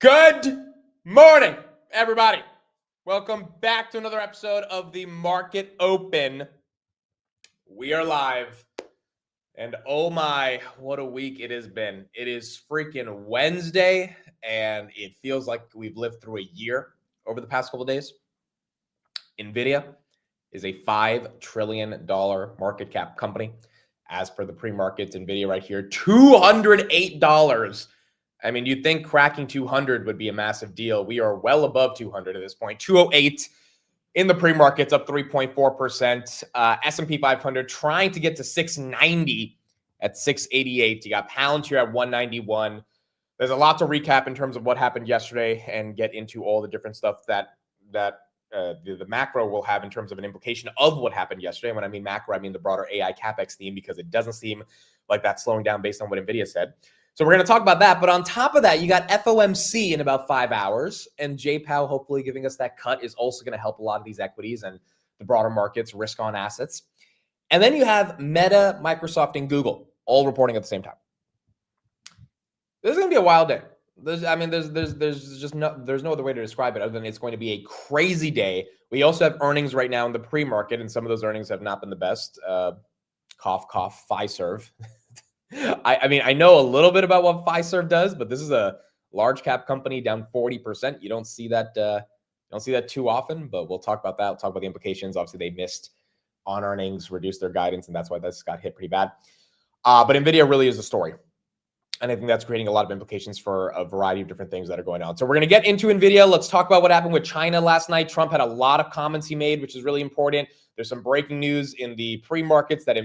Good morning, everybody. Welcome back to another episode of the Market Open. We are live, and oh my, what a week it has been. It is freaking Wednesday, and it feels like we've lived through a year over the past couple of days. Nvidia is a $5 trillion market cap company. As per the pre-markets, Nvidia right here, $208. I mean, you'd think cracking 200 would be a massive deal. We are well above 200 at this point. 208 in the pre-markets, up 3.4%. S&P 500 trying to get to 690 at 688. You got Palantir at 191. There's a lot to recap in terms of what happened yesterday and get into all the different stuff that the macro will have in terms of an implication of what happened yesterday. When I mean macro, I mean the broader AI CapEx theme, because it doesn't seem like that's slowing down based on what Nvidia said. So we're going to talk about that. But on top of that, you got FOMC in about 5 hours. And Jay Powell hopefully giving us that cut is also going to help a lot of these equities and the broader markets, risk on assets. And then you have Meta, Microsoft, and Google all reporting at the same time. This is going to be a wild day. There's no other way to describe it other than it's going to be a crazy day. We also have earnings right now in the pre-market, and some of those earnings have not been the best. Cough, cough, Fiserv. I mean, I know a little bit about what Fiserv does, but this is a large cap company down 40%. You don't see that. Too often, but we'll talk about that. We'll talk about the implications. Obviously, they missed on earnings, reduced their guidance, and that's why this got hit pretty bad. But Nvidia really is the story. And I think that's creating a lot of implications for a variety of different things that are going on. So we're going to get into Nvidia. Let's talk about what happened with China last night. Trump had a lot of comments he made, which is really important. There's some breaking news in the pre-markets that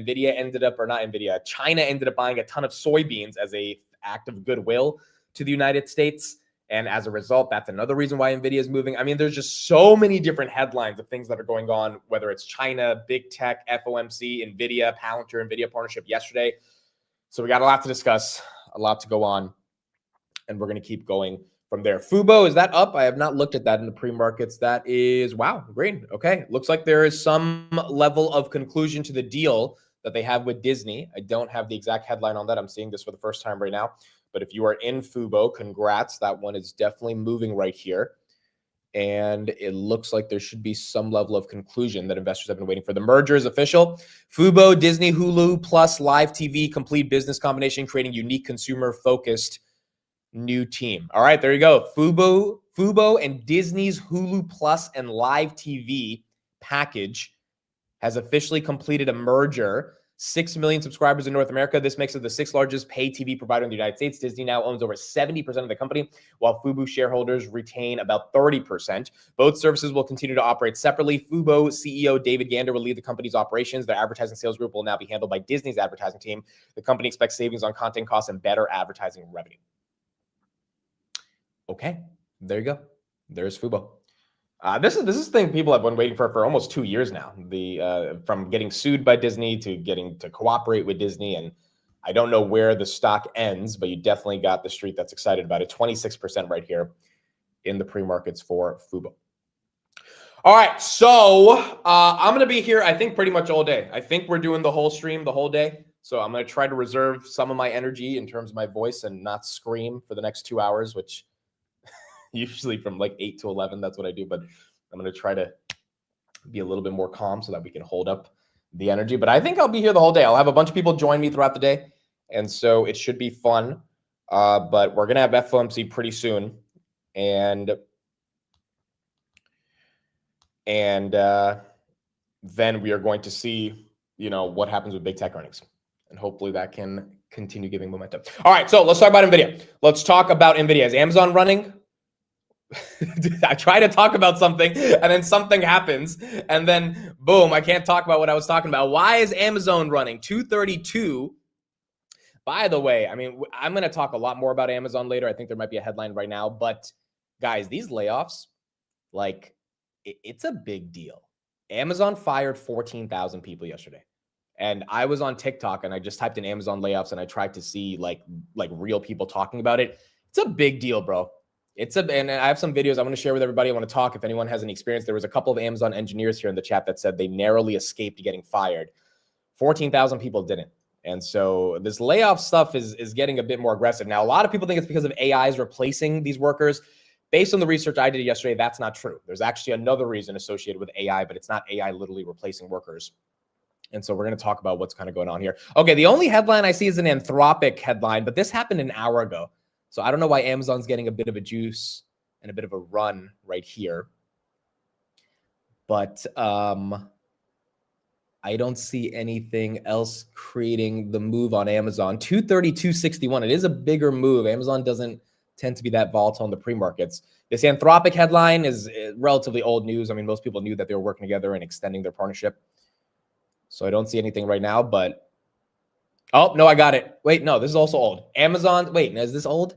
China ended up buying a ton of soybeans as a act of goodwill to the United States. And as a result, that's another reason why Nvidia is moving. I mean, there's just so many different headlines of things that are going on, whether it's China, big tech, FOMC, Nvidia, Palantir, Nvidia partnership yesterday. So we got a lot to discuss, a lot to go on, and we're going to keep going from there. Fubo, is that up? I have not looked at that in the pre-markets. That is, wow, green. Okay. Looks like there is some level of conclusion to the deal that they have with Disney. I don't have the exact headline on that. I'm seeing this for the first time right now. But if you are in Fubo, congrats. That one is definitely moving right here. And it looks like there should be some level of conclusion that investors have been waiting for. The merger is official. Fubo, Disney, Hulu, plus live TV, complete business combination, creating unique consumer-focused new team. All right, there you go. Fubo and Disney's Hulu Plus and live TV package has officially completed a merger. 6 million subscribers in North America. This makes it the 6th largest pay TV provider in the United States. Disney now owns over 70% of the company, while Fubo shareholders retain about 30%. Both services will continue to operate separately. Fubo CEO David Gander will lead the company's operations. Their advertising sales group will now be handled by Disney's advertising team. The company expects savings on content costs and better advertising revenue. Okay, there you go. There's Fubo. This is the thing people have been waiting for almost 2 years now. From getting sued by Disney to getting to cooperate with Disney, and I don't know where the stock ends, but you definitely got the street that's excited about it. 26% right here in the pre-markets for Fubo. All right, so I'm going to be here, I think, pretty much all day. I think we're doing the whole stream the whole day. So I'm going to try to reserve some of my energy in terms of my voice and not scream for the next 2 hours, which usually from like 8 to 11, that's what I do. But I'm going to try to be a little bit more calm so that we can hold up the energy. But I think I'll be here the whole day. I'll have a bunch of people join me throughout the day. And so it should be fun. But we're going to have FOMC pretty soon. And then we are going to see, what happens with big tech earnings. And hopefully that can continue giving momentum. All right, so let's talk about Nvidia. Let's talk about Nvidia. Is Amazon running? I try to talk about something and then something happens and then boom, I can't talk about what I was talking about. Why is Amazon running 232? By the way, I mean, I'm going to talk a lot more about Amazon later. I think there might be a headline right now, but guys, these layoffs, like it's a big deal. Amazon fired 14,000 people yesterday. And I was on TikTok and I just typed in Amazon layoffs and I tried to see like real people talking about it. It's a big deal, bro. And I have some videos I want to share with everybody. I want to talk if anyone has any experience. There was a couple of Amazon engineers here in the chat that said they narrowly escaped getting fired. 14,000 people didn't. And so this layoff stuff is getting a bit more aggressive. Now, a lot of people think it's because of AI is replacing these workers. Based on the research I did yesterday, that's not true. There's actually another reason associated with AI, but it's not AI literally replacing workers. And so we're going to talk about what's kind of going on here. Okay, the only headline I see is an Anthropic headline, but this happened an hour ago. So I don't know why Amazon's getting a bit of a juice and a bit of a run right here. But I don't see anything else creating the move on Amazon. 232.61. It is a bigger move. Amazon doesn't tend to be that volatile in the pre-markets. This Anthropic headline is relatively old news. I mean, most people knew that they were working together and extending their partnership. So I don't see anything right now, but oh, no, I got it. Wait, no, this is also old. Amazon, wait, is this old?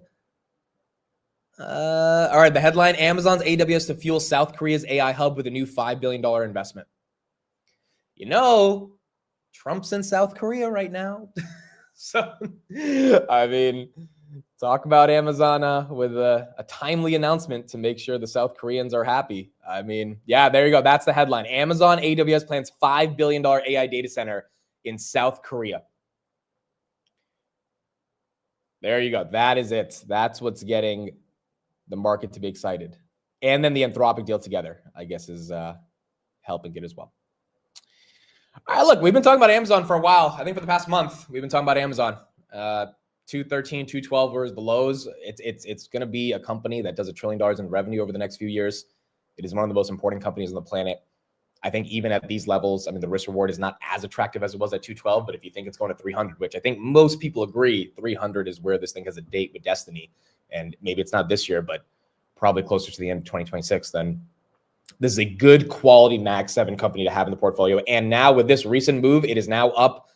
All right, the headline, Amazon's AWS to fuel South Korea's AI hub with a new $5 billion investment. You know, Trump's in South Korea right now. So, I mean, talk about Amazon with a timely announcement to make sure the South Koreans are happy. I mean, yeah, there you go. That's the headline. Amazon AWS plans $5 billion AI data center in South Korea. There you go. That is it. That's what's getting the market to be excited. And then the Anthropic deal together, I guess, is helping it as well. All right, look, we've been talking about Amazon for a while. I think for the past month, we've been talking about Amazon. 213, 212 were the lows. It's going to be a company that does $1 trillion in revenue over the next few years. It is one of the most important companies on the planet. I think even at these levels, I mean, the risk reward is not as attractive as it was at 212, but if you think it's going to 300, which I think most people agree, 300 is where this thing has a date with destiny. And maybe it's not this year, but probably closer to the end of 2026, then this is a good quality Mag 7 company to have in the portfolio. And now with this recent move, it is now up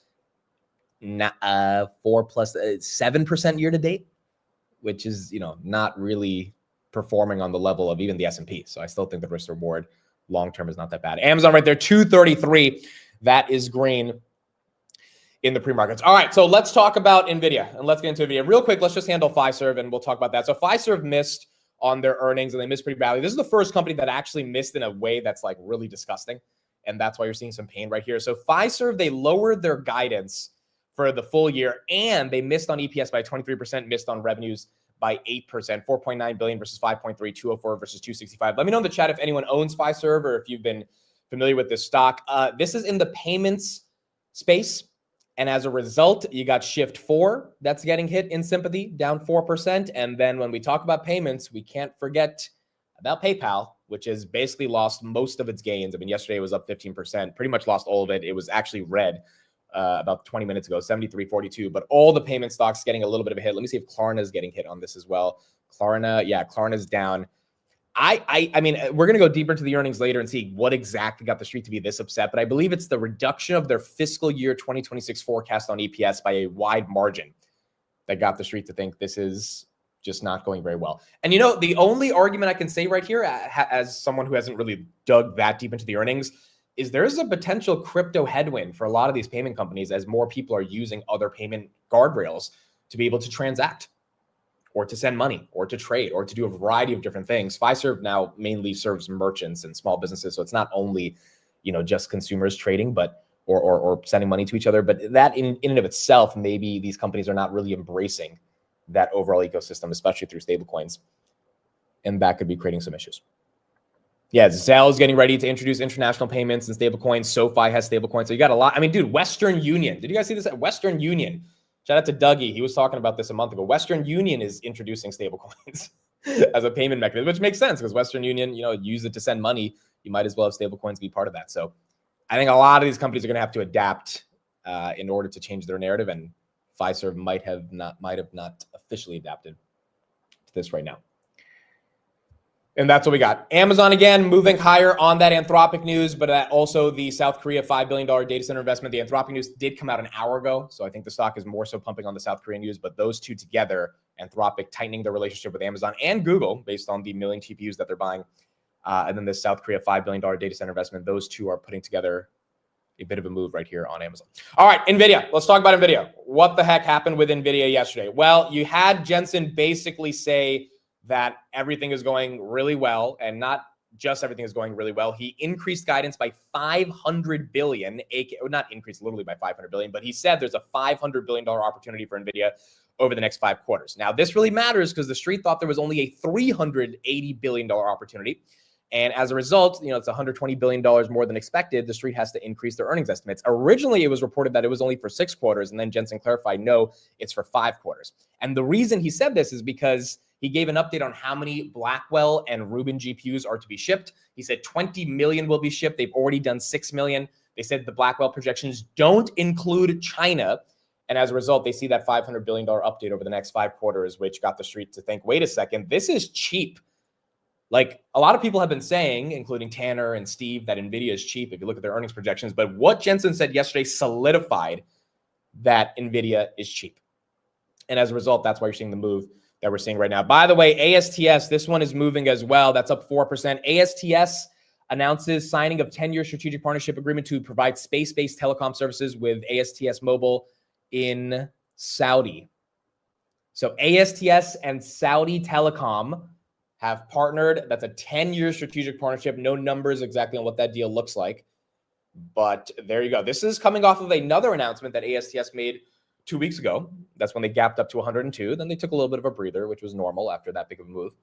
7% year to date, which is, not really performing on the level of even the S&P. So I still think the risk reward long-term is not that bad. Amazon right there, 233. That is green in the pre-markets. All right, so let's talk about Nvidia and let's get into Nvidia real quick. Let's just handle Fiserv and we'll talk about that. So Fiserv missed on their earnings and they missed pretty badly. This is the first company that actually missed in a way that's like really disgusting. And that's why you're seeing some pain right here. So Fiserv, they lowered their guidance for the full year and they missed on EPS by 23%, missed on revenues by 8%, 4.9 billion versus 5.3, 204 versus 265. Let me know in the chat if anyone owns Fiserv or if you've been familiar with this stock. This is in the payments space. And as a result, you got Shift 4 that's getting hit in sympathy, down 4%. And then when we talk about payments, we can't forget about PayPal, which has basically lost most of its gains. I mean, yesterday it was up 15%, pretty much lost all of it. It was actually red about 20 minutes ago, 73.42. But all the payment stocks getting a little bit of a hit. Let me see if Klarna is getting hit on this as well. Klarna's down. I mean, we're going to go deeper into the earnings later and see what exactly got the street to be this upset. But I believe it's the reduction of their fiscal year 2026 forecast on EPS by a wide margin that got the street to think this is just not going very well. And, the only argument I can say right here, as someone who hasn't really dug that deep into the earnings, is there's a potential crypto headwind for a lot of these payment companies as more people are using other payment guardrails to be able to transact, or to send money, or to trade, or to do a variety of different things. Fiserv now mainly serves merchants and small businesses. So it's not only, just consumers trading, but or sending money to each other. But that in and of itself, maybe these companies are not really embracing that overall ecosystem, especially through stablecoins. And that could be creating some issues. Yeah, Zelle is getting ready to introduce international payments and stablecoins. SoFi has stablecoins. So you got a lot. I mean, dude, Western Union. Did you guys see this? Western Union. Shout out to Dougie. He was talking about this a month ago. Western Union is introducing stablecoins as a payment mechanism, which makes sense because Western Union, use it to send money. You might as well have stablecoins be part of that. So I think a lot of these companies are going to have to adapt in order to change their narrative. And Fiserv might have not officially adapted to this right now. And that's what we got. Amazon, again, moving higher on that Anthropic news, but also the South Korea $5 billion data center investment. The Anthropic news did come out an hour ago, so I think the stock is more so pumping on the South Korean news. But those two together, Anthropic tightening their relationship with Amazon and Google based on the million TPUs that they're buying, and then the South Korea $5 billion data center investment, those two are putting together a bit of a move right here on Amazon. All right, Nvidia. Let's talk about Nvidia. What the heck happened with Nvidia yesterday? Well, you had Jensen basically say that everything is going really well, and not just everything is going really well. He increased guidance by 500 billion, not increased literally by 500 billion, but he said there's a $500 billion opportunity for Nvidia over the next 5 quarters. Now, this really matters because the street thought there was only a $380 billion opportunity. And as a result, it's $120 billion more than expected. The street has to increase their earnings estimates. Originally, it was reported that it was only for 6 quarters. And then Jensen clarified, no, it's for 5 quarters. And the reason he said this is because he gave an update on how many Blackwell and Rubin GPUs are to be shipped. He said 20 million will be shipped. They've already done 6 million. They said the Blackwell projections don't include China. And as a result, they see that $500 billion update over the next 5 quarters, which got the street to think, wait a second, this is cheap. Like a lot of people have been saying, including Tanner and Steve, that Nvidia is cheap if you look at their earnings projections. But what Jensen said yesterday solidified that Nvidia is cheap. And as a result, that's why you're seeing the move that we're seeing right now. By the way, ASTS, this one is moving as well. That's up 4%. ASTS announces signing of 10-year strategic partnership agreement to provide space-based telecom services with ASTS Mobile in Saudi. So ASTS and Saudi Telecom have partnered. That's a 10-year strategic partnership. No numbers exactly on what that deal looks like. But there you go. This is coming off of another announcement that ASTS made 2 weeks ago. That's when they gapped up to 102. Then they took a little bit of a breather, which was normal after that big of a move.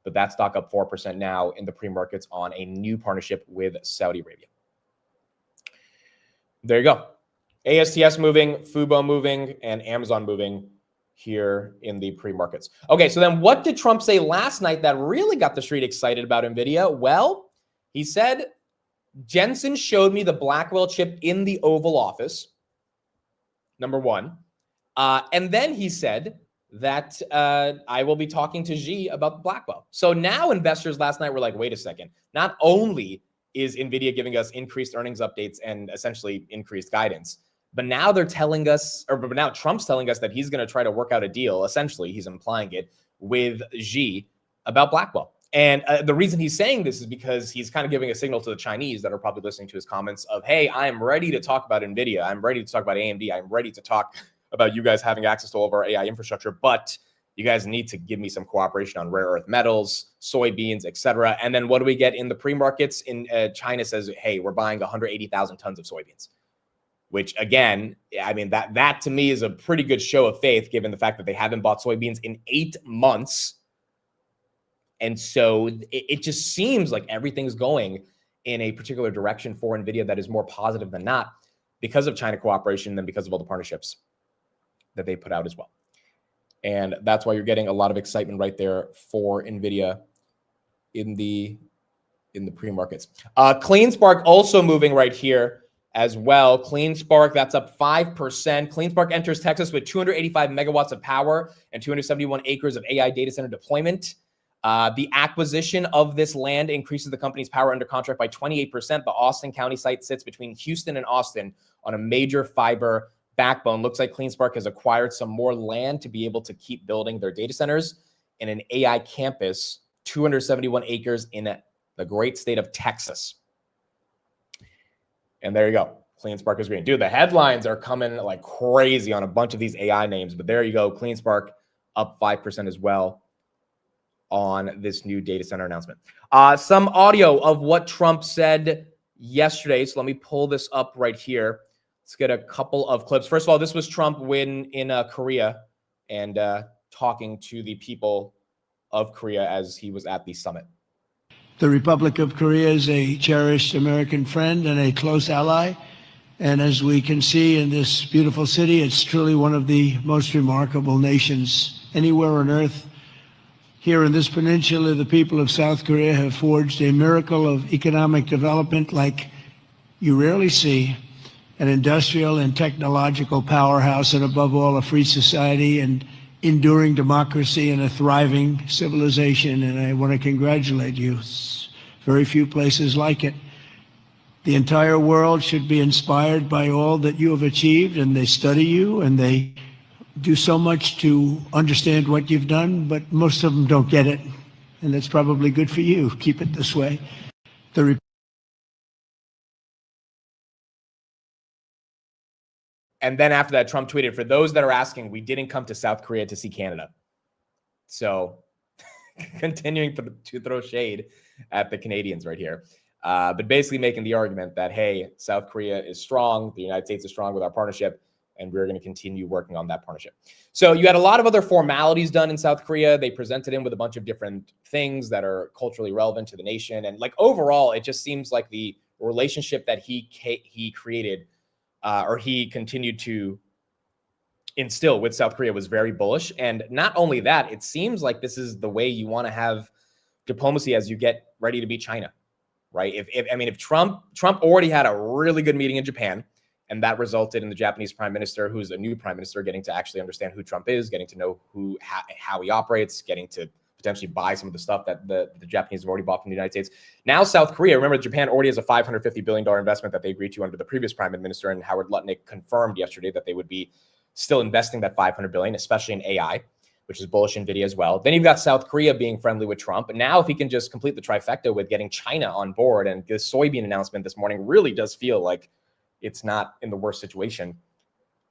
But that stock up 4% now in the pre-markets on a new partnership with Saudi Arabia. There you go. ASTS moving, Fubo moving, and Amazon moving here in the pre-markets. Okay, so then what did Trump say last night that really got the street excited about Nvidia? Well, he said, Jensen showed me the Blackwell chip in the Oval Office, number one. And then he said that I will be talking to Xi about Blackwell. So now investors last night were like, wait a second. Not only is Nvidia giving us increased earnings updates and essentially increased guidance, but now they're telling us, but now Trump's telling us that he's going to try to work out a deal. Essentially, he's implying it with Xi about Blackwell. And the reason he's saying this is because he's kind of giving a signal to the Chinese that are probably listening to his comments of, hey, I'm ready to talk about Nvidia. I'm ready to talk about AMD. I'm ready to talk about you guys having access to all of our AI infrastructure, but you guys need to give me some cooperation on rare earth metals, soybeans, et cetera. And then what do we get in the pre-markets? In China says, hey, we're buying 180,000 tons of soybeans. Which again, I mean, that to me is a pretty good show of faith, given the fact that they haven't bought soybeans in 8 months. And so it just seems like everything's going in a particular direction for Nvidia that is more positive than not because of China cooperation than because of all the partnerships that they put out as well. And that's why you're getting a lot of excitement right there for Nvidia in the pre-markets. CleanSpark also moving right here as well. CleanSpark, that's up 5%. CleanSpark enters Texas with 285 megawatts of power and 271 acres of AI data center deployment. The acquisition of this land increases the company's power under contract by 28%. The Austin County site sits between Houston and Austin on a major fiber backbone. Looks like CleanSpark has acquired some more land to be able to keep building their data centers in an AI campus, 271 acres in the great state of Texas. And there you go. CleanSpark is green. Dude, the headlines are coming like crazy on a bunch of these AI names, but there you go. CleanSpark up 5% as well on this new data center announcement. Some audio of what Trump said yesterday. So let me pull this up right here. Let's get a couple of clips. First of all, this was Trump in Korea and talking to the people of Korea as he was at the summit. The Republic of Korea is a cherished American friend and a close ally. And as we can see in this beautiful city, it's truly one of the most remarkable nations anywhere on earth. Here in this peninsula, the people of South Korea have forged a miracle of economic development like you rarely see, an industrial and technological powerhouse, and above all, a free society and enduring democracy and a thriving civilization. And I want to congratulate you. Very few places like it. The entire world should be inspired by all that you have achieved, and they study you and they do so much to understand what you've done, but most of them don't get it. And that's probably good for you. Keep it this way. And then after that, Trump tweeted, for those that are asking, we didn't come to South Korea to see Canada. So continuing to throw shade at the Canadians right here. But basically making the argument that, hey, South Korea is strong, the United States is strong with our partnership, and we're going to continue working on that partnership. So you had a lot of other formalities done in South Korea. They presented him with a bunch of different things that are culturally relevant to the nation. And like overall, it just seems like the relationship that he created or he continued to instill with South Korea was very bullish. And not only that, it seems like this is the way you want to have diplomacy as you get ready to beat China, right? If Trump already had a really good meeting in Japan, and that resulted in the Japanese prime minister, who's a new prime minister, getting to actually understand who Trump is, getting to know how he operates, getting to potentially buy some of the stuff that the Japanese have already bought from the United States. Now South Korea, remember Japan already has a $550 billion investment that they agreed to under the previous prime minister, and Howard Lutnick confirmed yesterday that they would be still investing that $500 billion, especially in AI, which is bullish Nvidia as well. Then you've got South Korea being friendly with Trump. And now if he can just complete the trifecta with getting China on board, and the soybean announcement this morning really does feel like it's not in the worst situation,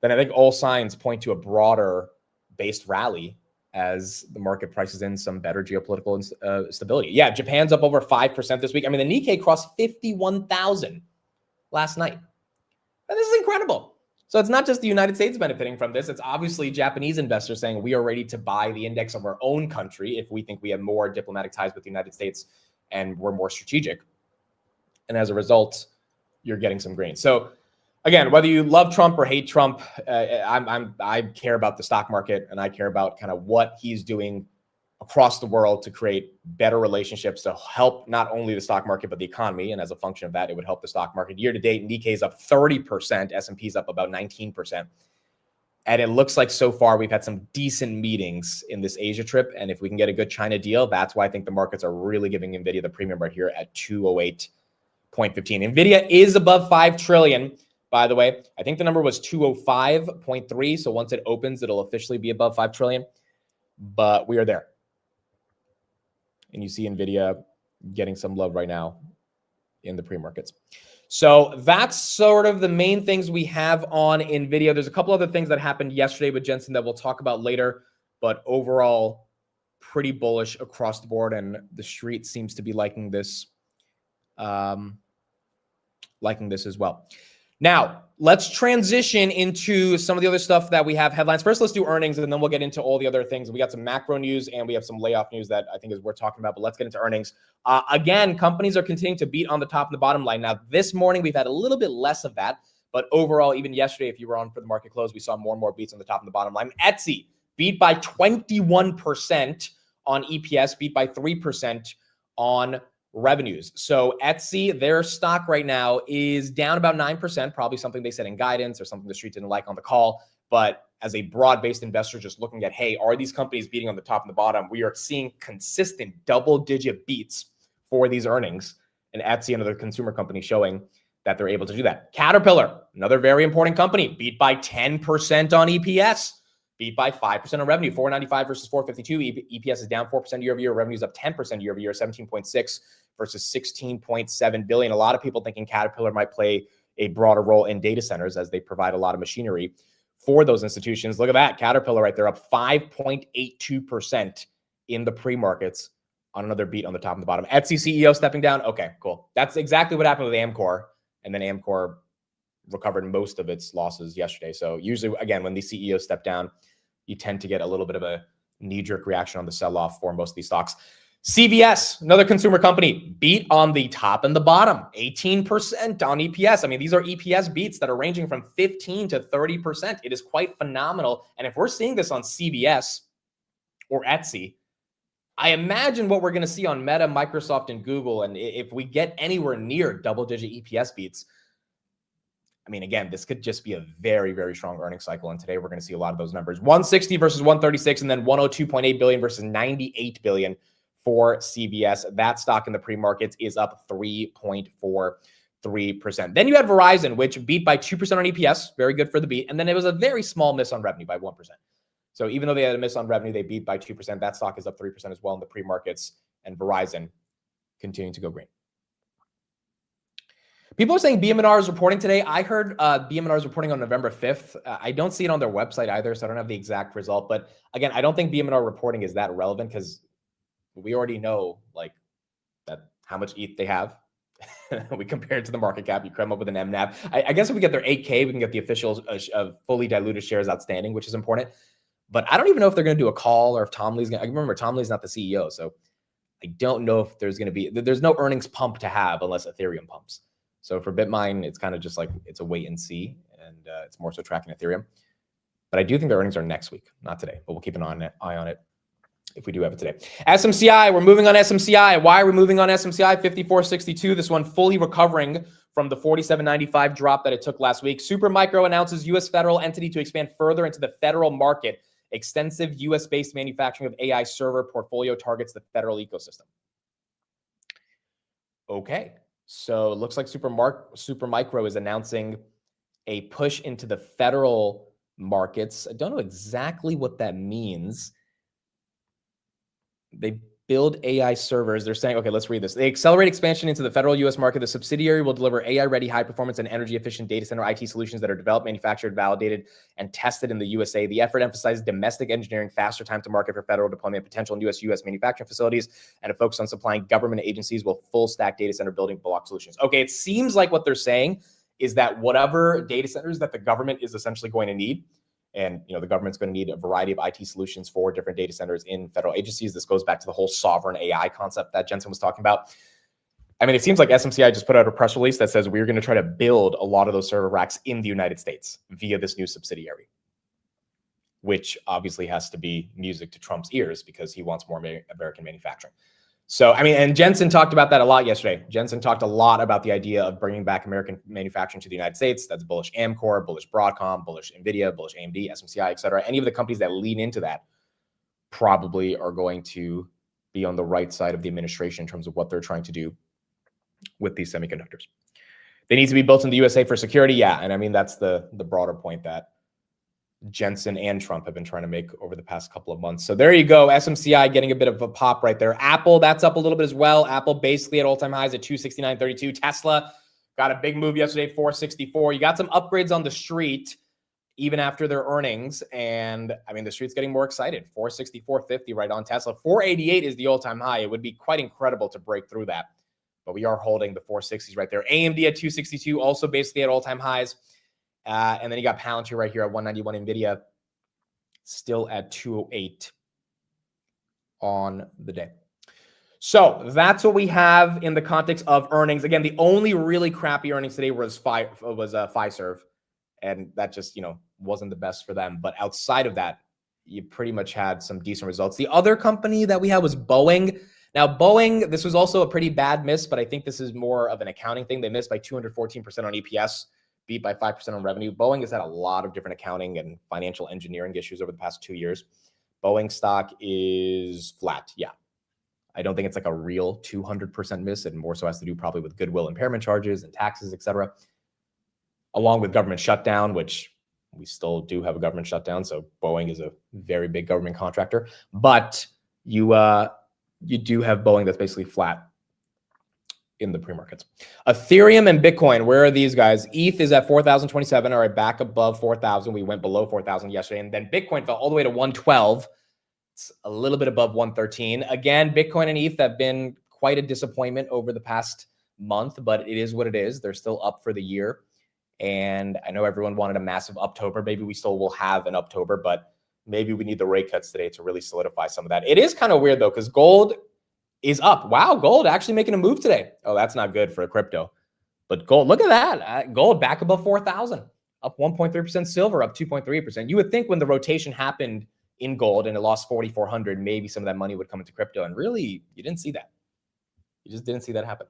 then I think all signs point to a broader based rally as the market prices in some better geopolitical stability. Yeah, Japan's up over 5% this week. I mean, the Nikkei crossed 51,000 last night. And this is incredible. So it's not just the United States benefiting from this. It's obviously Japanese investors saying we are ready to buy the index of our own country if we think we have more diplomatic ties with the United States and we're more strategic. And as a result, you're getting some green. So again, whether you love Trump or hate Trump, I care about the stock market, and I care about kind of what he's doing across the world to create better relationships to help not only the stock market, but the economy. And as a function of that, it would help the stock market. Year to date, Nikkei's up 30%, S&P's up about 19%. And it looks like so far we've had some decent meetings in this Asia trip. And if we can get a good China deal, that's why I think the markets are really giving Nvidia the premium right here at 208.15. Nvidia is above 5 trillion. By the way, I think the number was 205.3. So once it opens, it'll officially be above 5 trillion. But we are there. And you see Nvidia getting some love right now in the pre-markets. So that's sort of the main things we have on Nvidia. There's a couple other things that happened yesterday with Jensen that we'll talk about later. But overall, pretty bullish across the board. And the street seems to be liking this as well. Now, let's transition into some of the other stuff that we have headlines. First, let's do earnings, and then we'll get into all the other things. We got some macro news, and we have some layoff news that I think is worth talking about, but let's get into earnings. Again, companies are continuing to beat on the top and the bottom line. Now, this morning, we've had a little bit less of that, but overall, even yesterday, if you were on for the market close, we saw more and more beats on the top and the bottom line. Etsy beat by 21% on EPS, beat by 3% on revenues. So Etsy, their stock right now is down about 9%, probably something they said in guidance or something the street didn't like on the call. But as a broad-based investor just looking at, hey, are these companies beating on the top and the bottom? We are seeing consistent double-digit beats for these earnings. And Etsy, another consumer company, showing that they're able to do that. Caterpillar, another very important company, beat by 10% on EPS. Beat by 5% on revenue, 495 versus 452. EPS is down 4% year over year. Revenue is up 10% year over year, 17.6 versus 16.7 billion. A lot of people thinking Caterpillar might play a broader role in data centers as they provide a lot of machinery for those institutions. Look at that. Caterpillar right there up 5.82% in the pre-markets on another beat on the top and the bottom. Etsy CEO stepping down. Okay, cool. That's exactly what happened with Amcor. And then Amcor recovered most of its losses yesterday. So usually, again, when these CEOs step down, you tend to get a little bit of a knee-jerk reaction on the sell-off for most of these stocks. CVS, another consumer company, beat on the top and the bottom, 18% on EPS. I mean, these are EPS beats that are ranging from 15 to 30%. It is quite phenomenal. And if we're seeing this on CVS or Etsy, I imagine what we're going to see on Meta, Microsoft, and Google. And if we get anywhere near double-digit EPS beats, I mean, again, this could just be a very, very strong earnings cycle. And today we're going to see a lot of those numbers. 160 versus 136, and then 102.8 billion versus 98 billion for CVS. That stock in the pre-markets is up 3.43%. Then you had Verizon, which beat by 2% on EPS. Very good for the beat. And then it was a very small miss on revenue by 1%. So even though they had a miss on revenue, they beat by 2%. That stock is up 3% as well in the pre-markets. And Verizon continuing to go green. People are saying BM&R is reporting today. I heard BM&R is reporting on November 5th. I don't see it on their website either, so I don't have the exact result. But again, I don't think BM&R reporting is that relevant because we already know like that how much ETH they have. We compare it to the market cap. You come up with an MNAV. I guess if we get their 8K, we can get the official fully diluted shares outstanding, which is important. But I don't even know if they're going to do a call or if Tom Lee's going to. I remember Tom Lee's not the CEO, so I don't know if there's going to be. There's no earnings pump to have unless Ethereum pumps. So for BitMine, it's kind of just like it's a wait and see, and it's more so tracking Ethereum. But I do think the earnings are next week, not today. But we'll keep an eye on it if we do have it today. SMCI, we're moving on SMCI. Why are we moving on SMCI? 54.62. This one fully recovering from the 47.95 drop that it took last week. Supermicro announces U.S. federal entity to expand further into the federal market. Extensive U.S.-based manufacturing of AI server portfolio targets the federal ecosystem. Okay, so it looks like Supermicro is announcing a push into the federal markets. I don't know exactly what that means. They build AI servers. They're saying, okay, let's read this. They accelerate expansion into the federal U.S. market. The subsidiary will deliver AI-ready, high-performance, and energy-efficient data center IT solutions that are developed, manufactured, validated, and tested in the USA. The effort emphasizes domestic engineering, faster time to market for federal deployment, potential in U.S. manufacturing facilities, and a focus on supplying government agencies with full-stack data center building block solutions. Okay, it seems like what they're saying is that whatever data centers that the government is essentially going to need, and the government's going to need a variety of IT solutions for different data centers in federal agencies. This goes back to the whole sovereign AI concept that Jensen was talking about. I mean, it seems like SMCI just put out a press release that says we're going to try to build a lot of those server racks in the United States via this new subsidiary, which obviously has to be music to Trump's ears because he wants more American manufacturing. So, I mean, and Jensen talked about that a lot yesterday. Jensen talked a lot about the idea of bringing back American manufacturing to the United States. That's bullish Amcor, bullish Broadcom, bullish Nvidia, bullish AMD, SMCI, et cetera. Any of the companies that lean into that probably are going to be on the right side of the administration in terms of what they're trying to do with these semiconductors. They need to be built in the USA for security. Yeah, and I mean, that's the broader point that Jensen and Trump have been trying to make over the past couple of months. So there you go. SMCI getting a bit of a pop right there. Apple, that's up a little bit as well. Apple basically at all-time highs at 269.32. Tesla got a big move yesterday, 464. You got some upgrades on the street even after their earnings. And I mean, the street's getting more excited. 464.50 right on Tesla. 488 is the all-time high. It would be quite incredible to break through that. But we are holding the 460s right there. AMD at 262, also basically at all-time highs. And then you got Palantir right here at 191. Nvidia still at 208 on the day. So that's what we have in the context of earnings. Again, the only really crappy earnings today was Fiserv, and that just wasn't the best for them. But outside of that, you pretty much had some decent results. The other company that we had was Boeing. Now, Boeing, this was also a pretty bad miss, but I think this is more of an accounting thing. They missed by 214% on EPS. Beat by 5% on revenue. Boeing has had a lot of different accounting and financial engineering issues over the past 2 years. Boeing stock is flat. Yeah. I don't think it's like a real 200% miss. It more so has to do probably with goodwill impairment charges and taxes, et cetera, along with government shutdown, which we still do have a government shutdown. So Boeing is a very big government contractor, but you do have Boeing that's basically flat in the pre-markets. Ethereum and Bitcoin, where are these guys? ETH is at 4,027, all right, back above 4,000. We went below 4,000 yesterday, and then Bitcoin fell all the way to 112. It's a little bit above 113. Again, Bitcoin and ETH have been quite a disappointment over the past month, but it is what it is. They're still up for the year, and I know everyone wanted a massive Uptober. Maybe we still will have an Uptober, but maybe we need the rate cuts today to really solidify some of that. It is kind of weird, though, because gold is up. Wow, gold actually making a move today. Oh, that's not good for a crypto. But gold, look at that. Gold back above 4,000, up 1.3%. Silver up 2.3%. You would think when the rotation happened in gold and it lost 4,400, maybe some of that money would come into crypto. And really, you didn't see that. You just didn't see that happen.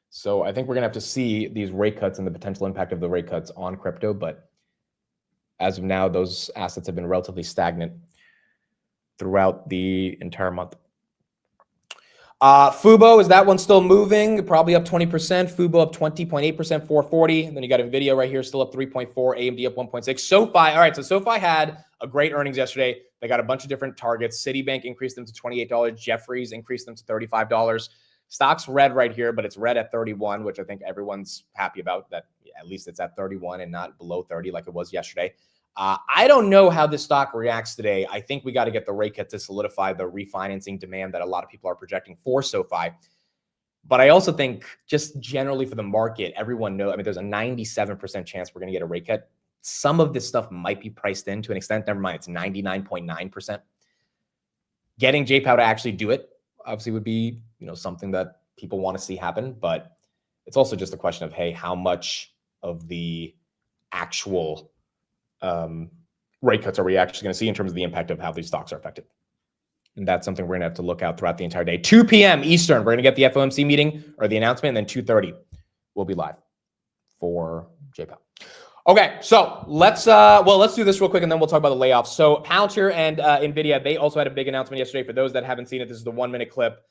So I think we're going to have to see these rate cuts and the potential impact of the rate cuts on crypto. But as of now, those assets have been relatively stagnant throughout the entire month. Fubo, is that one still moving? Probably up 20%. Fubo up 20.8%, 440. And then you got Nvidia right here, still up 3.4. AMD up 1.6. SoFi, all right, so SoFi had a great earnings yesterday. They got a bunch of different targets. Citibank increased them to $28. Jefferies increased them to $35. Stock's red right here, but it's red at 31, which I think everyone's happy about. That at least it's at 31 and not below 30 like it was yesterday. I don't know how this stock reacts today. I think we got to get the rate cut to solidify the refinancing demand that a lot of people are projecting for SoFi. But I also think just generally for the market, everyone knows, I mean, there's a 97% chance we're going to get a rate cut. Some of this stuff might be priced in to an extent. Never mind, it's 99.9%. Getting JPOW to actually do it obviously would be, something that people want to see happen. But it's also just a question of, hey, how much of the actual rate cuts are we actually going to see in terms of the impact of how these stocks are affected? And that's something we're going to have to look out throughout the entire day. 2 p.m. Eastern, we're going to get the FOMC meeting or the announcement, and then 2:30 we'll be live for JPOW. Okay, so let's do this real quick, and then we'll talk about the layoffs. So Palantir and Nvidia, they also had a big announcement yesterday. For those that haven't seen it, this is the 1-minute clip.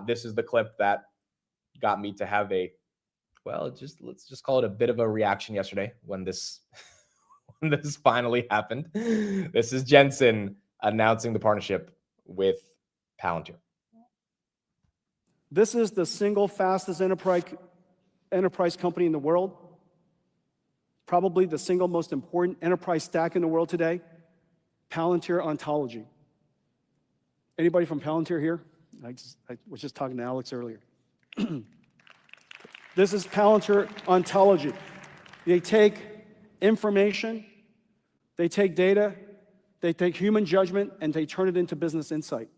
This is the clip that got me to have let's just call it a bit of a reaction yesterday when this finally happened. This is Jensen announcing the partnership with Palantir. This is the single fastest enterprise company in the world. Probably the single most important enterprise stack in the world today. Palantir Ontology. Anybody from Palantir here? I was just talking to Alex earlier. This is Palantir Ontology. They take information, they take data, they take human judgment, and they turn it into business insight.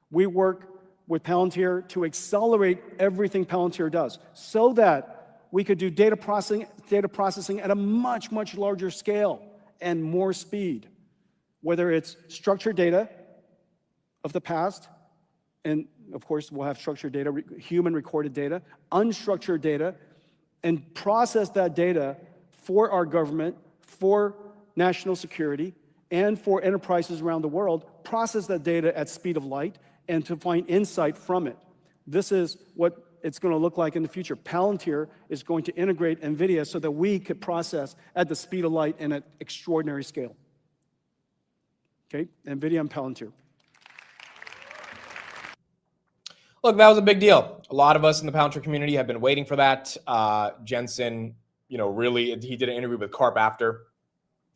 We work with Palantir to accelerate everything Palantir does so that we could do data processing at a much, much larger scale and more speed. Whether it's structured data of the past, and of course we'll have structured data, human recorded data, unstructured data, and process that data for our government, for national security, and for enterprises around the world, process that data at speed of light, and to find insight from it. This is what it's going to look like in the future. Palantir is going to integrate Nvidia so that we could process at the speed of light and at extraordinary scale. Okay, Nvidia and Palantir. Look, that was a big deal. A lot of us in the Palantir community have been waiting for that. Jensen, really, he did an interview with Karp after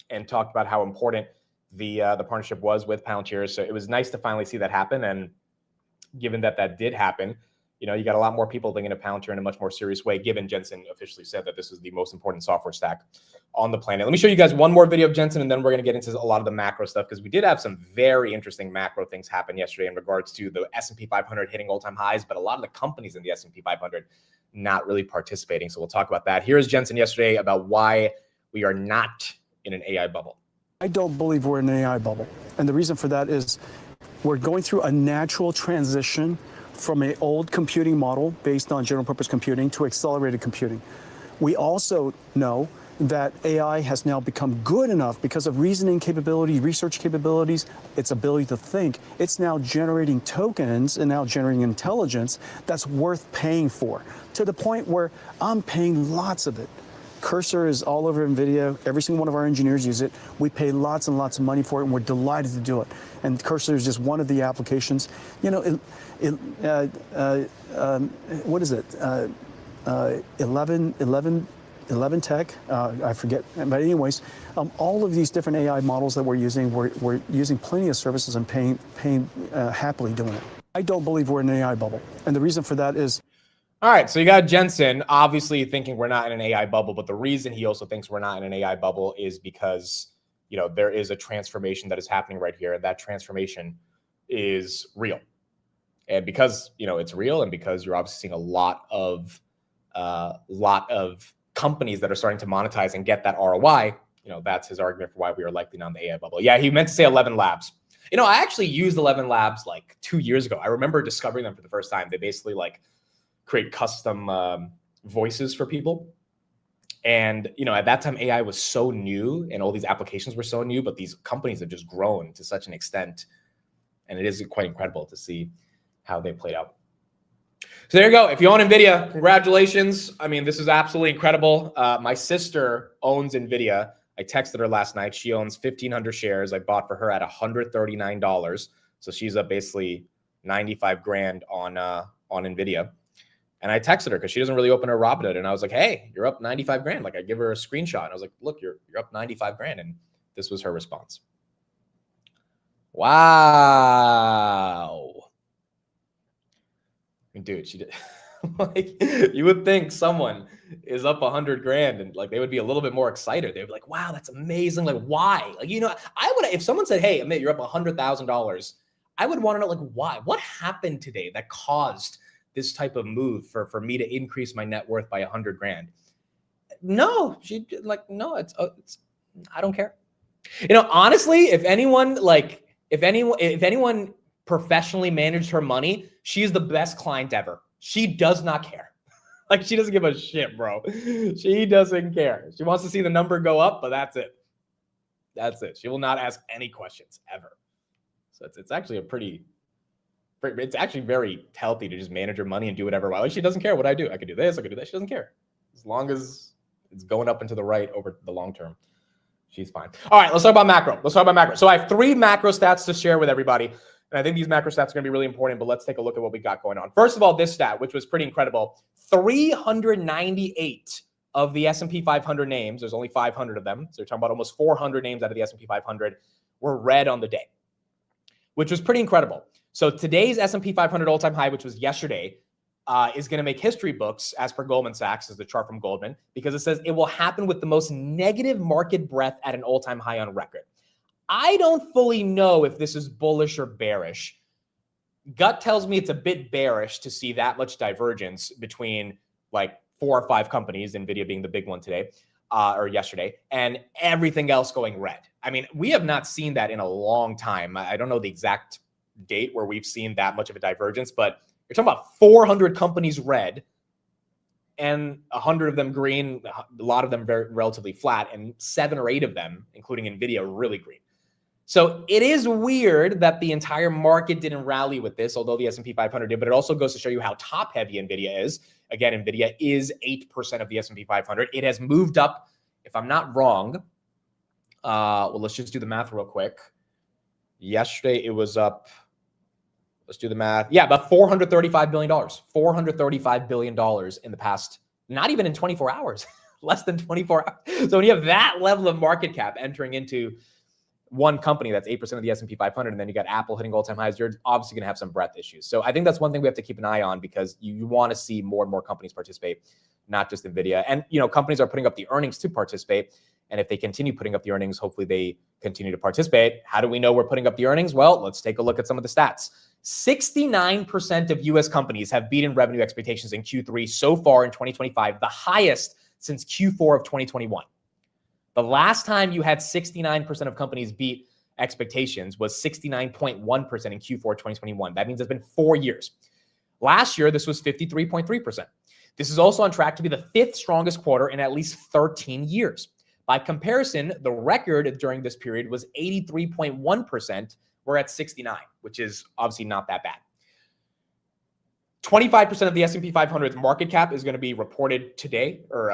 and talked about how important the partnership was with Palantir. So it was nice to finally see that happen. And given that did happen, you got a lot more people thinking of Palantir in a much more serious way, given Jensen officially said that this is the most important software stack on the planet. Let me show you guys one more video of Jensen, and then we're going to get into a lot of the macro stuff, because we did have some very interesting macro things happen yesterday in regards to the S&P 500 hitting all-time highs, but a lot of the companies in the S&P 500 not really participating. So we'll talk about that. Here's Jensen yesterday about why we are not in an AI bubble. I don't believe we're in an AI bubble. And the reason for that is we're going through a natural transition from an old computing model based on general purpose computing to accelerated computing. We also know that AI has now become good enough because of reasoning capability, research capabilities, its ability to think. It's now generating tokens and now generating intelligence that's worth paying for, to the point where I'm paying lots of it. Cursor is all over Nvidia. Every single one of our engineers use it. We pay lots and lots of money for it, and we're delighted to do it. And Cursor is just one of the applications. What is it? 11 Tech, I forget. But anyways, all of these different AI models that we're using plenty of services and paying happily doing it. I don't believe we're in an AI bubble. And the reason for that is, all right, so you got Jensen obviously thinking we're not in an AI bubble, but the reason he also thinks we're not in an AI bubble is because, there is a transformation that is happening right here, and that transformation is real. And because, it's real, and because you're obviously seeing a lot of companies that are starting to monetize and get that ROI, that's his argument for why we are likely not in the AI bubble. Yeah, he meant to say 11 Labs. I actually used 11 Labs like 2 years ago. I remember discovering them for the first time. They basically create custom voices for people. And, at that time, AI was so new and all these applications were so new, but these companies have just grown to such an extent. And it is quite incredible to see how they played out. So there you go. If you own Nvidia, congratulations. I mean, this is absolutely incredible. My sister owns Nvidia. I texted her last night. She owns 1,500 shares. I bought for her at $139. So she's up basically 95 grand on Nvidia. And I texted her because she doesn't really open her Robinhood. And I was like, hey, you're up 95 grand. I give her a screenshot. And I was like, look, you're up 95 grand. And This was her response. Wow. Dude, she did. Like, you would think someone is up 100 grand and like they would be a little bit more excited. They'd be like, wow, that's amazing. Like, why? Like, I would, if someone said, hey, Amit, you're up $100,000, I would want to know, like, why? What happened today that caused this type of move for me to increase my net worth by 100 grand? No, it's I don't care. Honestly, if anyone professionally managed her money, she's the best client ever. She does not care. Like, she doesn't give a shit, bro. She doesn't care. She wants to see the number go up, but that's it. That's it. She will not ask any questions ever. So it's actually it's actually very healthy to just manage your money and do whatever. Like, she doesn't care what I do. I could do this, I could do that. She doesn't care. As long as it's going up and to the right over the long term, she's fine. All right, let's talk about macro. So I have 3 macro stats to share with everybody. And I think these macro stats are going to be really important, but let's take a look at what we got going on. First of all, this stat, which was pretty incredible, 398 of the S&P 500 names, there's only 500 of them, so you're talking about almost 400 names out of the S&P 500, were red on the day, which was pretty incredible. So today's S&P 500 all-time high, which was yesterday, is going to make history books, as per Goldman Sachs, is the chart from Goldman, because it says it will happen with the most negative market breadth at an all-time high on record. I don't fully know if this is bullish or bearish. Gut tells me it's a bit bearish to see that much divergence between like 4 or 5 companies, Nvidia being the big one today or yesterday, and everything else going red. I mean, we have not seen that in a long time. I don't know the exact date where we've seen that much of a divergence, but you're talking about 400 companies red and 100 of them green, a lot of them very relatively flat, and 7 or 8 of them, including Nvidia, really green. So it is weird that the entire market didn't rally with this, although the S&P 500 did, but it also goes to show you how top heavy Nvidia is. Again, Nvidia is 8% of the S&P 500. It has moved up, if I'm not wrong. Well, let's just do the math real quick. Yesterday, it was up. Let's do the math. Yeah, about $435 billion. $435 billion in the past, not even in 24 hours, less than 24 hours. So when you have that level of market cap entering into one company that's 8% of the S&P 500, and then you got Apple hitting all-time highs, you're obviously going to have some breadth issues. So I think that's one thing we have to keep an eye on, because you want to see more and more companies participate, not just Nvidia. And, companies are putting up the earnings to participate. And if they continue putting up the earnings, hopefully they continue to participate. How do we know we're putting up the earnings? Well, let's take a look at some of the stats. 69% of US companies have beaten revenue expectations in Q3 so far in 2025, the highest since Q4 of 2021. The last time you had 69% of companies beat expectations was 69.1% in Q4 2021. That means it's been 4 years. Last year, this was 53.3%. This is also on track to be the 5th strongest quarter in at least 13 years. By comparison, the record during this period was 83.1%. We're at 69, which is obviously not that bad. 25% of the S&P 500's market cap is going to be reported today or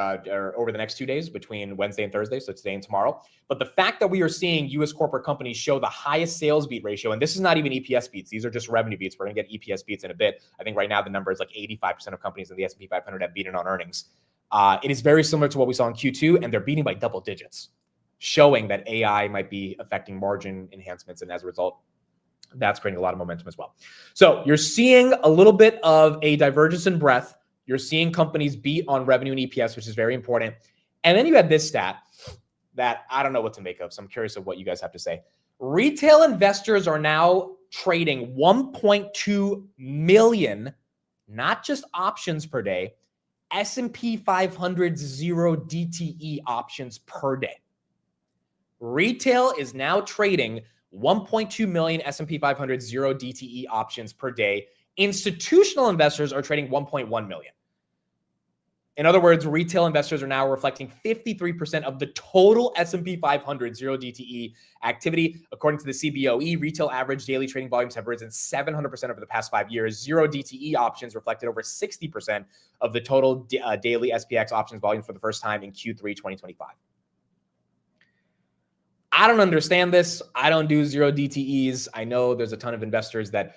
over the next 2 days, between Wednesday and Thursday, so today and tomorrow. But the fact that we are seeing U.S. corporate companies show the highest sales beat ratio, and this is not even EPS beats, these are just revenue beats. We're going to get EPS beats in a bit. I think right now the number is like 85% of companies in the S&P 500 have beaten on earnings. It is very similar to what we saw in Q2, and they're beating by double digits, showing that AI might be affecting margin enhancements, and as a result, that's creating a lot of momentum as well. So you're seeing a little bit of a divergence in breadth. You're seeing companies beat on revenue and EPS, which is very important. And then you had this stat that I don't know what to make of, so I'm curious of what you guys have to say. Retail investors are now trading 1.2 million, not just options per day, S&P 500 zero DTE options per day. Retail is now trading 1.2 million S&P 500 zero DTE options per day. Institutional investors are trading 1.1 million. In other words, retail investors are now reflecting 53% of the total S&P 500 zero DTE activity. According to the CBOE, retail average daily trading volumes have risen 700% over the past 5 years. Zero DTE options reflected over 60% of the total daily SPX options volume for the first time in Q3 2025. I don't understand this. I don't do zero DTEs. I know there's a ton of investors that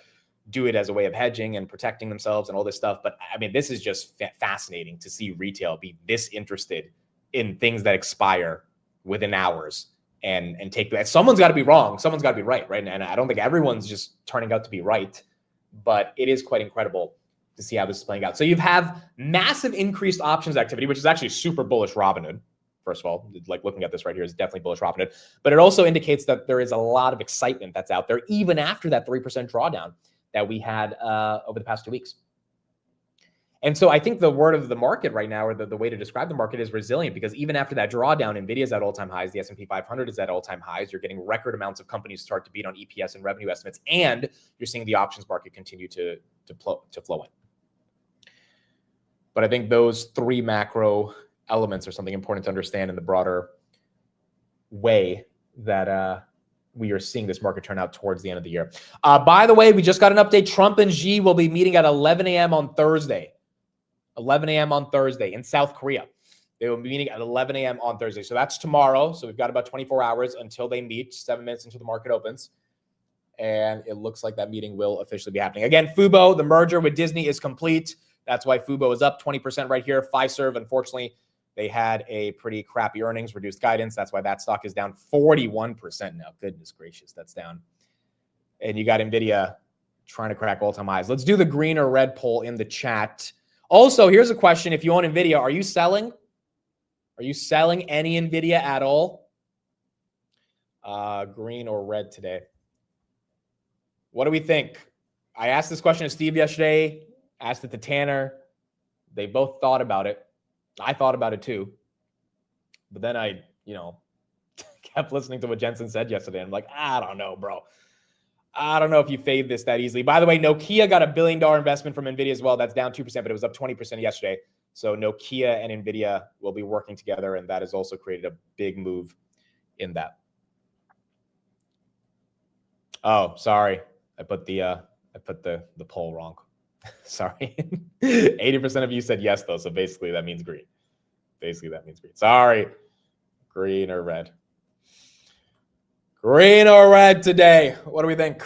do it as a way of hedging and protecting themselves and all this stuff. But I mean, this is just fascinating to see retail be this interested in things that expire within hours and take that. Someone's got to be wrong. Someone's got to be right, right? And I don't think everyone's just turning out to be right, but it is quite incredible to see how this is playing out. So you have massive increased options activity, which is actually super bullish Robinhood. First of all, like looking at this right here is definitely bullish Robinhood, but it also indicates that there is a lot of excitement that's out there, even after that 3% drawdown that we had over the past 2 weeks. And so I think the word of the market right now, or the way to describe the market, is resilient, because even after that drawdown, Nvidia is at all-time highs, the S&P 500 is at all-time highs. You're getting record amounts of companies start to beat on EPS and revenue estimates, and you're seeing the options market continue to flow in. But I think those three macro elements are something important to understand in the broader way that we are seeing this market turn out towards the end of the year. By the way, we just got an update. Trump and Xi will be meeting at 11 a.m. on Thursday. 11 a.m. on Thursday in South Korea. They will be meeting at 11 a.m. on Thursday. So that's tomorrow. So we've got about 24 hours until they meet, 7 minutes until the market opens. And it looks like that meeting will officially be happening. Again, Fubo, the merger with Disney is complete. That's why Fubo is up 20% right here. Fiserv, unfortunately, they had a pretty crappy earnings, reduced guidance. That's why that stock is down 41% now. Goodness gracious, that's down. And you got Nvidia trying to crack all-time highs. Let's do the green or red poll in the chat. Also, here's a question. If you own Nvidia, are you selling? Are you selling any Nvidia at all? Green or red today? What do we think? I asked this question to Steve yesterday, asked it to Tanner. They both thought about it. I thought about it too. But then I, kept listening to what Jensen said yesterday. I'm like, I don't know, bro. I don't know if you fade this that easily. By the way, Nokia got $1 billion investment from Nvidia as well. That's down 2%, but it was up 20% yesterday. So Nokia and Nvidia will be working together, and that has also created a big move in that. Oh, sorry. I put the poll wrong. Sorry. 80% of you said yes, though. So basically that means green. Sorry. Green or red? Green or red today? What do we think?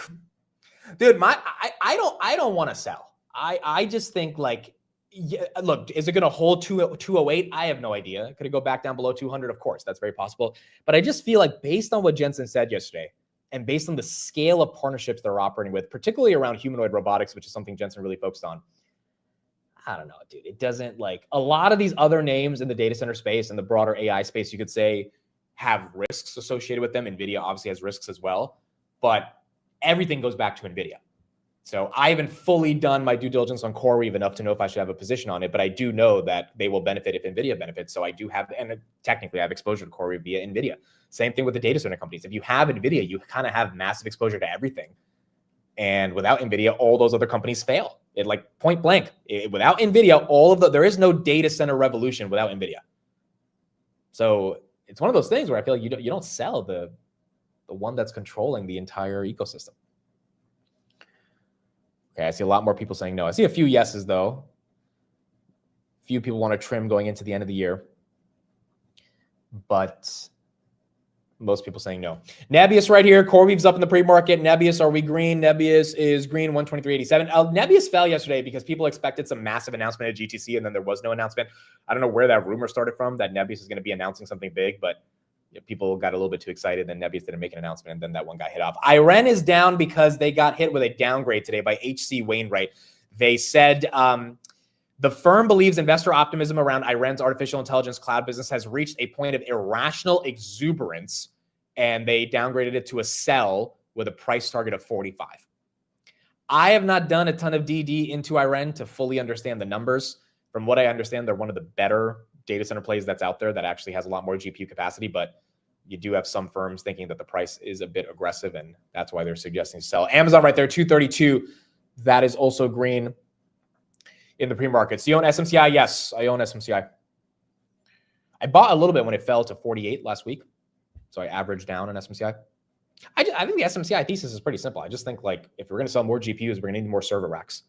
Dude, I don't want to sell. I just think look, is it going to hold 208? I have no idea. Could it go back down below 200? Of course, that's very possible. But I just feel like based on what Jensen said yesterday, and based on the scale of partnerships they're operating with, particularly around humanoid robotics, which is something Jensen really focused on, I don't know, dude. It doesn't a lot of these other names in the data center space and the broader AI space, you could say, have risks associated with them. Nvidia obviously has risks as well, but everything goes back to Nvidia. So I haven't fully done my due diligence on CoreWeave enough to know if I should have a position on it, but I do know that they will benefit if Nvidia benefits. So I do have, and technically I have exposure to CoreWeave via Nvidia. Same thing with the data center companies. If you have Nvidia, you kind of have massive exposure to everything. And without Nvidia, all those other companies fail. It point blank. Without Nvidia, there is no data center revolution without Nvidia. So it's one of those things where I feel like you don't sell the one that's controlling the entire ecosystem. Okay, I see a lot more people saying no. I see a few yeses, though. Few people want to trim going into the end of the year. But most people saying no. Nebius right here. CoreWeave's up in the pre-market. Nebius, are we green? Nebius is green, 123.87. Nebius fell yesterday because people expected some massive announcement at GTC, and then there was no announcement. I don't know where that rumor started from, that Nebius is going to be announcing something big, but people got a little bit too excited, then Nebius didn't make an announcement, and then that one got hit off. Iren is down because they got hit with a downgrade today by H.C. Wainwright. They said the firm believes investor optimism around Iren's artificial intelligence cloud business has reached a point of irrational exuberance, and they downgraded it to a sell with a price target of 45. I have not done a ton of DD into Iren to fully understand the numbers. From what I understand, they're one of the better data center plays that's out there that actually has a lot more GPU capacity, but you do have some firms thinking that the price is a bit aggressive, and that's why they're suggesting to sell. Amazon right there, 232. That is also green in the pre-market. So you own SMCI? Yes, I own SMCI. I bought a little bit when it fell to 48 last week, so I averaged down on SMCI. I think the SMCI thesis is pretty simple. I just think if we're going to sell more GPUs, we're going to need more server racks.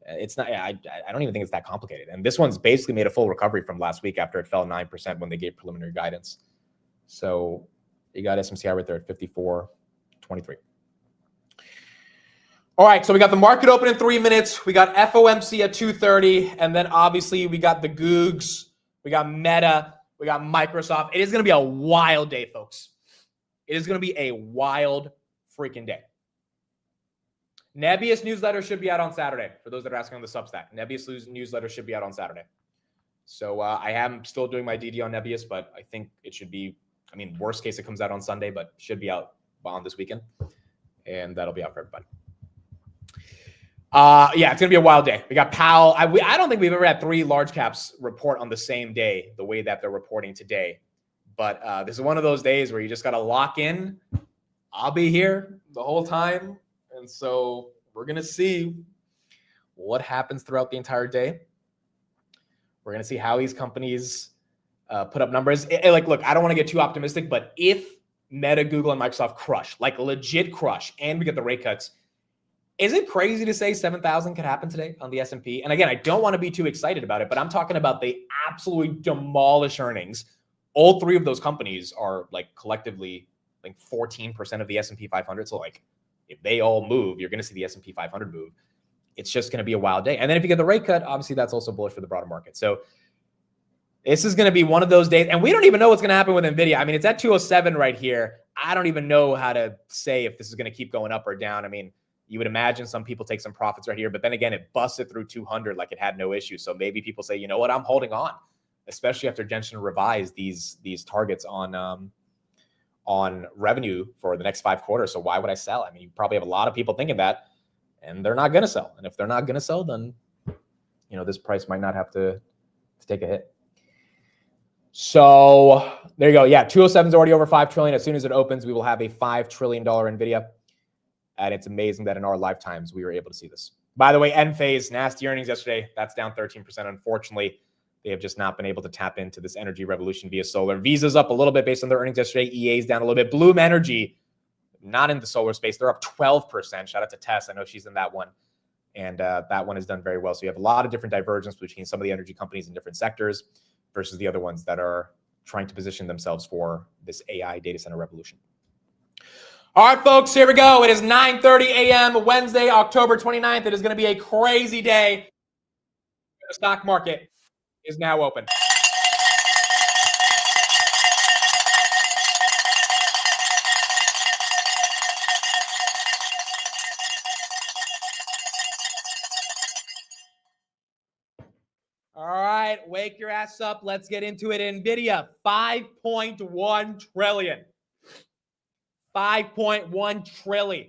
It's not. I don't even think it's that complicated. And this one's basically made a full recovery from last week after it fell 9% when they gave preliminary guidance. So you got SMCI right there at 54.23. All right, so we got the market open in 3 minutes. We got FOMC at 2:30, and then obviously we got the Googs, we got Meta, we got Microsoft. It is going to be a wild day, folks. It is going to be a wild freaking day. Nebius newsletter should be out on Saturday. For those that are asking on the Substack, Nebius newsletter should be out on Saturday. So I am still doing my DD on Nebius, but I think it should be, I mean, worst case, it comes out on Sunday, but should be out on this weekend. And that'll be out for everybody. Yeah, it's going to be a wild day. We got Powell. I don't think we've ever had 3 large caps report on the same day, the way that they're reporting today. But this is one of those days where you just got to lock in. I'll be here the whole time. And so we're going to see what happens throughout the entire day. We're going to see how these companies put up numbers. Look, I don't want to get too optimistic, but if Meta, Google, and Microsoft crush, like legit crush, and we get the rate cuts, is it crazy to say 7,000 could happen today on the S&P? And again, I don't want to be too excited about it, but I'm talking about they absolutely demolish earnings. All 3 of those companies are like collectively like 14% of the S&P 500. So like if they all move, you're going to see the S&P 500 move. It's just going to be a wild day. And then if you get the rate cut, obviously that's also bullish for the broader market. So this is going to be one of those days. And we don't even know what's going to happen with Nvidia. I mean, it's at 207 right here. I don't even know how to say if this is going to keep going up or down. I mean, you would imagine some people take some profits right here, but then again, it busted through 200 like it had no issue. So maybe people say, you know what, I'm holding on, especially after Jensen revised these targets on revenue for the next 5 quarters. So why would I sell? I mean, you probably have a lot of people thinking that, and they're not going to sell. And if they're not going to sell, then, you know, this price might not have to take a hit. So there you go. Yeah, 207 is already over 5 trillion. As soon as it opens, we will have a $5 trillion Nvidia. And it's amazing that in our lifetimes, we were able to see this. By the way, Enphase, nasty earnings yesterday. That's down 13%. Unfortunately, they have just not been able to tap into this energy revolution via solar. Visa's up a little bit based on their earnings yesterday. EA's down a little bit. Bloom Energy, not in the solar space. They're up 12%. Shout out to Tess. I know she's in that one. And that one has done very well. So you have a lot of different divergence between some of the energy companies in different sectors versus the other ones that are trying to position themselves for this AI data center revolution. All right, folks, here we go. It is 9:30 a.m. Wednesday, October 29th. It is going to be a crazy day. The stock market is now open. All right, wake your ass up. Let's get into it. Nvidia, 5.1 trillion. 5.1 trillion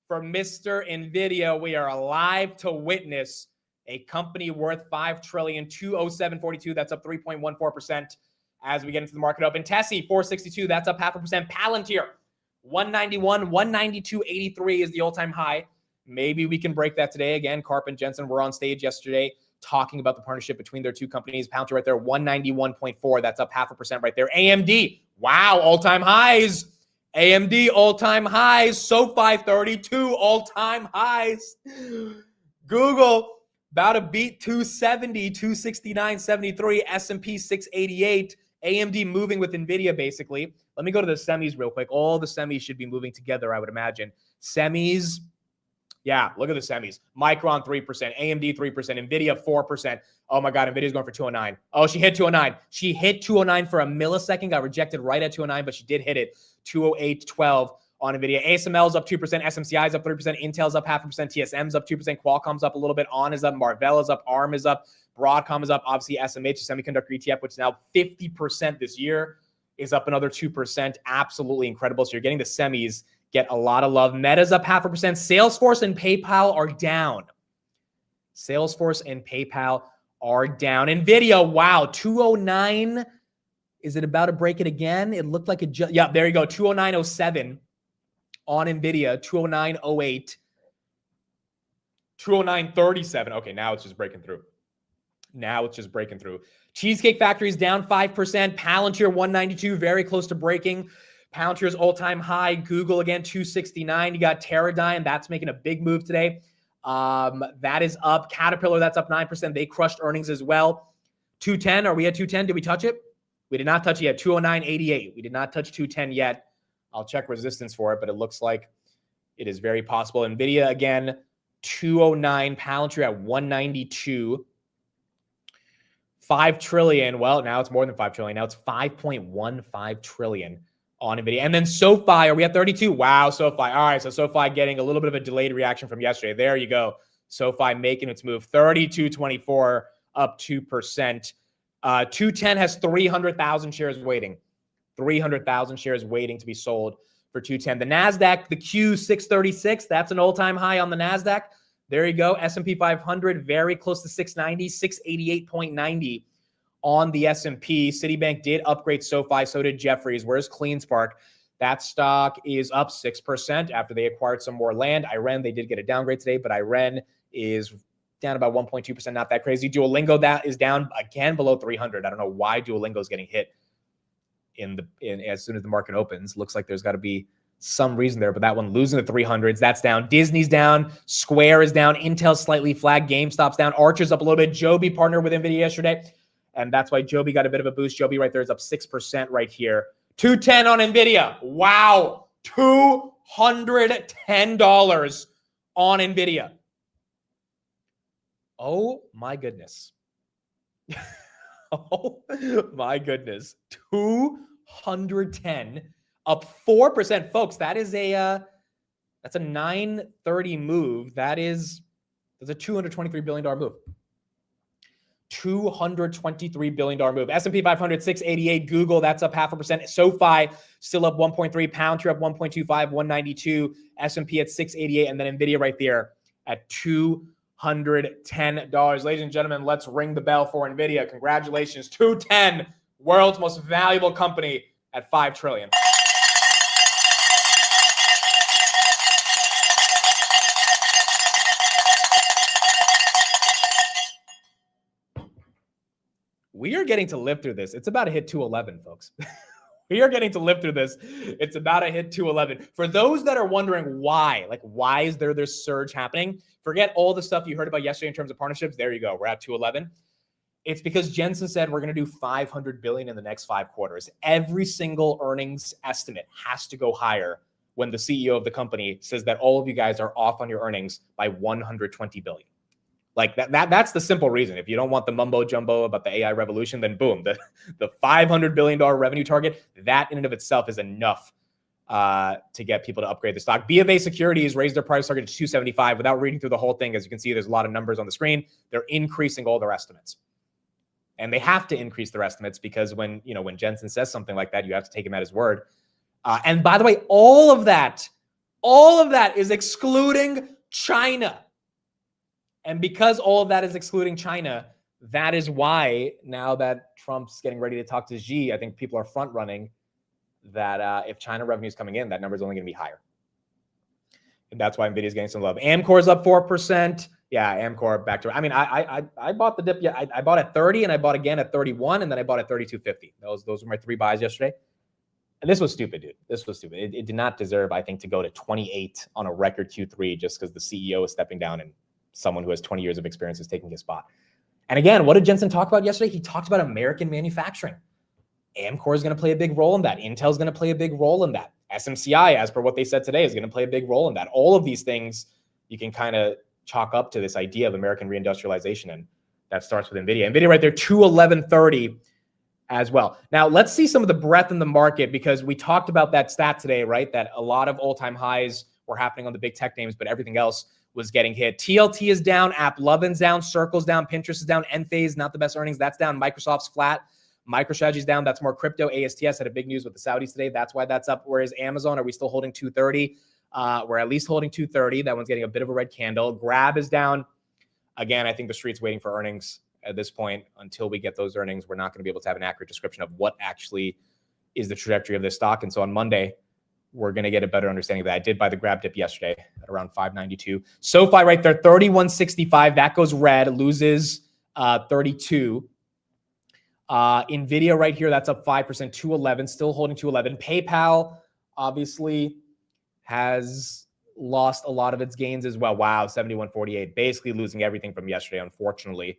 for Mr. Nvidia. We are alive to witness a company worth 5 trillion, 207.42. That's up 3.14% as we get into the market open. Tessie, 462. That's up 0.5%. Palantir, 191, 192.83 is the all-time high. Maybe we can break that today. Again, Karp and Jensen were on stage yesterday talking about the partnership between their 2 companies. Palantir right there, 191.4. That's up 0.5% right there. AMD, wow, all-time highs. AMD all-time highs. SoFi 32 all-time highs. Google about to beat 270, 269.73. S&P 688. AMD moving with Nvidia basically. Let me go to the semis real quick. All the semis should be moving together, I would imagine. Semis, yeah, look at the semis. Micron 3%, AMD 3%, Nvidia 4%. Oh my God, Nvidia's going for 209. Oh, she hit 209. She hit 209 for a millisecond, got rejected right at 209, but she did hit it. 208.12 on Nvidia. ASML's up 2%, SMCI's up 3%, Intel's up 0.5%, TSM's up 2%, Qualcomm's up a little bit, ON is up, Marvell is up, ARM is up, Broadcom is up, obviously SMH, semiconductor ETF, which is now 50% this year, is up another 2%. Absolutely incredible. So you're getting the semis get a lot of love. Meta's up 0.5%. Salesforce and PayPal are down. Salesforce and PayPal are down. Nvidia, wow, 209. Is it about to break it again? It looked like it just, yeah, there you go. 209.07 on Nvidia, 209.08, 209.37. Okay, now it's just breaking through. Cheesecake Factory is down 5%. Palantir 192, very close to breaking. Palantir's all-time high. Google again 269. You got Teradyne, that's making a big move today. That is up. Caterpillar, that's up 9%. They crushed earnings as well. 210, are we at 210? Did we touch it? We did not touch it yet. 209.88. We did not touch 210 yet. I'll check resistance for it, but it looks like it is very possible. Nvidia again, 209. Palantir at 192. 5 trillion. Well, now it's more than 5 trillion. Now it's 5.15 trillion on Nvidia. And then SoFi, are we at 32? Wow, SoFi. All right, so SoFi getting a little bit of a delayed reaction from yesterday. There you go. SoFi making its move. 32.24, up 2%. 210 has 300,000 shares waiting. 300,000 shares waiting to be sold for 210. The NASDAQ, the Q636, that's an all-time high on the NASDAQ. There you go. S&P 500, very close to 690, 688.90 on the S&P. Citibank did upgrade SoFi, so did Jefferies. Where's CleanSpark? That stock is up 6% after they acquired some more land. Iran, they did get a downgrade today, but Iran is down about 1.2%, not that crazy. Duolingo, that is down again below 300. I don't know why Duolingo is getting hit in as soon as the market opens. Looks like there's got to be some reason there, but that one losing the 300s, that's down. Disney's down. Square is down. Intel's slightly flat. GameStop's down. Archer's up a little bit. Joby partnered with Nvidia yesterday, and that's why Joby got a bit of a boost. Joby right there is up 6% right here. 210 on Nvidia. Wow. $210 on Nvidia. Oh my goodness. Oh my goodness. 210 up 4%. Folks, that is that's a 930 move. That's a $223 billion move. $223 billion move. S&P 500, 688. Google, that's up 0.5%. SoFi, still up 1.3. Palantir up 1.25, 192. S&P at 688. And then Nvidia right there at $210. Ladies and gentlemen, let's ring the bell for Nvidia. Congratulations. 210, world's most valuable company at $5 trillion. We are getting to live through this. It's about to hit 211, folks. We are getting to live through this. It's about to hit 211. For those that are wondering why is there this surge happening? Forget all the stuff you heard about yesterday in terms of partnerships. There you go. We're at 211. It's because Jensen said we're going to do $500 billion in the next 5 quarters. Every single earnings estimate has to go higher when the CEO of the company says that all of you guys are off on your earnings by $120 billion. Like that's the simple reason. If you don't want the mumbo jumbo about the AI revolution, then boom, the $500 billion revenue target, that in and of itself is enough to get people to upgrade the stock. BofA Securities raised their price target to 275. Without reading through the whole thing, as you can see, there's a lot of numbers on the screen. They're increasing all their estimates. And they have to increase their estimates because when Jensen says something like that, you have to take him at his word. And by the way, all of that is excluding China. And because all of that is excluding China, that is why now that Trump's getting ready to talk to Xi, I think people are front running that if China revenue is coming in, that number is only going to be higher. And that's why Nvidia is getting some love. Amcor's up 4%. Yeah, Amcor back to. I mean, I bought the dip. Yeah, I bought at 30, and I bought again at 31, and then I bought at 32.50. Those were my 3 buys yesterday. And this was stupid, dude. This was stupid. It did not deserve, I think, to go to 28 on a record Q3 just because the CEO is stepping down and someone who has 20 years of experience is taking his spot. And again, what did Jensen talk about yesterday? He talked about American manufacturing. Amcor is going to play a big role in that. Intel is going to play a big role in that. SMCI, as per what they said today, is going to play a big role in that. All of these things you can kind of chalk up to this idea of American reindustrialization, and that starts with Nvidia. Nvidia right there, 211.30 as well. Now, let's see some of the breadth in the market because we talked about that stat today, right? That a lot of all-time highs were happening on the big tech names, but everything else was getting hit. TLT is down, AppLovin's down, Circle's down, Pinterest is down, Enphase, not the best earnings, that's down, Microsoft's flat, MicroStrategy's down, that's more crypto. ASTS had a big news with the Saudis today, that's why that's up. Whereas Amazon, are we still holding 230? We're at least holding 230. That one's getting a bit of a red candle. Grab is down. Again, I think the street's waiting for earnings at this point. Until we get those earnings, we're not going to be able to have an accurate description of what actually is the trajectory of this stock. And so on Monday, we're going to get a better understanding of that. I did buy the grab dip yesterday at around 592. SoFi right there, 31.65. That goes red, loses 32. Nvidia right here, that's up 5%, 211, still holding 211. PayPal obviously has lost a lot of its gains as well. Wow, 71.48, basically losing everything from yesterday, unfortunately.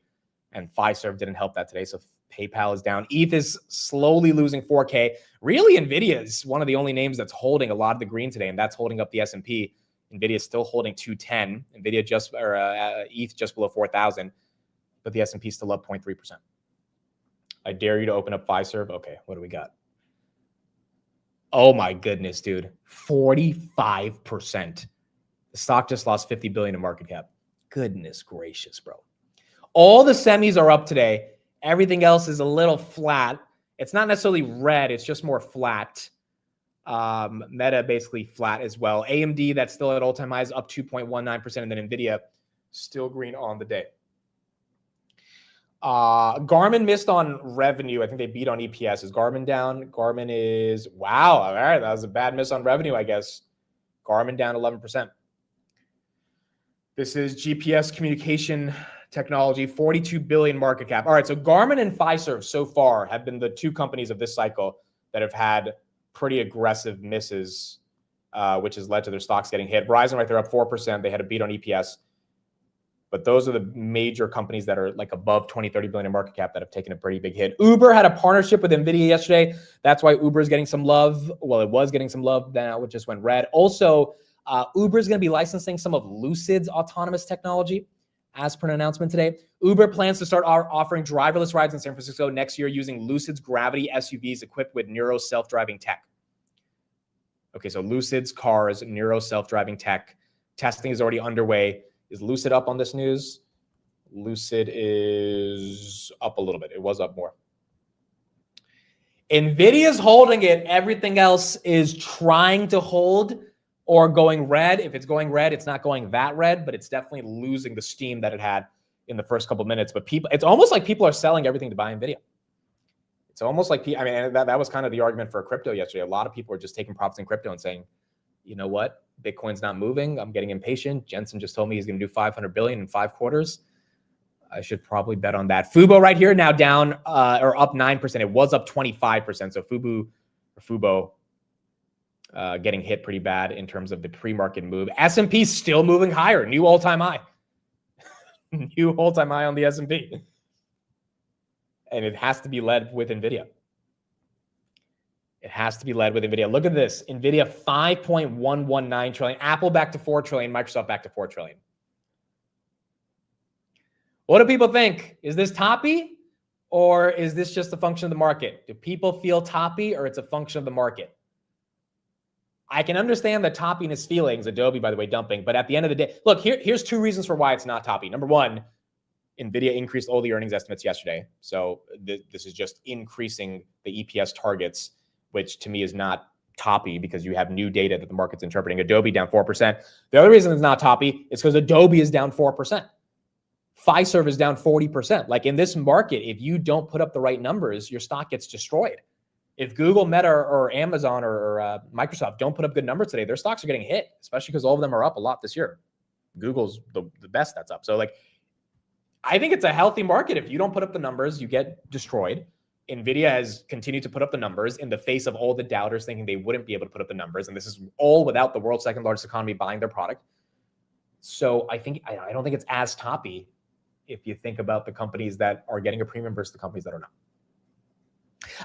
And Fiserv didn't help that today, so PayPal is down. ETH is slowly losing 4K. Really, Nvidia is one of the only names that's holding a lot of the green today, and that's holding up the S&P. Nvidia is still holding 210. Nvidia ETH just below 4,000, but the S&P is still up 0.3%. I dare you to open up Fiserv. Okay, what do we got? Oh my goodness, dude. 45%. The stock just lost 50 billion in market cap. Goodness gracious, bro. All the semis are up today. Everything else is a little flat. It's not necessarily red. It's just more flat. Meta basically flat as well. AMD, that's still at all-time highs, up 2.19%. And then Nvidia, still green on the day. Garmin missed on revenue. I think they beat on EPS. Is Garmin down? Garmin is, wow. All right. That was a bad miss on revenue, I guess. Garmin down 11%. This is GPS communication technology, 42 billion market cap. All right. So Garmin and Fiserv so far have been the two companies of this cycle that have had pretty aggressive misses, which has led to their stocks getting hit. Verizon, right there, up 4%. They had a beat on EPS. But those are the major companies that are like above 20, 30 billion in market cap that have taken a pretty big hit. Uber had a partnership with Nvidia yesterday. That's why Uber is getting some love. Well, it was getting some love. Now it just went red. Also, Uber is going to be licensing some of Lucid's autonomous technology, as per an announcement today. Uber plans to start offering driverless rides in San Francisco next year using Lucid's Gravity SUVs equipped with Neuro self-driving tech. Okay, so Lucid's cars, Neuro self-driving tech. Testing is already underway. Is Lucid up on this news? Lucid is up a little bit. It was up more. Nvidia's holding it. Everything else is trying to hold or going red. If it's going red, it's not going that red, but it's definitely losing the steam that it had in the first couple of minutes. But people, it's almost like people are selling everything to buy Nvidia. It's almost like, I mean, that was kind of the argument for crypto yesterday. A lot of people are just taking profits in crypto and saying, you know what? Bitcoin's not moving. I'm getting impatient. Jensen just told me he's going to do 500 billion in 5 quarters. I should probably bet on that. Fubo right here now down or up 9%. It was up 25%. So Fubo getting hit pretty bad in terms of the pre-market move. S&P still moving higher. New all-time high. New all-time high on the S&P. And it has to be led with Nvidia. It has to be led with Nvidia. Look at this. Nvidia 5.119 trillion. Apple back to 4 trillion. Microsoft back to 4 trillion. What do people think? Is this toppy or is this just a function of the market? Do people feel toppy or it's a function of the market? I can understand the toppiness feelings. Adobe, by the way, dumping. But at the end of the day, look, here's 2 reasons for why it's not toppy. Number 1, Nvidia increased all the earnings estimates yesterday. So this is just increasing the EPS targets, which to me is not toppy because you have new data that the market's interpreting. Adobe down 4%. The other reason it's not toppy is because Adobe is down 4%. Fiserv is down 40%. Like in this market, if you don't put up the right numbers, your stock gets destroyed. If Google, Meta, or Amazon or Microsoft don't put up good numbers today, their stocks are getting hit, especially because all of them are up a lot this year. Google's the best that's up. So like, I think it's a healthy market. If you don't put up the numbers, you get destroyed. Nvidia has continued to put up the numbers in the face of all the doubters thinking they wouldn't be able to put up the numbers. And this is all without the world's second largest economy buying their product. So I don't think it's as toppy if you think about the companies that are getting a premium versus the companies that are not.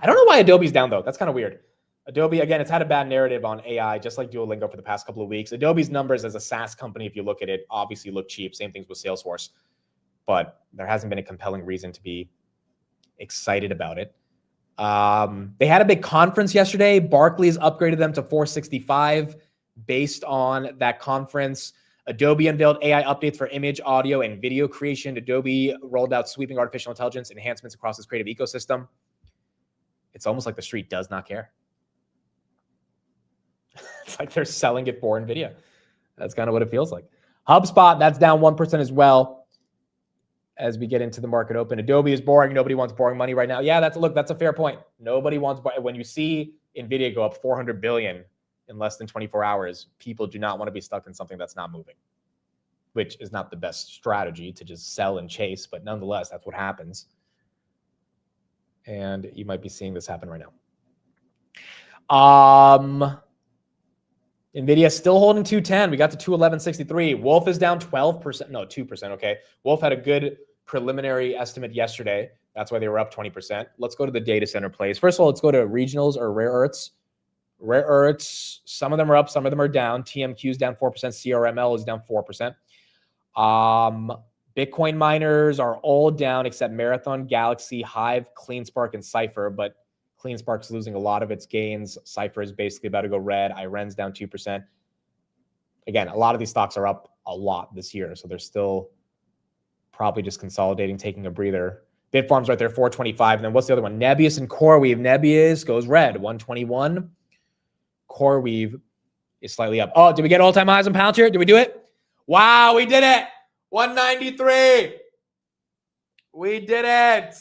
I don't know why Adobe's down though. That's kind of weird. Adobe, again, it's had a bad narrative on AI, just like Duolingo for the past couple of weeks. Adobe's numbers as a SaaS company, if you look at it, obviously look cheap. Same things with Salesforce. But there hasn't been a compelling reason to be excited about it. They had a big conference yesterday. Barclays upgraded them to 465 based on that conference. Adobe unveiled AI updates for image, audio, and video creation. Adobe rolled out sweeping artificial intelligence enhancements across its creative ecosystem. It's almost like the street does not care. It's like they're selling it for Nvidia. That's kind of what it feels like. HubSpot, that's down 1% as well. As we get into the market open, Adobe is boring. Nobody wants boring money right now. Yeah, that's a fair point. Nobody wants, when you see Nvidia go up 400 billion in less than 24 hours, people do not want to be stuck in something that's not moving, which is not the best strategy to just sell and chase, but nonetheless, that's what happens. And you might be seeing this happen right now. Nvidia still holding 210. We got to 211.63. Wolf is down 12%. No, 2%. Okay. Wolf had a good preliminary estimate yesterday. That's why they were up 20%. Let's go to the data center plays. First of all, let's go to regionals or rare earths. Rare earths, some of them are up, some of them are down. TMQ is down 4%. CRML is down 4%. Bitcoin miners are all down except Marathon, Galaxy, Hive, CleanSpark, and Cypher. But CleanSpark's losing a lot of its gains. Cypher is basically about to go red. Iren's down 2%. Again, a lot of these stocks are up a lot this year, so they're still probably just consolidating, taking a breather. Bitfarm's right there, 425. And then what's the other one? Nebius and CoreWeave. Nebius goes red, 121. CoreWeave is slightly up. Oh, did we get all-time highs on Palantir? Did we do it? Wow, we did it. 193. We did it.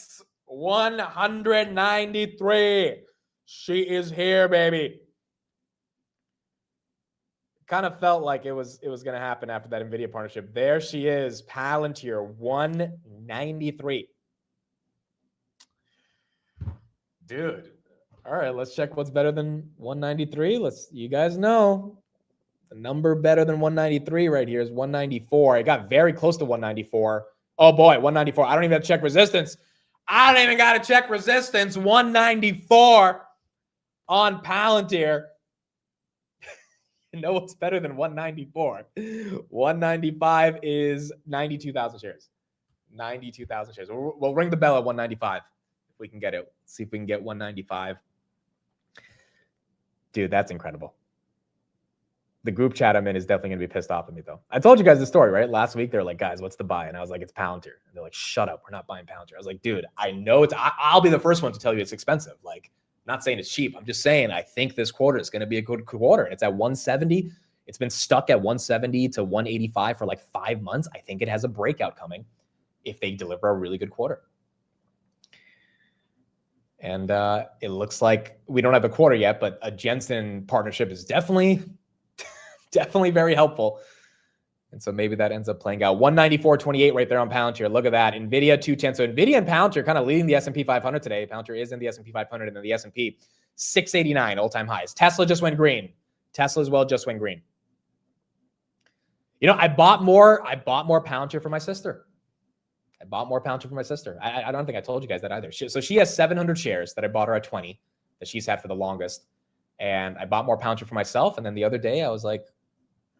193. She is here, baby. Kind of felt like it was going to happen after that Nvidia partnership. There she is, Palantir, 193. Dude. All right, let's check what's better than 193. You guys know the number better than 193 right here is 194. It got very close to 194. Oh boy, 194. I don't even have to check resistance. 194 on Palantir. You know what's better than 194? 195 is 92,000 shares. 92,000 shares. We'll ring the bell at 195 if we can get it. See if we can get 195. Dude, that's incredible. The group chat I'm in is definitely going to be pissed off at me, though. I told you guys the story, right? Last week, they were like, guys, what's the buy? And I was like, it's Palantir. And they're like, shut up. We're not buying Palantir. I was like, dude, I know I'll be the first one to tell you it's expensive. Like, I'm not saying it's cheap. I'm just saying I think this quarter is going to be a good quarter. It's at 170. It's been stuck at 170 to 185 for like 5 months. I think it has a breakout coming if they deliver a really good quarter. And it looks like we don't have the quarter yet, but a Jensen partnership is definitely very helpful. And so maybe that ends up playing out. 194.28 right there on Palantir. Look at that. Nvidia 210. So Nvidia and Palantir kind of leading the S&P 500 today. Palantir is in the S&P 500 and then the S&P 689 all-time highs. Tesla just went green. Tesla as well just went green. You know, I bought more Palantir for my sister. I don't think I told you guys that either. So she has 700 shares that I bought her at 20 that she's had for the longest. And I bought more Palantir for myself. And then the other day I was like,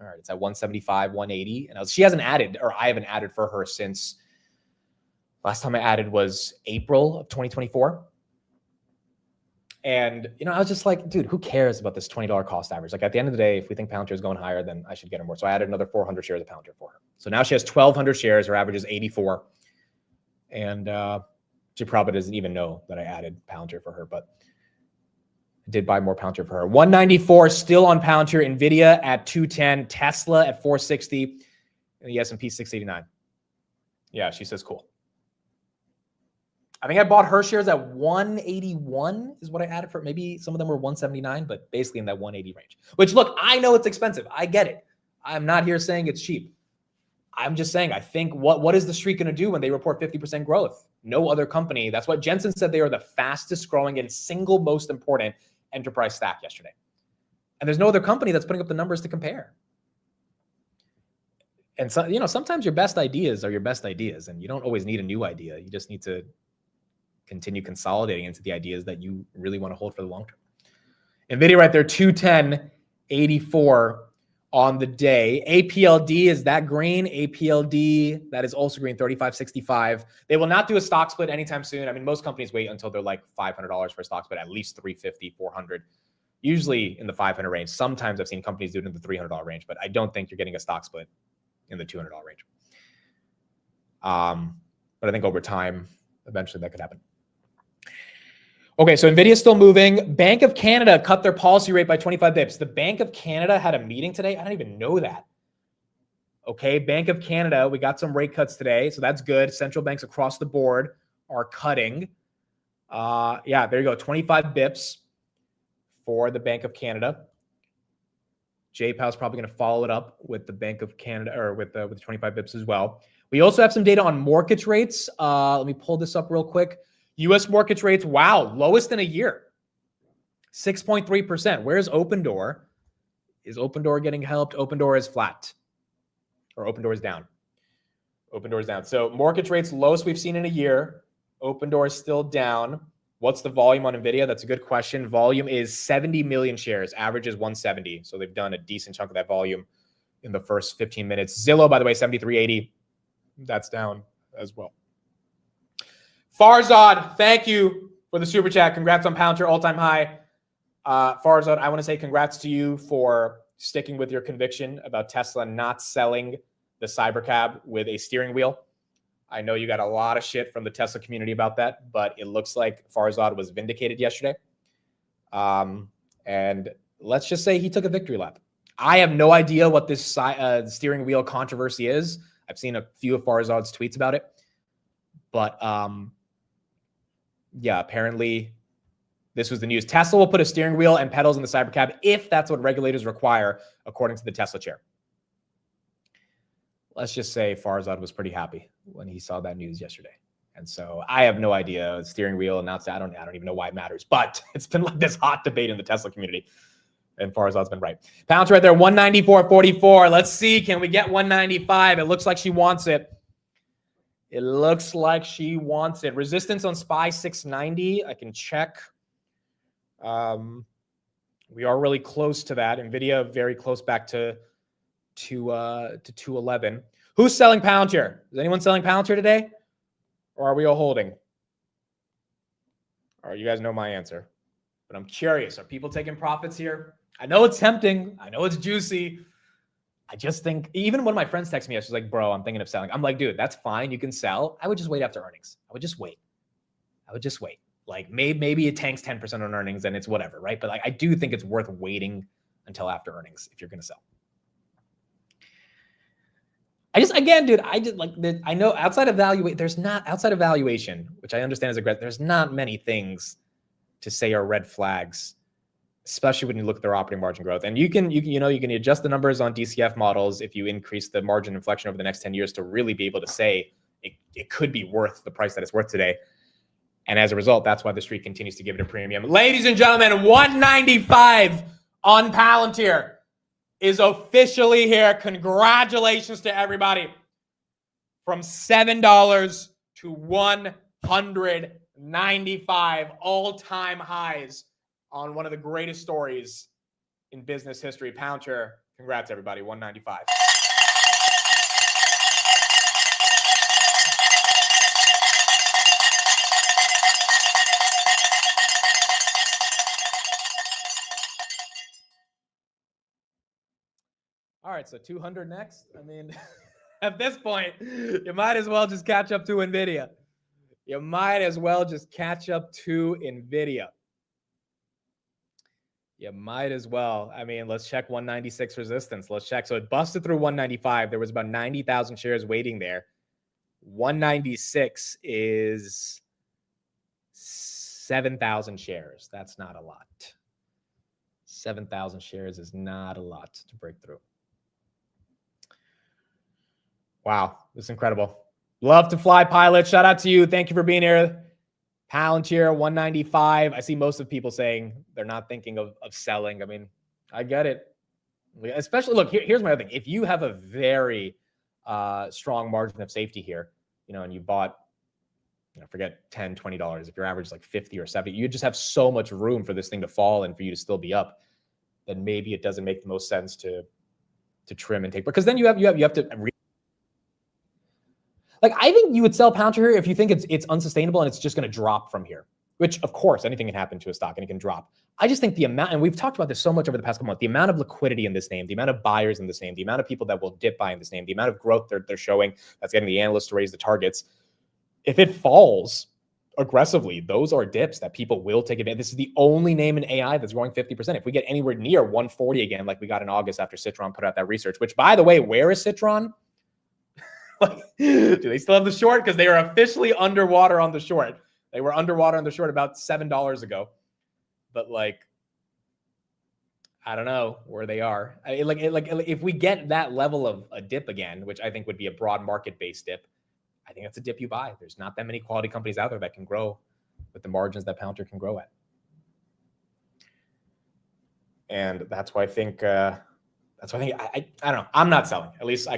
all right, it's at 175, 180. And she hasn't added, or I haven't added for her since last time I added was April of 2024. And, you know, I was just like, dude, who cares about this $20 cost average? Like at the end of the day, if we think Palantir is going higher, then I should get her more. So I added another 400 shares of Palantir for her. So now she has 1,200 shares. Her average is 84. And she probably doesn't even know that I added Palantir for her, but I did buy more Palantir for her. 194 still on Palantir. Nvidia at 210. Tesla at 460. And the S&P 689. Yeah, she says cool. I think I bought her shares at 181 is what I added for. Maybe some of them were 179, but basically in that 180 range. Which, look, I know it's expensive. I get it. I'm not here saying it's cheap. I'm just saying I think what is the street going to do when they report 50% growth? No other company. That's what Jensen said. They are the fastest growing and single most important enterprise stack yesterday. And there's no other company that's putting up the numbers to compare. And so, you know, sometimes your best ideas are your best ideas, and you don't always need a new idea. You just need to continue consolidating into the ideas that you really want to hold for the long term. Nvidia right there, 210.84 on the day. APLD, is that green? APLD, that is also green, 35.65. They will not do a stock split anytime soon. I mean, most companies wait until they're like $500 for a stock split, at least $350, $400, usually in the $500 range. Sometimes I've seen companies do it in the $300 range, but I don't think you're getting a stock split in the $200 range. But I think over time, eventually that could happen. Okay, so Nvidia is still moving. Bank of Canada cut their policy rate by 25 bips. The Bank of Canada had a meeting today. I don't even know that. Okay, Bank of Canada, we got some rate cuts today, so that's good. Central banks across the board are cutting. Yeah, there you go, 25 bips for the Bank of Canada. JPOW is probably going to follow it up with the Bank of Canada, or with the 25 bips as well. We also have some data on mortgage rates. Let me pull this up real quick. U.S. mortgage rates, wow, lowest in a year, 6.3%. Where's Open Door? Is Open Door getting helped? Open Door is flat, or Open Door is down. Open Door is down. So mortgage rates, lowest we've seen in a year. Open Door is still down. What's the volume on Nvidia? That's a good question. Volume is 70 million shares. Average is 170. So they've done a decent chunk of that volume in the first 15 minutes. Zillow, by the way, 73.80. That's down as well. Farzad, thank you for the super chat. Congrats on Palantir all-time high. Farzad, I want to say congrats to you for sticking with your conviction about Tesla not selling the Cybercab with a steering wheel. I know you got a lot of shit from the Tesla community about that, but it looks like Farzad was vindicated yesterday. And let's just say he took a victory lap. I have no idea what this steering wheel controversy is. I've seen a few of Farzad's tweets about it. But yeah, apparently this was the news. Tesla will put a steering wheel and pedals in the Cybercab if that's what regulators require, according to the Tesla chair. Let's just say Farzad was pretty happy when he saw that news yesterday. And so I have no idea. Steering wheel announced. I don't even know why it matters. But it's been like this hot debate in the Tesla community. And Farzad's been right. Pounds right there, 194.44. Let's see. Can we get 195? It looks like she wants it. It looks like she wants it. Resistance on SPY 690. I can check. We are really close to that. Nvidia very close back to 211. Who's selling Palantir? Is anyone selling Palantir today? Or are we all holding? All right, you guys know my answer. But I'm curious. Are people taking profits here? I know it's tempting. I know it's juicy. I just think, even when my friends text me, I was like, bro, I'm thinking of selling. I'm like, dude, that's fine. You can sell. I would just wait after earnings. I would just wait. Like maybe it tanks 10% on earnings and it's whatever, right? But like, I do think it's worth waiting until after earnings if you're going to sell. I know outside of valuation, which I understand is aggressive, there's not many things to say are red flags, especially when you look at their operating margin growth. And you can adjust the numbers on DCF models if you increase the margin inflection over the next 10 years to really be able to say it could be worth the price that it's worth today. And as a result, that's why the street continues to give it a premium. Ladies and gentlemen, 195 on Palantir is officially here. Congratulations to everybody. From $7 to $195, all-time highs on one of the greatest stories in business history. Palantir, congrats everybody, 195. All right, so 200 next. I mean, at this point, you might as well just catch up to Nvidia. You might as well. I mean, let's check 196 resistance. Let's check. So it busted through 195. There was about 90,000 shares waiting there. 196 is 7,000 shares. That's not a lot. 7,000 shares is not a lot to break through. Wow, this is incredible. Love to fly, pilot. Shout out to you. Thank you for being here. Palantir 195. I see most of people saying they're not thinking of selling. I mean, I get it. Especially, look, here's my other thing. If you have a very strong margin of safety here, and you bought, forget $10, $20. If your average is like 50 or 70, you just have so much room for this thing to fall and for you to still be up. Then maybe it doesn't make the most sense to trim and take, because then you have to. Like, I think you would sell Palantir here if you think it's unsustainable and it's just going to drop from here, which, of course, anything can happen to a stock and it can drop. I just think the amount, and we've talked about this so much over the past couple months, the amount of liquidity in this name, the amount of buyers in this name, the amount of people that will dip buy in this name, the amount of growth they're showing that's getting the analysts to raise the targets. If it falls aggressively, those are dips that people will take advantage. This is the only name in AI that's growing 50%. If we get anywhere near 140 again, like we got in August after Citron put out that research, which, by the way, where is Citron? Do they still have the short? Because they are officially underwater on the short. They were underwater on the short about $7 ago. But I don't know where they are. If we get that level of a dip again, which I think would be a broad market-based dip, I think that's a dip you buy. There's not that many quality companies out there that can grow with the margins that Palantir can grow at. And that's why I think I don't know. I'm not selling. At least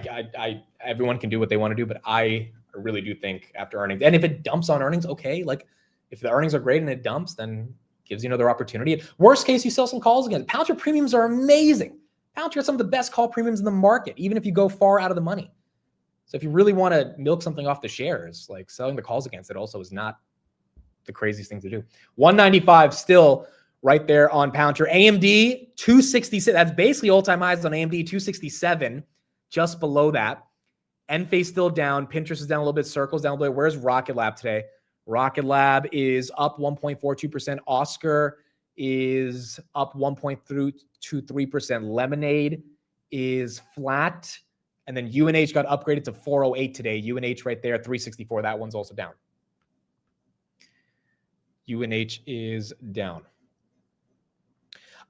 everyone can do what they want to do, but I really do think after earnings, and if it dumps on earnings, okay. Like if the earnings are great and it dumps, then gives you another opportunity. Worst case, you sell some calls again. Palantir premiums are amazing. Palantir has some of the best call premiums in the market, even if you go far out of the money. So if you really want to milk something off the shares, like selling the calls against it also is not the craziest thing to do. 195 still right there on Palantir. AMD 266. That's basically all-time highs on AMD. 267, just below that. Enphase still down. Pinterest is down a little bit. Circle's down a little bit. Where's Rocket Lab today? Rocket Lab is up 1.42%. Oscar is up 1.23%. Lemonade is flat. And then UNH got upgraded to 408 today. UNH right there, 364. That one's also down. UNH is down.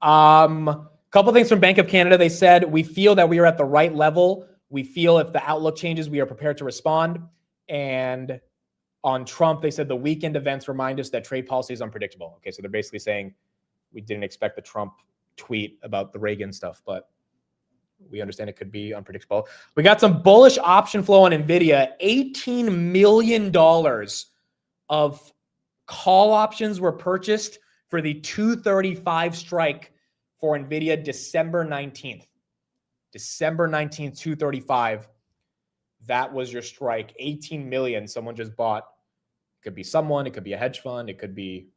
Couple things from Bank of Canada. They said, we feel that we are at the right level. We feel if the outlook changes, we are prepared to respond. And on Trump, they said the weekend events remind us that trade policy is unpredictable. Okay, so they're basically saying we didn't expect the Trump tweet about the Reagan stuff, but we understand it could be unpredictable. We got some bullish option flow on Nvidia. $18 million of call options were purchased for the 235 strike for Nvidia December 19th. December 19th, 235. That was your strike. 18 million someone just bought. It could be someone, it could be a hedge fund, it could be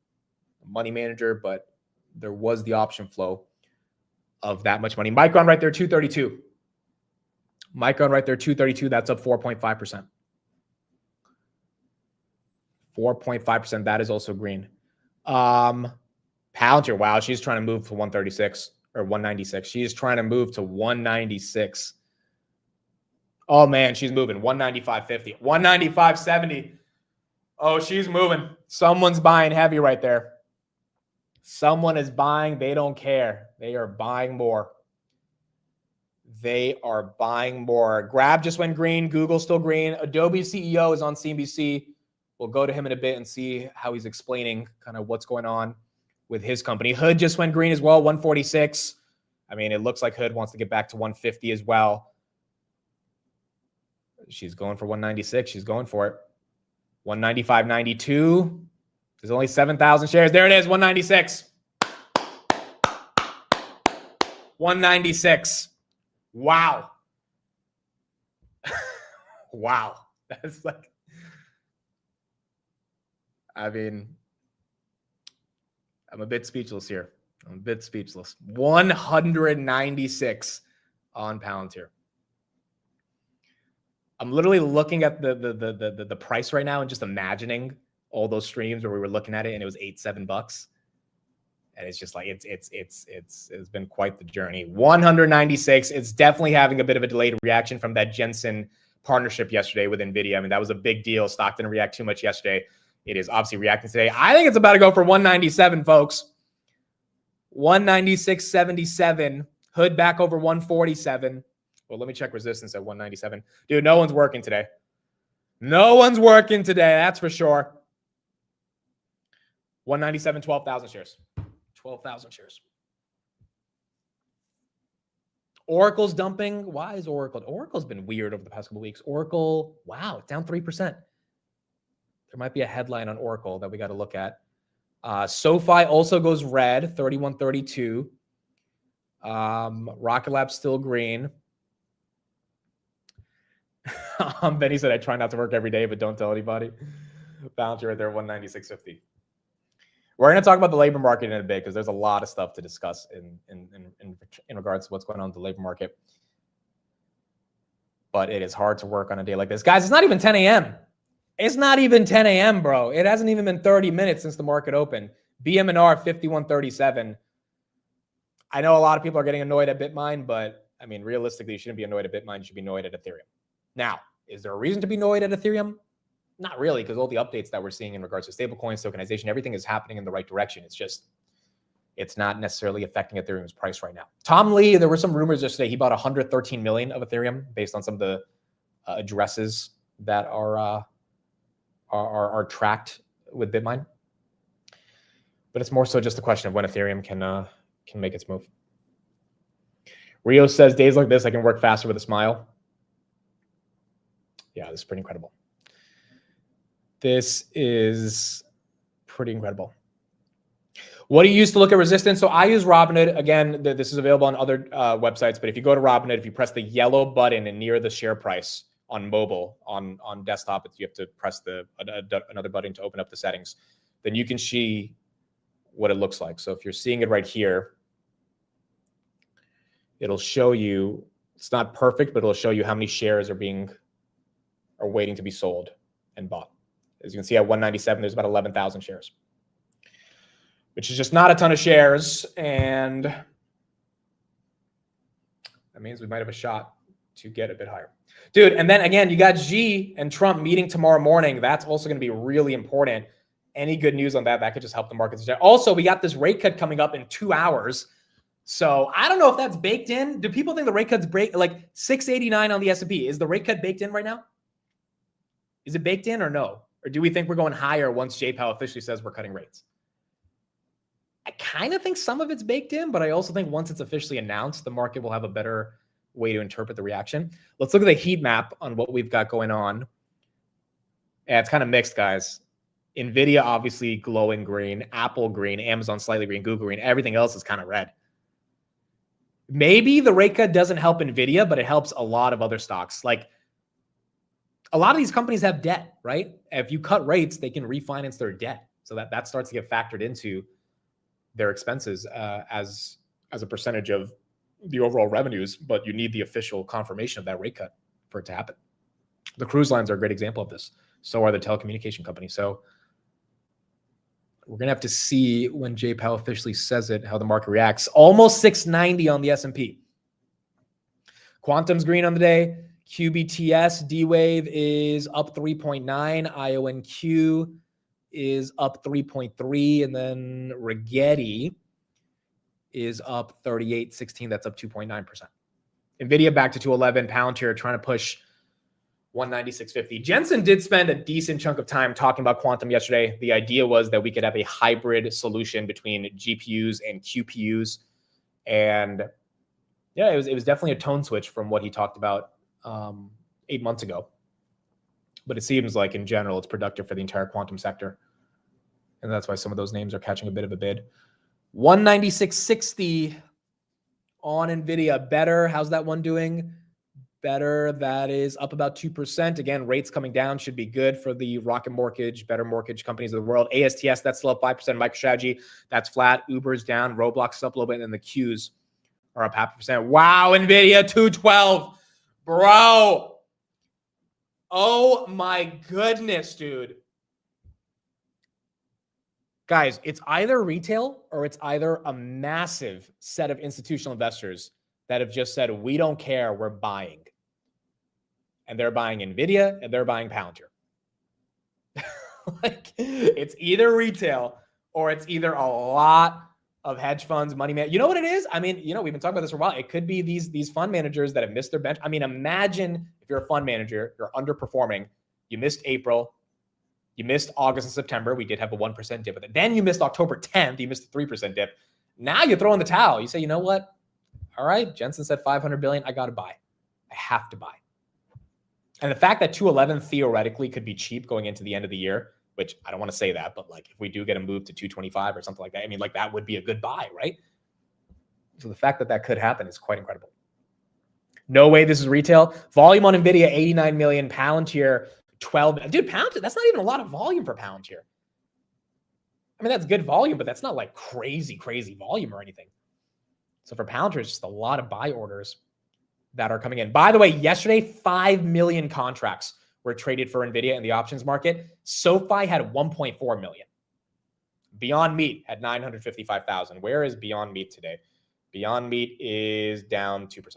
a money manager, but there was the option flow of that much money. Micron right there, 232. Micron right there, 232. That's up 4.5%. 4.5%. That is also green. Palantir, wow, she's trying to move to 136 or 196. She's trying to move to 196. Oh man, she's moving. 195.50. 195.70. Oh, she's moving. Someone's buying heavy right there. Someone is buying. They don't care. They are buying more. They are buying more. Grab just went green. Google still green. Adobe CEO is on CNBC. We'll go to him in a bit and see how he's explaining kind of what's going on with his company. Hood just went green as well, 146. I mean, it looks like Hood wants to get back to 150 as well. She's going for 196. She's going for it. 195.92. There's only 7,000 shares. There it is, 196. 196. Wow. Wow. That's like, I mean, I'm a bit speechless here. 196 on Palantir. I'm literally looking at the price right now and just imagining all those streams where we were looking at it and it was $7. And it's just like, it's been quite the journey. 196. It's definitely having a bit of a delayed reaction from that Jensen partnership yesterday with Nvidia. I mean, that was a big deal. Stock didn't react too much yesterday. It is obviously reacting today. I think it's about to go for 197, folks. 196.77. Hood back over 147. Well, let me check resistance at 197. Dude, no one's working today. No one's working today. That's for sure. 197, 12,000 shares. 12,000 shares. Oracle's dumping. Why is Oracle? Oracle's been weird over the past couple of weeks. Oracle, wow, down 3%. There might be a headline on Oracle that we got to look at. SoFi also goes red, 31.32. Rocket Lab still green. Benny said, I try not to work every day, but don't tell anybody. Palantir right there, 196.50. We're going to talk about the labor market in a bit because there's a lot of stuff to discuss in regards to what's going on with the labor market. But it is hard to work on a day like this. Guys, it's not even 10 a.m. It's not even 10 a.m., bro. It hasn't even been 30 minutes since the market opened. BM&R 51.37. I know a lot of people are getting annoyed at Bitmine, but I mean, realistically, you shouldn't be annoyed at Bitmine. You should be annoyed at Ethereum. Now, is there a reason to be annoyed at Ethereum? Not really, because all the updates that we're seeing in regards to stablecoins, tokenization, everything is happening in the right direction. It's just, it's not necessarily affecting Ethereum's price right now. Tom Lee, there were some rumors yesterday. He bought 113 million of Ethereum based on some of the addresses that are tracked with Bitmine. But it's more so just a question of when Ethereum can make its move. Rio says, days like this, I can work faster with a smile. Yeah, this is pretty incredible. This is pretty incredible. What do you use to look at resistance? So I use Robinhood. Again, this is available on other websites, but if you go to Robinhood, if you press the yellow button and near the share price on mobile, on desktop, you have to press another button to open up the settings. then you can see what it looks like. So if you're seeing it right here, it'll show you, it's not perfect, but it'll show you how many shares are waiting to be sold and bought. As you can see at 197, there's about 11,000 shares, which is just not a ton of shares. And that means we might have a shot to get a bit higher. Dude, and then again, you got Xi and Trump meeting tomorrow morning. That's also going to be really important. Any good news on that, that could just help the markets. Also, we got this rate cut coming up in 2 hours. So I don't know if that's baked in. Do people think the rate cut's like 689 on the S&P? Is the rate cut baked in right now? Is it baked in or no? Or do we think we're going higher once Jay Powell officially says we're cutting rates? I kind of think some of it's baked in, but I also think once it's officially announced, the market will have a better way to interpret the reaction. Let's look at the heat map on what we've got going on. Yeah, it's kind of mixed, guys. Nvidia obviously glowing green, Apple green, Amazon slightly green, Google green. Everything else is kind of red. Maybe the rate cut doesn't help Nvidia, but it helps a lot of other stocks. Like a lot of these companies have debt, right? If you cut rates, they can refinance their debt. So that starts to get factored into their expenses as a percentage of the overall revenues, but you need the official confirmation of that rate cut for it to happen. The cruise lines are a great example of this. So are the telecommunication companies. So we're going to have to see when Jay Powell officially says it, how the market reacts. Almost 690 on the S&P. Quantum's green on the day. QBTS D-Wave is up 3.9. IONQ is up 3.3. And then Rigetti is up 38.16. That's up 2.9%. Nvidia back to 211. Palantir trying to push 196.50. Jensen did spend a decent chunk of time talking about quantum yesterday. The idea was that we could have a hybrid solution between GPUs and QPUs. And yeah, it was definitely a tone switch from what he talked about 8 months ago. But it seems like in general, it's productive for the entire quantum sector. And that's why some of those names are catching a bit of a bid. 196.60 on Nvidia. Better. How's that one doing? Better. That is up about 2%. Again, rates coming down should be good for the Rocket Mortgage, better mortgage companies of the world. ASTS, that's still up 5%. MicroStrategy, that's flat. Uber's down. Roblox is up a little bit. And the Qs are up 0.5%. Wow, Nvidia, 212. Bro. Oh my goodness, dude. Guys, it's either retail or it's either a massive set of institutional investors that have just said, we don't care, we're buying. And they're buying Nvidia and they're buying Palantir. Like, it's either retail or it's either a lot of hedge funds, money man. You know what it is? I mean, we've been talking about this for a while. It could be these fund managers that have missed their bench. I mean, imagine if you're a fund manager, you're underperforming, you missed April, you missed August and September. We did have a 1% dip. But then you missed October 10th. You missed a 3% dip. Now you throw in the towel. You say, you know what? All right, Jensen said 500 billion. I got to buy. I have to buy. And the fact that 211 theoretically could be cheap going into the end of the year, which I don't want to say that, but like if we do get a move to 225 or something like that, I mean, like that would be a good buy, right? So the fact that could happen is quite incredible. No way this is retail. Volume on Nvidia, 89 million. Palantir, 12. Dude, Palantir, that's not even a lot of volume for Palantir. I mean, that's good volume, but that's not like crazy volume or anything. So for Palantir, it's just a lot of buy orders that are coming in. By the way, yesterday, 5 million contracts were traded for Nvidia in the options market. SoFi had 1.4 million. Beyond Meat had 955,000. Where is Beyond Meat today? Beyond Meat is down 2%.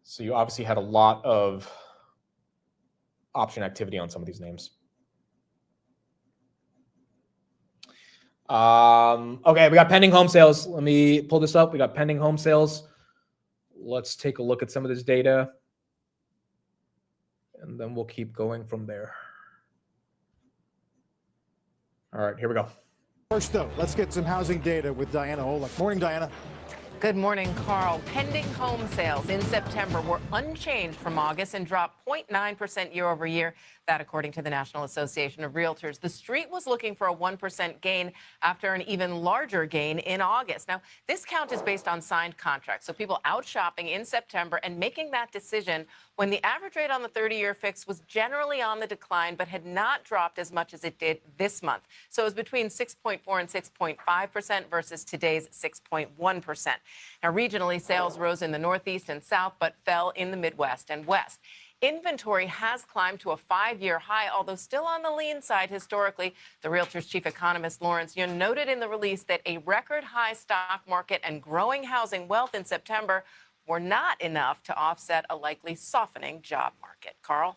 So you obviously had a lot of option activity on some of these names. Okay, we got pending home sales. Let me pull this up. We got pending home sales. Let's take a look at some of this data. And then we'll keep going from there. All right, here we go. First, though, let's get some housing data with Diana Holek. Morning, Diana. Good morning, Carl. Pending home sales in September were unchanged from August and dropped 0.9% year over year. That, according to the National Association of Realtors. The street was looking for a 1% gain after an even larger gain in August. Now, this count is based on signed contracts, so people out shopping in September and making that decision when the average rate on the 30-year fix was generally on the decline but had not dropped as much as it did this month. So it was between 6.4 and 6.5% versus today's 6.1%. Now, regionally, sales rose in the Northeast and South but fell in the Midwest and West. Inventory has climbed to a 5-year high, although still on the lean side historically. The Realtors chief economist Lawrence Yun noted in the release that a record high stock market and growing housing wealth in September were not enough to offset a likely softening job market. Carl?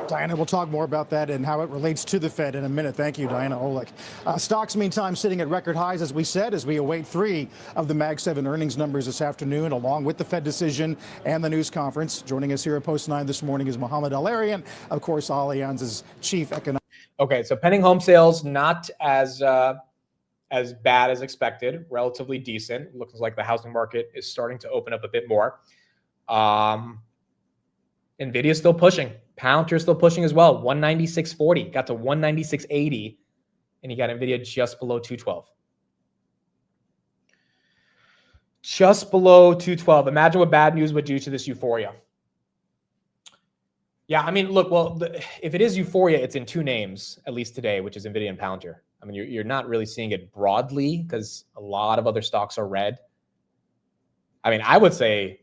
Diana, we'll talk more about that and how it relates to the Fed in a minute. Thank you, Diana Olick. Stocks, meantime, sitting at record highs, as we said, as we await 3 of the Mag 7 earnings numbers this afternoon, along with the Fed decision and the news conference. Joining us here at Post 9 this morning is Mohamed El-Arian, of course, Allianz's chief economic. Okay, so pending home sales, not as bad as expected, relatively decent. Looks like the housing market is starting to open up a bit more. Nvidia is still pushing. Palantir is still pushing as well. 196.40 got to 196.80, and you got Nvidia just below 212. Just below 212. Imagine what bad news would do to this euphoria. Yeah, I mean, look, well, if it is euphoria, it's in 2 names, at least today, which is Nvidia and Palantir. I mean, you're not really seeing it broadly because a lot of other stocks are red. I mean, I would say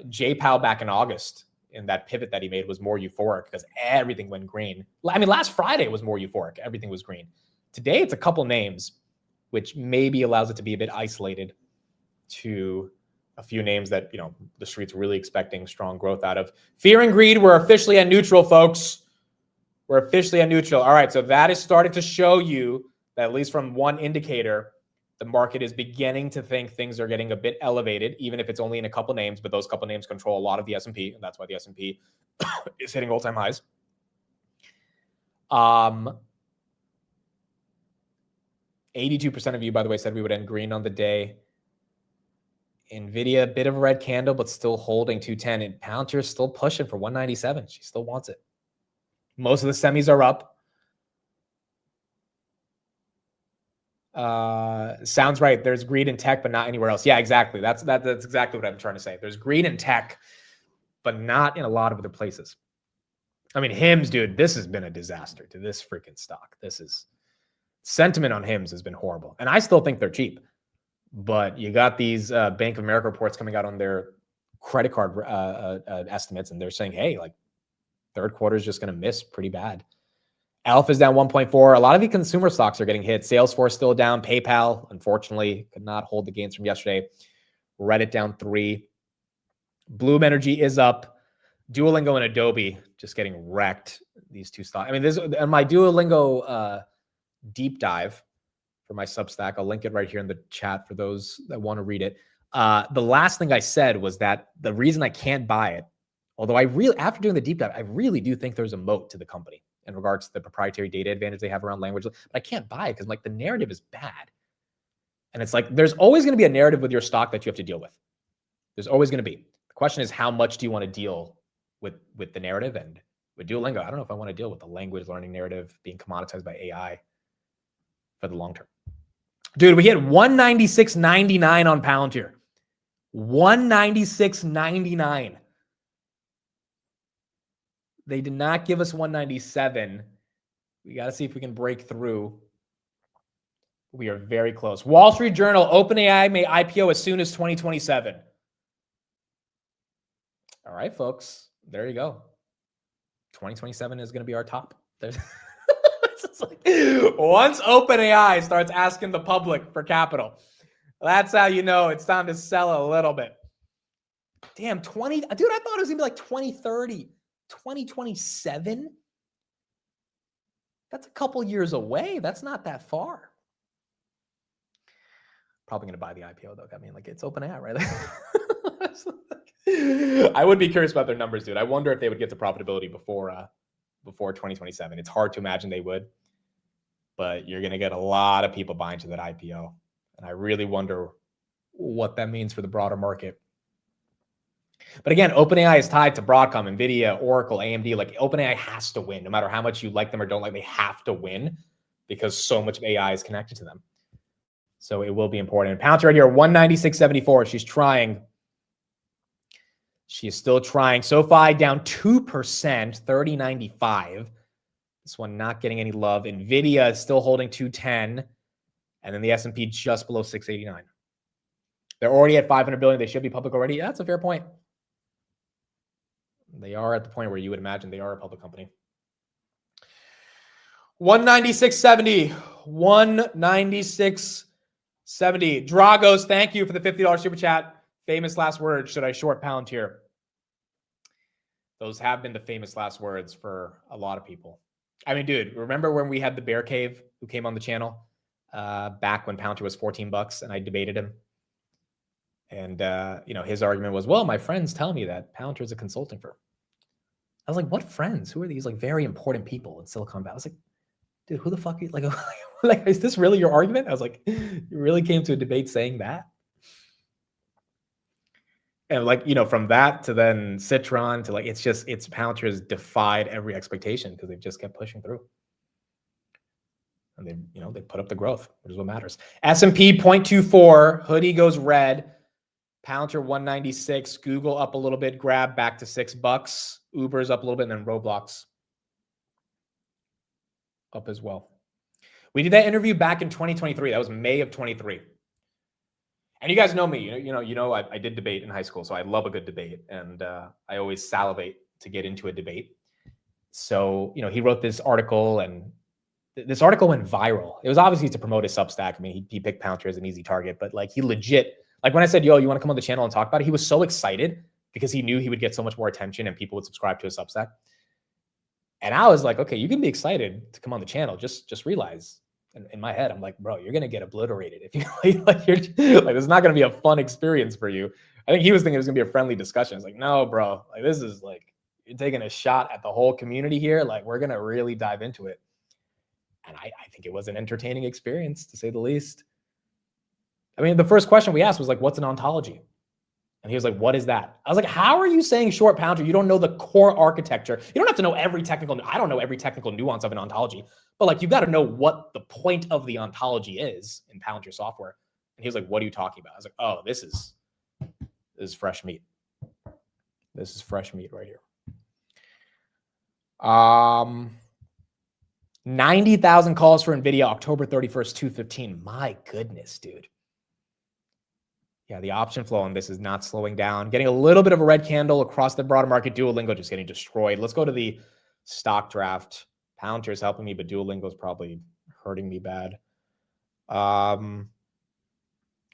Jay Powell back in August, in that pivot that he made, was more euphoric because everything went green. I mean, last Friday was more euphoric. Everything was green. Today, it's a couple names, which maybe allows it to be a bit isolated to a few names that, you know, the street's really expecting strong growth out of. Fear and greed, we're officially at neutral, folks. We're officially at neutral. All right, so that is starting to show you that, at least from one indicator, the market is beginning to think things are getting a bit elevated, even if it's only in a couple names, but those couple names control a lot of the S&P, and that's why the S&P is hitting all-time highs. 82% of you, by the way, said we would end green on the day. Nvidia, a bit of a red candle, but still holding 210. And Palantir is still pushing for 197. She still wants it. Most of the semis are up. Sounds right. There's greed in tech, but not anywhere else. Yeah, exactly. That's exactly what I'm trying to say. There's greed in tech, but not in a lot of other places. I mean, HIMS, dude, this has been a disaster to this freaking stock. Sentiment on HIMS has been horrible. And I still think they're cheap. But you got these Bank of America reports coming out on their credit card estimates, and they're saying, hey, like, third quarter is just going to miss pretty bad. Alpha is down 1.4. A lot of the consumer stocks are getting hit. Salesforce still down. PayPal, unfortunately, could not hold the gains from yesterday. Reddit down 3. Bloom Energy is up. Duolingo and Adobe just getting wrecked. These 2 stocks. I mean, this and my Duolingo deep dive for my Substack. I'll link it right here in the chat for those that want to read it. The last thing I said was that the reason I can't buy it, although after doing the deep dive, I really do think there's a moat to the company in regards to the proprietary data advantage they have around language, but I can't buy it because, like, the narrative is bad. And it's like, there's always going to be a narrative with your stock that you have to deal with. There's always going to be. The question is, how much do you want to deal with the narrative? And with Duolingo, I don't know if I want to deal with the language learning narrative being commoditized by AI for the long term. Dude, we hit 196.99 on Palantir. 196.99. They did not give us 197. We got to see if we can break through. We are very close. Wall Street Journal, OpenAI may IPO as soon as 2027. All right, folks. There you go. 2027 is going to be our top. It's like, once OpenAI starts asking the public for capital, that's how you know it's time to sell a little bit. Damn, 20. Dude, I thought it was going to be like 2030. 2027? That's a couple years away. That's not that far. Probably going to buy the IPO, though. I mean, like, it's OpenAI, right? I would be curious about their numbers, dude. I wonder if they would get to profitability before 2027. It's hard to imagine they would, but you're going to get a lot of people buying to that IPO. And I really wonder what that means for the broader market. But again, OpenAI is tied to Broadcom, Nvidia, Oracle, AMD. Like OpenAI has to win, no matter how much you like them or don't like. They have to win because so much of AI is connected to them. So it will be important. Pounds right here, 196.74. She's trying. She is still trying. SoFi down 2%, 30.95. This one not getting any love. Nvidia is still holding 210, and then the S&P just below 689. They're already at 500 billion. They should be public already. Yeah, that's a fair point. They are at the point where you would imagine they are a public company. 196.70. 196.70. Dragos, thank you for the $50 super chat. Famous last words. Should I short pound here? Those have been the famous last words for a lot of people. I mean, dude, remember when we had the Bear Cave who came on the channel back when Pouncer was $14 and I debated him? And, his argument was, well, my friends tell me that Palantir is a consulting firm. I was like, what friends? Who are these like very important people in Silicon Valley? I was like, dude, who the fuck are you? Like, is this really your argument? I was like, you really came to a debate saying that? And from that to then Citron to it's Palantir has defied every expectation because they've just kept pushing through. And they put up the growth, which is what matters. S&P 0.24, hoodie goes red. Palantir 196, Google up a little bit, Grab back to $6, Uber's up a little bit, and then Roblox up as well. We did that interview back in 2023. That was May of 23. And you guys know me. I did debate in high school, so I love a good debate, and I always salivate to get into a debate. So he wrote this article, and this article went viral. It was obviously to promote his Substack. I mean, he picked Palantir as an easy target, but he legit. Like when I said, yo, you want to come on the channel and talk about it? He was so excited because he knew he would get so much more attention and people would subscribe to his Substack. And I was like, okay, you can be excited to come on the channel. Just realize, in my head, I'm like, bro, you're going to get obliterated. If you this is not going to be a fun experience for you. I think he was thinking it was going to be a friendly discussion. I was like, no, bro, this is you're taking a shot at the whole community here. We're going to really dive into it. And I think it was an entertaining experience, to say the least. I mean, the first question we asked was what's an ontology? And he was like, what is that? I was like, how are you saying short Palantir? You don't know the core architecture. You don't have to know every technical, I don't know every technical nuance of an ontology, but you've got to know what the point of the ontology is in Palantir software. And he was like, what are you talking about? I was like, oh, this is fresh meat. This is fresh meat right here. 90,000 calls for Nvidia, October 31st, 2:15. My goodness, dude. Yeah, the option flow on this is not slowing down. Getting a little bit of a red candle across the broader market. Duolingo just getting destroyed. Let's go to the stock draft. Palantir is helping me, but Duolingo is probably hurting me bad. Well,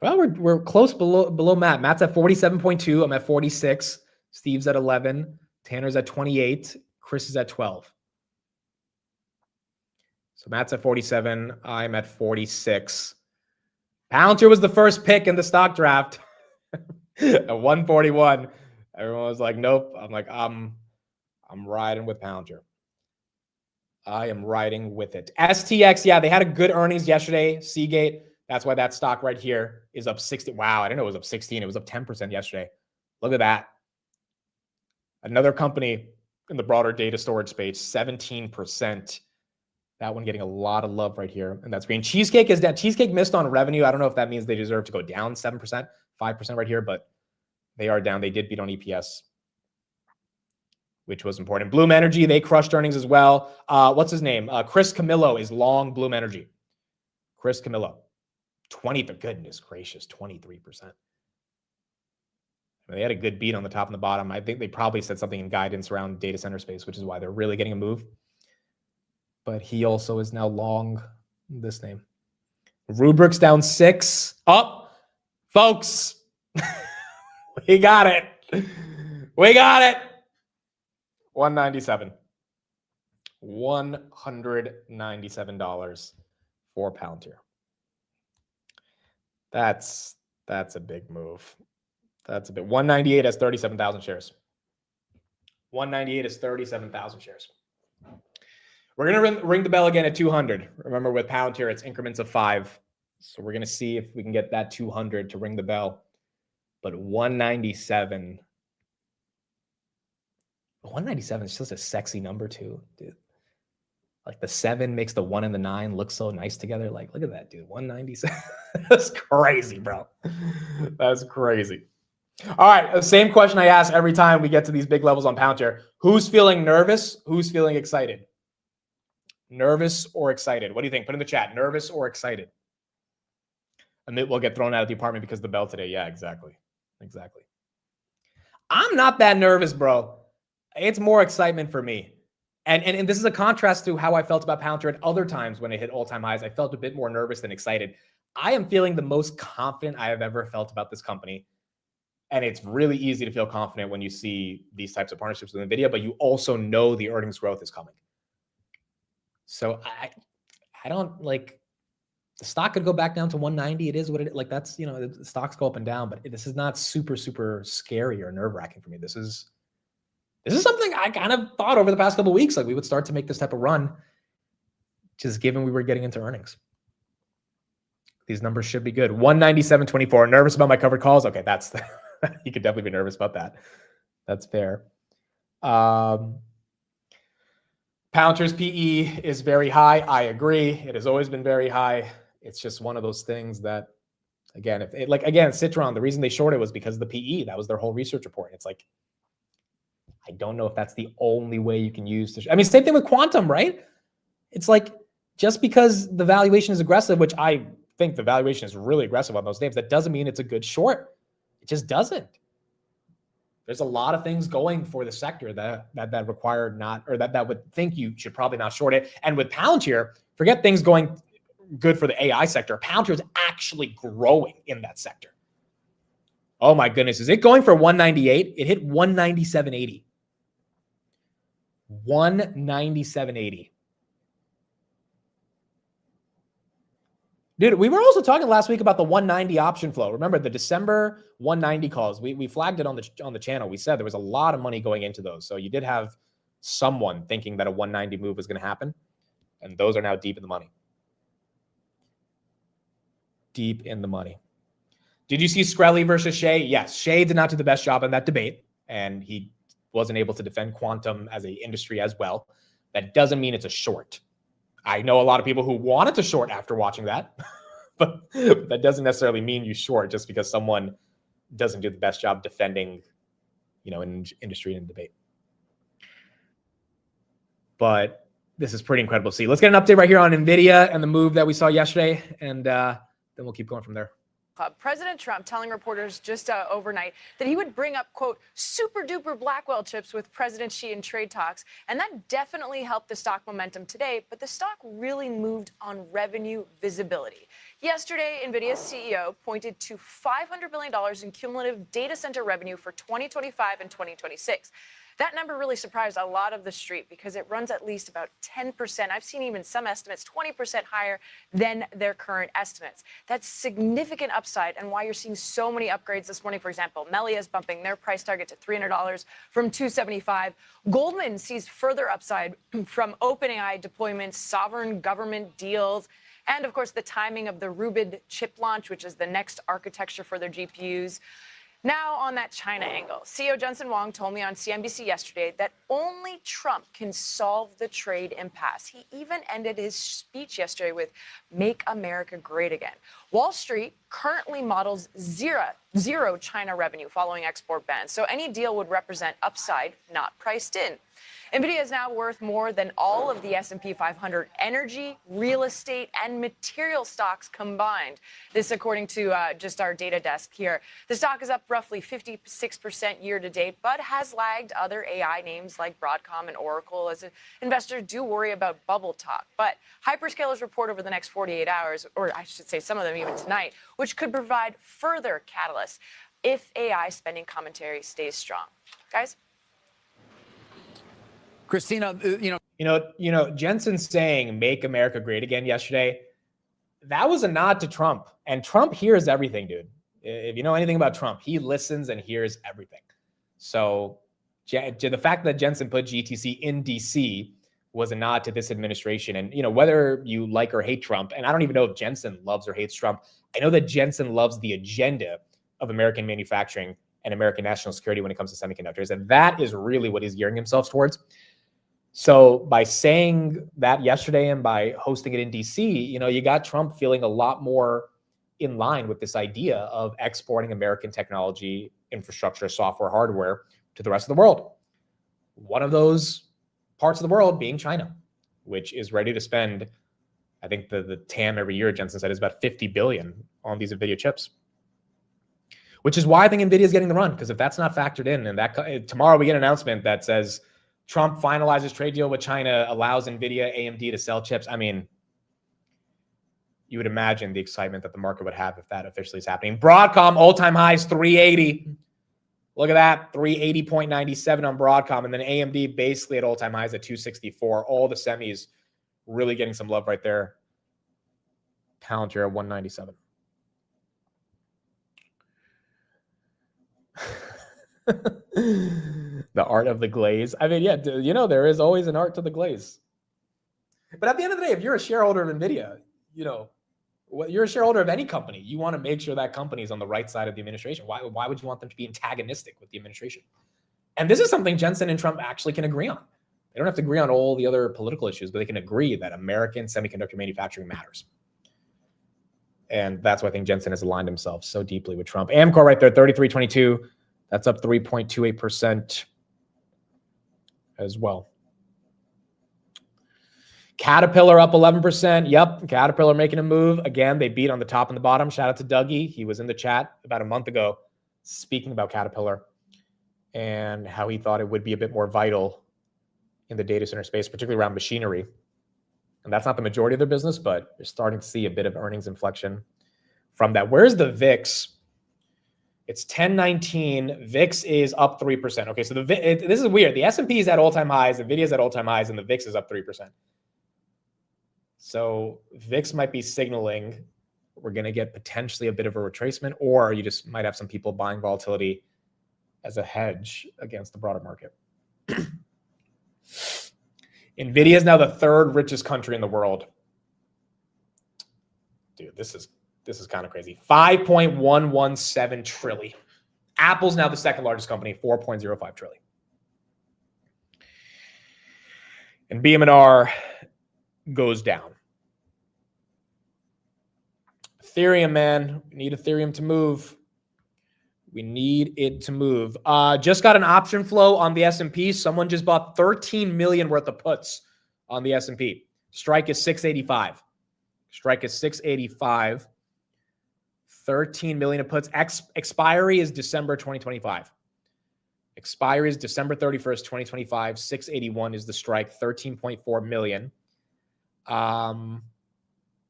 we're close below Matt. Matt's at 47.2. I'm at 46. Steve's at 11. Tanner's at 28. Chris is at 12. So Matt's at 47. I'm at 46. Palantir was the first pick in the stock draft at 141. Everyone was like, nope. I'm like, I'm riding with Palantir. I am riding with it. STX, yeah, they had a good earnings yesterday. Seagate, that's why that stock right here is up 60. Wow, I didn't know it was up 16. It was up 10% yesterday. Look at that. Another company in the broader data storage space, 17%. That one getting a lot of love right here. And that's green. Cheesecake is down. Cheesecake missed on revenue. I don't know if that means they deserve to go down 7%, 5% right here, but they are down. They did beat on EPS, which was important. Bloom Energy, they crushed earnings as well. What's his name? Chris Camillo is long Bloom Energy. Chris Camillo, 20, goodness gracious, 23%. They had a good beat on the top and the bottom. I think they probably said something in guidance around data center space, which is why they're really getting a move. But he also is now long this name. Rubrik's down 6. Up, folks. We got it. We got it. 197. $197 for Palantir. That's a big move. That's a bit. 198 has 37,000 shares. 198 is 37,000 shares. We're going to ring the bell again at 200. Remember, with Palantir, it's increments of 5. So we're going to see if we can get that 200 to ring the bell. But 197 197 is just a sexy number too, dude. Like the 7 makes the 1 and the 9 look so nice together. Like, look at that, dude. 197. That's crazy, bro. That's crazy. All right. The same question I ask every time we get to these big levels on Palantir. Who's feeling nervous? Who's feeling excited? Nervous or excited? What do you think? Put in the chat. Nervous or excited? And then we'll get thrown out of the apartment because of the bell today. Yeah, exactly. Exactly. I'm not that nervous, bro. It's more excitement for me. And this is a contrast to how I felt about Palantir at other times when it hit all-time highs. I felt a bit more nervous than excited. I am feeling the most confident I have ever felt about this company. And it's really easy to feel confident when you see these types of partnerships with Nvidia, but you also know the earnings growth is coming. So I don't like, the stock could go back down to 190. It is what it is. Like that's, you know, the stocks go up and down, but this is not super, super scary or nerve-wracking for me. This is something I kind of thought over the past couple of weeks, like we would start to make this type of run, just given we were getting into earnings. These numbers should be good. 197.24. Nervous about my covered calls? Okay, that's the, you could definitely be nervous about that. That's fair. Palantir's PE is very high. I agree. It has always been very high. It's just one of those things that, again, if it, like again, Citron, the reason they shorted was because of the PE. That was their whole research report. It's like, I don't know if that's the only way you can use to. I mean, same thing with Quantum, right? It's like just because the valuation is aggressive, which I think the valuation is really aggressive on those names, that doesn't mean it's a good short. It just doesn't. There's a lot of things going for the sector that require not, or that would think you should probably not short it. And with Palantir, forget things going good for the AI sector. Palantir is actually growing in that sector. Oh my goodness, is it going for 198? It hit 197.80. 197.80. Dude, we were also talking last week about the 190 option flow. Remember the December 190 calls? We flagged it on the channel. We said there was a lot of money going into those. So you did have someone thinking that a 190 move was going to happen. And those are now deep in the money. Deep in the money. Did you see Skrelly versus Shea? Yes. Shea did not do the best job in that debate. And he wasn't able to defend quantum as an industry as well. That doesn't mean it's a short. I know a lot of people who wanted to short after watching that, but that doesn't necessarily mean you short just because someone doesn't do the best job defending, you know, an industry and debate. But this is pretty incredible to see. Let's get an update right here on Nvidia and the move that we saw yesterday, and then we'll keep going from there. President Trump telling reporters just overnight that he would bring up, quote, super duper Blackwell chips with President Xi in trade talks. And that definitely helped the stock momentum today. But the stock really moved on revenue visibility. Yesterday, Nvidia's CEO pointed to $500 billion in cumulative data center revenue for 2025 and 2026. That number really surprised a lot of the street because it runs at least about 10%. I've seen even some estimates 20% higher than their current estimates. That's significant upside and why you're seeing so many upgrades this morning. For example, Melia is bumping their price target to $300 from $275. Goldman sees further upside from OpenAI deployments, sovereign government deals, and of course the timing of the Rubin chip launch, which is the next architecture for their GPUs. Now on that China angle, CEO Jensen Huang told me on CNBC yesterday that only Trump can solve the trade impasse. He even ended his speech yesterday with "Make America Great Again." Wall Street currently models zero China revenue following export bans, so any deal would represent upside not priced in. Nvidia is now worth more than all of the S&P 500 energy, real estate, and material stocks combined. This according to just our data desk here. The stock is up roughly 56% year to date, but has lagged other AI names like Broadcom and Oracle as investors do worry about bubble talk. But hyperscalers report over the next 48 hours, or I should say some of them even tonight, which could provide further catalysts if AI spending commentary stays strong. Guys? Christina, Jensen saying "Make America Great Again" yesterday, that was a nod to Trump. And Trump hears everything, dude. If you know anything about Trump, he listens and hears everything. So the fact that Jensen put GTC in DC was a nod to this administration. And, whether you like or hate Trump, and I don't even know if Jensen loves or hates Trump, I know that Jensen loves the agenda of American manufacturing and American national security when it comes to semiconductors. And that is really what he's gearing himself towards. So by saying that yesterday and by hosting it in DC, you got Trump feeling a lot more in line with this idea of exporting American technology, infrastructure, software, hardware to the rest of the world. One of those parts of the world being China, which is ready to spend, I think the TAM every year, Jensen said, is about 50 billion on these Nvidia chips. Which is why I think Nvidia is getting the run, because if that's not factored in, and that tomorrow we get an announcement that says Trump finalizes trade deal with China, allows Nvidia, AMD to sell chips. I mean, you would imagine the excitement that the market would have if that officially is happening. Broadcom, all-time highs, 380. Look at that, 380.97 on Broadcom. And then AMD basically at all-time highs at 264. All the semis really getting some love right there. Palantir at 197. The art of the glaze. I mean, yeah, there is always an art to the glaze. But at the end of the day, if you're a shareholder of Nvidia, you're a shareholder of any company. You want to make sure that company is on the right side of the administration. Why would you want them to be antagonistic with the administration? And this is something Jensen and Trump actually can agree on. They don't have to agree on all the other political issues, but they can agree that American semiconductor manufacturing matters. And that's why I think Jensen has aligned himself so deeply with Trump. Amcor right there, 33.22. That's up 3.28% as well. Caterpillar up 11%. Yep, Caterpillar making a move. Again, they beat on the top and the bottom. Shout out to Dougie. He was in the chat about a month ago speaking about Caterpillar and how he thought it would be a bit more vital in the data center space, particularly around machinery. And that's not the majority of their business, but you're starting to see a bit of earnings inflection from that. Where's the VIX? It's 1019. VIX is up 3%. Okay, so this is weird. The S&P is at all-time highs, Nvidia is at all-time highs, and the VIX is up 3%. So VIX might be signaling we're going to get potentially a bit of a retracement, or you just might have some people buying volatility as a hedge against the broader market. Nvidia is now the third richest country in the world. Dude, this is kind of crazy. 5.117 trillion. Apple's now the second largest company, 4.05 trillion. And BM&R goes down. Ethereum, man. We need Ethereum to move. We need it to move. Just got an option flow on the S&P. Someone just bought 13 million worth of puts on the S&P. Strike is 685. Strike is 685. 13 million of puts. Expiry is December 2025. Expiry is December 31st, 2025. 681 is the strike. 13.4 million.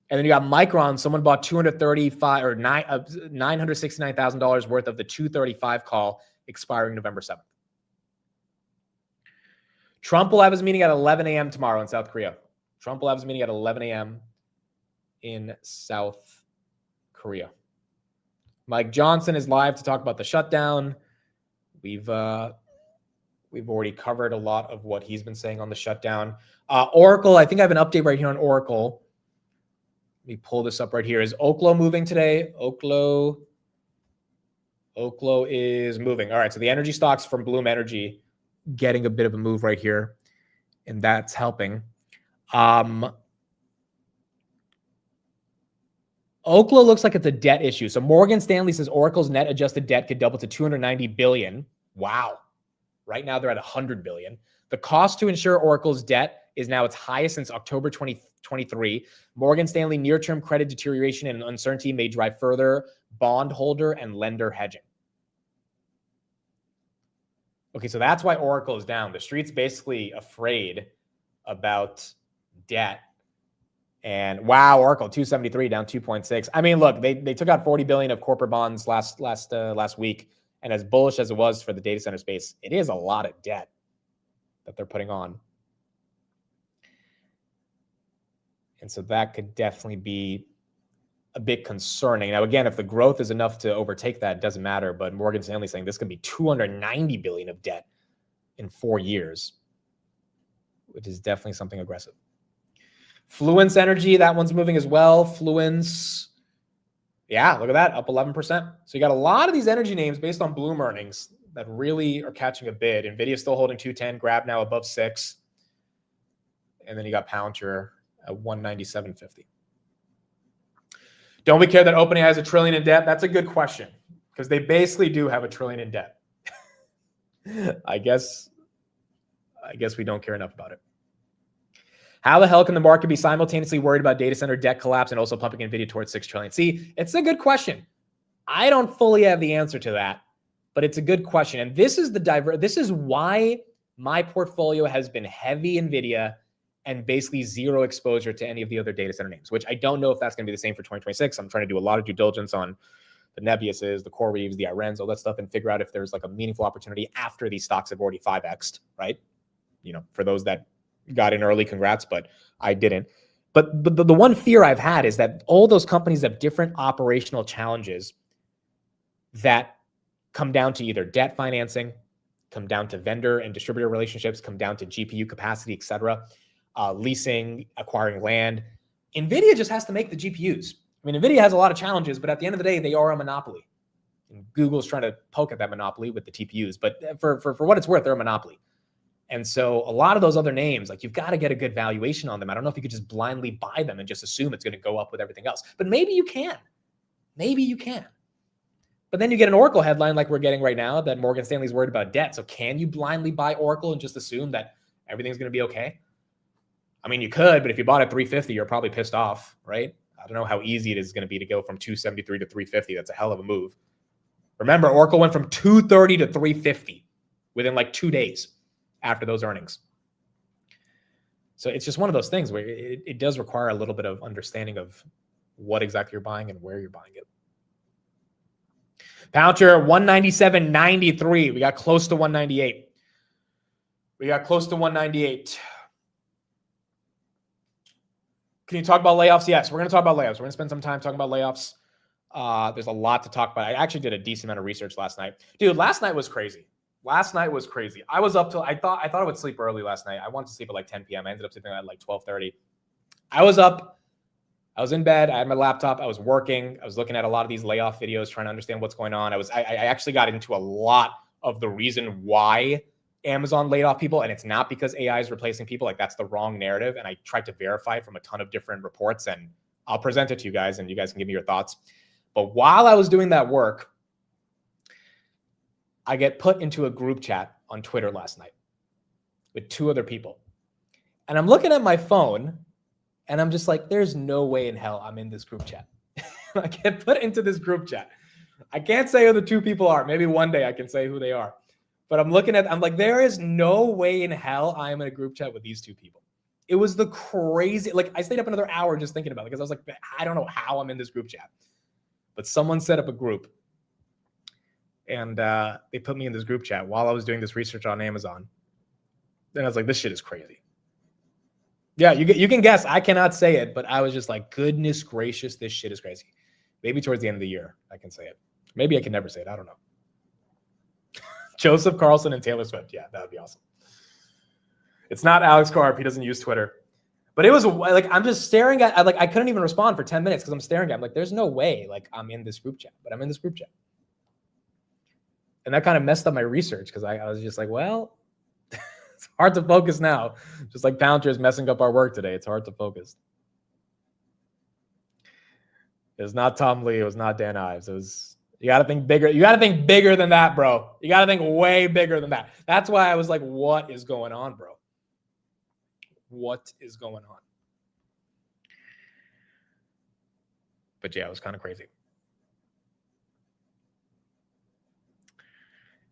And then you got Micron. Someone bought $969,000 worth of the 235 call expiring November 7th. Trump will have his meeting at 11 a.m. tomorrow in South Korea. Trump will have his meeting at 11 a.m. in South Korea. Mike Johnson is live to talk about the shutdown. We've already covered a lot of what he's been saying on the shutdown. Oracle, I think I have an update right here on Oracle. Let me pull this up right here. Is Oklo moving today? Oklo is moving. All right, so the energy stocks from Bloom Energy getting a bit of a move right here, and that's helping. Oklo looks like it's a debt issue. So Morgan Stanley says Oracle's net adjusted debt could double to $290 billion. Wow. Right now they're at $100 billion. The cost to insure Oracle's debt is now its highest since October 2023. Morgan Stanley near-term credit deterioration and uncertainty may drive further bondholder and lender hedging. Okay, so that's why Oracle is down. The street's basically afraid about debt. And wow, Oracle 273 down 2.6. I mean, look, they took out 40 billion of corporate bonds last week, and as bullish as it was for the data center space, it is a lot of debt that they're putting on. And so that could definitely be a bit concerning. Now, again, if the growth is enough to overtake that, it doesn't matter. But Morgan Stanley saying this could be 290 billion of debt in 4 years, which is definitely something aggressive. Fluence Energy, that one's moving as well. Fluence Yeah, look at that, up 11%. So you got a lot of these energy names based on Bloom earnings that really are catching a bid. Nvidia still holding 210, Grab now above 6. And then you got Palantir at 197.50. Don't we care that OpenAI has $1 trillion in debt? That's a good question, because they basically do have $1 trillion in debt. I guess we don't care enough about it. How the hell can the market be simultaneously worried about data center debt collapse and also pumping Nvidia towards $6 trillion? See, it's a good question. I don't fully have the answer to that, but it's a good question. And this is this is why my portfolio has been heavy Nvidia and basically zero exposure to any of the other data center names, which I don't know if that's going to be the same for 2026. I'm trying to do a lot of due diligence on the Nebiuses, the CoreWeaves, the Irens, all that stuff, and figure out if there's like a meaningful opportunity after these stocks have already 5x'd, right? You know, for those that got in early, congrats, but I didn't. But the one fear I've had is that all those companies have different operational challenges that come down to either debt financing, come down to vendor and distributor relationships, come down to GPU capacity, et cetera, leasing, acquiring land. Nvidia just has to make the GPUs. I mean, Nvidia has a lot of challenges, but at the end of the day, they are a monopoly. And Google's trying to poke at that monopoly with the TPUs, but for what it's worth, they're a monopoly. And so a lot of those other names, like, you've got to get a good valuation on them. I don't know if you could just blindly buy them and just assume it's going to go up with everything else, but maybe you can. Maybe you can. But then you get an Oracle headline like we're getting right now that Morgan Stanley's worried about debt. So can you blindly buy Oracle and just assume that everything's going to be okay? I mean, you could, but if you bought at 350, you're probably pissed off, right? I don't know how easy it is going to be to go from 273 to 350. That's a hell of a move. Remember, Oracle went from 230 to 350 within like 2 days after those earnings. So it's just one of those things where it does require a little bit of understanding of what exactly you're buying and where you're buying it. Palantir 197.93. We got close to 198. Can you talk about layoffs? Yes, we're going to talk about layoffs. We're going to spend some time talking about layoffs. There's a lot to talk about. I actually did a decent amount of research last night. Dude, last night was crazy. I was up till, I thought I would sleep early last night. I wanted to sleep at like 10 p.m. I ended up sleeping at like 12:30. I was up. I was in bed. I had my laptop. I was working. I was looking at a lot of these layoff videos, trying to understand what's going on. I actually got into a lot of the reason why Amazon laid off people, and it's not because AI is replacing people. Like, that's the wrong narrative. And I tried to verify it from a ton of different reports, and I'll present it to you guys, and you guys can give me your thoughts. But while I was doing that work, I get put into a group chat on Twitter last night with 2 other people. And I'm looking at my phone, and I'm just like, there's no way in hell I'm in this group chat. I get put into this group chat. I can't say who the 2 people are. Maybe one day I can say who they are. But I'm like, there is no way in hell I am in a group chat with these 2 people. It was the crazy, like, I stayed up another hour just thinking about it because I was like, I don't know how I'm in this group chat. But someone set up a group, and they put me in this group chat while I was doing this research on Amazon. Then I was like, this shit is crazy. Yeah, you can guess. I cannot say it, but I was just like, goodness gracious, this shit is crazy. Maybe towards the end of the year, I can say it. Maybe I can never say it. I don't know. Joseph Carlson and Taylor Swift. Yeah, that would be awesome. It's not Alex Karp. He doesn't use Twitter. But it was like, I'm just staring at, I couldn't even respond for 10 minutes because I'm staring at, I'm like, there's no way like I'm in this group chat, but I'm in this group chat. And that kind of messed up my research because I was just like, well, it's hard to focus now. Just like Palantir is messing up our work today. It's hard to focus. It was not Tom Lee. It was not Dan Ives. It was, you got to think bigger. You got to think bigger than that, bro. You got to think way bigger than that. That's why I was like, what is going on, bro? What is going on? But yeah, it was kind of crazy.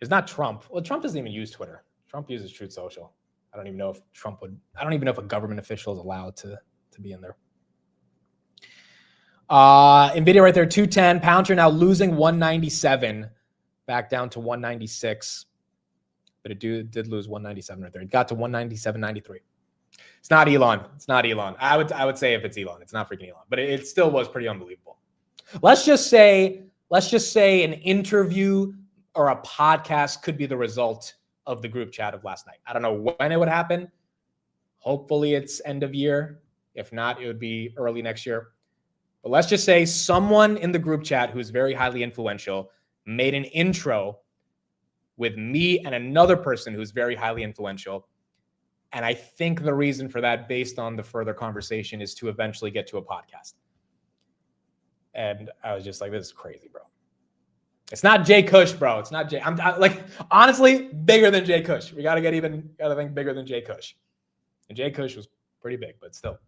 It's not Trump. Well, Trump doesn't even use Twitter. Trump uses Truth Social. I don't even know if Trump would. I don't even know if a government official is allowed to be in there. Nvidia right there, 210. Palantir now losing 197, back down to 196. But it did lose 197 right there. It got to 197.93. It's not Elon. It's not Elon. I would say if it's Elon, it's not freaking Elon. But it still was pretty unbelievable. Let's just say an interview or a podcast could be the result of the group chat of last night. I don't know when it would happen. Hopefully it's end of year. If not, it would be early next year. But let's just say someone in the group chat who's very highly influential made an intro with me and another person who's very highly influential. And I think the reason for that, based on the further conversation, is to eventually get to a podcast. And I was just like, this is crazy, bro. It's not Jay Cush, bro. It's not Jay. I'm like, honestly, bigger than Jay Cush. We got to think bigger than Jay Cush. And Jay Cush was pretty big, but still.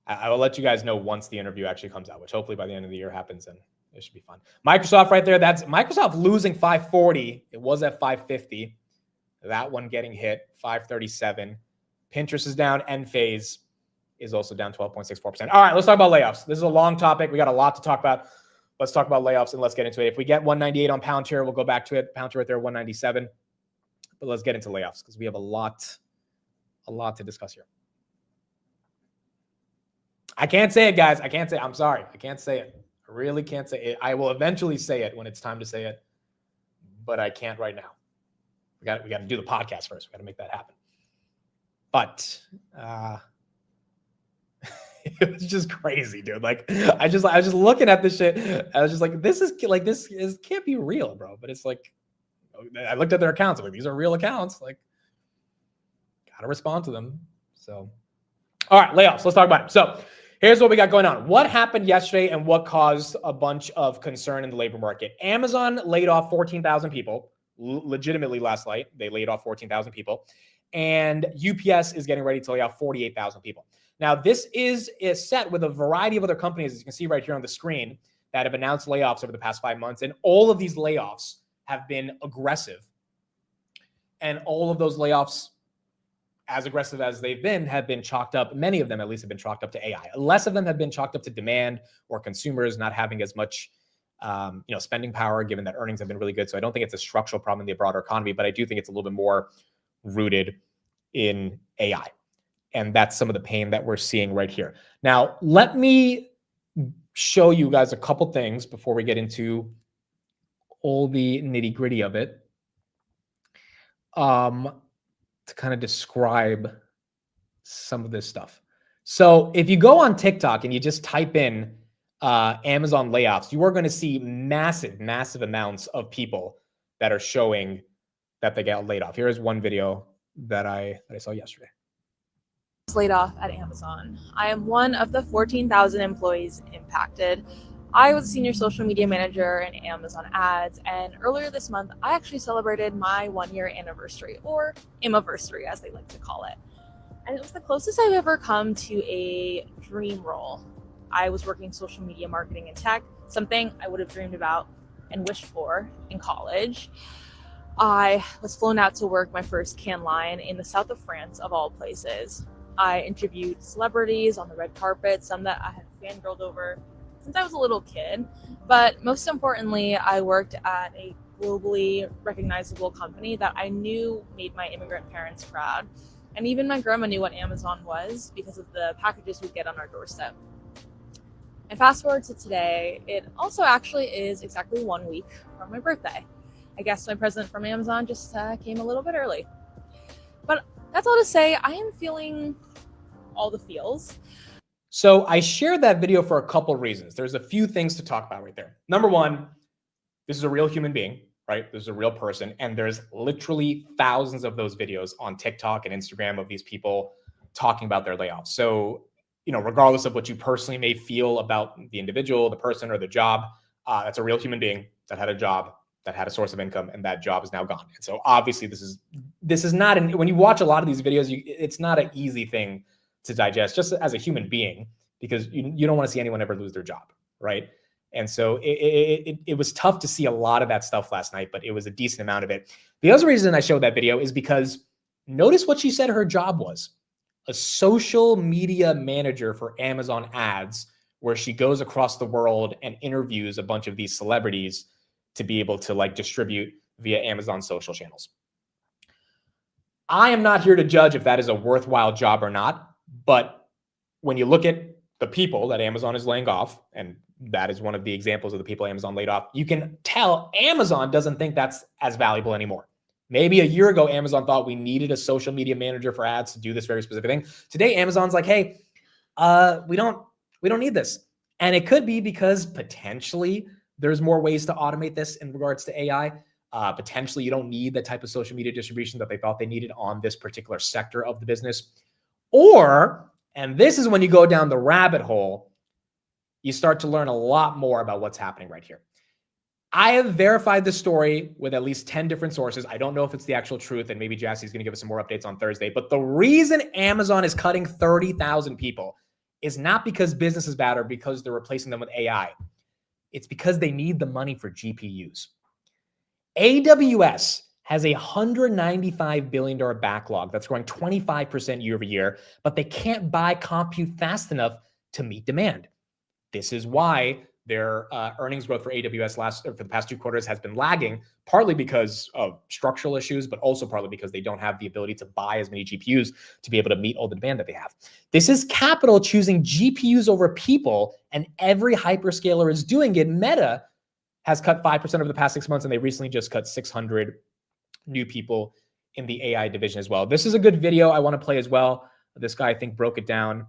I will let you guys know once the interview actually comes out, which hopefully by the end of the year happens, and it should be fun. Microsoft right there. That's Microsoft losing 540. It was at 550. That one getting hit, 537. Pinterest is down. Enphase is also down 12.64%. All right, let's talk about layoffs. This is a long topic. We got a lot to talk about. Let's talk about layoffs and let's get into it. If we get 198 on Palantir, we'll go back to it. Palantir right there, 197. But let's get into layoffs because we have a lot to discuss here. I can't say it, guys. I can't say it. I'm sorry. I can't say it. I really can't say it. I will eventually say it when it's time to say it, but I can't right now. We got to do the podcast first. We got to make that happen. But it was just crazy, dude. Like I was just looking at this shit. I was just like, this can't be real, bro. But it's like, I looked at their accounts. I'm like, these are real accounts. Like, gotta respond to them. So, all right, layoffs. Let's talk about it. So, here's what we got going on. What happened yesterday and what caused a bunch of concern in the labor market? Amazon laid off 14,000 people. Legitimately last night, they laid off 14,000 people. And UPS is getting ready to lay off 48,000 people. Now, this is set with a variety of other companies, as you can see right here on the screen, that have announced layoffs over the past 5 months. And all of these layoffs have been aggressive. And all of those layoffs, as aggressive as they've been, have been chalked up, many of them at least have been chalked up to AI. Less of them have been chalked up to demand or consumers not having as much spending power, given that earnings have been really good. So I don't think it's a structural problem in the broader economy, but I do think it's a little bit more rooted in AI. And that's some of the pain that we're seeing right here. Now, let me show you guys a couple things before we get into all the nitty gritty of it, to kind of describe some of this stuff. So if you go on TikTok and you just type in Amazon layoffs, you are going to see massive amounts of people that are showing that they got laid off. Here is one video that I saw yesterday. Laid off at Amazon. I am one of the 14,000 employees impacted. I was a senior social media manager in Amazon ads, and earlier this month, I actually celebrated my 1-year anniversary, or Immiversary as they like to call it. And it was the closest I've ever come to a dream role. I was working social media marketing and tech, something I would have dreamed about and wished for in college. I was flown out to work my first can line in the south of France, of all places. I interviewed celebrities on the red carpet, some that I had fangirled over since I was a little kid. But most importantly, I worked at a globally recognizable company that I knew made my immigrant parents proud. And even my grandma knew what Amazon was because of the packages we'd get on our doorstep. And fast forward to today, it also actually is exactly 1 week from my birthday. I guess my present from Amazon just came a little bit early. But that's all to say, I am feeling all the feels. So I shared that video for a couple of reasons. There's a few things to talk about right there. Number one, this is a real human being, right? This is a real person. And there's literally thousands of those videos on TikTok and Instagram of these people talking about their layoffs. So, regardless of what you personally may feel about the individual, the person, or the job, that's a real human being that had a job, that had a source of income, and that job is now gone. And so obviously this is not, when you watch a lot of these videos, it's not an easy thing to digest just as a human being, because you don't want to see anyone ever lose their job, right? And so it was tough to see a lot of that stuff last night, but it was a decent amount of it. The other reason I showed that video is because notice what she said her job was: a social media manager for Amazon ads, where she goes across the world and interviews a bunch of these celebrities to be able to distribute via Amazon social channels. I am not here to judge if that is a worthwhile job or not, but when you look at the people that Amazon is laying off, and that is one of the examples of the people Amazon laid off, you can tell Amazon doesn't think that's as valuable anymore. Maybe a year ago, Amazon thought we needed a social media manager for ads to do this very specific thing. Today, Amazon's like, hey, we don't need this. And it could be because potentially there's more ways to automate this in regards to AI. Potentially you don't need the type of social media distribution that they thought they needed on this particular sector of the business. Or, and this is when you go down the rabbit hole, you start to learn a lot more about what's happening right here. I have verified the story with at least 10 different sources. I don't know if it's the actual truth, and maybe Jassy's going to give us some more updates on Thursday. But the reason Amazon is cutting 30,000 people is not because business is bad or because they're replacing them with AI. It's because they need the money for GPUs. AWS has a $195 billion backlog that's growing 25% year over year, but they can't buy compute fast enough to meet demand. This is why their earnings growth for AWS for the past 2 quarters has been lagging, partly because of structural issues, but also partly because they don't have the ability to buy as many GPUs to be able to meet all the demand that they have. This is capital choosing GPUs over people, and every hyperscaler is doing it. Meta has cut 5% over the past 6 months, and they recently just cut 600 new people in the AI division as well. This is a good video I want to play as well. This guy, I think, broke it down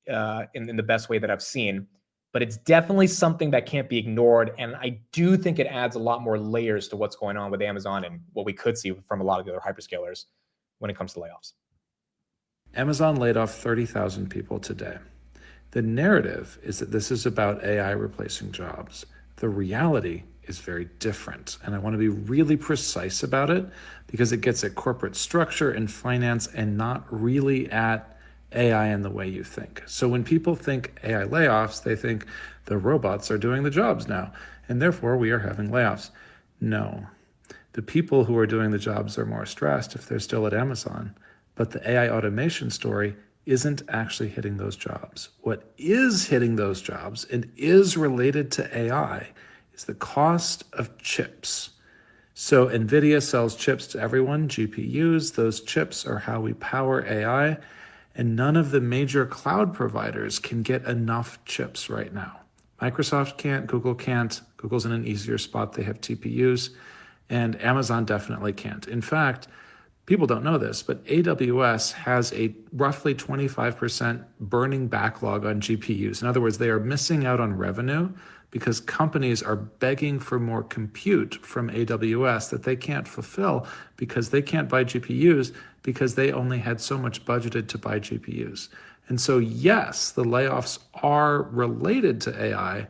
in the best way that I've seen. But it's definitely something that can't be ignored. And I do think it adds a lot more layers to what's going on with Amazon and what we could see from a lot of the other hyperscalers when it comes to layoffs. Amazon laid off 30,000 people today. The narrative is that this is about AI replacing jobs. The reality is very different. And I want to be really precise about it because it gets at corporate structure and finance and not really at AI in the way you think. So when people think AI layoffs, they think the robots are doing the jobs now, and therefore we are having layoffs. No, the people who are doing the jobs are more stressed if they're still at Amazon, but the AI automation story isn't actually hitting those jobs. What is hitting those jobs and is related to AI is the cost of chips. So Nvidia sells chips to everyone, GPUs. Those chips are how we power AI. And none of the major cloud providers can get enough chips right now. Microsoft can't, Google can't. Google's in an easier spot. They have TPUs. And Amazon definitely can't. In fact, people don't know this, but AWS has a roughly 25% burning backlog on GPUs. In other words, they are missing out on revenue because companies are begging for more compute from AWS that they can't fulfill because they can't buy GPUs because they only had so much budgeted to buy GPUs. And so, yes, the layoffs are related to AI,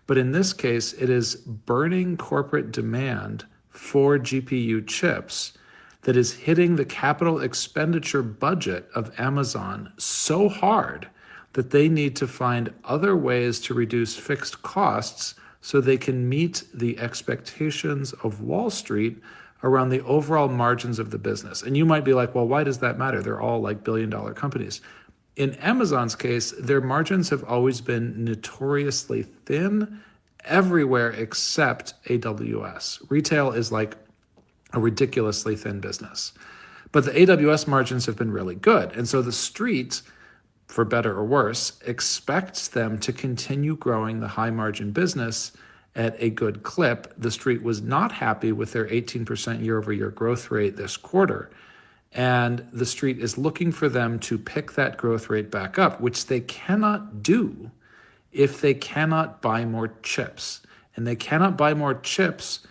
but in this case, it is burning corporate demand for GPU chips that is hitting the capital expenditure budget of Amazon so hard that they need to find other ways to reduce fixed costs so they can meet the expectations of Wall Street around the overall margins of the business. And you might be like, well, why does that matter? They're all like billion-dollar companies. In Amazon's case, their margins have always been notoriously thin everywhere except AWS. Retail is like a ridiculously thin business. But the AWS margins have been really good. And so the street, for better or worse, expects them to continue growing the high margin business at a good clip. The street was not happy with their 18% year over year growth rate this quarter. And the street is looking for them to pick that growth rate back up, which they cannot do if they cannot buy more chips. And they cannot buy more chips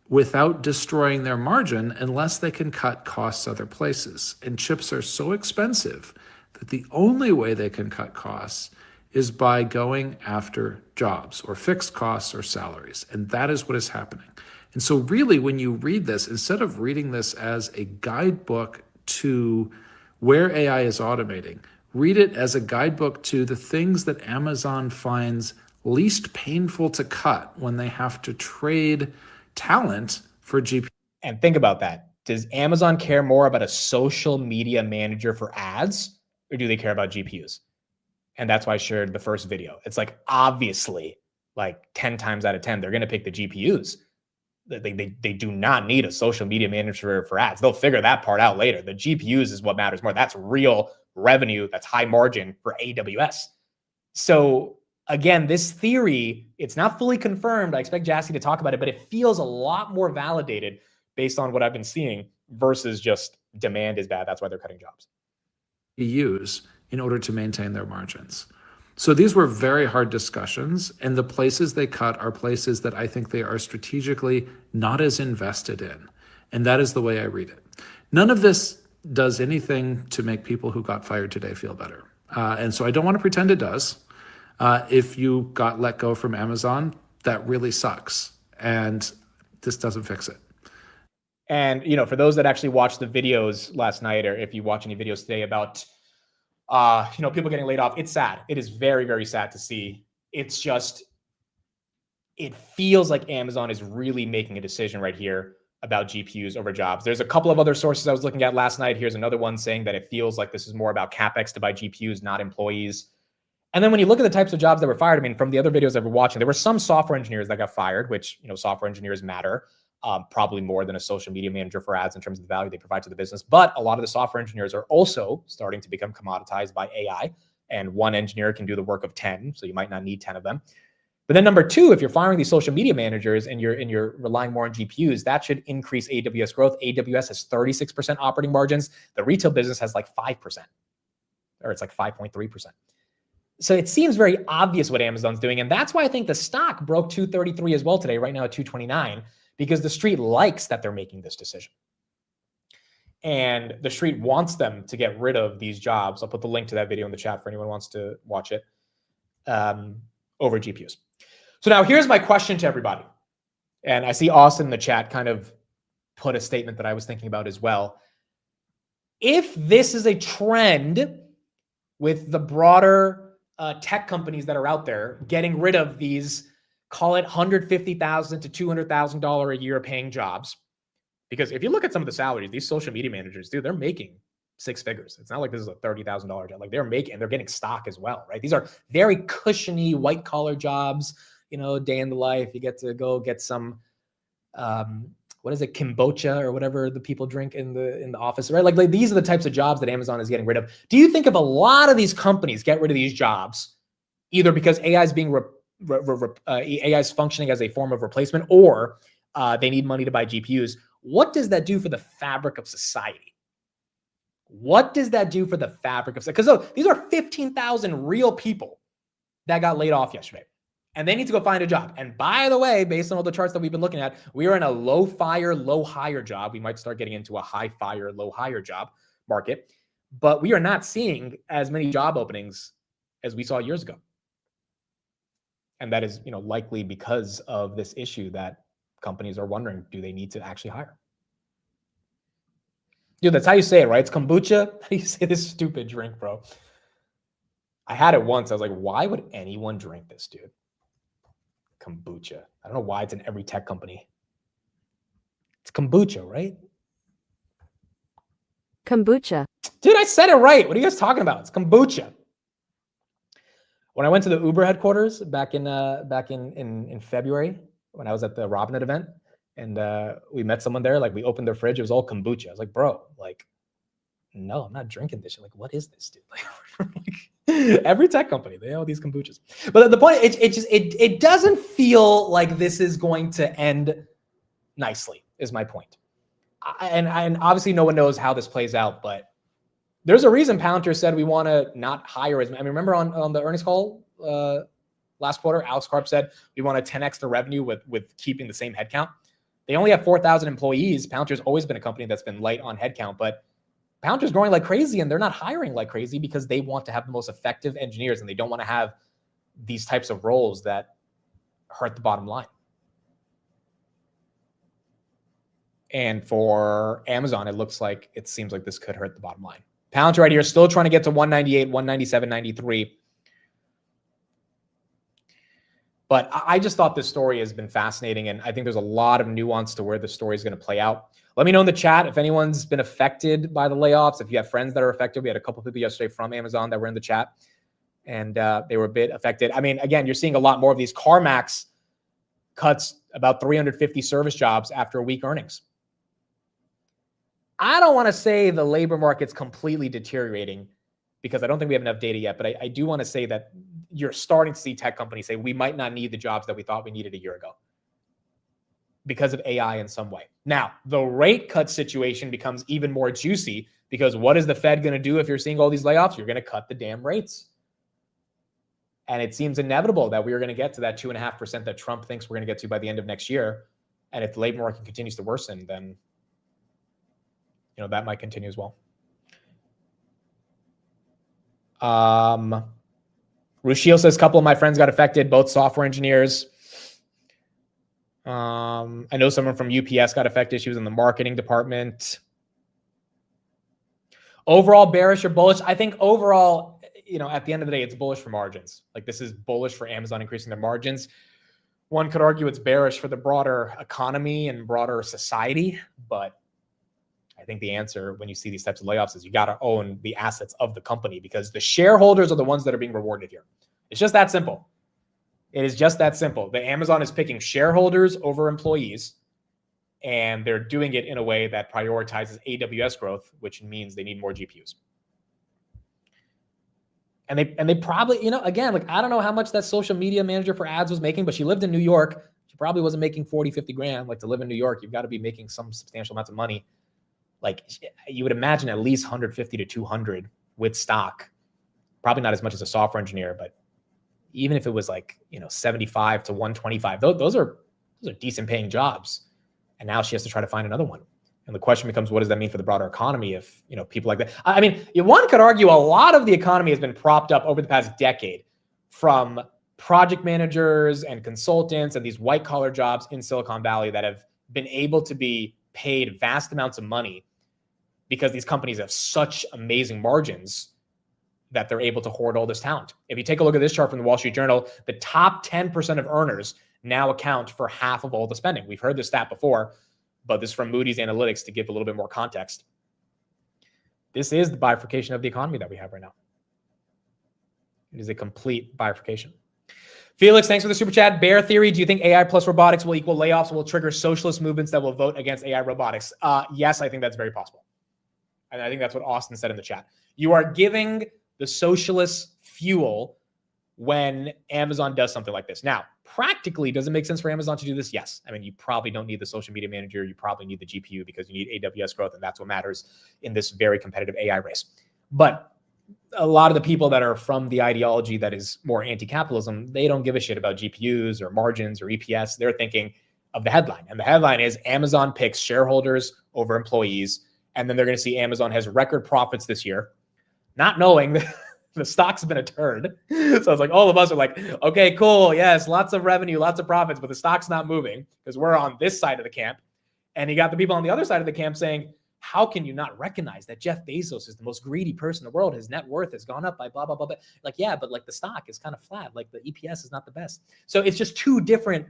without destroying their margin unless they can cut costs other places. And chips are so expensive that the only way they can cut costs is by going after jobs or fixed costs or salaries. And that is what is happening. And so really, when you read this, instead of reading this as a guidebook to where AI is automating, read it as a guidebook to the things that Amazon finds least painful to cut when they have to trade talent for GPU. And think about that. Does Amazon care more about a social media manager for ads, or do they care about GPUs? And that's why I shared the first video. It's like, obviously, like 10 times out of 10, they're going to pick the GPUs. They do not need a social media manager for ads. They'll figure that part out later. The GPUs is what matters more. That's real revenue. That's high margin for AWS. So again, this theory, it's not fully confirmed. I expect Jassy to talk about it, but it feels a lot more validated based on what I've been seeing versus just demand is bad. That's why they're cutting jobs. GPUs in order to maintain their margins. So these were very hard discussions, and the places they cut are places that I think they are strategically not as invested in. And that is the way I read it. None of this does anything to make people who got fired today feel better. And so I don't want to pretend it does. If you got let go from Amazon, that really sucks. And this doesn't fix it. And, for those that actually watched the videos last night, or if you watch any videos today about, people getting laid off, it's sad. It is very, very sad to see. It's just, it feels like Amazon is really making a decision right here about GPUs over jobs. There's a couple of other sources I was looking at last night. Here's another one saying that it feels like this is more about CapEx to buy GPUs, not employees. And then when you look at the types of jobs that were fired, I mean, from the other videos I've been watching, there were some software engineers that got fired, which, software engineers matter. Probably more than a social media manager for ads in terms of the value they provide to the business. But a lot of the software engineers are also starting to become commoditized by AI. And one engineer can do the work of 10, so you might not need 10 of them. But then number two, if you're firing these social media managers and you're relying more on GPUs, that should increase AWS growth. AWS has 36% operating margins. The retail business has like 5%, or it's like 5.3%. So it seems very obvious what Amazon's doing. And that's why I think the stock broke 233 as well today, right now at 229. Because the street likes that they're making this decision. And the street wants them to get rid of these jobs. I'll put the link to that video in the chat for anyone who wants to watch it, over GPUs. So now here's my question to everybody. And I see Austin in the chat kind of put a statement that I was thinking about as well. If this is a trend with the broader tech companies that are out there getting rid of these, call it $150,000 to $200,000 a year paying jobs. Because if you look at some of the salaries, these social media managers, dude, they're making six figures. It's not like this is a $30,000 job. Like they're getting stock as well, right? These are very cushiony white collar jobs, day in the life. You get to go get some, what is it, kombucha or whatever the people drink in the office, right? Like these are the types of jobs that Amazon is getting rid of. Do you think if a lot of these companies get rid of these jobs, either because AI is being AI is functioning as a form of replacement, or they need money to buy GPUs, what does that do for the fabric of society? What does that do for the fabric of society? Because these are 15,000 real people that got laid off yesterday, and they need to go find a job. And by the way, based on all the charts that we've been looking at, we are in a low fire, low hire job. We might start getting into a high fire, low hire job market, but we are not seeing as many job openings as we saw years ago. And that is, likely because of this issue that companies are wondering, do they need to actually hire? Dude, that's how you say it, right? It's kombucha. How do you say this stupid drink, bro? I had it once. I was like, why would anyone drink this, dude? Kombucha. I don't know why it's in every tech company. It's kombucha, right? Kombucha. Dude, I said it right. What are you guys talking about? It's kombucha. When I went to the Uber headquarters back in February, when I was at the Robinhood event, and we met someone there, like we opened their fridge, it was all kombucha. I was like, bro, like, no, I'm not drinking this shit. Like, what is this, dude? Like, every tech company, they have all these kombuchas. But the point, it doesn't feel like this is going to end nicely, is my point. And obviously no one knows how this plays out, but there's a reason Palantir said we want to not hire as many. I mean, remember on the earnings call last quarter, Alex Karp said we want to 10x the revenue with keeping the same headcount. They only have 4,000 employees. Palantir's always been a company that's been light on headcount, but Palantir's growing like crazy, and they're not hiring like crazy because they want to have the most effective engineers, and they don't want to have these types of roles that hurt the bottom line. And for Amazon, it seems like this could hurt the bottom line. Palantir right here still trying to get to 198, 197, 93. But I just thought this story has been fascinating, and I think there's a lot of nuance to where the story is going to play out. Let me know in the chat if anyone's been affected by the layoffs, if you have friends that are affected. We had a couple of people yesterday from Amazon that were in the chat, and they were a bit affected. I mean, again, you're seeing a lot more of these. CarMax cuts about 350 service jobs after a week earnings. I don't want to say the labor market's completely deteriorating because I don't think we have enough data yet, but I do want to say that you're starting to see tech companies say we might not need the jobs that we thought we needed a year ago because of AI in some way. Now, the rate cut situation becomes even more juicy Because what is the Fed going to do if you're seeing all these layoffs? You're going to cut the damn rates. And it seems inevitable that we are going to get to that 2.5% that Trump thinks we're going to get to by the end of next year. And if the labor market continues to worsen, then that might continue as well. Rushiel says a couple of my friends got affected, both software engineers. I know someone from UPS got affected. She was in the marketing department. Overall, bearish or bullish? I think overall, at the end of the day, it's bullish for margins. Like, this is bullish for Amazon increasing their margins. One could argue it's bearish for the broader economy and broader society, but I think the answer when you see these types of layoffs is you got to own the assets of the company, because the shareholders are the ones that are being rewarded here. It's just that simple. It is just that simple. The Amazon is picking shareholders over employees, and they're doing it in a way that prioritizes AWS growth, which means they need more GPUs. And they probably, again, like, I don't know how much that social media manager for ads was making, but she lived in New York. She probably wasn't making 40, 50 grand. Like, to live in New York, you've got to be making some substantial amounts of money. Like, you would imagine at least 150 to 200 with stock. Probably not as much as a software engineer, but even if it was like, 75 to 125, those are decent paying jobs. And now she has to try to find another one. And the question becomes, what does that mean for the broader economy if, people like that? I mean, one could argue a lot of the economy has been propped up over the past decade from project managers and consultants and these white collar jobs in Silicon Valley that have been able to be paid vast amounts of money because these companies have such amazing margins that they're able to hoard all this talent. If you take a look at this chart from the Wall Street Journal, the top 10% of earners now account for half of all the spending. We've heard this stat before, but this is from Moody's Analytics to give a little bit more context. This is the bifurcation of the economy that we have right now. It is a complete bifurcation. Felix, thanks for the super chat. Bear theory, do you think AI plus robotics will equal layoffs, will trigger socialist movements that will vote against AI robotics? Yes, I think that's very possible. And I think that's what Austin said in the chat. You are giving the socialists fuel when Amazon does something like this. Now, practically, does it make sense for Amazon to do this? Yes. I mean, you probably don't need the social media manager. You probably need the GPU because you need AWS growth, and that's what matters in this very competitive AI race. But a lot of the people that are from the ideology that is more anti-capitalism, they don't give a shit about GPUs or margins or EPS. They're thinking of the headline. And the headline is Amazon picks shareholders over employees. And then they're going to see Amazon has record profits this year, not knowing that the stock's been a turd. So it's like all of us are like, okay, cool. Yes, lots of revenue, lots of profits, but the stock's not moving because we're on this side of the camp. And you got the people on the other side of the camp saying, how can you not recognize that Jeff Bezos is the most greedy person in the world? His net worth has gone up by blah, blah, blah, blah. Like, yeah, but like the stock is kind of flat. Like the EPS is not the best. So it's just two different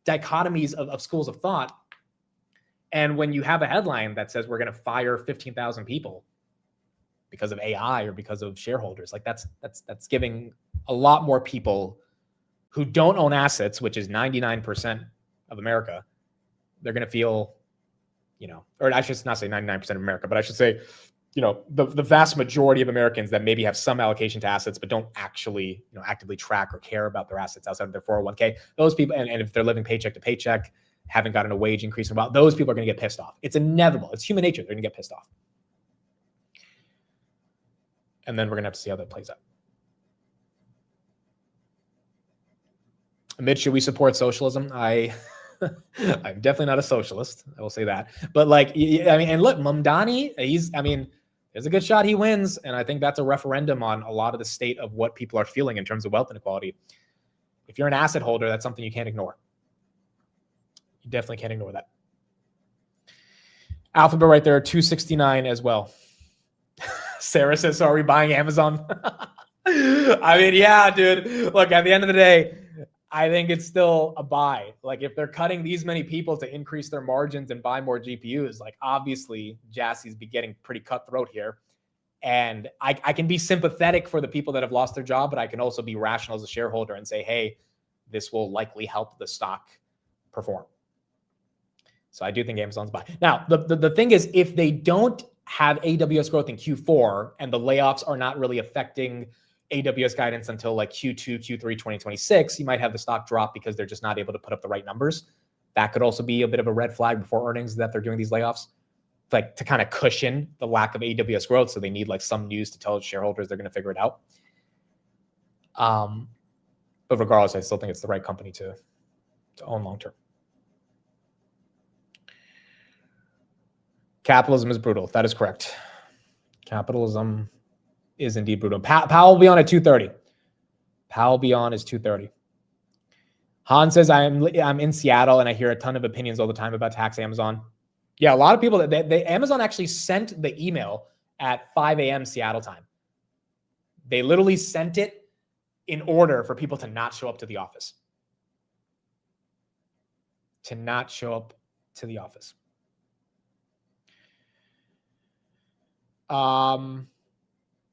dichotomies of schools of thought. And when you have a headline that says we're going to fire 15,000 people because of AI or because of shareholders, like that's giving a lot more people who don't own assets, which is 99% of America, they're going to feel, or I should not say 99% of America, but I should say, the vast majority of Americans that maybe have some allocation to assets, but don't actually, actively track or care about their assets outside of their 401k. Those people, and if they're living paycheck to paycheck, haven't gotten a wage increase in a while, those people are going to get pissed off. It's inevitable. It's human nature. They're going to get pissed off. And then we're going to have to see how that plays out. Mitch, should we support socialism? I'm definitely not a socialist. I will say that. But and look, Mamdani, there's a good shot he wins. And I think that's a referendum on a lot of the state of what people are feeling in terms of wealth inequality. If you're an asset holder, that's something you can't ignore. You definitely can't ignore that. Alphabet right there, 269 as well. Sarah says, so are we buying Amazon? Yeah, dude. Look, at the end of the day, I think it's still a buy. Like, if they're cutting these many people to increase their margins and buy more GPUs, like, obviously, Jassie's be getting pretty cutthroat here. And I can be sympathetic for the people that have lost their job, but I can also be rational as a shareholder and say, hey, this will likely help the stock perform. So I do think Amazon's buy. Now, the thing is, if they don't have AWS growth in Q4 and the layoffs are not really affecting AWS guidance until like Q2, Q3, 2026, you might have the stock drop because they're just not able to put up the right numbers. That could also be a bit of a red flag before earnings that they're doing these layoffs. like to kind of cushion the lack of AWS growth. So they need like some news to tell shareholders they're going to figure it out. But regardless, I still think it's the right company to own long-term. Capitalism is brutal. That is correct. Capitalism is indeed brutal. Powell will be on at 2:30. Powell will be on is 2:30. Han says, I'm in Seattle and I hear a ton of opinions all the time about tax Amazon. Yeah, a lot of people, Amazon actually sent the email at 5 a.m. Seattle time. They literally sent it in order for people to not show up to the office. To not show up to the office.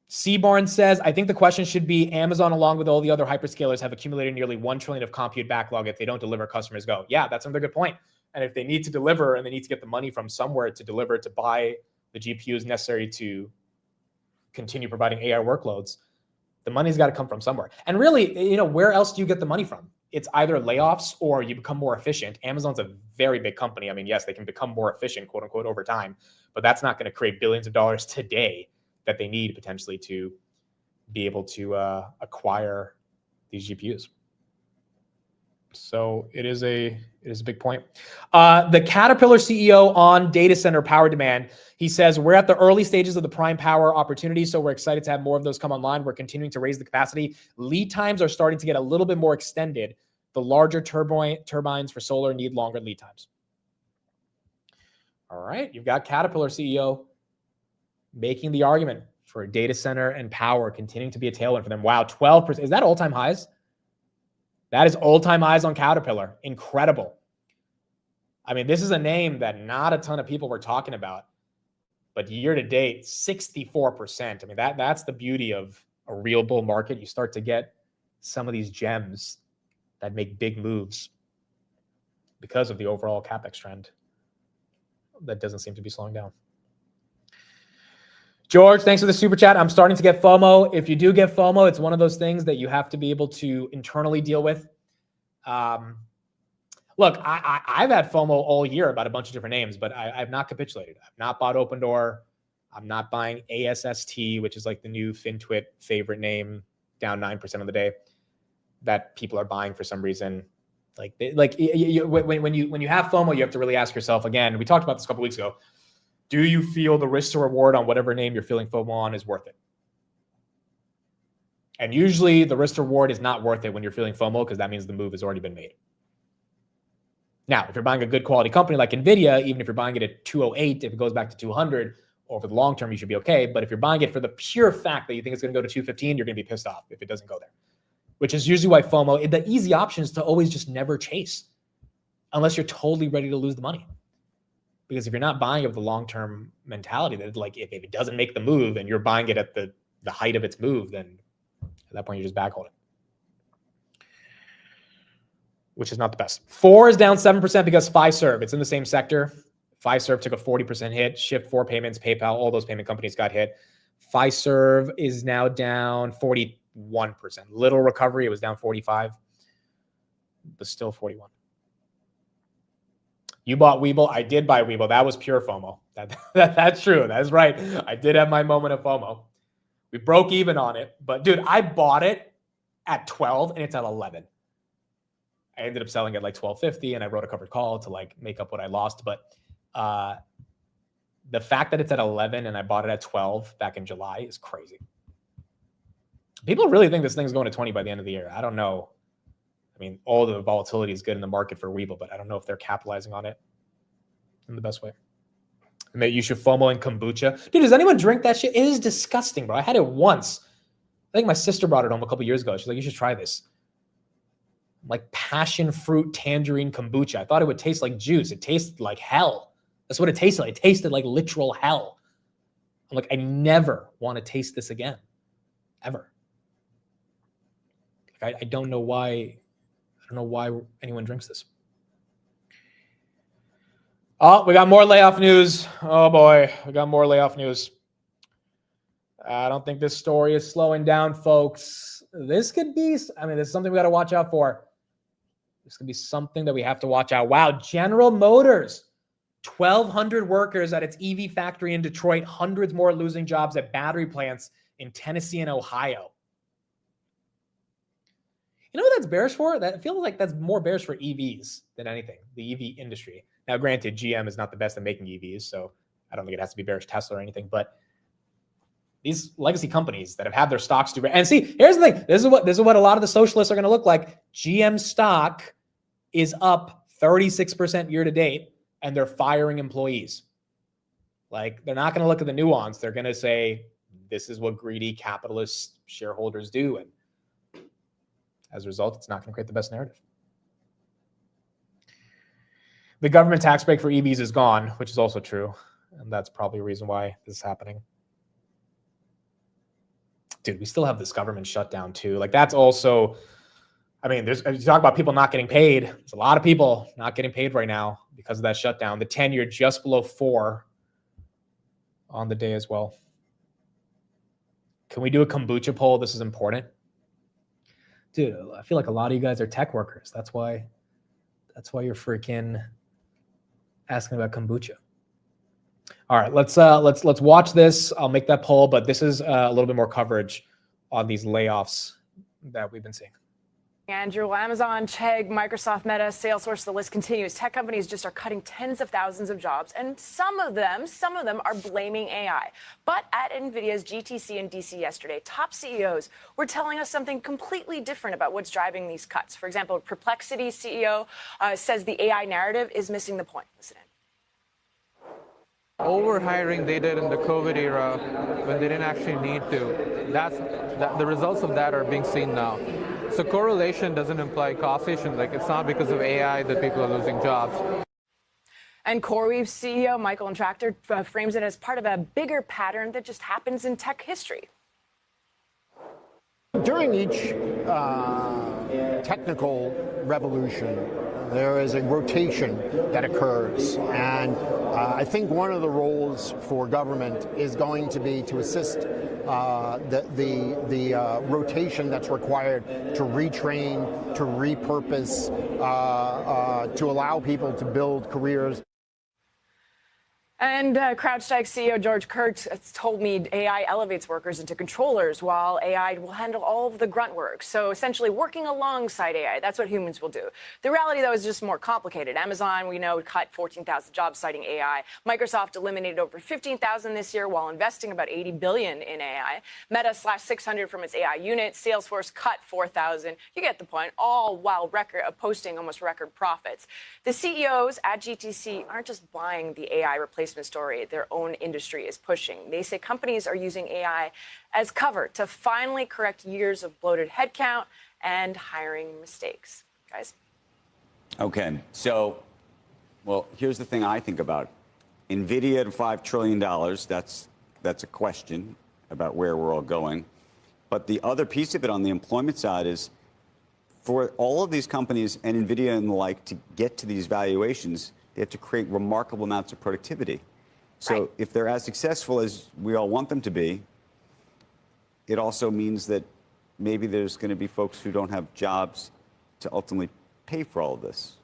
Seaborn says, I think the question should be Amazon, along with all the other hyperscalers, have accumulated nearly $1 trillion of compute backlog. If they don't deliver, customers go. Yeah, that's another good point. And if they need to deliver and they need to get the money from somewhere to deliver, to buy the GPUs necessary to continue providing AI workloads, the money's got to come from somewhere. And really, where else do you get the money from? It's either layoffs or you become more efficient. Amazon's a very big company. I mean, yes, they can become more efficient, quote unquote, over time, but that's not going to create billions of dollars today that they need potentially to be able to acquire these GPUs. So it is a big point. The Caterpillar CEO on data center power demand, he says, we're at the early stages of the prime power opportunity, so we're excited to have more of those come online. We're continuing to raise the capacity. Lead times are starting to get a little bit more extended. The larger turbines for solar need longer lead times. All right, you've got Caterpillar CEO making the argument for data center and power continuing to be a tailwind for them. Wow, 12%. Is that all-time highs? That is all-time highs on Caterpillar. Incredible. I mean, this is a name that not a ton of people were talking about, but year to date, 64%. I mean, that's the beauty of a real bull market. You start to get some of these gems that make big moves because of the overall CapEx trend that doesn't seem to be slowing down. George, thanks for the super chat. I'm starting to get FOMO. If you do get FOMO, it's one of those things that you have to be able to internally deal with. Look, I've had FOMO all year about a bunch of different names, but I've not capitulated. I've not bought Open Door. I'm not buying ASST, which is like the new FinTwit favorite name, down 9% of the day, that people are buying for some reason. When you have FOMO, you have to really ask yourself, again, we talked about this a couple weeks ago, do you feel the risk to reward on whatever name you're feeling FOMO on is worth it? And usually the risk to reward is not worth it when you're feeling FOMO, because that means the move has already been made. Now, if you're buying a good quality company like Nvidia, even if you're buying it at 208, if it goes back to 200, over the long term, you should be okay. But if you're buying it for the pure fact that you think it's going to go to 215, you're going to be pissed off if it doesn't go there, which is usually why FOMO, the easy option is to always just never chase unless you're totally ready to lose the money. Because if you're not buying it with the long-term mentality that like if it doesn't make the move and you're buying it at the height of its move, then at that point you're just backholding, which is not the best. 4 is down 7% because Fiserv, it's in the same sector. Fiserv took a 40% hit. Shift4 Payments, PayPal, all those payment companies got hit. Fiserv is now down 41%. Little recovery. It was down 45, but still 41. You bought Webull. I did buy Webull. That was pure FOMO. That's true. That is right. I did have my moment of FOMO. We broke even on it. But, dude, I bought it at 12, and it's at 11. I ended up selling at like 12.50, and I wrote a covered call to like make up what I lost. But the fact that it's at 11 and I bought it at 12 back in July is crazy. People really think this thing's going to 20 by the end of the year. I don't know. I mean, all the volatility is good in the market for Webull, but I don't know if they're capitalizing on it in the best way. Maybe you should FOMO in kombucha. Dude, does anyone drink that shit? It is disgusting, bro. I had it once. I think my sister brought it home a couple years ago. She's like, you should try this. Like passion fruit tangerine kombucha. I thought it would taste like juice. It tasted like hell. That's what it tasted like. It tasted like literal hell. I'm like, I never want to taste this again. Ever. Like, I don't know why. I don't know why anyone drinks this. Oh, we got more layoff news. Oh boy, we got more layoff news. I don't think this story is slowing down, folks. This could be, I mean, this is something we got to watch out for. This could be something that we have to watch out. Wow, General Motors 1,200 workers at its EV factory in Detroit, hundreds more losing jobs at battery plants in Tennessee and Ohio. You know what that's bearish for? That feels like that's more bearish for EVs than anything, the EV industry. Now, granted, GM is not the best at making EVs, so I don't think it has to be bearish Tesla or anything, but these legacy companies that have had their stocks do, and see, here's the thing. This is what a lot of the socialists are going to look like. GM stock is up 36% year to date, and they're firing employees. Like, they're not going to look at the nuance. They're going to say, this is what greedy capitalist shareholders do. And as a result, it's not going to create the best narrative. The government tax break for EVs is gone, which is also true. And that's probably a reason why this is happening. Dude, we still have this government shutdown too. Like, that's also, I mean, you talk about people not getting paid. There's a lot of people not getting paid right now because of that shutdown. The 10-year just below 4 on the day as well. Can we do a kombucha poll? This is important. Dude, I feel like a lot of you guys are tech workers. That's why you're freaking asking about kombucha. All right, let's watch this. I'll make that poll, but this is a little bit more coverage on these layoffs that we've been seeing. Andrew, Amazon, Chegg, Microsoft, Meta, Salesforce, the list continues. Tech companies just are cutting tens of thousands of jobs, and some of them are blaming AI. But at Nvidia's GTC in DC yesterday, top CEOs were telling us something completely different about what's driving these cuts. For example, Perplexity CEO says the AI narrative is missing the point. Listen in. Overhiring they did in the COVID era when they didn't actually need to. The results of that are being seen now. So correlation doesn't imply causation. Like, it's not because of AI that people are losing jobs. And CoreWeave CEO Michael Intractor frames it as part of a bigger pattern that just happens in tech history. During each technical revolution, there is a rotation that occurs. And I think one of the roles for government is going to be to assist the rotation that's required to retrain, to repurpose, to allow people to build careers. And CrowdStrike CEO George Kurtz told me AI elevates workers into controllers, while AI will handle all of the grunt work. So essentially working alongside AI, that's what humans will do. The reality, though, is just more complicated. Amazon, we know, cut 14,000 jobs citing AI. Microsoft eliminated over 15,000 this year while investing about $80 billion in AI. Meta slashed 600 from its AI unit. Salesforce cut 4,000. You get the point, all while posting almost record profits. The CEOs at GTC aren't just buying the AI replacement story their own industry is pushing. They say companies are using AI as cover to finally correct years of bloated headcount and hiring mistakes. Guys? Okay, so, well, here's the thing I think about. Nvidia at $5 trillion, that's a question about where we're all going. But the other piece of it on the employment side is for all of these companies and Nvidia and the like to get to these valuations, they have to create remarkable amounts of productivity. So if they're as successful as we all want them to be, it also means that maybe there's going to be folks who don't have jobs to ultimately pay for all of this.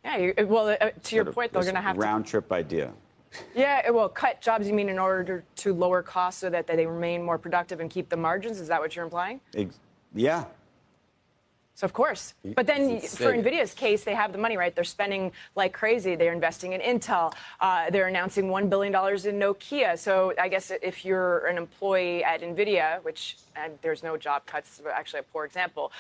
Yeah, well, to your point, they're going to have round trip idea. Yeah, well, cut jobs, you mean in order to lower costs so that they remain more productive and keep the margins? Is that what you're implying? Yeah. So of course, but then for Nvidia's case, they have the money, right? They're spending like crazy. They're investing in Intel. They're announcing $1 billion in Nokia. So I guess if you're an employee at Nvidia, which there's no job cuts, actually a poor example,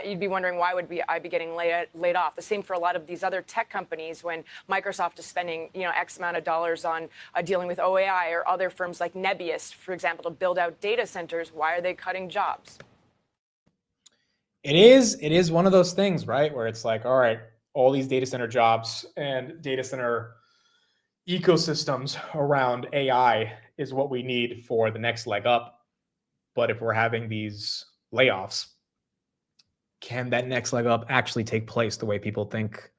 you'd be wondering why would I be getting laid off? The same for a lot of these other tech companies when Microsoft is spending X amount of dollars on dealing with OAI or other firms like Nebius, for example, to build out data centers. Why are they cutting jobs? It is one of those things, right? Where it's like, all right, all these data center jobs and data center ecosystems around AI is what we need for the next leg up. But if we're having these layoffs, can that next leg up actually take place the way people think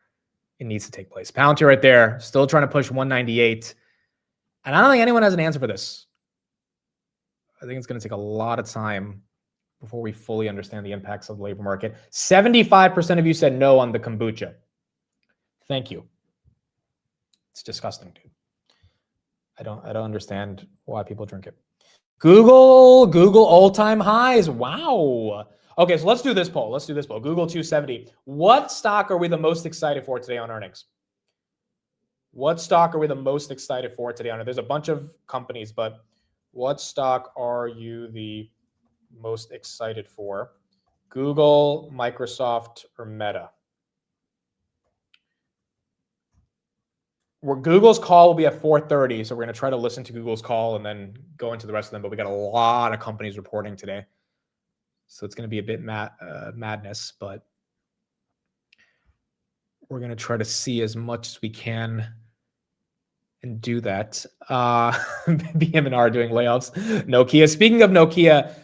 it needs to take place? Palantir right there, still trying to push 198. And I don't think anyone has an answer for this. I think it's going to take a lot of time before we fully understand the impacts of the labor market. 75% of you said no on the kombucha. Thank you. It's disgusting, dude. I don't understand why people drink it. Google all-time highs. Wow. Okay, so let's do this poll. Google 270. What stock are we the most excited for today on earnings? What stock are we the most excited for today on earnings? There's a bunch of companies, but what stock are you the most excited for? Google, Microsoft, or Meta? Google's call will be at 4:30, so we're going to try to listen to Google's call and then go into the rest of them. But we got a lot of companies reporting today, so it's going to be a bit madness. But we're going to try to see as much as we can and do that. BM&R doing layoffs. Nokia. Speaking of Nokia,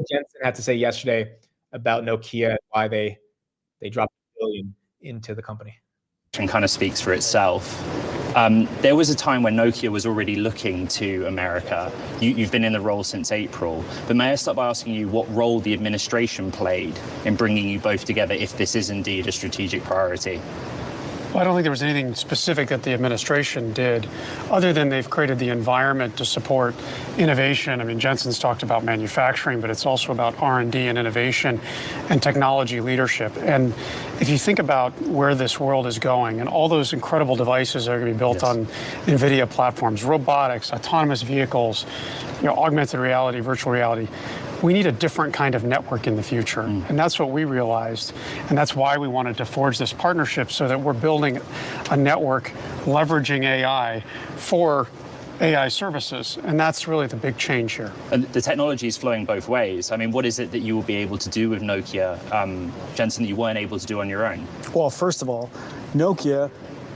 Jensen had to say yesterday about Nokia and why they dropped $1 billion into the company. Kind of speaks for itself. There was a time when Nokia was already looking to America. You've been in the role since April, but may I start by asking you what role the administration played in bringing you both together, if this is indeed a strategic priority? Well, I don't think there was anything specific that the administration did, other than they've created the environment to support innovation. I mean, Jensen's talked about manufacturing, but it's also about R&D and innovation and technology leadership. And if you think about where this world is going and all those incredible devices that are going to be built on Nvidia platforms, robotics, autonomous vehicles, augmented reality, virtual reality, we need a different kind of network in the future. And that's what we realized. And that's why we wanted to forge this partnership, so that we're building a network leveraging AI for AI services. And that's really the big change here. And the technology is flowing both ways. I mean, what is it that you will be able to do with Nokia, Jensen, that you weren't able to do on your own? Well, first of all, Nokia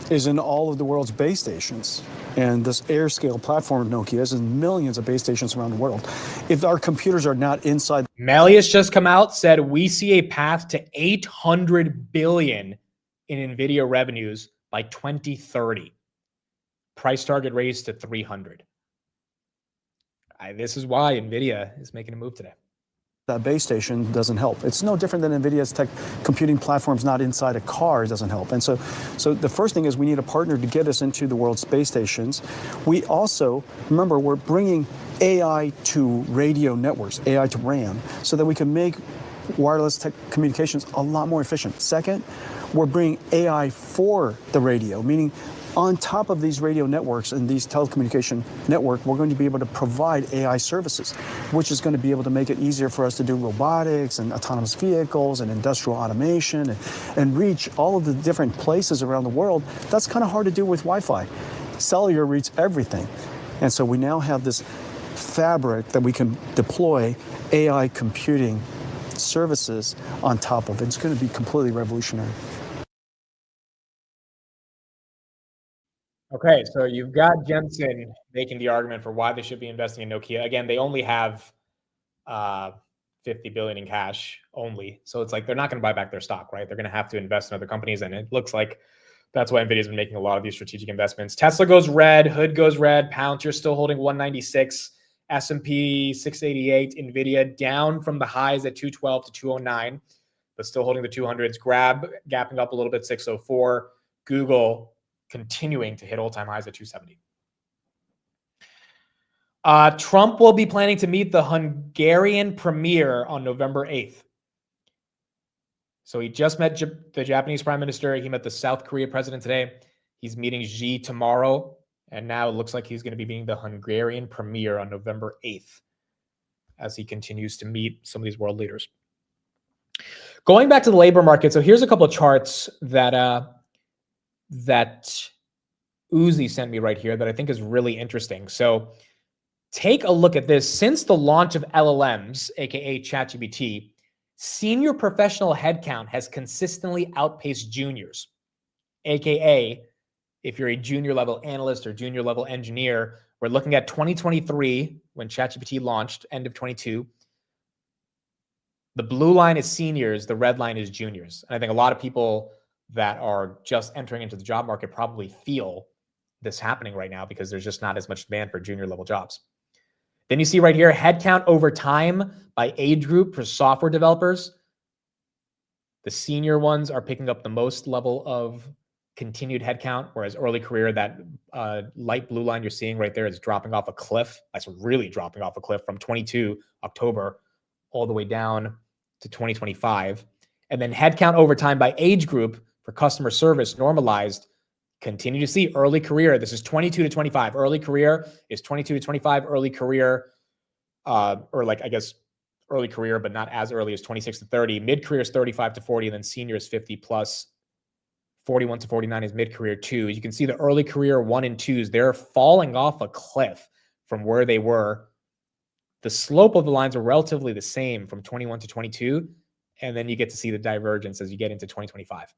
is in all of the world's base stations. And this AirScale platform of Nokia is in millions of base stations around the world. If our computers are not inside... Melius just come out, said we see a path to $800 billion in Nvidia revenues by 2030. Price target raised to 300. This is why Nvidia is making a move today. That base station doesn't help. It's no different than NVIDIA's tech computing platforms not inside a car doesn't help. And so the first thing is we need a partner to get us into the world's space stations. We also, remember, we're bringing AI to radio networks, AI to RAM, so that we can make wireless tech communications a lot more efficient. Second, we're bringing AI for the radio, meaning on top of these radio networks and these telecommunication network, we're going to be able to provide AI services, which is going to be able to make it easier for us to do robotics and autonomous vehicles and industrial automation and reach all of the different places around the world. That's kind of hard to do with Wi-Fi. Cellular reads everything. And so we now have this fabric that we can deploy AI computing services on top of it. It's going to be completely revolutionary. Okay, so you've got Jensen making the argument for why they should be investing in Nokia. Again, they only have $50 billion in cash only. So it's like they're not going to buy back their stock, right? They're going to have to invest in other companies. And it looks like that's why NVIDIA's been making a lot of these strategic investments. Tesla goes red, Hood goes red, Palantir still holding 196, S&P 688, NVIDIA down from the highs at 212 to 209, but still holding the 200s. Grab gapping up a little bit, 604. Google continuing to hit all-time highs at 270. Trump will be planning to meet the Hungarian premier on November 8th. So he just met the Japanese prime minister. He met the South Korea president today. He's meeting Xi tomorrow. And now it looks like he's going to be meeting the Hungarian premier on November 8th as he continues to meet some of these world leaders. Going back to the labor market. So here's a couple of charts that Uzi sent me right here that I think is really interesting. So take a look at this. Since the launch of LLMs, aka ChatGPT, senior professional headcount has consistently outpaced juniors, aka if you're a junior level analyst or junior level engineer. We're looking at 2023 when ChatGPT launched, end of 22. The blue line is seniors, the red line is juniors. And I think a lot of people that are just entering into the job market probably feel this happening right now because there's just not as much demand for junior level jobs. Then you see right here, headcount over time by age group for software developers. The senior ones are picking up the most level of continued headcount, whereas early career, that light blue line you're seeing right there is dropping off a cliff. That's really dropping off a cliff from 22 October all the way down to 2025. And then headcount over time by age group for customer service normalized. Continue to see early career. This is 22 to 25. Early career is 22 to 25. Early career, or like, I guess, early career, but not as early as 26 to 30. Mid-career is 35 to 40, and then senior is 50 plus. 41 to 49 is mid-career 2. You can see the early career 1 and 2s, they're falling off a cliff from where they were. The slope of the lines are relatively the same from 21 to 22, and then you get to see the divergence as you get into 2025.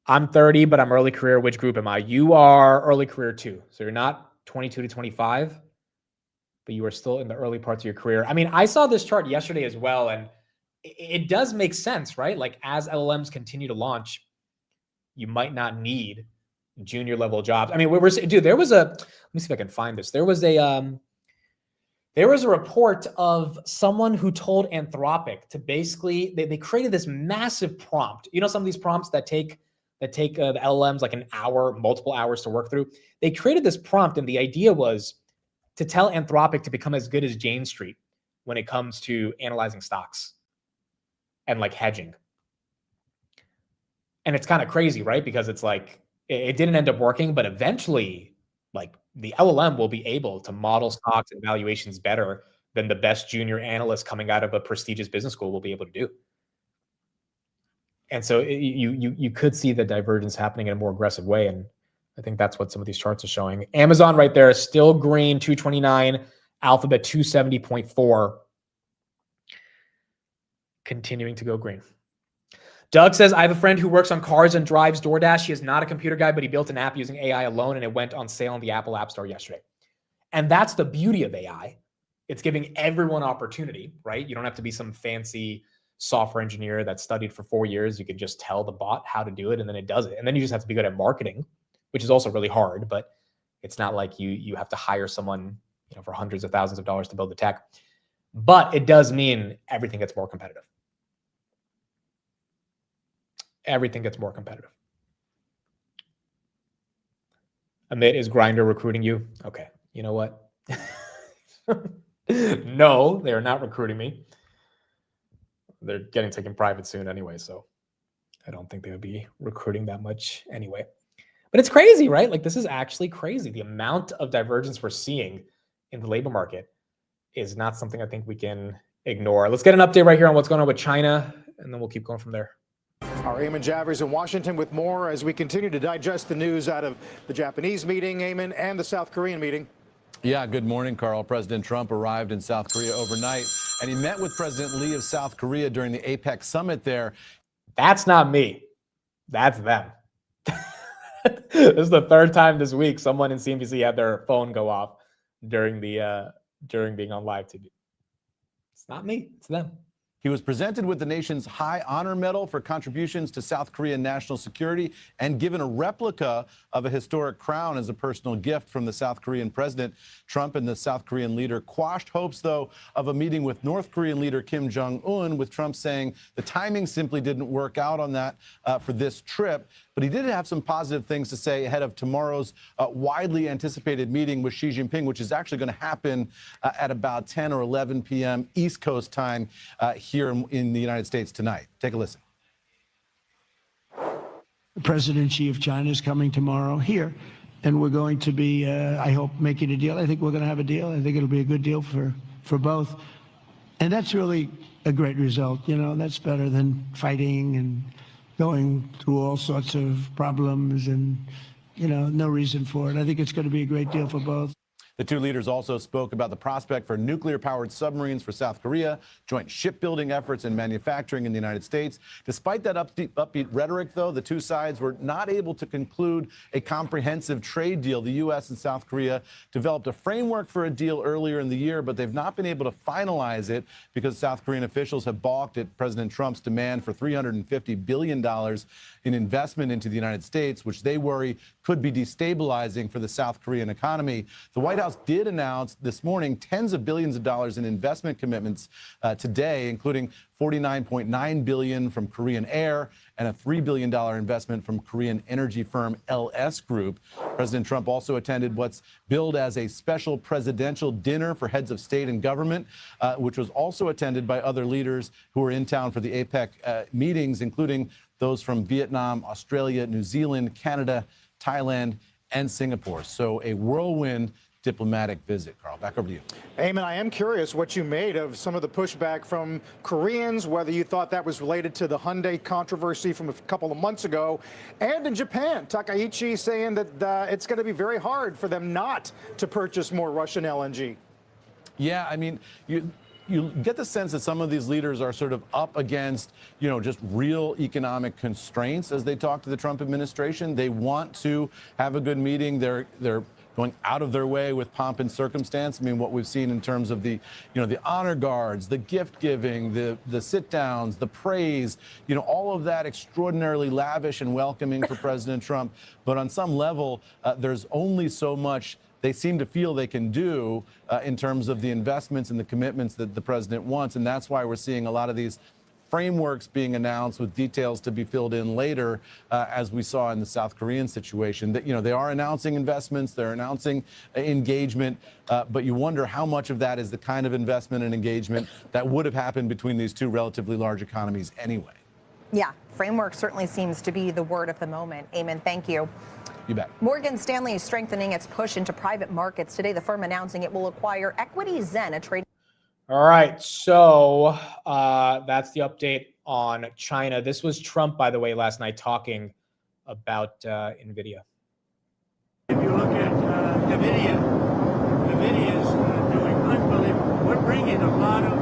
I'm 30, but I'm early career. Which group am I? You are early career 2. So you're not 22 to 25, but you are still in the early parts of your career. I mean, I saw this chart yesterday as well, and it does make sense, right? Like as LLMs continue to launch, you might not need junior level jobs. I mean, there was let me see if I can find this. There was a report of someone who told Anthropic to basically, they created this massive prompt. You know, some of these prompts that take the LLMs like an hour, multiple hours to work through. They created this prompt, and the idea was to tell Anthropic to become as good as Jane Street when it comes to analyzing stocks and like hedging. And it's kind of crazy, right? Because it's like, it didn't end up working, but eventually like the LLM will be able to model stocks and valuations better than the best junior analyst coming out of a prestigious business school will be able to do. And so you could see the divergence happening in a more aggressive way. And I think that's what some of these charts are showing. Amazon right there is still green, 229, Alphabet 270.4. Continuing to go green. Doug says, I have a friend who works on cars and drives DoorDash. He is not a computer guy, but he built an app using AI alone, and it went on sale on the Apple App Store yesterday. And that's the beauty of AI. It's giving everyone opportunity, right? You don't have to be some fancy software engineer that studied for 4 years. You can just tell the bot how to do it, and then it does it. And then you just have to be good at marketing, which is also really hard, but it's not like you have to hire someone, you know, for hundreds of thousands of dollars to build the tech. But it does mean everything gets more competitive. Everything gets more competitive. Amit, is Grindr recruiting you? Okay, you know what? No, they are not recruiting me. They're getting taken private soon anyway, so I don't think they would be recruiting that much anyway. But it's crazy, right? Like, this is actually crazy. The amount of divergence we're seeing in the labor market is not something I think we can ignore. Let's get an update right here on what's going on with China, and then we'll keep going from there. Our Eamon Javers in Washington with more as we continue to digest the news out of the Japanese meeting, Eamon, and the South Korean meeting. Yeah, good morning, Carl. President Trump arrived in South Korea overnight, and he met with President Lee of South Korea during the APEC summit there. That's not me. That's them. This is the third time this week someone in CNBC had their phone go off during being on live TV. It's not me. It's them. He was presented with the nation's High Honor Medal for contributions to South Korean national security and given a replica of a historic crown as a personal gift from the South Korean president. Trump and the South Korean leader quashed hopes, though, of a meeting with North Korean leader Kim Jong-un, with Trump saying the timing simply didn't work out on that for this trip. But he did have some positive things to say ahead of tomorrow's widely anticipated meeting with Xi Jinping, which is actually going to happen at about 10 or 11 p.m. East Coast time here in the United States tonight. Take a listen. President Xi of China is coming tomorrow here, and we're going to be, I hope, making a deal. I think we're going to have a deal. I think it'll be a good deal for both. And that's really a great result. You know, that's better than fighting and going through all sorts of problems and, you know, no reason for it. I think it's going to be a great deal for both. The two leaders also spoke about the prospect for nuclear-powered submarines for South Korea, joint shipbuilding efforts and manufacturing in the United States. Despite that upbeat rhetoric, though, the two sides were not able to conclude a comprehensive trade deal. The U.S. and South Korea developed a framework for a deal earlier in the year, but they've not been able to finalize it because South Korean officials have balked at President Trump's demand for $350 billion in investment into the United States, which they worry could be destabilizing for the South Korean economy. The White House House did announce this morning tens of billions of dollars in investment commitments today, including $49.9 billion from Korean Air and a $3 billion investment from Korean energy firm LS Group. President Trump also attended what's billed as a special presidential dinner for heads of state and government, which was also attended by other leaders who were in town for the APEC meetings, including those from Vietnam, Australia, New Zealand, Canada, Thailand, and Singapore. So a whirlwind diplomatic visit. Carl, back over to you. Eamon, I am curious what you made of some of the pushback from Koreans, whether you thought that was related to the Hyundai controversy from a couple of months ago. And in Japan, Takaichi saying that it's going to be very hard for them not to purchase more Russian LNG. Yeah, I mean, you get the sense that some of these leaders are sort of up against, just real economic constraints as they talk to the Trump administration. They want to have a good meeting. They're going out of their way with pomp and circumstance. I mean, what we've seen in terms of the honor guards, the gift giving, the sit downs, the praise, all of that extraordinarily lavish and welcoming for President Trump. But on some level, there's only so much they seem to feel they can do in terms of the investments and the commitments that the president wants. And that's why we're seeing a lot of these frameworks being announced with details to be filled in later, as we saw in the South Korean situation. That they are announcing investments, they're announcing engagement, but you wonder how much of that is the kind of investment and engagement that would have happened between these two relatively large economies anyway. Yeah, framework certainly seems to be the word of the moment. Eamon, thank you. You bet. Morgan Stanley is strengthening its push into private markets. Today, the firm announcing it will acquire Equity Zen, a trade. All right, so that's the update on China. This was Trump, by the way, last night talking about Nvidia. If you look at Nvidia is doing unbelievable. We're bringing a lot of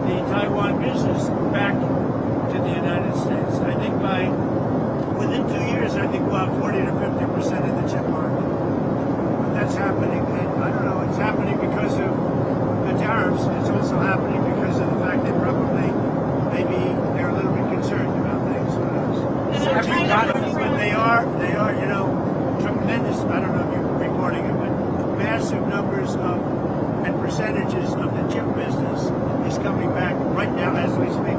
the Taiwan business back to the United States. I think within 2 years, I think we'll have 40 to 50% of the chip market. That's happening, and I don't know, it's happening because of the tariffs. It's also happening because of the fact that probably maybe they're a little bit concerned about things. But they are, tremendous, I don't know if you're reporting it, but massive numbers and percentages of the chip business is coming back right now as we speak.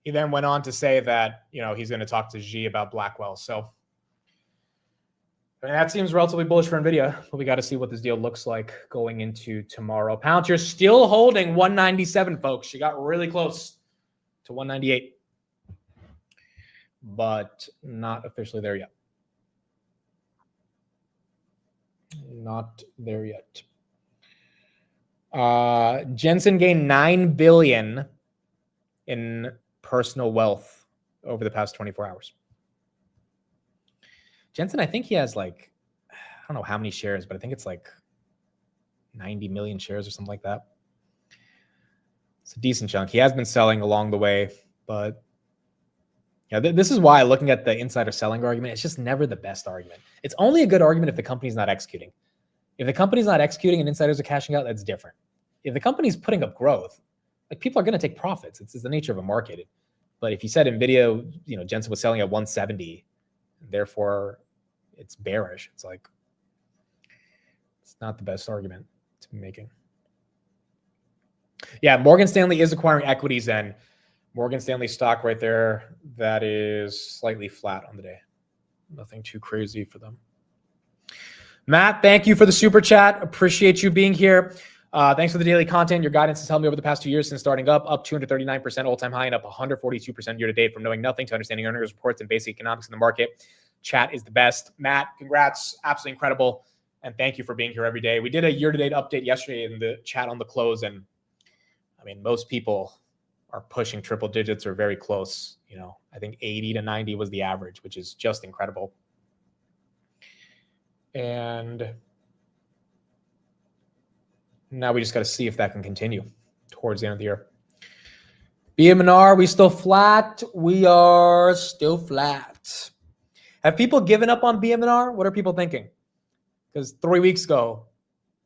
He then went on to say that, he's going to talk to Xi about Blackwell. So that seems relatively bullish for Nvidia, but we got to see what this deal looks like going into tomorrow. Palantir still holding 197, folks. She got really close to 198, but not officially there yet. Not there yet. Jensen gained $9 billion in personal wealth over the past 24 hours. Jensen, I think he has I don't know how many shares, but I think it's 90 million shares or something like that. It's a decent chunk. He has been selling along the way, but this is why looking at the insider selling argument, it's just never the best argument. It's only a good argument if the company's not executing. If the company's not executing and insiders are cashing out, that's different. If the company's putting up growth, people are going to take profits. It's the nature of a market. But if you said Nvidia, Jensen was selling at 170, therefore it's bearish. It's not the best argument to be making. Yeah, Morgan Stanley is acquiring equities, and Morgan Stanley stock right there, that is slightly flat on the day. Nothing too crazy for them. Matt, thank you for the super chat. Appreciate you being here. Thanks for the daily content. Your guidance has helped me over the past 2 years since starting up 239% all-time high and up 142% year-to-date from knowing nothing to understanding earnings reports and basic economics in the market. Chat is the best. Matt, congrats. Absolutely incredible. And thank you for being here every day. We did a year-to-date update yesterday in the chat on the close, and most people are pushing triple digits or very close. I think 80 to 90 was the average, which is just incredible. And now we just got to see if that can continue towards the end of the year. BMNR, we still flat? We are still flat. Have people given up on BMNR? What are people thinking? Because 3 weeks ago,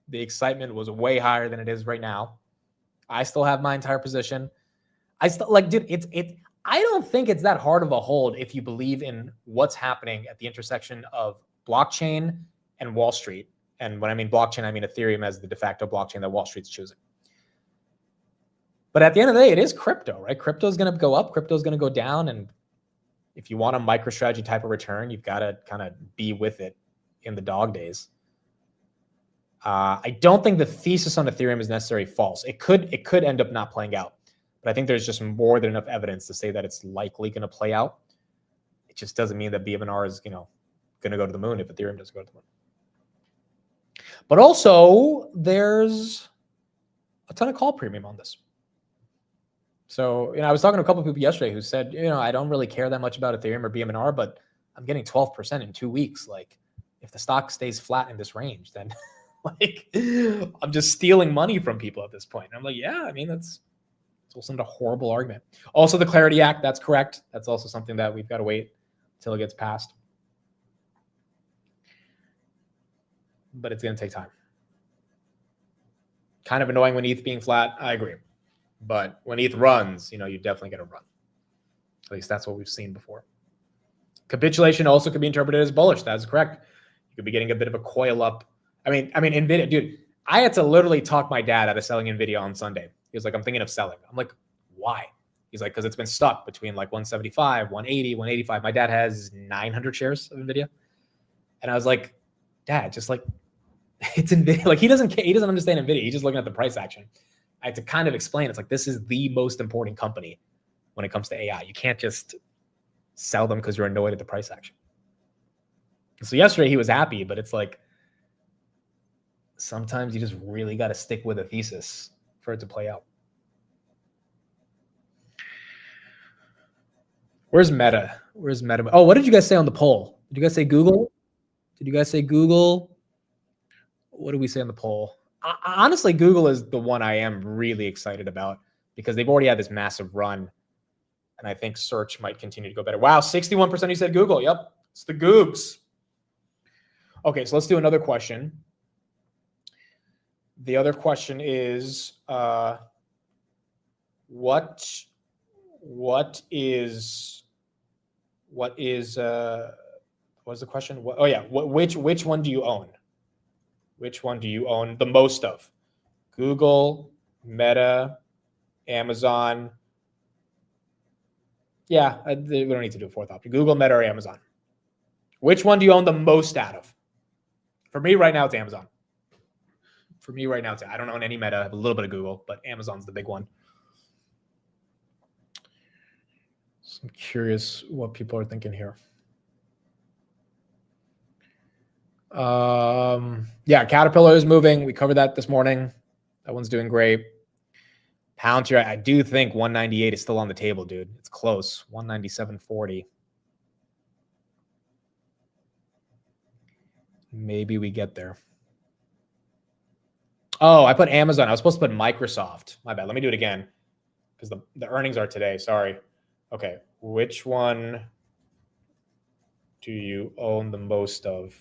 the excitement was way higher than it is right now. I still have my entire position. I still I don't think it's that hard of a hold if you believe in what's happening at the intersection of blockchain and Wall Street. And when I mean blockchain, I mean Ethereum as the de facto blockchain that Wall Street's choosing. But at the end of the day, it is crypto, right? Crypto is going to go up, crypto is going to go down. And if you want a MicroStrategy type of return, you've got to kind of be with it in the dog days. I don't think the thesis on Ethereum is necessarily false. It could end up not playing out. But I think there's just more than enough evidence to say that it's likely going to play out. It just doesn't mean that BMNR is, going to go to the moon if Ethereum doesn't go to the moon. But also, there's a ton of call premium on this. So, I was talking to a couple of people yesterday who said, I don't really care that much about Ethereum or BMNR, but I'm getting 12% in 2 weeks. Like, if the stock stays flat in this range, then I'm just stealing money from people at this point. And I'm like, yeah, I mean, it's also not a horrible argument. Also, the Clarity Act, that's correct. That's also something that we've got to wait until it gets passed. But it's going to take time. Kind of annoying when ETH being flat. I agree. But when ETH runs, you definitely get a run. At least that's what we've seen before. Capitulation also could be interpreted as bullish. That's correct. You could be getting a bit of a coil up. I mean, Nvidia, dude, I had to literally talk my dad out of selling Nvidia on Sunday. He was like, I'm thinking of selling. I'm like, why? He's like, because it's been stuck between like 175, 180, 185. My dad has 900 shares of Nvidia. And I was like, Dad, just like, it's Nvidia. Like, he doesn't understand Nvidia. He's just looking at the price action. I had to kind of explain. It's like, this is the most important company when it comes to AI. You can't just sell them because you're annoyed at the price action. So yesterday he was happy, but it's like, sometimes you just really got to stick with a thesis for it to play out. Where's Meta? Where's Meta? Oh, what did you guys say on the poll? Did you guys say Google? Did you guys say Google? What do we say on the poll? Honestly, Google is the one I am really excited about because they've already had this massive run. And I think search might continue to go better. Wow, 61% you said Google. Yep, it's the Googs. Okay, so let's do another question. The other question is, what is the question? Which one do you own? Which one do you own the most of? Google, Meta, Amazon. Yeah, we don't need to do a fourth option. Google, Meta, or Amazon. Which one do you own the most out of? For me right now, it's Amazon. I don't own any Meta. I have a little bit of Google, but Amazon's the big one. So I'm curious what people are thinking here. Yeah, Caterpillar is moving. We covered that this morning. That one's doing great. Palantir, I do think 198 is still on the table, dude. It's close. 197.40. Maybe we get there. Oh, I put Amazon. I was supposed to put Microsoft. My bad. Let me do it again because the earnings are today. Sorry. Okay. Which one do you own the most of?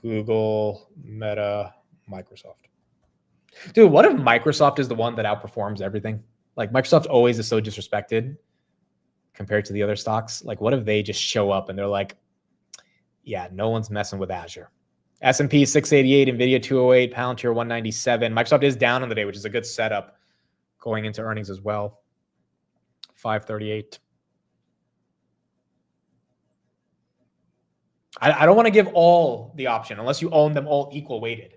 Google, Meta, Microsoft. Dude, what if Microsoft is the one that outperforms everything? Like, Microsoft always is so disrespected compared to the other stocks. Like, what if they just show up and they're like, yeah, no one's messing with Azure. S&P 688, Nvidia 208, Palantir 197. Microsoft is down on the day, which is a good setup going into earnings as well. 538. I don't want to give all the option unless you own them all equal weighted.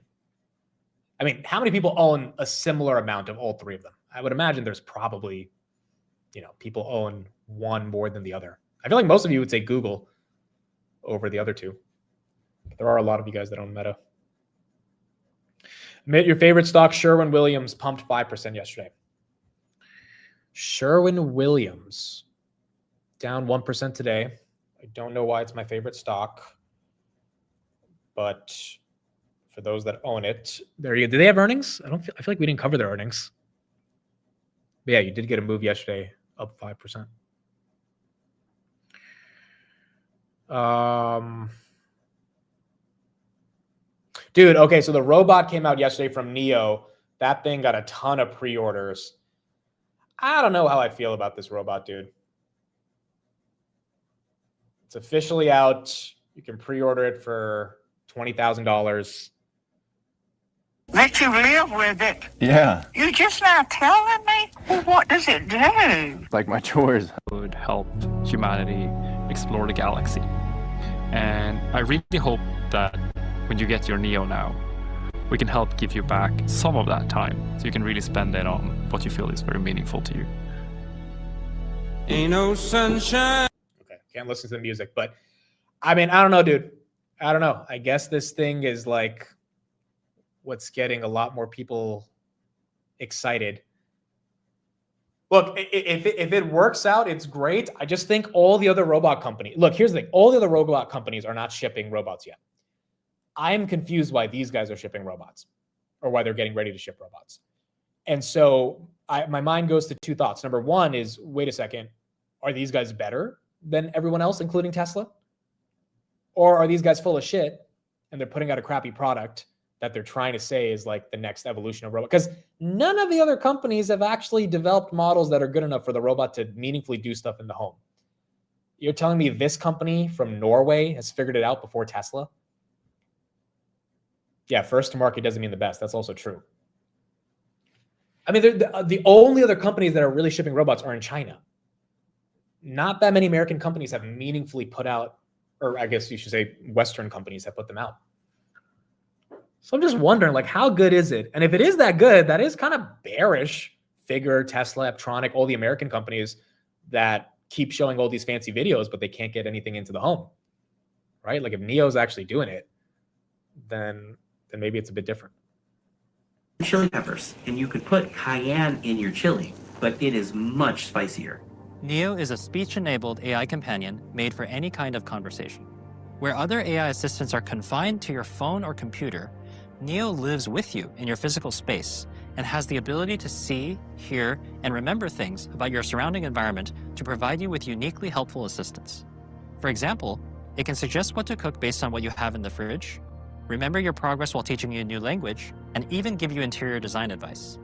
I mean, how many people own a similar amount of all three of them? I would imagine there's probably, people own one more than the other. I feel like most of you would say Google over the other two. But there are a lot of you guys that own Meta. Your favorite stock, Sherwin-Williams, pumped 5% yesterday. Sherwin-Williams down 1% today. I don't know why it's my favorite stock, but for those that own it, there you go. Do they have earnings? I feel like we didn't cover their earnings. But yeah, you did get a move yesterday, up 5%. Dude, okay, so the robot came out yesterday from NIO. That thing got a ton of pre-orders. I don't know how I feel about this robot, dude. It's officially out. You can pre-order it for $20,000. Let you live with it. Yeah. You're just not telling me? Well, what does it do? Like my chores. Would help humanity explore the galaxy. And I really hope that when you get your Neo now, we can help give you back some of that time so you can really spend it on what you feel is very meaningful to you. Ain't no sunshine. Okay, can't listen to the music, but I mean, I don't know, dude. I don't know. I guess this thing is like what's getting a lot more people excited. Look, if it works out, it's great. I just think all the other robot companies, look, here's the thing. All the other robot companies are not shipping robots yet. I am confused why these guys are shipping robots or why they're getting ready to ship robots. And so my mind goes to two thoughts. Number one is, wait a second, are these guys better than everyone else, including Tesla? Or are these guys full of shit and they're putting out a crappy product that they're trying to say is like the next evolution of robot? Because none of the other companies have actually developed models that are good enough for the robot to meaningfully do stuff in the home. You're telling me this company from Norway has figured it out before Tesla? Yeah, first to market doesn't mean the best. That's also true. I mean, the only other companies that are really shipping robots are in China. Not that many American companies have meaningfully put out, or I guess you should say Western companies have put them out. So I'm just wondering, like, how good is it? And if it is that good, that is kind of bearish. Figure, Tesla, Eptronic, all the American companies that keep showing all these fancy videos, but they can't get anything into the home, right? Like if Neo's actually doing it, then maybe it's a bit different. Chili peppers, and you could put cayenne in your chili, but it is much spicier. Neo is a speech-enabled AI companion made for any kind of conversation. Where other AI assistants are confined to your phone or computer, Neo lives with you in your physical space and has the ability to see, hear, and remember things about your surrounding environment to provide you with uniquely helpful assistance. For example, it can suggest what to cook based on what you have in the fridge, remember your progress while teaching you a new language, and even give you interior design advice.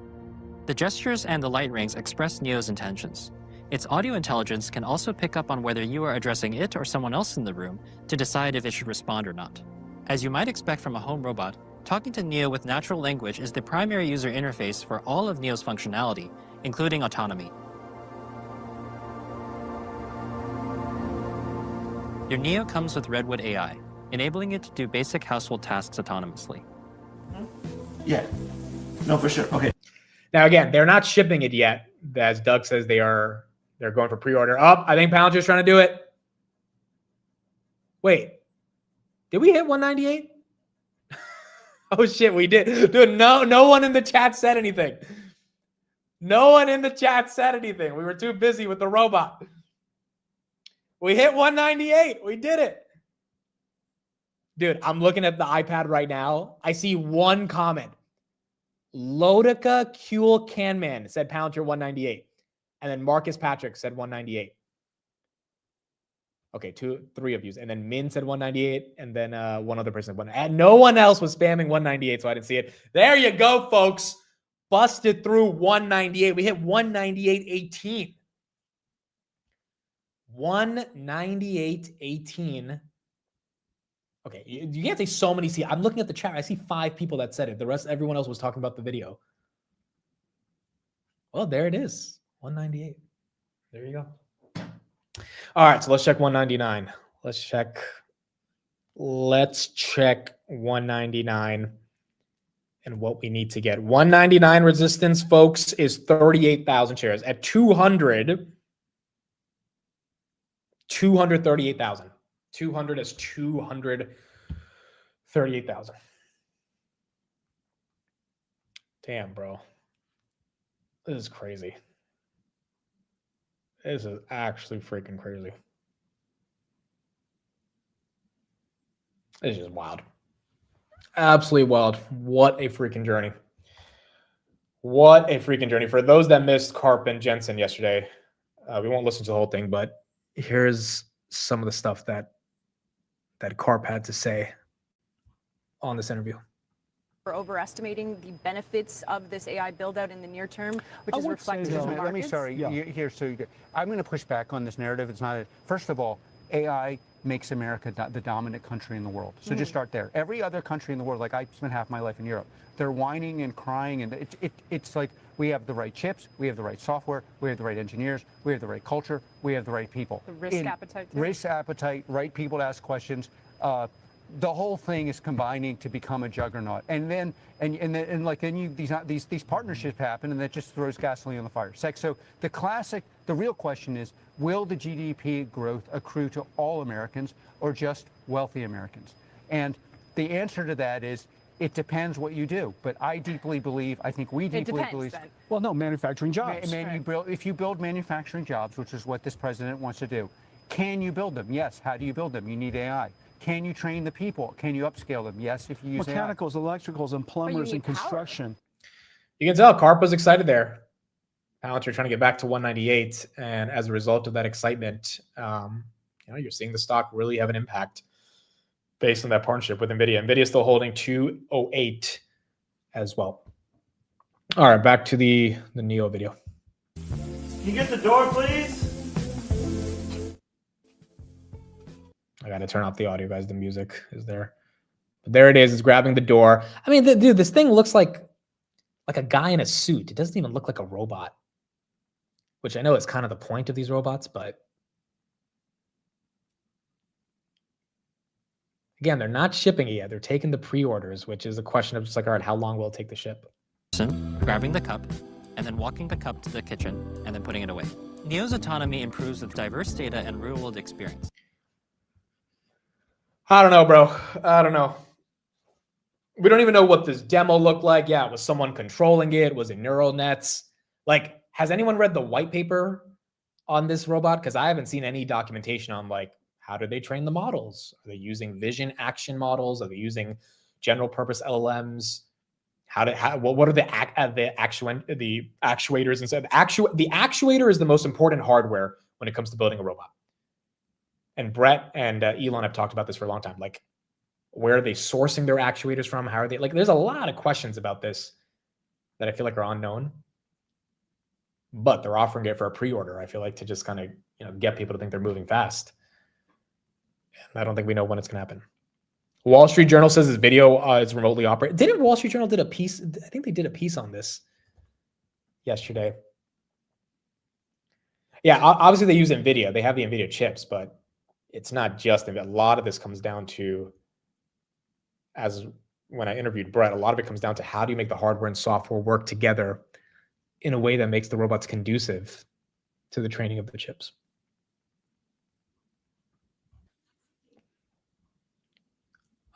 The gestures and the light rings express Neo's intentions. Its audio intelligence can also pick up on whether you are addressing it or someone else in the room to decide if it should respond or not. As you might expect from a home robot, talking to Neo with natural language is the primary user interface for all of Neo's functionality, including autonomy. Your Neo comes with Redwood AI, enabling it to do basic household tasks autonomously. Yeah, no, for sure. Okay. Now, again, they're not shipping it yet. As Doug says, they're going for pre-order. Oh, I think Palantir's trying to do it. Wait, did we hit 198? Oh shit, we did. Dude, no one in the chat said anything. No one in the chat said anything. We were too busy with the robot. We hit 198. We did it. Dude, I'm looking at the iPad right now. I see one comment. Lodica Kuhl Canman said Palantir 198. And then Marcus Patrick said 198. Okay, three of you. And then Min said 198. And then one other person said 198. And no one else was spamming 198, so I didn't see it. There you go, folks. Busted through 198. We hit 198.18. 198.18. Okay, you can't say so many. See, I'm looking at the chat. I see 5 people that said it. The rest, everyone else was talking about the video. Well, there it is. 198. There you go. All right, so let's check 199. Let's check 199 and what we need to get. 199 resistance, folks, is 38,000 shares. At 200, 238,000. 200 is 238,000. Damn, bro. This is crazy. This is actually freaking crazy. It's just wild. Absolutely wild. What a freaking journey. What a freaking journey. For those that missed Karp and Jensen yesterday, we won't listen to the whole thing, but here's some of the stuff that Karp had to say on this interview. We're overestimating the benefits of this AI build out in the near term, which is reflected in the markets. I'm going to push back on this narrative. It's not. First of all, AI makes America the dominant country in the world. So just start there. Every other country in the world, like I spent half my life in Europe, they're whining and crying, and it's like we have the right chips, we have the right software, we have the right engineers, we have the right culture, we have the right people. The risk appetite. Too. Risk appetite, right people to ask questions. The whole thing is combining to become a juggernaut, and then these partnerships happen, and that just throws gasoline on the fire. So the real question is, will the GDP growth accrue to all Americans or just wealthy Americans? And the answer to that is, it depends what you do. But I deeply believe, I think we deeply believe. Then. Well, no, manufacturing jobs. If you build manufacturing jobs, which is what this president wants to do, can you build them? Yes. How do you build them? You need AI. Can you train the people? Can you upscale them? Yes, if you use mechanicals, electricals, and plumbers and construction. You can tell Carp was excited there. Palantir trying to get back to 198, and as a result of that excitement, you're seeing the stock really have an impact based on that partnership with Nvidia. Nvidia is still holding 208 as well. All right, back to the NEO video. Can you get the door, please? I got to turn off the audio, guys. The music is there. But there it is. It's grabbing the door. I mean, dude, this thing looks like a guy in a suit. It doesn't even look like a robot, which I know is kind of the point of these robots, but again, they're not shipping it yet. They're taking the pre-orders, which is a question of just like, all right, how long will it take to ship? Grabbing the cup, and then walking the cup to the kitchen, and then putting it away. NEO's autonomy improves with diverse data and real-world experience. I don't know, bro. I don't know. We don't even know what this demo looked like. Yeah, was someone controlling it? Was it neural nets? Like, has anyone read the white paper on this robot? Because I haven't seen any documentation on, like, how do they train the models? Are they using vision action models? Are they using general purpose LLMs? What are the actuators inside? The actuator is the most important hardware when it comes to building a robot. And Brett and Elon have talked about this for a long time. Like, where are they sourcing their actuators from? How are they? Like, there's a lot of questions about this that I feel like are unknown. But they're offering it for a pre-order, I feel like, to just kind of, get people to think they're moving fast. And I don't think we know when it's going to happen. Wall Street Journal says this video is remotely operated. Didn't Wall Street Journal did a piece? I think they did a piece on this yesterday. Yeah, obviously they use Nvidia. They have the Nvidia chips, but it's not just Nvidia. A lot of this comes down to, as when I interviewed Brett, a lot of it comes down to how do you make the hardware and software work together in a way that makes the robots conducive to the training of the chips.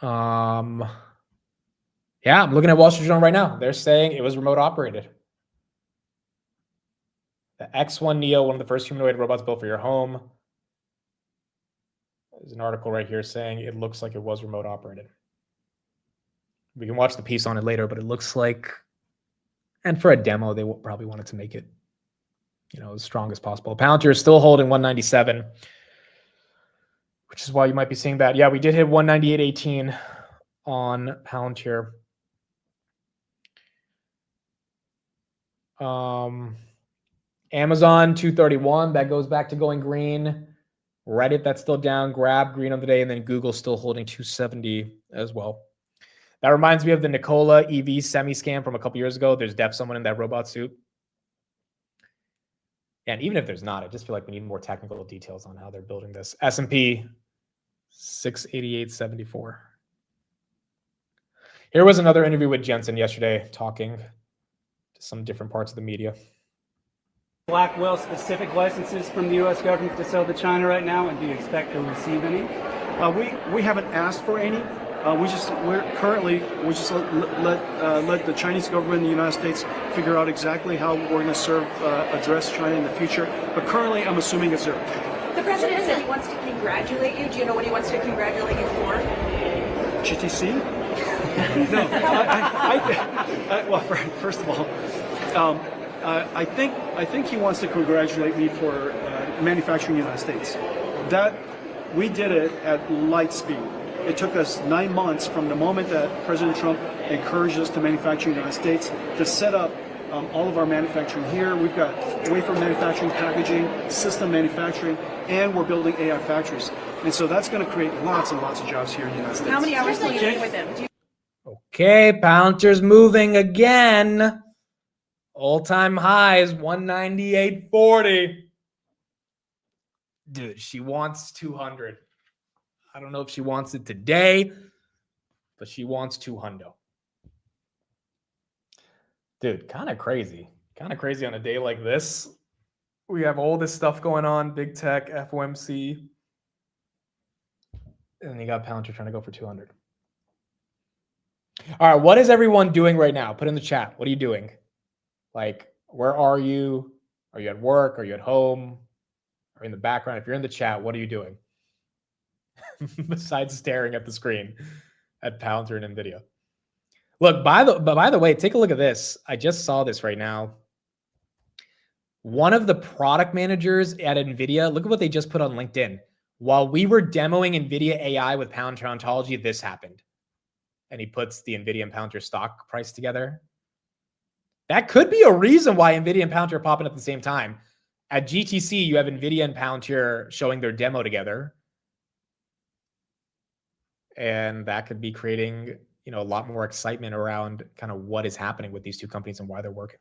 Yeah, I'm looking at Wall Street Journal right now. They're saying it was remote operated. The X1 Neo, one of the first humanoid robots built for your home. There's an article right here saying it looks like it was remote operated. We can watch the piece on it later, but it looks like, and for a demo, they probably wanted to make it, as strong as possible. Palantir is still holding 197, which is why you might be seeing that. Yeah, we did hit 198.18 on Palantir. Amazon 231, that goes back to going green. Reddit, that's still down. Grab green on the day, and then Google still holding 270 as well. That reminds me of the Nikola EV semi-scam from a couple years ago. There's definitely someone in that robot suit. And even if there's not, I just feel like we need more technical details on how they're building this. S&P 688.74. Here was another interview with Jensen yesterday, talking to some different parts of the media. Blackwell specific licenses from the U.S. government to sell to China right now, and do you expect to receive any? We haven't asked for any. We just let the Chinese government and the United States figure out exactly how we're going to address China in the future. But currently, I'm assuming it's zero. The president said he wants to congratulate you. Do you know what he wants to congratulate you for? GTC? No. Well, first of all, I think he wants to congratulate me for manufacturing in the United States. That we did it at light speed. It took us 9 months from the moment that President Trump encouraged us to manufacture in the United States to set up all of our manufacturing here. We've got wafer manufacturing, packaging, system manufacturing, and we're building AI factories. And so that's going to create lots and lots of jobs here in the United States. How many hours will you be with them? Do you Okay, Palantir's moving again. All-time highs, 198.40. Dude, she wants 200. I don't know if she wants it today, but she wants 200. Dude, kind of crazy. Kind of crazy on a day like this. We have all this stuff going on, big tech, FOMC. And you got Palantir trying to go for 200. All right, what is everyone doing right now? Put in the chat. What are you doing? Like, where are you? Are you at work? Are you at home? Are you in the background? If you're in the chat, what are you doing? Besides staring at the screen at Palantir and Nvidia. Look, by the way, take a look at this. I just saw this right now. One of the product managers at Nvidia, look at what they just put on LinkedIn. While we were demoing Nvidia AI with Palantir Ontology, this happened. And he puts the Nvidia and Palantir stock price together. That could be a reason why Nvidia and Palantir are popping at the same time. At GTC, you have Nvidia and Palantir showing their demo together. And that could be creating, you know, a lot more excitement around kind of what is happening with these two companies and why they're working.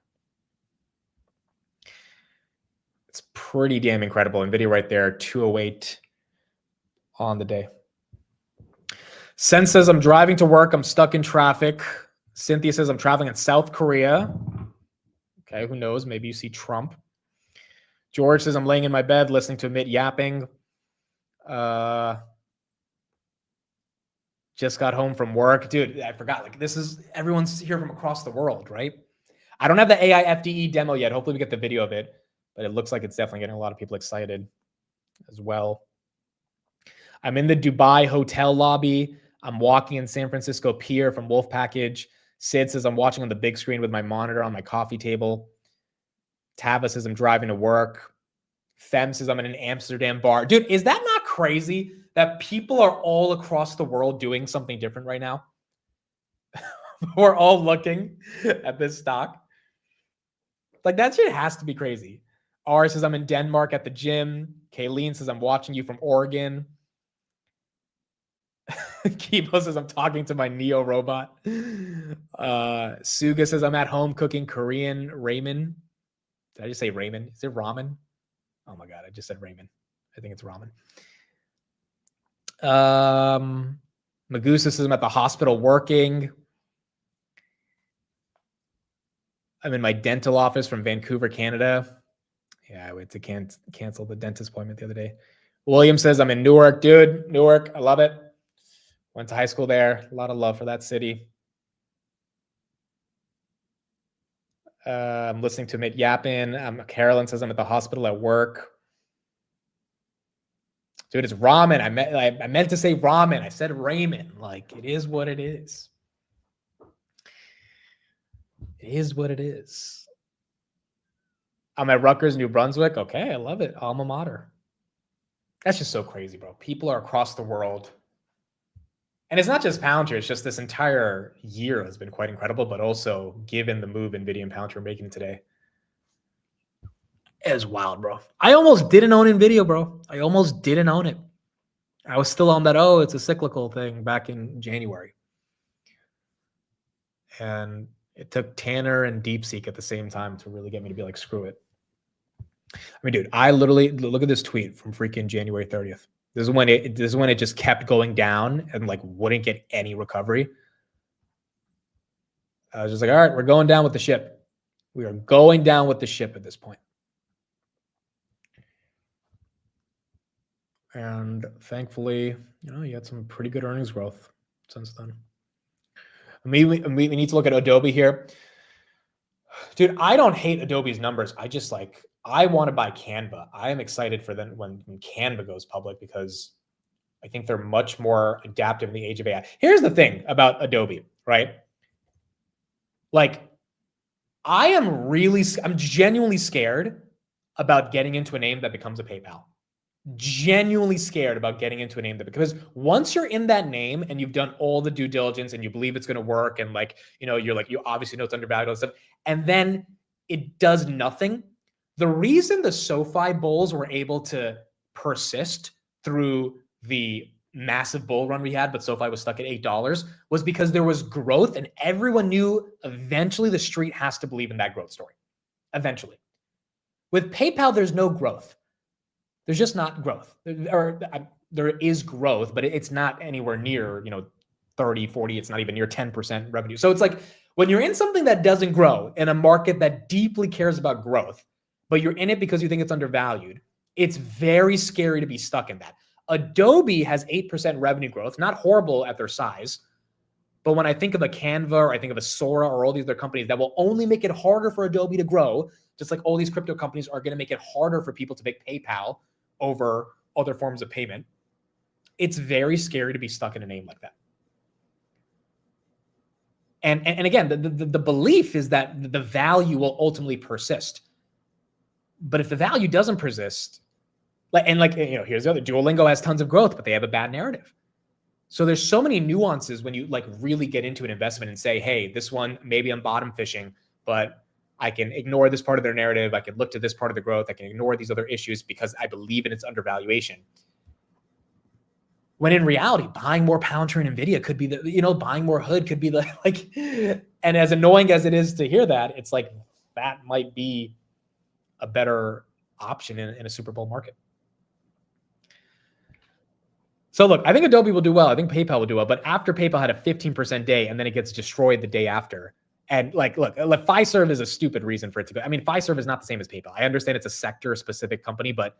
It's pretty damn incredible. Nvidia right there, 208 on the day. Sen says, I'm driving to work. I'm stuck in traffic. Cynthia says, I'm traveling in South Korea. Okay, who knows? Maybe you see Trump. George says, I'm laying in my bed listening to Amit yapping. Just got home from work. Dude, I forgot. Like, this is, everyone's here from across the world, right? I don't have the AI FDE demo yet. Hopefully we get the video of it. But it looks like it's definitely getting a lot of people excited as well. I'm in the Dubai hotel lobby. I'm walking in San Francisco Pier from Wolf Package. Sid says I'm watching on the big screen with my monitor on my coffee table. Tava says I'm driving to work. Fem says I'm in an Amsterdam bar. Dude, is that not crazy that people are all across the world doing something different right now? We're all looking at this stock. Like, that shit has to be crazy. R says I'm in Denmark at the gym. Kayleen says I'm watching you from Oregon. Kibo says I'm talking to my Neo robot. Suga says I'm at home cooking Korean ramen. Did I just say ramen? Is it ramen? Oh my God, I just said ramen. I think it's ramen. Magusa says I'm at the hospital working. I'm in my dental office from Vancouver, Canada. Yeah, I went to cancel the dentist appointment the other day. William says I'm in Newark. Dude, Newark, I love it. Went to high school there. A lot of love for that city. I'm listening to Amit yapping. Carolyn says I'm at the hospital at work. Dude, it's ramen. I meant to say ramen. I said ramen. Like, it is what it is. It is what it is. I'm at Rutgers, New Brunswick. Okay, I love it. Alma mater. That's just so crazy, bro. People are across the world. And it's not just Palantir. It's just this entire year has been quite incredible, but also given the move Nvidia and Palantir are making today. It's wild, bro. I almost didn't own Nvidia, bro. I almost didn't own it. I was still on that, oh, it's a cyclical thing back in January. And it took Tanner and DeepSeek at the same time to really get me to be like, screw it. I mean, dude, I literally, look at this tweet from freaking January 30th. This is when it just kept going down and like wouldn't get any recovery. I was just like, all right, we're going down with the ship. We are going down with the ship at this point. And thankfully, you know, you had some pretty good earnings growth since then. We need to look at Adobe here. Dude, I don't hate Adobe's numbers. I just like, I want to buy Canva. I am excited for them when Canva goes public because I think they're much more adaptive in the age of AI. Here's the thing about Adobe, right? Like, I'm genuinely scared about getting into a name that becomes a PayPal. Genuinely scared about getting into a name that, because once you're in that name and you've done all the due diligence and you believe it's going to work and like, you know, you obviously know it's undervalued and stuff, and then it does nothing. The reason the SoFi bulls were able to persist through the massive bull run we had, but SoFi was stuck at $8, was because there was growth and everyone knew eventually the street has to believe in that growth story. Eventually. With PayPal, there's no growth. There's just not growth. There is growth, but it's not anywhere near, 30, 40, it's not even near 10% revenue. So it's like when you're in something that doesn't grow in a market that deeply cares about growth, but you're in it because you think it's undervalued, it's very scary to be stuck in that. Adobe has 8% revenue growth, not horrible at their size. But when I think of a Canva or I think of a Sora or all these other companies that will only make it harder for Adobe to grow, just like all these crypto companies are going to make it harder for people to make PayPal over other forms of payment, it's very scary to be stuck in a name like that. And again, the belief is that the value will ultimately persist. But if the value doesn't persist, here's the other, Duolingo has tons of growth, but they have a bad narrative. So there's so many nuances when you really get into an investment and say, hey, this one, maybe I'm bottom fishing, but I can ignore this part of their narrative. I can look to this part of the growth. I can ignore these other issues because I believe in its undervaluation. When in reality, buying more Palantir and Nvidia could be buying more Hood could be and as annoying as it is to hear that, it's like, that might be a better option in a Super Bowl market. So look, I think Adobe will do well. I think PayPal will do well. But after PayPal had a 15% day and then it gets destroyed the day after. And look, Fiserv is a stupid reason for it to go. I mean, Fiserv is not the same as PayPal. I understand it's a sector-specific company, but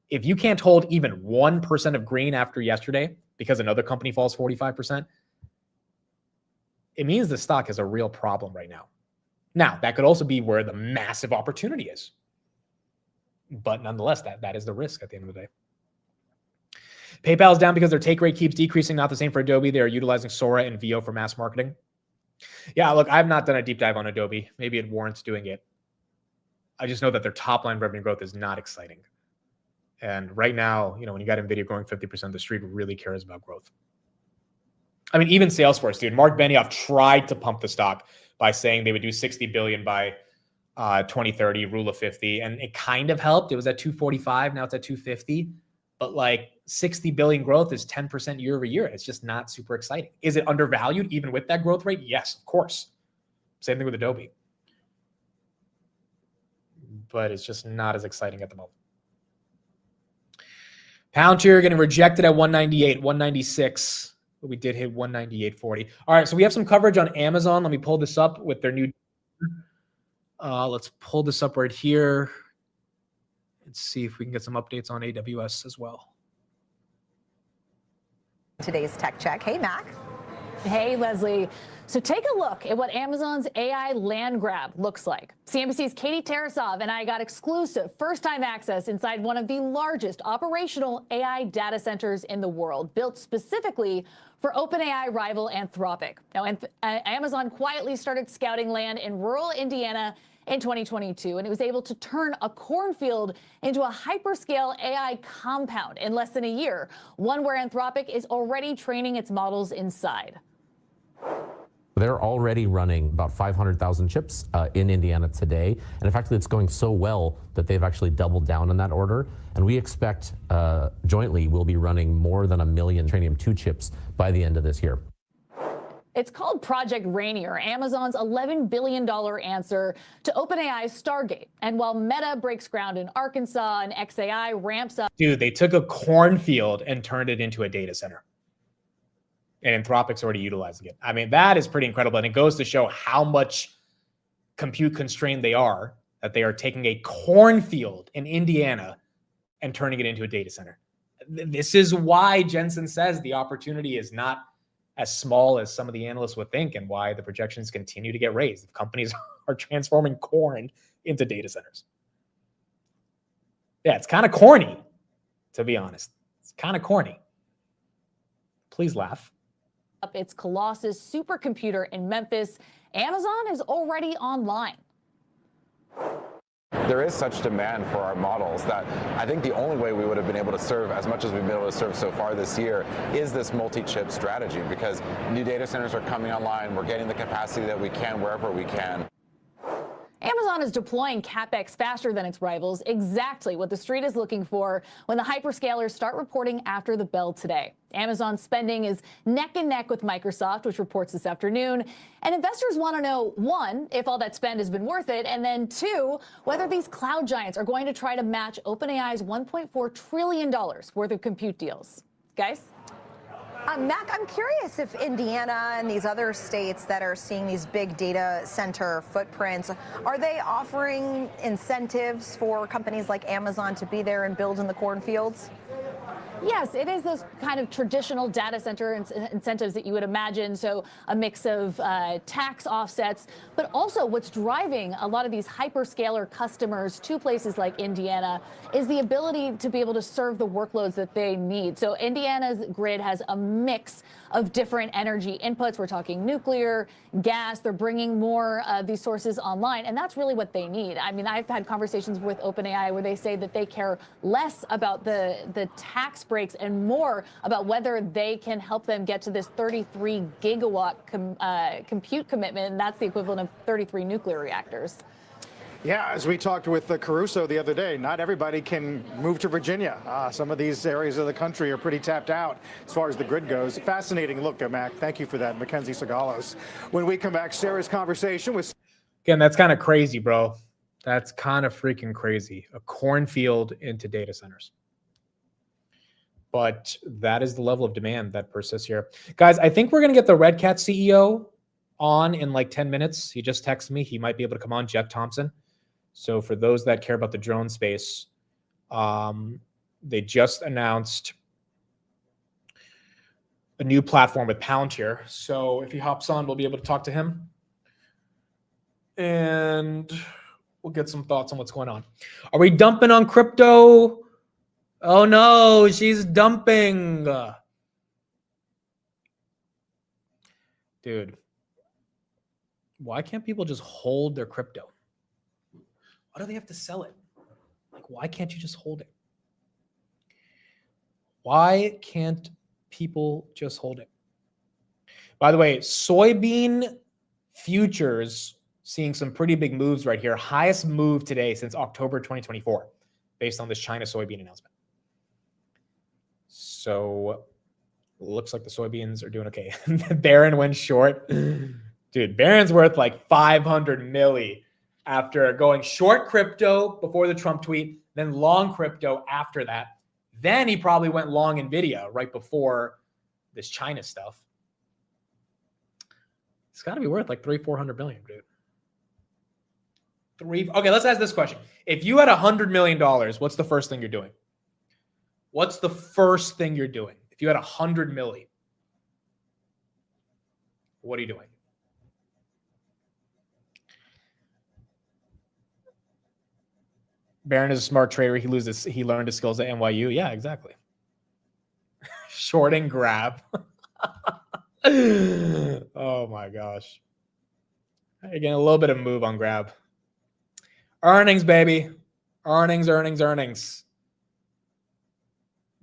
if you can't hold even 1% of green after yesterday because another company falls 45%, it means the stock has a real problem right now. Now, that could also be where the massive opportunity is. But nonetheless, that is the risk at the end of the day. PayPal is down because their take rate keeps decreasing. Not the same for Adobe. They are utilizing Sora and VO for mass marketing. Yeah, look, I've not done a deep dive on Adobe. Maybe it warrants doing it. I just know that their top line revenue growth is not exciting. And right now, when you got Nvidia growing 50%, the street really cares about growth. I mean, even Salesforce, dude. Mark Benioff tried to pump the stock by saying they would do 60 billion by 2030, rule of 50, and it kind of helped. It was at 245, now it's at 250. But 60 billion growth is 10% year over year. It's just not super exciting. Is it undervalued even with that growth rate? Yes, of course. Same thing with Adobe. But it's just not as exciting at the moment. Palantir getting rejected at 198, 196. But we did hit 198.40. All right, so we have some coverage on Amazon. Let me pull this up with their new. Let's pull this up right here. Let's see if we can get some updates on AWS as well. Today's Tech Check. Hey, Mac. Hey, Leslie. So take a look at what Amazon's AI land grab looks like. CNBC's Katie Tarasov and I got exclusive first-time access inside one of the largest operational AI data centers in the world, built specifically for OpenAI rival Anthropic. Now, Amazon quietly started scouting land in rural Indiana in 2022, and it was able to turn a cornfield into a hyperscale AI compound in less than a year, one where Anthropic is already training its models inside. They're already running about 500,000 chips in Indiana today. And in fact, it's going so well that they've actually doubled down on that order. And we expect jointly we'll be running more than 1 million Trainium2 chips by the end of this year. It's called Project Rainier, Amazon's $11 billion answer to OpenAI's Stargate. And while Meta breaks ground in Arkansas and xAI ramps up. Dude, they took a cornfield and turned it into a data center. And Anthropic's already utilizing it. I mean, that is pretty incredible. And it goes to show how much compute constrained they are, that they are taking a cornfield in Indiana and turning it into a data center. This is why Jensen says the opportunity is not as small as some of the analysts would think, and why the projections continue to get raised if companies are transforming corn into data centers. Yeah, it's kind of corny, to be honest. It's kind of corny. Please laugh. Its Colossus supercomputer in Memphis. Amazon is already online. There is such demand for our models that I think the only way we would have been able to serve as much as we've been able to serve so far this year is this multi-chip strategy, because new data centers are coming online. We're getting the capacity that we can wherever we can. Amazon is deploying CapEx faster than its rivals, exactly what the street is looking for when the hyperscalers start reporting after the bell today. Amazon's spending is neck and neck with Microsoft, which reports this afternoon. And investors want to know, one, if all that spend has been worth it, and then two, whether these cloud giants are going to try to match OpenAI's $1.4 trillion worth of compute deals. Guys? Mac, I'm curious if Indiana and these other states that are seeing these big data center footprints, are they offering incentives for companies like Amazon to be there and build in the cornfields? Yes, it is those kind of traditional data center incentives that you would imagine. So a mix of tax offsets, but also what's driving a lot of these hyperscaler customers to places like Indiana is the ability to be able to serve the workloads that they need. So Indiana's grid has a mix of different energy inputs. We're talking nuclear, gas. They're bringing more of these sources online, and that's really what they need. I mean, I've had conversations with OpenAI where they say that they care less about the tax breaks and more about whether they can help them get to this 33 gigawatt compute commitment, and that's the equivalent of 33 nuclear reactors. Yeah, as we talked with Caruso the other day, not everybody can move to Virginia. Some of these areas of the country are pretty tapped out as far as the grid goes. Fascinating look there, Mac. Thank you for that, Mackenzie Sagalos. When we come back, Sarah's conversation with... Again, that's kind of crazy, bro. That's kind of freaking crazy. A cornfield into data centers. But that is the level of demand that persists here. Guys, I think we're going to get the Red Cat CEO on in like 10 minutes. He just texted me. He might be able to come on, Jeff Thompson. So for those that care about the drone space, they just announced a new platform with Palantir. So if he hops on, we'll be able to talk to him. And we'll get some thoughts on what's going on. Are we dumping on crypto? Oh no, she's dumping. Dude, why can't people just hold their crypto? Why do they have to sell it? Like, why can't you just hold it? Why can't people just hold it? By the way, soybean futures seeing some pretty big moves right here. Highest move today since October 2024, based on this China soybean announcement. So looks like the soybeans are doing okay. Barron went short. Dude, Barron's worth like 500 milli after going short crypto before the Trump tweet, then long crypto after that. Then he probably went long Nvidia right before this China stuff. It's got to be worth like 300-400 million, dude. Okay, let's ask this question. If you had $100 million, what's the first thing you're doing? What's the first thing you're doing? If you had 100 milli, what are you doing? Barron is a smart trader. He learned his skills at NYU. Yeah, exactly. Short and grab. Oh my gosh. Again, a little bit of move on grab. Earnings, baby. Earnings.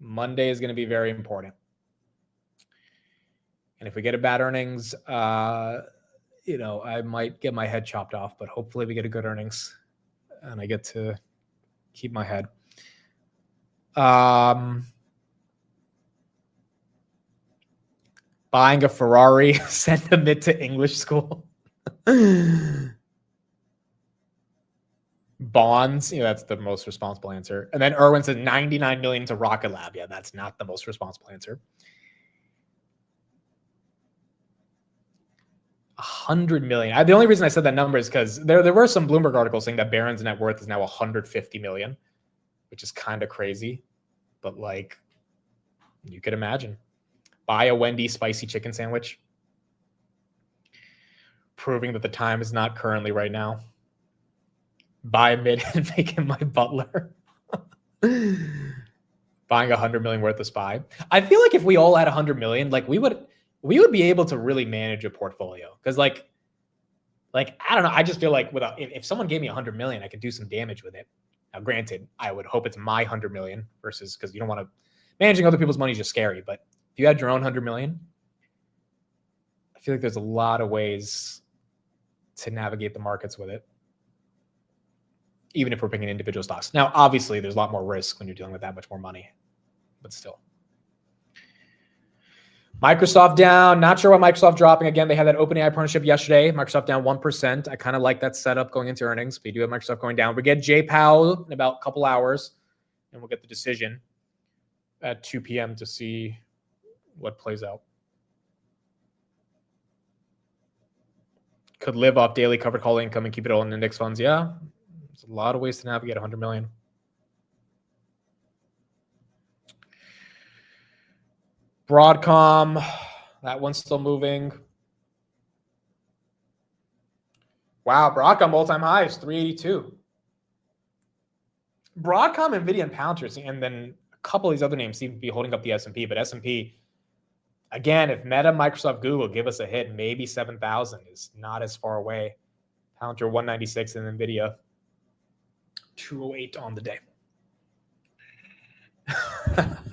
Monday is going to be very important. And if we get a bad earnings, I might get my head chopped off, but hopefully we get a good earnings and I get to keep my head. Buying a Ferrari, send them it to English school. Bonds, that's the most responsible answer. And then Erwin said 99 million to Rocket Lab. Yeah, that's not the most responsible answer. 100 million. The only reason I said that number is because there were some Bloomberg articles saying that Barron's net worth is now 150 million, which is kind of crazy. But like, you could imagine. Buy a Wendy's spicy chicken sandwich. Proving that the time is not currently right now. Buy a mid and make him my butler. Buying 100 million worth of SPY. I feel like if we all had 100 million, like we would be able to really manage a portfolio. Because like I don't know, I just feel like if someone gave me 100 million, I could do some damage with it. Now, granted, I would hope it's my 100 million versus, because you don't want to, managing other people's money is just scary. But if you had your own 100 million, I feel like there's a lot of ways to navigate the markets with it. even if we're picking individual stocks. Now, obviously, there's a lot more risk when you're dealing with that much more money, but still. Microsoft down. Not sure why Microsoft dropping. Again, they had that OpenAI partnership yesterday. Microsoft down 1%. I kind of like that setup going into earnings. We do have Microsoft going down. We get Jay Powell in about a couple hours, and we'll get the decision at 2 p.m. to see what plays out. Could live off daily covered call income and keep it all in index funds. Yeah, there's a lot of ways to navigate 100 million. Broadcom, that one's still moving. Wow, Broadcom all-time highs, 382. Broadcom, Nvidia, and Palantir, and then a couple of these other names seem to be holding up the S&P, but S&P, again, if Meta, Microsoft, Google give us a hit, maybe 7,000 is not as far away. Palantir 196 and Nvidia 208 on the day.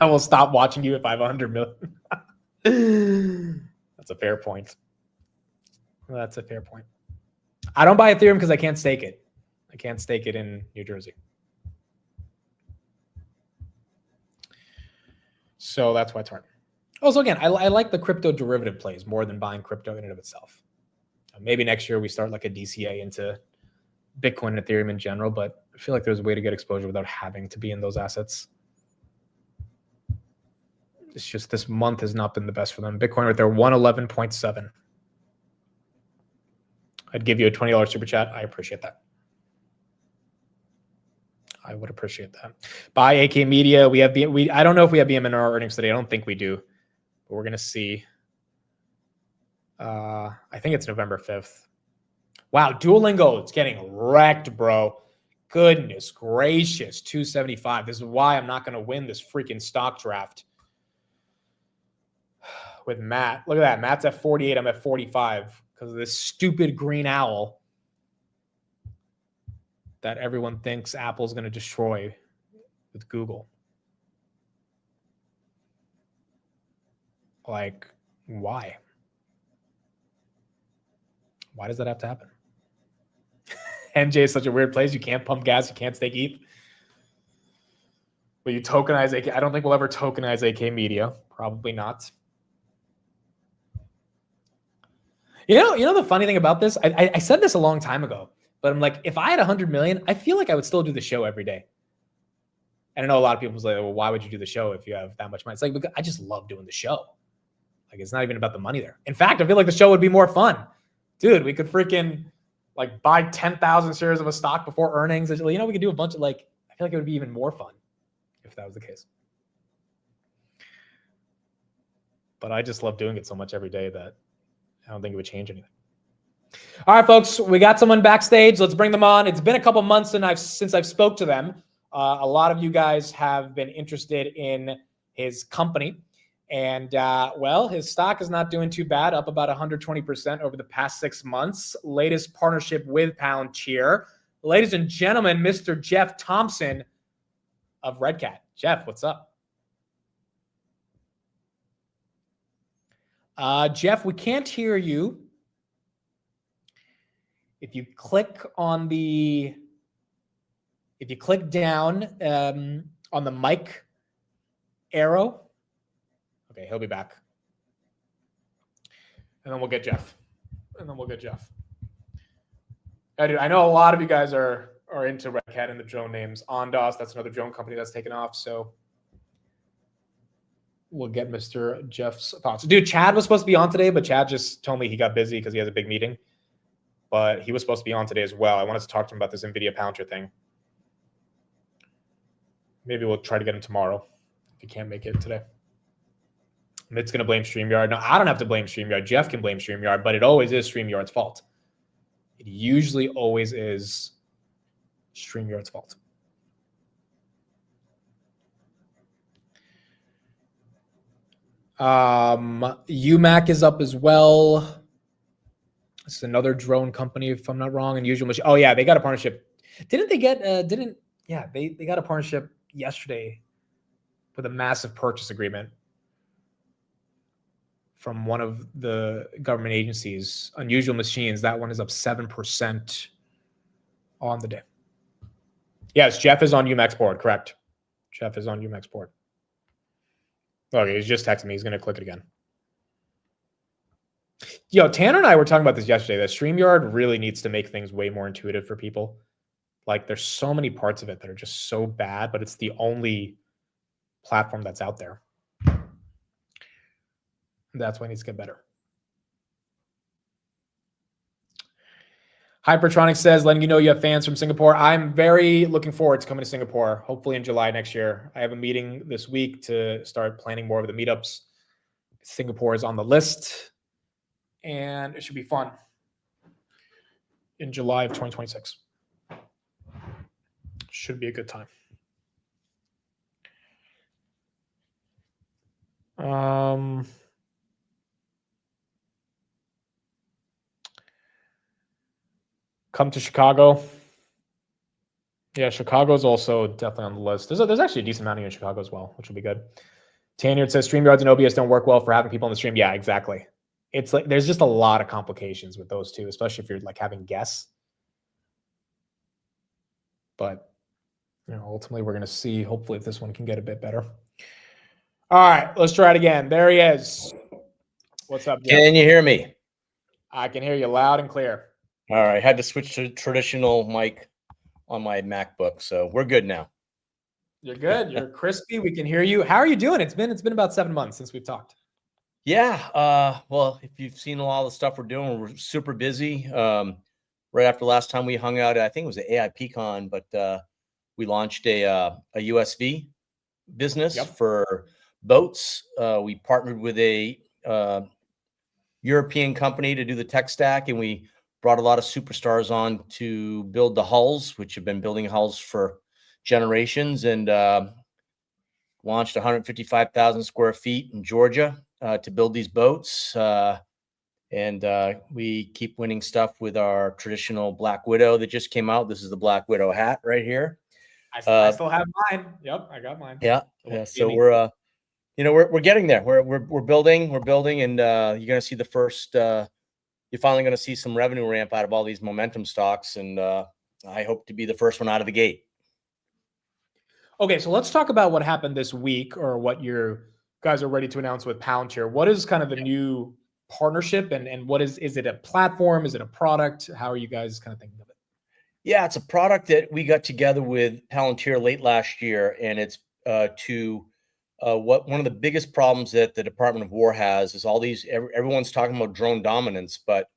I will stop watching you if I have 100 million. That's a fair point. That's a fair point. I don't buy Ethereum because I can't stake it. I can't stake it in New Jersey. So that's why it's hard. Also, again, I like the crypto derivative plays more than buying crypto in and of itself. Maybe next year we start like a DCA into Bitcoin and Ethereum in general, but I feel like there's a way to get exposure without having to be in those assets. It's just this month has not been the best for them. Bitcoin right there, 111.7. I'd give you a $20 super chat. I appreciate that. I would appreciate that. Buy AK Media. We have I don't know if we have BM in our earnings today. I don't think we do, but we're gonna see. I think it's November 5th. Wow, Duolingo, it's getting wrecked, bro. Goodness gracious, 275. This is why I'm not gonna win this freaking stock draft with Matt. Look at that. Matt's at 48. I'm at 45 because of this stupid green owl that everyone thinks Apple's going to destroy with Google. Like, why? Why does that have to happen? NJ is such a weird place. You can't pump gas. You can't stake ETH. Will you tokenize AK? I don't think we'll ever tokenize AK Media. Probably not. You know the funny thing about this? I said this a long time ago, but I'm like, if I had 100 million, I feel like I would still do the show every day. And I know a lot of people say, well, why would you do the show if you have that much money? It's like, because I just love doing the show. Like, it's not even about the money there. In fact, I feel like the show would be more fun. Dude, we could freaking like buy 10,000 shares of a stock before earnings. We could do a bunch of I feel like it would be even more fun if that was the case. But I just love doing it so much every day that I don't think it would change anything. All right, folks, we got someone backstage. Let's bring them on. It's been a couple months since I've spoke to them. A lot of you guys have been interested in his company. And, well, his stock is not doing too bad, up about 120% over the past 6 months. Latest partnership with Palantir. Ladies and gentlemen, Mr. Jeff Thompson of Red Cat. Jeff, what's up? Jeff, we can't hear you. If you click down on the mic arrow, okay, he'll be back. And then we'll get Jeff. Dude, I know a lot of you guys are into Red Cat and the drone names. Ondas, that's another drone company that's taken off. So we'll get Mr. Jeff's thoughts. Dude, Chad was supposed to be on today, but Chad just told me he got busy because he has a big meeting. But he was supposed to be on today as well. I wanted to talk to him about this Nvidia Palantir thing. Maybe we'll try to get him tomorrow if he can't make it today. Mitt's going to blame StreamYard. No, I don't have to blame StreamYard. Jeff can blame StreamYard, but it always is StreamYard's fault. It usually always is StreamYard's fault. UMAC is up as well. This is another drone company, if I'm not wrong. Unusual Machine. Oh yeah, they got a partnership. Didn't they get? They got a partnership yesterday with a massive purchase agreement from one of the government agencies. Unusual Machines. That one is up 7% on the day. Yes, Jeff is on UMEX board. Correct. Jeff is on UMEX board. Okay, he's just texting me. He's going to click it again. Yo, Tanner and I were talking about this yesterday. That StreamYard really needs to make things way more intuitive for people. Like, there's so many parts of it that are just so bad, but it's the only platform that's out there. That's why it needs to get better. Hypertronic says, letting you know you have fans from Singapore. I'm very looking forward to coming to Singapore, hopefully in July next year. I have a meeting this week to start planning more of the meetups. Singapore is on the list, and it should be fun in July of 2026. Should be a good time. Come to Chicago. Yeah, Chicago's also definitely on the list. There's actually a decent amount here in Chicago as well, which will be good. Tanyard says StreamYards and OBS don't work well for having people on the stream. Yeah, exactly. It's like there's just a lot of complications with those two, especially if you're like having guests. But ultimately we're going to see hopefully if this one can get a bit better. All right, let's try it again. There he is. What's up, Jeff? Can you hear me? I can hear you loud and clear. All right, had to switch to traditional mic on my MacBook, so we're good now. You're good. You're crispy. We can hear you. How are you doing? It's been about 7 months since we've talked. Yeah. Well, if you've seen a lot of the stuff we're doing, we're super busy. Right after last time we hung out, I think it was at AIPCon, but we launched a USV business for boats. We partnered with a European company to do the tech stack, and we brought a lot of superstars on to build the hulls, which have been building hulls for generations, and launched 155,000 square feet in Georgia to build these boats. And we keep winning stuff with our traditional Black Widow that just came out. This is the Black Widow hat right here. I still have mine. Yep, I got mine. Yeah. So we're getting there. We're building, and you're gonna see the first. You're finally going to see some revenue ramp out of all these momentum stocks, and I hope to be the first one out of the gate. Okay, so let's talk about what happened this week, or what your guys are ready to announce with Palantir. What is kind of the new partnership, and what is it a platform? Is it a product? How are you guys kind of thinking of it? Yeah, it's a product that we got together with Palantir late last year, and it's one of the biggest problems that the Department of War has is all these, everyone's talking about drone dominance, but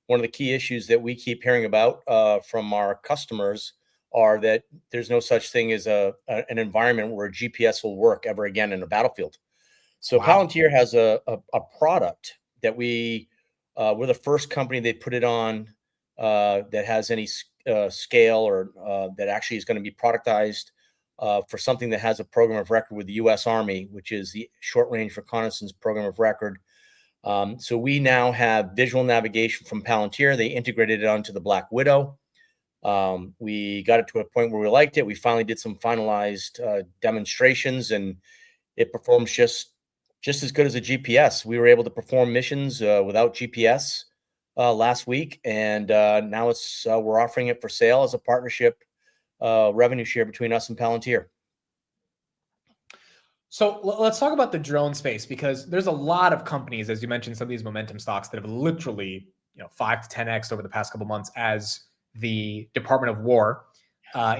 one of the key issues that we keep hearing about from our customers are that there's no such thing as an environment where GPS will work ever again in a battlefield. So Palantir has a product that we're the first company they put it on that has any scale, or that actually is going to be productized for something that has a program of record with the U.S. Army, which is the Short Range Reconnaissance Program of Record. So we now have visual navigation from Palantir. They integrated it onto the Black Widow. We got it to a point where we liked it. We finally did some finalized demonstrations, and it performs just as good as a GPS. We were able to perform missions without GPS last week, and now we're offering it for sale as a partnership revenue share between us and Palantir. So let's talk about the drone space, because there's a lot of companies, as you mentioned, some of these momentum stocks that have literally 5 to 10x over the past couple months as the Department of War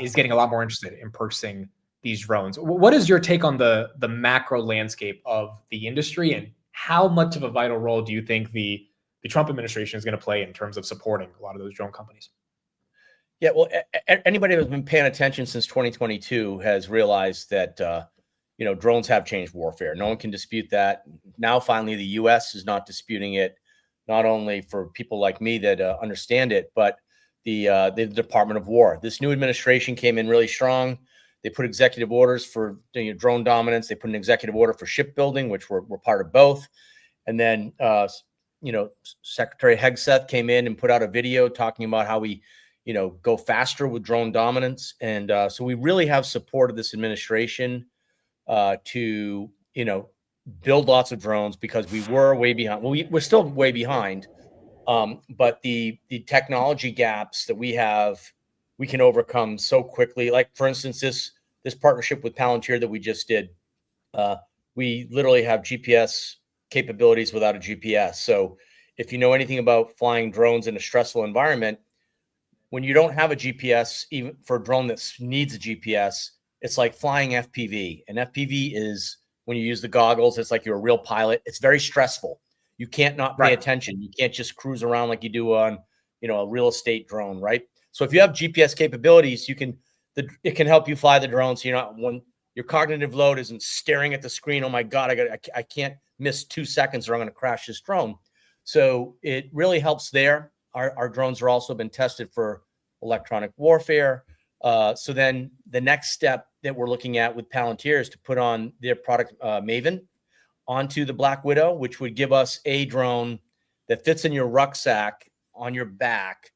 is getting a lot more interested in purchasing these drones. What is your take on the macro landscape of the industry, and how much of a vital role do you think the Trump administration is going to play in terms of supporting a lot of those drone companies? Yeah, well, anybody who's been paying attention since 2022 has realized that drones have changed warfare. No one can dispute that. Now, finally, the U.S. is not disputing it, not only for people like me that understand it, but the Department of War. This new administration came in really strong. They put executive orders for drone dominance. They put an executive order for shipbuilding, which we're part of both. And then, Secretary Hegseth came in and put out a video talking about how we go faster with drone dominance. And so we really have supported this administration to, build lots of drones, because we were way behind. Well, we're still way behind. But the technology gaps that we have we can overcome so quickly. Like for instance, this partnership with Palantir that we just did, we literally have GPS capabilities without a GPS. So if you know anything about flying drones in a stressful environment, when you don't have a GPS, even for a drone that needs a GPS, it's like flying FPV. And FPV is when you use the goggles, it's like you're a real pilot. It's very stressful. You can't not pay attention. You can't just cruise around like you do on, a real estate drone, right? So if you have GPS capabilities, it can help you fly the drone. So you're not, when your cognitive load isn't staring at the screen, oh my God, I can't miss 2 seconds or I'm going to crash this drone. So it really helps there. Our drones are also been tested for electronic warfare. So then the next step that we're looking at with Palantir is to put on their product Maven onto the Black Widow, which would give us a drone that fits in your rucksack on your back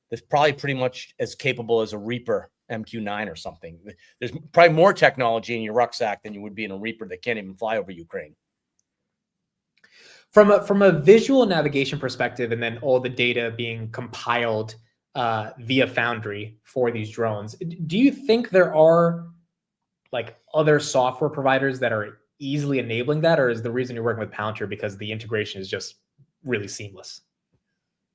that's probably pretty much as capable as a Reaper MQ-9 or something. There's probably more technology in your rucksack than you would be in a Reaper that can't even fly over Ukraine. From a visual navigation perspective, and then all the data being compiled via Foundry for these drones, do you think there are like other software providers that are easily enabling that, or is the reason you're working with Palantir because the integration is just really seamless?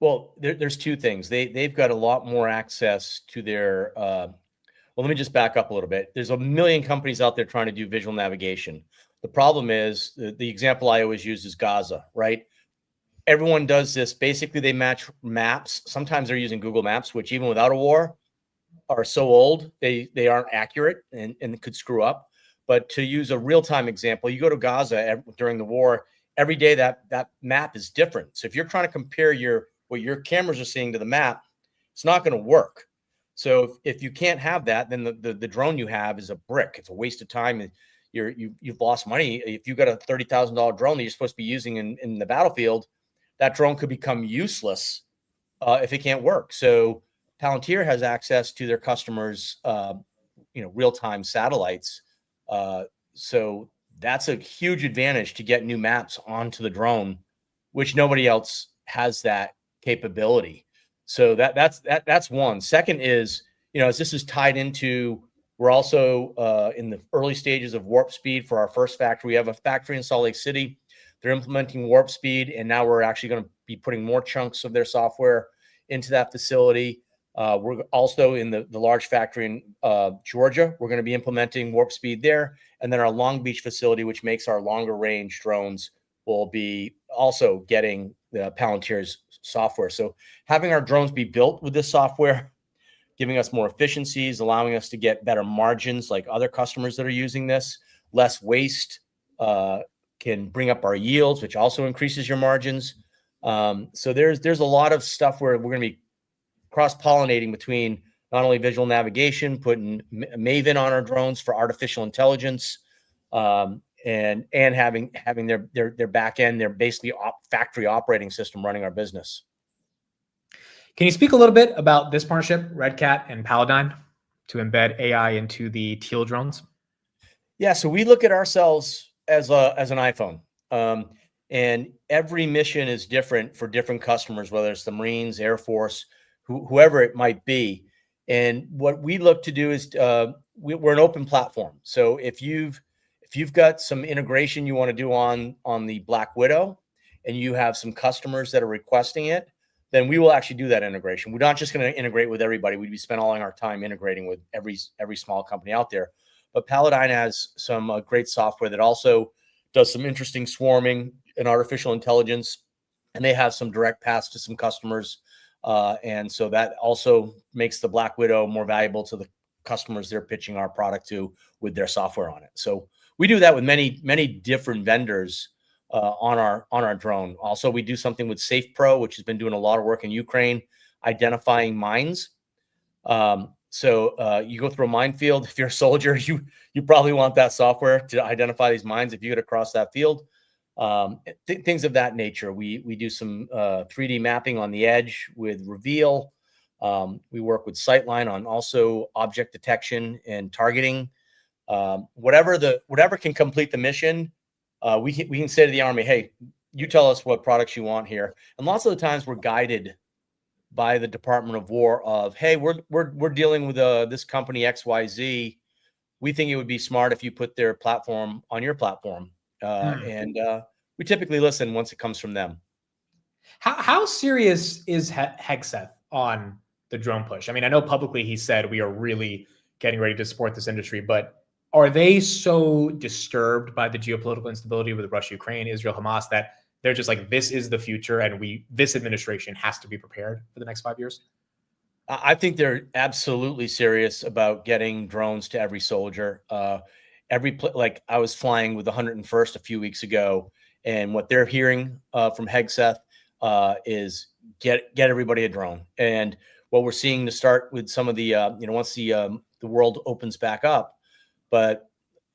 Well, there's two things. They've got a lot more access to their. Well, let me just back up a little bit. There's a million companies out there trying to do visual navigation. The problem is the example I always use is Gaza, right? Everyone does this. Basically, they match maps. Sometimes they're using Google Maps, which even without a war are so old, they aren't accurate and could screw up. But to use a real-time example, you go to Gaza during the war, every day that map is different. So if you're trying to compare what your cameras are seeing to the map, it's not going to work. So if you can't have that, then the drone you have is a brick. It's a waste of time. You've lost money. If you've got a $30,000 drone that you're supposed to be using in the battlefield, that drone could become useless if it can't work. So Palantir has access to their customers, real-time satellites. So that's a huge advantage to get new maps onto the drone, which nobody else has that capability. So that's one. Second is, as this is tied into, we're also in the early stages of warp speed for our first factory. We have a factory in Salt Lake City. They're implementing warp speed, and now we're actually going to be putting more chunks of their software into that facility. We're also in the large factory in Georgia. We're going to be implementing warp speed there. And then our Long Beach facility, which makes our longer range drones, will be also getting the Palantir's software. So having our drones be built with this software, giving us more efficiencies, allowing us to get better margins like other customers that are using this, less waste, can bring up our yields, which also increases your margins. So there's a lot of stuff where we're going to be cross-pollinating between not only visual navigation, putting Maven on our drones for artificial intelligence, and having their back end, their basically factory operating system running our business. Can you speak a little bit about this partnership, Red Cat and Paladine, to embed AI into the Teal drones? Yeah, so we look at ourselves as an iPhone, and every mission is different for different customers, whether it's the Marines, Air Force, whoever it might be. And what we look to do is we're an open platform. So if you've got some integration you want to do on the Black Widow, and you have some customers that are requesting it, then we will actually do that integration. We're not just going to integrate with everybody. We'd be spending all our time integrating with every small company out there. But Paladine has some great software that also does some interesting swarming and artificial intelligence, and they have some direct paths to some customers. And so that also makes the Black Widow more valuable to the customers they're pitching our product to with their software on it. So we do that with many different vendors on our drone. Also, we do something with Safe Pro, which has been doing a lot of work in Ukraine, identifying mines. So you go through a minefield. If you're a soldier, you probably want that software to identify these mines if you get across that field. Things of that nature. We do some 3D mapping on the edge with Reveal. We work with Sightline on also object detection and targeting. Whatever can complete the mission, we can say to the Army, hey, you tell us what products you want here. And lots of the times we're guided by the Department of War of, hey, we're dealing with this company XYZ. We think it would be smart if you put their platform on your platform. And we typically listen once it comes from them. How serious is Hegseth on the drone push? I mean, I know publicly he said we are really getting ready to support this industry, but are they so disturbed by the geopolitical instability with Russia, Ukraine, Israel, Hamas that they're just like, this is the future and this administration has to be prepared for the next 5 years? I think they're absolutely serious about getting drones to every soldier. Like I was flying with the 101st a few weeks ago, and what they're hearing from Hegseth is get everybody a drone. And what we're seeing to start with some of the once the world opens back up, but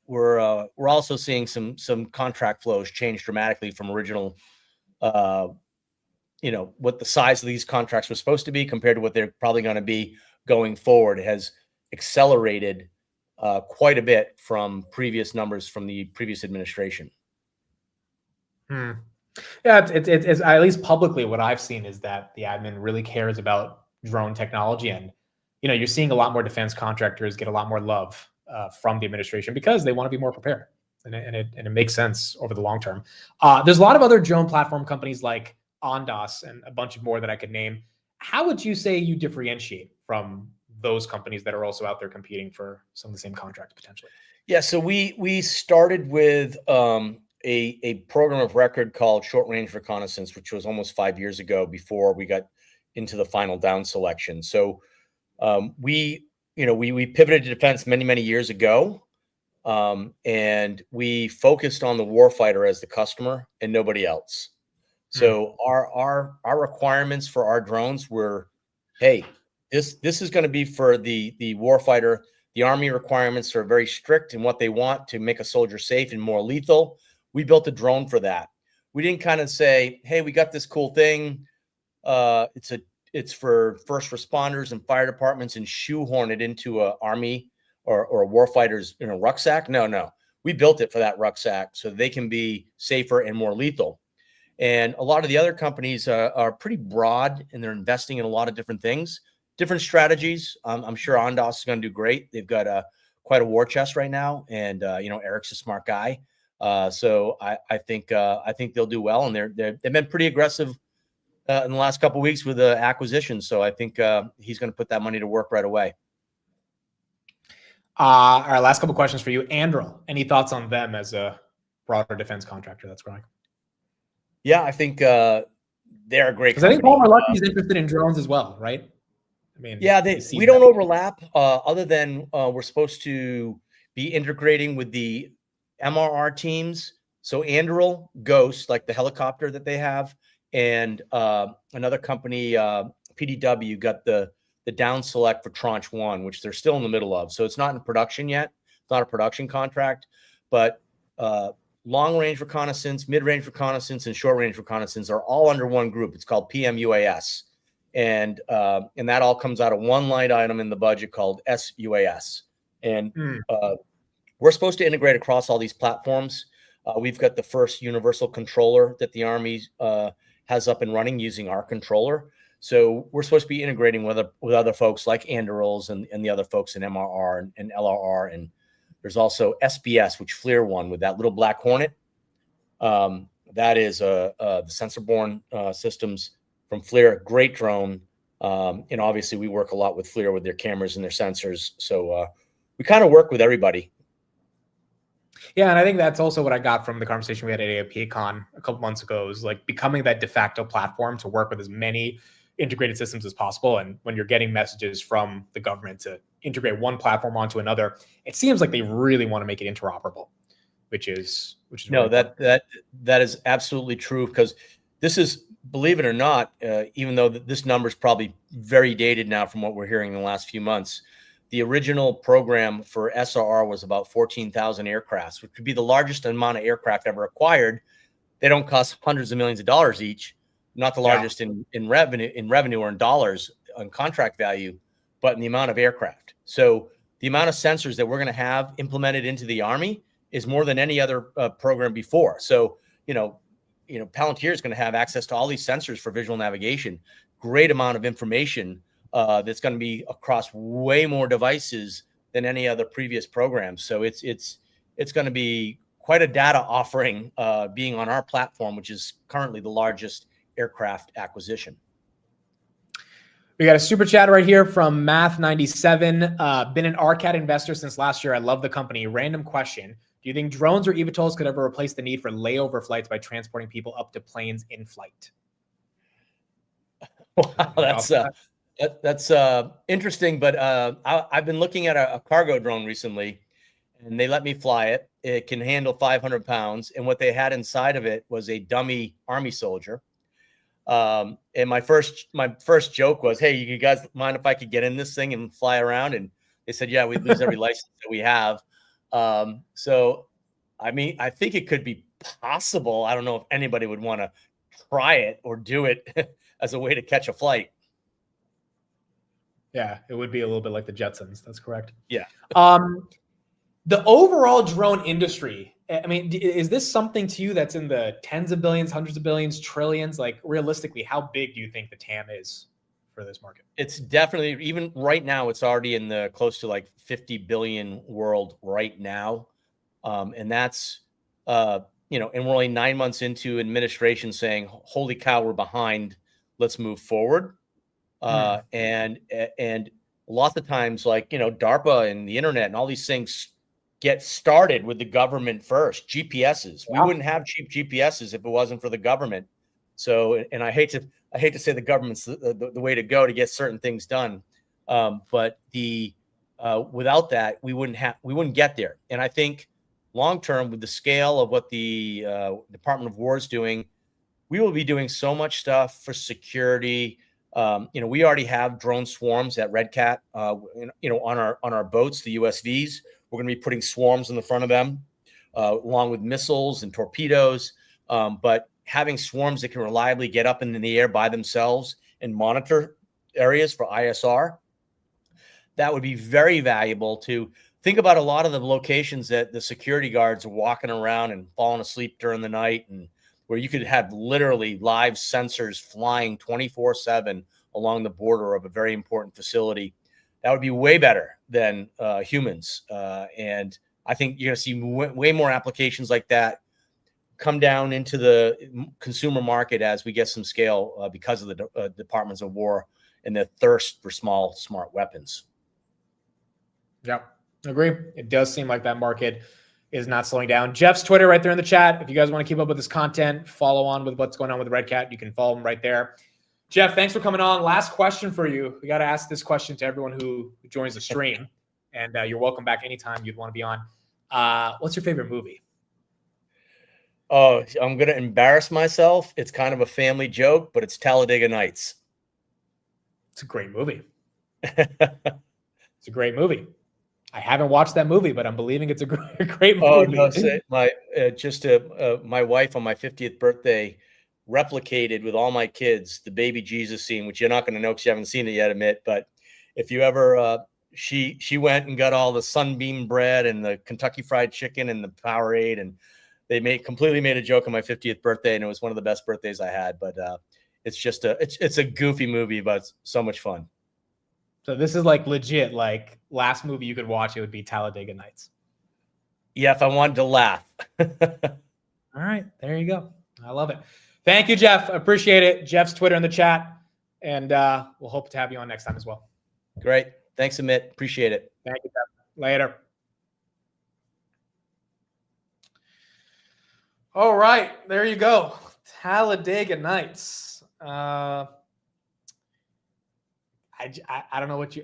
we're also seeing some contract flows change dramatically from original what the size of these contracts were supposed to be compared to what they're probably going to be going forward. It has accelerated quite a bit from previous numbers from the previous administration. Yeah, it's at least publicly what I've seen is that the admin really cares about drone technology, and you're seeing a lot more defense contractors get a lot more love from the administration because they want to be more prepared, and it makes sense over the long term. There's a lot of other drone platform companies like Ondas and a bunch of more that I could name. How would you say you differentiate from those companies that are also out there competing for some of the same contracts potentially? Yeah, so we started with a program of record called Short Range Reconnaissance, which was almost 5 years ago before we got into the final down selection. So we pivoted to defense many years ago, and we focused on the warfighter as the customer and nobody else. So our requirements for our drones were, hey, this is going to be for the warfighter. The Army requirements are very strict in what they want to make a soldier safe and more lethal. We built a drone for that. We didn't kind of say, hey, we got this cool thing. It's for first responders and fire departments and shoehorn it into a Army or a warfighter's rucksack. No. We built it for that rucksack so they can be safer and more lethal. And a lot of the other companies are pretty broad, and they're investing in a lot of different things, different strategies. I'm sure Ondas is going to do great. They've got quite a war chest right now, and Eric's a smart guy, so I think they'll do well. And they've been pretty aggressive in the last couple of weeks with the acquisition. So I think he's going to put that money to work right away. Our last couple of questions for you, Anduril. Any thoughts on them as a broader defense contractor that's growing? Yeah, I think they're a great company. I think Palmer Luckey is interested in drones as well, right? I mean, yeah, we don't overlap other than we're supposed to be integrating with the MRR teams. So Anduril, Ghost, like the helicopter that they have, and another company, PDW, got the down select for Tranche 1, which they're still in the middle of. So it's not in production yet. It's not a production contract, but long-range reconnaissance, mid-range reconnaissance, and short-range reconnaissance are all under one group. It's called PMUAS, and that all comes out of one line item in the budget called SUAS. And we're supposed to integrate across all these platforms. We've got the first universal controller that the Army has up and running using our controller. So we're supposed to be integrating with other folks like Andurils and the other folks in MRR and LRR, and there's also SBS, which FLIR won with that little Black Hornet. That is the sensor-borne systems from FLIR, great drone. And obviously, we work a lot with FLIR with their cameras and their sensors. So we kind of work with everybody. Yeah, and I think that's also what I got from the conversation we had at AAPCon a couple months ago, is like becoming that de facto platform to work with as many integrated systems as possible. And when you're getting messages from the government to integrate one platform onto another, it seems like they really want to make it interoperable, which is no, really that is absolutely true, because this is, believe it or not, even though this number is probably very dated now from what we're hearing in the last few months, the original program for SRR was about 14,000 aircrafts, which would be the largest amount of aircraft ever acquired. They don't cost hundreds of millions of dollars each. Not the largest in revenue or in dollars on contract value, but in the amount of aircraft. So the amount of sensors that we're going to have implemented into the Army is more than any other program before. So, Palantir is going to have access to all these sensors for visual navigation. great amount of information that's going to be across way more devices than any other previous program. So it's going to be quite a data offering being on our platform, which is currently the largest aircraft acquisition. We got a super chat right here from Math97. Been an RCAT investor since last year. I love the company. Random question. Do you think drones or eVTOLs could ever replace the need for layover flights by transporting people up to planes in flight? Wow, that's interesting. But I've been looking at a cargo drone recently, and they let me fly it. It can handle 500 pounds. And what they had inside of it was a dummy Army soldier. And my first joke was, hey, you guys mind if I could get in this thing and fly around? And they said, yeah, we'd lose every license that we have. So, I mean, I think it could be possible. I don't know if anybody would want to try it or do it as a way to catch a flight. Yeah, it would be a little bit like the Jetsons. That's correct. Yeah. The overall drone industry, I mean, is this something to you that's in the tens of billions, hundreds of billions, trillions? Like, realistically, how big do you think the TAM is for this market? It's definitely, even right now, it's already in the close to like 50 billion world right now. And that's, and we're only 9 months into administration saying, holy cow, we're behind. Let's move forward. And lots of times, like, DARPA and the internet and all these things get started with the government first. GPSs. We wouldn't have cheap GPSs if it wasn't for the government. So, and I hate to say the government's the way to go to get certain things done. But without that, we wouldn't get there. And I think long term, with the scale of what the Department of War is doing, we will be doing so much stuff for security. We already have drone swarms at Red Cat, on our boats, the USVs. We're going to be putting swarms in the front of them, along with missiles and torpedoes. But having swarms that can reliably get up in the air by themselves and monitor areas for ISR, that would be very valuable. To think about a lot of the locations that the security guards are walking around and falling asleep during the night, and where you could have literally live sensors flying 24/7 along the border of a very important facility. That would be way better than humans. And I think you're going to see way more applications like that come down into the consumer market as we get some scale because of the Departments of War and the thirst for small, smart weapons. Yeah, agree. It does seem like that market is not slowing down. Jeff's Twitter right there in the chat. If you guys want to keep up with this content, follow on with what's going on with Red Cat, you can follow him right there. Jeff, thanks for coming on. Last question for you. We got to ask this question to everyone who joins the stream, and you're welcome back anytime you'd want to be on. What's your favorite movie? Oh, I'm going to embarrass myself. It's kind of a family joke, but it's Talladega Nights. It's a great movie. It's a great movie. I haven't watched that movie, but I'm believing it's a great movie. Oh, no, my wife on my 50th birthday replicated with all my kids the baby Jesus scene, which you're not going to know because you haven't seen it yet, Amit. But if you ever, she went and got all the Sunbeam bread and the Kentucky Fried Chicken and the Powerade, and they completely made a joke on my 50th birthday, and it was one of the best birthdays I had. But it's just it's a goofy movie, but it's so much fun. So this is like legit, like last movie you could watch, it would be Talladega Nights. Yeah, if I wanted to laugh. All right, there you go. I love it. Thank you, Jeff. I appreciate it. Jeff's Twitter in the chat, and we'll hope to have you on next time as well. Great. Thanks, Amit. Appreciate it. Thank you, Jeff. Later. All right, there you go. Talladega Nights. I don't know what you...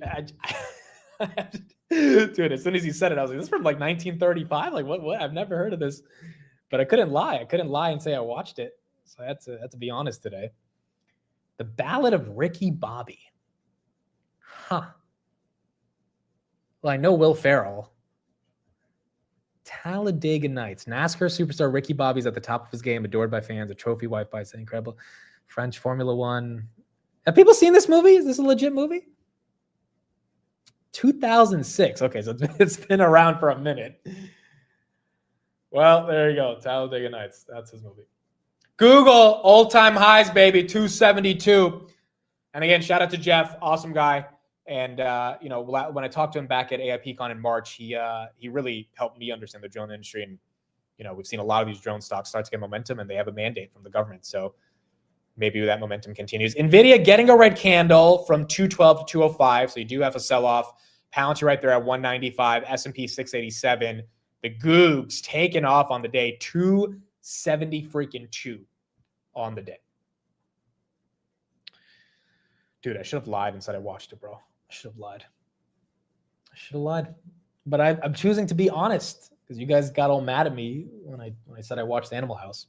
Dude, as soon as you said it, I was like, this is from like 1935? Like, what? I've never heard of this. But I couldn't lie. I couldn't lie and say I watched it. So I had to be honest today. The Ballad of Ricky Bobby. Huh. Well, I know Will Ferrell. Talladega Nights. NASCAR superstar Ricky Bobby's at the top of his game, adored by fans, a trophy wife by saying incredible. French Formula One. Have people seen this movie? Is this a legit movie? 2006. Okay, so it's been around for a minute. Well, there you go. Talladega Nights. That's his movie. Google all-time highs, baby. 272. And again, shout out to Jeff, awesome guy. And you know, when I talked to him back at AIPCon in March, he really helped me understand the drone industry. And you know, we've seen a lot of these drone stocks start to get momentum, and they have a mandate from the government. So maybe that momentum continues. Nvidia getting a red candle from 212 to 205. So you do have a sell-off. Palantir right there at 195. S&P 687. The Googs taking off on the day. 270 freaking 2 on the day. Dude, I should have lied and said I watched it, bro. I should have lied. But I'm choosing to be honest because you guys got all mad at me when I said I watched Animal House.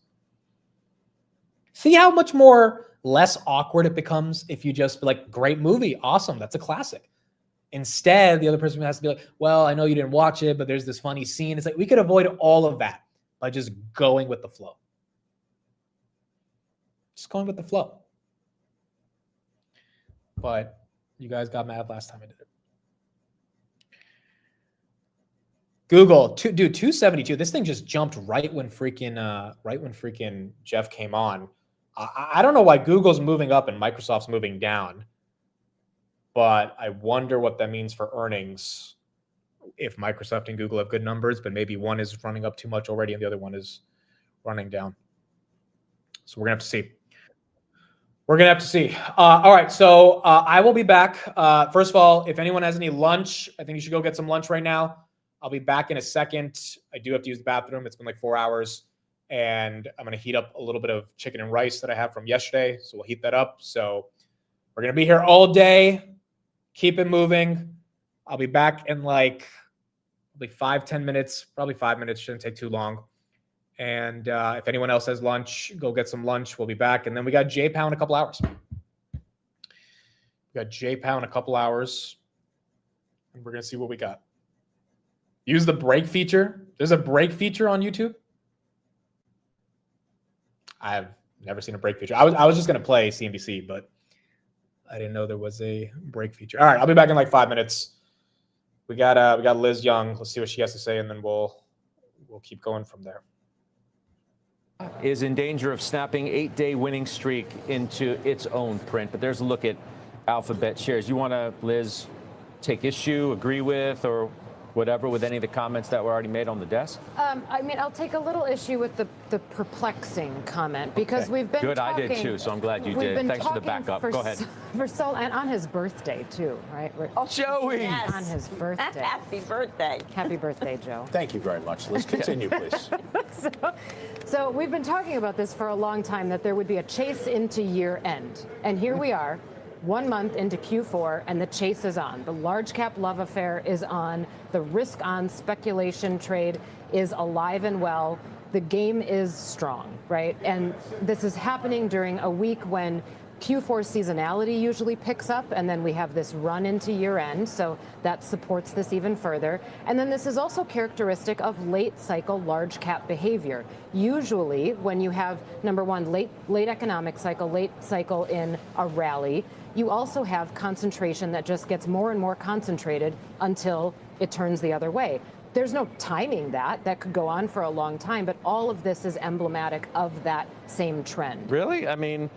See how much more less awkward it becomes if you just be like, great movie, awesome, that's a classic. Instead, the other person has to be like, well, I know you didn't watch it, but there's this funny scene. It's like we could avoid all of that by just going with the flow. Just going with the flow. But you guys got mad last time I did it. Google, dude, 272. This thing just jumped right when freaking Jeff came on. I don't know why Google's moving up and Microsoft's moving down, but I wonder what that means for earnings if Microsoft and Google have good numbers, but maybe one is running up too much already and the other one is running down. So we're going to have to see. All right, so I will be back. First of all, if anyone has any lunch, I think you should go get some lunch right now. I'll be back in a second. I do have to use the bathroom. It's been like 4 hours. And I'm going to heat up a little bit of chicken and rice that I have from yesterday. So we'll heat that up. So we're going to be here all day. Keep it moving. I'll be back in like 5-10 minutes, probably 5 minutes. Shouldn't take too long. And if anyone else has lunch, go get some lunch. We'll be back. And then we got J-Pow in a couple hours. And we're going to see what we got. Use the break feature. There's a break feature on YouTube. I've never seen a break feature. I was just going to play CNBC, but I didn't know there was a break feature. All right, I'll be back in like 5 minutes. We got Liz Young. Let's see what she has to say, and then we'll keep going from there. Is in danger of snapping 8-day winning streak into its own print. But there's a look at Alphabet shares. You want to, Liz, take issue, agree with, or whatever with any of the comments that were already made on the desk? I mean, I'll take a little issue with the perplexing comment because we've been good. Talking, I did too, so I'm glad you did. Thanks for the backup. Go ahead. And on his birthday too, right? Joey! Yes. On his birthday. Happy birthday. Happy birthday, Joe. Thank you very much, Liz. Continue, please. So we've been talking about this for a long time, that there would be a chase into year end. And here we are, 1 month into Q4, and the chase is on. The large cap love affair is on. The risk on speculation trade is alive and well. The game is strong, right? And this is happening during a week when Q4 seasonality usually picks up, and then we have this run into year end, so that supports this even further. And then this is also characteristic of late cycle large cap behavior. Usually when you have, number one, late economic cycle, late cycle in a rally, you also have concentration that just gets more and more concentrated until it turns the other way. There's no timing that could go on for a long time, but all of this is emblematic of that same trend. Really? I mean,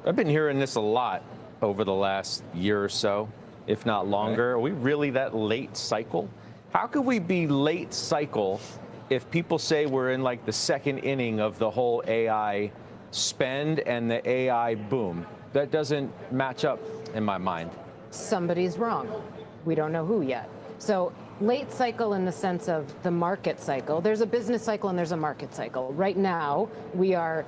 I've been hearing this a lot over the last year or so, if not longer. Are we really that late cycle? How could we be late cycle if people say we're in like the second inning of the whole AI spend and the AI boom? That doesn't match up in my mind. Somebody's wrong. We don't know who yet. So late cycle in the sense of the market cycle. There's a business cycle and there's a market cycle. Right now, we are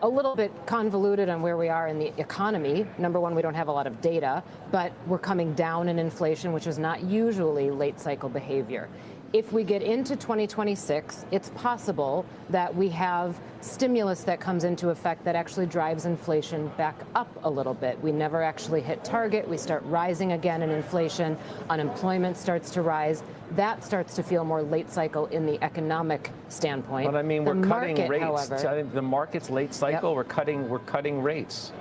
a little bit convoluted on where we are in the economy. Number one, we don't have a lot of data, but we're coming down in inflation, which is not usually late cycle behavior. If we get into 2026, it's possible that we have stimulus that comes into effect that actually drives inflation back up a little bit. We never actually hit target. We start rising again in inflation. Unemployment starts to rise. That starts to feel more late cycle in the economic standpoint. But I mean, we're cutting rates. However, The market's late cycle. We're cutting rates.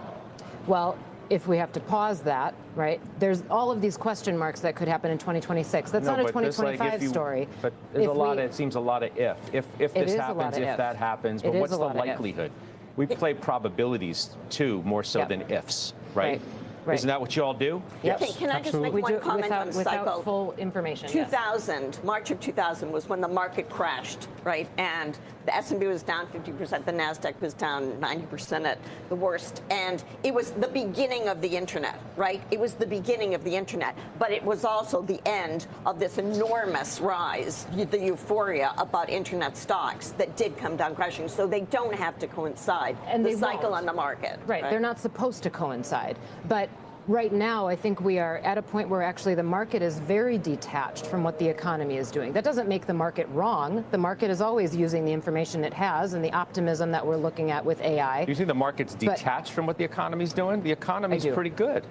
Well, if we have to pause that, right, there's all of these question marks that could happen in 2026. That's not a 2025 story. But there's it seems a lot of if this happens, if that happens, but what's the likelihood? We play probabilities too, more so than ifs. right? Right. Isn't that what you all do? Yes, Can I just make we one do comment on without cycle? full information. 2000, March of 2000 was when the market crashed, right? And the S&P was down 50%, the NASDAQ was down 90% at the worst. And it was the beginning of the internet, right? It was the beginning of the internet, but it was also the end of this enormous rise, the euphoria about internet stocks that did come down crashing. So they don't have to coincide, And the they cycle won't. on the market. Right. They're not supposed to coincide. But right now, I think we are at a point where actually the market is very detached from what the economy is doing. That doesn't make the market wrong. The market is always using the information it has and the optimism that we're looking at with AI. Do you think the market's detached from what the economy's doing? The economy's pretty good.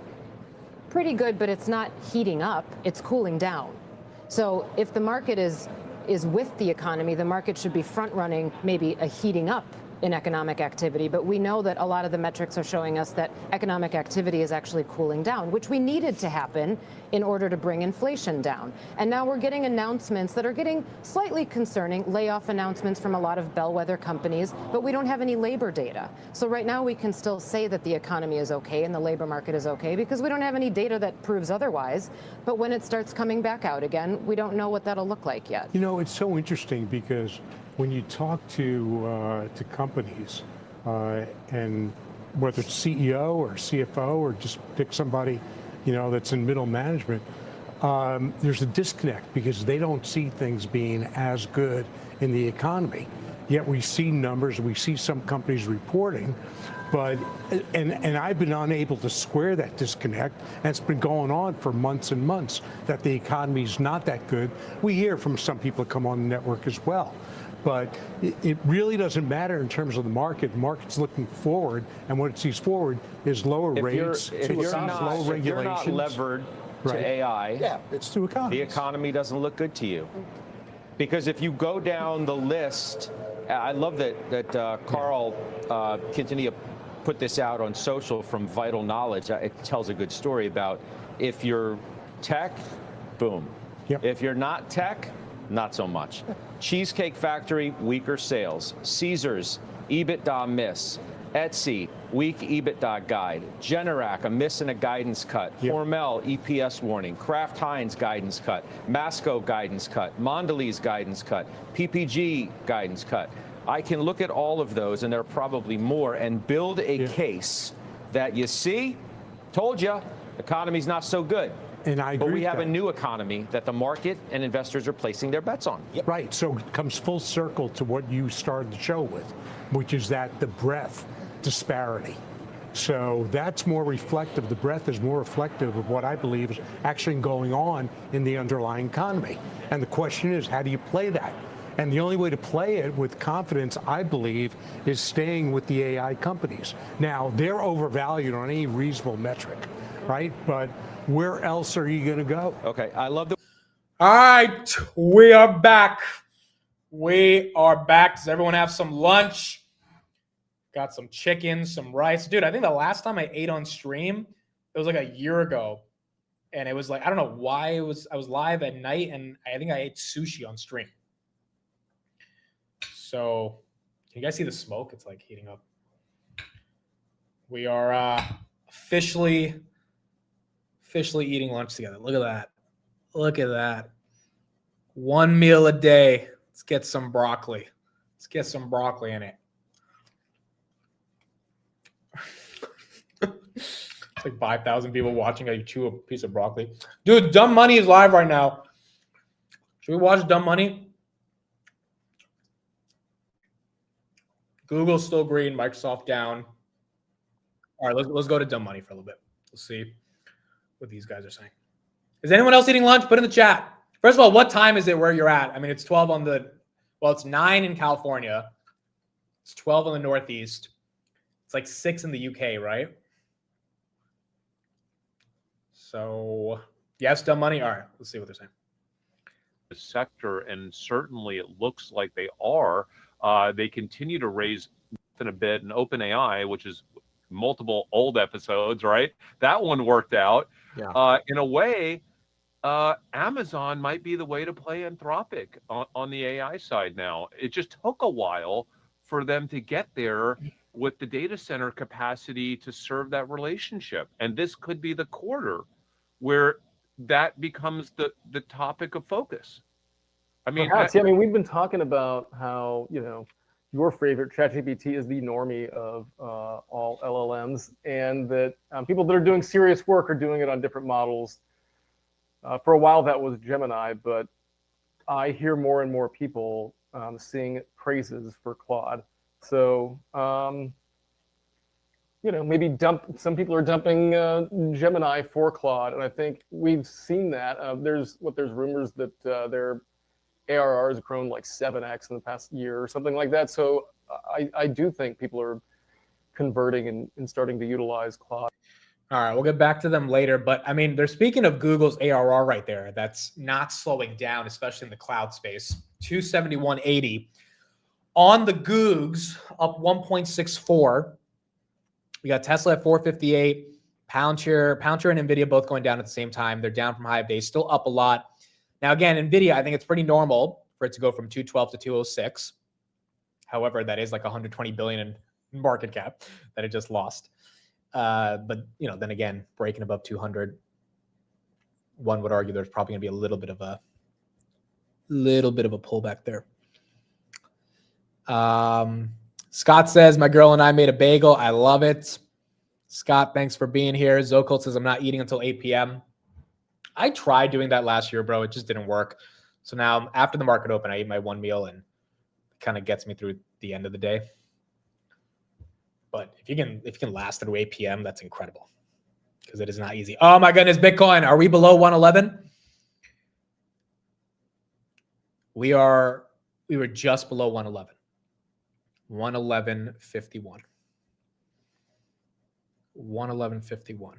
Pretty good, but it's not heating up. It's cooling down. So if the market is with the economy, the market should be front running maybe a heating up in economic activity, but we know that a lot of the metrics are showing us that economic activity is actually cooling down, which we needed to happen in order to bring inflation down. And now we're getting announcements that are getting slightly concerning, layoff announcements from a lot of bellwether companies, but we don't have any labor data. So right now we can still say that the economy is okay and the labor market is okay because we don't have any data that proves otherwise. But when it starts coming back out again, we don't know what that'll look like yet. You know, it's so interesting because when you talk to companies, and whether it's CEO or CFO or just pick somebody, you know, that's in middle management, there's a disconnect because they don't see things being as good in the economy. Yet we see numbers, we see some companies reporting, but and I've been unable to square that disconnect, and it's been going on for months and months that the economy's not that good. We hear from some people that come on the network as well. But it really doesn't matter in terms of the market. The market's looking forward, and what it sees forward is lower rates, if you're not levered to AI, it's to economy. The economy doesn't look good to you. Because if you go down the list, I love that Carl Quintanilla put this out on social from Vital Knowledge. It tells a good story about if you're tech, boom. If you're not tech, not so much. Cheesecake Factory, weaker sales. Caesars, EBITDA miss. Etsy, weak EBITDA guide. Generac, a miss and a guidance cut. Hormel, EPS warning. Kraft Heinz, guidance cut. Masco, guidance cut. Mondelez, guidance cut. PPG, guidance cut. I can look at all of those, and there are probably more, and build a case that, you see, told you, economy's not so good. And I agree but we with have that. a new economy that the market and investors are placing their bets on. Right, so it comes full circle to what you started the show with, which is that the breadth disparity. So that's more reflective, the breadth is more reflective of what I believe is actually going on in the underlying economy. And the question is, how do you play that? And the only way to play it with confidence, I believe, is staying with the AI companies. Now, they're overvalued on any reasonable metric, right? But where else are you going to go? Okay, I love the. All right, we are back. We are back. Does everyone have some lunch? Got some chicken, some rice. Dude, I think the last time I ate on stream, it was like a year ago. And it was like, I don't know why I was live at night, and I think I ate sushi on stream. So, can you guys see the smoke? It's like heating up. We are officially eating lunch together. Look at that. Look at that. One meal a day. Let's get some broccoli. Let's get some broccoli in it. It's like 5,000 people watching you chew a piece of broccoli. Dude, Dumb Money is live right now. Should we watch Dumb Money? Google's still green, Microsoft down. All right, let's go to Dumb Money for a little bit. Let's see what these guys are saying. Is anyone else eating lunch? Put in the chat. First of all, what time is it where you're at? I mean, it's 12 on the, well, it's 9 in California. It's 12 on the Northeast. It's like 6 in the UK, right? So, yes, Dumb Money. All right, let's see what they're saying. The sector, and certainly it looks like they are. They continue to raise in a bit, and OpenAI, which is multiple old episodes, right? That one worked out. Yeah. In a way, Amazon might be the way to play Anthropic on the AI side now. It just took a while for them to get there with the data center capacity to serve that relationship. And this could be the quarter where that becomes the topic of focus. I mean, perhaps, yeah. I mean, we've been talking about how, you know, your favorite ChatGPT is the normie of all LLMs, and that people that are doing serious work are doing it on different models. For a while, that was Gemini, but I hear more and more people sing praises for Claude. So, you know, maybe some people are dumping Gemini for Claude, and I think we've seen that. There's rumors that their ARR has grown like 7x in the past year or something like that. So I do think people are converting and starting to utilize Claude. All right, we'll get back to them later. But I mean, they're speaking of Google's ARR right there. That's not slowing down, especially in the cloud space. 271.80 on the Googs, up 1.64. We got Tesla at 458. Palantir and Nvidia both going down at the same time. They're down from high of days, still up a lot. Now, again, Nvidia, I think it's pretty normal for it to go from 212 to 206. However, that is like 120 billion in market cap that it just lost. But, you know, then again, breaking above 200, one would argue there's probably going to be a little bit of a pullback there. Scott says, my girl and I made a bagel. I love it. Scott, thanks for being here. Zocult says, I'm not eating until 8 p.m. I tried doing that last year, bro. It just didn't work. So now after the market open, I eat my one meal and it kind of gets me through the end of the day. But if you can last through 8 p.m., that's incredible because it is not easy. Oh my goodness, Bitcoin. Are we below 111? We were just below 111. 111.51. 111.51.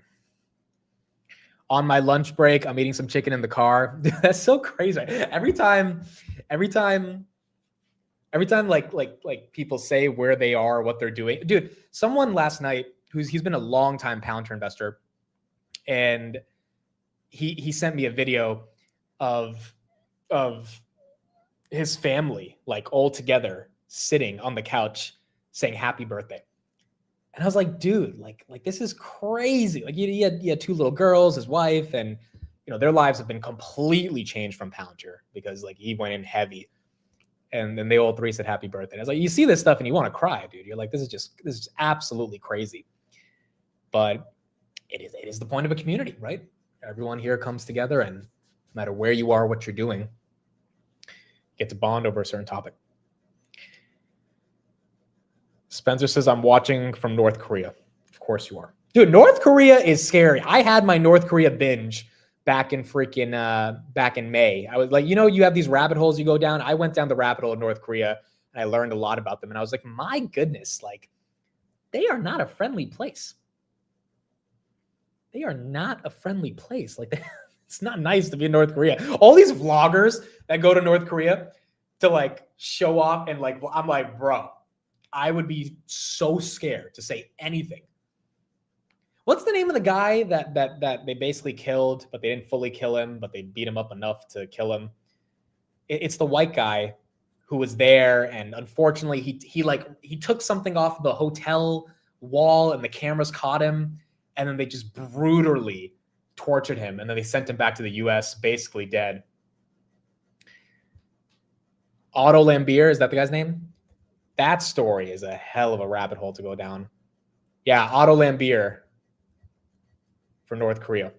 On my lunch break, I'm eating some chicken in the car. That's so crazy. Every time like people say where they are, what they're doing. Dude, someone last night he's been a long time Palantir investor, and he sent me a video of his family like all together sitting on the couch saying happy birthday. And I was like, dude, like this is crazy. Like he had two little girls, his wife, and you know their lives have been completely changed from Palantir because like he went in heavy. And then they all three said happy birthday. And I was like, you see this stuff and you want to cry, dude. You're like, this is absolutely crazy. But it is the point of a community, right? Everyone here comes together, and no matter where you are, what you're doing, get to bond over a certain topic. Spencer says, I'm watching from North Korea. Of course you are. Dude, North Korea is scary. I had my North Korea binge back in May. I was like, you know, you have these rabbit holes you go down. I went down the rabbit hole in North Korea and I learned a lot about them. And I was like, my goodness, like they are not a friendly place. They are not a friendly place. Like it's not nice to be in North Korea. All these vloggers that go to North Korea to like show off and like, I'm like, bro, I would be so scared to say anything. What's the name of the guy that they basically killed, but they didn't fully kill him, but they beat him up enough to kill him? It's the white guy who was there, and unfortunately, he took something off the hotel wall, and the cameras caught him, and then they just brutally tortured him, and then they sent him back to the U.S. basically dead. Otto Lambier, is that the guy's name? That story is a hell of a rabbit hole to go down. Yeah, Otto Lambier. For North Korea.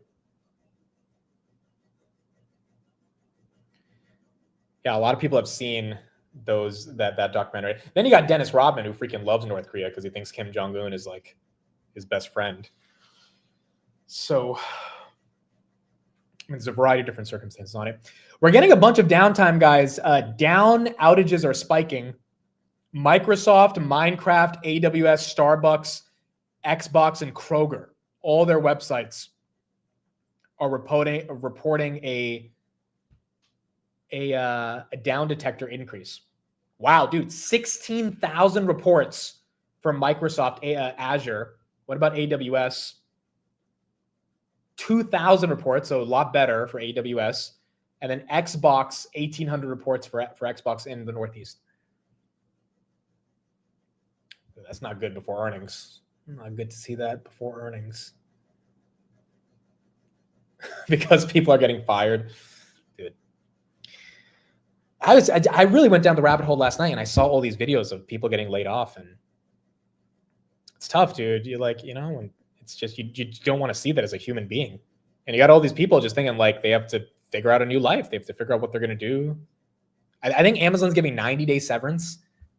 Yeah, a lot of people have seen that documentary. Then you got Dennis Rodman, who freaking loves North Korea because he thinks Kim Jong-un is like his best friend. So I mean, there's a variety of different circumstances on it. We're getting a bunch of downtime, guys. Down outages are spiking. Microsoft, Minecraft, AWS, Starbucks, Xbox, and Kroger. All their websites are reporting a down detector increase. Wow, dude, 16,000 reports from Microsoft Azure. What about AWS? 2,000 reports, so a lot better for AWS. And then Xbox, 1,800 reports for Xbox in the Northeast. That's not good before earnings. Not good to see that before earnings. Because people are getting fired. Dude. I really went down the rabbit hole last night and I saw all these videos of people getting laid off, and it's tough, dude. You're like, and it's just, you don't want to see that as a human being. And you got all these people just thinking like they have to figure out a new life. They have to figure out what they're going to do. I think Amazon's giving 90-day severance.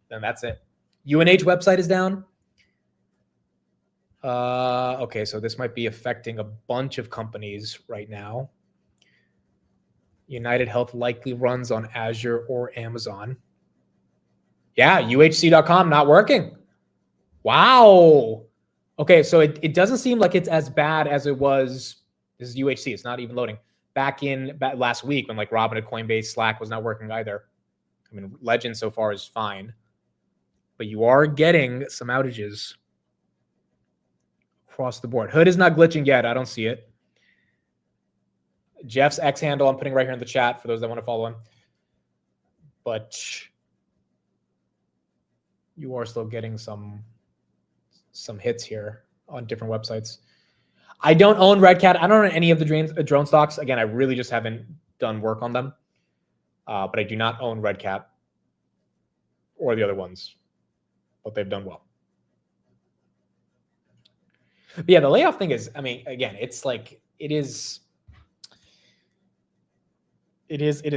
Then that's it. UNH website is down. Okay, so this might be affecting a bunch of companies right now. United Health likely runs on Azure or Amazon. Yeah, UHC.com not working. Wow. Okay, so it doesn't seem like it's as bad as it was. This is UHC. It's not even loading. Back last week when like Robinhood, Coinbase, Slack was not working either. I mean, Legend so far is fine. But you are getting some outages across the board. Hood is not glitching yet. I don't see it. Jeff's X handle I'm putting right here in the chat for those that want to follow him. But you are still getting some hits here on different websites. I don't own Red Cat. I don't own any of the drone stocks. Again, I really just haven't done work on them. But I do not own Red Cat or the other ones. But they've done well. But yeah, the layoff thing is, I mean, again, it's like, it is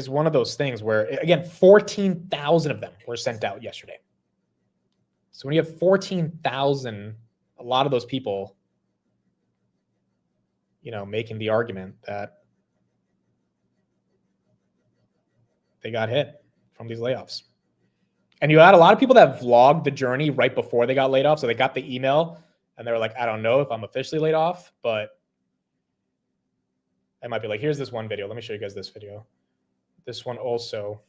one of those things where, again, 14,000 of them were sent out yesterday. So when you have 14,000, a lot of those people, making the argument that they got hit from these layoffs. And you had a lot of people that vlogged the journey right before they got laid off. So they got the email and they were like, I don't know if I'm officially laid off, but I might be like, here's this one video. Let me show you guys this video. This one also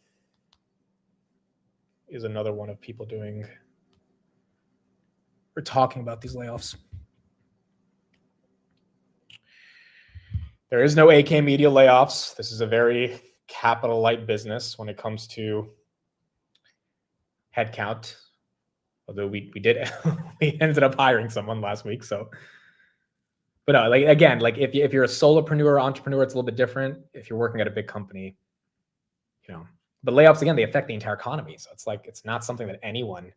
is another one of people we're talking about these layoffs. There is no AK Media layoffs. This is a very capital light business when it comes to headcount. Although we did, we ended up hiring someone last week. So, but no, like again, like if you're a solopreneur or entrepreneur, it's a little bit different. If you're working at a big company, but layoffs again, they affect the entire economy. So it's like it's not something that anyone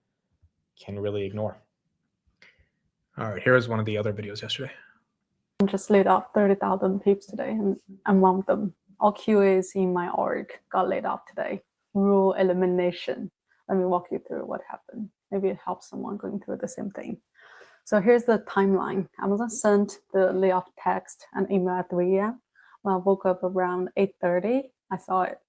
can really ignore. All right, here's one of the other videos yesterday. I just laid off 30,000 peeps today, and I'm one of them. All QAs in my org got laid off today. Rule elimination. Let me walk you through what happened. Maybe it helps someone going through the same thing. So here's the timeline. Amazon sent the layoff text and email at 3 a.m. When I woke up around 8:30, I saw it.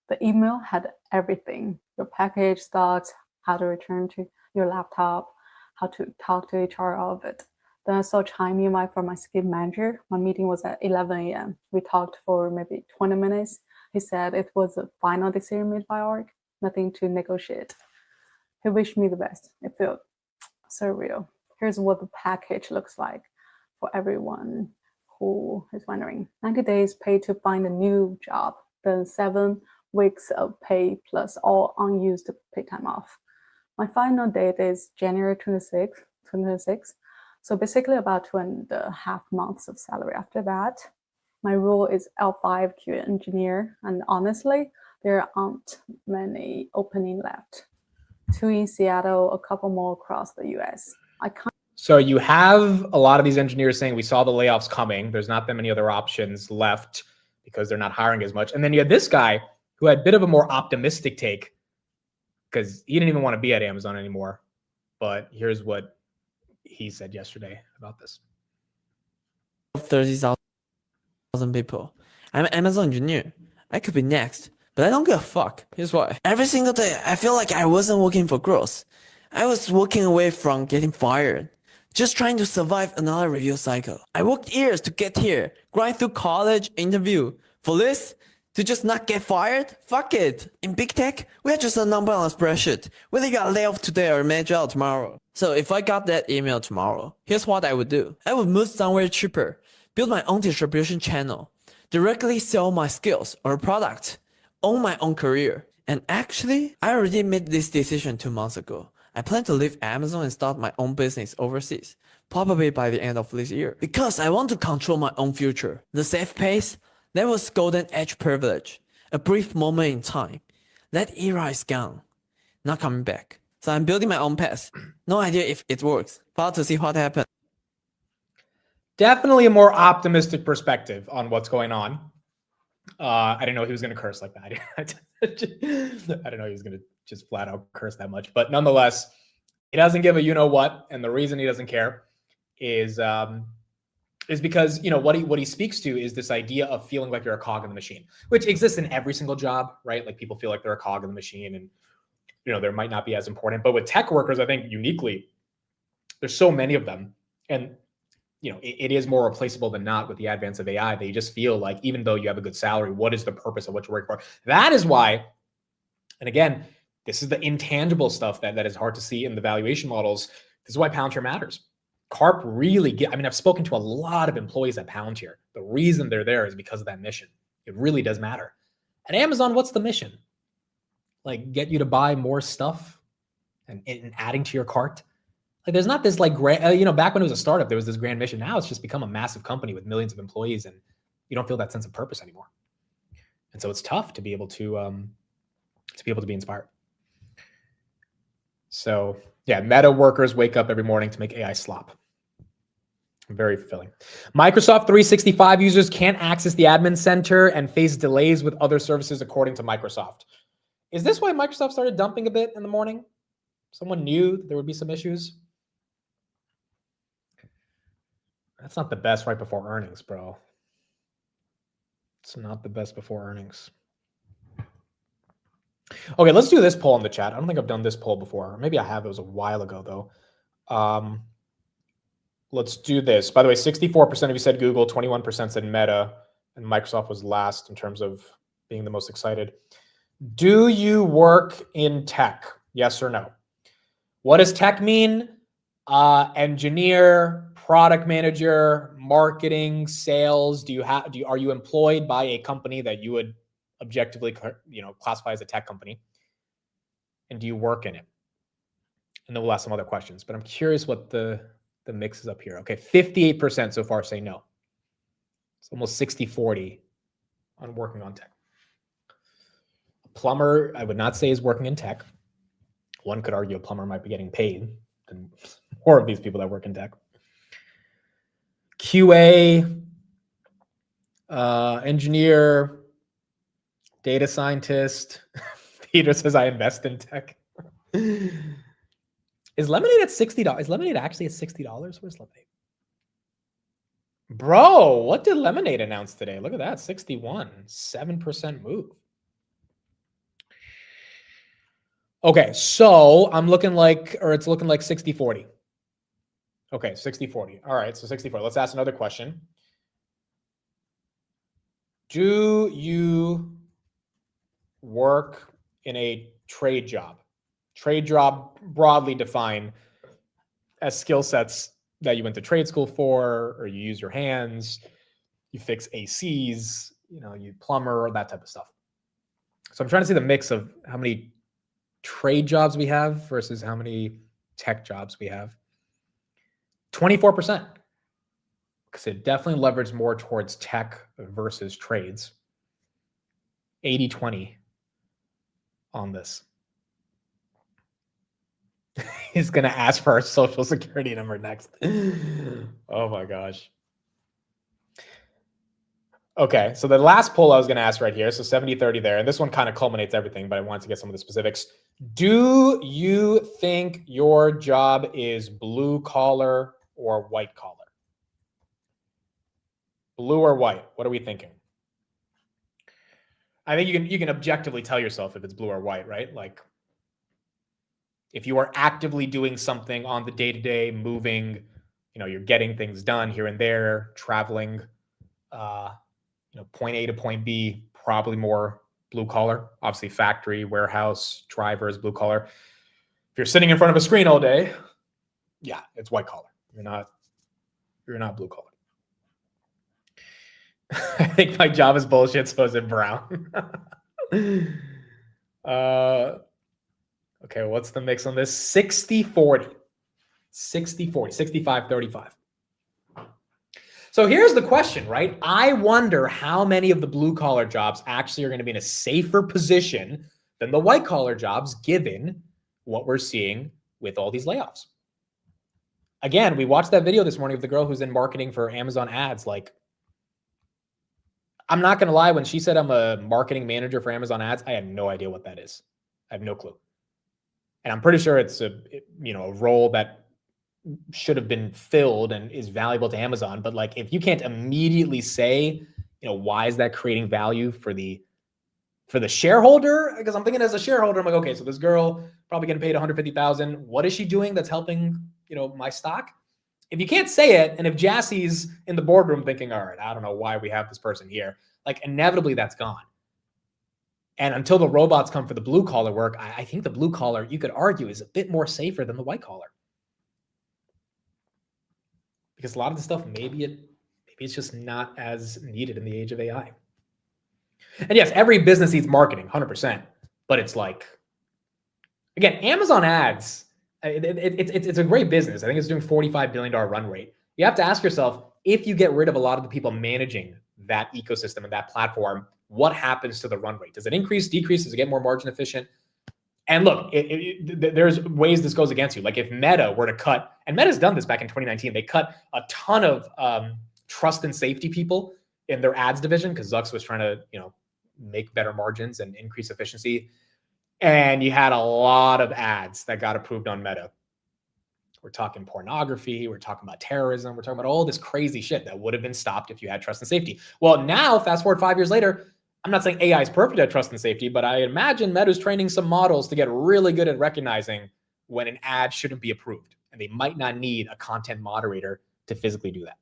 The email had everything: your package, stocks, how to return to your laptop, how to talk to HR, all of it. Then I saw Chime invite from my skip manager. My meeting was at 11 a.m. We talked for maybe 20 minutes. He said it was a final decision made by org, nothing to negotiate. He wished me the best. It felt surreal. Here's what the package looks like for everyone who is wondering. 90 days paid to find a new job, then 7 weeks of pay plus all unused paid time off. My final date is January 26th, 2026. So basically about 2.5 months of salary after that. My role is L5 QA engineer, and honestly, there aren't many opening left. 2 in Seattle, a couple more across the US. So you have a lot of these engineers saying we saw the layoffs coming. There's not that many other options left because they're not hiring as much. And then you had this guy who had a bit of a more optimistic take because he didn't even want to be at Amazon anymore. But here's what he said yesterday about this. 30,000 people. I'm an Amazon engineer. I could be next, but I don't give a fuck. Here's why. Every single day, I feel like I wasn't working for growth. I was walking away from getting fired, just trying to survive another review cycle. I worked years to get here, grind through college, interview. For this, to just not get fired? Fuck it. In big tech, we are just a number on a spreadsheet, whether you got laid off today or managed out tomorrow. So if I got that email tomorrow, here's what I would do. I would move somewhere cheaper, build my own distribution channel, directly sell my skills or product, own my own career. And actually, I already made this decision 2 months ago. I plan to leave Amazon and start my own business overseas, probably by the end of this year, because I want to control my own future. The safe pace, that was golden age privilege, a brief moment in time. That era is gone, not coming back. So I'm building my own path. No idea if it works. Far to see what happens. Definitely a more optimistic perspective on what's going on. I didn't know he was going to curse like that. I didn't know he was going to just flat out curse that much. But nonetheless, he doesn't give a you know what, and the reason he doesn't care is because what he speaks to is this idea of feeling like you're a cog in the machine, which exists in every single job, right? Like people feel like they're a cog in the machine, and there might not be as important. But with tech workers, I think uniquely, there's so many of them, and it is more replaceable than not with the advance of AI. That you just feel like, even though you have a good salary, what is the purpose of what you're working for? That is why, and again, this is the intangible stuff that is hard to see in the valuation models. This is why Palantir matters. Carp really I've spoken to a lot of employees at Palantir. The reason they're there is because of that mission. It really does matter. At Amazon, what's the mission? Like, get you to buy more stuff and adding to your cart? Like, there's not this like grand, back when it was a startup, there was this grand mission. Now it's just become a massive company with millions of employees, and you don't feel that sense of purpose anymore. And so it's tough to be able to be inspired. So yeah, Meta workers wake up every morning to make AI slop. Very fulfilling. Microsoft 365 users can't access the admin center and face delays with other services, according to Microsoft. Is this why Microsoft started dumping a bit in the morning? Someone knew that there would be some issues. That's not the best right before earnings, bro. It's not the best before earnings. Okay, let's do this poll in the chat. I don't think I've done this poll before. Maybe I have. It was a while ago, though. Let's do this. By the way, 64% of you said Google, 21% said Meta, and Microsoft was last in terms of being the most excited. Do you work in tech? Yes or no? What does tech mean? Engineer, product manager, marketing, sales. Are you employed by a company that you would objectively classify as a tech company? And do you work in it? And then we'll ask some other questions, but I'm curious what the mix is up here. Okay, 58% so far say no. It's almost 60-40 on working on tech. A plumber, I would not say is working in tech. One could argue a plumber might be getting paid than more of these people that work in tech. QA, engineer, data scientist. Peter says, I invest in tech. Is Lemonade at $60? Is Lemonade actually at $60? Where's Lemonade? Bro, what did Lemonade announce today? Look at that, 61, 7% move. Okay, so it's looking like 60-40. Okay, 60-40. All right, so 60-40. Let's ask another question. Do you work in a trade job? Trade job, broadly defined as skill sets that you went to trade school for, or you use your hands, you fix ACs, you plumber, that type of stuff. So I'm trying to see the mix of how many trade jobs we have versus how many tech jobs we have. 24%, because it definitely leveraged more towards tech versus trades. 80-20 on this. He's going to ask for our social security number next. Oh my gosh. Okay, so the last poll I was going to ask right here, so 70-30 there, and this one kind of culminates everything, but I wanted to get some of the specifics. Do you think your job is blue collar or white collar? Blue or white? What are we thinking? I think you can objectively tell yourself if it's blue or white, right? Like, if you are actively doing something on the day-to-day, moving, you're getting things done here and there, traveling, point A to point B, probably more blue collar. Obviously, factory, warehouse, drivers, blue collar. If you're sitting in front of a screen all day, yeah, it's white collar. You're not blue collar. I think my job is bullshit, so is it brown? Okay, what's the mix on this? 60-40. 60-40, 65-35. So here's the question, right? I wonder how many of the blue collar jobs actually are going to be in a safer position than the white collar jobs, given what we're seeing with all these layoffs. Again, we watched that video this morning of the girl who's in marketing for Amazon ads. Like, I'm not going to lie, when she said I'm a marketing manager for Amazon ads, I had no idea what that is. I have no clue. And I'm pretty sure it's a role that should have been filled and is valuable to Amazon. But like, if you can't immediately say, why is that creating value for the shareholder? Because I'm thinking as a shareholder, I'm like, okay, so this girl probably getting paid 150,000. What is she doing that's helping, my stock? If you can't say it, and if Jassy's in the boardroom thinking, all right, I don't know why we have this person here, like inevitably that's gone. And until the robots come for the blue collar work, I think the blue collar, you could argue, is a bit more safer than the white collar. Because a lot of the stuff, maybe it's just not as needed in the age of AI. And yes, every business needs marketing, 100%. But it's like, again, Amazon ads, it's a great business. I think it's doing $45 billion run rate. You have to ask yourself, if you get rid of a lot of the people managing that ecosystem and that platform, what happens to the run rate? Does it increase, decrease? Does it get more margin efficient? And look, there's ways this goes against you. Like if Meta were to cut, and Meta's done this back in 2019, they cut a ton of trust and safety people in their ads division because Zucks was trying to, make better margins and increase efficiency. And you had a lot of ads that got approved on Meta. We're talking pornography. We're talking about terrorism. We're talking about all this crazy shit that would have been stopped if you had trust and safety. Well, now, fast forward 5 years later, I'm not saying AI is perfect at trust and safety, but I imagine Meta's training some models to get really good at recognizing when an ad shouldn't be approved. And they might not need a content moderator to physically do that.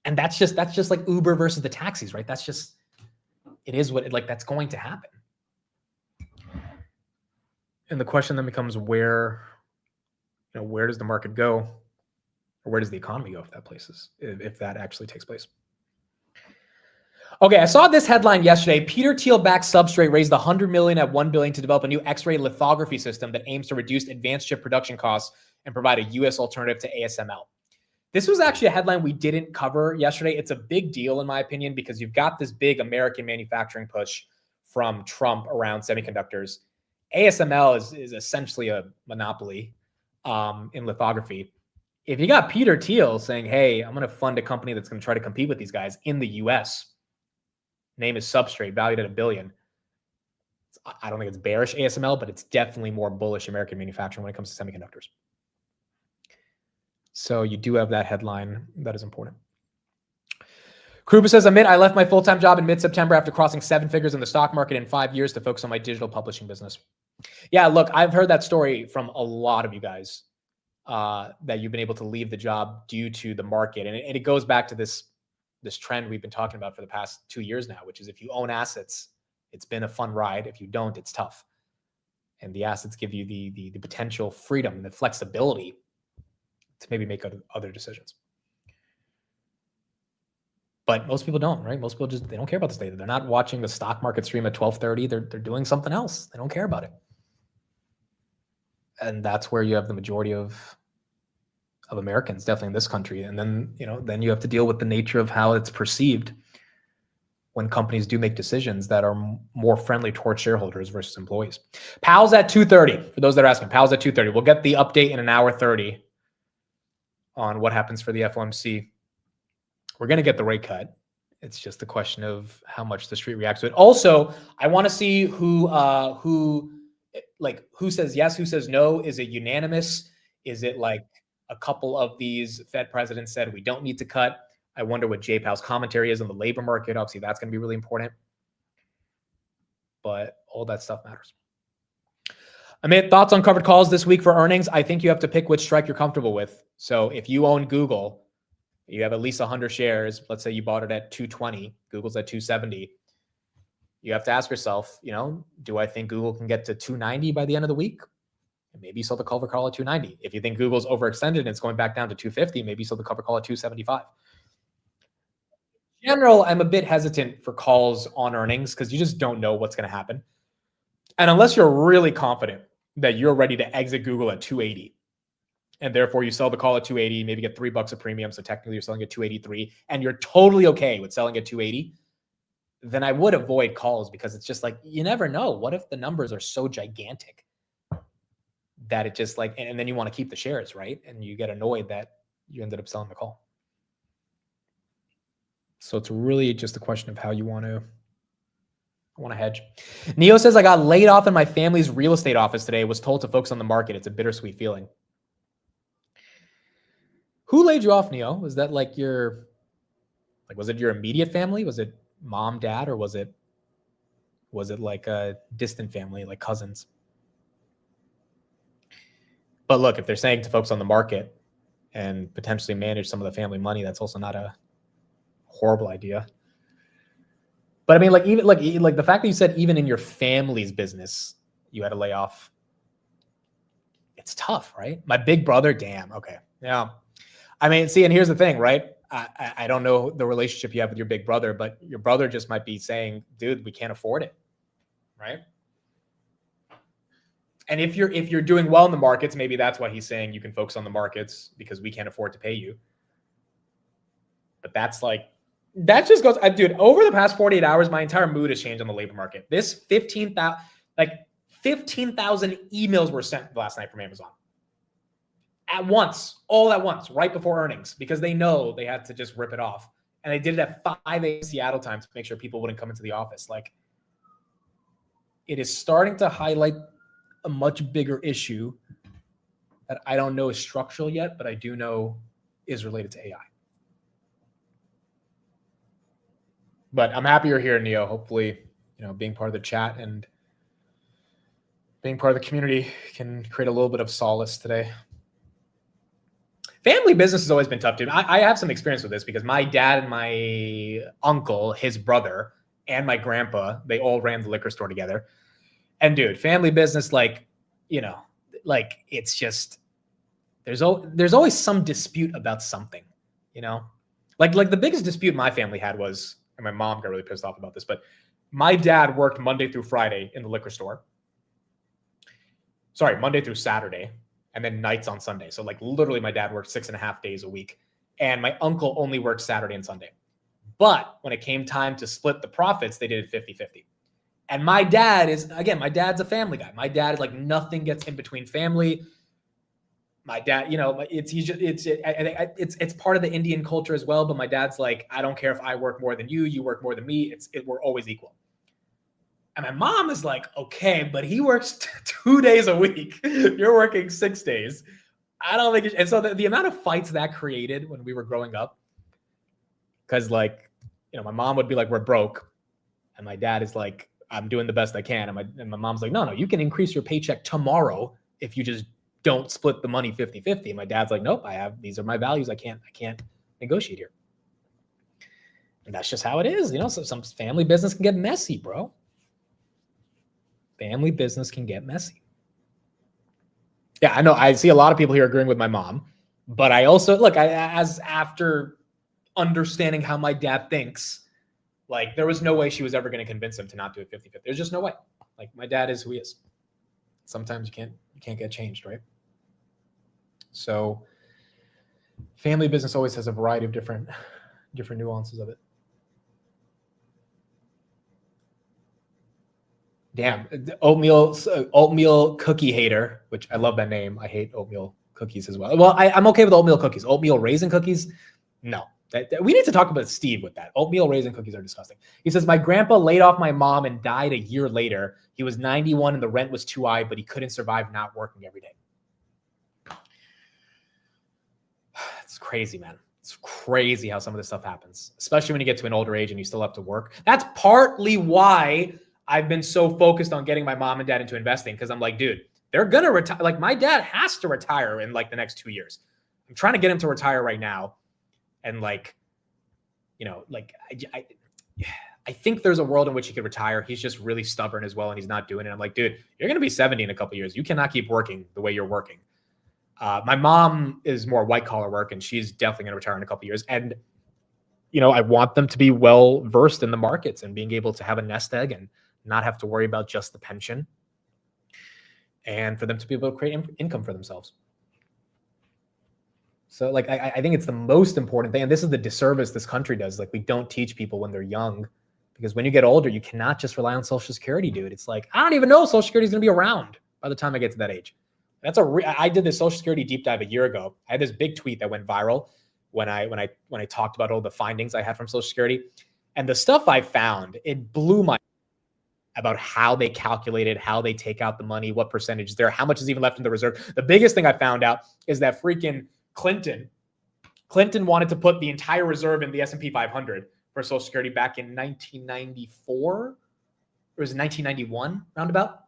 And that's just like Uber versus the taxis, right? It is what that's going to happen. And the question then becomes where does the market go? Or where does the economy go if that actually takes place? Okay, I saw this headline yesterday. Peter Thiel-backed Substrate raised $100 million at $1 billion to develop a new X-ray lithography system that aims to reduce advanced chip production costs and provide a U.S. alternative to ASML. This was actually a headline we didn't cover yesterday. It's a big deal, in my opinion, because you've got this big American manufacturing push from Trump around semiconductors. ASML is essentially a monopoly in lithography. If you got Peter Thiel saying, hey, I'm going to fund a company that's going to try to compete with these guys in the U.S., name is Substrate, valued at $1 billion. I don't think it's bearish ASML, but it's definitely more bullish American manufacturing when it comes to semiconductors. So you do have that headline. That is important. Krupa says, Amit, I left my full-time job in mid-September after crossing 7 figures in the stock market in 5 years to focus on my digital publishing business. Yeah, look, I've heard that story from a lot of you guys that you've been able to leave the job due to the market. And it goes back to this trend we've been talking about for the past 2 years now, which is if you own assets, it's been a fun ride. If you don't, it's tough. And the assets give you the potential freedom and the flexibility to maybe make other decisions. But most people don't, right? Most people they don't care about this data. They're not watching the stock market stream at 12:30. They're doing something else. They don't care about it. And that's where you have the majority of Americans, definitely in this country. And then, then you have to deal with the nature of how it's perceived when companies do make decisions that are more friendly towards shareholders versus employees. Powell's at 2:30. For those that are asking, Powell's at 2:30. We'll get the update in an hour 30 on what happens for the FOMC. We're going to get the rate cut. It's just a question of how much the street reacts to it. Also, I want to see who says yes, who says no. Is it unanimous? Is it like a couple of these Fed presidents said we don't need to cut? I wonder what Jay Powell's commentary is on the labor market. Obviously, that's going to be really important. But all that stuff matters. Amit, thoughts on covered calls this week for earnings? I think you have to pick which strike you're comfortable with. So if you own Google, you have at least 100 shares. Let's say you bought it at 220. Google's at 270. You have to ask yourself, do I think Google can get to 290 by the end of the week? And maybe you sell the cover call at 290. If you think Google's overextended and it's going back down to 250, maybe you sell the cover call at 275. In general, I'm a bit hesitant for calls on earnings because you just don't know what's going to happen. And unless you're really confident that you're ready to exit Google at 280. And therefore you sell the call at 280, maybe get $3 a premium. So technically you're selling at 283 and you're totally okay with selling at 280. Then I would avoid calls, because it's just like, you never know. What if the numbers are so gigantic that it just like, and then you want to keep the shares, right? And you get annoyed that you ended up selling the call. So it's really just a question of how you want to hedge. Neo says, I got laid off in my family's real estate office today. Was told to focus on the market. It's a bittersweet feeling. Who laid you off, Neo? Was that like was it your immediate family? Was it mom, dad, or was it like a distant family, like cousins? But look, if they're saying to focus on the market and potentially manage some of the family money, that's also not a horrible idea. But I mean, like, even like the fact that you said even in your family's business you had to lay off, it's tough, right? My big brother, damn. Okay, yeah. I mean, see, and here's the thing, right? I don't know the relationship you have with your big brother, but your brother just might be saying, dude, we can't afford it, right? And if you're doing well in the markets, maybe that's why he's saying you can focus on the markets because we can't afford to pay you. But that just goes, dude, over the past 48 hours, my entire mood has changed on the labor market. This 15,000 emails were sent last night from Amazon. At once, all at once, right before earnings, because they know they had to just rip it off. And they did it at 5 a.m. Seattle time to make sure people wouldn't come into the office. Like, it is starting to highlight a much bigger issue that I don't know is structural yet, but I do know is related to AI. But I'm happy you're here, Neo. Hopefully, being part of the chat and being part of the community can create a little bit of solace today. Family business has always been tough, dude. I have some experience with this because my dad and my uncle, his brother, and my grandpa, they all ran the liquor store together. And dude, family business, it's just, there's always some dispute about something, like the biggest dispute my family had was, and my mom got really pissed off about this, but my dad worked Monday through Friday in the liquor store. Sorry, Monday through Saturday, and then nights on Sunday. So like literally my dad worked 6.5 days a week, and my uncle only worked Saturday and Sunday. But when it came time to split the profits, they did it 50-50. And my dad's a family guy. My dad is like, nothing gets in between family. My dad, it's part of the Indian culture as well. But my dad's like, I don't care if I work more than you, you work more than me. We're always equal. And my mom is like, okay, but he works 2 days a week. You're working 6 days. I don't think and so the amount of fights that created when we were growing up, because my mom would be like, we're broke. And my dad is like, I'm doing the best I can. And my mom's like, no, you can increase your paycheck tomorrow if you just don't split the money 50-50. And my dad's like, nope, these are my values. I can't negotiate here. And that's just how it is. So some family business can get messy, bro. Family business can get messy. Yeah, I know. I see a lot of people here agreeing with my mom, but I also after understanding how my dad thinks, like there was no way she was ever going to convince him to not do it 50-50. There's just no way. Like my dad is who he is. Sometimes you can't get changed, right? So family business always has a variety of different nuances of it. Damn, oatmeal cookie hater, which I love that name. I hate oatmeal cookies as well. Well, I'm okay with oatmeal cookies. Oatmeal raisin cookies, no. We need to talk about Steve with that. Oatmeal raisin cookies are disgusting. He says, my grandpa laid off my mom and died a year later. He was 91 and the rent was too high, but he couldn't survive not working every day. It's crazy, man. It's crazy how some of this stuff happens, especially when you get to an older age and you still have to work. That's partly why I've been so focused on getting my mom and dad into investing, because I'm like, dude, they're going to retire. Like my dad has to retire in like the next 2 years. I'm trying to get him to retire right now. And I think there's a world in which he could retire. He's just really stubborn as well, and he's not doing it. I'm like, dude, you're going to be 70 in a couple of years. You cannot keep working the way you're working. My mom is more white collar work, and she's definitely going to retire in a couple of years. And, I want them to be well versed in the markets and being able to have a nest egg and not have to worry about just the pension. and for them to be able to create income for themselves. So like, I think it's the most important thing. And this is the disservice this country does. Like, we don't teach people when they're young, because when you get older, you cannot just rely on Social Security, dude. It's like, I don't even know if Social Security is going to be around by the time I get to that age. I did this Social Security deep dive a year ago. I had this big tweet that went viral when I talked about all the findings I had from Social Security, and the stuff I found, it blew my about how they calculate it, how they take out the money, what percentage is there, how much is even left in the reserve. The biggest thing I found out is that freaking Clinton wanted to put the entire reserve in the S&P 500 for Social Security back in 1994, or was it 1991 roundabout?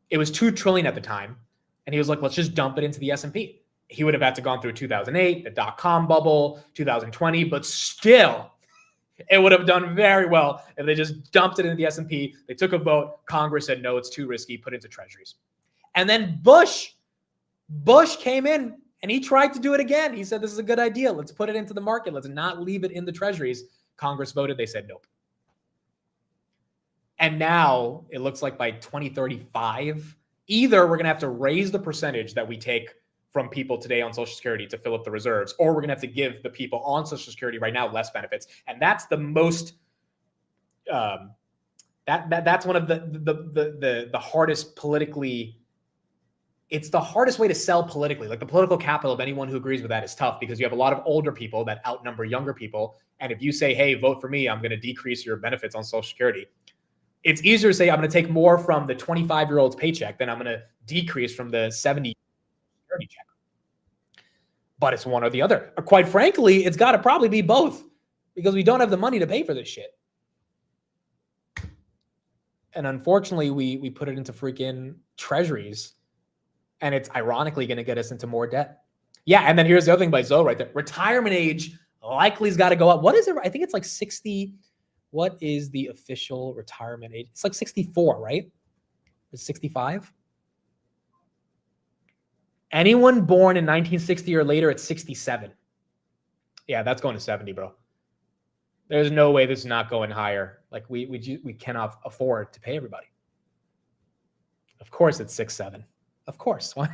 It was $2 trillion at the time, and he was like, let's just dump it into the S&P. He would have had to gone through 2008, the dot-com bubble, 2020, but still, it would have done very well if they just dumped it into the S&P. They took a vote. Congress said, no, it's too risky. Put it into treasuries. And then Bush came in and he tried to do it again. He said, this is a good idea. Let's put it into the market. Let's not leave it in the treasuries. Congress voted. They said, nope. And now it looks like by 2035, either we're going to have to raise the percentage that we take from people today on Social Security to fill up the reserves, or we're going to have to give the people on Social Security right now less benefits. And that's the most, that's one of the hardest politically, it's the hardest way to sell politically. Like, the political capital of anyone who agrees with that is tough, because you have a lot of older people that outnumber younger people. And if you say, hey, vote for me, I'm going to decrease your benefits on Social Security. It's easier to say, I'm going to take more from the 25-year-old's paycheck than I'm going to decrease from the 70 Security check. But it's one or the other. Or quite frankly, it's got to probably be both, because we don't have the money to pay for this shit. And unfortunately, we put it into freaking treasuries, and it's ironically going to get us into more debt. Yeah, and then here's the other thing by Zoe right there. Retirement age likely has got to go up. What is it? I think it's like 60. What is the official retirement age? It's like 64, right? It's 65. Anyone born in 1960 or later, it's 67. Yeah, that's going to 70, bro. There's no way this is not going higher. Like, we cannot afford to pay everybody. Of course it's 6-7. Of course. Why?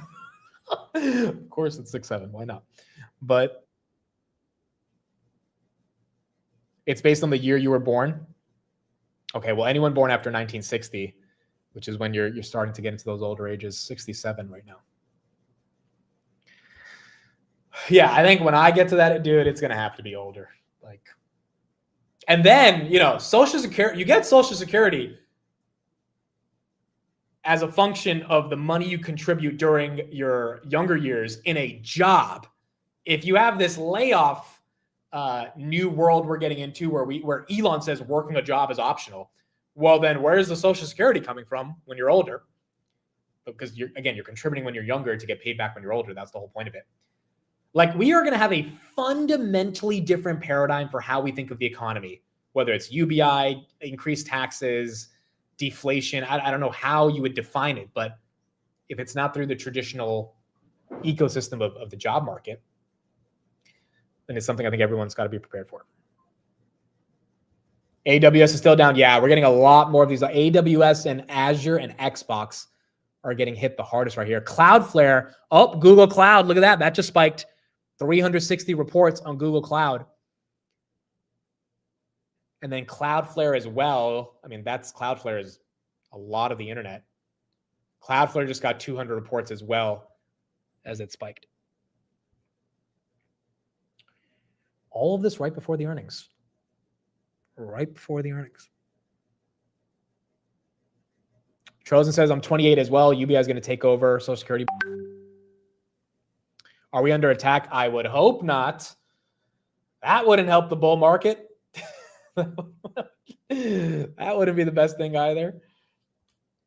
Of course it's 6-7. Why not? But it's based on the year you were born. Okay, well, anyone born after 1960, which is when you're starting to get into those older ages, 67 right now. Yeah, I think when I get to that, dude, it's going to have to be older. Like, and then, Social Security, you get Social Security as a function of the money you contribute during your younger years in a job. If you have this layoff new world we're getting into where Elon says working a job is optional, well, then where's the Social Security coming from when you're older? Because you're contributing when you're younger to get paid back when you're older. That's the whole point of it. Like, we are going to have a fundamentally different paradigm for how we think of the economy, whether it's UBI, increased taxes, deflation. I don't know how you would define it, but if it's not through the traditional ecosystem of the job market, then it's something I think everyone's got to be prepared for. AWS is still down. Yeah, we're getting a lot more of these. AWS and Azure and Xbox are getting hit the hardest right here. Cloudflare, Google Cloud, look at that. That just spiked 360 reports on Google Cloud. And then Cloudflare as well. I mean, Cloudflare is a lot of the internet. Cloudflare just got 200 reports as well as it spiked. All of this right before the earnings. Right before the earnings. Trozen says, I'm 28 as well. UBI is going to take over Social Security. Are we under attack? I would hope not. That wouldn't help the bull market. That wouldn't be the best thing either.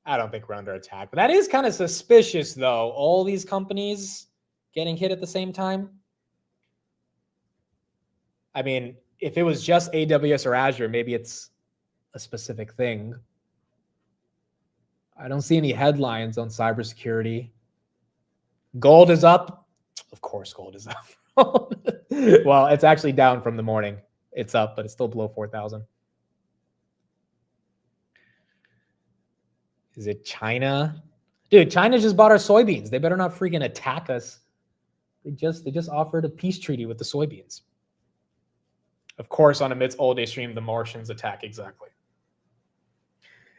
I don't think we're under attack. But that is kind of suspicious, though. All these companies getting hit at the same time. I mean, if it was just AWS or Azure, maybe it's a specific thing. I don't see any headlines on cybersecurity. Gold is up. Of course, gold is up. Well, it's actually down from the morning. It's up, but it's still below 4,000. Is it China? Dude, China just bought our soybeans. They better not freaking attack us. They just offered a peace treaty with the soybeans. Of course, on Amit's all-day stream, the Martians attack exactly.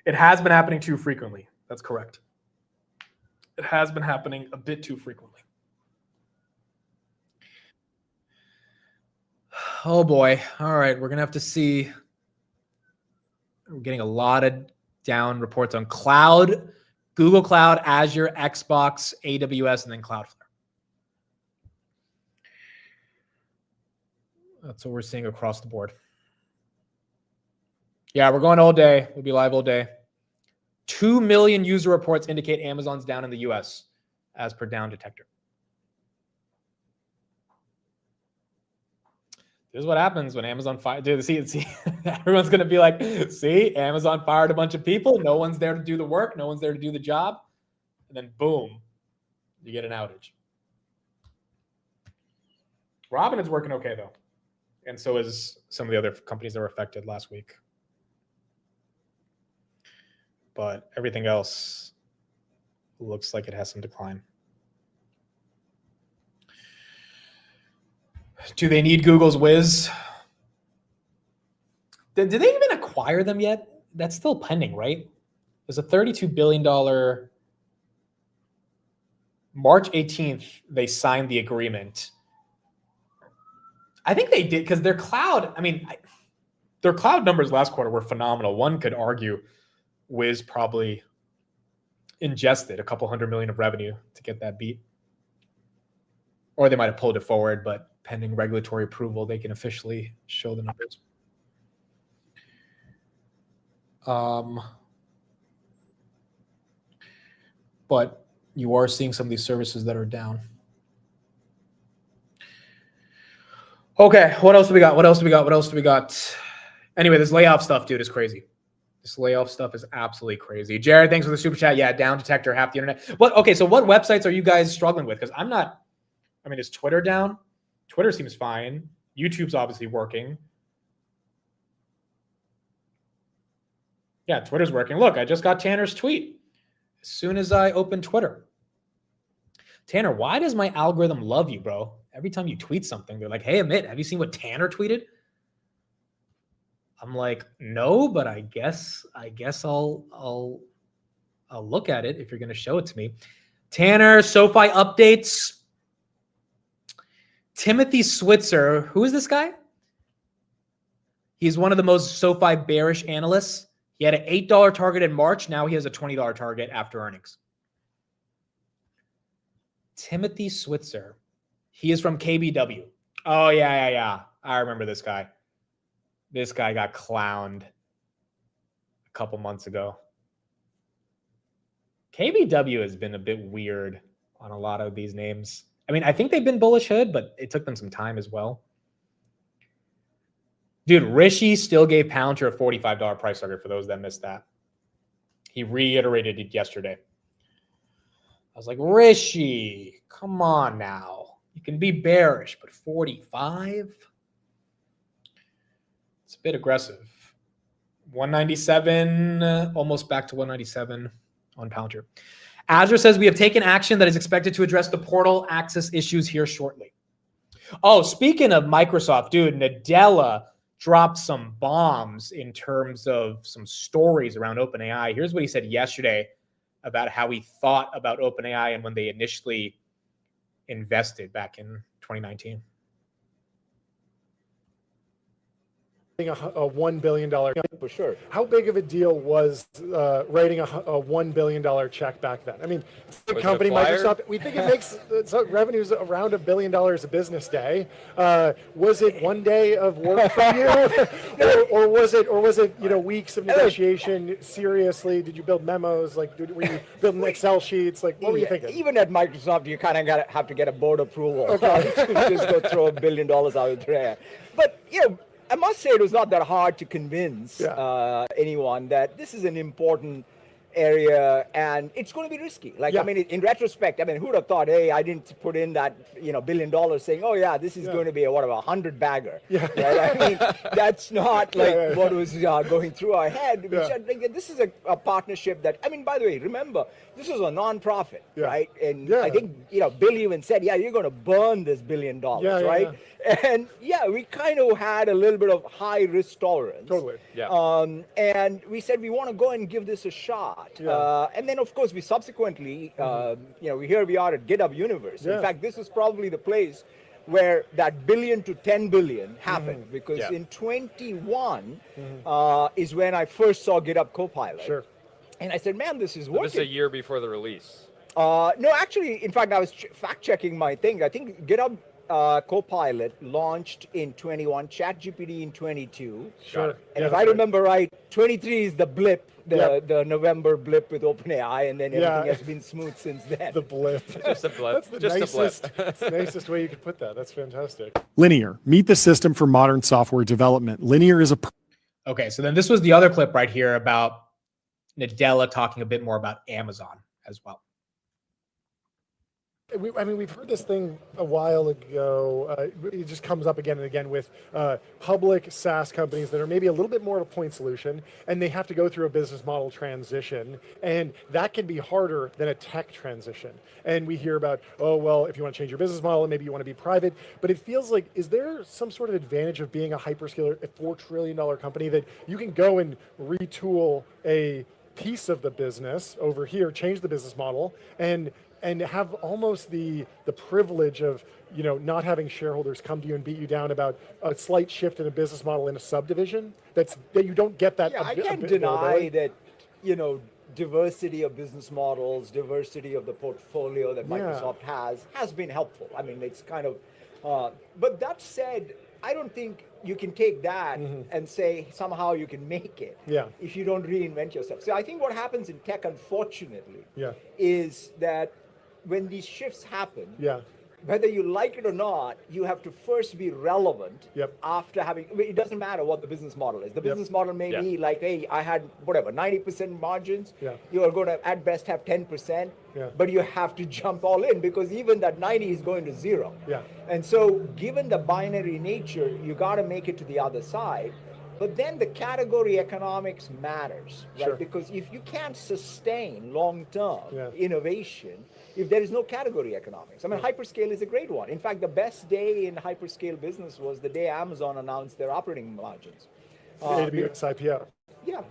It has been happening too frequently. That's correct. It has been happening a bit too frequently. Oh boy. All right, we're going to have to see. We're getting a lot of down reports on cloud, Google Cloud, Azure, Xbox, AWS, and then Cloudflare. That's what we're seeing across the board. Yeah, we're going all day. We'll be live all day. 2 million user reports indicate Amazon's down in the US as per Down Detector. This is what happens when Amazon fired. Dude, see, everyone's going to be like, see, Amazon fired a bunch of people. No one's there to do the work. No one's there to do the job. And then boom, you get an outage. Robinhood's working okay, though. And so is some of the other companies that were affected last week. But everything else looks like it has some decline. Do they need Google's Wiz? Did they even acquire them yet? That's still pending, right? There's a $32 billion. March 18th, they signed the agreement. I think they did because their cloud, their cloud numbers last quarter were phenomenal. One could argue Wiz probably ingested a couple $100 million of revenue to get that beat. Or they might have pulled it forward, but pending regulatory approval, they can officially show the numbers. But you are seeing some of these services that are down. Okay, what else do we got? Anyway, this layoff stuff, dude, is crazy. This layoff stuff is absolutely crazy. Jared, thanks for the super chat. Yeah, Down Detector, half the internet. Okay, so what websites are you guys struggling with? Because I'm not, is Twitter down? Twitter seems fine. YouTube's obviously working. Yeah, Twitter's working. Look, I just got Tanner's tweet as soon as I opened Twitter. Tanner, why does my algorithm love you, bro? Every time you tweet something, they're like, hey, Amit, have you seen what Tanner tweeted? I'm like, no, but I guess I'll look at it if you're going to show it to me. Tanner, SoFi updates. Timothy Switzer, who is this guy? He's one of the most SoFi bearish analysts. He had an $8 target in March. Now he has a $20 target after earnings. Timothy Switzer. He is from KBW. Oh, yeah. I remember this guy. This guy got clowned a couple months ago. KBW has been a bit weird on a lot of these names. I think they've been bullish hood, but it took them some time as well. Dude, Rishi still gave Palantir a $45 price target for those that missed that. He reiterated it yesterday. I was like, Rishi, come on now. You can be bearish, but 45? It's a bit aggressive. 197, almost back to 197 on Palantir. Azure says we have taken action that is expected to address the portal access issues here shortly. Oh, speaking of Microsoft, dude, Nadella dropped some bombs in terms of some stories around OpenAI. Here's what he said yesterday about how he thought about OpenAI and when they initially invested back in 2019. A $1 billion for sure. How big of a deal was writing a $1 billion check back then? The company Microsoft, we think it makes revenues around $1 billion a business day. Was it one day of work for you, or was it weeks of negotiation? Seriously, did you build memos? Were you building Excel sheets? What were you thinking? Even at Microsoft, you kind of have to get a board approval. Okay. To just go throw $1 billion out there. But I must say it was not that hard to convince anyone that this is an important area, and it's going to be risky. Like, I mean, in retrospect, I mean, who would have thought, hey, I didn't put in that, $1 billion saying, oh yeah, this is going to be a 100-bagger. Yeah. Right? I mean, that's not like what was going through our head. Which I think this is a partnership that, I mean, by the way, remember, this is a non-profit, right? And I think, Bill even said, yeah, you're going to burn this $1 billion, right? And we kind of had a little bit of high risk tolerance. Totally. And we said we want to go and give this a shot. And then, of course, we subsequently, here we are at GitHub Universe. In fact, this is probably the place where that billion to 10 billion happened, because in 21 is when I first saw GitHub Copilot. Sure. And I said, man, this is working. This is a year before the release. No, actually, in fact, I was fact-checking my thing. I think GitHub Copilot launched in 21, ChatGPT in 22. Sure. And if I remember right, 23 is the blip, the November blip with OpenAI, and then everything has been smooth since then. The blip. Just a blip. That's the Just nicest, a blip. that's the nicest way you could put that. That's fantastic. Linear, meet the system for modern software development. Linear is a... Okay, so then this was the other clip right here about Nadella talking a bit more about Amazon as well. We've heard this thing a while ago. It just comes up again and again with public SaaS companies that are maybe a little bit more of a point solution, and they have to go through a business model transition, and that can be harder than a tech transition. And we hear about, oh, well, if you want to change your business model, maybe you want to be private, but it feels like, is there some sort of advantage of being a hyperscaler, a $4 trillion company, that you can go and retool a piece of the business over here, change the business model, and have almost the privilege of not having shareholders come to you and beat you down about a slight shift in a business model in a subdivision? That you don't get that. I can't deny that diversity of business models, diversity of the portfolio that Microsoft has been helpful. I mean, it's kind of. But that said, I don't think you can take that and say somehow you can make it if you don't reinvent yourself. So I think what happens in tech, unfortunately, is that when these shifts happen, whether you like it or not, you have to first be relevant after having, it doesn't matter what the business model is. The business model may be like, hey, I had 90% margins. You are going to at best have 10%, but you have to jump all in, because even that 90 is going to zero. And so given the binary nature, you got to make it to the other side. But then the category economics matters, right? Because if you can't sustain long-term innovation, if there is no category economics. I mean, hyperscale is a great one. In fact, the best day in hyperscale business was the day Amazon announced their operating margins. AWS IPO. Yeah,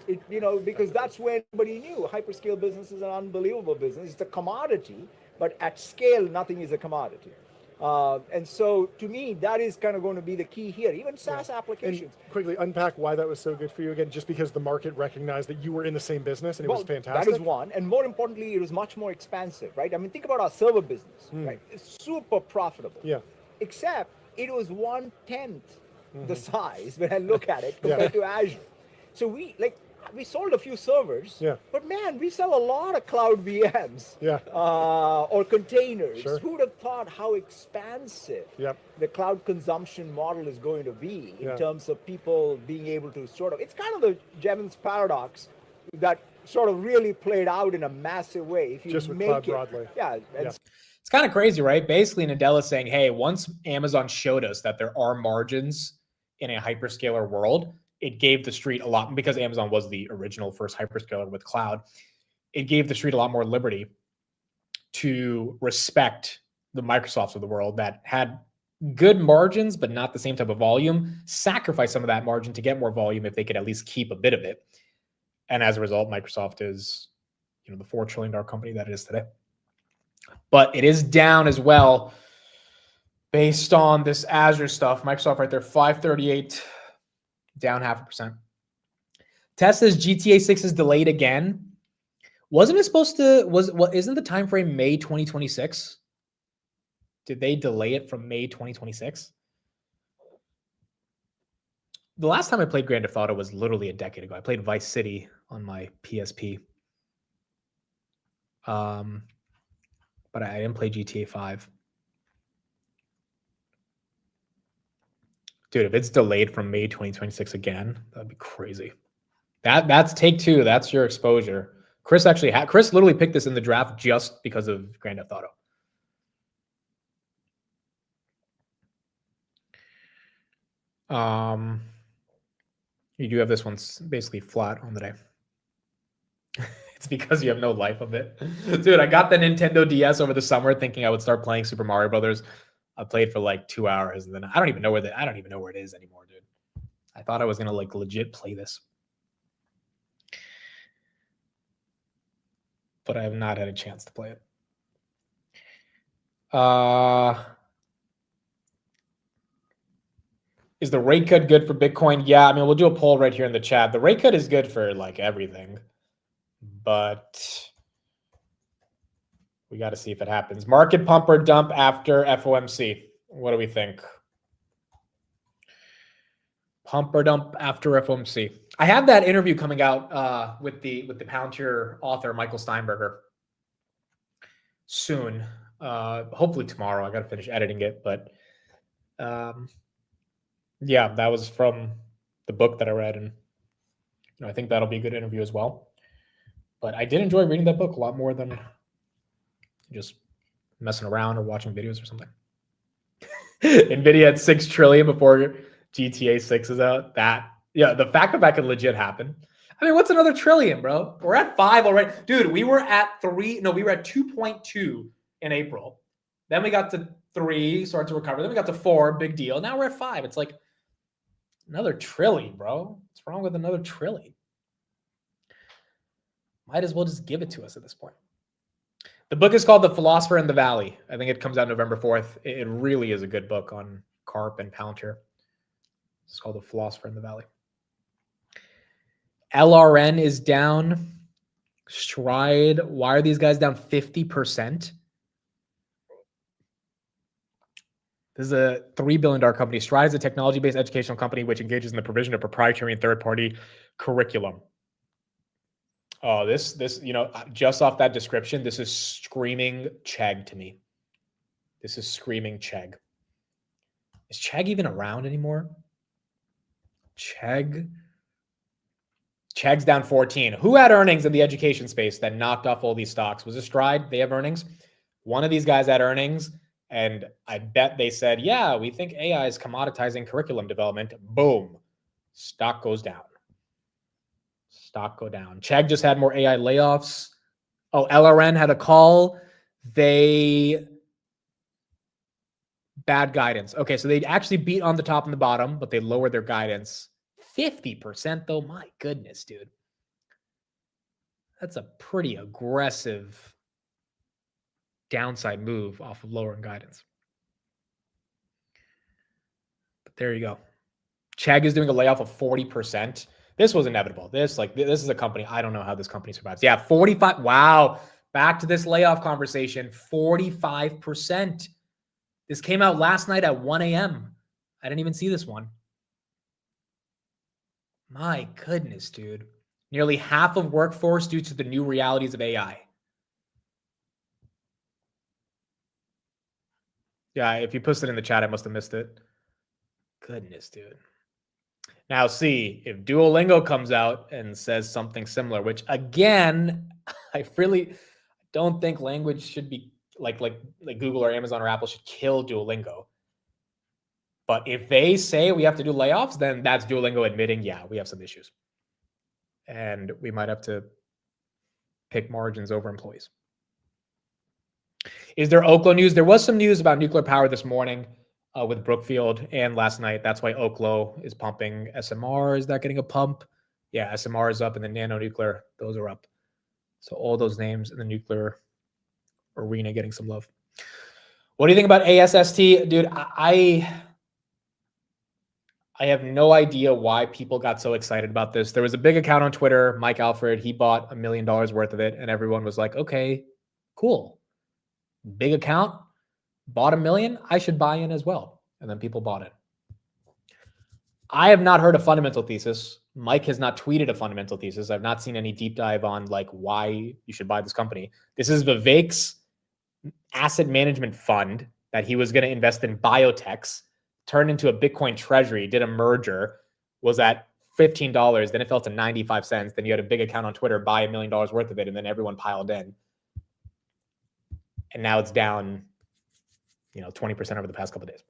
because that's when everybody knew hyperscale business is an unbelievable business. It's a commodity, but at scale, nothing is a commodity. And so, to me, that is kind of going to be the key here, even SaaS applications. And quickly unpack why that was so good for you again, just because the market recognized that you were in the same business and it was fantastic? That is one. And more importantly, it was much more expansive, right? I mean, think about our server business, right? It's super profitable. Except it was 1/10 the size when I look at it compared to Azure. So we sold a few servers, but man, we sell a lot of cloud VMs or containers. Who would have thought how expansive the cloud consumption model is going to be in terms of people being able to it's kind of the Jevons paradox that sort of really played out in a massive way. If you just with make cloud it, broadly. It's kind of crazy, right? Basically, Nadella saying, hey, once Amazon showed us that there are margins in a hyperscaler world, it gave the street a lot, because Amazon was the original first hyperscaler with cloud. It gave the street a lot more liberty to respect the Microsofts of the world that had good margins, but not the same type of volume, sacrifice some of that margin to get more volume if they could at least keep a bit of it. And as a result, Microsoft is, the $4 trillion company that it is today. But it is down as well based on this Azure stuff. Microsoft right there, 538. Down 0.5%. Tesla's GTA 6 is delayed again. Wasn't it supposed to? Isn't the time frame May 2026? Did they delay it from May 2026? The last time I played Grand Theft Auto was literally a decade ago. I played Vice City on my PSP. But I didn't play GTA 5. Dude, if it's delayed from May 2026 again, that'd be crazy. That's Take-Two. That's your exposure Chris Chris literally picked this in the draft just because of Grand Theft Auto. You do have this one's basically flat on the day. It's because you have no life of it. Dude, I got the Nintendo DS over the summer thinking I would start playing Super Mario Brothers. I played for like 2 hours and then I don't even know where it is anymore, dude. I thought I was gonna like legit play this. But I have not had a chance to play it. Is the rate cut good for Bitcoin? Yeah, I mean, we'll do a poll right here in the chat. The rate cut is good for like everything, but we got to see if it happens. Market pump or dump after FOMC. What do we think? Pump or dump after FOMC. I have that interview coming out with the Palantir author Michael Steinberger soon. Hopefully tomorrow. I got to finish editing it, but yeah, that was from the book that I read, and I think that'll be a good interview as well. But I did enjoy reading that book a lot more than just messing around or watching videos or something. Nvidia at 6 trillion before GTA 6 is out. The fact that could legit happen. I mean, what's another trillion, bro? We're at 5 already. Dude, we were at 2.2 in April. Then we got to 3, started to recover. Then we got to 4, big deal. Now we're at 5. It's like another trillion, bro. What's wrong with another trillion? Might as well just give it to us at this point. The book is called The Philosopher in the Valley. I think it comes out November 4th. It really is a good book on Carp and Palantir. It's called The Philosopher in the Valley. LRN is down. Stride. Why are these guys down 50%? This is a $3 billion company. Stride is a technology-based educational company which engages in the provision of proprietary and third-party curriculum. Oh, this, just off that description, this is screaming Chegg to me. This is screaming Chegg. Is Chegg even around anymore? Chegg's down 14. Who had earnings in the education space that knocked off all these stocks? Was it Stride? They have earnings. One of these guys had earnings, and I bet they said, yeah, we think AI is commoditizing curriculum development. Boom. Stock goes down. Stock go down. Chegg just had more AI layoffs. Oh, LRN had a call. Bad guidance. Okay, so they actually beat on the top and the bottom, but they lowered their guidance. 50% though, my goodness, dude. That's a pretty aggressive downside move off of lowering guidance. But there you go. Chegg is doing a layoff of 40%. This was inevitable. This is a company. I don't know how this company survives. Yeah, 45. Wow. Back to this layoff conversation. 45%. This came out last night at 1 a.m. I didn't even see this one. My goodness, dude. Nearly half of workforce due to the new realities of AI. Yeah, if you posted in the chat, I must have missed it. Goodness, dude. Now, see, if Duolingo comes out and says something similar, which again, I really don't think language should be like Google or Amazon or Apple should kill Duolingo. But if they say we have to do layoffs, then that's Duolingo admitting, yeah, we have some issues. And we might have to pick margins over employees. Is there Oklo news? There was some news about nuclear power this morning with Brookfield and last night. That's why Oklo is pumping. SMR, is that getting a pump? Yeah, SMR is up and then nano nuclear, those are up. So all those names in the nuclear arena getting some love. What do you think about ASST? Dude, I have no idea why people got so excited about this. There was a big account on Twitter, Mike Alfred. He bought $1 million worth of it, and everyone was like, okay, cool. Big account, bought $1 million. I should buy in as well. And then people bought it. I have not heard a fundamental thesis. Mike has not tweeted a fundamental thesis. I've not seen any deep dive on like why you should buy this company. This is Vivek's asset management fund that he was going to invest in biotechs, turned into a Bitcoin treasury, did a merger, was at $15, then it fell to 95 cents. Then you had a big account on Twitter buy $1 million worth of it, and then everyone piled in. And now it's down, 20% over the past couple of days.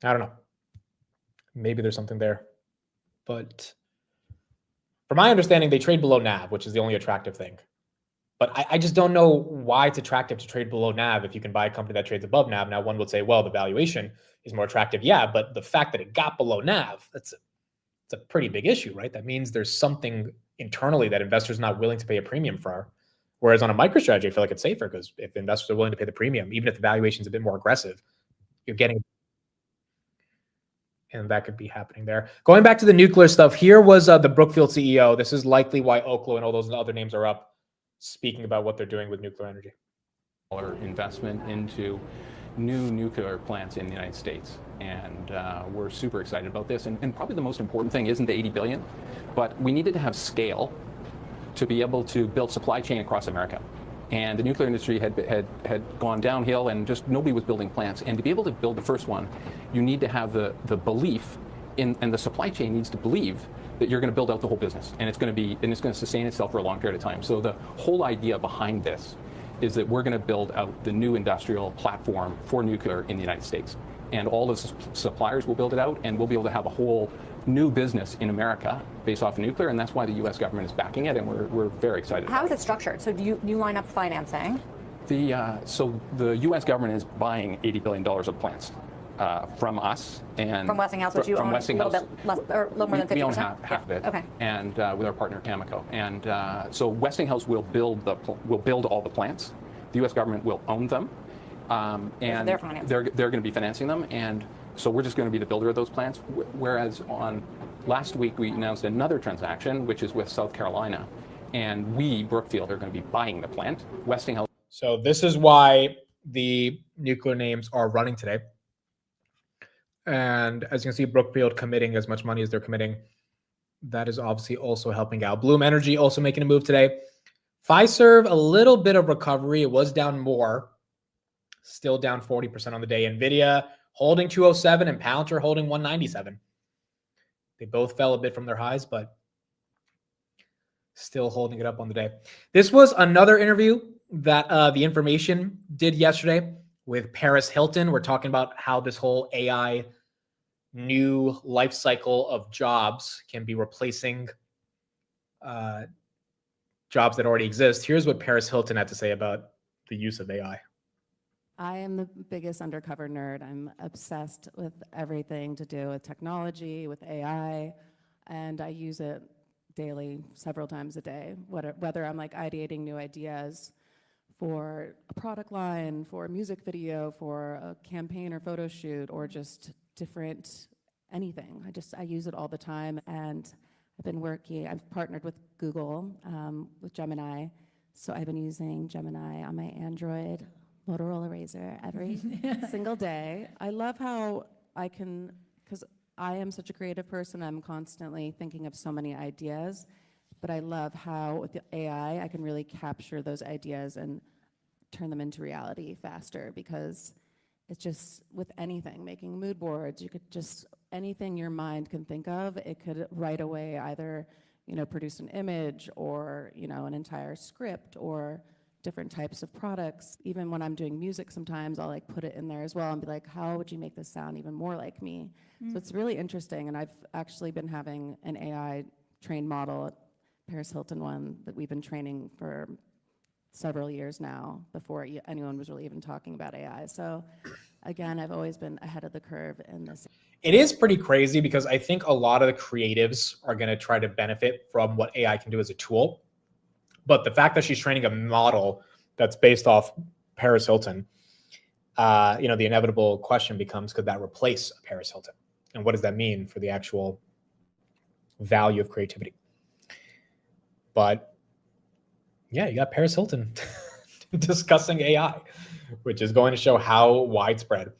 I don't know. Maybe there's something there. But from my understanding, they trade below NAV, which is the only attractive thing. But I just don't know why it's attractive to trade below NAV if you can buy a company that trades above NAV. Now, one would say, well, the valuation is more attractive. Yeah, but the fact that it got below NAV, it's a pretty big issue, right? That means there's something internally that investors are not willing to pay a premium for. Whereas on a MicroStrategy, I feel like it's safer because if investors are willing to pay the premium, even if the valuation is a bit more aggressive, you're getting, and that could be happening there. Going back to the nuclear stuff, here was the Brookfield CEO. This is likely why Oklo and all those other names are up, speaking about what they're doing with nuclear energy. Investment into new nuclear plants in the United States. And we're super excited about this. And probably the most important thing isn't the 80 billion, but we needed to have scale to be able to build supply chain across America. And the nuclear industry had gone downhill and just nobody was building plants. And to be able to build the first one, you need to have the belief in, and the supply chain needs to believe that you're going to build out the whole business. And it's going to sustain itself for a long period of time. So the whole idea behind this is that we're going to build out the new industrial platform for nuclear in the United States. And all the suppliers will build it out, and we'll be able to have a whole new business in America based off of nuclear, and that's why the U.S. government is backing it, and we're very excited. How is it structured? So do you line up financing? So the U.S. government is buying $80 billion of plants from us and from Westinghouse, which you own a little bit less, or a little more than 50%. We own half of it. Okay. And with our partner Cameco, and so Westinghouse will build all the plants. The U.S. government will own them, and they're going to be financing them, and so we're just going to be the builder of those plants. Whereas on last week we announced another transaction, which is with South Carolina, and we, Brookfield, are going to be buying the plant. Westinghouse. So this is why the nuclear names are running today. And as you can see, Brookfield committing as much money as they're committing. That is obviously also helping out. Bloom Energy also making a move today. Fiserv, a little bit of recovery. It was down more. Still down 40% on the day. Nvidia holding 207 and Palantir holding 197. They both fell a bit from their highs, but still holding it up on the day. This was another interview that The Information did yesterday with Paris Hilton. We're talking about how this whole AI new life cycle of jobs can be replacing jobs that already exist. Here's what Paris Hilton had to say about the use of AI. I am the biggest undercover nerd. I'm obsessed with everything to do with technology, with AI, and I use it daily, several times a day, whether I'm like ideating new ideas for a product line, for a music video, for a campaign or photo shoot, or just different anything. I use it all the time, and I've partnered with Google, with Gemini, so I've been using Gemini on my Android Motorola Razr every single day. I love how because I am such a creative person, I'm constantly thinking of so many ideas, but I love how with the AI, I can really capture those ideas and turn them into reality faster, because it's just with anything, making mood boards, you could just, anything your mind can think of, it could right away either, produce an image or, an entire script or different types of products. Even when I'm doing music, sometimes I'll like put it in there as well and be like, how would you make this sound even more like me? So it's really interesting. And I've actually been having an AI trained model, Paris Hilton one, that we've been training for several years now before anyone was really even talking about AI. So again, I've always been ahead of the curve in this. It is pretty crazy because I think a lot of the creatives are going to try to benefit from what AI can do as a tool. But the fact that she's training a model that's based off Paris Hilton, the inevitable question becomes, could that replace a Paris Hilton? And what does that mean for the actual value of creativity? But yeah, you got Paris Hilton discussing AI, which is going to show how widespread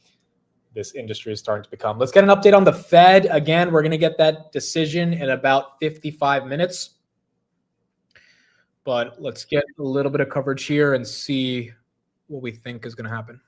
this industry is starting to become. Let's get an update on the Fed. Again, we're going to get that decision in about 55 minutes. But let's get a little bit of coverage here and see what we think is going to happen.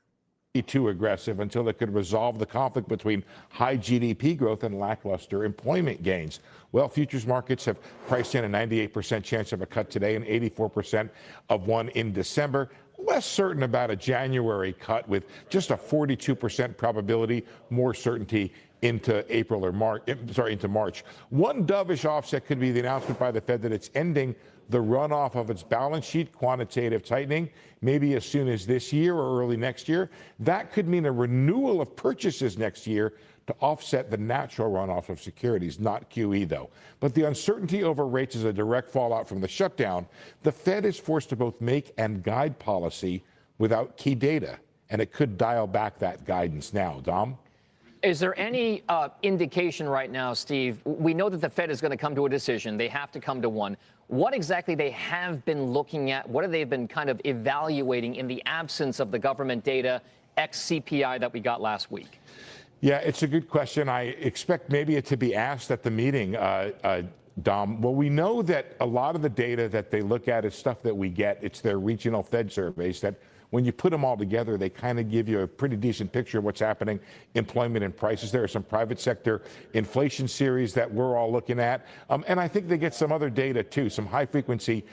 too aggressive until it could resolve the conflict between high GDP growth and lackluster employment gains. Well, futures markets have priced in a 98% chance of a cut today and 84% of one in December. Less certain about a January cut with just a 42% probability, more certainty into April or March, into March. One dovish offset could be the announcement by the Fed that it's ending the runoff of its balance sheet, quantitative tightening, maybe as soon as this year or early next year. That could mean a renewal of purchases next year to offset the natural runoff of securities, not QE though. But the uncertainty over rates is a direct fallout from the shutdown. The Fed is forced to both make and guide policy without key data, and it could dial back that guidance now. Dom? Is there any indication right now, Steve? We know that the Fed is going to come to a decision. They have to come to one. What exactly they have been looking at? What have they been kind of evaluating in the absence of the government data, ex-CPI that we got last week? Yeah, it's a good question. I expect maybe it to be asked at the meeting, Dom. Well, we know that a lot of the data that they look at is stuff that we get. It's their regional Fed surveys that when you put them all together, they kind of give you a pretty decent picture of what's happening, employment and prices. There are some private sector inflation series that we're all looking at. And I think they get some other data too, some high frequency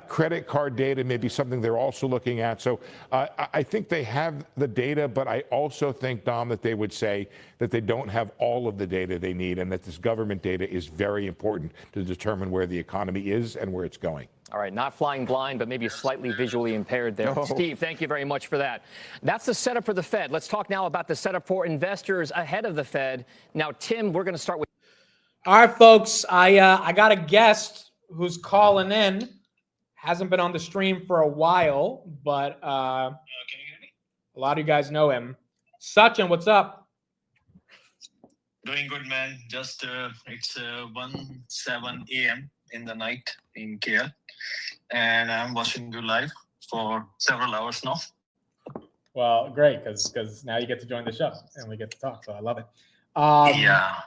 credit card data, maybe something they're also looking at. So I think they have the data, but I also think, Dom, that they would say that they don't have all of the data they need and that this government data is very important to determine where the economy is and where it's going. All right, not flying blind, but maybe slightly visually impaired there. No. Steve, thank you very much for that. That's the setup for the Fed. Let's talk now about the setup for investors ahead of the Fed. Now, Tim, we're going to start with. All right, folks, I got a guest who's calling in. Hasn't been on the stream for a while, but a lot of you guys know him. Sachin, what's up? Doing good, man. Just it's 1:07 a.m. in the night in KL, and I'm watching you live for several hours now. Well, great, because now you get to join the show and we get to talk, so I love it. Yeah.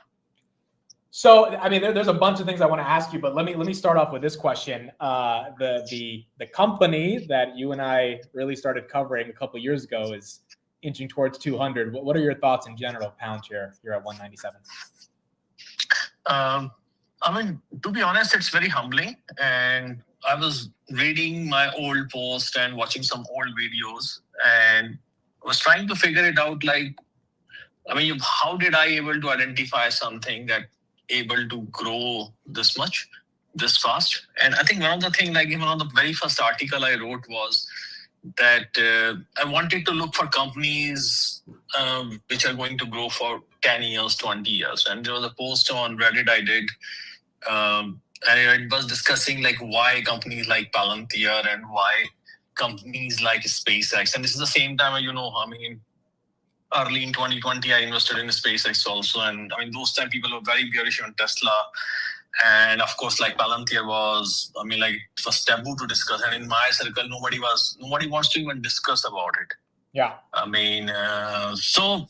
So, I mean, there's a bunch of things I want to ask you, but let me start off with this question. The company that you and I really started covering a couple of years ago is inching towards 200. What are your thoughts in general, Pound share? You're at 197. I mean, to be honest, it's very humbling. And I was reading my old post and watching some old videos and was trying to figure it out. Like, I mean, how did I able to identify something that able to grow this much, this fast? And I think one of the things, like one of the very first article I wrote was that I wanted to look for companies which are going to grow for 10 years, 20 years. And there was a post on Reddit I did, and it was discussing like why companies like Palantir and why companies like SpaceX. And this is the same time, you know, I mean, early in 2020, I invested in SpaceX also. And I mean, those time people were very bearish on Tesla. And of course, like Palantir was, I mean, like it was taboo to discuss. And in my circle, nobody wants to even discuss about it. Yeah. I mean, so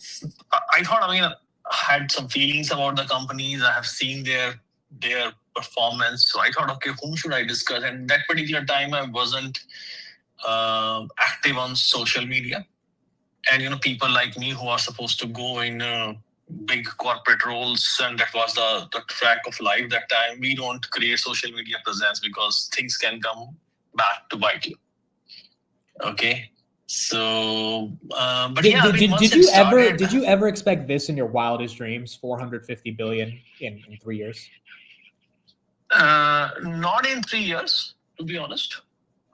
I thought, I mean, I had some feelings about the companies. I have seen their performance. So I thought, okay, whom should I discuss? And that particular time, I wasn't active on social media. And, you know, people like me who are supposed to go in big corporate roles, and that was the track of life that time, we don't create social media presence because things can come back to bite you. Okay. So, but did you ever expect this in your wildest dreams? 450 billion in 3 years? Not in 3 years, to be honest.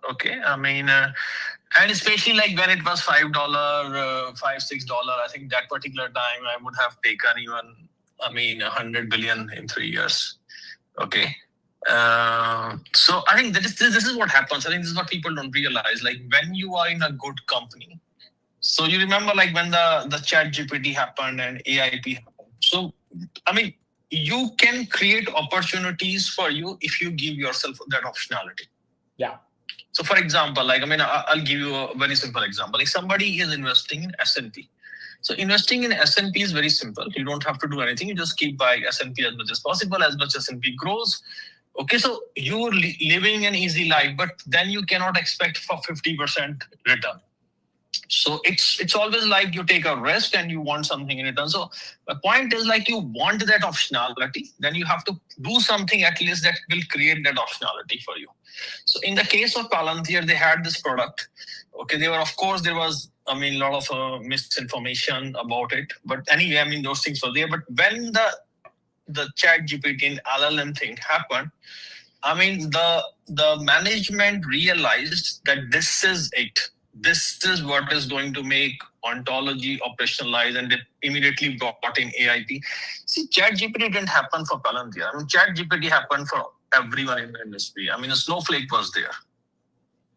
Okay, I mean, and especially like when it was $5, $5, $6, I think that particular time I would have taken even, I mean, 100 billion in 3 years. Okay. So I think this is what happens. I think this is what people don't realize. Like when you are in a good company, so you remember like when the chat GPT happened and AIP happened. So, I mean, you can create opportunities for you if you give yourself that optionality. Yeah. So for example, like, I mean, I'll give you a very simple example. Like somebody is investing in S&P. So investing in S&P is very simple. You don't have to do anything. You just keep buying S&P as much as possible, as much as S&P grows. Okay, so you're living an easy life, but then you cannot expect for 50% return. So it's always like you take a risk and you want something in return. So the point is like you want that optionality, then you have to do something at least that will create that optionality for you. So in the case of Palantir, they had this product. Okay, there was, a lot of misinformation about it. But anyway, those things were there. But when the chat GPT and LLM thing happened, the management realized that this is it. This is what is going to make ontology operationalized, and they immediately brought in AIP. See, ChatGPT didn't happen for Palantir. ChatGPT happened for everyone in the industry. A Snowflake was there.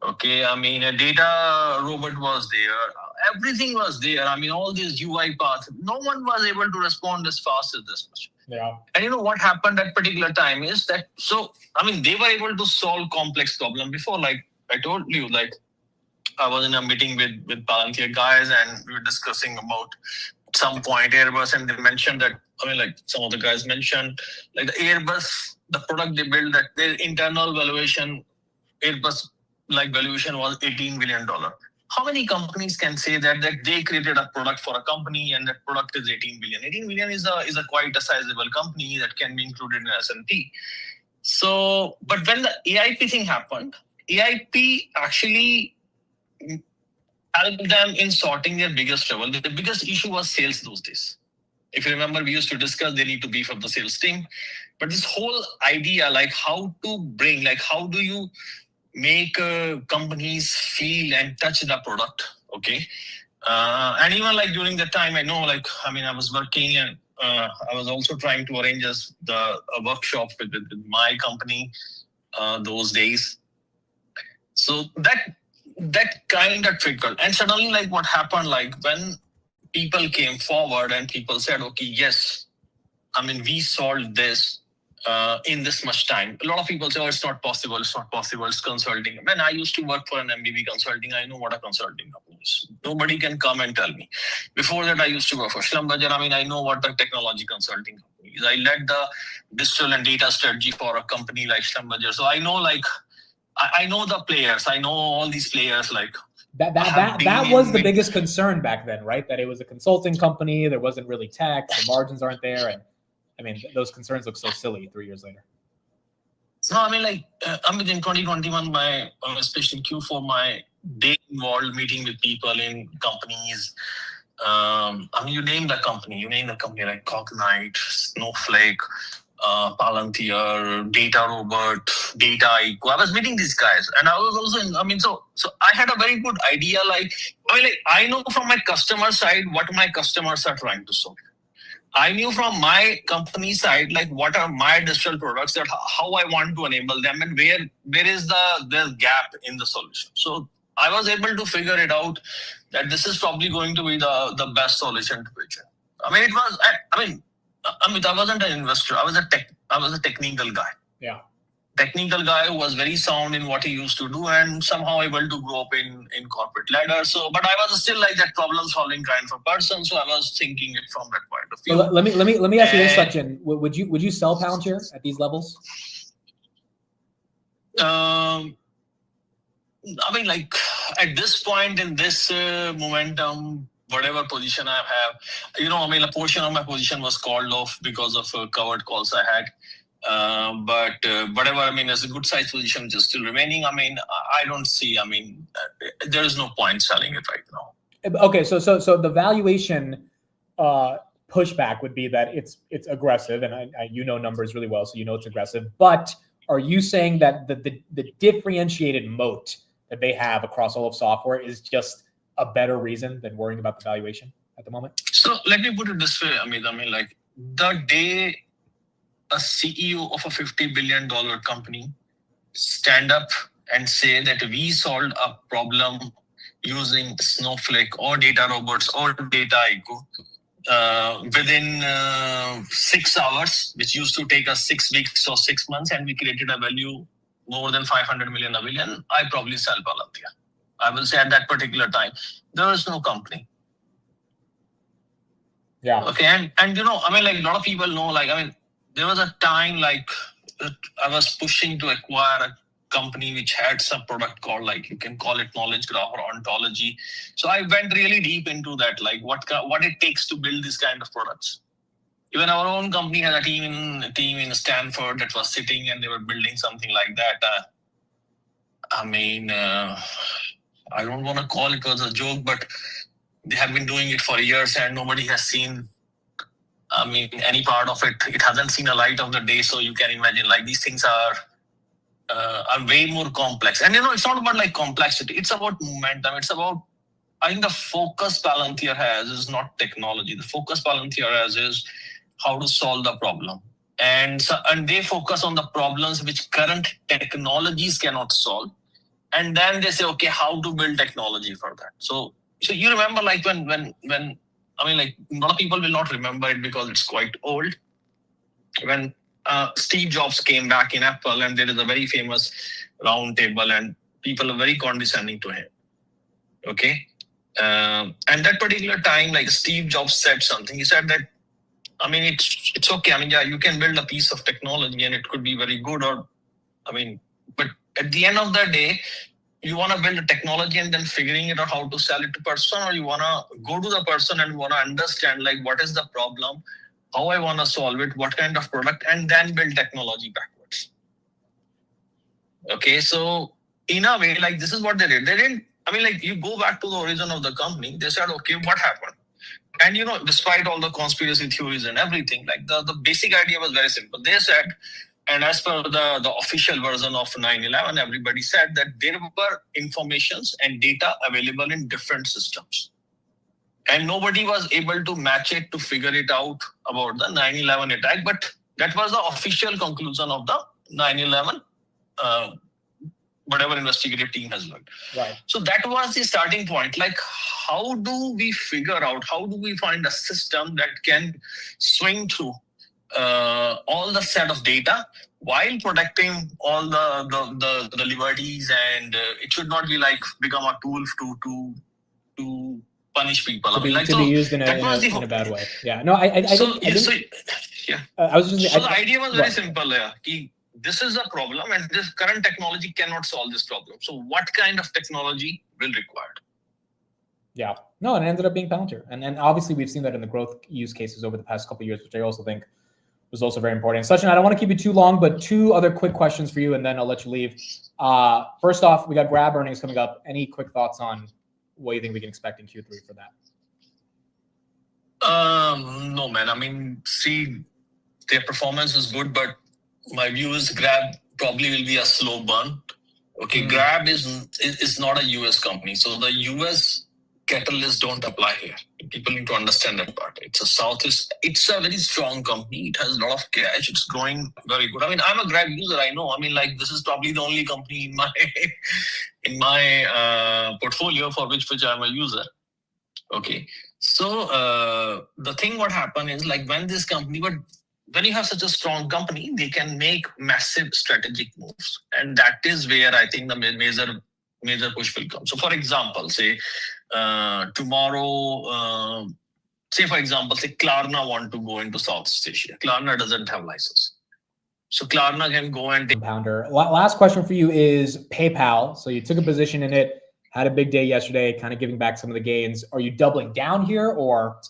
Okay, a data robot was there. Everything was there. All these UI paths. No one was able to respond as fast as this much. Yeah. And you know what happened at particular time is that, they were able to solve complex problem before. Like I told you, like I was in a meeting with Palantir guys and we were discussing about some point Airbus, and they mentioned that, some of the guys mentioned, like the Airbus, the product they built, that their internal valuation, Airbus valuation was $18 billion. How many companies can say that they created a product for a company and that product is 18 billion? 18 billion is a quite a sizable company that can be included in S&P. So, but when the AIP thing happened, AIP actually helped them in sorting their biggest trouble. The biggest issue was sales those days. If you remember, we used to discuss they need to beef up the sales team. But this whole idea, how do you make companies feel and touch the product, okay? And even during the time, I know, I was working and I was also trying to arrange a workshop with my company those days. So that kind of trickled. And suddenly, what happened, when people came forward and people said, okay, yes, we solved this in this much time. A lot of people say, oh, it's not possible, it's consulting. When I used to work for an MBB consulting, I know what a consulting company is. Nobody can come and tell me. Before that, I used to work for Schlumberger. I know what the technology consulting company is. I led the digital and data strategy for a company like Schlumberger. So I know, I know the players. I know all these players, That was the biggest concern back then, right? That it was a consulting company. There wasn't really tech. The margins aren't there. And those concerns look so silly 3 years later. No, in 2021, especially in Q4, my day involved meeting with people in companies. You name the company like Cognite, Snowflake, Palantir, Data Robot, Data IQ. I was meeting these guys, and I was also so I had a very good idea. I know from my customer side what my customers are trying to solve. I knew from my company side, what are my digital products, that how I want to enable them, and where is the gap in the solution. So I was able to figure it out that this is probably going to be the best solution to pitch in. I wasn't an investor. I was a technical guy. Yeah. Technical guy who was very sound in what he used to do and somehow able to grow up in corporate ladder. So, but I was still that problem solving kind of a person. So I was thinking it from that point of view. So let me ask you this, Sachin. Would you sell Palantir at these levels? At this point in this momentum, whatever position I have, a portion of my position was called off because of covered calls I had. But whatever, as a good size position which is still remaining, I don't see, there is no point selling it right now. Okay, so the valuation pushback would be that it's aggressive, and I numbers really well, so it's aggressive. But are you saying that the differentiated moat that they have across all of software is just a better reason than worrying about the valuation at the moment? So let me put it this way, the day a CEO of a $50 billion company stand up and say that we solved a problem using Snowflake or data robots or data IQ within 6 hours, which used to take us 6 weeks or 6 months, and we created a value more than 500 million a billion, I probably sell Palantir. I will say at that particular time, there is no company. Yeah. Okay, and a lot of people know, there was a time I was pushing to acquire company which had some product called, like, you can call it knowledge graph or ontology. So I went really deep into that, like what it takes to build this kind of products. Even our own company had a team in Stanford that was sitting and they were building something like that. I don't want to call it as a joke, but they have been doing it for years and nobody has seen, any part of it. It hasn't seen a light of the day. So you can imagine, like, these things are way more complex. And, it's not about like complexity. It's about momentum. It's about, I think the focus Palantir has is not technology. The focus Palantir has is how to solve the problem. And they focus on the problems which current technologies cannot solve. And then they say, okay, how to build technology for that. So you remember, like, when a lot of people will not remember it because it's quite old. When Steve Jobs came back in Apple, and there is a very famous round table, and people are very condescending to him. Okay. And that particular time, like, Steve Jobs said something. He said that, it's okay. You can build a piece of technology and it could be very good, but at the end of the day, you want to build a technology and then figuring it out how to sell it to person, or you want to go to the person and want to understand, like, what is the problem, how I want to solve it, what kind of product, and then build technology backwards. Okay, so in a way, like, this is what they did. They didn't, you go back to the origin of the company, they said, okay, what happened? And, despite all the conspiracy theories and everything, like, the basic idea was very simple. They said, and as per the official version of 9/11, everybody said that there were informations and data available in different systems. And nobody was able to match it to figure it out about the 9/11 attack. But that was the official conclusion of the 9/11, whatever investigative team has learned. Right. So that was the starting point. Like, how do we figure out, how do we find a system that can swing through all the set of data while protecting all the liberties, and it should not be like become a tool to punish people. To be used in a bad way. Yeah. No, I was just. So the idea was very simple. This is a problem, and this current technology cannot solve this problem. So what kind of technology will required? Yeah. No, and it ended up being Palantir, and obviously we've seen that in the growth use cases over the past couple of years, which I also think was also very important. Sachin, I don't want to keep you too long, but two other quick questions for you, and then I'll let you leave. First off, we got Grab earnings coming up. Any quick thoughts on what you think we can expect in Q3 for that? No, man. See, their performance is good, but my view is Grab probably will be a slow burn. Okay, Grab is not a US company, so the US catalysts don't apply here. People need to understand that part. It's a very strong company. It has a lot of cash. It's growing very good. I'm a Grab user. I know. This is probably the only company in my portfolio for which I'm a user. Okay. So the thing what happened is, like, when this company, but when you have such a strong company, they can make massive strategic moves, and that is where I think the major push will come. So, for example, say tomorrow, say Klarna want to go into Southeast Asia. Klarna doesn't have license. So Klarna can go and take. Compounder. Last question for you is PayPal. So you took a position in it, had a big day yesterday, kind of giving back some of the gains. Are you doubling down here, or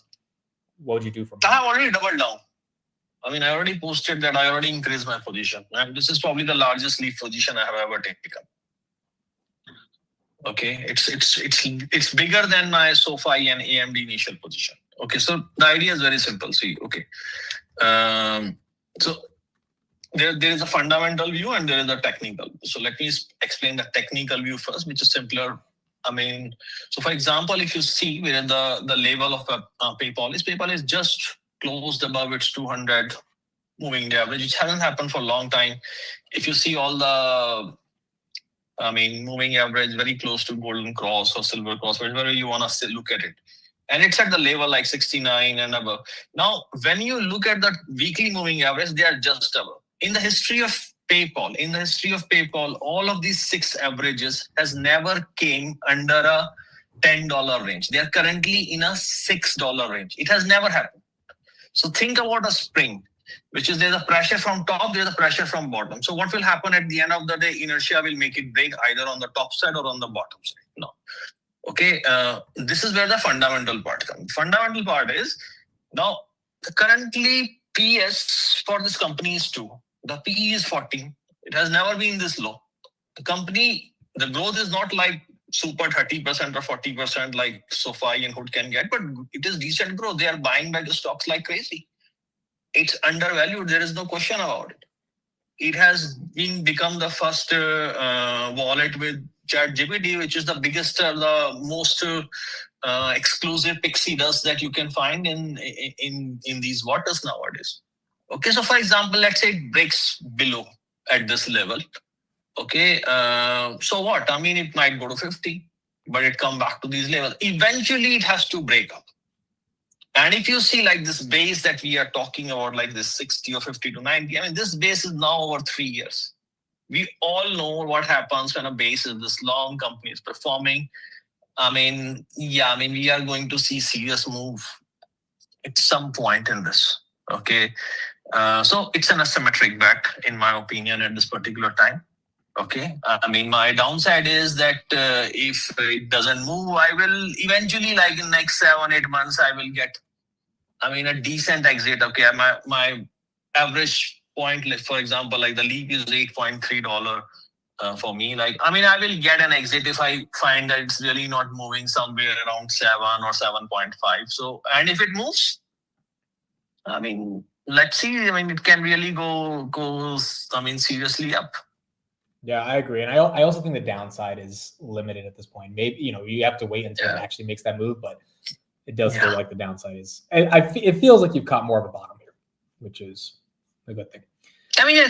what would you do from here? I have already doubled down. I already posted that I already increased my position. And this is probably the largest lead position I have ever taken. Okay, it's bigger than my SoFi and AMD initial position. Okay, so the idea is very simple. See, okay, so there is a fundamental view and there is a technical. So let me explain the technical view first, which is simpler. So for example, if you see where the level of PayPal is just closed above its 200 moving average, which hasn't happened for a long time. If you see all the moving average very close to golden cross or silver cross, wherever you want to look at it. And it's at the level like 69 and above. Now, when you look at the weekly moving average, they are just above. In the history of PayPal, all of these 6 averages has never came under a $10 range. They are currently in a $6 range. It has never happened. So think about a spring. which is there's a pressure from top, there's a pressure from bottom. So what will happen at the end of the day? Inertia will make it break either on the top side or on the bottom side. No. Okay, this is where the fundamental part comes. Fundamental part is now currently PS for this company is 2. The PE is 14. It has never been this low. The company, the growth is not like super 30% or 40% like SoFi and Hood can get, but it is decent growth. They are buying back the stocks like crazy. It's undervalued. There is no question about it. It has become the first wallet with ChatGPT, which is the biggest, the most exclusive pixie dust that you can find in these waters nowadays. Okay, so for example, let's say it breaks below at this level. Okay, so what? I mean, it might go to 50, but it come back to these levels. Eventually, it has to break up. And if you see like this base that we are talking about, like this 60 or 50 to 90, I mean, this base is now over 3 years. We all know what happens when a base is this long, company is performing. I mean, yeah, I mean, we are going to see serious move at some point in this. Okay, so it's an asymmetric bet, in my opinion, at this particular time. Okay, I mean, my downside is that if it doesn't move, I will eventually, like in next 7-8 months, I will get, I mean, a decent exit. Okay, my average point, like for example, like the leap is $8.3 for me. Like, I mean, I will get an exit if I find that it's really not moving somewhere around 7 or 7.5. So, and if it moves, I mean, let's see. I mean, it can really go, I mean, seriously up. Yeah, I agree. And I also think the downside is limited at this point. Maybe, you know, you have to wait until it actually makes that move, but it does feel like the downside is, it feels like you've caught more of a bottom here, which is a good thing. I mean,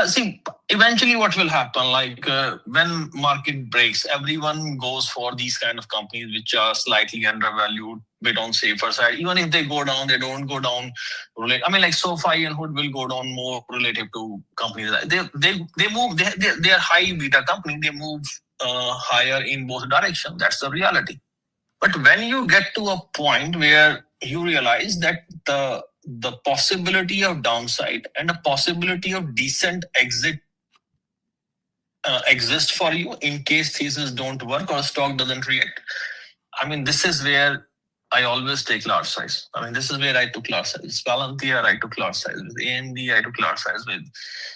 see, eventually what will happen, like when market breaks, everyone goes for these kind of companies which are slightly undervalued, bit on safer side. Even if they go down, they don't go down. I mean, like SoFi and Hood will go down more relative to companies. They move, they are high beta company. They move higher in both directions. That's the reality. But when you get to a point where you realize that the possibility of downside and a possibility of decent exit exist for you in case thesis don't work or stock doesn't react. I mean, this is where I always take large size. I mean, this is where I took large size. With Palantir, I took large size. With AMD, I took large size. With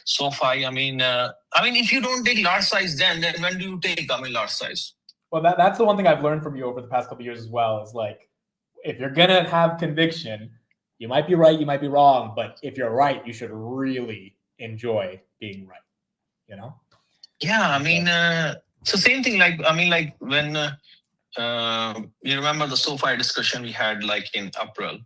SoFi, I mean, if you don't take large size, then when do you take large size? Well, that's the one thing I've learned from you over the past couple of years as well, is like, if you're gonna have conviction, you might be right, you might be wrong, but if you're right, you should really enjoy being right, you know? Yeah, I mean, so same thing, like, I mean, like when you remember the SoFi discussion we had like in April.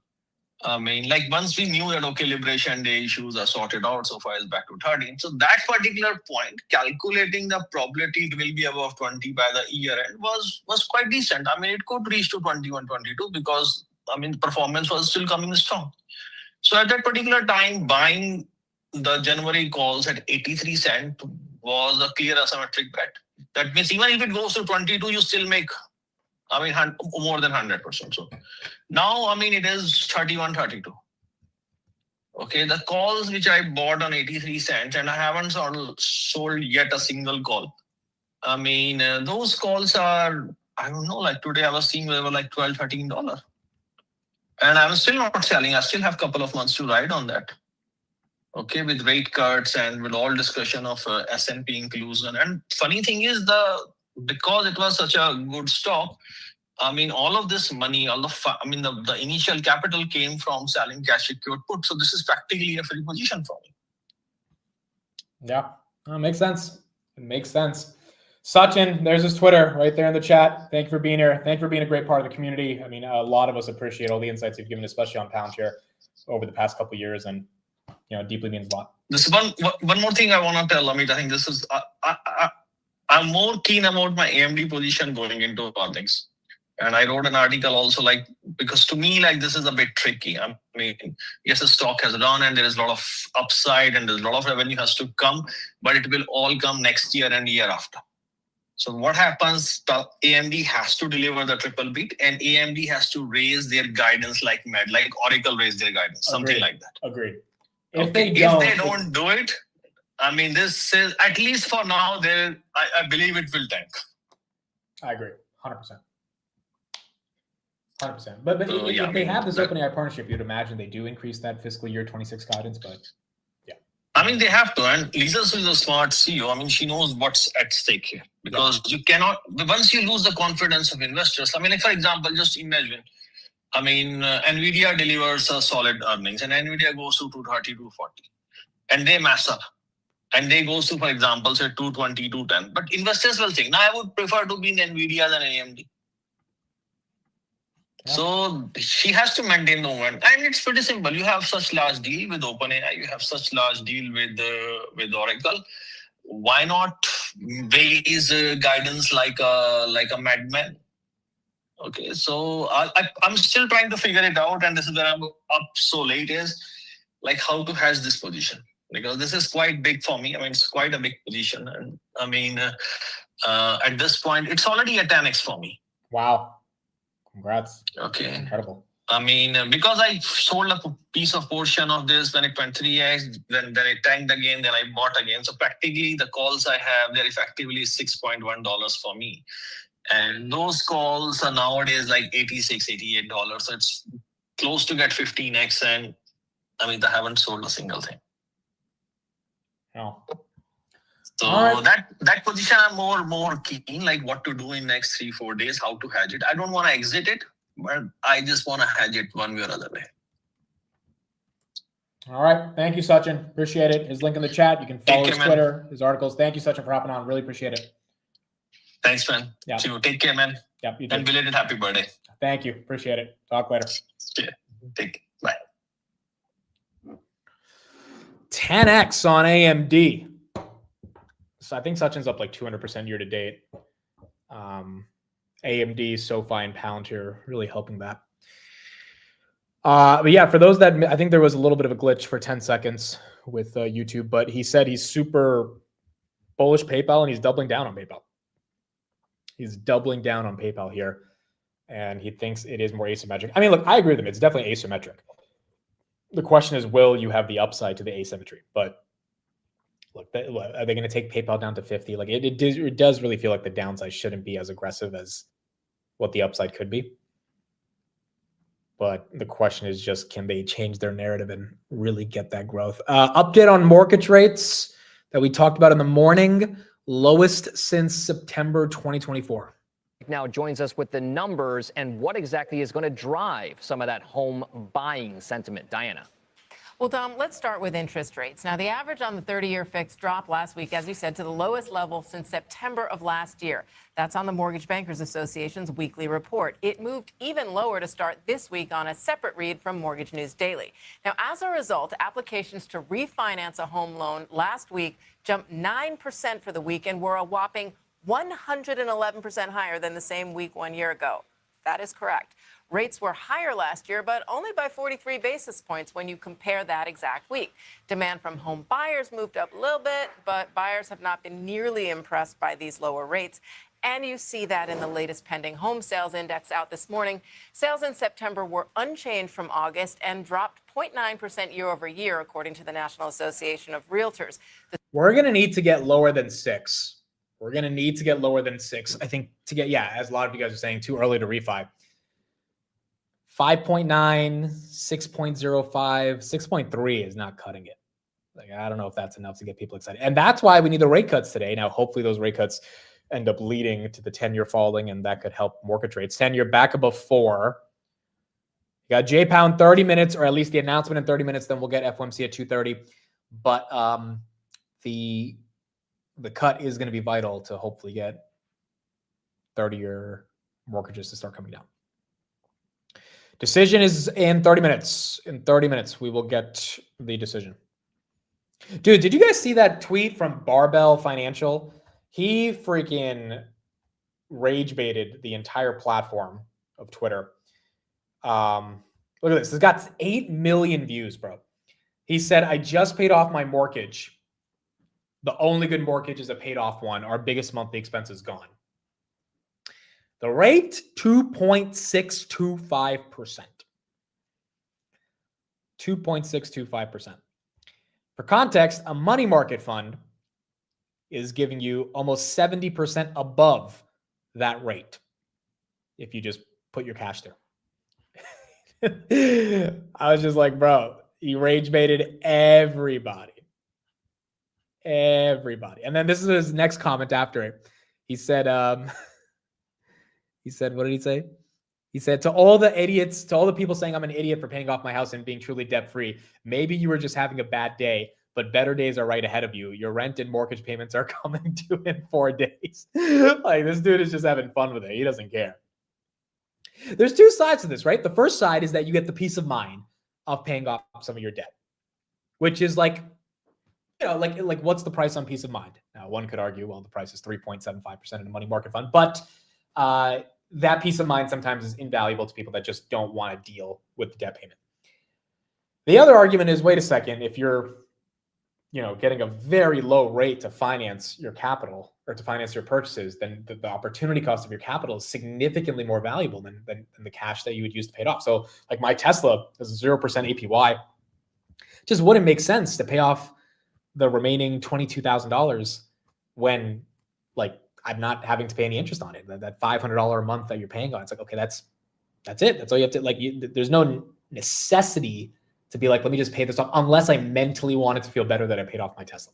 I mean, like once we knew that, okay, Liberation Day issues are sorted out, SoFi is back to 13. So that particular point, calculating the probability it will be above 20 by the year end was quite decent. I mean, it could reach to 21, 22 because, I mean, performance was still coming strong. So at that particular time, buying the January calls at 83 cents was a clear asymmetric bet. That means even if it goes to 22, you still make, I mean, more than 100%. So now, I mean, it is 31, 32. Okay, the calls which I bought on 83 cents and I haven't sold yet a single call. I mean, those calls are, I don't know, like today I was seeing they were like $12, $13. And I'm still not selling. I still have a couple of months to ride on that. Okay, with rate cuts and with all discussion of S&P inclusion. And funny thing is, because it was such a good stock, I mean, all of this money, the initial capital came from selling cash secured put. So this is practically a free position for me. Yeah, makes sense. It makes sense. Sachin, there's his Twitter right there in the chat. Thank you for being here. Thank you for being a great part of the community. I mean, a lot of us appreciate all the insights you've given, especially on Palantir over the past couple of years, and you know, deeply means a lot. This one more thing I want to tell Amit. I think this is I'm more keen about my AMD position going into earnings. And I wrote an article also, like, because to me, like, this is a bit tricky. I mean, yes, the stock has run and there is a lot of upside and there's a lot of revenue has to come, but it will all come next year and year after. So what happens? The AMD has to deliver the triple beat, and AMD has to raise their guidance like mad, like Oracle raised their guidance, something like that. Agreed. If they don't do it, I mean, this is at least for now. I believe it will tank. I agree, 100%. 100%. But if they have this OpenAI partnership, you'd imagine they do increase that fiscal year 26 guidance. But I mean, they have to. And Lisa is a smart CEO. I mean, she knows what's at stake here because you cannot, once you lose the confidence of investors. I mean, like, for example, just imagine, I mean, Nvidia delivers a solid earnings and Nvidia goes to 230, 240 and they mess up. And they go to, for example, say 220, 210. But investors will think, now I would prefer to be in Nvidia than AMD. So she has to maintain the moment. And it's pretty simple. You have such large deal with OpenAI. You have such large deal with Oracle. Why not raise guidance like a madman? Okay, so I'm still trying to figure it out. And this is where I'm up so late is like how to hedge this position. Because this is quite big for me. I mean, it's quite a big position. And I mean, at this point, it's already a 10x for me. Wow. Congrats. Okay. Incredible. I mean, because I sold a piece of portion of this when it went 3x, then it tanked again, then I bought again. So practically the calls I have, they're effectively $6.1 for me. And those calls are nowadays like $86, $88. So it's close to get 15x. And I mean, I haven't sold a single thing. No. So that position I'm more keen, like what to do in next 3-4 days, how to hedge it. I don't want to exit it, but I just want to hedge it one way or other way. All right. Thank you, Sachin. Appreciate it. His link in the chat. You can follow his Twitter, his articles. Thank you, Sachin, for hopping on. Really appreciate it. Thanks, man. Yeah. Take care, man. Yep. You too. And belated happy birthday. Thank you. Appreciate it. Talk later. Yeah. Take care. Bye. 10x on AMD. So I think Sachin's up like 200% year to date. AMD, SoFi, and Palantir really helping that. But yeah, for those that, I think there was a little bit of a glitch for 10 seconds with YouTube, but he said he's super bullish PayPal and he's doubling down on PayPal. He's doubling down on PayPal here, and he thinks it is more asymmetric. I mean, look, I agree with him. It's definitely asymmetric. The question is, will you have the upside to the asymmetry? But look, are they going to take PayPal down to 50? Like it does really feel like the downside shouldn't be as aggressive as what the upside could be. But the question is just, can they change their narrative and really get that growth? Update on mortgage rates that we talked about in the morning, lowest since September 2024. Now joins us with the numbers and what exactly is going to drive some of that home buying sentiment. Diana. Well, Dom, let's start with interest rates. Now, the average on the 30-year fix dropped last week, as you said, to the lowest level since September of last year. That's on the Mortgage Bankers Association's weekly report. It moved even lower to start this week on a separate read from Mortgage News Daily. Now, as a result, applications to refinance a home loan last week jumped 9% for the week and were a whopping 111% higher than the same week 1 year ago. That is correct. Rates were higher last year, but only by 43 basis points when you compare that exact week. Demand from home buyers moved up a little bit, but buyers have not been nearly impressed by these lower rates. And you see that in the latest pending home sales index out this morning. Sales in September were unchanged from August and dropped 0.9% year over year, according to the National Association of Realtors. We're going to need to get lower than 6. We're going to need to get lower than 6. I think to get, as a lot of you guys are saying, too early to refi. 5.9, 6.05, 6.3 is not cutting it. Like, I don't know if that's enough to get people excited. And that's why we need the rate cuts today. Now, hopefully those rate cuts end up leading to the 10-year falling, and that could help mortgage rates. 10-year back above 4. You got J-Pound 30 minutes, or at least the announcement in 30 minutes. Then we'll get FOMC at 2:30. But the cut is going to be vital to hopefully get 30-year mortgages to start coming down. Decision is in 30 minutes. In 30 minutes, we will get the decision. Dude, did you guys see that tweet from Barbell Financial? He freaking rage baited the entire platform of Twitter. Look at this. It's got 8 million views, bro. He said, I just paid off my mortgage. The only good mortgage is a paid off one. Our biggest monthly expense is gone. The rate, 2.625%. 2.625%. For context, a money market fund is giving you almost 70% above that rate if you just put your cash there. I was just like, bro, he rage baited everybody. Everybody. And then this is his next comment after it. He said, what did he say? He said, to all the idiots, to all the people saying I'm an idiot for paying off my house and being truly debt-free, maybe you were just having a bad day, but better days are right ahead of you. Your rent and mortgage payments are coming due in 4 days. Like, this dude is just having fun with it. He doesn't care. There's two sides to this, right? The first side is that you get the peace of mind of paying off some of your debt, which is like, you know, like what's the price on peace of mind? Now, one could argue, well, the price is 3.75% in a money market fund, but that peace of mind sometimes is invaluable to people that just don't want to deal with the debt payment. The other argument is, wait a second, if you're, you know, getting a very low rate to finance your capital or to finance your purchases, then the opportunity cost of your capital is significantly more valuable than the cash that you would use to pay it off. So like my Tesla is a 0% APY. Just wouldn't make sense to pay off the remaining $22,000 when, like, I'm not having to pay any interest on it. That $500 a month that you're paying on, it's like, okay, that's it. That's all you have to, like, there's no necessity to be like, let me just pay this off, unless I mentally wanted to feel better that I paid off my Tesla.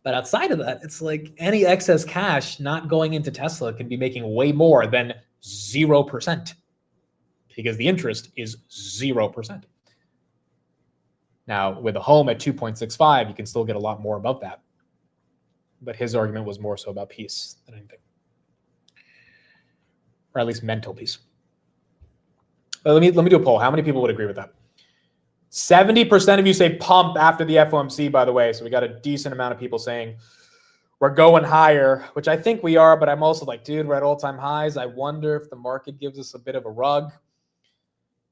But outside of that, it's like any excess cash not going into Tesla can be making way more than 0%, because the interest is 0%. Now, with a home at 2.65, you can still get a lot more above that. But his argument was more so about peace than anything, or at least mental peace. But let me do a poll. How many people would agree with that? 70% of you say pump after the FOMC, by the way. So we got a decent amount of people saying we're going higher, which I think we are, but I'm also like, dude, we're at all-time highs. I wonder if the market gives us a bit of a rug,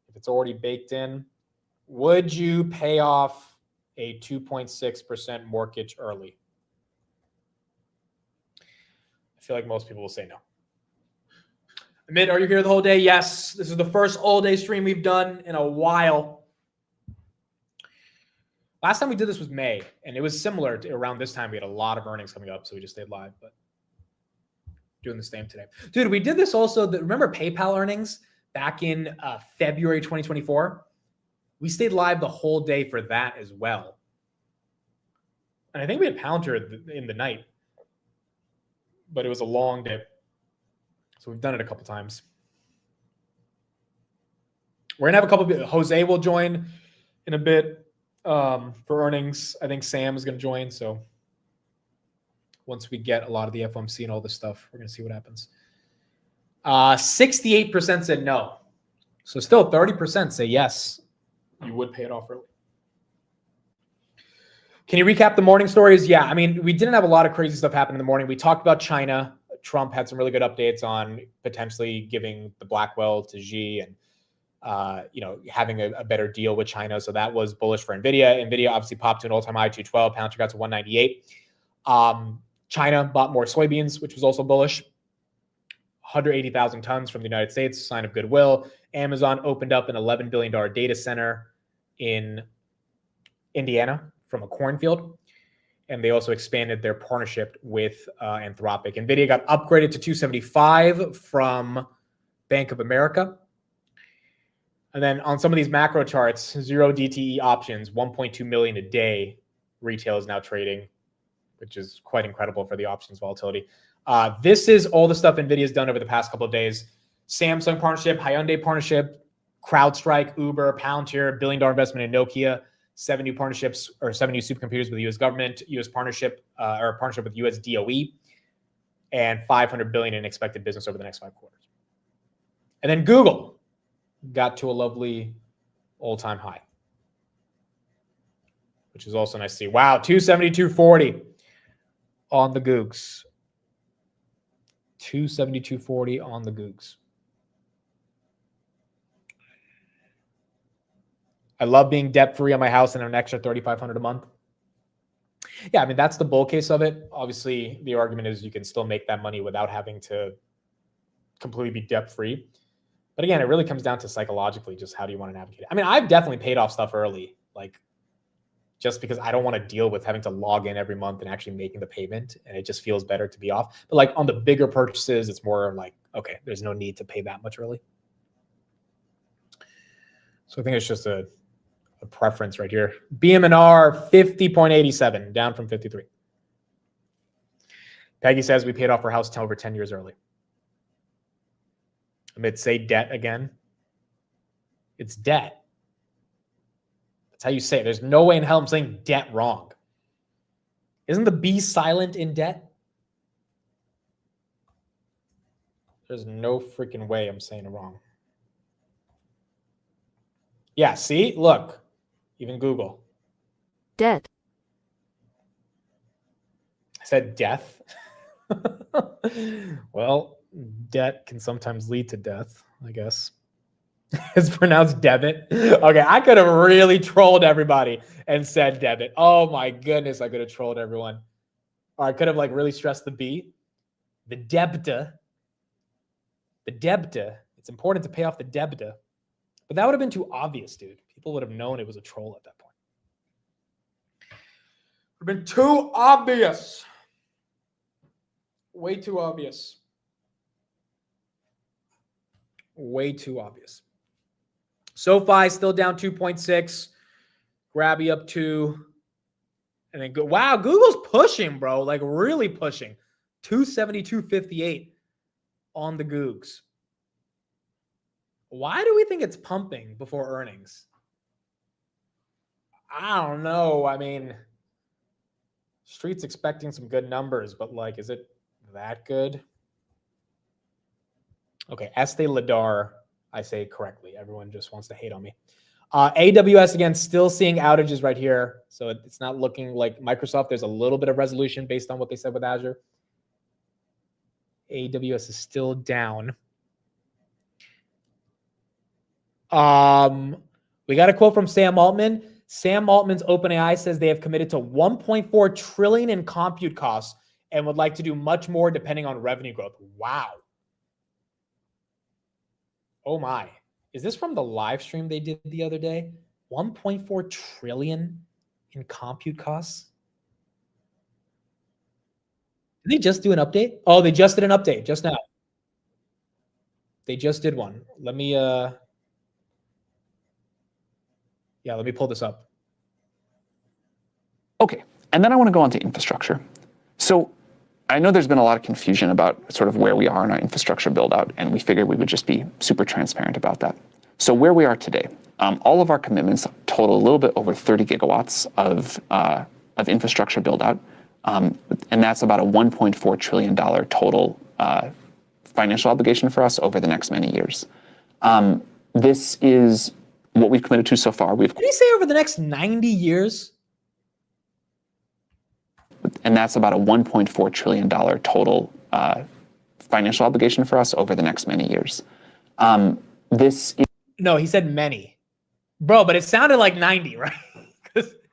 if it's already baked in. Would you pay off a 2.6% mortgage early? I feel like most people will say no. Amit, are you here the whole day? Yes. This is the first all-day stream we've done in a while. Last time we did this was May, and it was similar to around this time. We had a lot of earnings coming up, so we just stayed live, but doing the same today. Dude, we did this also. Remember PayPal earnings back in February 2024? We stayed live the whole day for that as well. And I think we had Palantir in the night, but it was a long day. So we've done it a couple times. We're gonna have a couple. Jose will join in a bit for earnings. I think Sam is gonna join. So once we get a lot of the FOMC and all this stuff, we're gonna see what happens. 68% said no. So still 30% say yes, you would pay it off early. Can you recap the morning stories? Yeah, I mean, we didn't have a lot of crazy stuff happen in the morning. We talked about China. Trump had some really good updates on potentially giving the Blackwell to Xi and having a better deal with China. So that was bullish for Nvidia. Nvidia obviously popped to an all-time high, 212. Palantir got to 198. China bought more soybeans, which was also bullish. 180,000 tons from the United States, sign of goodwill. Amazon opened up an $11 billion data center in Indiana from a cornfield. And they also expanded their partnership with Anthropic. Nvidia got upgraded to 275 from Bank of America. And then on some of these macro charts, 0 DTE options, 1.2 million a day, retail is now trading, which is quite incredible for the options volatility. This is all the stuff NVIDIA's done over the past couple of days. Samsung partnership, Hyundai partnership, CrowdStrike, Uber, Palantir, $1 billion investment in Nokia, 7 new partnerships or 7 new supercomputers with the U.S. government, U.S. partnership or partnership with U.S. DOE, and $500 billion in expected business over the next 5 quarters. And then Google got to a lovely all-time high, which is also nice to see. Wow, 272.40 on the Googs. 272.40 on the Googs. I love being debt-free on my house and an extra $3,500 a month. Yeah, I mean, that's the bull case of it. Obviously, the argument is you can still make that money without having to completely be debt-free. But again, it really comes down to psychologically, just how do you want to navigate it? I mean, I've definitely paid off stuff early, like just because I don't want to deal with having to log in every month and actually making the payment. And it just feels better to be off. But like on the bigger purchases, it's more like, okay, there's no need to pay that much early. So I think it's just a preference right here. BM&R 50.87, down from 53. Peggy says we paid off our house over 10 years early. Amid say debt again. It's debt. That's how you say it. There's no way in hell I'm saying debt wrong. Isn't the B silent in debt? There's no freaking way I'm saying it wrong. Yeah, see? Look. Even Google. Debt. I said death. Well, debt can sometimes lead to death, I guess. It's pronounced debit. Okay, I could have really trolled everybody and said debit. Oh my goodness, I could have trolled everyone. Or I could have like really stressed the B. The debta. The debta. It's important to pay off the debta. But that would have been too obvious, dude. People would have known it was a troll at that point. Would have been too obvious. Way too obvious. Way too obvious. SoFi still down 2.6. Grabby up 2. And then go. Wow, Google's pushing, bro. Like really pushing. 272.58 on the Googs. Why do we think it's pumping before earnings? I don't know. I mean, Street's expecting some good numbers, but like, is it that good? Okay, Estee Ladar, I say it correctly. Everyone just wants to hate on me. AWS, again, still seeing outages right here. So it's not looking like Microsoft. There's a little bit of resolution based on what they said with Azure. AWS is still down. We got a quote from Sam Altman. Sam Altman's OpenAI says they have committed to $1.4 trillion in compute costs and would like to do much more depending on revenue growth. Wow. Oh my. Is this from the live stream they did the other day? 1.4 trillion in compute costs? Did they just do an update? Oh, they just did an update just now. They just did one. Let me let me pull this up. Okay, and then I want to go on to infrastructure. So I know there's been a lot of confusion about sort of where we are in our infrastructure build out, and we figured we would just be super transparent about that. So where we are today, all of our commitments total a little bit over 30 gigawatts of infrastructure build out, and that's about a $1.4 trillion total financial obligation for us over the next many years. This is what we've committed to so far. Did he say over the next 90 years? And that's about a $1.4 trillion total financial obligation for us over the next many years. No, he said many. Bro, but it sounded like 90, right?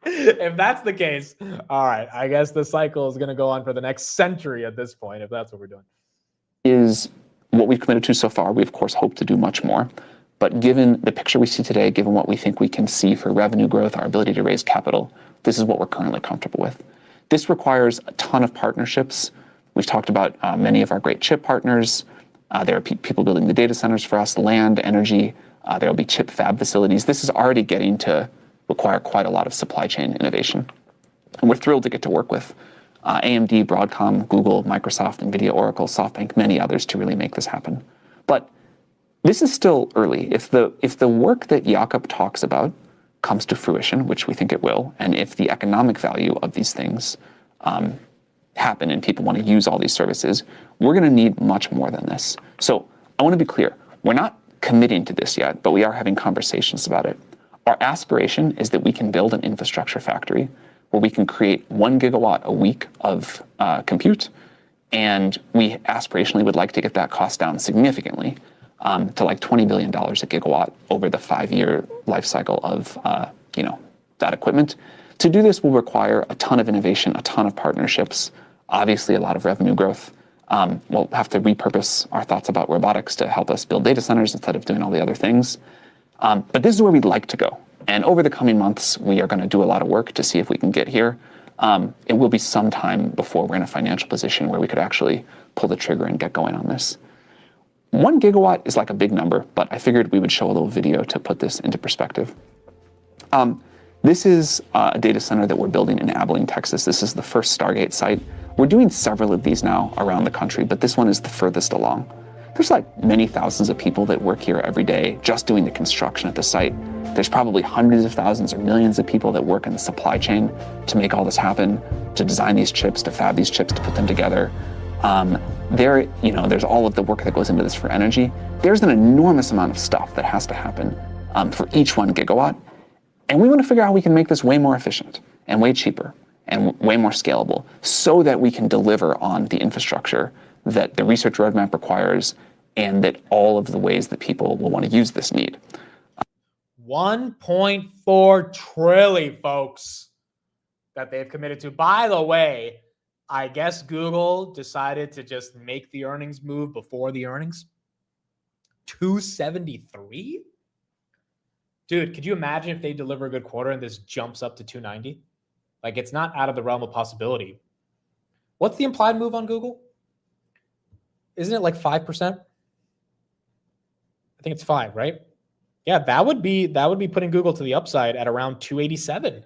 If that's the case, all right, I guess the cycle is going to go on for the next century at this point, if that's what we're doing. Is what we've committed to so far. We, of course, hope to do much more. But given the picture we see today, given what we think we can see for revenue growth, our ability to raise capital, this is what we're currently comfortable with. This requires a ton of partnerships. We've talked about many of our great chip partners. There are people building the data centers for us, land, energy. There will be chip fab facilities. This is already getting to require quite a lot of supply chain innovation. And we're thrilled to get to work with AMD, Broadcom, Google, Microsoft, Nvidia, Oracle, SoftBank, many others to really make this happen. But this is still early. If the work that Jakob talks about comes to fruition, which we think it will, and if the economic value of these things happen and people want to use all these services, we're going to need much more than this. So I want to be clear. We're not committing to this yet, but we are having conversations about it. Our aspiration is that we can build an infrastructure factory where we can create 1 gigawatt a week of compute, and we aspirationally would like to get that cost down significantly to like $20 billion a gigawatt over the 5-year life cycle of that equipment To do this will require a ton of innovation, a ton of partnerships, obviously a lot of revenue growth. We'll have to repurpose our thoughts about robotics to help us build data centers instead of doing all the other things. But this is where we'd like to go. And over the coming months, we are going to do a lot of work to see if we can get here. It will be some time before we're in a financial position where we could actually pull the trigger and get going on this. 1 gigawatt is like a big number, but I figured we would show a little video to put this into perspective. This is a data center that we're building in Abilene, Texas. This is the first Stargate site. We're doing several of these now around the country, but this one is the furthest along. There's like many thousands of people that work here every day just doing the construction at the site. There's probably hundreds of thousands or millions of people that work in the supply chain to make all this happen, to design these chips, to fab these chips, to put them together. There's all of the work that goes into this for energy. There's an enormous amount of stuff that has to happen for each 1 gigawatt. And we want to figure out how we can make this way more efficient and way cheaper and way more scalable so that we can deliver on the infrastructure that the research roadmap requires and that all of the ways that people will want to use this need. 1.4 trillion, folks, that they've committed to. By the way, I guess Google decided to just make the earnings move before the earnings. 273? Dude, could you imagine if they deliver a good quarter and this jumps up to 290? Like, it's not out of the realm of possibility. What's the implied move on Google? Isn't it like 5%? I think it's 5, right? Yeah, that would be putting Google to the upside at around 287.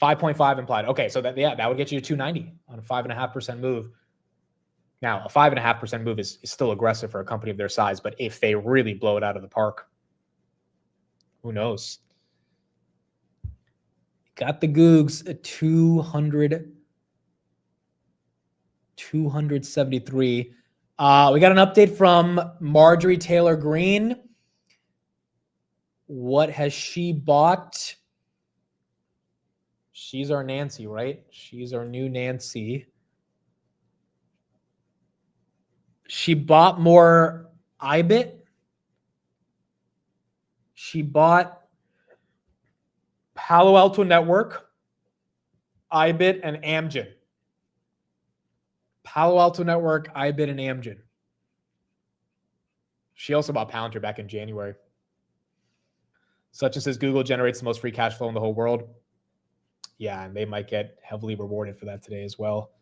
5.5 implied. Okay, so that would get you to 290 on a 5.5% move. Now, a 5.5% move is still aggressive for a company of their size, but if they really blow it out of the park, who knows? Got the Googs at 273. We got an update from Marjorie Taylor Greene. What has she bought? She's our Nancy, right? She's our new Nancy. She bought more IBIT. She bought Palo Alto Network, IBIT, and Amgen. Palo Alto Network, IBIT, and Amgen. She also bought Palantir back in January. Such as says Google generates the most free cash flow in the whole world. Yeah, and they might get heavily rewarded for that today as well,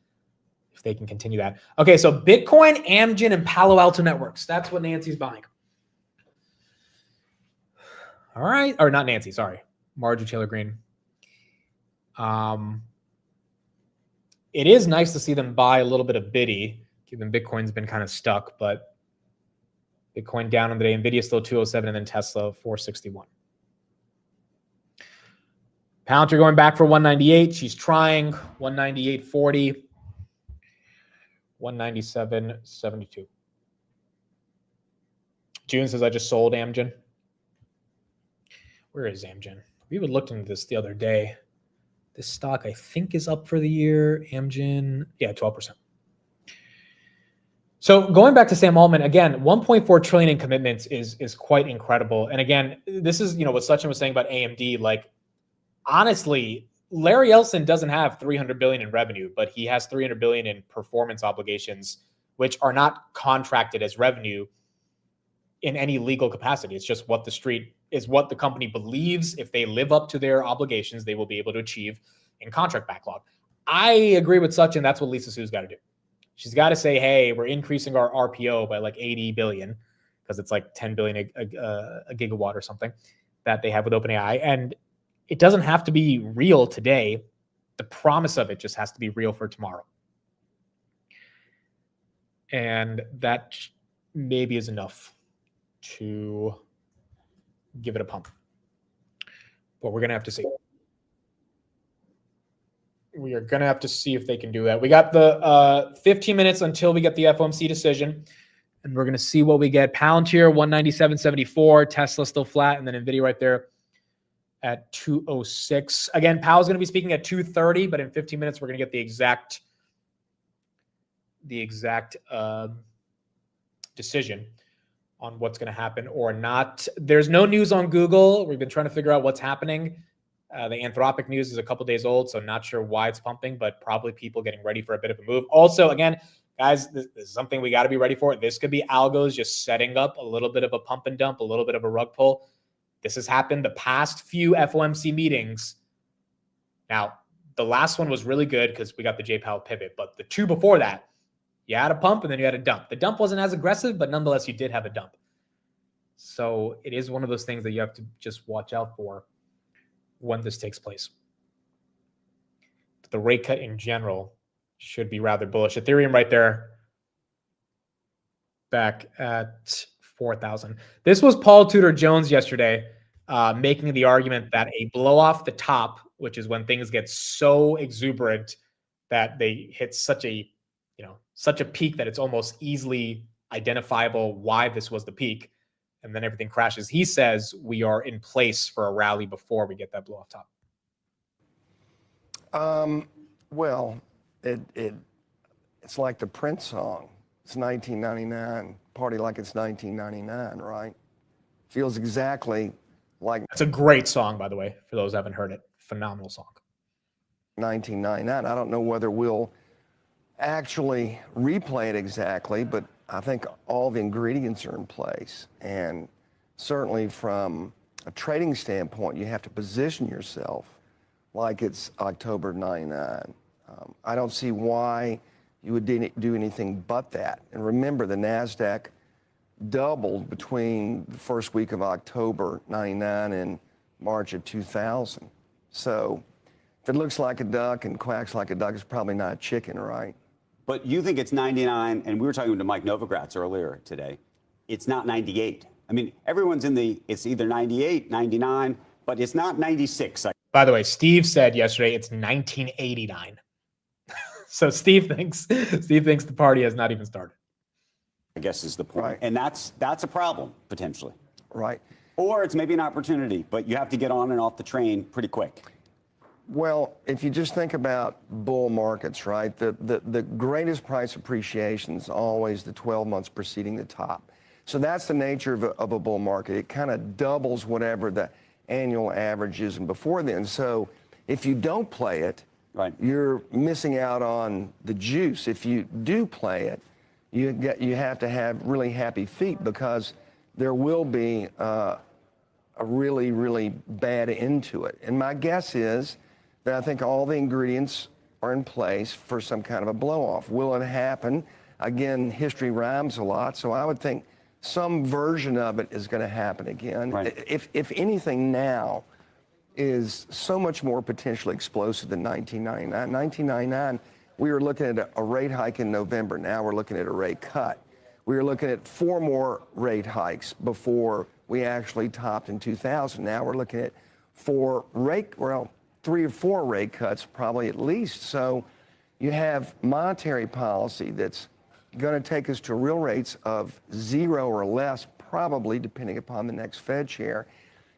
if they can continue that. Okay, so Bitcoin, Amgen, and Palo Alto Networks. That's what Nancy's buying. All right. Or not Nancy, sorry. Marjorie Taylor Greene. It is nice to see them buy a little bit of Biddy, given Bitcoin's been kind of stuck, but Bitcoin down on the day. Nvidia still 207, and then Tesla 461. Palantir going back for 198. She's trying 198.40. 197.72. June says, I just sold Amgen. Where is Amgen? We looked into this the other day. This stock, I think, is up for the year. Amgen, yeah, 12%. So going back to Sam Altman, again, 1.4 trillion in commitments is quite incredible. And again, this is, what Sachin was saying about AMD. Like, honestly, Larry Ellison doesn't have 300 billion in revenue, but he has 300 billion in performance obligations, which are not contracted as revenue in any legal capacity. It's just what the street is, what the company believes if they live up to their obligations, they will be able to achieve in contract backlog. I agree with Sachin. That's what Lisa Su's got to do. She's got to say, hey, we're increasing our RPO by like 80 billion because it's like 10 billion a gigawatt or something that they have with OpenAI. And it doesn't have to be real today. The promise of it just has to be real for tomorrow. And that maybe is enough to give it a pump. But we're going to have to see. We are going to have to see if they can do that. We got the 15 minutes until we get the FOMC decision. And we're going to see what we get. Palantir, 197.74. Tesla still flat. And then Nvidia right there at 206. Again, Powell's going to be speaking at 2:30. But in 15 minutes, we're going to get the exact decision on what's going to happen or not. There's no news on Google. We've been trying to figure out what's happening. The Anthropic news is a couple days old, so not sure why it's pumping, but probably people getting ready for a bit of a move. Also, again, guys, this is something we got to be ready for. This could be algos just setting up a little bit of a pump and dump, a little bit of a rug pull. This has happened the past few FOMC meetings. Now, the last one was really good because we got the J Powell pivot, but the two before that, you had a pump and then you had a dump. The dump wasn't as aggressive, but nonetheless, you did have a dump. So it is one of those things that you have to just watch out for when this takes place. The rate cut in general should be rather bullish. Ethereum right there, back at 4,000. This was Paul Tudor Jones yesterday making the argument that a blow off the top, which is when things get so exuberant that they hit such a peak that it's almost easily identifiable why this was the peak, and then everything crashes. He says we are in place for a rally before we get that blow off top. Well, it's like the Prince song. It's 1999. Party like it's 1999, right? Feels exactly like. That's a great song, by the way, for those who haven't heard it. Phenomenal song. 1999. I don't know whether we'll actually replay it exactly, but I think all the ingredients are in place. And certainly from a trading standpoint, you have to position yourself like it's October 99. I don't see why you would do anything but that. And remember, the NASDAQ doubled between the first week of October 99 and March of 2000. So if it looks like a duck and quacks like a duck, it's probably not a chicken, right? But you think it's 99, and we were talking to Mike Novogratz earlier today. It's not 98. I mean, everyone's it's either 98, 99, but it's not 96. By the way, Steve said yesterday it's 1989. So Steve thinks the party has not even started. I guess is the point. Right. And that's a problem, potentially. Right. Or it's maybe an opportunity, but you have to get on and off the train pretty quick. Well, if you just think about bull markets, right, the greatest price appreciation is always the 12 months preceding the top. So that's the nature of a bull market. It kind of doubles whatever the annual average is and before then. So if you don't play it, right, you're missing out on the juice. If you do play it, you have to have really happy feet, because there will be a really, really bad end to it. And my guess is that I think all the ingredients are in place for some kind of a blow-off. Will it happen? Again, history rhymes a lot, so I would think some version of it is going to happen again. Right. If anything now is so much more potentially explosive than 1999. 1999, we were looking at a rate hike in November. Now we're looking at a rate cut. We were looking at 4 more rate hikes before we actually topped in 2000. Now we're looking at 3 or 4 rate cuts, probably at least. So you have monetary policy that's going to take us to real rates of 0 or less, probably, depending upon the next Fed chair.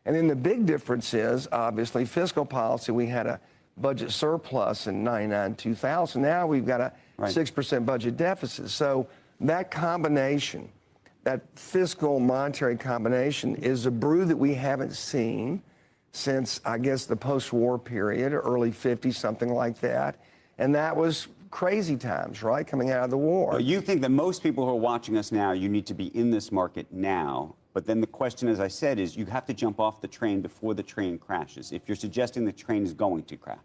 And then the big difference is, obviously, fiscal policy. We had a budget surplus in 99, 2000. Now we've got a 6% budget deficit. So that combination, that fiscal monetary combination, is a brew that we haven't seen since, I guess, the post-war period, early 50s, something like that. And that was crazy times, right, coming out of the war. So you think that most people who are watching us now, you need to be in this market now. But then the question, as I said, is you have to jump off the train before the train crashes. If you're suggesting the train is going to crash.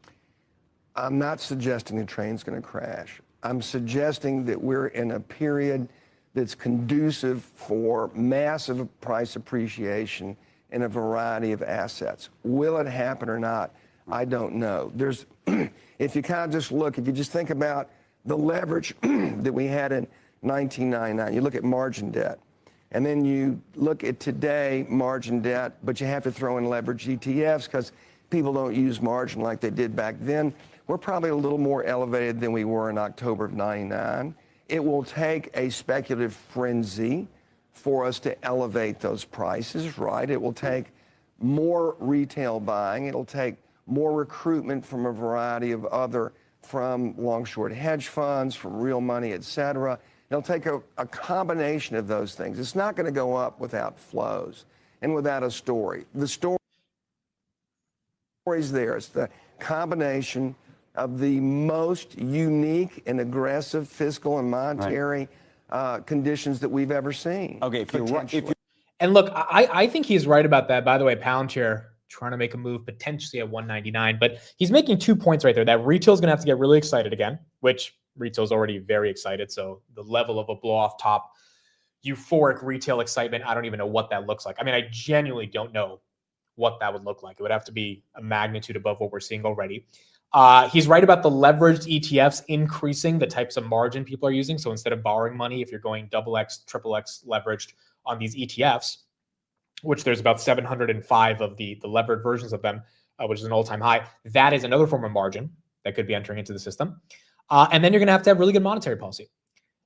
I'm not suggesting the train's going to crash. I'm suggesting that we're in a period that's conducive for massive price appreciation in a variety of assets. Will it happen or not? I don't know. If you kind of just look, if you just think about the leverage that we had in 1999, you look at margin debt, and then you look at today margin debt, but you have to throw in leverage ETFs because people don't use margin like they did back then. We're probably a little more elevated than we were in October of 99. It will take a speculative frenzy for us to elevate those prices, right? It will take more retail buying. It'll take more recruitment from a variety of from long-short hedge funds, from real money, et cetera. It'll take a combination of those things. It's not going to go up without flows and without a story. The story's there. It's the combination of the most unique and aggressive fiscal and monetary conditions that we've ever seen. Okay, and look, I think he's right about that. By the way, Palantir trying to make a move potentially at 199, but he's making 2 points right there. That retail's going to have to get really excited again, which retail's already very excited. So the level of a blow off top, euphoric retail excitement, I don't even know what that looks like. I mean, I genuinely don't know what that would look like. It would have to be a magnitude above what we're seeing already. He's right about the leveraged ETFs increasing the types of margin people are using. So instead of borrowing money, if you're going XX, XXX leveraged on these ETFs, which there's about 705 of the levered versions of them, which is an all-time high, that is another form of margin that could be entering into the system. And then you're going to have really good monetary policy.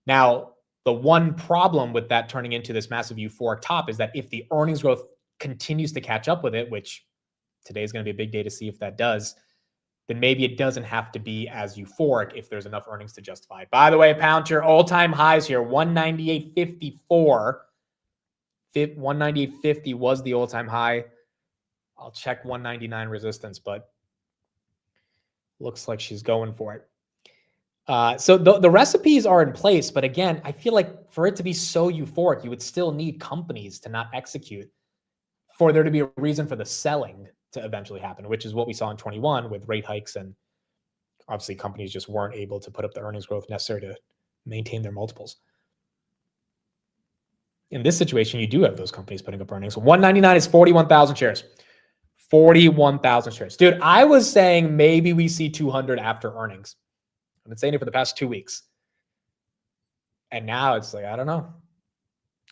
Now, the one problem with that turning into this massive euphoric top is that if the earnings growth continues to catch up with it, which today is going to be a big day to see if that does, then maybe it doesn't have to be as euphoric if there's enough earnings to justify it. By the way, Palantir all-time highs here, 198.54. 198.50 was the all-time high. I'll check 199 resistance, but looks like she's going for it. So the recipes are in place, but again, I feel like for it to be so euphoric, you would still need companies to not execute for there to be a reason for the selling to eventually happen, which is what we saw in 21 with rate hikes. And obviously companies just weren't able to put up the earnings growth necessary to maintain their multiples. In this situation, you do have those companies putting up earnings. 199 is 41,000 shares. 41,000 shares. Dude, I was saying maybe we see 200 after earnings. I've been saying it for the past 2 weeks. And now it's like, I don't know.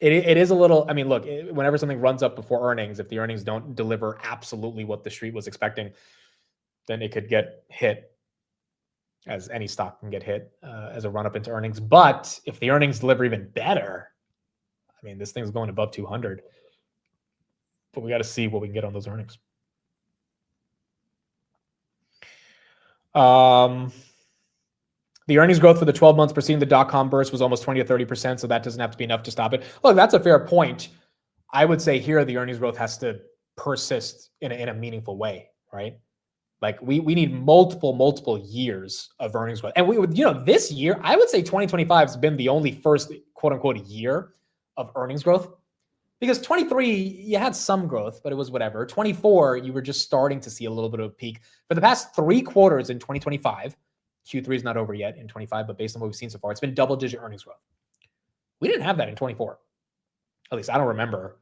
It is a little, I mean, look, whenever something runs up before earnings, if the earnings don't deliver absolutely what the street was expecting, then it could get hit, as any stock can get hit as a run up into earnings. But if the earnings deliver even better, I mean, this thing's going above 200. But we got to see what we can get on those earnings. The earnings growth for the 12 months preceding the dot-com burst was almost 20 to 30%, so that doesn't have to be enough to stop it. Look, that's a fair point. I would say here the earnings growth has to persist in a meaningful way, right? Like we need multiple years of earnings growth. And we would, this year, I would say 2025 has been the only first quote unquote year of earnings growth. Because 23, you had some growth, but it was whatever. 24, you were just starting to see a little bit of a peak. For the past 3 quarters in 2025, Q3 is not over yet in 25, but based on what we've seen so far, it's been double-digit earnings growth. We didn't have that in 24. At least I don't remember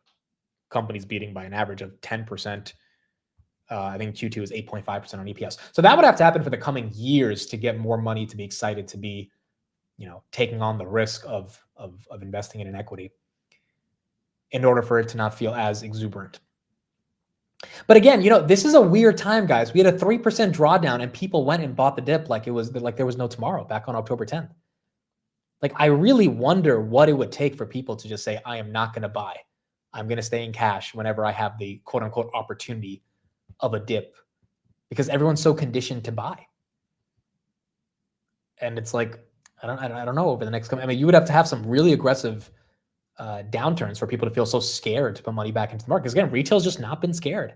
companies beating by an average of 10%. I think Q2 is 8.5% on EPS. So that would have to happen for the coming years to get more money to be excited to be, taking on the risk of investing in an equity in order for it to not feel as exuberant. But again, this is a weird time, guys. We had a 3% drawdown and people went and bought the dip like there was no tomorrow back on October 10th. Like, I really wonder what it would take for people to just say, I am not going to buy. I'm going to stay in cash whenever I have the quote unquote opportunity of a dip, because everyone's so conditioned to buy. And it's like, I don't know over the next, you would have to have some really aggressive downturns for people to feel so scared to put money back into the market. Because again, retail's just not been scared.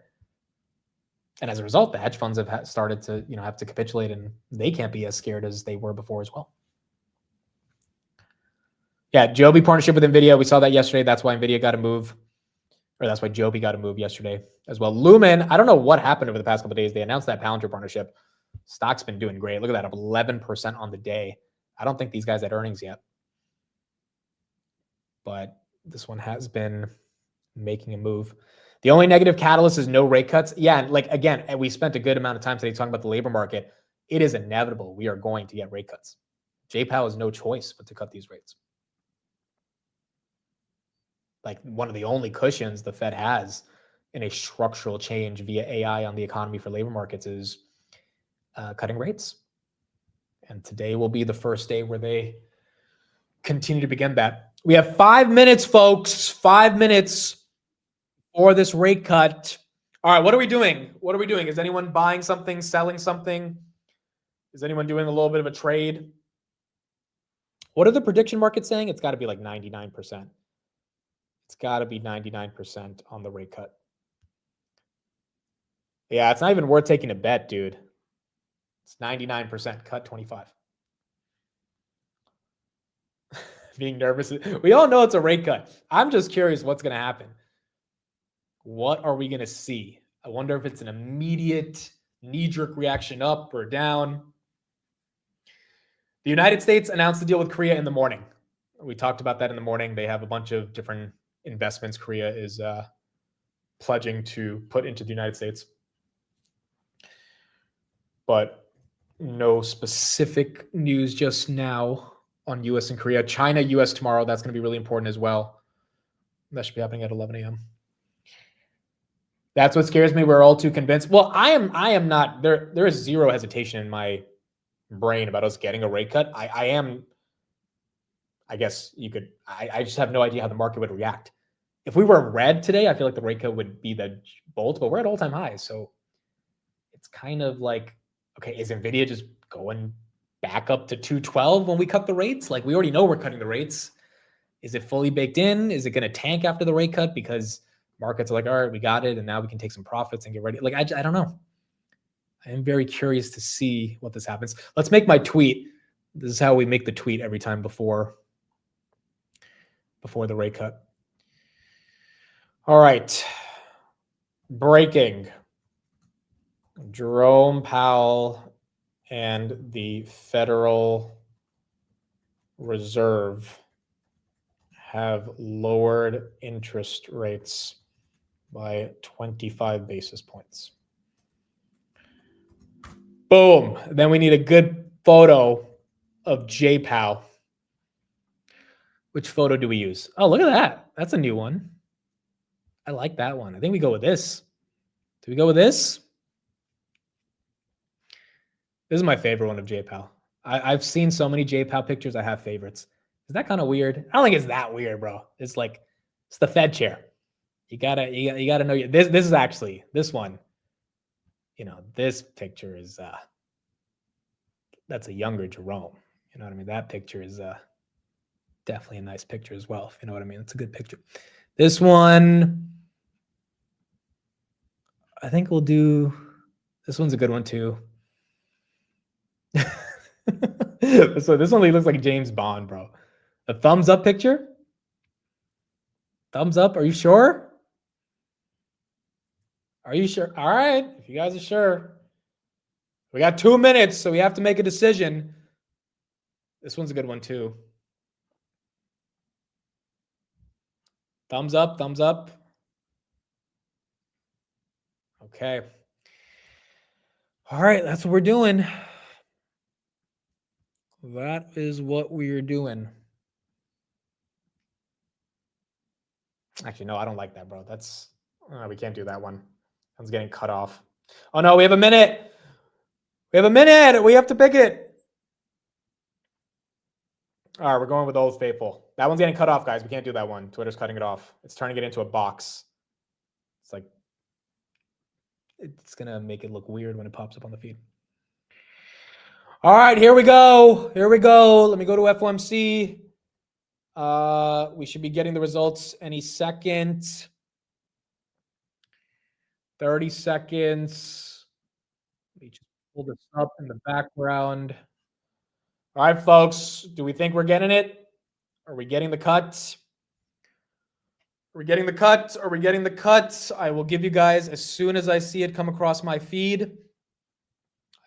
And as a result, the hedge funds have started to, have to capitulate, and they can't be as scared as they were before as well. Yeah, Joby partnership with Nvidia. We saw that yesterday. That's why Nvidia got a move, or that's why Joby got a move yesterday as well. Lumen, I don't know what happened over the past couple of days. They announced that Palantir partnership. Stock's been doing great. Look at that, up 11% on the day. I don't think these guys had earnings yet, but this one has been making a move. The only negative catalyst is no rate cuts. Yeah, and again, we spent a good amount of time today talking about the labor market. It is inevitable. We are going to get rate cuts. Jay Powell has no choice but to cut these rates. Like, one of the only cushions the Fed has in a structural change via AI on the economy for labor markets is cutting rates. And today will be the first day where they continue to begin that. We have 5 minutes, folks. 5 minutes for this rate cut. All right, what are we doing? What are we doing? Is anyone buying something, selling something? Is anyone doing a little bit of a trade? What are the prediction markets saying? It's got to be like 99%. It's got to be 99% on the rate cut. Yeah, it's not even worth taking a bet, dude. It's 99% cut 25. Being nervous. We all know it's a rate cut. I'm just curious what's going to happen. What are we going to see? I wonder if it's an immediate knee-jerk reaction up or down. The United States announced the deal with Korea in the morning. We talked about that in the morning. They have a bunch of different investments Korea is pledging to put into the United States. But no specific news just now on U.S. and Korea. China, U.S. tomorrow. That's going to be really important as well. That should be happening at 11 a.m. That's what scares me. We're all too convinced. Well, I am not. There is zero hesitation in my brain about us getting a rate cut. I am. I guess you could. I just have no idea how the market would react. If we were red today, I feel like the rate cut would be the bolt, but we're at all-time highs, so it's kind of like, okay, is Nvidia just going back up to 212 when we cut the rates? Like, we already know we're cutting the rates. Is it fully baked in? Is it going to tank after the rate cut because markets are like, all right, we got it, and now we can take some profits and get ready? Like, I don't know. I am very curious to see what this happens. Let's make my tweet. This is how we make the tweet every time before the rate cut. All right. Breaking. Jerome Powell and the Federal Reserve have lowered interest rates by 25 basis points. Boom. Then we need a good photo of J Powell. Which photo do we use? Oh, look at that. That's a new one. I like that one. I think we go with this. Do we go with this? This is my favorite one of J Powell. I've seen so many J Powell pictures. I have favorites. Is that kind of weird? I don't think it's that weird, bro. It's like, it's the Fed chair. You gotta know this is actually, this one, you know, this picture is that's a younger Jerome. You know what I mean? That picture is definitely a nice picture as well, if you know what I mean. It's a good picture. This one, I think we'll do, this one's a good one too. So this one looks like James Bond, bro. A thumbs up picture? Thumbs up, are you sure? Are you sure? All right, if you guys are sure. We got 2 minutes, so we have to make a decision. This one's a good one too. Thumbs up, thumbs up. Okay. All right, that's what we're doing. That is what we're doing. Actually, no, I don't like that, bro. That's, we can't do that one. One's getting cut off. Oh no, we have a minute. We have a minute. We have to pick it. All right, we're going with Old Faithful. That one's getting cut off, guys. We can't do that one. Twitter's cutting it off. It's turning it into a box. It's like, it's going to make it look weird when it pops up on the feed. All right, here we go. Here we go. Let me go to FOMC. We should be getting the results any second. 30 seconds. Let me just pull this up in the background. All right, folks. Do we think we're getting it? Are we getting the cut? Are we getting the cut? Are we getting the cut? I will give you guys as soon as I see it come across my feed.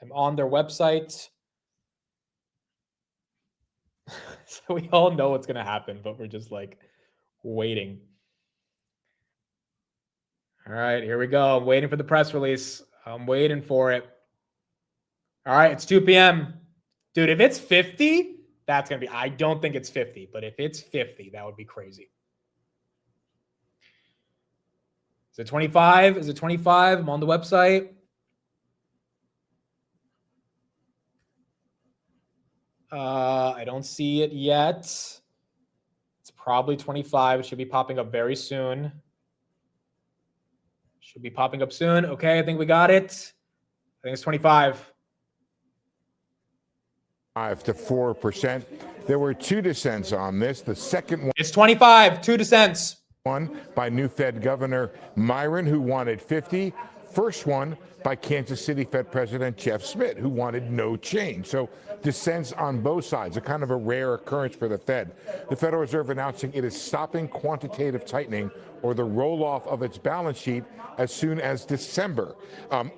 I'm on their website. So we all know what's going to happen, but we're just like waiting. All right, here we go. I'm waiting for the press release. I'm waiting for it. All right, it's 2 p.m. Dude, if it's 50, that's going to be, I don't think it's 50, but if it's 50, that would be crazy. Is it 25? Is it 25? I'm on the website. I don't see it yet. It's probably 25. It should be popping up very soon. Should be popping up soon. Okay, I think we got it. I think it's 25. 5 to 4%. There were 2 dissents on this. The second one. It's 25, 2 dissents. One by new Fed Governor Myron, who wanted 50. First one by Kansas City Fed President Jeff Smith, who wanted no change. So dissents on both sides, a kind of a rare occurrence for the Fed. The Federal Reserve announcing it is stopping quantitative tightening or the roll-off of its balance sheet as soon as December.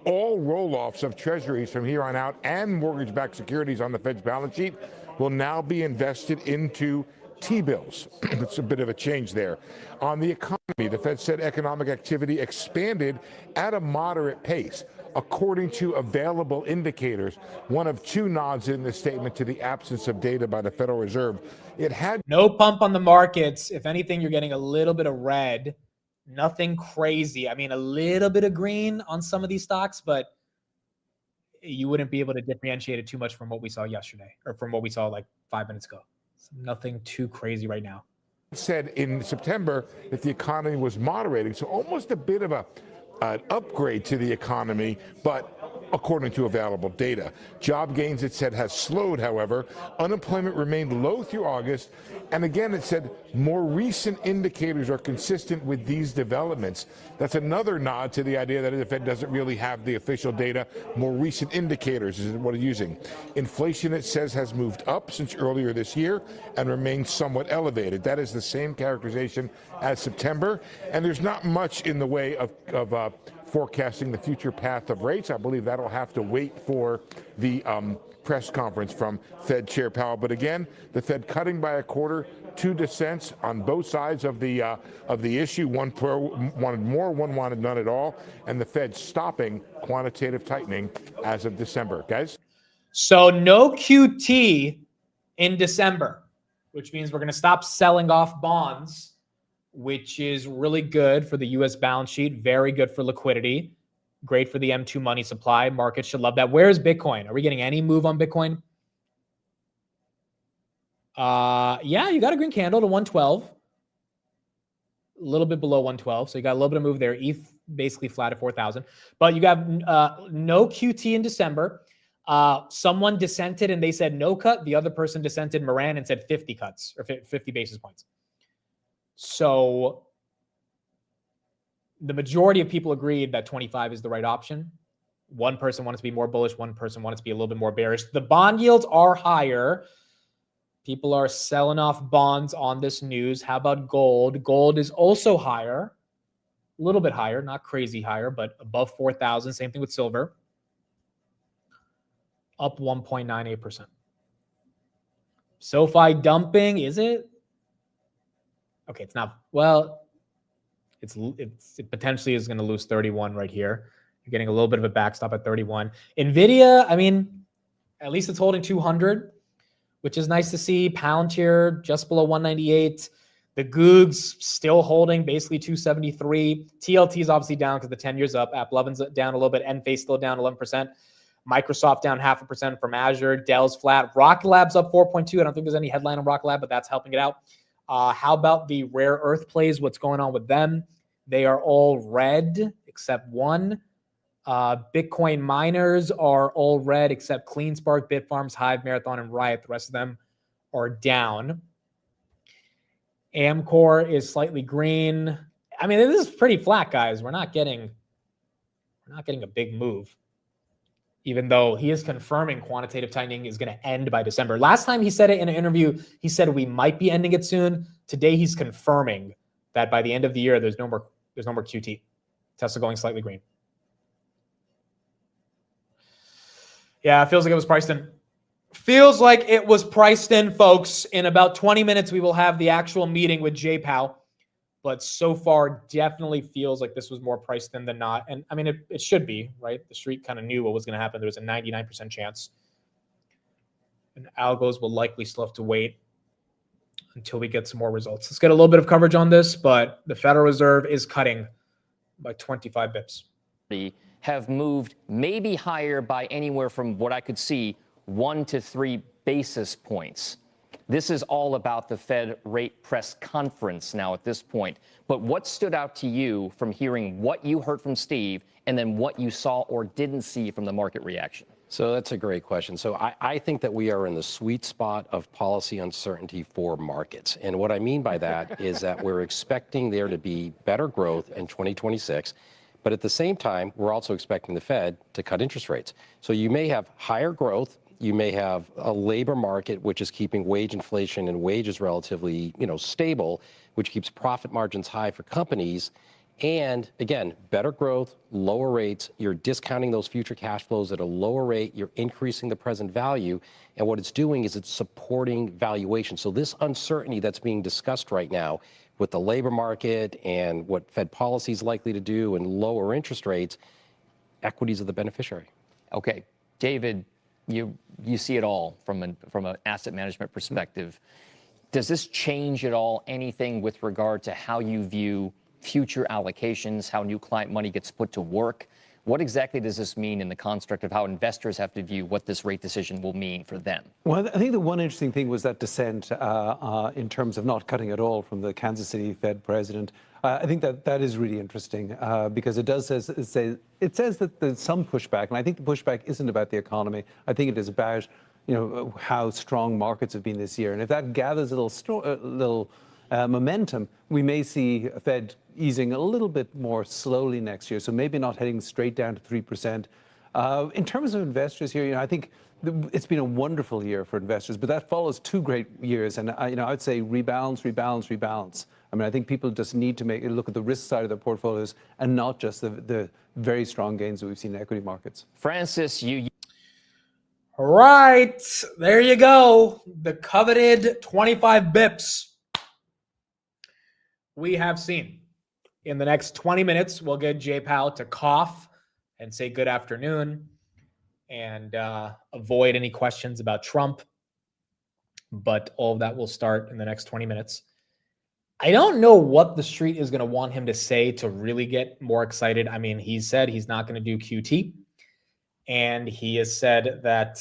All roll-offs of treasuries from here on out and mortgage-backed securities on the Fed's balance sheet will now be invested into T-bills. It's a bit of a change there. On the economy, the Fed said economic activity expanded at a moderate pace, according to available indicators. One of 2 nods in the statement to the absence of data by the Federal Reserve. It had no pump on the markets. If anything, you're getting a little bit of red. Nothing crazy. I mean, a little bit of green on some of these stocks, but you wouldn't be able to differentiate it too much from what we saw yesterday or from what we saw like 5 minutes ago. Nothing too crazy right now. Said in September that the economy was moderating, so almost a bit of an upgrade to the economy, but according to available data. Job gains, it said, has slowed, however. Unemployment remained low through August, and again, it said more recent indicators are consistent with these developments. That's another nod to the idea that the Fed doesn't really have the official data. More recent indicators is what it's using. Inflation, it says, has moved up since earlier this year and remains somewhat elevated. That is the same characterization as September, and there's not much in the way of forecasting the future path of rates. I believe that'll have to wait for the press conference from Fed Chair Powell. But again, the Fed cutting by a quarter, 2 dissents on both sides of the issue. One wanted more, one wanted none at all, and the Fed stopping quantitative tightening as of December. Guys? So no QT in December, which means we're going to stop selling off bonds, which is really good for the U.S. balance sheet, very good for liquidity, great for the M2 money supply. Markets should love that. Where is Bitcoin? Are we getting any move on Bitcoin? Yeah, you got a green candle to 112. A little bit below 112. So you got a little bit of move there. ETH basically flat at 4,000. But you got no QT in December. Someone dissented and they said no cut. The other person dissented, Moran, and said 50 cuts or 50 basis points. So the majority of people agreed that 25 is the right option. One person wanted to be more bullish. One person wanted to be a little bit more bearish. The bond yields are higher. People are selling off bonds on this news. How about gold? Gold is also higher, a little bit higher, not crazy higher, but above 4,000. Same thing with silver. Up 1.98%. SoFi dumping, is it? Okay, it's not. Well, it potentially is going to lose 31 right here. You're getting a little bit of a backstop at 31. Nvidia, I mean, at least it's holding 200, which is nice to see. Palantir just below 198. The Googs still holding basically 273. TLT is obviously down because the 10 years up. AppLovin's down a little bit. Enphase still down 11%. Microsoft down 0.5% from Azure. Dell's flat. Rocket Lab's up 4.2. I don't think there's any headline on Rocket Lab, but that's helping it out. How about the rare earth plays? What's going on with them? They are all red except one. Bitcoin miners are all red except CleanSpark, Bitfarms, Hive, Marathon, and Riot. The rest of them are down. Amcor is slightly green. I mean, this is pretty flat, guys. We're not getting a big move, even though he is confirming quantitative tightening is going to end by December. Last time he said it in an interview, he said we might be ending it soon. Today he's confirming that by the end of the year, there's no more QT. Tesla going slightly green. Yeah, it feels like it was priced in. Feels like it was priced in, folks. In about 20 minutes, we will have the actual meeting with Jay Powell. But so far, definitely feels like this was more priced in than not. And I mean, it should be, right? The street kind of knew what was going to happen. There was a 99% chance. And algos will likely still have to wait until we get some more results. Let's get a little bit of coverage on this, but the Federal Reserve is cutting by 25 bips. Have moved maybe higher by anywhere from what I could see 1 to 3 basis points. This is all about the Fed rate press conference now at this point. But what stood out to you from hearing what you heard from Steve and then what you saw or didn't see from the market reaction? So that's a great question. So I think that we are in the sweet spot of policy uncertainty for markets. And what I mean by that is that we're expecting there to be better growth in 2026. But at the same time, we're also expecting the Fed to cut interest rates. So you may have higher growth. You may have a labor market which is keeping wage inflation and wages relatively, stable, which keeps profit margins high for companies. And again, better growth, lower rates, you're discounting those future cash flows at a lower rate, you're increasing the present value, and what it's doing is it's supporting valuation. So this uncertainty that's being discussed right now with the labor market and what Fed policy is likely to do and lower interest rates, equities are the beneficiary. Okay, David, you see it all from an asset management perspective. Does this change at all anything with regard to how you view future allocations, how new client money gets put to work? What exactly does this mean in the construct of how investors have to view what this rate decision will mean for them? Well, I think the one interesting thing was that dissent in terms of not cutting at all from the Kansas City Fed president. I think that is really interesting because it says that there's some pushback, and I think the pushback isn't about the economy. I think it is about how strong markets have been this year, and if that gathers a little momentum, we may see a Fed easing a little bit more slowly next year. So maybe not heading straight down to 3%. In terms of investors here, I think it's been a wonderful year for investors, but that follows 2 great years. And I'd say rebalance, rebalance, rebalance. I mean, I think people just need to look at the risk side of their portfolios and not just the very strong gains that we've seen in equity markets. Francis, All right, there you go. The coveted 25 bips. We have seen. In the next 20 minutes, we'll get Jay Powell to cough and say good afternoon and avoid any questions about Trump. But all of that will start in the next 20 minutes. I don't know what the street is going to want him to say to really get more excited. I mean, he said he's not going to do QT. And he has said that,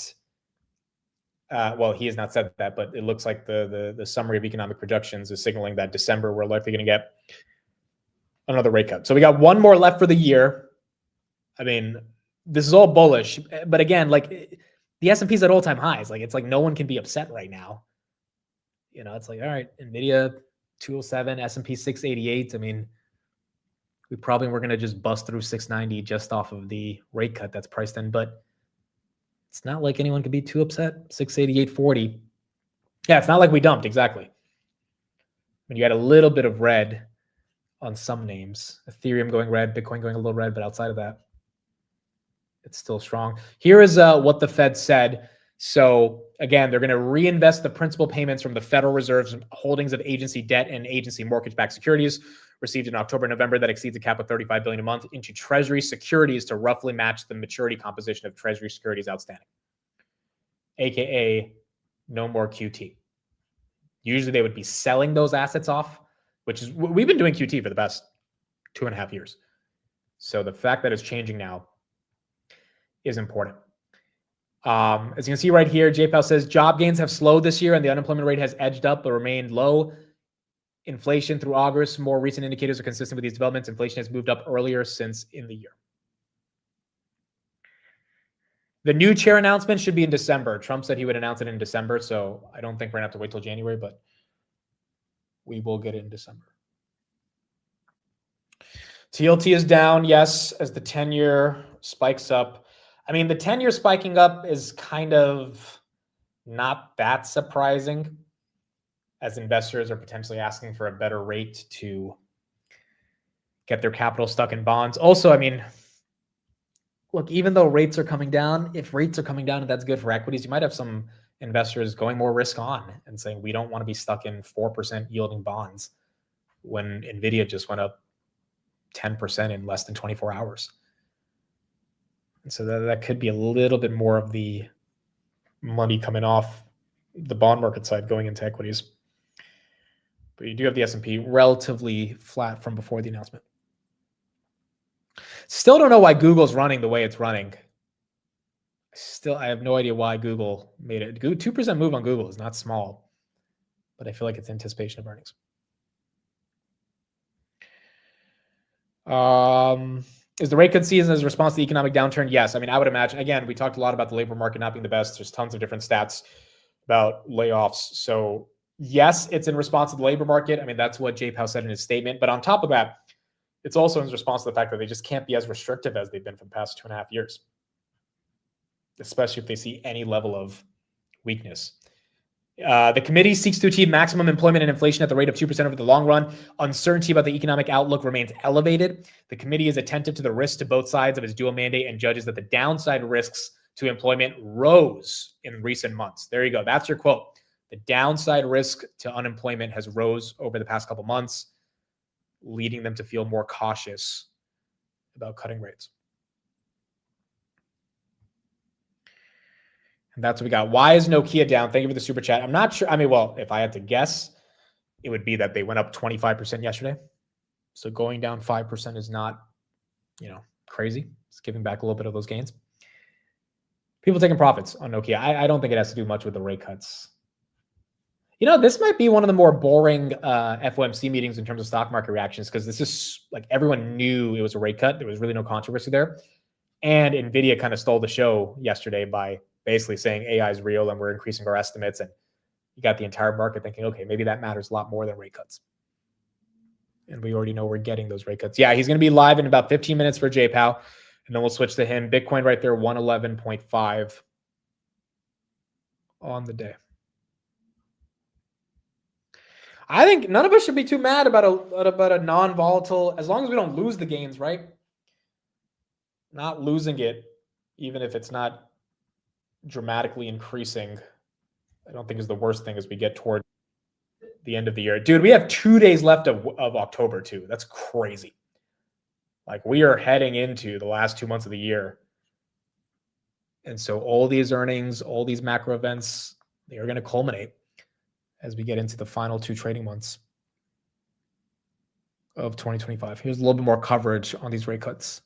well, he has not said that, but it looks like the summary of economic projections is signaling that December we're likely going to get another rate cut. So we got one more left for the year. I mean, this is all bullish, but again, like the S&P's at all-time highs. Like it's like no one can be upset right now. It's like, all right, Nvidia 207, S&P 688. I mean, we probably were going to just bust through 690 just off of the rate cut that's priced in, but it's not like anyone could be too upset. 688.40. Yeah, it's not like we dumped, exactly. I mean, you had a little bit of red on some names. Ethereum going red, Bitcoin going a little red, but outside of that, it's still strong. Here is what the Fed said. So again, they're going to reinvest the principal payments from the Federal Reserve's holdings of agency debt and agency mortgage-backed securities received in October and November that exceeds a cap of $35 billion a month into Treasury securities to roughly match the maturity composition of Treasury securities outstanding, aka no more QT. Usually they would be selling those assets off, which is we've been doing QT for the past 2.5 years. So the fact that it's changing now is important. As you can see right here, JPL says job gains have slowed this year and the unemployment rate has edged up but remained low. Inflation through August, more recent indicators are consistent with these developments. Inflation has moved up earlier since in the year. The new chair announcement should be in December. Trump said he would announce it in December, so I don't think we're going to have to wait till January, but we will get it in December. TLT is down, yes, as the 10-year spikes up. I mean, the 10-year spiking up is kind of not that surprising, as investors are potentially asking for a better rate to get their capital stuck in bonds. Also, I mean, look, even though rates are coming down, if rates are coming down and that's good for equities, you might have some investors going more risk on and saying, we don't want to be stuck in 4% yielding bonds when Nvidia just went up 10% in less than 24 hours. And so that could be a little bit more of the money coming off the bond market side going into equities. But you do have the S&P relatively flat from before the announcement. Still don't know why Google's running the way it's running. I have no idea why Google made it. 2% move on Google is not small, but I feel like it's anticipation of earnings. Is the rate cut season as a response to the economic downturn? Yes. I mean, I would imagine, again, we talked a lot about the labor market not being the best. There's tons of different stats about layoffs. So yes, it's in response to the labor market. I mean, that's what Jay Powell said in his statement. But on top of that, it's also in response to the fact that they just can't be as restrictive as they've been for the past 2.5 years, especially if they see any level of weakness. The committee seeks to achieve maximum employment and inflation at the rate of 2% over the long run. Uncertainty about the economic outlook remains elevated. The committee is attentive to the risks to both sides of its dual mandate and judges that the downside risks to employment rose in recent months. There you go. That's your quote. The downside risk to unemployment has rose over the past couple months, leading them to feel more cautious about cutting rates. And that's what we got. Why is Nokia down? Thank you for the super chat. I'm not sure. I mean, well, if I had to guess, it would be that they went up 25% yesterday. So going down 5% is not, crazy. It's giving back a little bit of those gains. People taking profits on Nokia. I don't think it has to do much with the rate cuts. This might be one of the more boring FOMC meetings in terms of stock market reactions, because this is like everyone knew it was a rate cut. There was really no controversy there. And Nvidia kind of stole the show yesterday by basically saying AI is real and we're increasing our estimates. And you got the entire market thinking, okay, maybe that matters a lot more than rate cuts. And we already know we're getting those rate cuts. Yeah, he's going to be live in about 15 minutes for Jay Powell. And then we'll switch to him. Bitcoin right there, 111.5 on the day. I think none of us should be too mad about a non-volatile, as long as we don't lose the gains, right? Not losing it, even if it's not dramatically increasing, I don't think is the worst thing as we get toward the end of the year. Dude, we have 2 days left of October too. That's crazy. Like, we are heading into the last 2 months of the year. And so all these earnings, all these macro events, they are going to culminate as we get into the final 2 trading months of 2025. Here's a little bit more coverage on these rate cuts.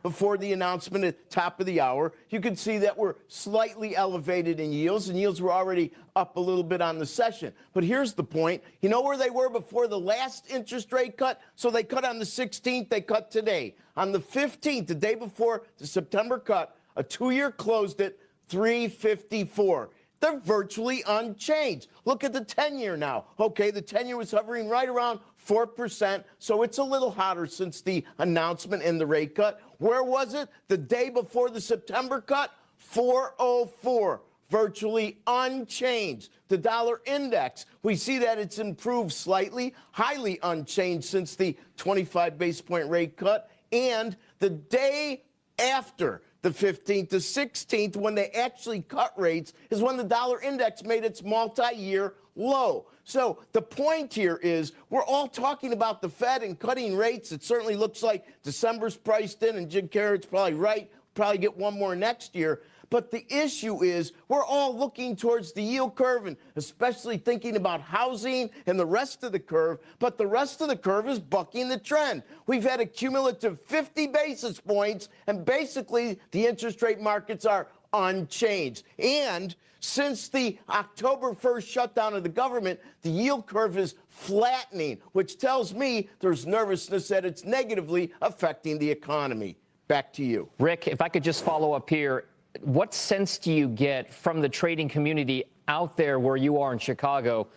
Before the announcement at top of the hour, you can see that we're slightly elevated in yields, and yields were already up a little bit on the session. But here's the point. You know where they were before the last interest rate cut? So they cut on the 16th, they cut today. On the 15th, the day before the September cut, a 2-year closed at 354. They're virtually unchanged. Look at the 10-year now. Okay, the 10-year was hovering right around 4%, so it's a little hotter since the announcement and the rate cut. Where was it the day before the September cut? 404, virtually unchanged. The dollar index, we see that it's improved slightly, highly unchanged since the 25 basis point rate cut. And the day after the 15th to 16th, when they actually cut rates, is when the dollar index made its multi-year low. So the point here is we're all talking about the Fed and cutting rates. It certainly looks like December's priced in, and Jim Carrett's probably right. Probably get one more next year. But the issue is we're all looking towards the yield curve, and especially thinking about housing and the rest of the curve. But the rest of the curve is bucking the trend. We've had a cumulative 50 basis points, and basically the interest rate markets are unchanged. And since the October 1st shutdown of the government, the yield curve is flattening, which tells me there's nervousness that it's negatively affecting the economy. Back to you. Rick, if I could just follow up here. What sense do you get from the trading community out there where you are in Chicago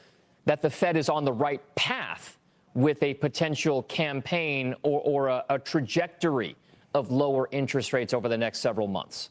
that the Fed is on the right path with a potential campaign or a trajectory of lower interest rates over the next several months?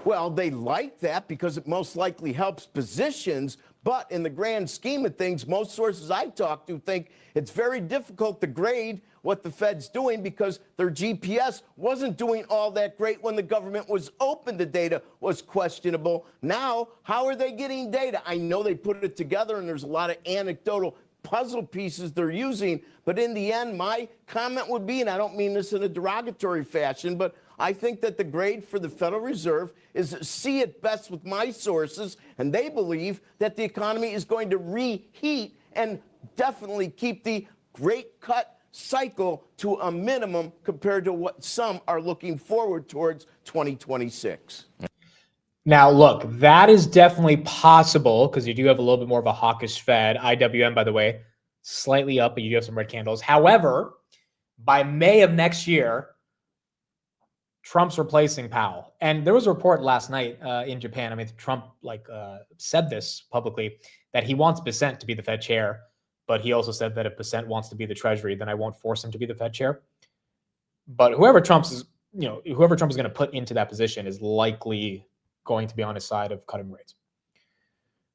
Well, they like that because it most likely helps positions. But in the grand scheme of things, most sources I've talked to think it's very difficult to grade what the Fed's doing because their GPS wasn't doing all that great when the government was open. The data was questionable. Now, how are they getting data? I know they put it together and there's a lot of anecdotal puzzle pieces they're using. But in the end, my comment would be, and I don't mean this in a derogatory fashion, but I think that the grade for the Federal Reserve is C at best with my sources, and they believe that the economy is going to reheat and definitely keep the rate cut cycle to a minimum compared to what some are looking forward towards 2026. Now, look, that is definitely possible because you do have a little bit more of a hawkish Fed. IWM, by the way, slightly up, but you do have some red candles. However, by May of next year, Trump's replacing Powell. And there was a report last night in Japan. I mean, Trump said this publicly, that he wants Bissett to be the Fed chair, but he also said that if Bissett wants to be the Treasury, then I won't force him to be the Fed chair. But whoever Trump is going to put into that position is likely going to be on his side of cutting rates,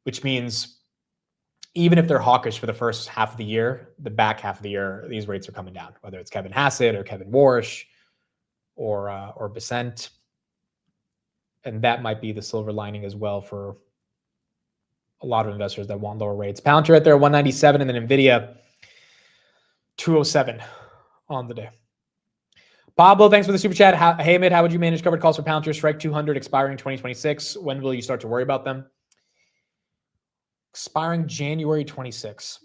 which means even if they're hawkish for the first half of the year, the back half of the year, these rates are coming down, whether it's Kevin Hassett or Kevin Warsh or Bissett. And that might be the silver lining as well for a lot of investors that want lower rates. Palantir right there, 197, and then Nvidia, 207 on the day. Pablo, thanks for the super chat. Hey, Amit, how would you manage covered calls for Palantir Strike 200 expiring 2026? When will you start to worry about them? Expiring January 26.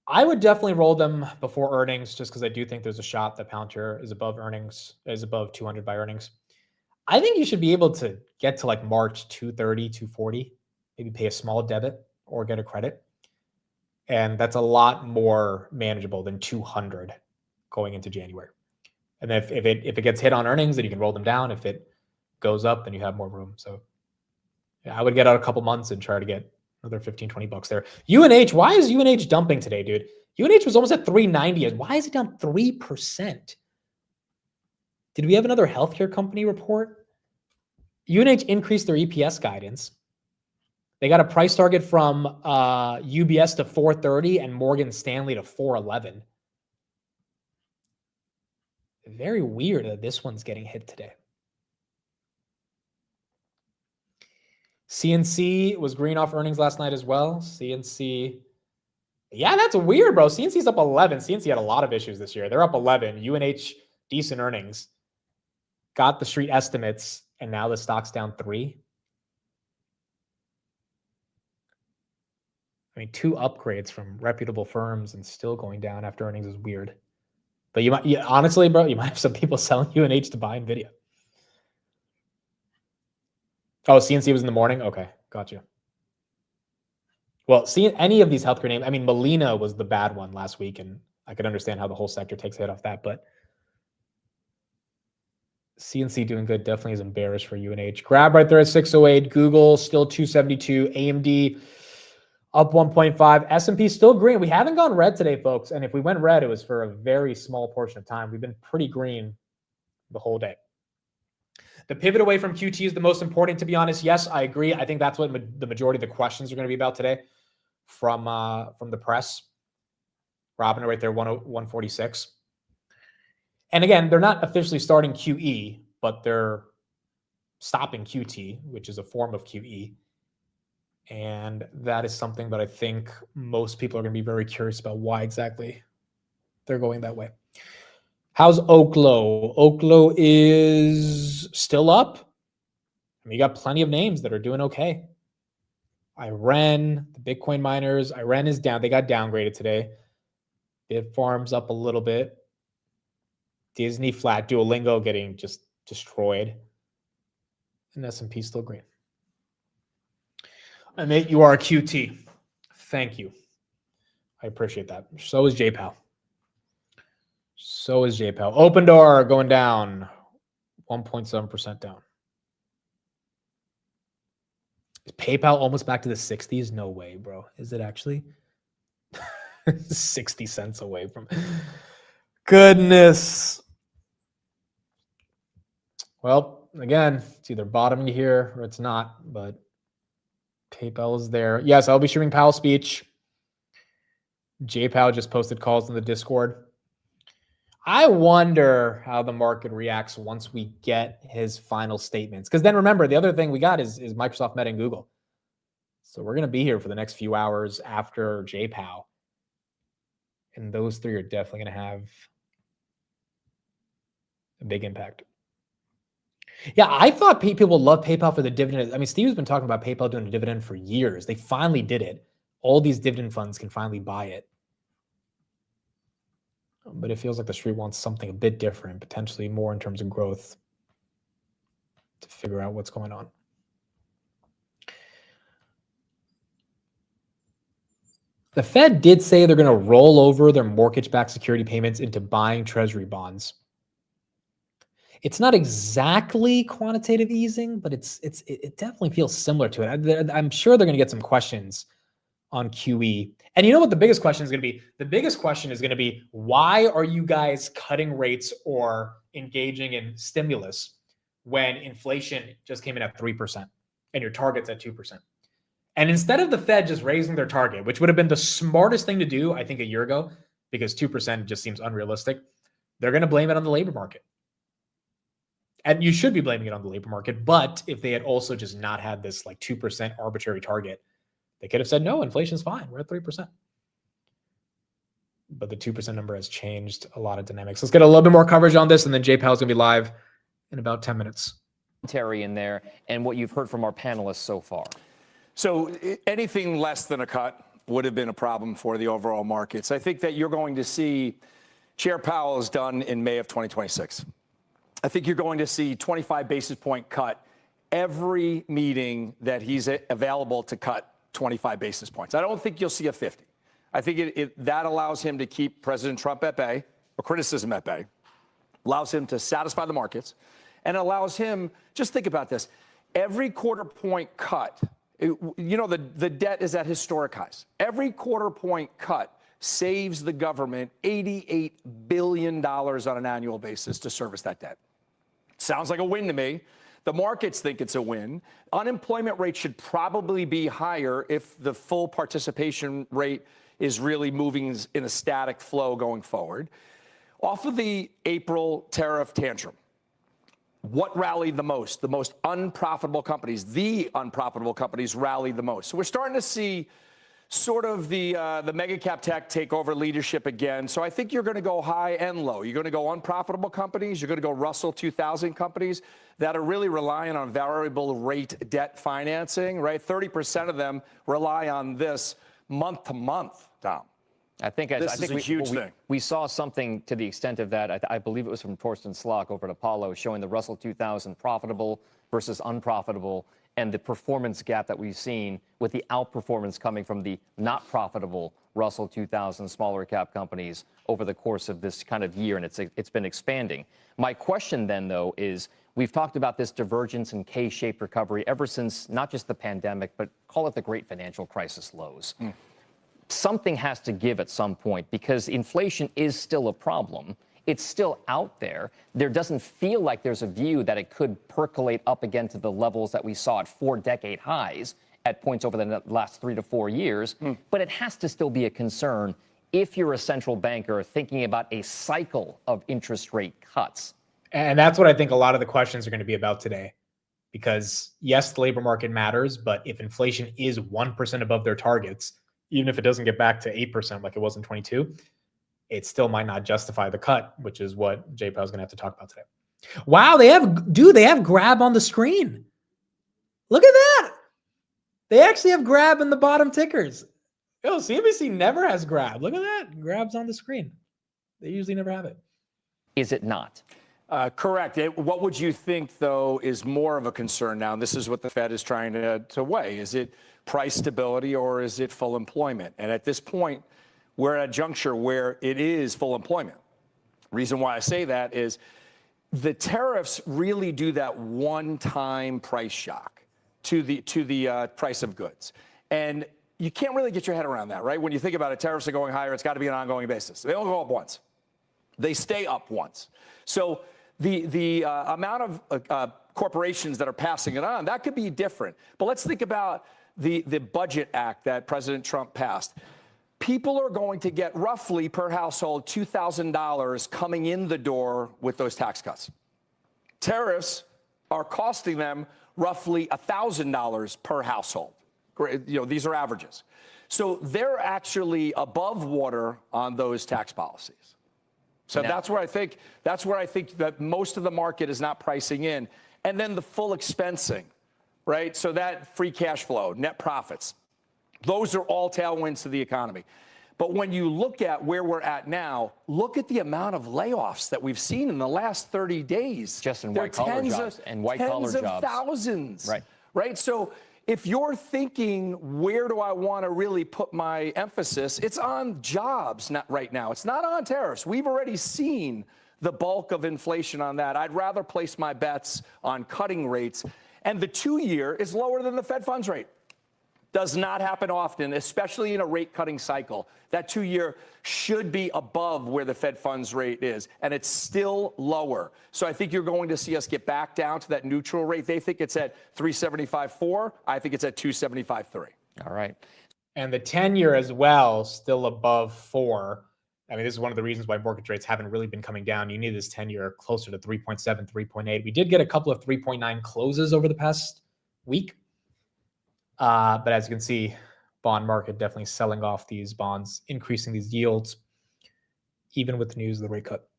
I would definitely roll them before earnings, just because I do think there's a shot that Palantir is above earnings, is above 200 by earnings. I think you should be able to get to like March 230, 240, maybe pay a small debit or get a credit. And that's a lot more manageable than 200 going into January. And if it gets hit on earnings, then you can roll them down. If it goes up, then you have more room. So yeah, I would get out a couple months and try to get another 15, 20 bucks there. UNH, why is UNH dumping today, dude? UNH was almost at 390. Why is it down 3%? Did we have another healthcare company report? UNH increased their EPS guidance. They got a price target from UBS to 430 and Morgan Stanley to 411. Very weird that this one's getting hit today. CNC was green off earnings last night as well. CNC, yeah, that's weird, bro. CNC's up 11. CNC had a lot of issues this year. They're up 11. UNH, decent earnings. Got the street estimates, and now the stock's down 3. I mean, 2 upgrades from reputable firms and still going down after earnings is weird. But you might, honestly, bro, you might have some people selling UNH to buy Nvidia. Oh, CNC was in the morning? Okay, gotcha. Well, see, any of these healthcare names, I mean, Molina was the bad one last week, and I could understand how the whole sector takes a hit off that, but CNC doing good definitely is embarrassed for UNH. Grab right there at 608. Google still 272. AMD up 1.5. S&P still green. We haven't gone red today, folks. And if we went red, it was for a very small portion of time. We've been pretty green the whole day. The pivot away from QT is the most important, to be honest. Yes, I agree. I think that's what the majority of the questions are going to be about today from the press. Robin right there, 146. And again, they're not officially starting QE, but they're stopping QT, which is a form of QE. And that is something that I think most people are going to be very curious about why exactly they're going that way. How's Oklo? Oklo is still up. I mean, you got plenty of names that are doing okay. Iran, the Bitcoin miners, Iran is down. They got downgraded today. Bitfarms up a little bit. Disney flat. Duolingo getting just destroyed. And S&P still green. Amit, you are a QT. Thank you. I appreciate that. So is JPAL. So is JPAL. Open Door going down. 1.7% down. Is PayPal almost back to the 60s? No way, bro. Is it actually? 60 cents away from. Goodness. Well, again, it's either bottoming here or it's not, but PayPal is there. Yes, I'll be streaming Powell's speech. JPal just posted calls in the Discord. I wonder how the market reacts once we get his final statements. Because then remember, the other thing we got is Microsoft, Meta, and Google. So we're going to be here for the next few hours after JPal. And those three are definitely going to have a big impact. Yeah, I thought people will love PayPal for the dividend. I mean, Steve's been talking about PayPal doing a dividend for years. They finally did it. All these dividend funds can finally buy it. But it feels like the street wants something a bit different, potentially more in terms of growth to figure out what's going on. The Fed did say they're going to roll over their mortgage-backed security payments into buying treasury bonds. It's not exactly quantitative easing, but it definitely feels similar to it. I'm sure they're going to get some questions on QE. And you know what the biggest question is going to be? The biggest question is going to be, why are you guys cutting rates or engaging in stimulus when inflation just came in at 3% and your target's at 2%? And instead of the Fed just raising their target, which would have been the smartest thing to do, I think, a year ago, because 2% just seems unrealistic, they're going to blame it on the labor market. And you should be blaming it on the labor market. But if they had also just not had this like 2% arbitrary target, they could have said, no, inflation's fine. We're at 3%. But the 2% number has changed a lot of dynamics. Let's get a little bit more coverage on this, and then Jay Powell's going to be live in about 10 minutes. Terry in there and what you've heard from our panelists so far. So anything less than a cut would have been a problem for the overall markets. I think that you're going to see Chair Powell is done in May of 2026. I think you're going to see 25 basis point cut every meeting that he's available to cut 25 basis points. I don't think you'll see a 50. I think that allows him to keep President Trump at bay, or criticism at bay, allows him to satisfy the markets, and allows him, just think about this, every quarter point cut, the debt is at historic highs. Every quarter point cut saves the government $88 billion on an annual basis to service that debt. Sounds like a win to me. The markets think it's a win. Unemployment rate should probably be higher if the full participation rate is really moving in a static flow going forward. Off of the April tariff tantrum, what rallied the most? The most unprofitable companies, the unprofitable companies rallied the most. So we're starting to see sort of the mega cap tech take over leadership again. So I think you're going to go high and low. You're going to go unprofitable companies. You're going to go Russell 2000 companies that are really relying on variable rate debt financing, right? 30% of them rely on this month to month, Dom. I think this is a huge thing. We saw something to the extent of that. I believe it was from Torsten Slok over at Apollo, showing the Russell 2000 profitable versus unprofitable, and the performance gap that we've seen with the outperformance coming from the not profitable Russell 2000 smaller cap companies over the course of this kind of year, and it's been expanding. My question then, though, is we've talked about this divergence and K-shaped recovery ever since not just the pandemic, but call it the great financial crisis lows. Something has to give at some point because inflation is still a problem. It's still out there. There doesn't feel like there's a view that it could percolate up again to the levels that we saw at 4-decade highs at points over the last 3 to 4 years. But it has to still be a concern if you're a central banker thinking about a cycle of interest rate cuts. And that's what I think a lot of the questions are going to be about today. Because yes, the labor market matters, but if inflation is 1% above their targets, even if it doesn't get back to 8% like it was in 22, it still might not justify the cut, which is what Jay Powell's going to have to talk about today. Wow, they have grab on the screen. Look at that. They actually have grab in the bottom tickers. Yo, CNBC never has grab. Look at that. Grab's on the screen. They usually never have it. Is it not? Correct. What would you think, though, is more of a concern now? And this is what the Fed is trying to weigh. Is it price stability or is it full employment? And at this point, we're at a juncture where it is full employment. Reason why I say that is the tariffs really do that one-time price shock to the price of goods. And you can't really get your head around that, right? When you think about it, tariffs are going higher. It's got to be an ongoing basis. They don't go up once. They stay up once. So the amount of corporations that are passing it on, that could be different. But let's think about the Budget Act that President Trump passed. People are going to get roughly per household $2,000 coming in the door with those tax cuts. Tariffs are costing them roughly $1,000 per household. These are averages. So they're actually above water on those tax policies. So that's where I think that most of the market is not pricing in. And then the full expensing, right? So that free cash flow, net profits, those are all tailwinds to the economy. But when you look at where we're at now, look at the amount of layoffs that we've seen in the last 30 days. Just in white-collar jobs and white-collar jobs. Tens of thousands. Right. So if you're thinking, where do I want to really put my emphasis? It's on jobs right now. It's not on tariffs. We've already seen the bulk of inflation on that. I'd rather place my bets on cutting rates. And the 2-year is lower than the Fed funds rate. Does not happen often, especially in a rate cutting cycle. That 2-year should be above where the Fed funds rate is, and it's still lower. So I think you're going to see us get back down to that neutral rate. They think it's at 375.4. I think it's at 275.3. All right. And the 10-year as well, still above 4. I mean, this is one of the reasons why mortgage rates haven't really been coming down. You need this 10-year closer to 3.7, 3.8. We did get a couple of 3.9 closes over the past week. But as you can see, bond market definitely selling off these bonds, increasing these yields, even with the news of the rate cut.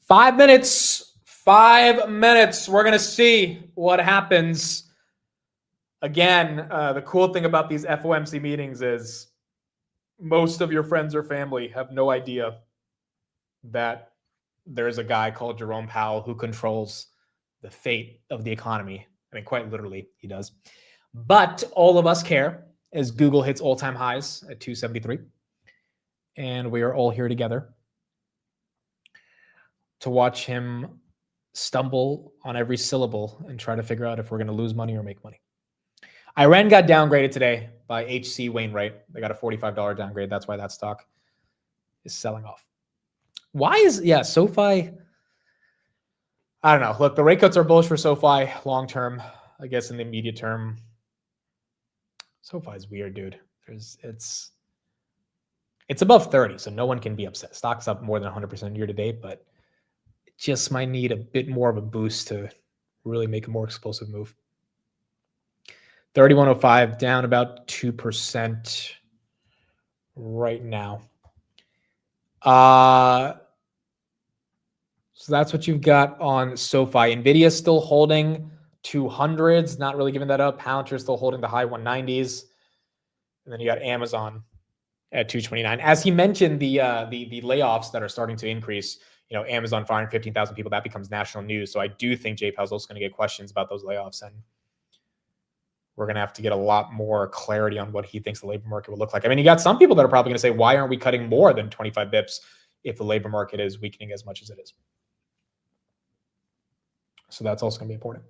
5 minutes. 5 minutes. We're going to see what happens. Again, the cool thing about these FOMC meetings is most of your friends or family have no idea that there's a guy called Jerome Powell who controls the fate of the economy. I mean, quite literally, he does. But all of us care as Google hits all-time highs at 273. And we are all here together to watch him stumble on every syllable and try to figure out if we're going to lose money or make money. Iran got downgraded today by H.C. Wainwright. They got a $45 downgrade. That's why that stock is selling off. Why is, SoFi, I don't know. Look, the rate cuts are bullish for SoFi long term. I guess in the immediate term, SoFi is weird, dude. It's above 30, so no one can be upset. Stock's up more than 100% year to date, but it just might need a bit more of a boost to really make a more explosive move. 3105 down about 2% right now. So that's what you've got on SoFi. Nvidia still holding 200s, not really giving that up. Palantir still holding the high 190s. And then you got Amazon at 229. As he mentioned, the layoffs that are starting to increase, Amazon firing 15,000 people, that becomes national news. So I do think Jay Powell's also going to get questions about those layoffs. And we're going to have to get a lot more clarity on what he thinks the labor market will look like. I mean, you got some people that are probably going to say, why aren't we cutting more than 25 bips if the labor market is weakening as much as it is? So that's also going to be important.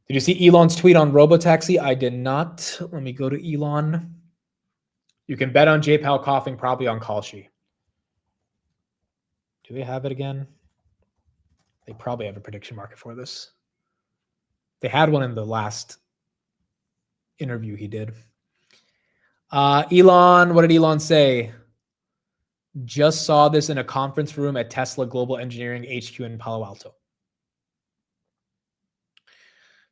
Did you see Elon's tweet on Robotaxi? I did not. Let me go to Elon. You can bet on Jay Powell coughing, probably on Kalshi. Do they have it again? They probably have a prediction market for this. They had one in the last interview he did. Elon, what did Elon say? Just saw this in a conference room at Tesla Global Engineering HQ in Palo Alto.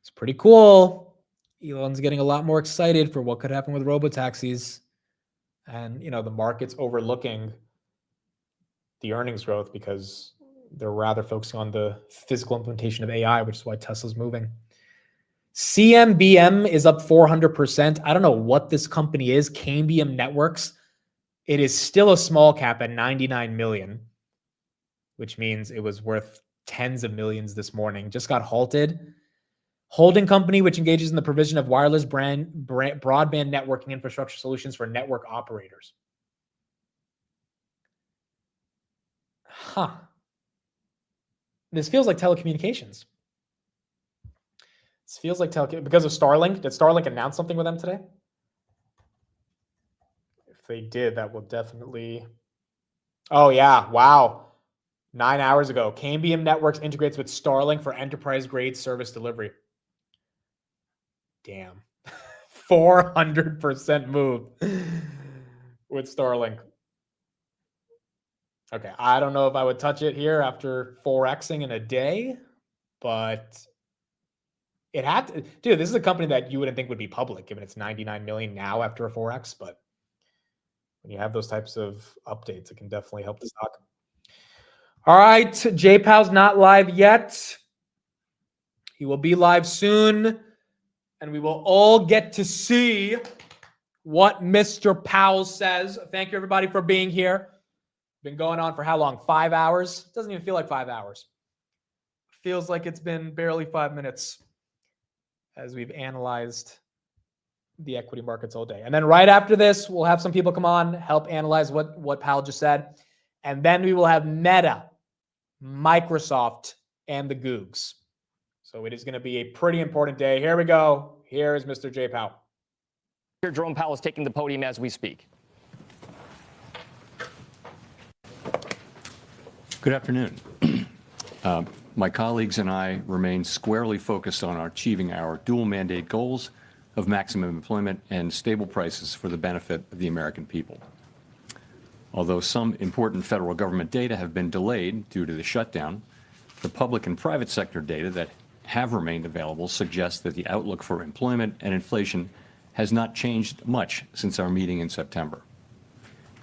It's pretty cool. Elon's getting a lot more excited for what could happen with robotaxis. And, the market's overlooking the earnings growth because they're rather focusing on the physical implementation of AI, which is why Tesla's moving. CMBM is up 400%. I don't know what this company is, Cambium Networks. It is still a small cap at 99 million, which means it was worth tens of millions this morning. Just got halted. Holding company, which engages in the provision of wireless broadband networking infrastructure solutions for network operators. This feels like telecommunications. This feels like because of Starlink. Did Starlink announce something with them today? If they did, that will definitely... Oh, yeah. Wow. 9 hours ago. Cambium Networks integrates with Starlink for enterprise-grade service delivery. Damn. 400% move with Starlink. Okay, I don't know if I would touch it here after 4xing in a day, but it had to. Dude, this is a company that you wouldn't think would be public given it's 99 million now after a 4x, but when you have those types of updates, it can definitely help the stock. All right, Jay Powell's not live yet. He will be live soon. And we will all get to see what Mr. Powell says. Thank you, everybody, for being here. Been going on for how long? 5 hours? Doesn't even feel like 5 hours. Feels like it's been barely 5 minutes as we've analyzed the equity markets all day. And then right after this, we'll have some people come on, help analyze what Powell just said. And then we will have Meta, Microsoft, and the Googs. So it is going to be a pretty important day. Here we go. Here is Mr. J. Powell. Here, Jerome Powell is taking the podium as we speak. Good afternoon. My colleagues and I remain squarely focused on achieving our dual mandate goals of maximum employment and stable prices for the benefit of the American people. Although some important federal government data have been delayed due to the shutdown, the public and private sector data that have remained available suggests that the outlook for employment and inflation has not changed much since our meeting in September.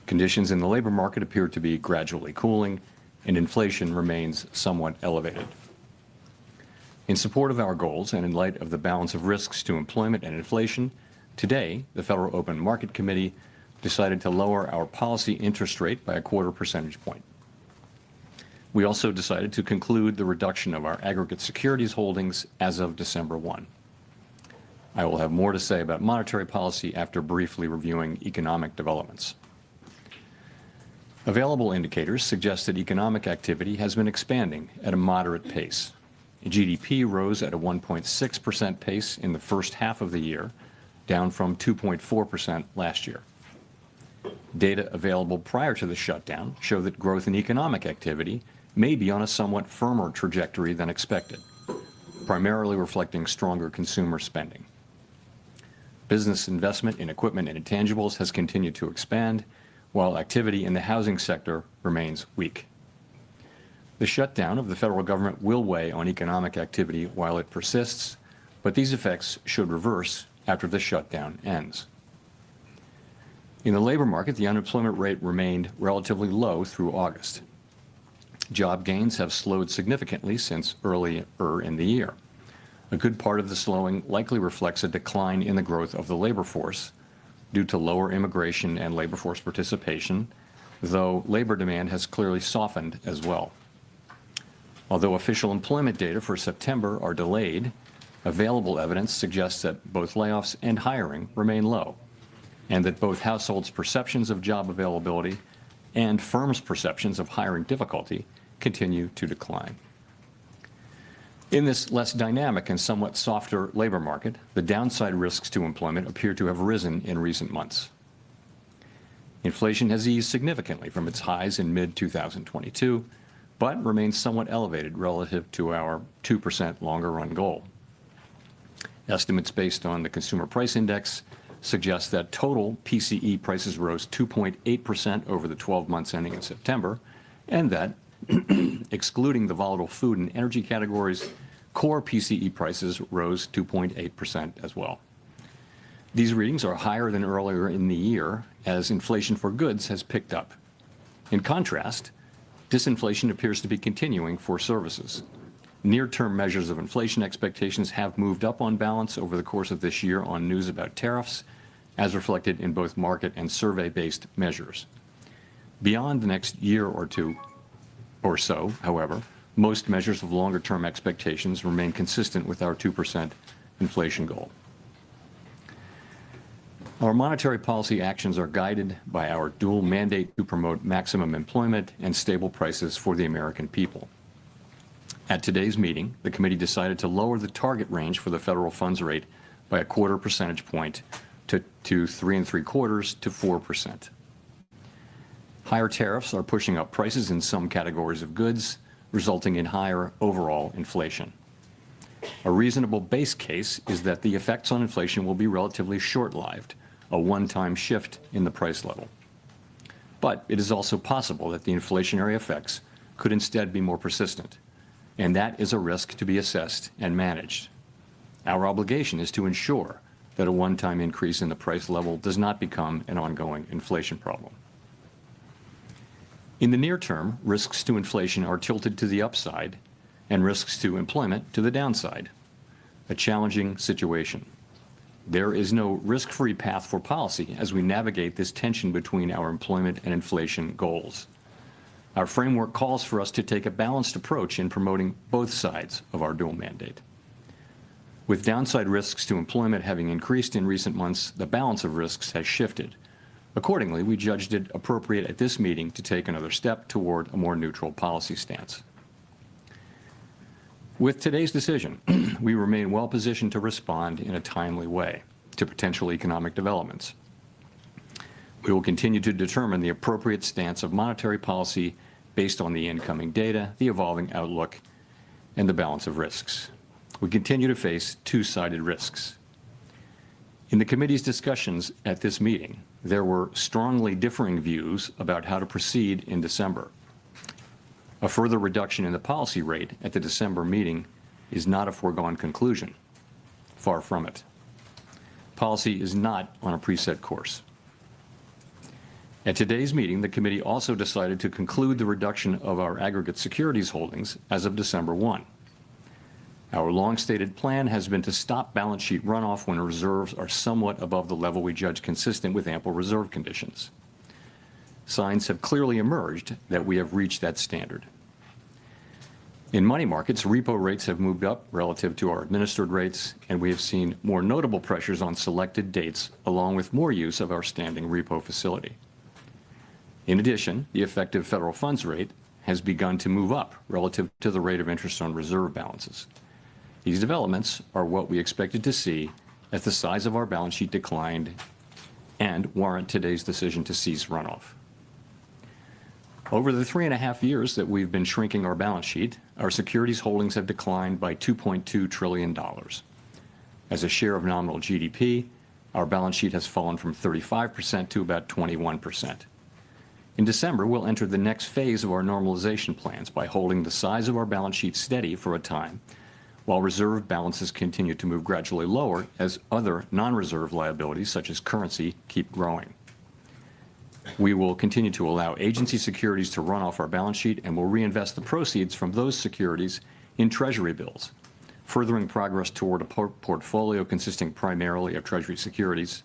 Conditions in the labor market appear to be gradually cooling, and inflation remains somewhat elevated. In support of our goals and in light of the balance of risks to employment and inflation, today the Federal Open Market Committee decided to lower our policy interest rate by a 1/4 percentage point. We also decided to conclude the reduction of our aggregate securities holdings as of December 1. I will have more to say about monetary policy after briefly reviewing economic developments. Available indicators suggest that economic activity has been expanding at a moderate pace. GDP rose at a 1.6% pace in the first half of the year, down from 2.4% last year. Data available prior to the shutdown show that growth in economic activity may be on a somewhat firmer trajectory than expected, primarily reflecting stronger consumer spending. Business investment in equipment and intangibles has continued to expand, while activity in the housing sector remains weak. The shutdown of the federal government will weigh on economic activity while it persists, but these effects should reverse after the shutdown ends. In the labor market, the unemployment rate remained relatively low through August. Job gains have slowed significantly since earlier in the year. A good part of the slowing likely reflects a decline in the growth of the labor force due to lower immigration and labor force participation, though labor demand has clearly softened as well. Although official employment data for September are delayed, available evidence suggests that both layoffs and hiring remain low, and that both households' perceptions of job availability and firms' perceptions of hiring difficulty continue to decline. In this less dynamic and somewhat softer labor market, the downside risks to employment appear to have risen in recent months. Inflation has eased significantly from its highs in mid-2022, but remains somewhat elevated relative to our 2% longer-run goal. Estimates based on the Consumer Price Index suggest that total PCE prices rose 2.8% over the 12 months ending in September, and that, excluding the volatile food and energy categories, core PCE prices rose 2.8% as well. These readings are higher than earlier in the year as inflation for goods has picked up. In contrast, disinflation appears to be continuing for services. Near-term measures of inflation expectations have moved up on balance over the course of this year on news about tariffs, as reflected in both market and survey-based measures. Beyond the next year or two or so, however, most measures of longer-term expectations remain consistent with our 2% inflation goal. Our monetary policy actions are guided by our dual mandate to promote maximum employment and stable prices for the American people. At today's meeting, the committee decided to lower the target range for the federal funds rate by a 1/4 percentage point to 3 3/4 to 4%. Higher tariffs are pushing up prices in some categories of goods, resulting in higher overall inflation. A reasonable base case is that the effects on inflation will be relatively short-lived, a one-time shift in the price level. But it is also possible that the inflationary effects could instead be more persistent, and that is a risk to be assessed and managed. Our obligation is to ensure that a one-time increase in the price level does not become an ongoing inflation problem. In the near term, risks to inflation are tilted to the upside and risks to employment to the downside, a challenging situation. There is no risk-free path for policy as we navigate this tension between our employment and inflation goals. Our framework calls for us to take a balanced approach in promoting both sides of our dual mandate. With downside risks to employment having increased in recent months, the balance of risks has shifted, Accordingly, we judged it appropriate at this meeting to take another step toward a more neutral policy stance. With today's decision, we remain well positioned to respond in a timely way to potential economic developments. We will continue to determine the appropriate stance of monetary policy based on the incoming data, the evolving outlook, and the balance of risks. We continue to face two-sided risks. In the committee's discussions at this meeting, there were strongly differing views about how to proceed in December. A further reduction in the policy rate at the December meeting is not a foregone conclusion. Far from it. Policy is not on a preset course. At today's meeting, the committee also decided to conclude the reduction of our aggregate securities holdings as of December 1. Our long-stated plan has been to stop balance sheet runoff when reserves are somewhat above the level we judge consistent with ample reserve conditions. Signs have clearly emerged that we have reached that standard. In money markets, repo rates have moved up relative to our administered rates, and we have seen more notable pressures on selected dates, along with more use of our standing repo facility. In addition, the effective federal funds rate has begun to move up relative to the rate of interest on reserve balances. These developments are what we expected to see as the size of our balance sheet declined and warrant today's decision to cease runoff. Over the 3.5 years that we've been shrinking our balance sheet, our securities holdings have declined by $2.2 trillion. As a share of nominal GDP, our balance sheet has fallen from 35% to about 21%. In December, we'll enter the next phase of our normalization plans by holding the size of our balance sheet steady for a time, while reserve balances continue to move gradually lower as other non-reserve liabilities, such as currency, keep growing. We will continue to allow agency securities to run off our balance sheet, and will reinvest the proceeds from those securities in Treasury bills, furthering progress toward a portfolio consisting primarily of Treasury securities.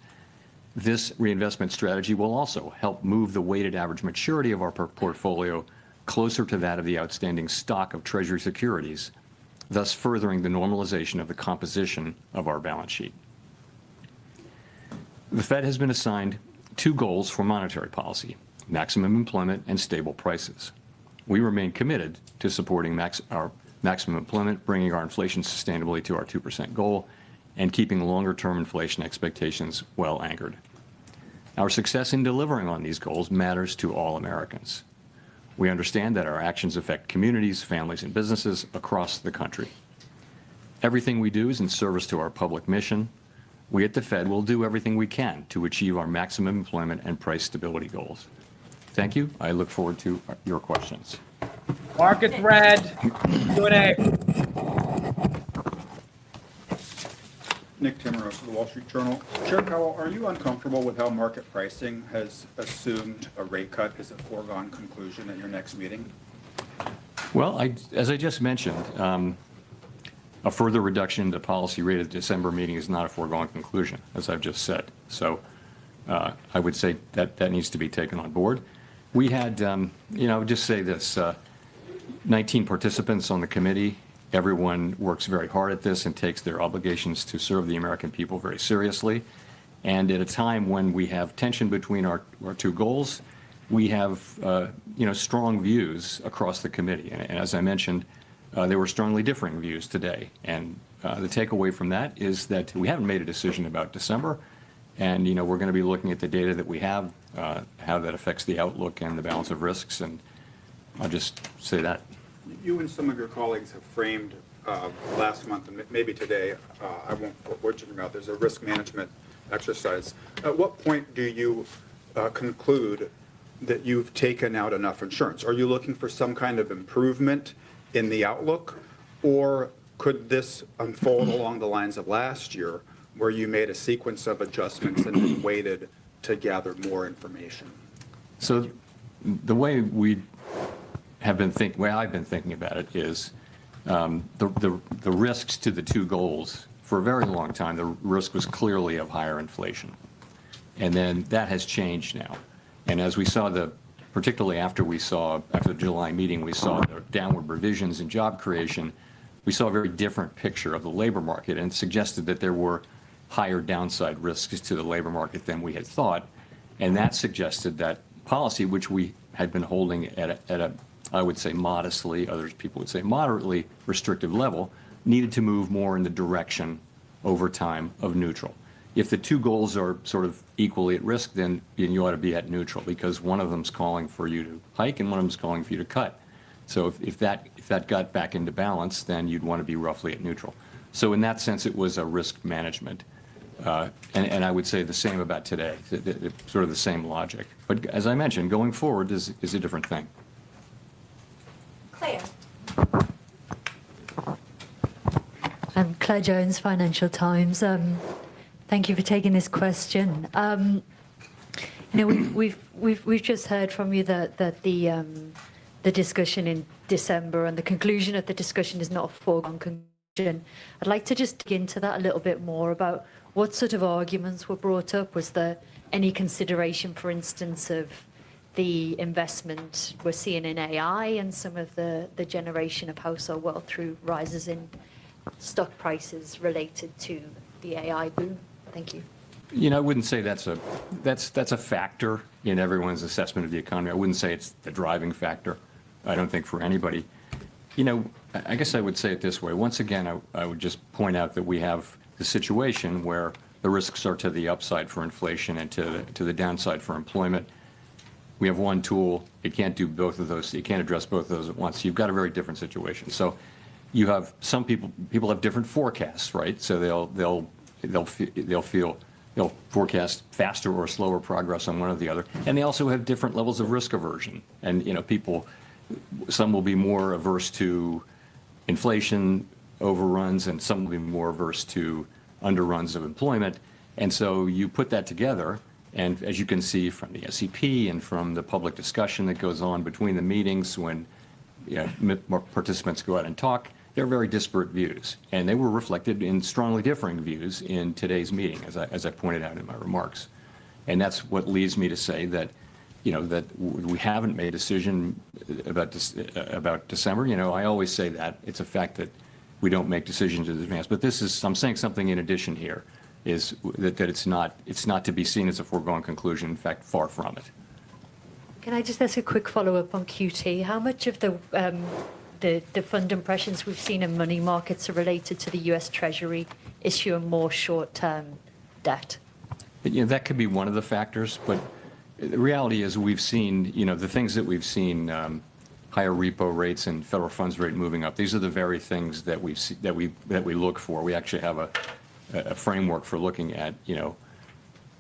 This reinvestment strategy will also help move the weighted average maturity of our portfolio closer to that of the outstanding stock of Treasury securities, thus furthering the normalization of the composition of our balance sheet. The Fed has been assigned two goals for monetary policy: maximum employment and stable prices. We remain committed to supporting our maximum employment, bringing our inflation sustainably to our 2% goal, and keeping longer-term inflation expectations well anchored. Our success in delivering on these goals matters to all Americans. We understand that our actions affect communities, families, and businesses across the country. Everything we do is in service to our public mission. We at the Fed will do everything we can to achieve our maximum employment and price stability goals. Thank you. I look forward to your questions. Market red. Q&A. Nick Timmeros of the Wall Street Journal. Chair Powell, are you uncomfortable with how market pricing has assumed a rate cut is a foregone conclusion at your next meeting? Well, as I just mentioned, a further reduction in the policy rate at the December meeting is not a foregone conclusion, as I've just said. So I would say that that needs to be taken on board. We had, just say this, 19 participants on the committee. Everyone works very hard at this and takes their obligations to serve the American people very seriously. And at a time when we have tension between our two goals, we have strong views across the committee. And as I mentioned, there were strongly differing views today. And the takeaway from that is that we haven't made a decision about December. And we're going to be looking at the data that we have, how that affects the outlook and the balance of risks. And I'll just say that. You and some of your colleagues have framed last month and maybe today, I won't put words in your mouth, there's a risk management exercise. At what point do you conclude that you've taken out enough insurance? Are you looking for some kind of improvement in the outlook, or could this unfold along the lines of last year, where you made a sequence of adjustments and then waited to gather more information? So the way I've been thinking about it is the risks to the two goals. For a very long time, the risk was clearly of higher inflation. And then that has changed now. And as we saw particularly after the July meeting, we saw the downward revisions in job creation, we saw a very different picture of the labor market, and suggested that there were higher downside risks to the labor market than we had thought. And that suggested that policy, which we had been holding at a I would say modestly, others people would say moderately restrictive level, needed to move more in the direction over time of neutral. If the two goals are sort of equally at risk, then you ought to be at neutral, because one of them's calling for you to hike and one of them's calling for you to cut. So if that got back into balance, then you'd want to be roughly at neutral. So in that sense, it was a risk management. And I would say the same about today, sort of the same logic. But as I mentioned, going forward is a different thing. Claire. I'm Claire Jones, Financial Times. Thank you for taking this question. We've just heard from you that the discussion in December and the conclusion of the discussion is not a foregone conclusion. I'd like to just dig into that a little bit more about what sort of arguments were brought up. Was there any consideration, for instance, of the investment we're seeing in AI and some of the generation of household wealth through rises in stock prices related to the AI boom? Thank you. I wouldn't say that's a factor in everyone's assessment of the economy. I wouldn't say it's the driving factor. I don't think for anybody. I guess I would say it this way. Once again, I would just point out that we have the situation where the risks are to the upside for inflation and to the downside for employment. We have one tool. It can't do both of those. It can't address both of those at once. You've got a very different situation. So you have some people have different forecasts, right? So they'll forecast faster or slower progress on one or the other. And they also have different levels of risk aversion. And some will be more averse to inflation overruns, and some will be more averse to underruns of employment. And so you put that together, and as you can see from the SEP and from the public discussion that goes on between the meetings when participants go out and talk, they're very disparate views. And they were reflected in strongly differing views in today's meeting, as I pointed out in my remarks. And that's what leads me to say that, that we haven't made a decision about December. I always say that. It's a fact that we don't make decisions in advance. But I'm saying something in addition here, is that it's not to be seen as a foregone conclusion. In fact, far from it. Can I just ask a quick follow-up on QT? How much of the fund impressions we've seen in money markets are related to the U.S. Treasury issuing more short-term debt? That could be one of the factors, but the reality is we've seen, the things that we've seen, higher repo rates and federal funds rate moving up. These are the very things that we look for. We actually have a framework for looking at,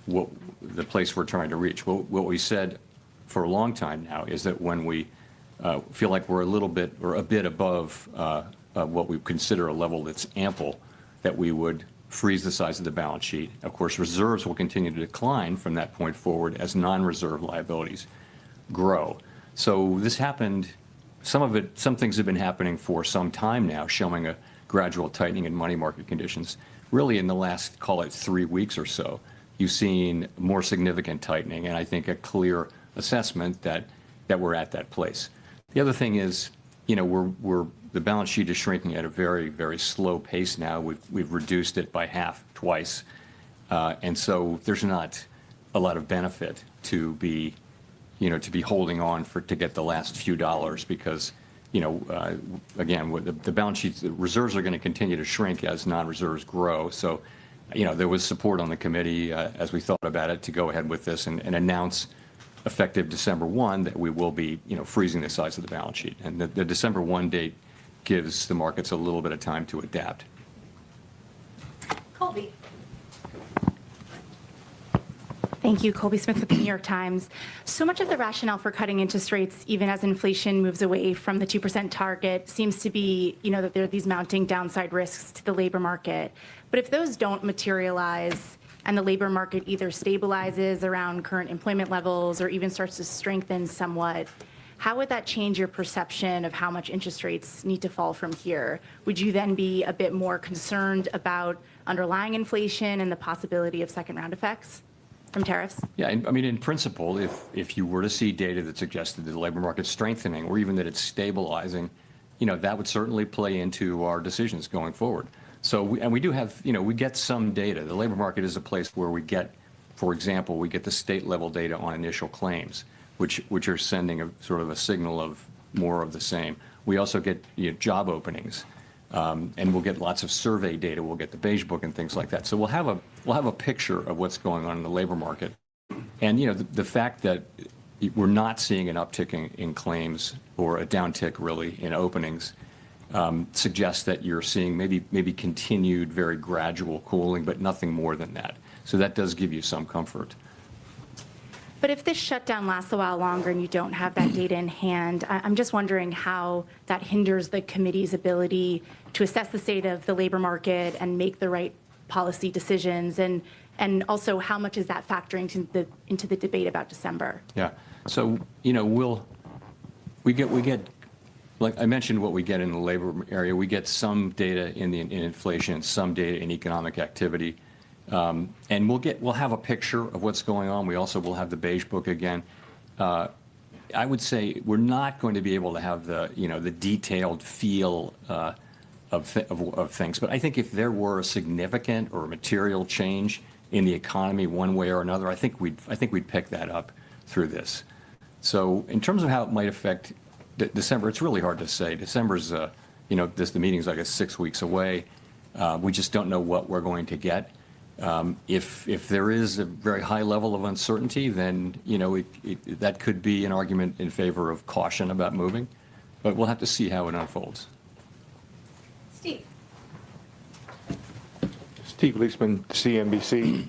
what the place we're trying to reach. What we said for a long time now is that when we feel like we're a bit above what we consider a level that's ample, that we would freeze the size of the balance sheet. Of course, reserves will continue to decline from that point forward as non-reserve liabilities grow. So this happened, some things have been happening for some time now, showing a gradual tightening in money market conditions. Really in the last, call it 3 weeks or so, you've seen more significant tightening, and I think a clear assessment that we're at that place. The other thing is, the balance sheet is shrinking at a very, very slow pace now. We've reduced it by half twice, and so there's not a lot of benefit to be holding on to get the last few dollars, because again, the balance sheets, the reserves are going to continue to shrink as non-reserves grow. So, there was support on the committee as we thought about it to go ahead with this and announce effective December 1 that we will be, freezing the size of the balance sheet. And the December 1 date gives the markets a little bit of time to adapt. Colby. Thank you. Colby Smith with the New York Times. So much of the rationale for cutting interest rates, even as inflation moves away from the 2% target, seems to be, that there are these mounting downside risks to the labor market. But if those don't materialize and the labor market either stabilizes around current employment levels or even starts to strengthen somewhat, how would that change your perception of how much interest rates need to fall from here? Would you then be a bit more concerned about underlying inflation and the possibility of second-round effects from tariffs? Yeah, in principle, if you were to see data that suggested that the labor market's strengthening or even that it's stabilizing, that would certainly play into our decisions going forward. So, we do have, we get some data. The labor market is a place where we get for example, we get the state level data on initial claims, which are sending a sort of a signal of more of the same. We also get job openings, and we'll get lots of survey data. We'll get the Beige Book and things like that. So we'll have a picture of what's going on in the labor market. And the fact that we're not seeing an uptick in claims or a downtick really in openings suggests that you're seeing maybe continued very gradual cooling, but nothing more than that. So that does give you some comfort. But if this shutdown lasts a while longer and you don't have that data in hand, I'm just wondering how that hinders the committee's ability to assess the state of the labor market and make the right policy decisions, and also how much is that factoring into the debate about December? Yeah. So we get like I mentioned what we get in the labor area. We get some data in inflation, some data in economic activity. And we'll have a picture of what's going on. We also will have the Beige Book again. I would say we're not going to be able to have the detailed feel of things. But I think if there were a significant or material change in the economy one way or another, I think we'd pick that up through this. So in terms of how it might affect December, it's really hard to say. December's the meeting's like 6 weeks away. We just don't know what we're going to get. If there is a very high level of uncertainty, then that could be an argument in favor of caution about moving, but we'll have to see how it unfolds. Steve. Steve Leisman, CNBC.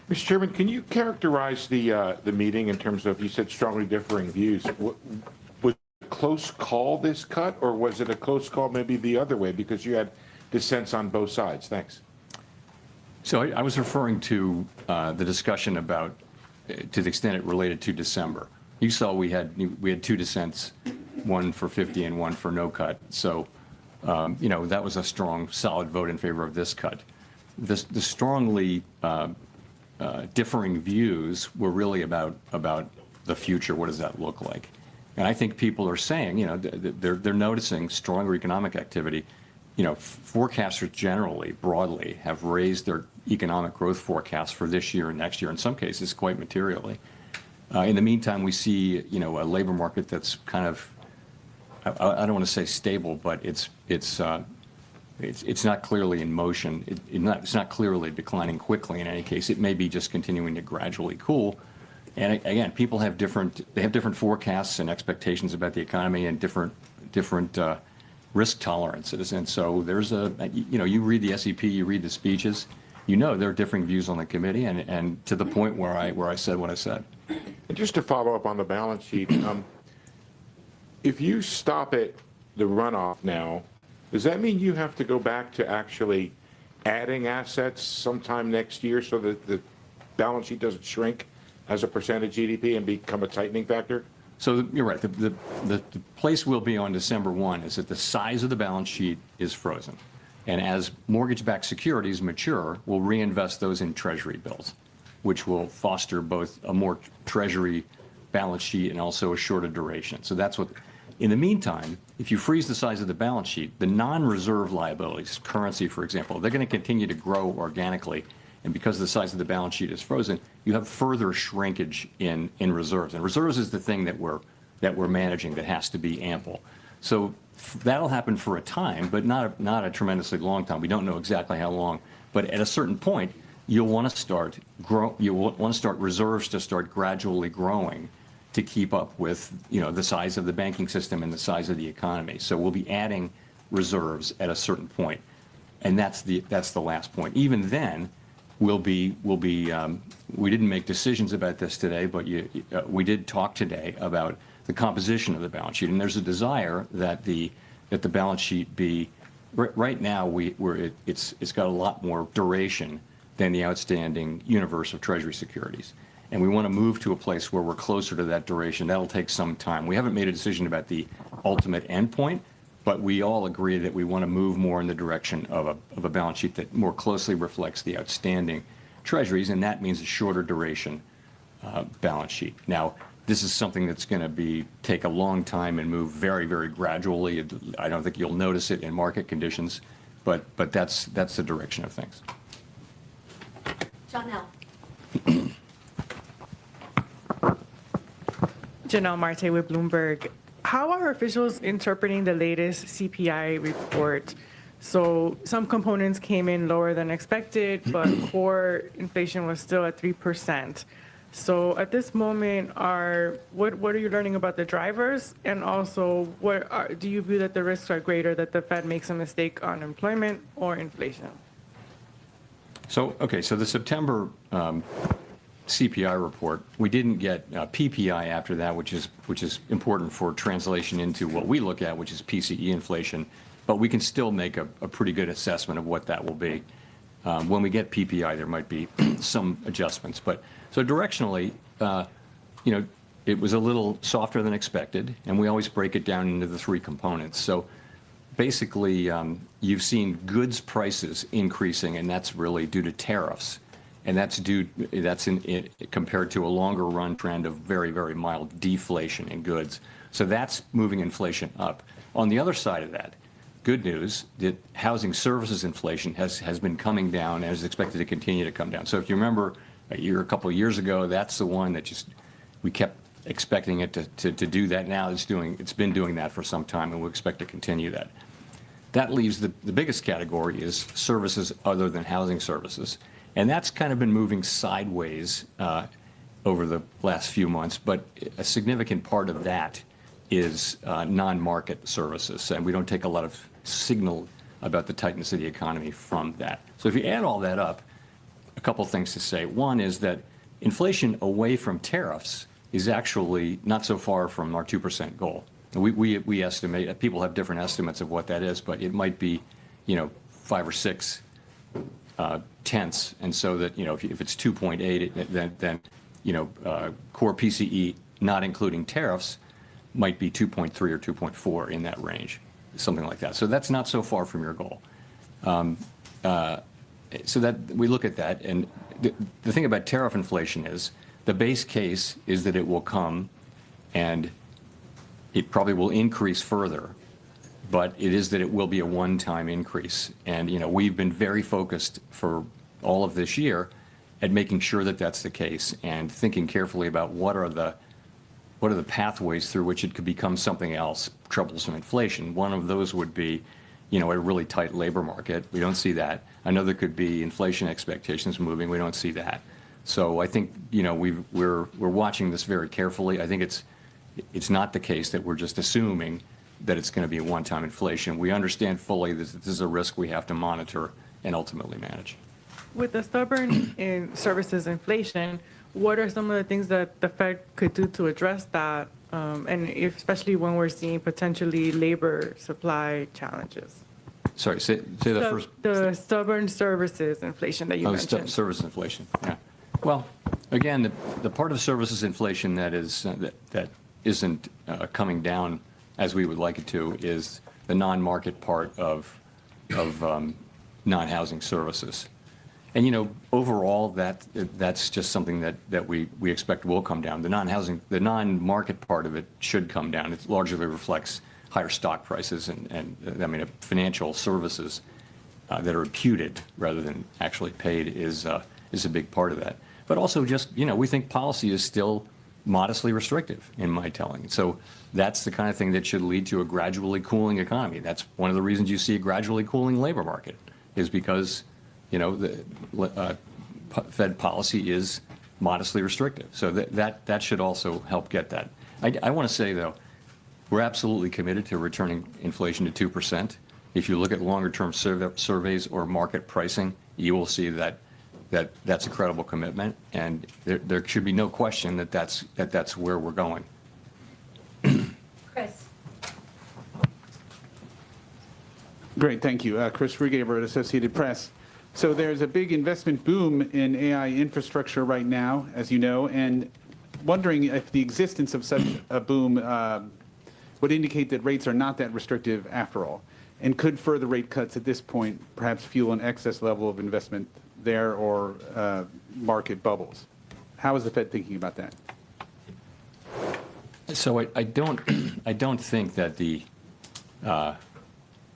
Mr. Chairman, can you characterize the meeting in terms of, you said strongly differing views. Was it a close call, this cut, or was it a close call maybe the other way because you had dissents on both sides? Thanks. So I was referring to the discussion about, to the extent it related to December. You saw we had 2 dissents, one for 50 and one for no cut. So, that was a strong, solid vote in favor of this cut. The strongly differing views were really about the future. What does that look like? And I think people are saying, they're noticing stronger economic activity. Forecasters generally, broadly, have raised their economic growth forecasts for this year and next year, in some cases quite materially. In the meantime, we see, a labor market that's kind of, I don't want to say stable, but it's not clearly in motion. It's not clearly declining quickly in any case. It may be just continuing to gradually cool. And again, people have different forecasts and expectations about the economy and different risk tolerances. And so there's you read the SEP, you read the speeches, there are differing views on the committee, and to the point where I said what I said. And just to follow up on the balance sheet, if you stop it, the runoff now, does that mean you have to go back to actually adding assets sometime next year so that the balance sheet doesn't shrink as a percent of GDP and become a tightening factor? So you're right. The place we'll be on December 1 is that the size of the balance sheet is frozen. And as mortgage-backed securities mature, we'll reinvest those in Treasury bills, which will foster both a more Treasury balance sheet and also a shorter duration. So that's what, in the meantime, if you freeze the size of the balance sheet, the non-reserve liabilities, currency, for example, they're going to continue to grow organically. And because the size of the balance sheet is frozen, you have further shrinkage in reserves. And reserves is the thing that we're managing that has to be ample. So that'll happen for a time, but not a tremendously long time. We don't know exactly how long. But at a certain point, you'll want to start reserves to start gradually growing to keep up with the size of the banking system and the size of the economy. So we'll be adding reserves at a certain point, and that's the last point. Even then, we didn't make decisions about this today, but we did talk today about the composition of the balance sheet, and there's a desire that the balance sheet be right now it's got a lot more duration than the outstanding universe of Treasury securities, and we want to move to a place where we're closer to that duration. That'll take some time. We haven't made a decision about the ultimate endpoint, but we all agree that we want to move more in the direction of a balance sheet that more closely reflects the outstanding treasuries, and that means a shorter duration balance sheet. Now, this is something that's going to take a long time and move very, very gradually. I don't think you'll notice it in market conditions, but that's the direction of things. John L. Janelle Marte with Bloomberg. How are officials interpreting the latest CPI report? So some components came in lower than expected, but core inflation was still at 3%. So at this moment, what are you learning about the drivers? And also, do you view that the risks are greater that the Fed makes a mistake on employment or inflation? So the September CPI report, we didn't get PPI after that, which is important for translation into what we look at, which is PCE inflation. But we can still make a pretty good assessment of what that will be. When we get PPI, there might be some adjustments. But so directionally, it was a little softer than expected, and we always break it down into the three components. So basically, you've seen goods prices increasing, and that's really due to tariffs. And that's compared to a longer run trend of very, very mild deflation in goods. So that's moving inflation up. On the other side of that, good news that housing services inflation has been coming down and is expected to continue to come down. So if you remember a couple of years ago, that's the one that we kept expecting it to do that. Now it's been doing that for some time, and we expect to continue that. That leaves the biggest category is services other than housing services. And that's kind of been moving sideways over the last few months, but a significant part of that is non-market services. And we don't take a lot of signal about the tightness of the economy from that. So if you add all that up, a couple things to say. One is that inflation away from tariffs is actually not so far from our 2% goal. We estimate, people have different estimates of what that is, but it might be, 5 or 6 tenths. And so that, if it's 2.8, then core PCE, not including tariffs, might be 2.3 or 2.4 in that range, something like that. So that's not so far from your goal. So that we look at that, and the thing about tariff inflation is the base case is that it will come, and it probably will increase further, but it is that it will be a one-time increase. And we've been very focused for all of this year at making sure that that's the case and thinking carefully about what are the pathways through which it could become something else, troublesome inflation. One of those would be, a really tight labor market. We don't see that. Another could be inflation expectations moving. We don't see that. So I think, we're watching this very carefully. I think it's not the case that we're just assuming that it's going to be a one-time inflation. We understand fully that this is a risk we have to monitor and ultimately manage. With the stubborn in services inflation, what are some of the things that the Fed could do to address that, and especially when we're seeing potentially labor supply challenges? Sorry, say the first. The stubborn services inflation that you mentioned. Services inflation, yeah. Well, again, the part of services inflation that isn't coming down as we would like it to is the non-market part of non-housing services. And overall, that's just something that we expect will come down. The non-market part of it should come down. It largely reflects higher stock prices and financial services that are imputed rather than actually paid is a big part of that. But also just, we think policy is still modestly restrictive in my telling. So that's the kind of thing that should lead to a gradually cooling economy. That's one of the reasons you see a gradually cooling labor market is because the Fed policy is modestly restrictive. So that should also help get that. I want to say, though, we're absolutely committed to returning inflation to 2%. If you look at longer-term surveys or market pricing, you will see that's a credible commitment, and there should be no question that that's where we're going. Chris. Great, thank you. Chris Rugaber at Associated Press. So there's a big investment boom in AI infrastructure right now, as you know, and wondering if the existence of such a boom would indicate that rates are not that restrictive after all, and could further rate cuts at this point perhaps fuel an excess level of investment there or market bubbles? How is the Fed thinking about that? So I don't think that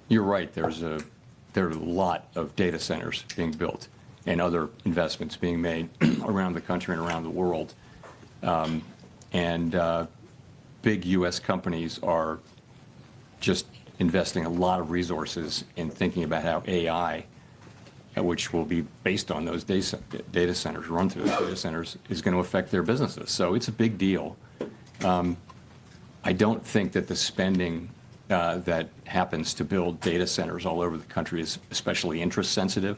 you're right. There are a lot of data centers being built and other investments being made around the country and around the world. Big U.S. companies are just investing a lot of resources in thinking about how AI, which will be based on those data centers, run through those data centers, is going to affect their businesses. So it's a big deal. I don't think that the spending that happens to build data centers all over the country is especially interest sensitive.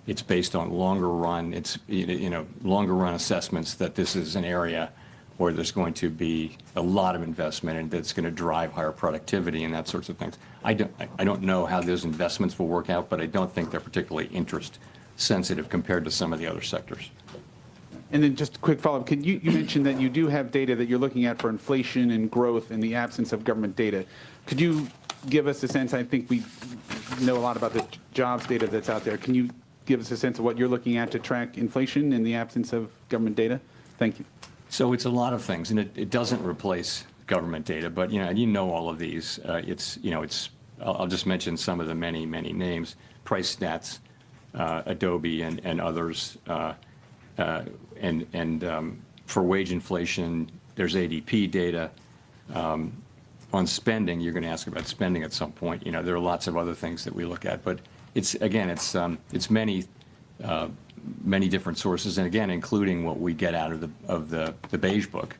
It's based on longer run assessments that this is an area where there's going to be a lot of investment and that's going to drive higher productivity and that sorts of things. I don't know how those investments will work out, but I don't think they're particularly interest sensitive compared to some of the other sectors. And then just a quick follow-up. You mentioned that you do have data that you're looking at for inflation and growth in the absence of government data. Could you give us a sense? I think we know a lot about the jobs data that's out there. Can you give us a sense of what you're looking at to track inflation in the absence of government data? Thank you. So it's a lot of things, and it doesn't replace government data, but all of these. I'll just mention some of the many names: Price Stats, Adobe, and others. For wage inflation, there's ADP data. On spending, you're going to ask about spending at some point. There are lots of other things that we look at, but it's many different sources, and again, including what we get out of the Beige Book,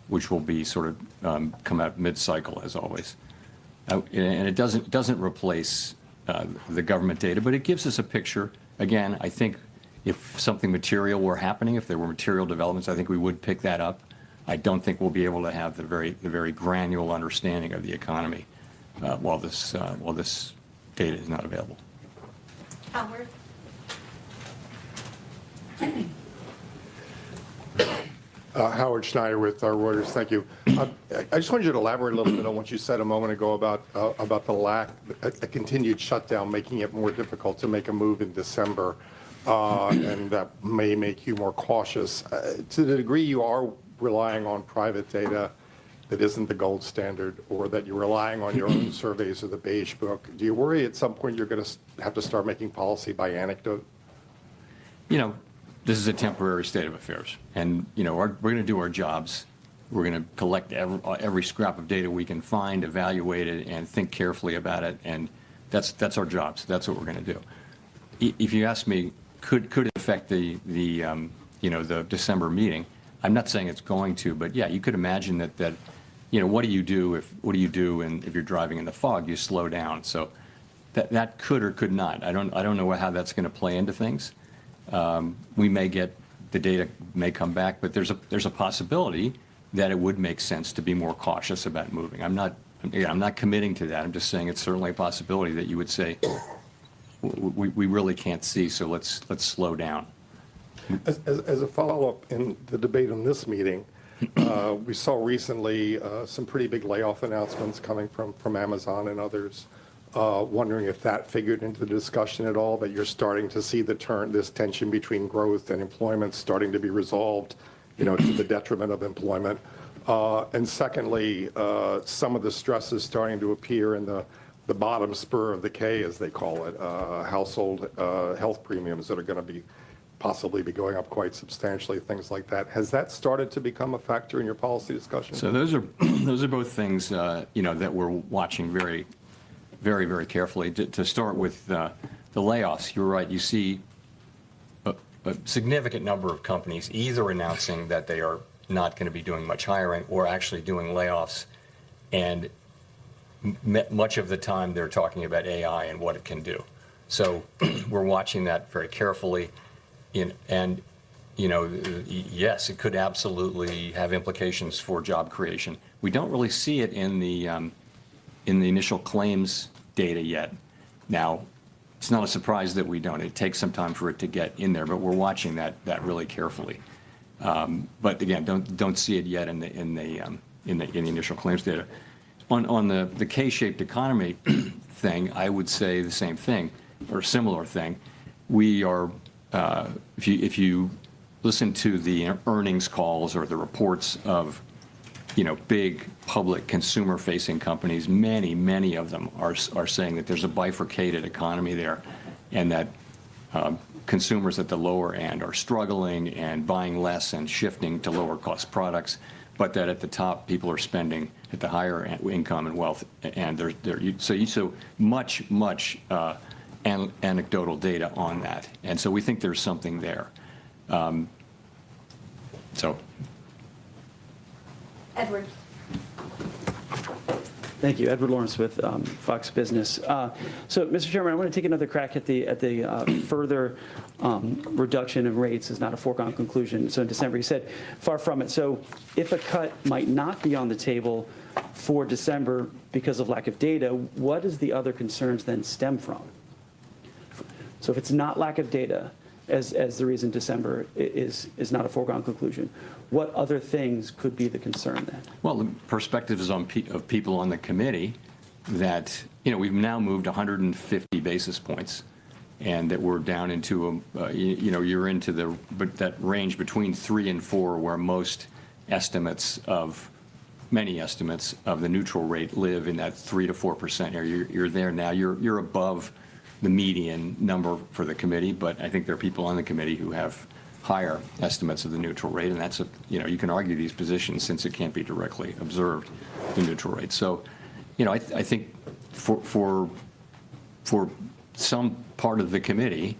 which will be sort of come out mid-cycle as always. And it doesn't replace the government data, but it gives us a picture. Again, I think if something material were happening, if there were material developments, I think we would pick that up. I don't think we'll be able to have the very granular understanding of the economy while this data is not available. Howard. Howard Schneider with Reuters. Thank you. I just wanted you to elaborate a little bit on what you said a moment ago about a continued shutdown, making it more difficult to make a move in December, and that may make you more cautious. To the degree you are relying on private data that isn't the gold standard, or that you're relying on your own surveys of the Beige Book, do you worry at some point you're going to have to start making policy by anecdote? This is a temporary state of affairs, and we're going to do our jobs. We're going to collect every scrap of data we can find, evaluate it, and think carefully about it. And that's our jobs. That's what we're going to do. If you ask me, could it affect the December meeting? I'm not saying it's going to, but yeah, you could imagine that what do you do if you're driving in the fog? You slow down. So that could or could not. I don't know how that's going to play into things. We may get the data may come back, but there's a possibility that it would make sense to be more cautious about moving. I'm not committing to that. I'm just saying it's certainly a possibility that you would say we really can't see, so let's slow down. As a follow-up in the debate on this meeting, we saw recently some pretty big layoff announcements coming from Amazon and others. Wondering if that figured into the discussion at all, that you're starting to see this tension between growth and employment starting to be resolved, to the detriment of employment. And secondly, some of the stress is starting to appear in the bottom spur of the K, as they call it, household health premiums that are going to possibly be going up quite substantially, things like that. Has that started to become a factor in your policy discussion? So those are both things that we're watching very, very carefully. To start with the layoffs, you're right. You see a significant number of companies either announcing that they are not going to be doing much hiring or actually doing layoffs. And much of the time they're talking about AI and what it can do. So we're watching that very carefully. And yes, it could absolutely have implications for job creation. We don't really see it in the initial claims data yet. Now, it's not a surprise that we don't. It takes some time for it to get in there, but we're watching that really carefully. But again, don't see it yet in the initial claims data. On the K-shaped economy thing, I would say the same thing or similar thing. We are, if you listen to the earnings calls or the reports of big public consumer-facing companies, many of them are saying that there's a bifurcated economy there, and that consumers at the lower end are struggling and buying less and shifting to lower cost products, but that at the top, people are spending at the higher income and wealth, and so much anecdotal data on that, and so we think there's something there. Edward. Thank you, Edward Lawrence with Fox Business. So, Mr. Chairman, I want to take another crack at the further reduction in rates is not a foregone conclusion. So in December, you said far from it. So if a cut might not be on the table for December because of lack of data, what does the other concerns then stem from? So if it's not lack of data as the reason December is not a foregone conclusion, what other things could be the concern then? Well, the perspective is of people on the committee that, we've now moved 150 basis points, and that we're down into you're into that range between 3 and 4, where many estimates of the neutral rate live in that 3 to 4% area. You're there now. You're above the median number for the committee, but I think there are people on the committee who have higher estimates of the neutral rate, and that's you can argue these positions since it can't be directly observed, the neutral rate. So, I think for some part of the committee,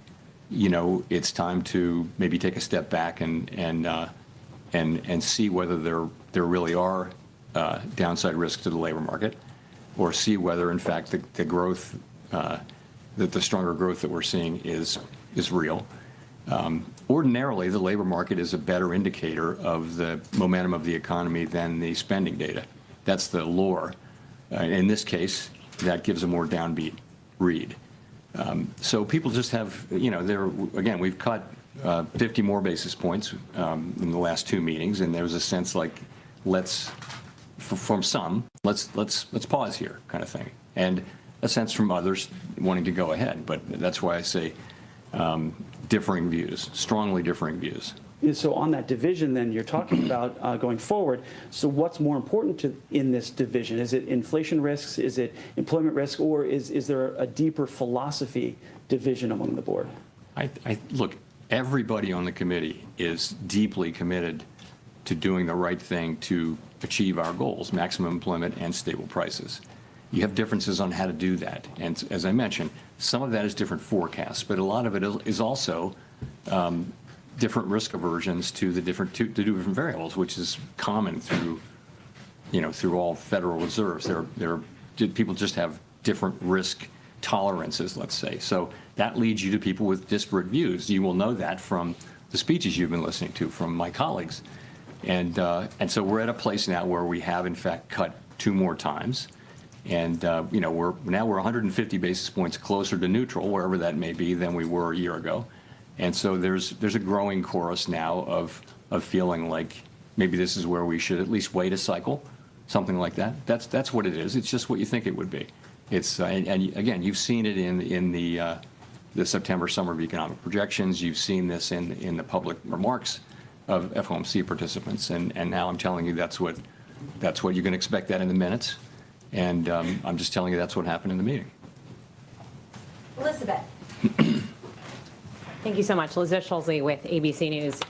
it's time to maybe take a step back and see whether there really are downside risks to the labor market, or see whether in fact the growth that the stronger growth that we're seeing is real. Ordinarily, the labor market is a better indicator of the momentum of the economy than the spending data. That's the lore. In this case, that gives a more downbeat read. So people just have, again, we've cut 50 more basis points in the last 2 meetings, and there was a sense like, from some, let's pause here, kind of thing, and a sense from others wanting to go ahead. But that's why I say differing views, strongly differing views. So on that division, then, you're talking about going forward. So what's more important in this division? Is it inflation risks? Is it employment risk? Or is there a deeper philosophy division among the board? Look, everybody on the committee is deeply committed to doing the right thing to achieve our goals, maximum employment and stable prices. You have differences on how to do that. And as I mentioned, some of that is different forecasts, but a lot of it is also different risk aversions to the different variables, which is common through all Federal Reserves. People just have different risk tolerances, let's say. So that leads you to people with disparate views. You will know that from the speeches you've been listening to from my colleagues. And so we're at a place now where we have, in fact, cut 2 more times. And we're 150 basis points closer to neutral, wherever that may be, than we were a year ago. And so there's a growing chorus now of feeling like maybe this is where we should at least wait a cycle, something like that. That's what it is. It's just what you think it would be. It's and again, you've seen it in the September Summer of Economic Projections. You've seen this in the public remarks of FOMC participants, and now I'm telling you that's what you can expect that in the minutes. And I'm just telling you that's what happened in the meeting. Elizabeth. Thank you so much. Elizabeth Schulze with ABC News.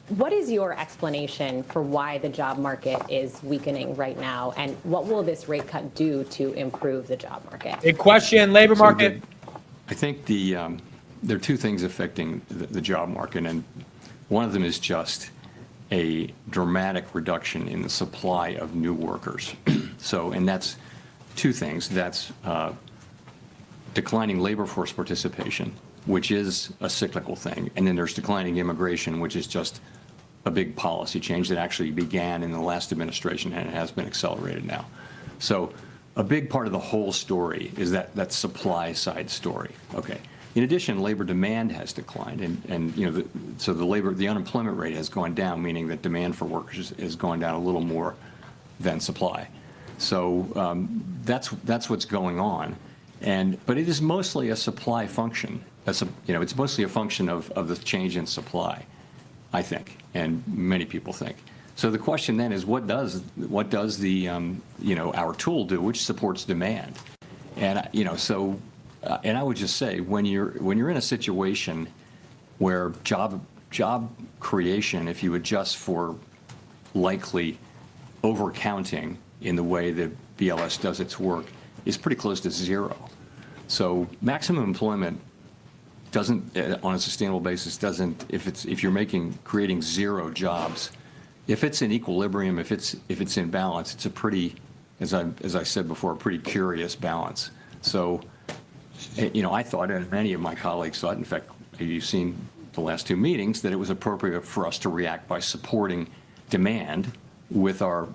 What is your explanation for why the job market is weakening right now, and what will this rate cut do to improve the job market? Big question, labor market. I think there are 2 things affecting the job market, and one of them is just a dramatic reduction in the supply of new workers. And that's 2 things. That's declining labor force participation, which is a cyclical thing. And then there's declining immigration, which is just a big policy change that actually began in the last administration, and it has been accelerated now. So a big part of the whole story is that supply side story. Okay. In addition, labor demand has declined, and the unemployment rate has gone down, meaning that demand for workers has gone down a little more than supply. So that's what's going on, but it is mostly a supply function. It's mostly a function of the change in supply, I think, and many people think. So the question then is, what does the our tool do, which supports demand, and I would just say, when you're in a situation where job creation, if you adjust for likely overcounting in the way that BLS does its work, is pretty close to zero. So maximum employment doesn't, on a sustainable basis, doesn't, if you're creating zero jobs, if it's in equilibrium, if it's in balance, it's a pretty, as I said before, a pretty curious balance. So, I thought, and many of my colleagues thought, in fact, you've seen the last two meetings, that it was appropriate for us to react by supporting demand with our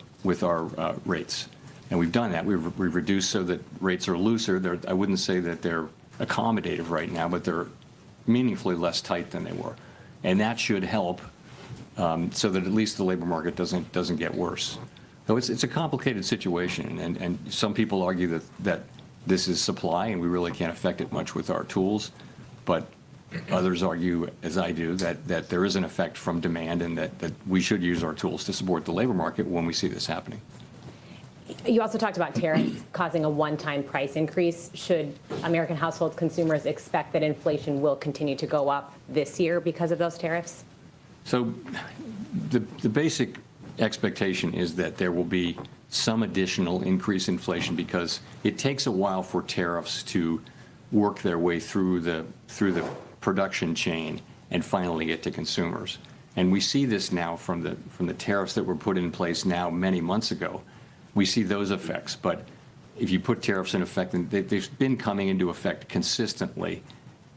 rates. And we've done that. We've reduced so that rates are looser. I wouldn't say that they're accommodative right now, but they're meaningfully less tight than they were. And that should help so that at least the labor market doesn't get worse. So it's a complicated situation, and some people argue that this is supply and we really can't affect it much with our tools, but others argue, as I do, that there is an effect from demand and that we should use our tools to support the labor market when we see this happening. You also talked about tariffs causing a one-time price increase. Should American household consumers expect that inflation will continue to go up this year because of those tariffs? So the basic expectation is that there will be some additional increase in inflation because it takes a while for tariffs to work their way through the production chain and finally get to consumers. And we see this now from the tariffs that were put in place now many months ago. We see those effects, but if you put tariffs in effect, and they've been coming into effect consistently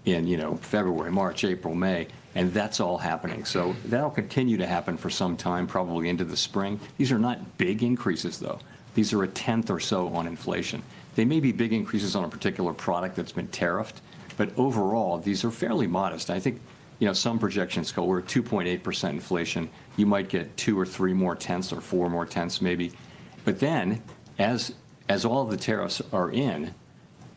in February, March, April, May, and that's all happening. So that'll continue to happen for some time, probably into the spring. These are not big increases, though. These are a tenth or so on inflation. They may be big increases on a particular product that's been tariffed, but overall, these are fairly modest. I think some projections go, we're at 2.8% inflation. You might get 2 or 3 more tenths or 4 more tenths maybe. But then, as all of the tariffs are in,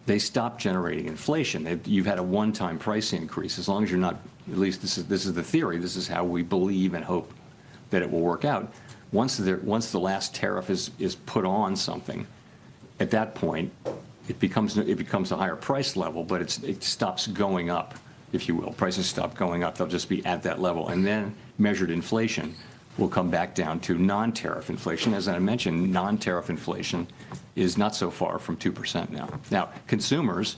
they stop generating inflation. You've had a one-time price increase. As long as you're not, at least this is the theory, this is how we believe and hope that it will work out. Once the last tariff is put on something, at that point, it becomes a higher price level, but it stops going up, if you will. Prices stop going up. They'll just be at that level. And then measured inflation will come back down to non-tariff inflation. As I mentioned, non-tariff inflation is not so far from 2% now. Now, consumers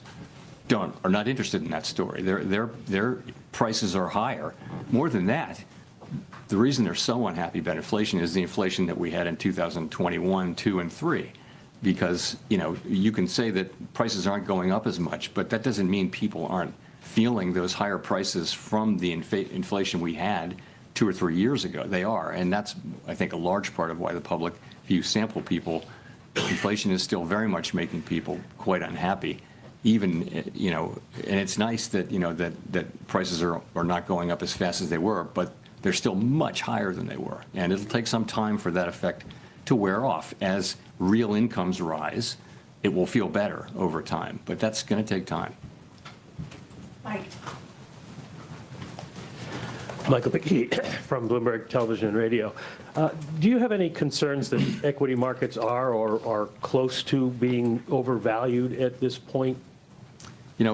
are not interested in that story. Their prices are higher. More than that, the reason they're so unhappy about inflation is the inflation that we had in 2021, 2, and 3. Because you can say that prices aren't going up as much, but that doesn't mean people aren't feeling those higher prices from the inflation we had 2 or 3 years ago. They are, and that's, I think, a large part of why the public, if you sample people, inflation is still very much making people quite unhappy. Even, and it's nice that, that prices are not going up as fast as they were, but they're still much higher than they were. And it'll take some time for that effect to wear off. As real incomes rise, it will feel better over time, but that's going to take time. Mike. Michael Pickey from Bloomberg Television and Radio. Do you have any concerns that equity markets are or are close to being overvalued at this point? We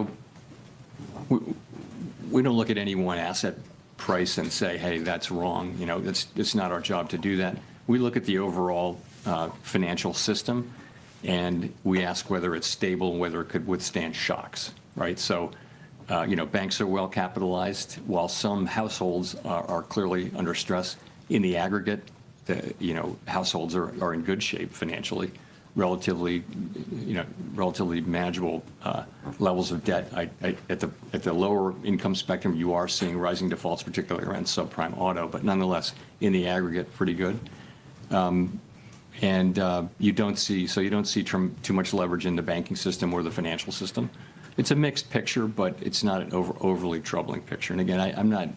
don't look at any one asset price and say, hey, that's wrong. It's not our job to do that. We look at the overall financial system, and we ask whether it's stable, whether it could withstand shocks, right? So, banks are well capitalized, while some households are clearly under stress. In the aggregate, households are in good shape financially, relatively manageable levels of debt. At the lower income spectrum, you are seeing rising defaults, particularly around subprime auto, but nonetheless, in the aggregate, pretty good. You don't see too much leverage in the banking system or the financial system. It's a mixed picture, but it's not an overly troubling picture. And again, I'm not.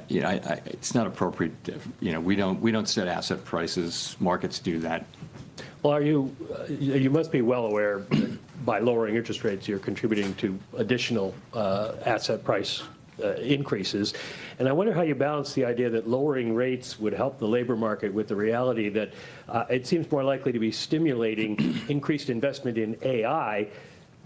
It's not appropriate. We don't set asset prices. Markets do that. Well, you must be well aware that by lowering interest rates, you're contributing to additional asset price increases. And I wonder how you balance the idea that lowering rates would help the labor market with the reality that it seems more likely to be stimulating increased investment in AI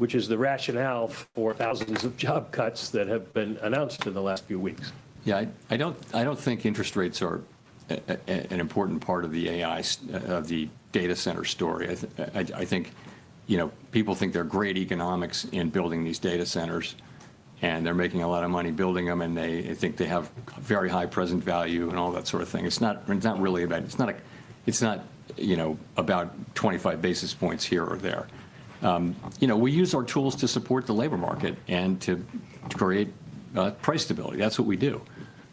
which is the rationale for thousands of job cuts that have been announced in the last few weeks. Yeah, I don't think interest rates are an important part of the AI, of the data center story. I think, people think they're great economics in building these data centers, and they're making a lot of money building them, and they think they have very high present value and all that sort of thing. It's not really about, it's not about 25 basis points here or there. We use our tools to support the labor market and to create price stability. That's what we do.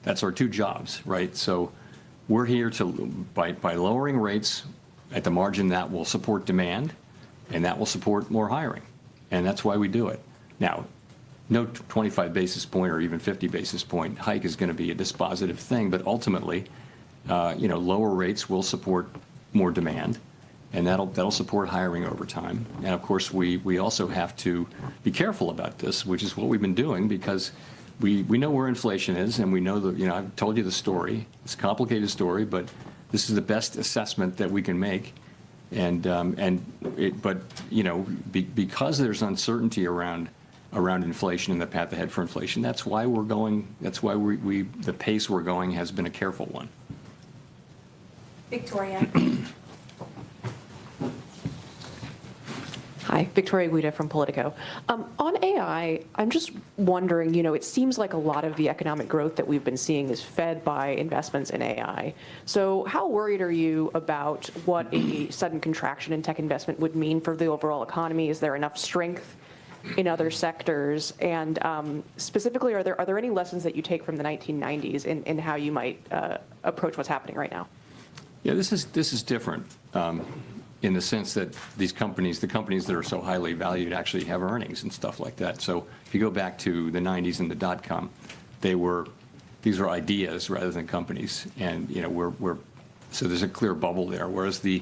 That's our two jobs, right? So we're here to, by lowering rates at the margin, that will support demand, and that will support more hiring. And that's why we do it. Now, no 25 basis point or even 50 basis point hike is going to be a dispositive thing, but ultimately, lower rates will support more demand, and that'll support hiring over time. And of course, we also have to be careful about this, which is what we've been doing, because we know where inflation is, and we know that, I've told you the story. It's a complicated story, but this is the best assessment that we can make. Because there's uncertainty around inflation and the path ahead for inflation, that's why we're going, the pace we're going has been a careful one. Victoria. Hi, Victoria Guida from Politico. On AI, I'm just wondering, it seems like a lot of the economic growth that we've been seeing is fed by investments in AI. So how worried are you about what a sudden contraction in tech investment would mean for the overall economy? Is there enough strength in other sectors? And specifically, are there any lessons that you take from the 1990s in how you might approach what's happening right now? Yeah, this is different. In the sense that the companies that are so highly valued actually have earnings and stuff like that. So if you go back to the 90s and the dot-com, these were ideas rather than companies, and so there's a clear bubble there. Whereas I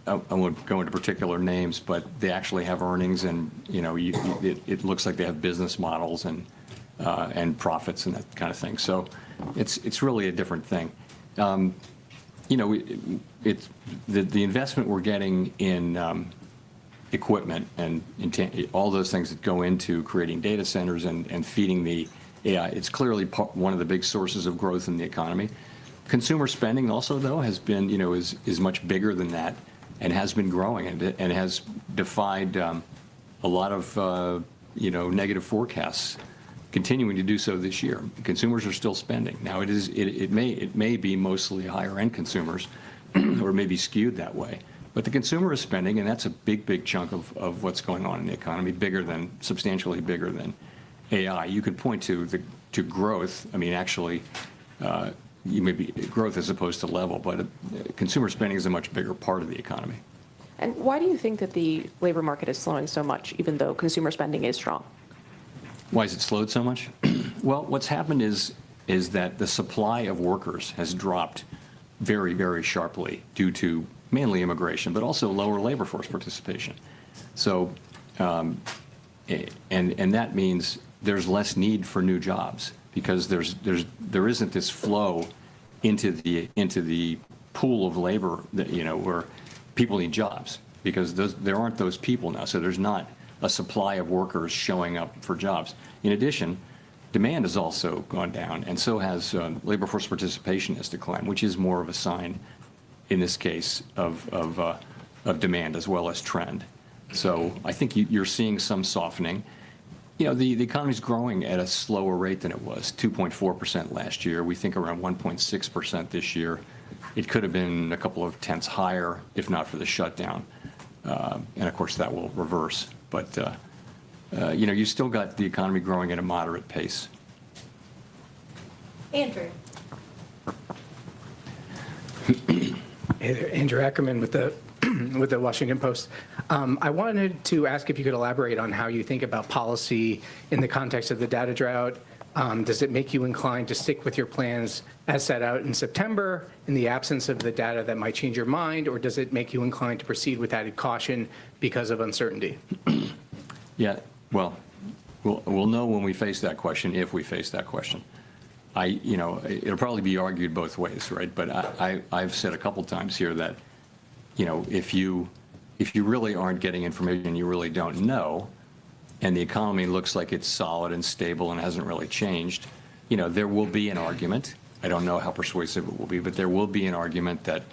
won't go into particular names, but they actually have earnings, and it looks like they have business models and profits and that kind of thing. So it's really a different thing. The investment we're getting in equipment and all those things that go into creating data centers and feeding the AI, it's clearly one of the big sources of growth in the economy. Consumer spending also, though, has been, is much bigger than that and has been growing and has defied a lot of, negative forecasts, continuing to do so this year. Consumers are still spending. Now, it may be mostly higher-end consumers, or maybe skewed that way. But the consumer is spending, and that's a big chunk of what's going on in the economy, substantially bigger than AI. You could point to growth. I mean, actually, maybe growth as opposed to level, but consumer spending is a much bigger part of the economy. And why do you think that the labor market is slowing so much, even though consumer spending is strong? Why has it slowed so much? Well, what's happened is that the supply of workers has dropped very sharply due to mainly immigration, but also lower labor force participation. So, and that means there's less need for new jobs because there isn't this flow into the pool of labor that, where people need jobs, because there aren't those people now. So there's not a supply of workers showing up for jobs. In addition, demand has also gone down, and so has labor force participation has declined, which is more of a sign, in this case, of demand as well as trend. So I think you're seeing some softening. The economy's growing at a slower rate than it was, 2.4% last year. We think around 1.6% this year. It could have been a couple of tenths higher if not for the shutdown. And of course, that will reverse. But, you still got the economy growing at a moderate pace. Andrew. Hey there, Andrew Ackerman with the Washington Post. I wanted to ask if you could elaborate on how you think about policy in the context of the data drought. Does it make you inclined to stick with your plans as set out in September in the absence of the data that might change your mind, or does it make you inclined to proceed with added caution because of uncertainty? Yeah, well, we'll know when we face that question, if we face that question. It'll probably be argued both ways, right? But I've said a couple times here that, if you if you really aren't getting information you really don't know, and the economy looks like it's solid and stable and hasn't really changed, there will be an argument. I don't know how persuasive it will be, but there will be an argument that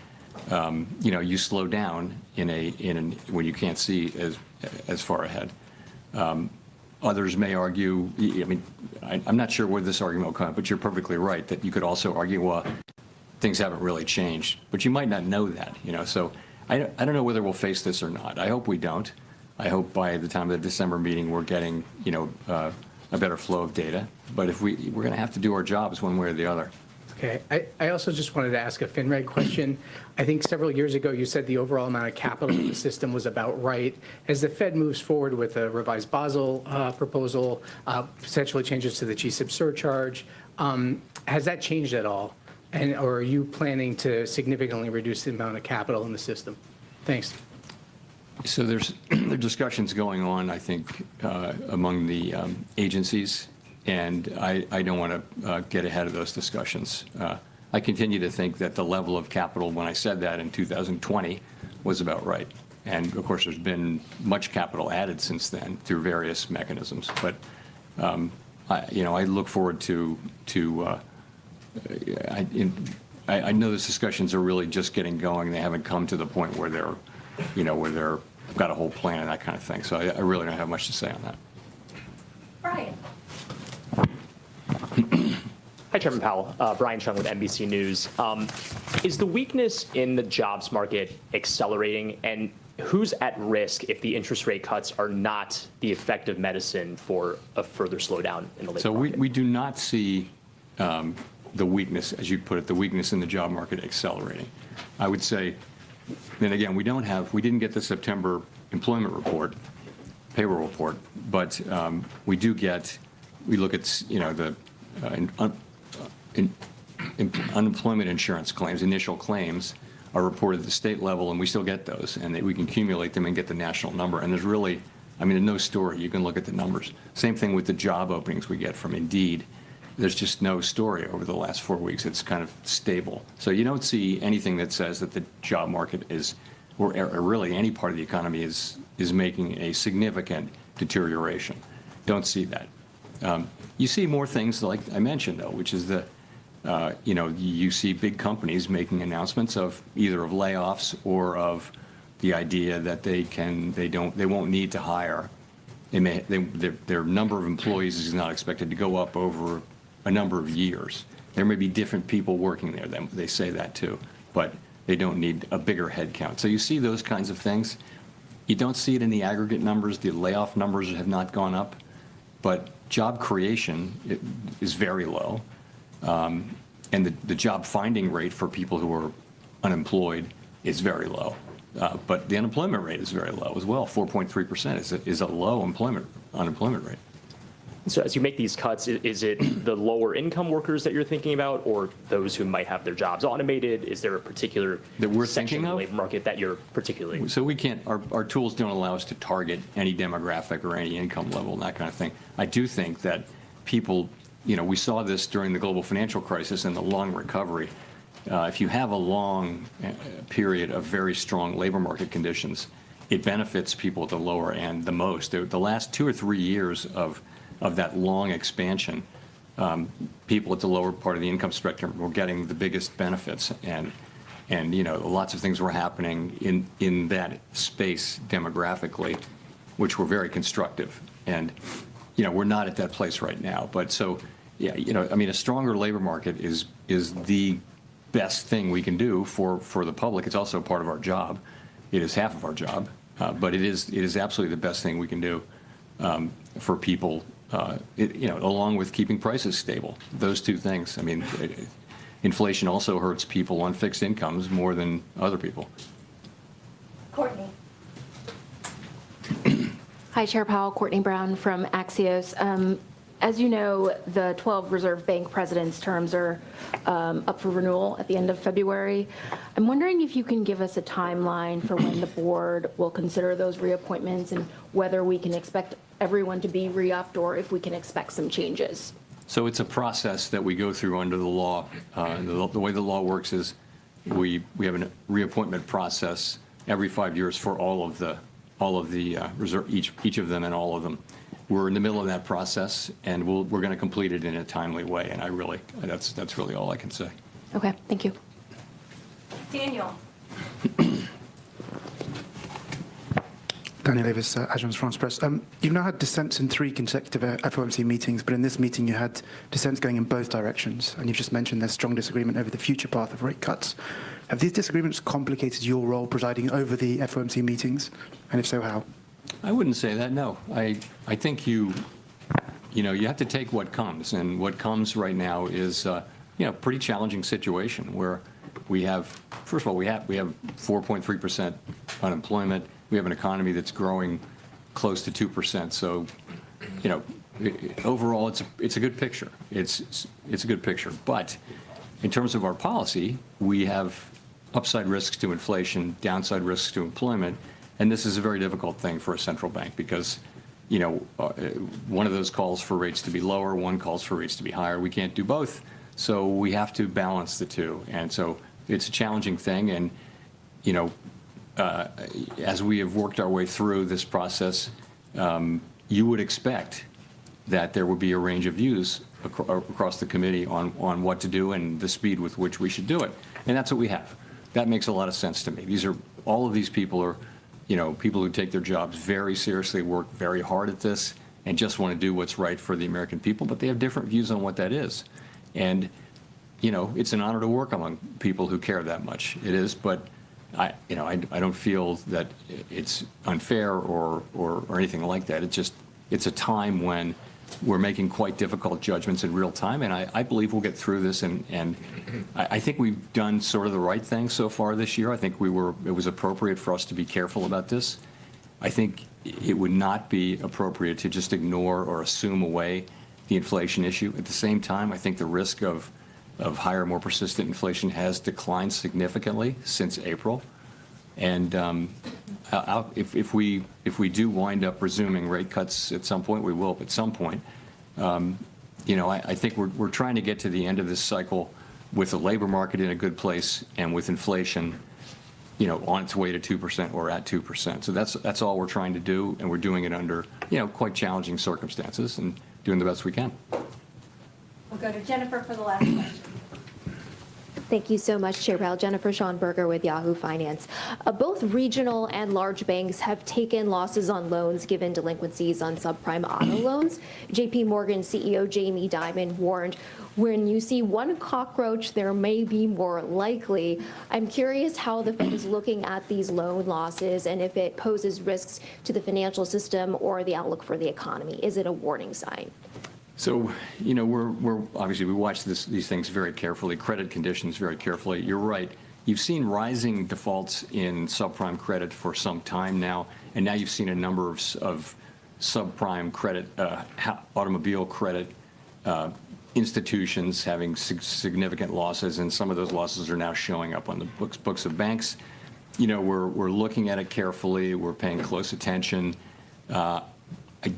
you slow down when you can't see as far ahead. Others may argue. I'm not sure where this argument will come, but you're perfectly right that you could also argue, well, things haven't really changed, but you might not know that. So I don't know whether we'll face this or not. I hope we don't. I hope by the time of the December meeting we're getting a better flow of data. But if we're going to have to do our jobs one way or the other. Okay. I also just wanted to ask a FinReg question. I think several years ago you said the overall amount of capital in the system was about right. As the Fed moves forward with a revised Basel proposal, potentially changes to the GSIB surcharge, has that changed at all? Or are you planning to significantly reduce the amount of capital in the system? Thanks. So there are discussions going on, I think, among the agencies. And I don't want to get ahead of those discussions. I continue to think that the level of capital, when I said that in 2020, was about right. And of course, there's been much capital added since then through various mechanisms. But I look forward to. I know those discussions are really just getting going. They haven't come to the point where they're got a whole plan and that kind of thing. So I really don't have much to say on that. Brian. Hi, Chairman Powell. Brian Chung with NBC News. Is the weakness in the jobs market accelerating, and who's at risk if the interest rate cuts are not the effective medicine for a further slowdown in the labor market? So we do not see the weakness, as you put it, the weakness in the job market accelerating. I would say, then again, we didn't get the September employment report, payroll report, but we look at the unemployment insurance claims, initial claims are reported at the state level, and we still get those, and we can accumulate them and get the national number. And there's really, there's no story. You can look at the numbers. Same thing with the job openings we get from Indeed. There's just no story over the last 4 weeks. It's kind of stable. So you don't see anything that says that the job market is, or really any part of the economy is making a significant deterioration. Don't see that. You see more things like I mentioned, though, which is you see big companies making announcements of either of layoffs or of the idea that they won't need to hire. Their number of employees is not expected to go up over a number of years. There may be different people working there. They say that too, but they don't need a bigger head count. So you see those kinds of things. You don't see it in the aggregate numbers. The layoff numbers have not gone up, but job creation is very low. And the job finding rate for people who are unemployed is very low. But the unemployment rate is very low as well. 4.3% is a low unemployment rate. So as you make these cuts, is it the lower income workers that you're thinking about, or those who might have their jobs automated? Is there a particular section of the labor market that you're particularly? So we can't, our tools don't allow us to target any demographic or any income level and that kind of thing. I do think that people, we saw this during the global financial crisis and the long recovery. If you have a long period of very strong labor market conditions, it benefits people at the lower end the most. The last 2 or 3 years of that long expansion, people at the lower part of the income spectrum were getting the biggest benefits, and lots of things were happening in that space demographically, which were very constructive. And we're not at that place right now. But so a stronger labor market is the best thing we can do for the public. It's also part of our job. It is half of our job, but it is absolutely the best thing we can do for people. Along with keeping prices stable, those two things. Inflation also hurts people on fixed incomes more than other people. Courtney. Hi, Chair Powell. Courtney Brown from Axios. As you know, the 12 Reserve Bank presidents' terms are up for renewal at the end of February. I'm wondering if you can give us a timeline for when the board will consider those reappointments and whether we can expect everyone to be re-upped or if we can expect some changes. So it's a process that we go through under the law. The way the law works is we have a reappointment process every 5 years for all of the reserve, each of them and all of them. We're in the middle of that process, and we're going to complete it in a timely way. And that's really all I can say. Okay, thank you. Daniel. Daniel Davis, Agence France Presse. You've now had dissents in 3 consecutive FOMC meetings, but in this meeting you had dissents going in both directions, and you've just mentioned there's strong disagreement over the future path of rate cuts. Have these disagreements complicated your role presiding over the FOMC meetings, and if so, how? I wouldn't say that, no. I think you have to take what comes, and what comes right now is pretty challenging situation where we have, first of all, we have 4.3% unemployment. We have an economy that's growing close to 2%. So, overall, it's a good picture. It's a good picture. But in terms of our policy, we have upside risks to inflation, downside risks to employment, and this is a very difficult thing for a central bank because, one of those calls for rates to be lower, one calls for rates to be higher. We can't do both, so we have to balance the two. And so it's a challenging thing, and as we have worked our way through this process, you would expect that there would be a range of views across the committee on what to do and the speed with which we should do it. And that's what we have. That makes a lot of sense to me. All of these people are, people who take their jobs very seriously, work very hard at this, and just want to do what's right for the American people, but they have different views on what that is. And, it's an honor to work among people who care that much. It is, but I don't feel that it's unfair or anything like that. It's a time when we're making quite difficult judgments in real time, and I believe we'll get through this. And I think we've done sort of the right thing so far this year. I think it was appropriate for us to be careful about this. I think it would not be appropriate to just ignore or assume away the inflation issue. At the same time, I think the risk of higher, more persistent inflation has declined significantly since April. And if we do wind up resuming rate cuts at some point, we will at some point. I think we're trying to get to the end of this cycle with the labor market in a good place and with inflation, on its way to 2% or at 2%. So that's all we're trying to do, and we're doing it under quite challenging circumstances and doing the best we can. We'll go to Jennifer for the last question. Thank you so much, Chair Powell. Jennifer Schonberger with Yahoo Finance. Both regional and large banks have taken losses on loans given delinquencies on subprime auto loans. JP Morgan CEO Jamie Dimon warned, when you see one cockroach, there may be more likely. I'm curious how the Fed is looking at these loan losses and if it poses risks to the financial system or the outlook for the economy. Is it a warning sign? So, we're obviously we watch these things very carefully, credit conditions very carefully. You're right. You've seen rising defaults in subprime credit for some time now, and now you've seen a number of subprime credit, automobile credit institutions having significant losses, and some of those losses are now showing up on the books of banks. We're looking at it carefully. We're paying close attention. I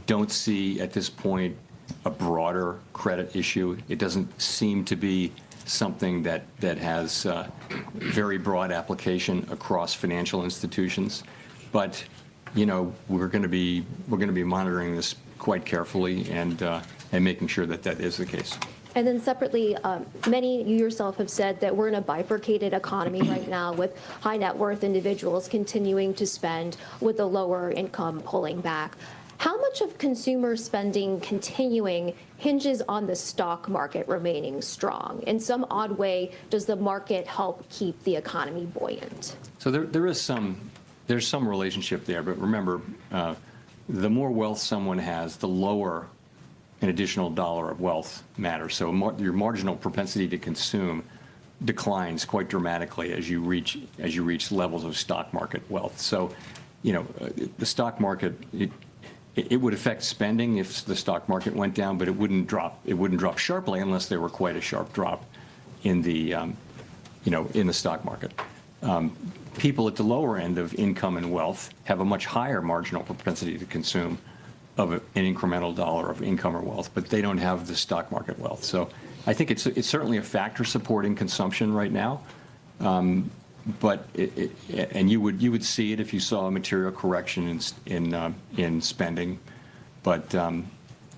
don't see at this point a broader credit issue. It doesn't seem to be something that has very broad application across financial institutions. But we're going to be monitoring this quite carefully and making sure that is the case. And then separately, many, you yourself have said that we're in a bifurcated economy right now with high net worth individuals continuing to spend with the lower income pulling back. How much of consumer spending continuing hinges on the stock market remaining strong? In some odd way, does the market help keep the economy buoyant? So there's some relationship there, but remember, the more wealth someone has, the lower an additional dollar of wealth matters. So your marginal propensity to consume declines quite dramatically as you reach levels of stock market wealth. So, the stock market, it would affect spending if the stock market went down, but it wouldn't drop sharply unless there were quite a sharp drop in the stock market. People at the lower end of income and wealth have a much higher marginal propensity to consume of an incremental dollar of income or wealth, but they don't have the stock market wealth. So I think it's certainly a factor supporting consumption right now. But and you would see it if you saw a material correction in spending, but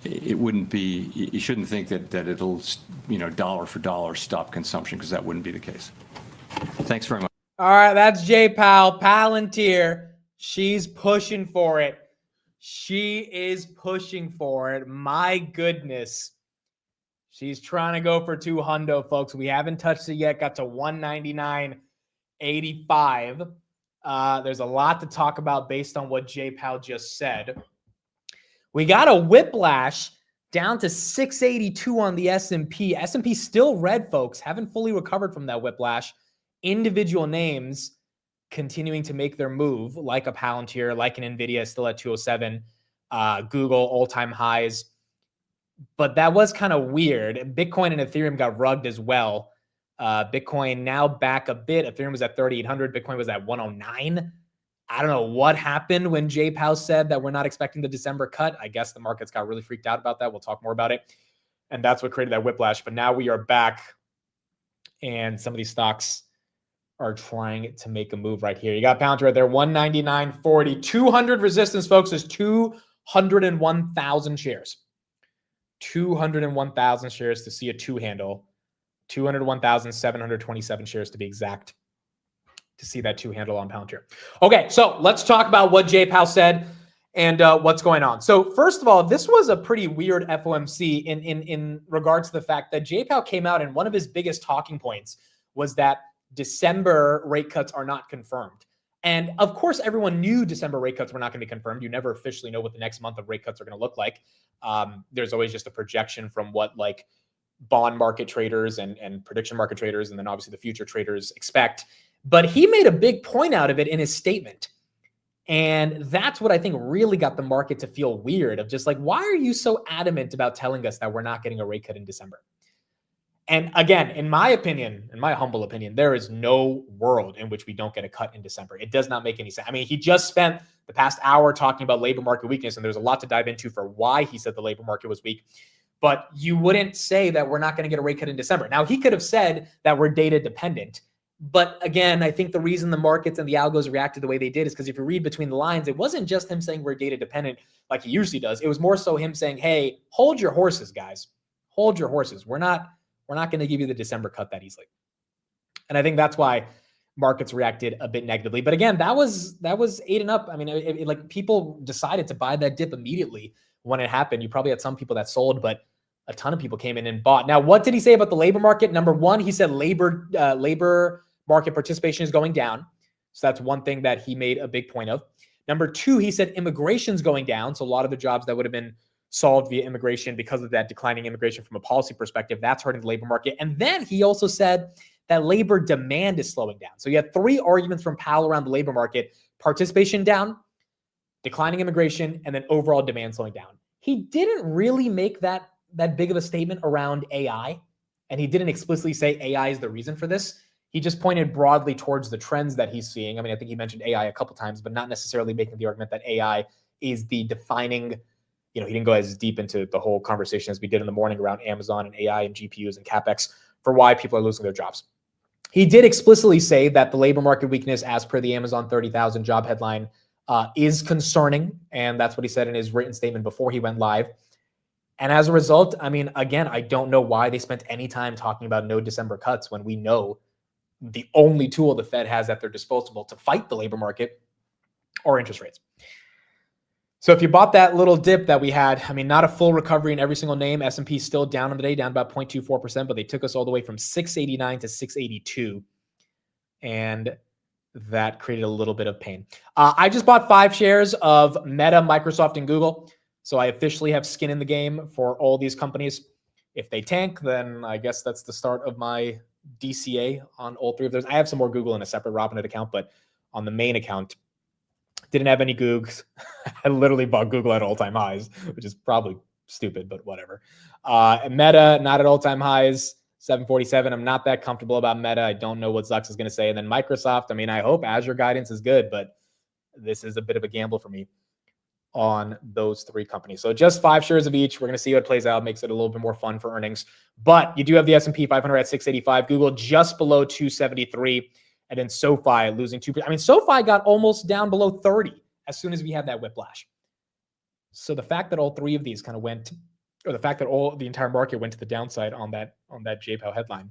it wouldn't be. You shouldn't think that it'll dollar for dollar stop consumption, because that wouldn't be the case. Thanks very much. All right, that's Jay Powell, Palantir. She's pushing for it. She is pushing for it. My goodness. She's trying to go for 200, folks. We haven't touched it yet. Got to 199.85. There's a lot to talk about based on what Jay Powell just said. We got a whiplash down to 682 on the S&P. S&P still red, folks. Haven't fully recovered from that whiplash. Individual names continuing to make their move, like a Palantir, like an Nvidia, still at 207. Google, all-time highs. But that was kind of weird. Bitcoin and Ethereum got rugged as well. Bitcoin now back a bit. Ethereum was at 3,800. Bitcoin was at 109. I don't know what happened when Jay Powell said that we're not expecting the December cut. I guess the markets got really freaked out about that. We'll talk more about it. And that's what created that whiplash. But now we are back, and some of these stocks are trying to make a move right here. You got Palantir right there, 199.40. 200 resistance, folks, is 201,000 shares. 201,000 shares to see a two handle. 201,727 shares to be exact to see that two handle on Palantir. Okay, so let's talk about what Jay Powell said and what's going on. So first of all, this was a pretty weird FOMC in regards to the fact that Jay Powell came out and one of his biggest talking points was that December rate cuts are not confirmed. And of course, everyone knew December rate cuts were not going to be confirmed. You never officially know what the next month of rate cuts are going to look like. There's always just a projection from what like bond market traders and prediction market traders, and then obviously the future traders expect. But he made a big point out of it in his statement. And that's what I think really got the market to feel weird, of just like, why are you so adamant about telling us that we're not getting a rate cut in December? And again, in my opinion, in my humble opinion, there is no world in which we don't get a cut in December. It does not make any sense. I mean, he just spent the past hour talking about labor market weakness, and there's a lot to dive into for why he said the labor market was weak. But you wouldn't say that we're not going to get a rate cut in December. Now, he could have said that we're data dependent. But again, I think the reason the markets and the algos reacted the way they did is because if you read between the lines, it wasn't just him saying we're data dependent like he usually does. It was more so him saying, hey, hold your horses, guys. Hold your horses. We're not going to give you the December cut that easily. And I think that's why markets reacted a bit negatively. But again, that was 8 and up. I mean, like people decided to buy that dip immediately when it happened. You probably had some people that sold, but a ton of people came in and bought. Now, what did he say about the labor market? Number one, he said labor market participation is going down. So that's one thing that he made a big point of. Number two, he said immigration's going down. So a lot of the jobs that would have been solved via immigration, because of that declining immigration from a policy perspective, that's hurting the labor market. And then he also said that labor demand is slowing down. So you had three arguments from Powell around the labor market: participation down, declining immigration, and then overall demand slowing down. He didn't really make that big of a statement around AI, and he didn't explicitly say AI is the reason for this. He just pointed broadly towards the trends that he's seeing. I mean, I think he mentioned AI a couple times, but not necessarily making the argument that AI is the defining. He didn't go as deep into the whole conversation as we did in the morning around Amazon and AI and GPUs and CapEx for why people are losing their jobs. He did explicitly say that the labor market weakness, as per the Amazon 30,000 job headline, is concerning. And that's what he said in his written statement before he went live. And as a result, I mean, again, I don't know why they spent any time talking about no December cuts when we know the only tool the Fed has at their disposal to fight the labor market are interest rates. So if you bought that little dip that we had, I mean, not a full recovery in every single name. S&P still down on the day, down about 0.24%, but they took us all the way from 689 to 682. And that created a little bit of pain. I just bought 5 shares of Meta, Microsoft, and Google. So I officially have skin in the game for all these companies. If they tank, then I guess that's the start of my DCA on all 3 of those. I have some more Google in a separate Robinhood account, but on the main account, didn't have any Googs. I literally bought Google at all-time highs, which is probably stupid, but whatever. Meta, not at all-time highs, 747. I'm not that comfortable about Meta. I don't know what Zucks is going to say. And then Microsoft, I mean, I hope Azure guidance is good, but this is a bit of a gamble for me on those 3 companies. So just 5 shares of each. We're going to see how it plays out. Makes it a little bit more fun for earnings. But you do have the S&P 500 at 685. Google just below 273. And then SoFi losing 2%. I mean, SoFi got almost down below 30 as soon as we had that whiplash. So the fact that all three of these kind of went, or the fact that the entire market went to the downside on that JPOW headline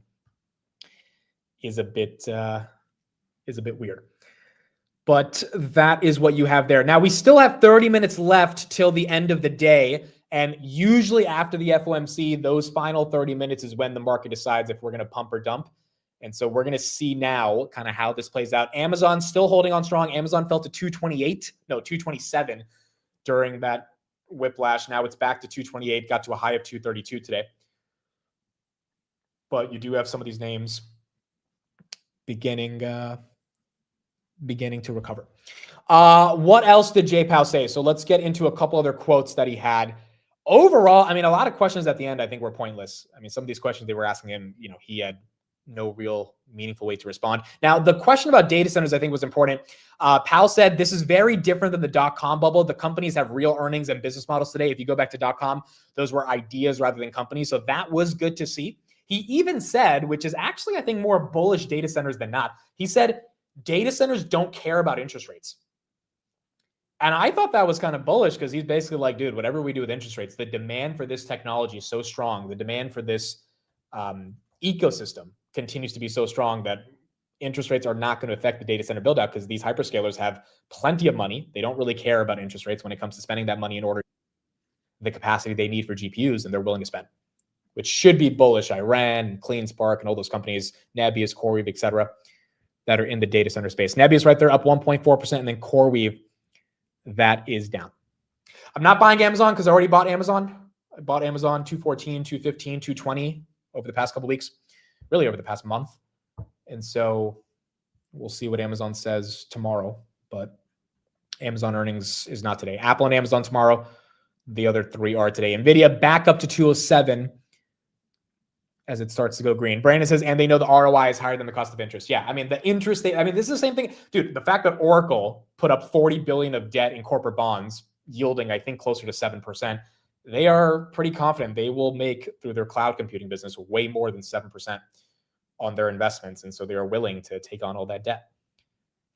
is a bit weird. But that is what you have there. Now we still have 30 minutes left till the end of the day. And usually after the FOMC, those final 30 minutes is when the market decides if we're going to pump or dump. And so we're going to see now kind of how this plays out. Amazon still holding on strong. Amazon fell to 227 during that whiplash. Now it's back to 228, got to a high of 232 today. But you do have some of these names beginning to recover. What else did JPOW say? So let's get into a couple other quotes that he had. Overall, I mean, a lot of questions at the end I think were pointless. I mean, some of these questions they were asking him, he had no real meaningful way to respond. Now, the question about data centers I think was important. Powell said this is very different than the dot-com bubble. The companies have real earnings and business models today. If you go back to dot-com, those were ideas rather than companies. So that was good to see. He even said, which is actually, I think, more bullish data centers than not. He said, data centers don't care about interest rates. And I thought that was kind of bullish because he's basically like, dude, whatever we do with interest rates, the demand for this technology is so strong. The demand for this ecosystem continues to be so strong that interest rates are not going to affect the data center build out because these hyperscalers have plenty of money. They don't really care about interest rates when it comes to spending that money in order to the capacity they need for GPUs, and they're willing to spend, which should be bullish. Iran, CleanSpark, and all those companies, Nebius, CoreWeave, et cetera, that are in the data center space. Nebius right there up 1.4%, and then CoreWeave, that is down. I'm not buying Amazon because I already bought Amazon. I bought Amazon 214, 215, 220 over the past couple of weeks, really over the past month. And so we'll see what Amazon says tomorrow, but Amazon earnings is not today. Apple and Amazon tomorrow. The other three are today. Nvidia back up to 207 as it starts to go green. Brandon says, and they know the ROI is higher than the cost of interest. Yeah, I mean, the interest, this is the same thing. Dude, the fact that Oracle put up $40 billion of debt in corporate bonds, yielding, I think, closer to 7%, they are pretty confident they will make, through their cloud computing business, way more than 7% on their investments. And so they are willing to take on all that debt.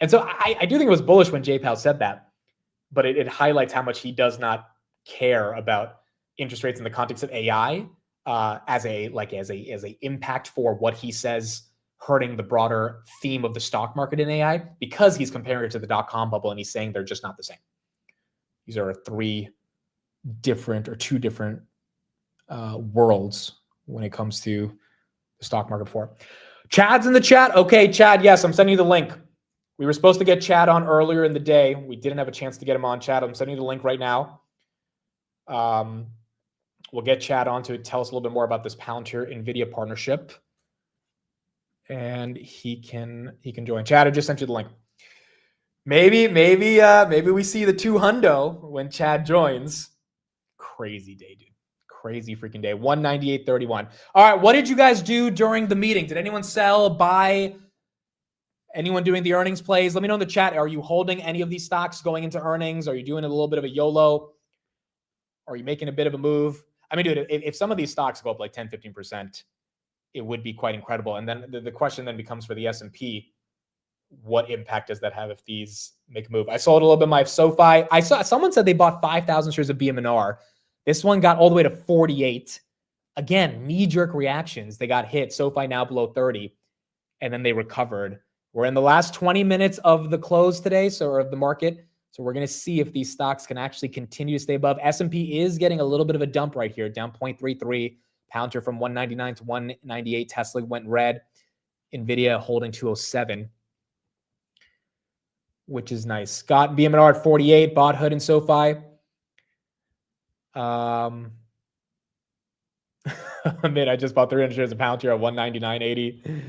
And so I do think it was bullish when Jay Powell said that, but it highlights how much he does not care about interest rates in the context of AI as a impact for what he says hurting the broader theme of the stock market in AI, because he's comparing it to the dot-com bubble and he's saying they're just not the same. These are two different worlds when it comes to the stock market for. Chad's in the chat. Okay, Chad, yes, I'm sending you the link. We were supposed to get Chad on earlier in the day. We didn't have a chance to get him on. Chad, I'm sending you the link right now. We'll get Chad on to tell us a little bit more about this Palantir Nvidia partnership, and he can join. Chad, I just sent you the link. Maybe we see the 200 when Chad joins. Crazy day, dude. Crazy freaking day. 198.31. All right, what did you guys do during the meeting? Did anyone sell, buy? Anyone doing the earnings plays? Let me know in the chat. Are you holding any of these stocks going into earnings? Are you doing a little bit of a YOLO? Are you making a bit of a move? I mean, dude, if some of these stocks go up like 10, 15%, it would be quite incredible. And then the question then becomes for the S&P, what impact does that have if these make a move? I sold a little bit of my SoFi. I saw someone said they bought 5,000 shares of BM&R. This one got all the way to 48. Again, knee-jerk reactions. They got hit. SoFi now below 30, and then they recovered. We're in the last 20 minutes of the close today, or of the market. So we're going to see if these stocks can actually continue to stay above. S&P is getting a little bit of a dump right here, down 0.33. Palantir from 199 to 198. Tesla went red. Nvidia holding 207, which is nice. Scott, BM&R at 48. Bought Hood and SoFi. I I just bought 300 shares of Palantir at 199.80.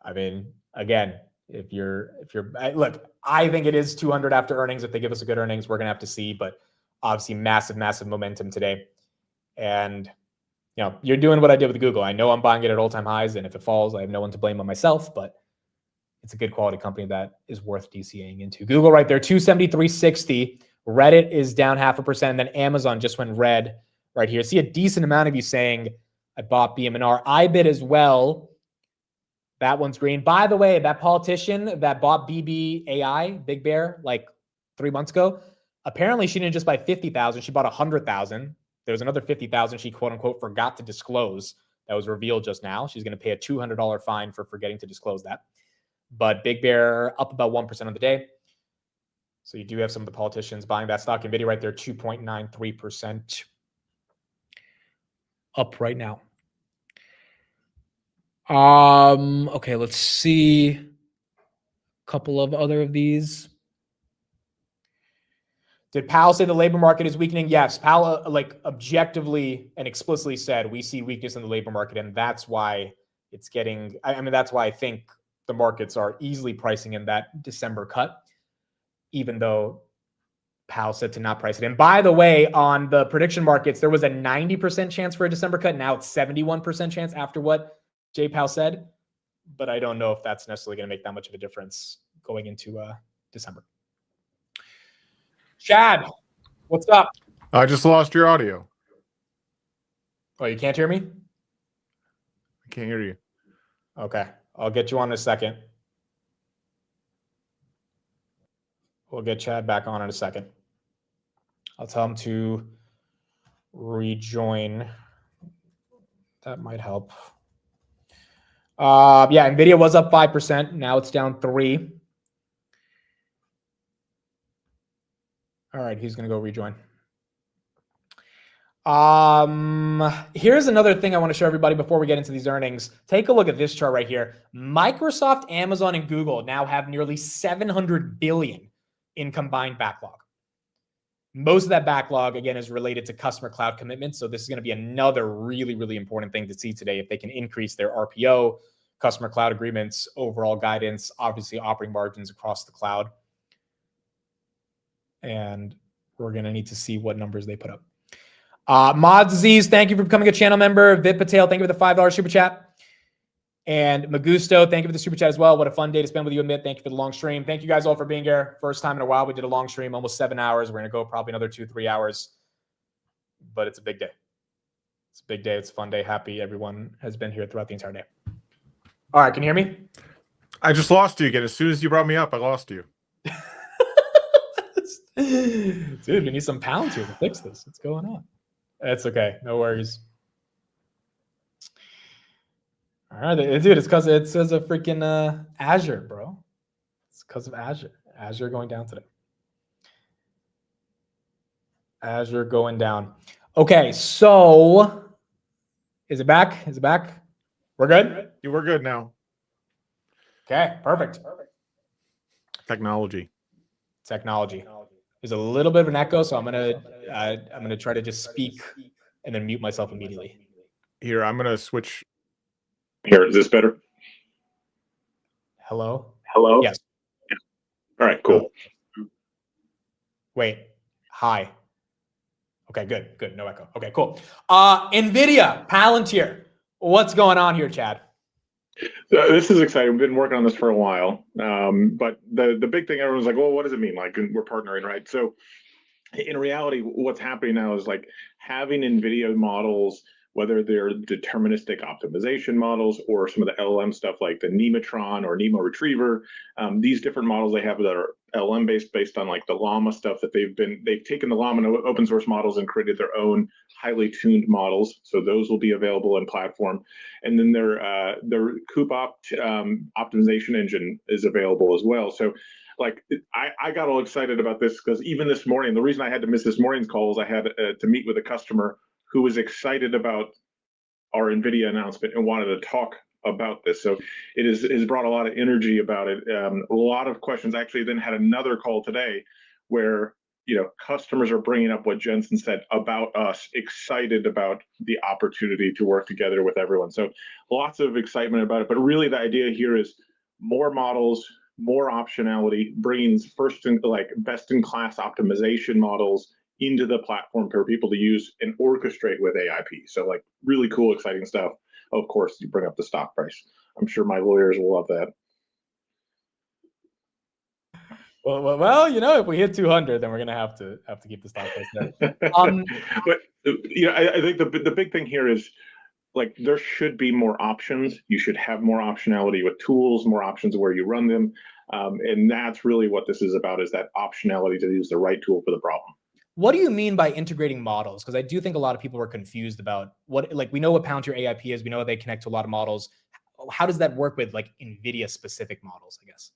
I mean, again, if you're look, I think it is 200 after earnings. If they give us a good earnings, we're gonna have to see. But obviously, massive momentum today. And you're doing what I did with Google. I know I'm buying it at all-time highs, and if it falls, I have no one to blame on myself. But it's a good quality company that is worth DCAing into. Google right there, 273.60. Reddit is down 0.5%. And then Amazon just went red right here. See a decent amount of you saying I bought BM&R. I bid as well. That one's green. By the way, that politician that bought BBAI, Big Bear, like 3 months ago, apparently she didn't just buy 50,000, she bought 100,000. There was another 50,000 she quote unquote forgot to disclose that was revealed just now. She's going to pay a $200 fine for forgetting to disclose that. But Big Bear up about 1% on the day. So you do have some of the politicians buying that stock. Nvidia right there, 2.93% up right now. Okay, let's see. A couple of other of these. Did Powell say the labor market is weakening? Yes, Powell objectively and explicitly said we see weakness in the labor market, and that's why it's getting. I mean, that's why I think the markets are easily pricing in that December cut, even though Powell said to not price it in. By the way, on the prediction markets, there was a 90% chance for a December cut. Now it's 71% chance after what Jay Powell said, but I don't know if that's necessarily going to make that much of a difference going into December. Chad, what's up? I just lost your audio. Oh, you can't hear me? I can't hear you. Okay, I'll get you on in a second. We'll get Chad back on in a second. I'll tell him to rejoin. That might help. Yeah, Nvidia was up 5%. Now it's down 3%. All right, he's going to go rejoin. Here's another thing I want to show everybody before we get into these earnings. Take a look at this chart right here. Microsoft, Amazon, and Google now have nearly $700 billion in combined backlog. Most of that backlog, again, is related to customer cloud commitments. So this is going to be another really, really important thing to see today. If they can increase their RPO, customer cloud agreements, overall guidance, obviously operating margins across the cloud. And we're going to need to see what numbers they put up. Mod Disease, thank you for becoming a channel member. Vip Patel, thank you for the $5 super chat. And Magusto, thank you for the super chat as well. What a fun day to spend with you, Amit. Thank you for the long stream. Thank you guys all for being here. First time in a while, we did a long stream, almost 7 hours. We're going to go probably another 2-3 hours. But it's a big day. It's a big day. It's a fun day. Happy everyone has been here throughout the entire day. All right, can you hear me? I just lost you again. As soon as you brought me up, I lost you. Dude, we need some pounds here to fix this. What's going on? That's okay. No worries. All right, dude, it's because it says a freaking Azure, bro. It's because of Azure. Azure going down today. Azure going down. Okay, so is it back? Is it back? We're good? You were good now. Okay, perfect. Technology. There's a little bit of an echo, so I'm gonna try to just speak and then mute myself immediately. Here, I'm gonna switch. Here, is this better? Hello? Hello? Yes. All right, cool. Wait. Hi. Okay, good. No echo. Okay, cool. Nvidia, Palantir. What's going on here, Chad? So this is exciting. We've been working on this for a while. But the big thing, everyone's like, well, what does it mean? Like, we're partnering, right? So in reality, what's happening now is like having NVIDIA models, whether they're deterministic optimization models or some of the LLM stuff like the Nematron or Nemo Retriever, these different models they have that are LLM based on like the Llama stuff that they've taken the Llama open source models and created their own highly tuned models. So those will be available in platform. And then their optimization engine is available as well. So like I got all excited about this because even this morning, the reason I had to miss this morning's call is I had to meet with a customer who was excited about our NVIDIA announcement and wanted to talk about this. So it has brought a lot of energy about it. A lot of questions. Actually then had another call today where, customers are bringing up what Jensen said about us, excited about the opportunity to work together with everyone. So lots of excitement about it. But really the idea here is more models, more optionality, bringing best-in-class optimization models into the platform for people to use and orchestrate with AIP. So like really cool, exciting stuff. Of course, you bring up the stock price. I'm sure my lawyers will love that. Well, if we hit 200, then we're gonna have to keep the stock price there. But I think the big thing here is like there should be more options. You should have more optionality with tools, more options where you run them. And that's really what this is about, is that optionality to use the right tool for the problem. What do you mean by integrating models? Because I do think a lot of people are confused about what, like, we know what Palantir AIP is. We know they connect to a lot of models. How does that work with like Nvidia specific models, I guess?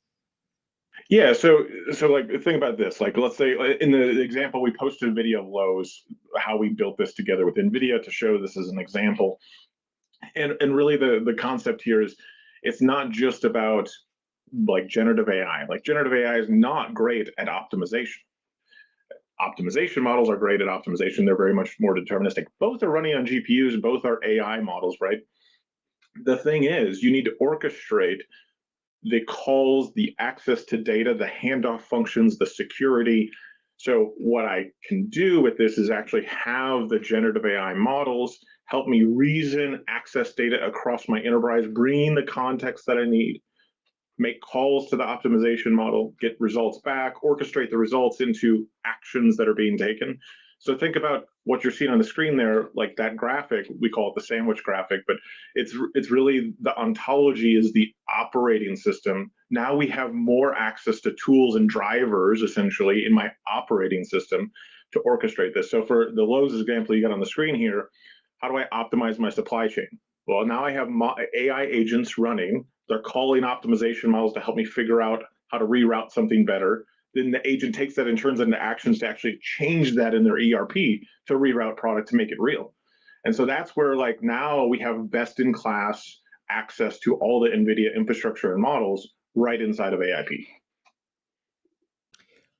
Yeah, so like think about this. Like let's say in the example we posted a video of Lowe's, how we built this together with Nvidia to show this as an example. And really the concept here is it's not just about like generative AI. Like generative AI is not great at optimization. Optimization models are great at optimization. They're very much more deterministic. Both are running on GPUs, both are AI models, right? The thing is, you need to orchestrate the calls, the access to data, the handoff functions, the security. So what I can do with this is actually have the generative AI models help me reason, access data across my enterprise, bring the context that I need, make calls to the optimization model, get results back, orchestrate the results into actions that are being taken. So think about what you're seeing on the screen there, like that graphic, we call it the sandwich graphic, but it's really the ontology is the operating system. Now we have more access to tools and drivers, essentially, in my operating system to orchestrate this. So for the Lowe's example you got on the screen here, how do I optimize my supply chain? Well, now I have AI agents running. They're calling optimization models to help me figure out how to reroute something better. Then the agent takes that and turns it into actions to actually change that in their ERP to reroute product to make it real. And so that's where like now we have best in class access to all the NVIDIA infrastructure and models right inside of AIP.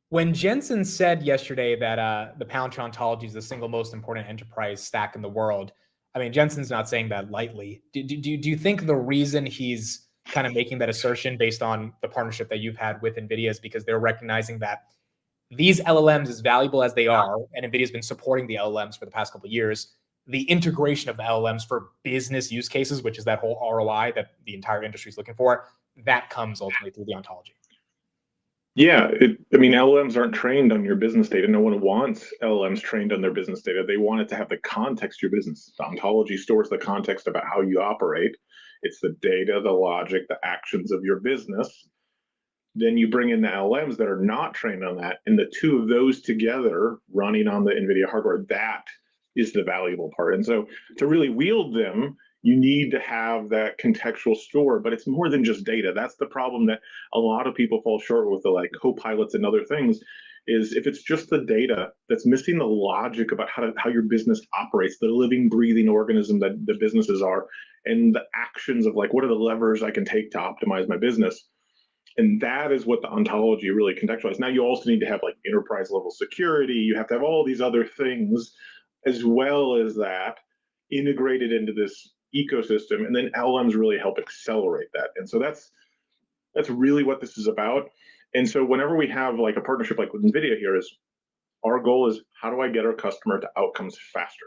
When Jensen said yesterday that the Palantir ontology is the single most important enterprise stack in the world, I mean, Jensen's not saying that lightly. Do you think the reason he's kind of making that assertion based on the partnership that you've had with NVIDIA is because they're recognizing that these LLMs, as valuable as they are, and NVIDIA's been supporting the LLMs for the past couple of years, the integration of the LLMs for business use cases, which is that whole ROI that the entire industry is looking for, that comes ultimately through the ontology. Yeah, I mean, LLMs aren't trained on your business data. No one wants LLMs trained on their business data. They want it to have the context of your business. The ontology stores the context about how you operate. It's the data, the logic, the actions of your business. Then you bring in the LLMs that are not trained on that, and the two of those together running on the NVIDIA hardware, that is the valuable part. And so to really wield them, you need to have that contextual store, but it's more than just data. That's the problem that a lot of people fall short with the like co-pilots and other things, is if it's just the data that's missing the logic about how your business operates, the living, breathing organism that the businesses are, and the actions of like, what are the levers I can take to optimize my business? And that is what the ontology really contextualizes. Now you also need to have like enterprise level security. You have to have all these other things as well as that integrated into this ecosystem, and then LLMs really help accelerate that. And so that's really what this is about. And so whenever we have like a partnership like with NVIDIA here, is our goal is how do I get our customer to outcomes faster?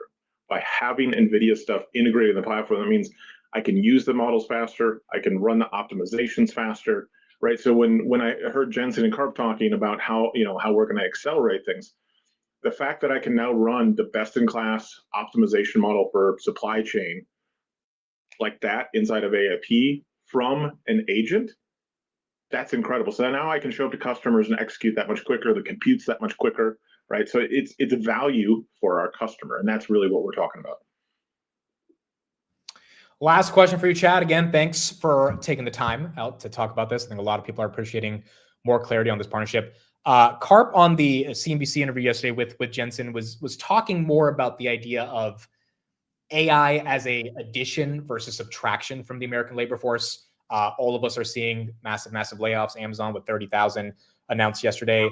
By having NVIDIA stuff integrated in the platform, that means I can use the models faster, I can run the optimizations faster, right? So when I heard Jensen and Karp talking about how we're going to accelerate things, the fact that I can now run the best-in-class optimization model for supply chain like that inside of AIP from an agent, that's incredible. So now I can show up to customers and execute that much quicker, the compute's that much quicker, right? So it's a value for our customer, and that's really what we're talking about. Last question for you, Chad. Again, thanks for taking the time out to talk about this. I think a lot of people are appreciating more clarity on this partnership. Karp on the CNBC interview yesterday with Jensen was talking more about the idea of AI as a addition versus subtraction from the American labor force. All of us are seeing massive layoffs. Amazon with 30,000 announced yesterday.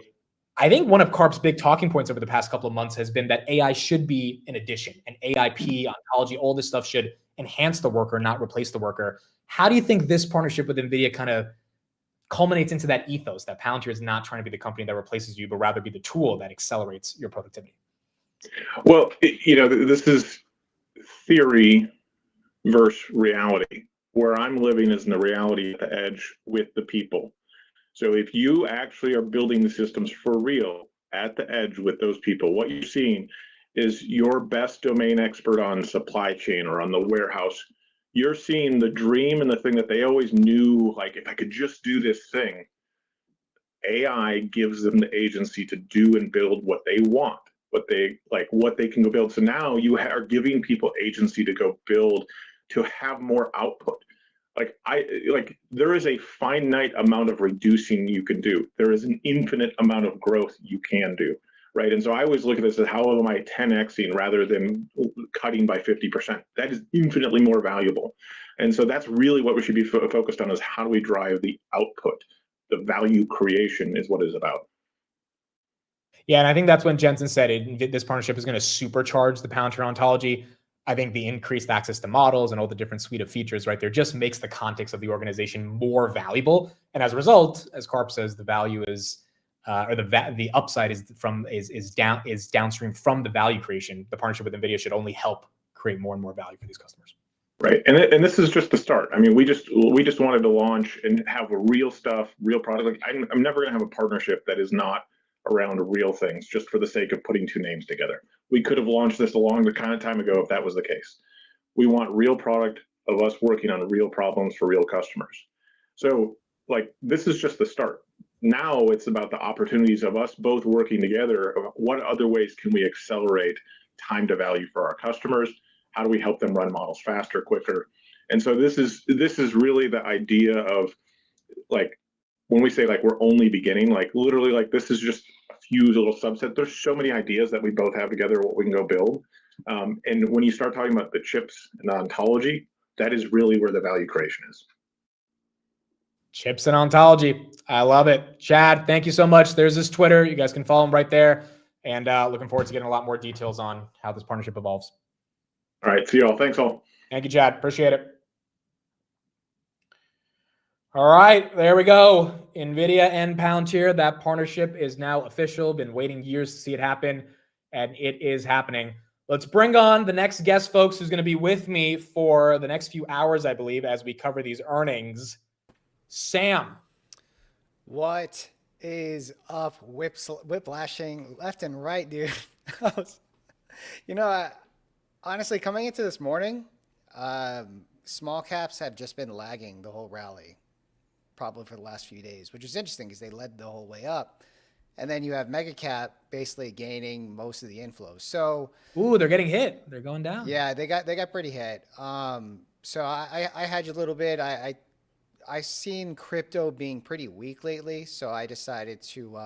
I think one of Karp's big talking points over the past couple of months has been that AI should be an addition, and AIP, ontology, all this stuff should enhance the worker, not replace the worker. How do you think this partnership with NVIDIA kind of culminates into that ethos that Palantir is not trying to be the company that replaces you, but rather be the tool that accelerates your productivity? Well, this is theory versus reality. Where I'm living is in the reality at the edge with the people. So if you actually are building the systems for real at the edge with those people, what you're seeing, is your best domain expert on supply chain or on the warehouse. You're seeing the dream and the thing that they always knew, like, if I could just do this thing, AI gives them the agency to do and build what they want, what they can go build. So now you are giving people agency to go build, to have more output. There is a finite amount of reducing you can do. There is an infinite amount of growth you can do, right? And so I always look at this as, how am I 10xing rather than cutting by 50%? That is infinitely more valuable. And so that's really what we should be focused on, is how do we drive the output? The value creation is what it's about. Yeah, and I think that's when Jensen said this partnership is going to supercharge the Palantir ontology. I think the increased access to models and all the different suite of features right there just makes the context of the organization more valuable. And as a result, as Carp says, the value is, or the upside is downstream from the value creation. The partnership with Nvidia should only help create more and more value for these customers. Right, and this is just the start. I mean, we just wanted to launch and have real stuff, real product. Like, I'm never going to have a partnership that is not around real things just for the sake of putting two names together. We could have launched this a long time ago if that was the case. We want real product of us working on real problems for real customers. So, this is just the start. Now it's about the opportunities of us both working together. What other ways can we accelerate time to value for our customers? How do we help them run models faster, quicker? And so this is really the idea of, when we say we're only beginning, literally this is just a few little subset. There's so many ideas that we both have together, what we can go build. And when you start talking about the chips and the ontology, that is really where the value creation is. Chips and ontology. I love it. Chad, thank you so much. There's his Twitter. You guys can follow him right there. And looking forward to getting a lot more details on how this partnership evolves. All right. See you all. Thanks all. Thank you, Chad. Appreciate it. All right. There we go. Nvidia and Palantir. That partnership is now official. Been waiting years to see it happen, and it is happening. Let's bring on the next guest, folks, who's going to be with me for the next few hours, I believe, as we cover these earnings. Sam. What is up? Whiplashing left and right, dude. Honestly, coming into this morning, small caps have just been lagging the whole rally, probably for the last few days, which is interesting because they led the whole way up. And then you have mega cap basically gaining most of the inflows. So, ooh, they're getting hit. They're going down. Yeah, they got pretty hit. So I had you a little bit. I've seen crypto being pretty weak lately, so I decided to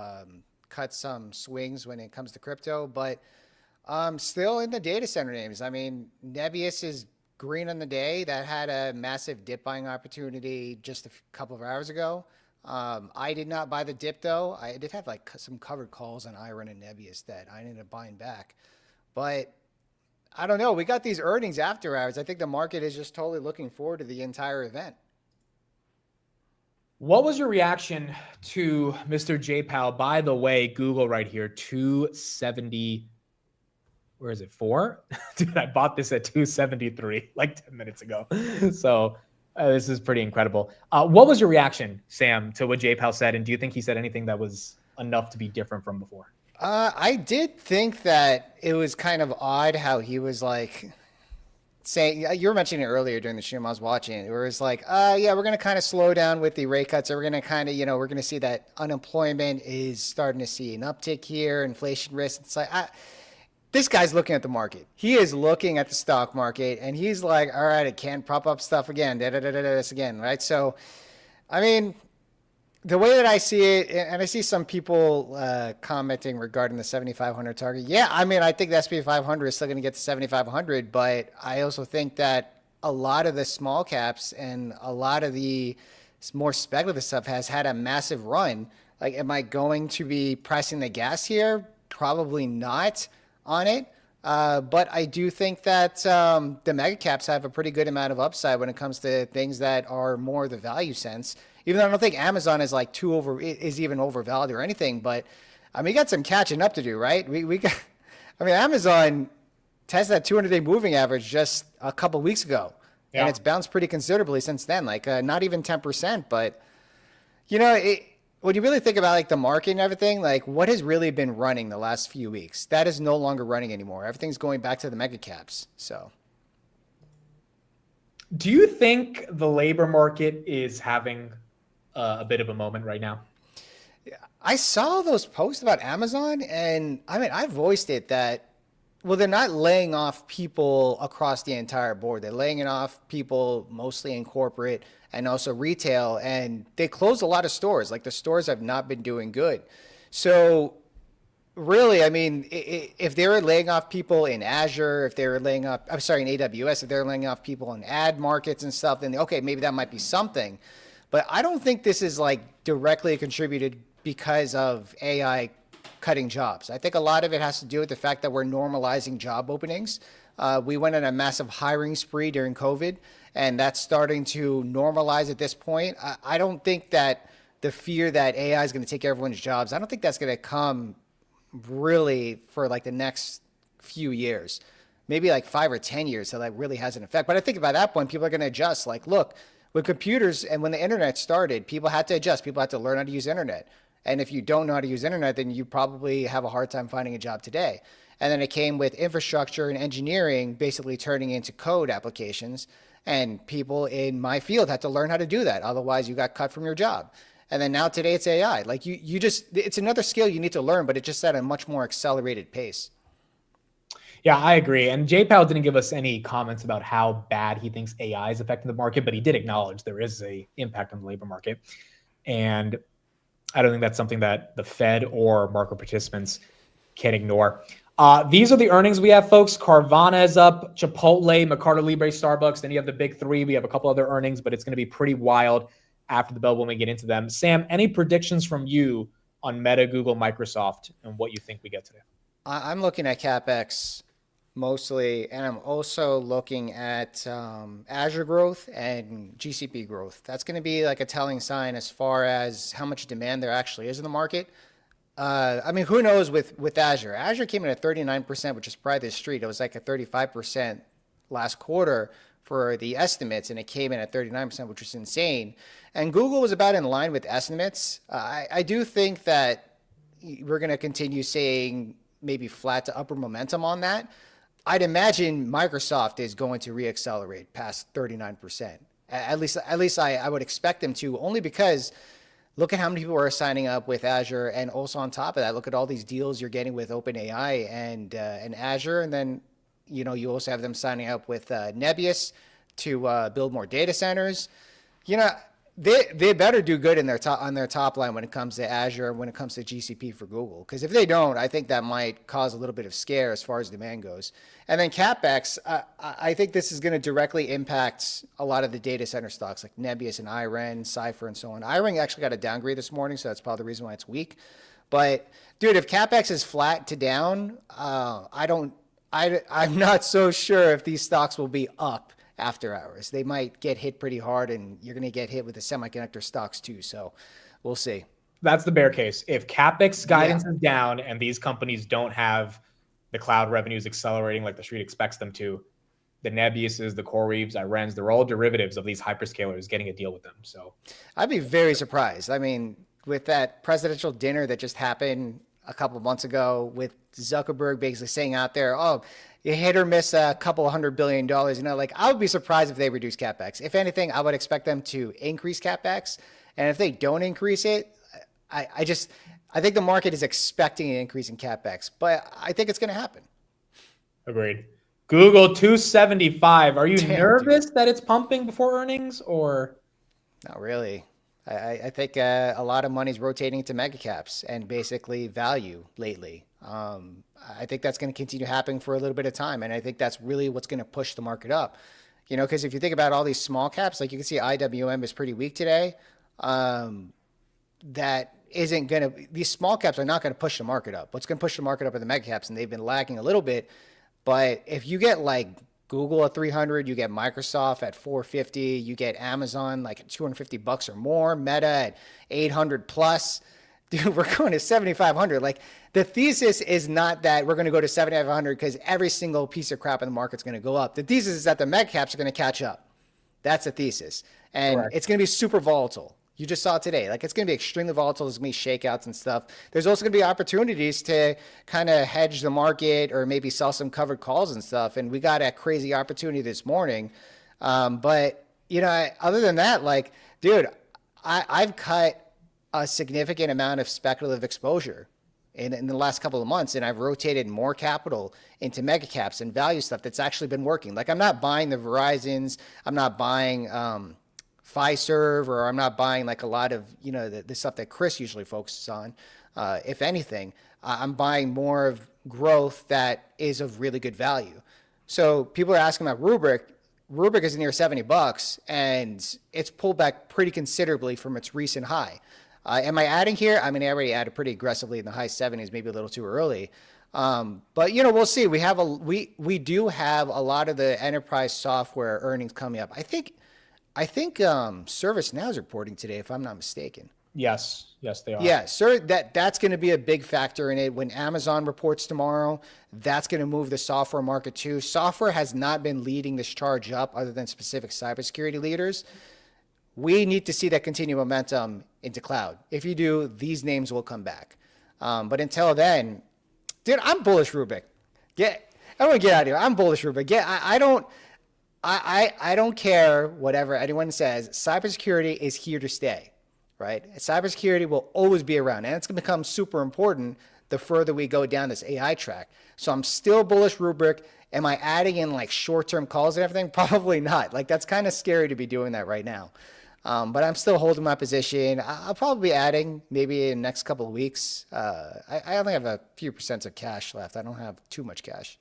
cut some swings when it comes to crypto, but still in the data center names. I mean, Nebius is green on the day. That had a massive dip buying opportunity just a couple of hours ago. I did not buy the dip though. I did have some covered calls on Iron and Nebius that I ended up buying back. But I don't know. We got these earnings after hours. I think the market is just totally looking forward to the entire event. What was your reaction to Mr. J Powell? By the way, Google right here, 270. Where is it? 4? Dude, I bought this at 273 like 10 minutes ago. So this is pretty incredible. What was your reaction, Sam, to what J Powell said? And do you think he said anything that was enough to be different from before? I did think that it was kind of odd how he was saying, you were mentioning it earlier during the stream I was watching, where it's yeah, we're going to kind of slow down with the rate cuts. We're going to kind of, we're going to see that unemployment is starting to see an uptick here, inflation risk. It's this guy's looking at the market. He is looking at the stock market, and he's like, all right, it can't prop up stuff again, this again, right? So, I mean, the way that I see it, and I see some people commenting regarding the 7,500 target. Yeah, I mean, I think the S&P 500 is still going to get to 7,500, but I also think that a lot of the small caps and a lot of the more speculative stuff has had a massive run. Am I going to be pressing the gas here? Probably not on it. But I do think that the mega caps have a pretty good amount of upside when it comes to things that are more the value sense. Even though I don't think Amazon is is even overvalued or anything, but I mean, we got some catching up to do, right? We got, I mean, Amazon tested that 200-day moving average just a couple weeks ago, and it's bounced pretty considerably since then. Not even 10%, but when you really think about like the market and everything, like what has really been running the last few weeks? That is no longer running anymore. Everything's going back to the mega caps. So Do you think the labor market is having a bit of a moment right now? I saw those posts about Amazon, and I mean, I voiced it that, well, they're not laying off people across the entire board. They're laying it off people mostly in corporate and also retail, and they closed a lot of stores. Like the stores have not been doing good. So really, I mean, if they were laying off people in Azure, if they were laying off, I'm sorry, in AWS, if they're laying off people in ad markets and stuff, then okay, maybe that might be something. But I don't think this is like directly contributed because of AI cutting jobs. I think a lot of it has to do with the fact that we're normalizing job openings. We went on a massive hiring spree during COVID, and that's starting to normalize at this point. I don't think that the fear that AI is going to take everyone's jobs, I don't think that's going to come really for like the next few years, maybe like 5 or 10 years, so that really has an effect. But I think by that point, people are going to adjust. Like, look, with computers and when the internet started, people had to adjust. People had to learn how to use internet. And if you don't know how to use internet, then you probably have a hard time finding a job today. And then it came with infrastructure and engineering basically turning into code applications. And people in my field had to learn how to do that. Otherwise, you got cut from your job. And then now today it's AI. Like you just, it's another skill you need to learn, but it's just at a much more accelerated pace. Yeah, I agree. And Jay Powell didn't give us any comments about how bad he thinks AI is affecting the market, but he did acknowledge there is an impact on the labor market. And I don't think that's something that the Fed or market participants can ignore. These are the earnings we have, folks. Carvana is up, Chipotle, Mercado Libre, Starbucks. Then you have the big three. We have a couple other earnings, but it's going to be pretty wild after the bell when we get into them. Sam, any predictions from you on Meta, Google, Microsoft, and what you think we get today? I'm looking at CapEx mostly, and I'm also looking at Azure growth and GCP growth. That's going to be like a telling sign as far as how much demand there actually is in the market. I mean, who knows with Azure? Azure came in at 39%, which is probably the street. It was like a 35% last quarter for the estimates, and it came in at 39%, which was insane. And Google was about in line with estimates. I do think that we're going to continue seeing maybe flat to upper momentum on that. I'd imagine Microsoft is going to reaccelerate past 39%. At least I would expect them to, only because look at how many people are signing up with Azure, and also on top of that, look at all these deals you're getting with OpenAI and Azure, and then you also have them signing up with Nebius to build more data centers. They better do good in on their top line when it comes to Azure and when it comes to GCP for Google. Because if they don't, I think that might cause a little bit of scare as far as demand goes. And then CapEx, I think this is going to directly impact a lot of the data center stocks like Nebius and IREN, Cypher, and so on. IREN actually got a downgrade this morning, so that's probably the reason why it's weak. But dude, if CapEx is flat to down, I'm not so sure if these stocks will be up after hours. They might get hit pretty hard, and you're going to get hit with the semiconductor stocks too. So we'll see. That's the bear case. If CapEx guidance is down and these companies don't have the cloud revenues accelerating like the street expects them to, the Nebiuses, the CoreWeaves, IRENs, they're all derivatives of these hyperscalers getting a deal with them. So I'd be very surprised. I mean, with that presidential dinner that just happened a couple of months ago with Zuckerberg basically saying out there, oh, you hit or miss a couple $100 billion, like I would be surprised if they reduce CapEx. If anything, I would expect them to increase CapEx. And if they don't increase it, I think the market is expecting an increase in CapEx, but I think it's going to happen. Agreed. Google 275. Are you nervous that it's pumping before earnings, or? Not really. I think a lot of money's rotating into mega caps and basically value lately. I think that's going to continue happening for a little bit of time, and I think that's really what's going to push the market up. Because if you think about all these small caps, like you can see IWM is pretty weak today. That isn't going to, these small caps are not going to push the market up. What's going to push the market up are the mega caps, and they've been lagging a little bit. But if you get like Google at 300, you get Microsoft at 450, you get Amazon like at $250 or more, Meta at 800 plus. Dude, we're going to 7,500. Like the thesis is not that we're going to go to 7,500 because every single piece of crap in the market's going to go up. The thesis is that the mega caps are going to catch up. That's the thesis. And It's going to be super volatile. You just saw it today. Like, it's going to be extremely volatile. There's going to be shakeouts and stuff. There's also going to be opportunities to kind of hedge the market or maybe sell some covered calls and stuff. And we got a crazy opportunity this morning. But, you know, other than that, like, dude, I've cut a significant amount of speculative exposure in the last couple of months, and I've rotated more capital into mega caps and value stuff that's actually been working. Like, I'm not buying the Verizons, I'm not buying Fiserv, or I'm not buying like a lot of, you know, the stuff that Chris usually focuses on. If anything, I'm buying more of growth that is of really good value. So people are asking about Rubrik. Rubrik is near $70, and it's pulled back pretty considerably from its recent high. Am I adding here? I mean, I already added pretty aggressively in the high 70s, maybe a little too early. But, you know, we'll see. We do have a lot of the enterprise software earnings coming up. I think ServiceNow is reporting today, if I'm not mistaken. Yes, they are. Yeah, sir. That's going to be a big factor in it. When Amazon reports tomorrow, that's going to move the software market too. Software has not been leading this charge up, other than specific cybersecurity leaders. We need to see that continued momentum into cloud. If you do, these names will come back. But until then, dude, I'm bullish Rubik. Everyone get out of here. I'm bullish Rubik. I don't care whatever anyone says. Cybersecurity is here to stay, right? Cybersecurity will always be around, and it's going to become super important the further we go down this AI track. So I'm still bullish Rubrik. Am I adding in like short-term calls and everything? Probably not. Like, that's kind of scary to be doing that right now. But I'm still holding my position. I'll probably be adding maybe in the next couple of weeks. I only have a few percent of cash left. I don't have too much cash.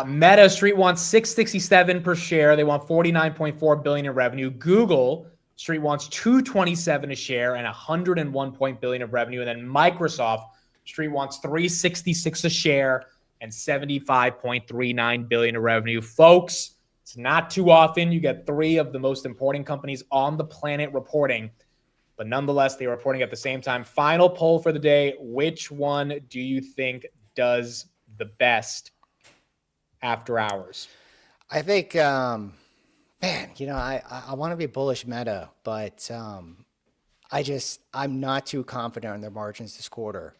Meta Street wants $667 per share. They want $49.4 billion in revenue. Google Street wants $227 a share and $101 billion of revenue. And then Microsoft Street wants $366 a share and $75.39 billion of revenue. Folks, it's not too often you get three of the most important companies on the planet reporting, but nonetheless, they are reporting at the same time. Final poll for the day. Which one do you think does the best after hours? I think, man, you know, I want to be bullish Meta, but I'm not too confident on their margins this quarter.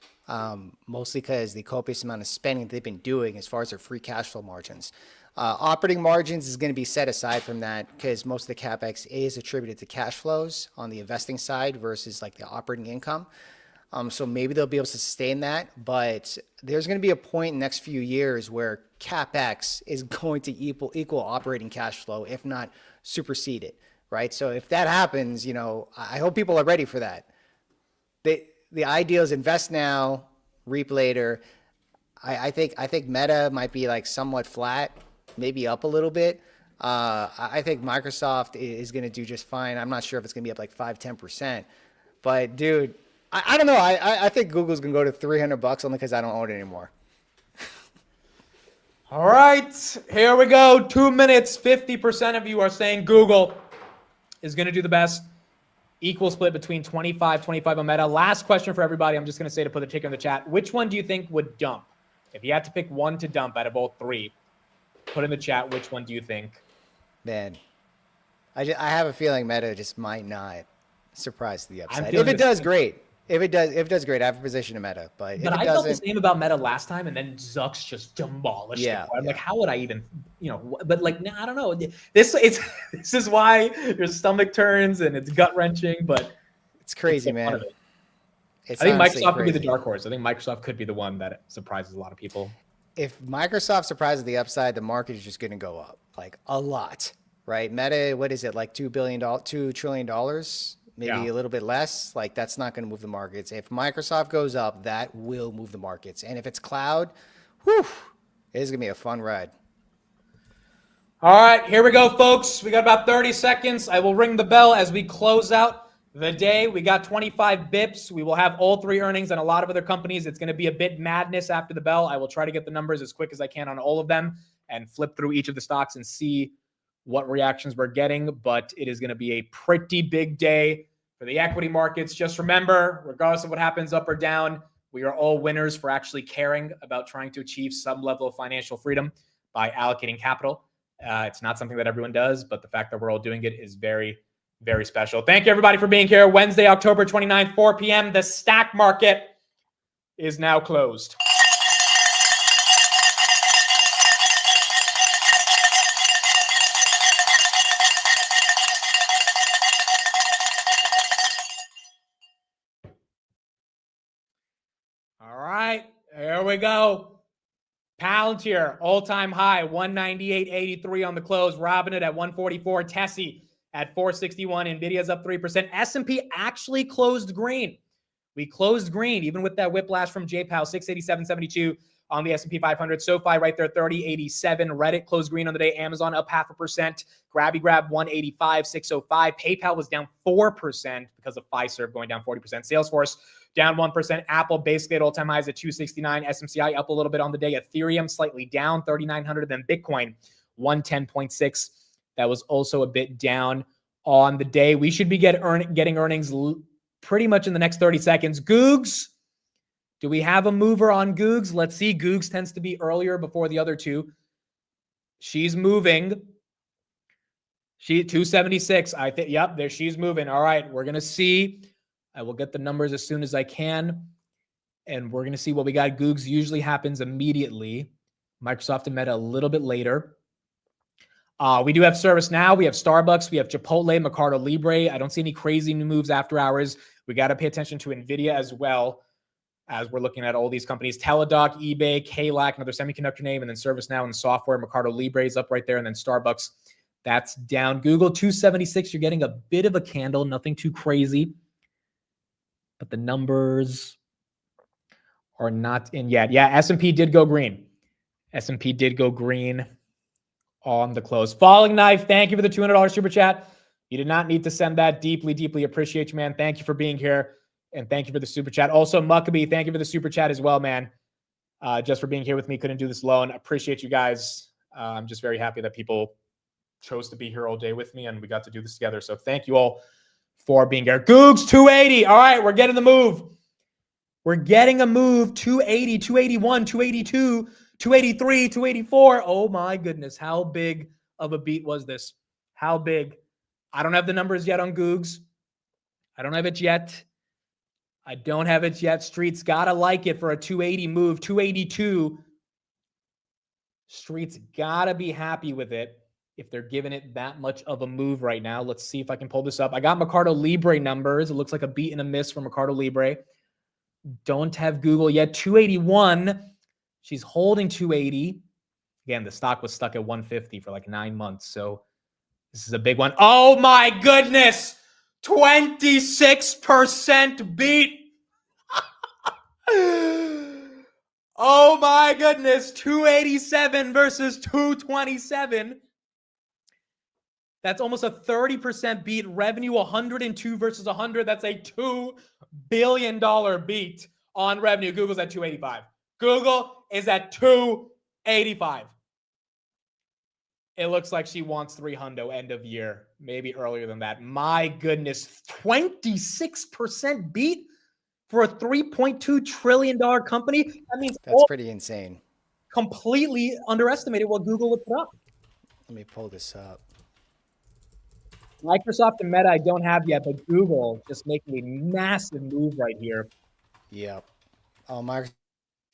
Mostly because the copious amount of spending they've been doing as far as their free cash flow margins. Operating margins is going to be set aside from that because most of the CapEx is attributed to cash flows on the investing side versus like the operating income. So maybe they'll be able to sustain that, but there's going to be a point in the next few years where CapEx is going to equal operating cash flow, if not supersede it, right? So if that happens, you know, I hope people are ready for that. The idea is invest now, reap later. I think Meta might be like somewhat flat, maybe up a little bit. I think Microsoft is going to do just fine. I'm not sure if it's going to be up like 5-10%, but dude, I don't know. I think Google's going to go to $300 only because I don't own it anymore. All right, here we go. 2 minutes. 50% of you are saying Google is going to do the best. Equal split between 25 on Meta. Last question for everybody. I'm just going to say to put a tick in the chat. Which one do you think would dump? If you had to pick one to dump out of both three, put in the chat, which one do you think? Man, I have a feeling Meta just might not surprise to the upside. feeling If it does, great. If it does great, I have a position in Meta. But if it I doesn't, felt the same about Meta last time, and then Zuck's just demolished it. I'm like, how would I even, you know? But like, nah, I don't know. This is why your stomach turns and it's gut wrenching. But it's crazy, man. I think Microsoft could be the dark horse. I think Microsoft could be the one that surprises a lot of people. If Microsoft surprises the upside, the market is just going to go up like a lot, right? Meta, what is it, like $2 trillion? Maybe a little bit less. Like, that's not going to move the markets. If Microsoft goes up, that will move the markets. And if it's cloud, whew, it is going to be a fun ride. All right, here we go, folks. We got about 30 seconds. I will ring the bell as we close out the day. We got 25 bips. We will have all three earnings and a lot of other companies. It's going to be a bit madness after the bell. I will try to get the numbers as quick as I can on all of them and flip through each of the stocks and see what reactions we're getting, but it is going to be a pretty big day for the equity markets. Just remember, regardless of what happens up or down, we are all winners for actually caring about trying to achieve some level of financial freedom by allocating capital. It's not something that everyone does, but the fact that we're all doing it is very, Very special. Thank you, everybody, for being here. Wednesday, October 29th, 4 p.m. The stock market is now closed. All right, here we go. Palantir, all-time high, 198.83 on the close. Robinhood at 144. Tessie at 461. Nvidia's up 3%. S&P actually closed green. We closed green, even with that whiplash from JPOW, 687.72 on the S&P 500. SoFi right there, 30.87. Reddit closed green on the day. Amazon up 0.5%. GrabbyGrab 185.605. PayPal was down 4% because of Fiserv going down 40%. Salesforce down 1%. Apple basically at all-time highs at 269. SMCI up a little bit on the day. Ethereum slightly down 3,900. Then Bitcoin 110.6. That was also a bit down on the day. We should be getting earnings pretty much in the next 30 seconds. Googs, do we have a mover on Googs? Let's see. Googs tends to be earlier before the other two. She's moving. She 276. I think. Yep, there she's moving. All right, we're gonna see. I will get the numbers as soon as I can, and we're gonna see what we got. Googs usually happens immediately. Microsoft and Meta a little bit later. We do have ServiceNow. We have Starbucks. We have Chipotle, Mercado Libre. I don't see any crazy new moves after hours. We got to pay attention to Nvidia as well as we're looking at all these companies. Teladoc, eBay, KLAC, another semiconductor name, and then ServiceNow and software. Mercado Libre is up right there, and then Starbucks, that's down. Google, 276. You're getting a bit of a candle, nothing too crazy. But the numbers are not in yet. Yeah, S&P did go green. S&P did go green on the close. Falling Knife, thank you for the $200 super chat. You did not need to send that. Deeply, deeply appreciate you, man. Thank you for being here, and thank you for the super chat. Also, Muckabee, thank you for the super chat as well, man. Just for being here with me. Couldn't do this alone. Appreciate you guys. I'm just very happy that people chose to be here all day with me, and we got to do this together. So thank you all for being here. Googs, 280. All right, we're getting the move. We're getting a move. 280, 281, 282. 283, 284. Oh my goodness. How big of a beat was this? How big? I don't have the numbers yet on Googs. I don't have it yet. I don't have it yet. Streets gotta like it for a 280 move. 282. Streets gotta be happy with it if they're giving it that much of a move right now. Let's see if I can pull this up. I got Mercado Libre numbers. It looks like a beat and a miss from Mercado Libre. Don't have Google yet. 281. She's holding 280. Again, the stock was stuck at 150 for like 9 months. So this is a big one. Oh my goodness. 26% beat. Oh my goodness. 287 versus 227. That's almost a 30% beat. Revenue 102 versus 100. That's a $2 billion beat on revenue. Google's at 285. Google is at 285. It looks like she wants 300 end of year, maybe earlier than that. My goodness, 26% beat for a $3.2 trillion company. That means That's pretty insane. Completely underestimated what Google would put up. Let me pull this up. Microsoft and Meta I don't have yet, but Google just making a massive move right here. Yep. Oh, my.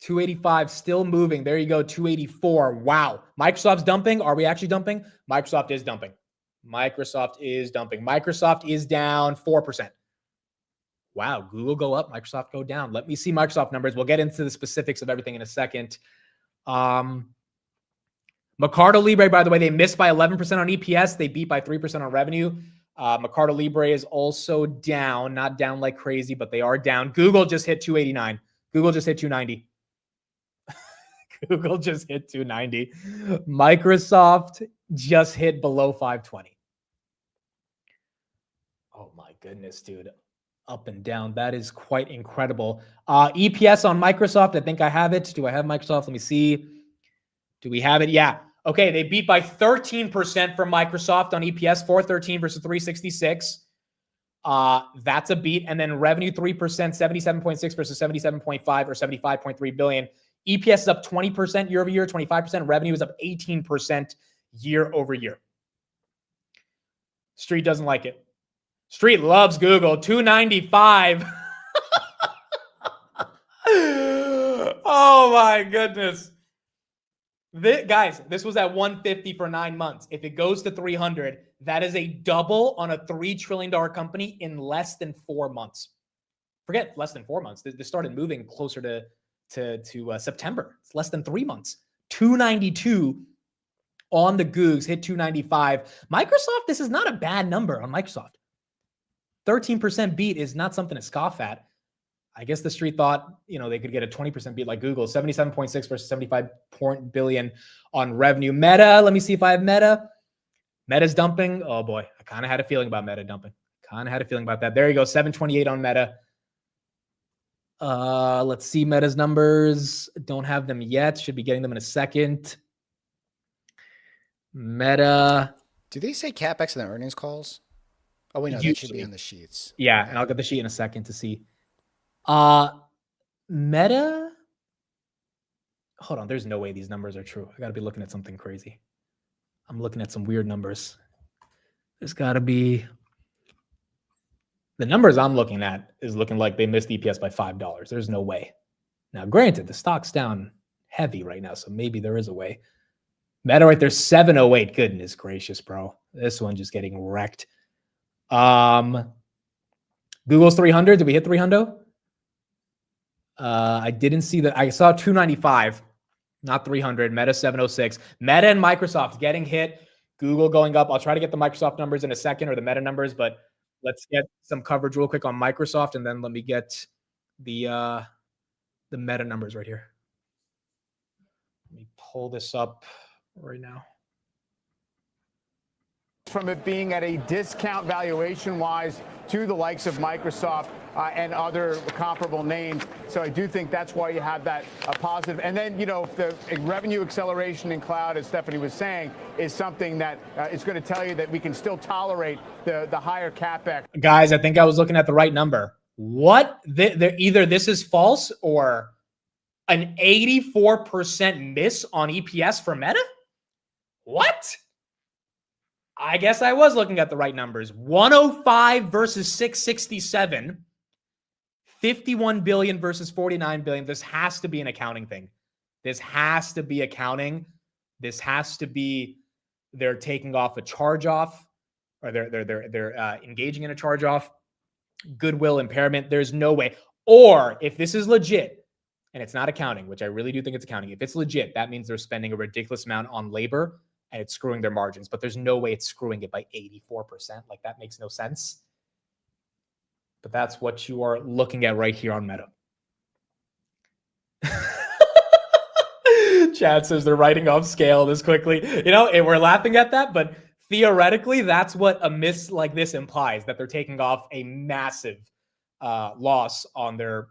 285 still moving. There you go, 284. Wow. Microsoft's dumping. Are we actually dumping? Microsoft is dumping. Microsoft is dumping. Microsoft is down 4%. Wow. Google go up, Microsoft go down. Let me see Microsoft numbers. We'll get into the specifics of everything in a second. Mercado Libre, by the way, they missed by 11% on EPS. They beat by 3% on revenue. Mercado Libre is also down, not down like crazy, but they are down. Google just hit 289. Google just hit 290. Google just hit 290. Microsoft just hit below 520. Oh my goodness, dude. Up and down. That is quite incredible. EPS on Microsoft. I think I have it. Do I have Microsoft? Let me see. Do we have it? Yeah. Okay. They beat by 13% from Microsoft on EPS, 413 versus 366. That's a beat. And then revenue 3%, 77.6 versus 77.5 or 75.3 billion. EPS is up 20% year over year, 25%. Revenue is up 18% year over year. Street doesn't like it. Street loves Google. 295. Oh my goodness. Guys, this was at 150 for 9 months. If it goes to 300, that is a double on a $3 trillion company in less than 4 months. Forget less than 4 months. This started moving closer to September. It's less than 3 months. 292 on the Googs, hit 295. Microsoft, this is not a bad number on Microsoft. 13% beat is not something to scoff at. I guess the street thought, they could get a 20% beat like Google, 77.6 versus 75 billion on revenue. Meta, let me see if I have Meta. Meta's dumping. Oh boy, I kind of had a feeling about Meta dumping. Kind of had a feeling about that. There you go, 728 on Meta. Let's see Meta's numbers. Don't have them yet. Should be getting them in a second. Meta. Do they say CapEx in the earnings calls? Oh, wait, no, that should be on the sheets. Yeah, and I'll get the sheet in a second to see. Meta. Hold on, there's no way these numbers are true. I got to be looking at something crazy. I'm looking at some weird numbers. There's got to be. The numbers I'm looking at is looking like they missed EPS by $5. There's no way. Now, granted, the stock's down heavy right now, so maybe there is a way. Meta right there, 708. Goodness gracious, bro. This one just getting wrecked. Google's 300. Did we hit 300? I didn't see that. I saw 295, not 300. Meta 706. Meta and Microsoft getting hit. Google going up. I'll try to get the Microsoft numbers in a second, or the Meta numbers, but let's get some coverage real quick on Microsoft, and then let me get the Meta numbers right here. Let me pull this up right now. From it being at a discount valuation-wise to the likes of Microsoft and other comparable names. So I do think that's why you have that positive. And then, the revenue acceleration in cloud, as Stephanie was saying, is something that is going to tell you that we can still tolerate the higher CapEx. Guys, I think I was looking at the right number. What? Either this is false or an 84% miss on EPS for Meta? What? I guess I was looking at the right numbers. 105 versus 667. 51 billion versus 49 billion. This has to be an accounting thing. This has to be accounting. This has to be they're taking off a charge off, or they're engaging in a charge off. Goodwill impairment. There's no way. Or if this is legit and it's not accounting, which I really do think it's accounting. If it's legit, that means they're spending a ridiculous amount on labor and it's screwing their margins, but there's no way it's screwing it by 84%. Like, that makes no sense. But that's what you are looking at right here on Meta. Chad says they're writing off scale this quickly. We're laughing at that, but theoretically, that's what a miss like this implies, that they're taking off a massive loss on their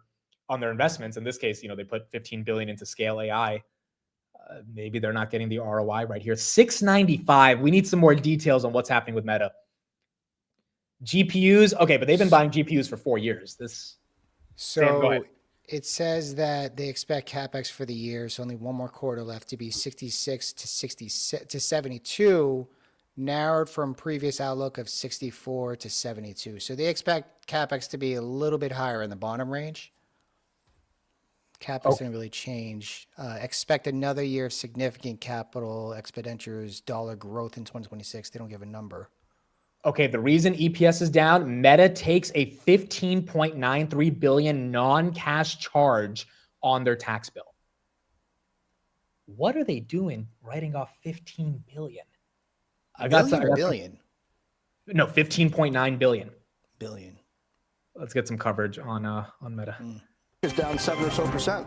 investments. In this case, they put 15 billion into Scale AI. Maybe they're not getting the ROI right here. 695. We need some more details on what's happening with Meta. GPUs. Okay, but they've been buying GPUs for 4 years. So it says that they expect CapEx for the year, so only one more quarter left, to be 66 to 72, narrowed from previous outlook of 64 to 72. So they expect CapEx to be a little bit higher in the bottom range. CapEx didn't really change. Expect another year of significant capital expenditures, dollar growth in 2026. They don't give a number. Okay, the reason EPS is down, Meta takes a $15.93 billion non-cash charge on their tax bill. What are they doing writing off $15 billion? Billion? No, $15.9 billion. Billion. Let's get some coverage on Meta. It's down 7 or so percent.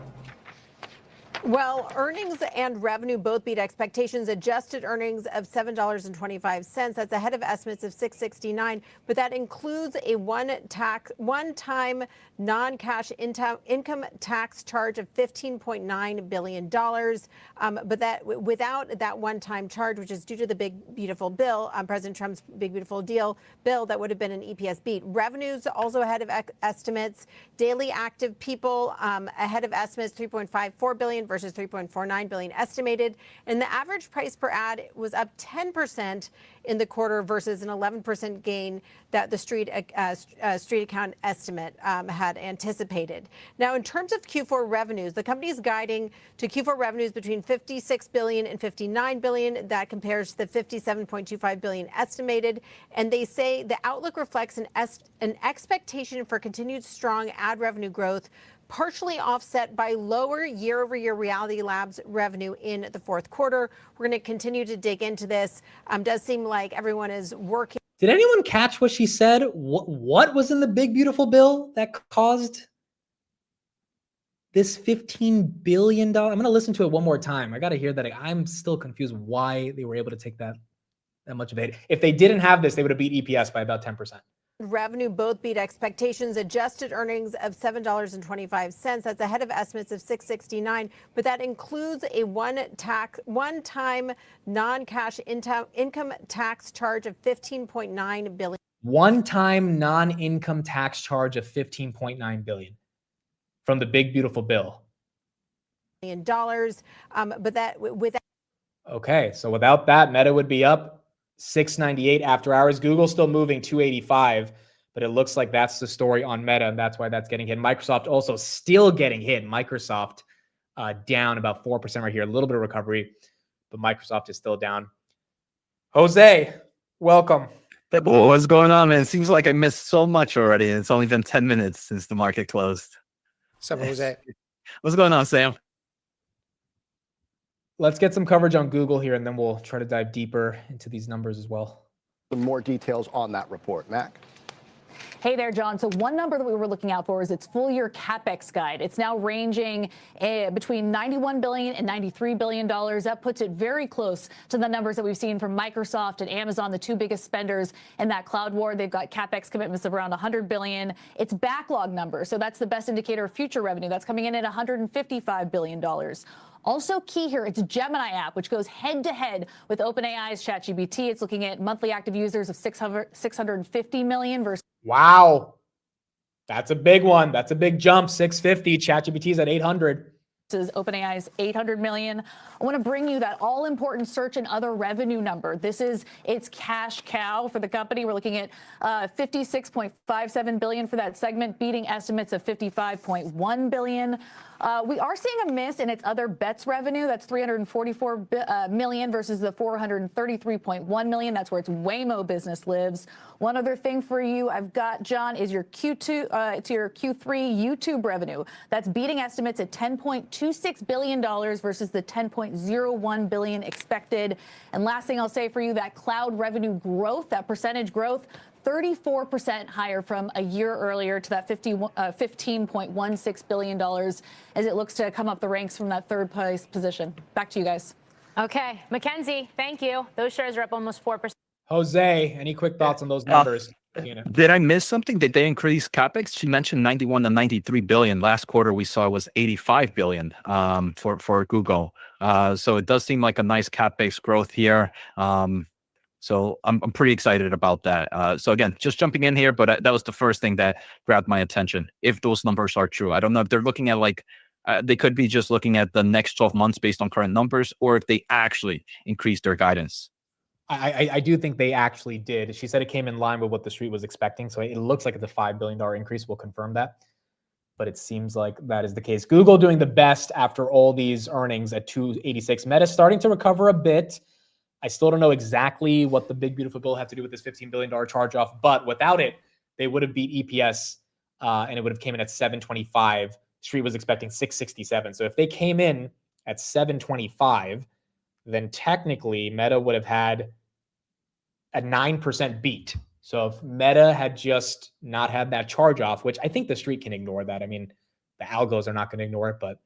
Well, earnings and revenue both beat expectations. Adjusted earnings of $7.25. That's ahead of estimates of $6.69. But that includes a one-time non-cash income tax charge of $15.9 billion. But that without that one-time charge, which is due to the big beautiful bill, President Trump's big beautiful deal bill, that would have been an EPS beat. Revenues also ahead of estimates. Daily active people ahead of estimates, 3.54 billion versus versus 3.49 billion estimated. And the average price per ad was up 10% in the quarter versus an 11% gain that the street account estimate had anticipated. Now, in terms of Q4 revenues, the company is guiding to Q4 revenues between 56 billion and 59 billion. That compares to the 57.25 billion estimated. And they say the outlook reflects an expectation for continued strong ad revenue growth, partially offset by lower year-over-year Reality Labs revenue in the fourth quarter. We're going to continue to dig into this. Does seem like everyone is working. Did anyone catch what she said? What was in the big, beautiful bill that caused this $15 billion? I'm going to listen to it one more time. I got to hear that. I'm still confused why they were able to take that much of it. If they didn't have this, they would have beat EPS by about 10%. Revenue both beat expectations. Adjusted earnings of $7.25. That's ahead of estimates of $6.69. But that includes a one-time non-cash income tax charge of $15.9 billion. One-time non-income tax charge of $15.9 billion from the big, beautiful bill. But that without. Okay, so without that, Meta would be up 698 after hours. Google still moving 285, but it looks like that's the story on Meta, and that's why that's getting hit. Microsoft also still getting hit. Microsoft down about 4% right here. A little bit of recovery, but Microsoft is still down. Jose, welcome. What's going on, man? It seems like I missed so much already, and it's only been 10 minutes since the market closed. So Jose. What's going on, Sam? Let's get some coverage on Google here, and then we'll try to dive deeper into these numbers as well. Some more details on that report. Mac? Hey there, John. So one number that we were looking out for is its full year CapEx guide. It's now ranging between $91 billion and $93 billion. That puts it very close to the numbers that we've seen from Microsoft and Amazon, the two biggest spenders in that cloud war. They've got CapEx commitments of around $100 billion. It's backlog number, so that's the best indicator of future revenue. That's coming in at $155 billion. Also key here, it's Gemini app, which goes head-to-head with OpenAI's ChatGPT. It's looking at monthly active users of 650 million versus. Wow. That's a big one. That's a big jump. 650. ChatGPT is at 800. Is OpenAI's 800 million. I want to bring you that all-important search and other revenue number. This is its cash cow for the company. We're looking at 56.57 billion for that segment, beating estimates of 55.1 billion. We are seeing a miss in its other bets revenue. That's 344 million versus the 433.1 million. That's where its Waymo business lives. One other thing for you I've got, John, is your Q2 to your Q3 YouTube revenue. That's beating estimates at $10.26 billion versus the $10.01 billion expected. And last thing I'll say for you, that cloud revenue growth, that percentage growth, 34% higher from a year earlier to that $15.16 billion as it looks to come up the ranks from that third place position. Back to you guys. Okay, Mackenzie, thank you. Those shares are up almost 4%. Jose, any quick thoughts on those numbers? Did I miss something? Did they increase CapEx? She mentioned 91 to 93 billion. Last quarter we saw was 85 billion for Google. So it does seem like a nice CapEx growth here. So I'm pretty excited about that. So again, just jumping in here, but that was the first thing that grabbed my attention. If those numbers are true, I don't know if they're looking at like, they could be just looking at the next 12 months based on current numbers, or if they actually increased their guidance. I do think they actually did. She said it came in line with what the street was expecting. So it looks like it's a $5 billion increase. We'll confirm that. But it seems like that is the case. Google doing the best after all these earnings at 286. Meta starting to recover a bit. I still don't know exactly what the big, beautiful bill had to do with this $15 billion charge off. But without it, they would have beat EPS and it would have came in at 725. Street was expecting 667. So if they came in at 725, then technically Meta would have had a 9% beat. So if Meta had just not had that charge off, which I think the street can ignore that. I mean, the algos are not going to ignore it, but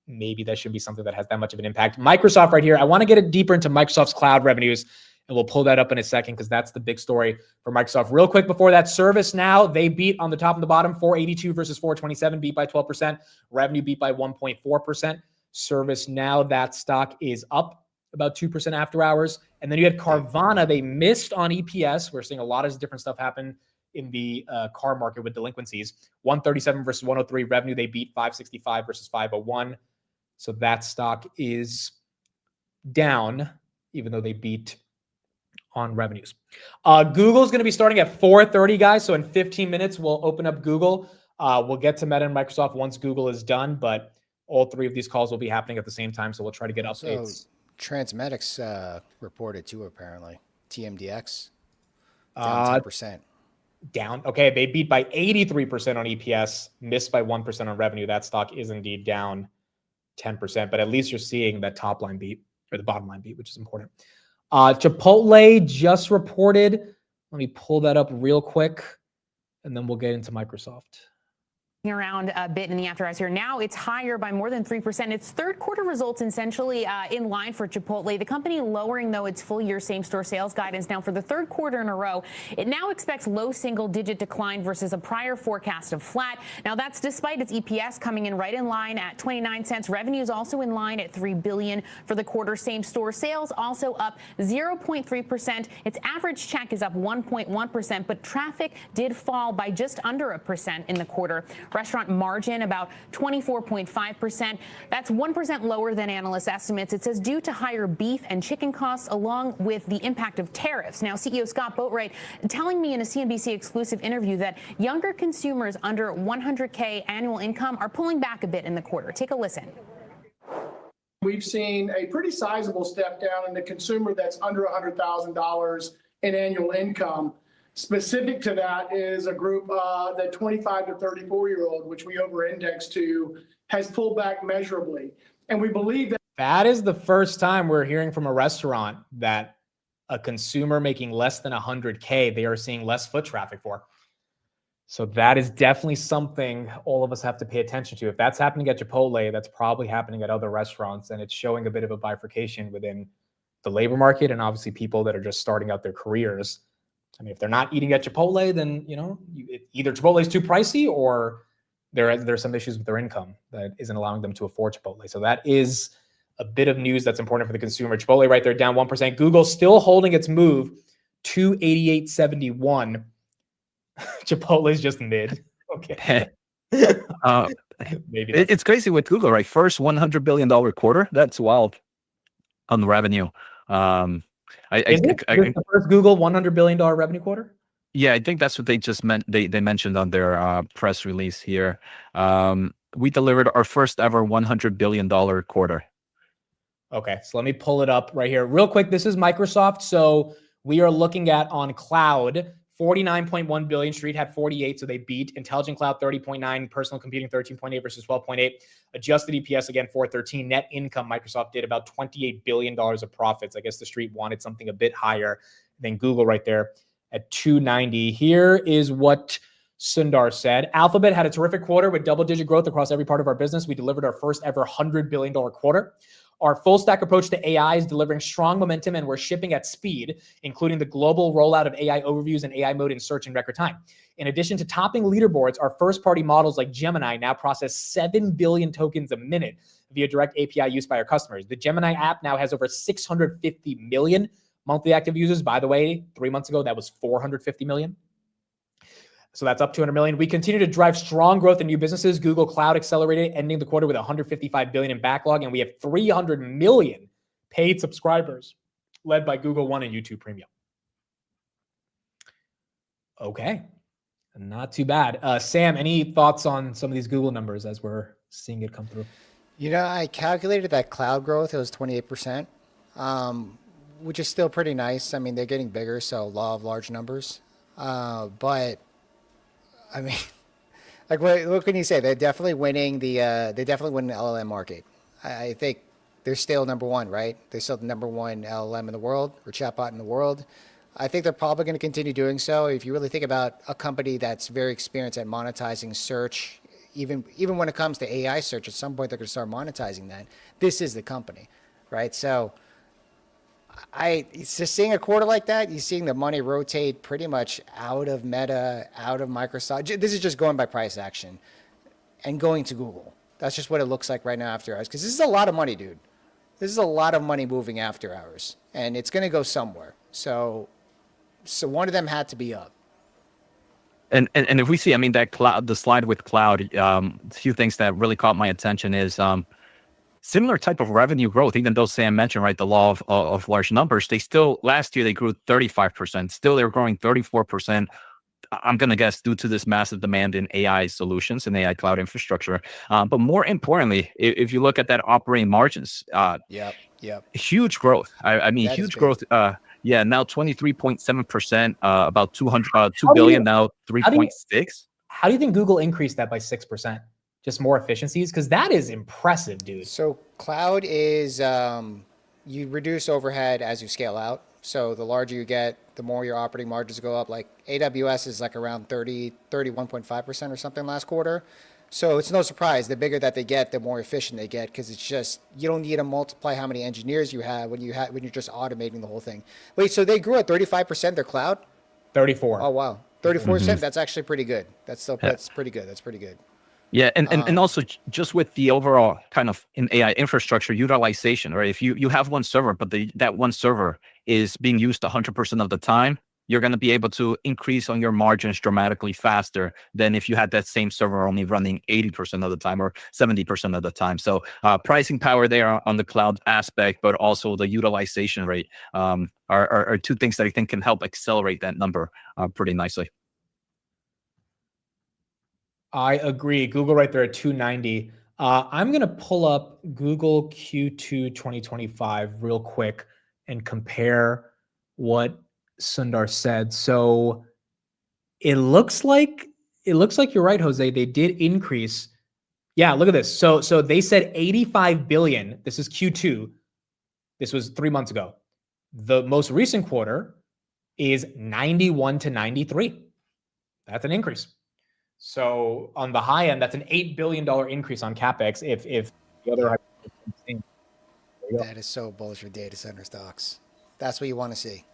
maybe that should be something that has that much of an impact. Microsoft right here. I want to get it deeper into Microsoft's cloud revenues, and we'll pull that up in a second because that's the big story for Microsoft. Real quick before that, ServiceNow, they beat on the top and the bottom, 482 versus 427, beat by 12%. Revenue beat by 1.4%. ServiceNow, that stock is up about 2% after hours. And then you had Carvana. They missed on EPS. We're seeing a lot of different stuff happen in the car market with delinquencies. 137 versus 103 revenue. They beat 565 versus 501. So that stock is down, even though they beat on revenues. Google's going to be starting at 4:30, guys. So in 15 minutes, we'll open up Google. We'll get to Meta and Microsoft once Google is done, but all three of these calls will be happening at the same time. So we'll try to get updates. So Transmedics reported too, apparently. TMDX down 10%. Down. Okay, they beat by 83% on EPS, missed by 1% on revenue. That stock is indeed down 10%, but at least you're seeing that top line beat or the bottom line beat, which is important. Chipotle just reported. Let me pull that up real quick, and then we'll get into Microsoft. Around a bit in the after hours here. Now it's higher by more than 3%. Its third quarter results essentially in line for Chipotle. The company lowering, though, its full year same-store sales guidance now for the third quarter in a row. It now expects low single-digit decline versus a prior forecast of flat. Now that's despite its EPS coming in right in line at 29 cents. Revenue is also in line at $3 billion for the quarter. Same-store sales also up 0.3%. Its average check is up 1.1%, but traffic did fall by just under 1% in the quarter. Restaurant margin about 24.5%. That's 1% lower than analyst estimates. It says due to higher beef and chicken costs along with the impact of tariffs. Now, CEO Scott Boatwright telling me in a CNBC exclusive interview that younger consumers under 100K annual income are pulling back a bit in the quarter. Take a listen. We've seen a pretty sizable step down in the consumer that's under $100,000 in annual income. Specific to that is a group, the 25 to 34-year-old, which we over-index to, has pulled back measurably. And we believe that is the first time we're hearing from a restaurant that a consumer making less than 100K, they are seeing less foot traffic for. So that is definitely something all of us have to pay attention to. If that's happening at Chipotle, that's probably happening at other restaurants, and it's showing a bit of a bifurcation within the labor market and obviously people that are just starting out their careers. I mean, if they're not eating at Chipotle, then, either Chipotle is too pricey or there's some issues with their income that isn't allowing them to afford Chipotle. So that is a bit of news that's important for the consumer. Chipotle right there down 1%. Google still holding its move to 88.71. Chipotle is just mid. Okay. Maybe it's crazy with Google, right? First $100 billion quarter. That's wild on revenue. Is it the first Google $100 billion revenue quarter? Yeah, I think that's what they just meant. They mentioned on their press release here. We delivered our first ever $100 billion quarter. Okay, so let me pull it up right here real quick. This is Microsoft. So we are looking at on cloud, 49.1 billion. Street had 48, so they beat. Intelligent Cloud 30.9, personal computing 13.8 versus 12.8. Adjusted EPS again 413. Net income, Microsoft did about $28 billion of profits. I guess the street wanted something a bit higher than Google right there at 290. Here is what Sundar said. Alphabet had a terrific quarter with double-digit growth across every part of our business. We delivered our first ever $100 billion quarter. Our full stack approach to AI is delivering strong momentum, and we're shipping at speed, including the global rollout of AI overviews and AI mode in search in record time. In addition to topping leaderboards, our first-party models like Gemini now process 7 billion tokens a minute via direct API use by our customers. The Gemini app now has over 650 million monthly active users. By the way, 3 months ago, that was 450 million. So that's up 200 million. We continue to drive strong growth in new businesses. Google Cloud accelerated, ending the quarter with 155 billion in backlog, and we have 300 million paid subscribers, led by Google One and YouTube Premium. Okay, not too bad. Sam, any thoughts on some of these Google numbers as we're seeing it come through? I calculated that cloud growth. It was 28%, which is still pretty nice. I mean, they're getting bigger, so law of large numbers. But I mean, like, what can you say? They're definitely winning the LLM market. I think they're still number one, right? They're still the number one LLM in the world, or chatbot in the world. I think they're probably going to continue doing so. If you really think about a company that's very experienced at monetizing search, even when it comes to AI search, at some point they're going to start monetizing that. This is the company, right? So it's just seeing a quarter like that, you're seeing the money rotate pretty much out of Meta, out of Microsoft. This is just going by price action and going to Google. That's just what it looks like right now after hours. Because this is a lot of money, dude. This is a lot of money moving after hours. And it's going to go somewhere. So one of them had to be up. And if we see, I mean, that cloud, the slide with cloud, a few things that really caught my attention is similar type of revenue growth, even though Sam mentioned, right, the law of large numbers, they still, last year, they grew 35%. Still, they're growing 34%. I'm going to guess due to this massive demand in AI solutions and AI cloud infrastructure. But more importantly, if you look at that operating margins, Yep. huge growth. I mean, That is huge big. growth. Yeah, now 23.7%, about 2 How do billion, you- now How do you 3.6. how do you think Google increased that by 6%? Just more efficiencies? Because that is impressive, dude. So cloud is you reduce overhead as you scale out. So the larger you get, the more your operating margins go up. Like AWS is like around 31.5% or something last quarter. So it's no surprise, the bigger that they get, the more efficient they get, because it's just, you don't need to multiply how many engineers you have when you're just automating the whole thing. Wait, so they grew at 35% their cloud? 34. Oh wow, 34%. That's actually pretty good. That's pretty good. That's pretty good. Yeah, and also just with the overall kind of in AI infrastructure utilization, right? If you have one server, but that one server is being used 100% of the time, you're going to be able to increase on your margins dramatically faster than if you had that same server only running 80% of the time or 70% of the time. So pricing power there on the cloud aspect, but also the utilization rate are two things that I think can help accelerate that number pretty nicely. I agree. Google right there at 290. I'm going to pull up Google Q2 2025 real quick and compare what Sundar said. So it looks like you're right, Jose. They did increase. Yeah, look at this. So they said 85 billion. This is Q2. This was 3 months ago. The most recent quarter is 91 to 93. That's an increase. So on the high end, that's an $8 billion increase on CapEx. If the other, That is so bullish for data center stocks. That's what you want to see.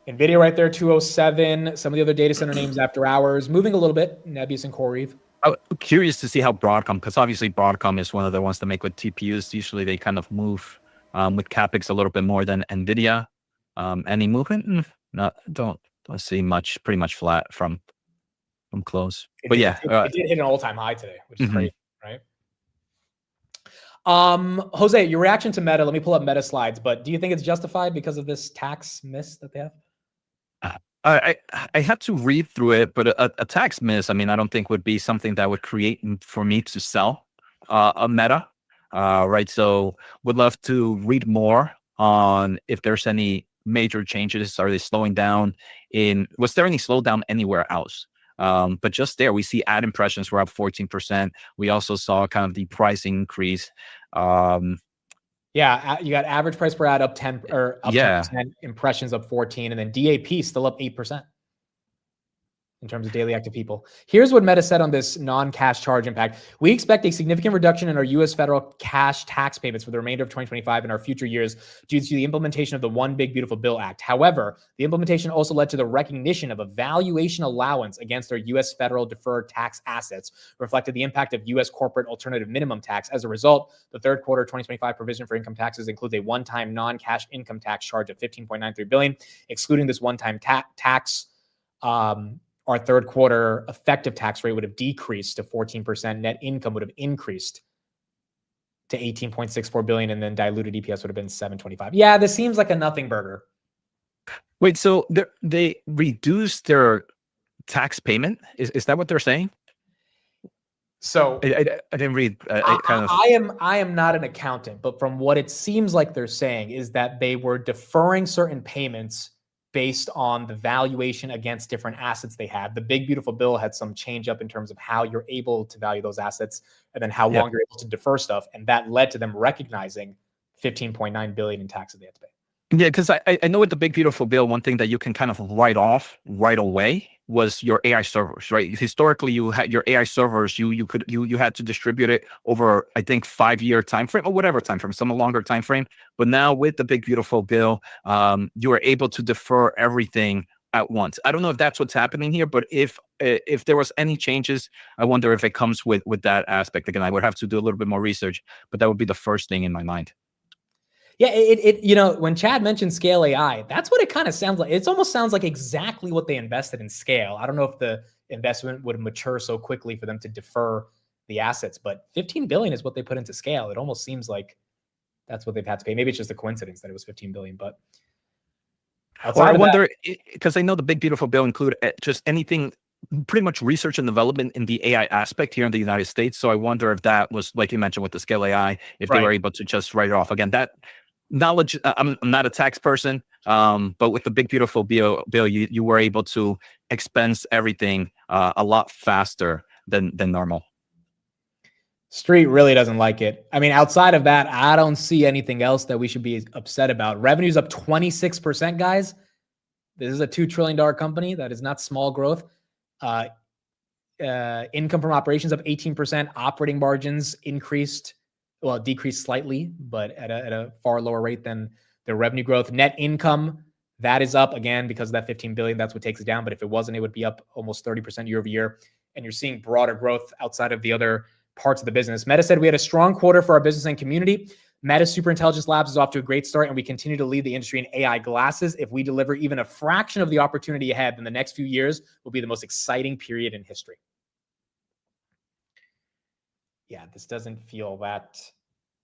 Nvidia right there, 207. Some of the other data center names after hours, moving a little bit. Nebius and CoreWeave. I'm curious to see how Broadcom, because obviously Broadcom is one of the ones to make with TPUs. Usually they kind of move with CapEx a little bit more than Nvidia. Any movement? No, don't see much. Pretty much flat from close. But yeah, it did hit an all-time high today, which is crazy, right? Jose, your reaction to Meta. Let me pull up Meta slides. But do you think it's justified because of this tax miss that they have? I had to read through it, but a tax miss, I mean, I don't think would be something that would create for me to sell a Meta, right? So would love to read more on if there's any major changes. Are they slowing down was there any slowdown anywhere else? But just there, we see ad impressions were up 14%. We also saw kind of the pricing increase. Yeah, you got average price per ad up 10 or up 10%, impressions up 14, and then DAP still up 8% in terms of daily active people. Here's what Meta said on this non-cash charge impact. We expect a significant reduction in our U.S. federal cash tax payments for the remainder of 2025 and our future years due to the implementation of the One Big Beautiful Bill Act. However, the implementation also led to the recognition of a valuation allowance against our U.S. federal deferred tax assets, reflected the impact of U.S. corporate alternative minimum tax. As a result, the third quarter 2025 provision for income taxes includes a one-time non-cash income tax charge of $15.93 billion. Excluding this one-time tax, our third quarter effective tax rate would have decreased to 14%. Net income would have increased to 18.64 billion, and then diluted EPS would have been 7.25. Yeah, this seems like a nothing burger. Wait, so they reduced their tax payment? Is that what they're saying? So I didn't read. I am not an accountant, but from what it seems like they're saying is that they were deferring certain payments based on the valuation against different assets they had. The Big Beautiful Bill had some change up in terms of how you're able to value those assets and then how long you're able to defer stuff. And that led to them recognizing $15.9 billion in taxes they had to pay. Yeah, because I know with the Big Beautiful Bill, one thing that you can kind of write off right away was your AI servers, right? Historically, you had your AI servers, you had to distribute it over, I think, 5-year time frame or whatever time frame, some longer time frame. But now with the Big Beautiful Bill, you are able to defer everything at once. I don't know if that's what's happening here, but if there was any changes, I wonder if it comes with that aspect. Again, I would have to do a little bit more research, but that would be the first thing in my mind. Yeah, it when Chad mentioned Scale AI, that's what it kind of sounds like. It almost sounds like exactly what they invested in Scale. I don't know if the investment would mature so quickly for them to defer the assets, but 15 billion is what they put into scale. It almost seems like that's what they've had to pay. Maybe it's just a coincidence that it was 15 billion, but Well, I wonder, because I know the big beautiful bill include just anything, pretty much research and development in the AI aspect here in the United States. So I wonder if that was, like you mentioned with the Scale AI, if they were able to just write it off. Again, that knowledge, I'm not a tax person, but with the big beautiful bill, you were able to expense everything a lot faster than normal. Street really doesn't like it. I mean, outside of that, I don't see anything else that we should be upset about. Revenue's up 26%, guys. This is a $2 trillion company. That is not small growth. Income from operations up 18%. Operating margins decreased slightly, but at a far lower rate than their revenue growth. Net income, that is up again because of that 15 billion. That's what takes it down. But if it wasn't, it would be up almost 30% year over year. And you're seeing broader growth outside of the other parts of the business. Meta said we had a strong quarter for our business and community. Meta Superintelligence Labs is off to a great start, and we continue to lead the industry in AI glasses. If we deliver even a fraction of the opportunity ahead, then the next few years will be the most exciting period in history. Yeah, this doesn't feel that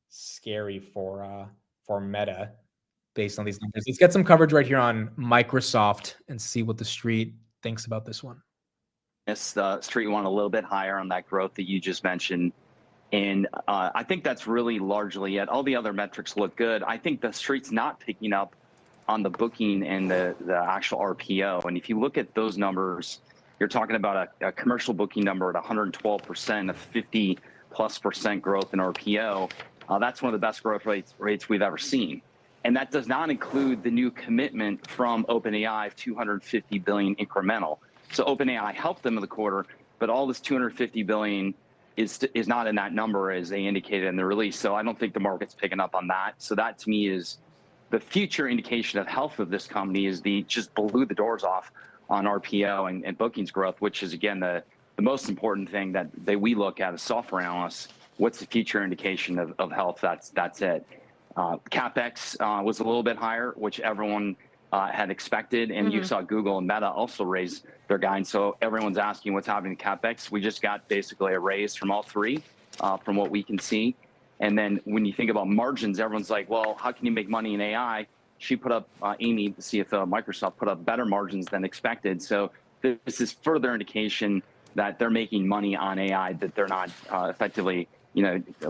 scary for Meta based on these numbers. Let's get some coverage right here on Microsoft and see what the street thinks about this one. Yes, the street went a little bit higher on that growth that you just mentioned. And I think that's really largely it. All the other metrics look good. I think the street's not picking up on the booking and the actual RPO. And if you look at those numbers, you're talking about a commercial booking number at 112%, a 50+% growth in RPO. That's one of the best growth rates we've ever seen. And that does not include the new commitment from OpenAI of 250 billion incremental. So OpenAI helped them in the quarter, but all this 250 billion is not in that number as they indicated in the release. So I don't think the market's picking up on that. So that to me is the future indication of health of this company is just blew the doors off on RPO and bookings growth, which is again the most important thing that we look at as software analysts. What's the future indication of health? That's it. CapEx was a little bit higher, which everyone had expected, and you saw Google and Meta also raise their guidance. So everyone's asking what's happening to CapEx. We just got basically a raise from all three, from what we can see. And then when you think about margins, everyone's like, well, how can you make money in AI? She put up, Amy, the CFO of Microsoft, put up better margins than expected. So this is further indication that they're making money on AI, that they're not effectively,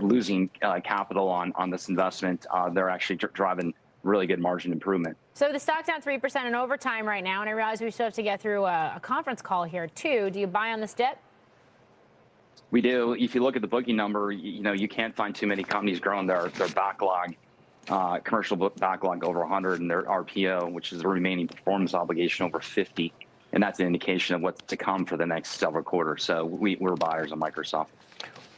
losing capital on this investment. They're actually driving really good margin improvement. So the stock's down 3% in overtime right now, and I realize we still have to get through a conference call here too. Do you buy on this dip? We do. If you look at the booking number, you can't find too many companies growing their backlog, commercial book backlog over 100, and their RPO, which is the remaining performance obligation, over 50. And that's an indication of what's to come for the next several quarters. So we're buyers on Microsoft.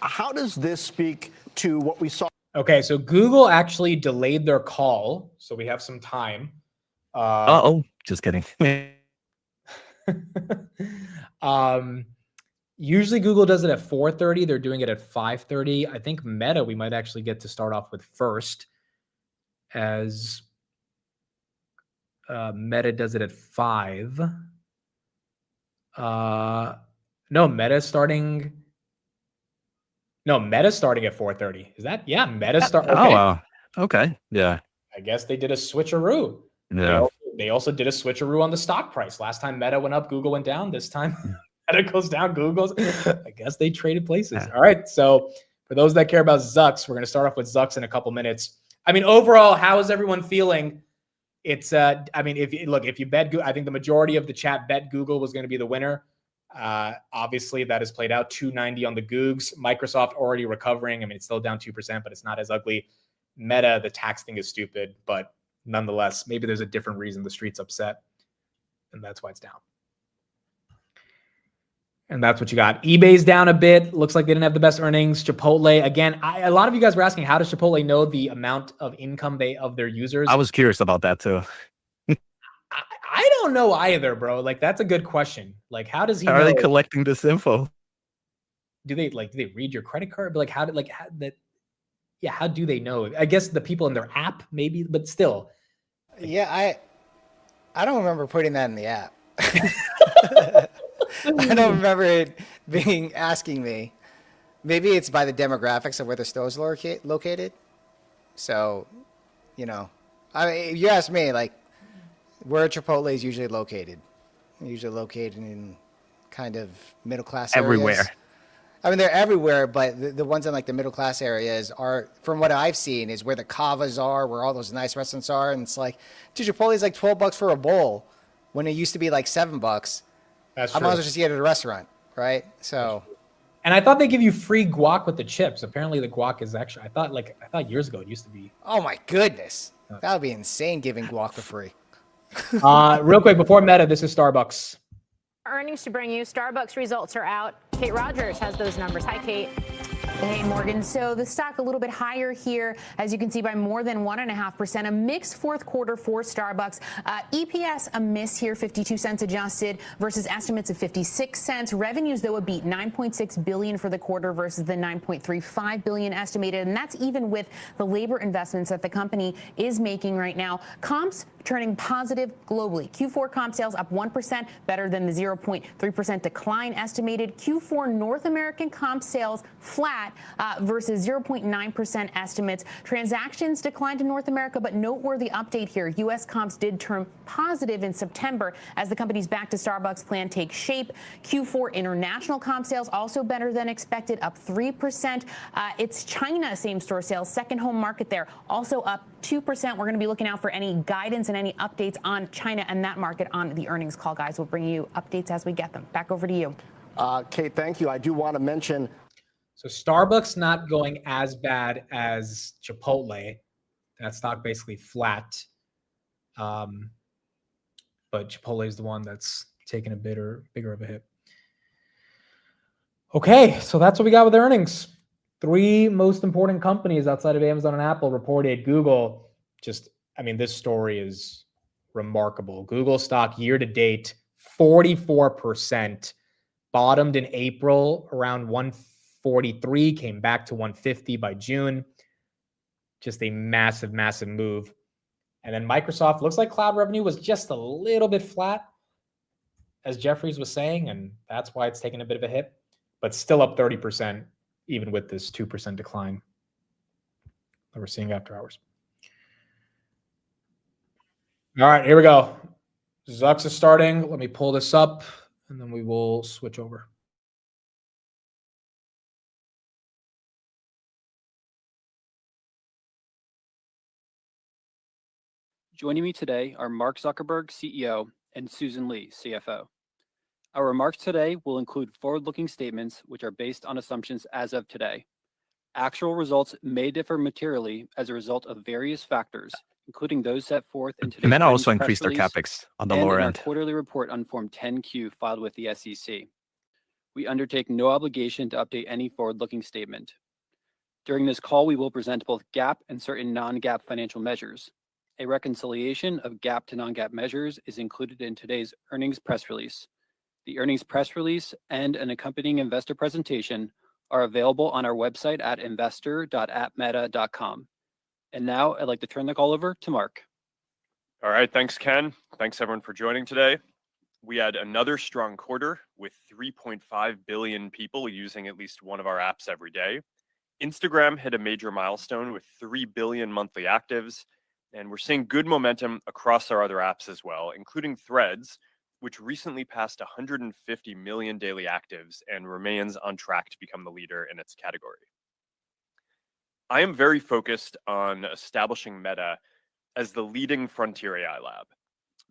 How does this speak to what we saw? Okay, so Google actually delayed their call, so we have some time. Just kidding. Usually Google does it at 4:30. They're doing it at 5:30. I think Meta we might actually get to start off with first, as Meta does it at 5. No, Meta's starting. No, Meta's starting at 4:30. Is that? Yeah, Meta's start. Okay. Oh, wow. Okay. Yeah. I guess they did a switcheroo. Yeah. They also did a switcheroo on the stock price. Last time Meta went up, Google went down. This time Meta goes down, Google's. I guess they traded places. All right. So for those that care about Zucks, we're going to start off with Zucks in a couple minutes. I mean, overall, how is everyone feeling? It's I mean, if you bet, I think the majority of the chat bet Google was going to be the winner. Obviously that has played out. 290 on the Googs. Microsoft already recovering. I mean, it's still down 2%, but it's not as ugly. Meta, the tax thing is stupid, but nonetheless, maybe there's a different reason the street's upset, and that's why it's down. And that's what you got. eBay's down a bit. Looks like they didn't have the best earnings. Chipotle, again, a lot of you guys were asking, how does Chipotle know the amount of income of their users? I was curious about that too. I don't know either, bro. Like, that's a good question. Like, how does he know? How are they collecting this info? Do they read your credit card? But like, how do they know? I guess the people in their app, maybe, but still. Yeah, I don't remember putting that in the app. I don't remember it asking me. maybe it's by the demographics of where the store's located. So, you know, I mean, if you ask me, like, where Chipotle is usually located. Usually located in kind of middle class areas. Everywhere. I mean, they're everywhere, but the ones in like the middle class areas are, from what I've seen, is where the Kavas are, where all those nice restaurants are. And it's like, dude, Chipotle is like $12 for a bowl when it used to be like $7. That's I true. might as well just eat at a restaurant, right? So. And I thought they give you free guac with the chips. Apparently, the guac is actually. I thought years ago it used to be. Oh my goodness, that would be insane giving guac for free. Real quick before Meta, this is Starbucks. Earnings to bring you. Starbucks results are out. Kate Rogers has those numbers. Hi, Kate. Hey, Morgan. So the stock a little bit higher here, as you can see, by more than 1.5%. A mixed fourth quarter for Starbucks. EPS a miss here, 52 cents adjusted versus estimates of 56 cents. Revenues, though, a beat, $9.6 billion for the quarter versus the $9.35 billion estimated. And that's even with the labor investments that the company is making right now. Comps turning positive globally. Q4 comp sales up 1%, better than the 0.3% decline estimated. Q4 North American comp sales flat versus 0.9% estimates. Transactions declined in North America, but noteworthy update here. U.S. comps did turn positive in September as the company's Back to Starbucks plan takes shape. Q4 international comp sales also better than expected, up 3%. It's China same-store sales, second home market there, also up 2%. We're going to be looking out for any guidance and any updates on China and that market on the earnings call, guys. We'll bring you updates as we get them. Back over to you. Kate, thank you. I do want to mention. So Starbucks not going as bad as Chipotle. That stock basically flat. But Chipotle is the one that's taken a bigger of a hit. Okay, so that's what we got with earnings. Three most important companies outside of Amazon and Apple reported. Google, this story is remarkable. Google stock year to date, 44%, bottomed in April around 143, came back to 150 by June. Just a massive, massive move. And then Microsoft, looks like cloud revenue was just a little bit flat, as Jeffries was saying, and that's why it's taken a bit of a hit, but still up 30%, even with this 2% decline that we're seeing after hours. All right, here we go. Zucks is starting. Let me pull this up, and then we will switch over. Joining me today are Mark Zuckerberg, CEO, and Susan Li, CFO. Our remarks today will include forward-looking statements which are based on assumptions as of today. Actual results may differ materially as a result of various factors, including those set forth in today's Meta also earnings press increased their release capex on the and lower in our end. quarterly report on Form 10-Q filed with the SEC. We undertake no obligation to update any forward-looking statement. During this call, we will present both GAAP and certain non-GAAP financial measures. A reconciliation of GAAP to non-GAAP measures is included in today's earnings press release. The earnings press release and an accompanying investor presentation are available on our website at investor.appmeta.com. And now I'd like to turn the call over to Mark. All right, thanks, Ken. Thanks, everyone, for joining today. We had another strong quarter with 3.5 billion people using at least one of our apps every day. Instagram hit a major milestone with 3 billion monthly actives, and we're seeing good momentum across our other apps as well, including Threads, which recently passed 150 million daily actives and remains on track to become the leader in its category. I am very focused on establishing Meta as the leading frontier AI lab,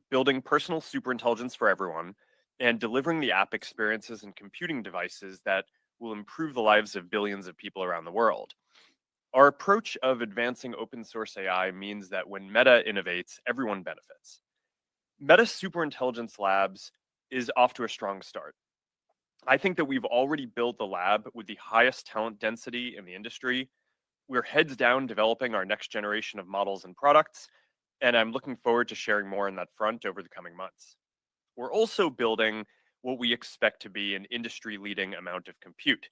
building personal superintelligence for everyone, and delivering the app experiences and computing devices that will improve the lives of billions of people around the world. Our approach of advancing open source AI means that when Meta innovates, everyone benefits. Meta Superintelligence Labs is off to a strong start. I think that we've already built the lab with the highest talent density in the industry. We're heads down developing our next generation of models and products, and I'm looking forward to sharing more on that front over the coming months. We're also building what we expect to be an industry-leading amount of compute.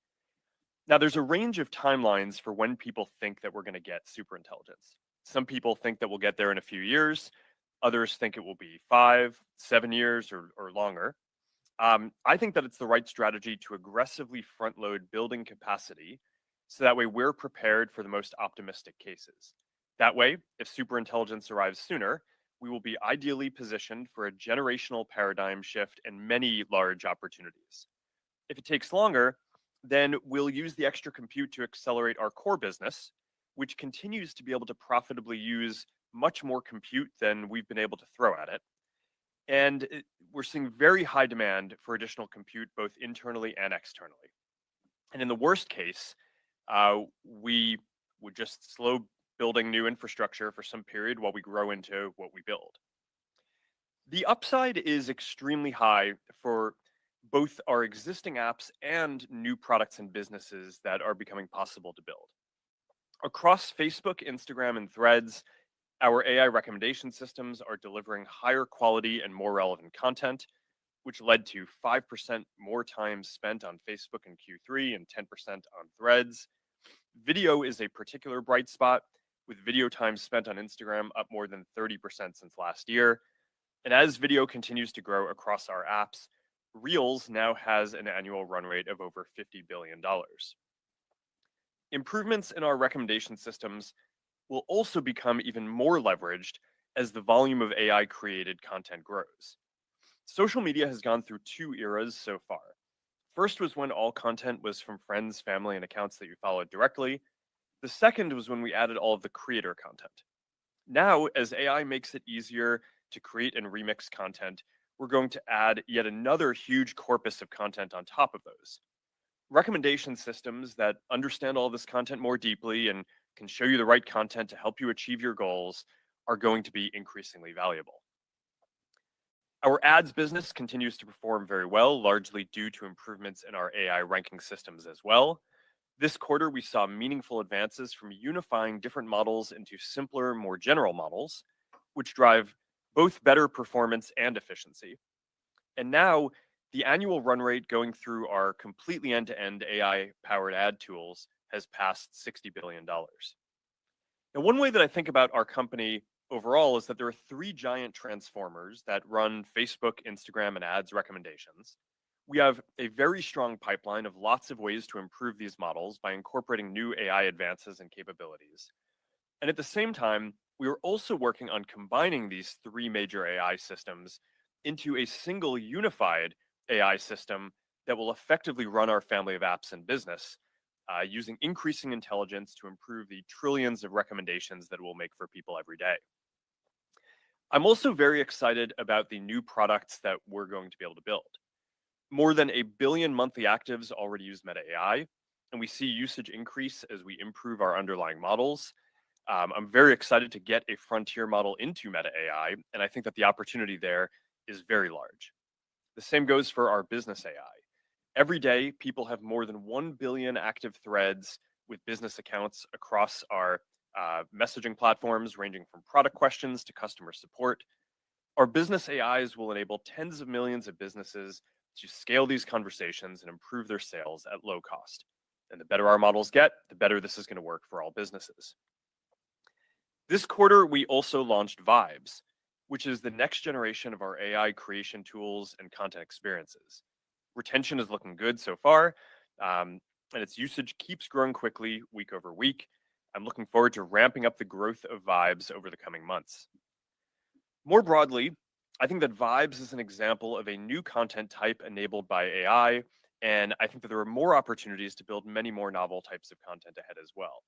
Now, there's a range of timelines for when people think that we're going to get superintelligence. Some people think that we'll get there in a few years. Others think it will be 5, 7 years or longer. I think that it's the right strategy to aggressively front load building capacity so that way we're prepared for the most optimistic cases. That way, if superintelligence arrives sooner, we will be ideally positioned for a generational paradigm shift and many large opportunities. If it takes longer, then we'll use the extra compute to accelerate our core business, which continues to be able to profitably use much more compute than we've been able to throw at it. And we're seeing very high demand for additional compute, both internally and externally. And in the worst case, we would just slow building new infrastructure for some period while we grow into what we build. The upside is extremely high for both our existing apps and new products and businesses that are becoming possible to build. Across Facebook, Instagram, and Threads, our AI recommendation systems are delivering higher quality and more relevant content, which led to 5% more time spent on Facebook in Q3 and 10% on Threads. Video is a particular bright spot, with video time spent on Instagram up more than 30% since last year. And as video continues to grow across our apps, Reels now has an annual run rate of over $50 billion. Improvements in our recommendation systems will also become even more leveraged as the volume of AI-created content grows. Social media has gone through two eras so far. First was when all content was from friends, family, and accounts that you followed directly. The second was when we added all of the creator content. Now, as AI makes it easier to create and remix content, we're going to add yet another huge corpus of content on top of those. Recommendation systems that understand all this content more deeply and can show you the right content to help you achieve your goals are going to be increasingly valuable. Our ads business continues to perform very well, largely due to improvements in our AI ranking systems as well. This quarter, we saw meaningful advances from unifying different models into simpler, more general models, which drive both better performance and efficiency. And now, the annual run rate going through our completely end-to-end AI-powered ad tools has passed $60 billion. Now, one way that I think about our company overall is that there are three giant transformers that run Facebook, Instagram, and ads recommendations. We have a very strong pipeline of lots of ways to improve these models by incorporating new AI advances and capabilities. And at the same time, we are also working on combining these three major AI systems into a single unified AI system that will effectively run our family of apps and business, using increasing intelligence to improve the trillions of recommendations that we'll make for people every day. I'm also very excited about the new products that we're going to be able to build. More than 1 billion monthly actives already use Meta AI, and we see usage increase as we improve our underlying models. I'm very excited to get a frontier model into Meta AI, and I think that the opportunity there is very large. The same goes for our business AI. Every day, people have more than 1 billion active threads with business accounts across our messaging platforms, ranging from product questions to customer support. Our business AIs will enable tens of millions of businesses to scale these conversations and improve their sales at low cost. And the better our models get, the better this is going to work for all businesses. This quarter, we also launched Vibes, which is the next generation of our AI creation tools and content experiences. Retention is looking good so far, and its usage keeps growing quickly week over week. I'm looking forward to ramping up the growth of Vibes over the coming months. More broadly, I think that Vibes is an example of a new content type enabled by AI, and I think that there are more opportunities to build many more novel types of content ahead as well.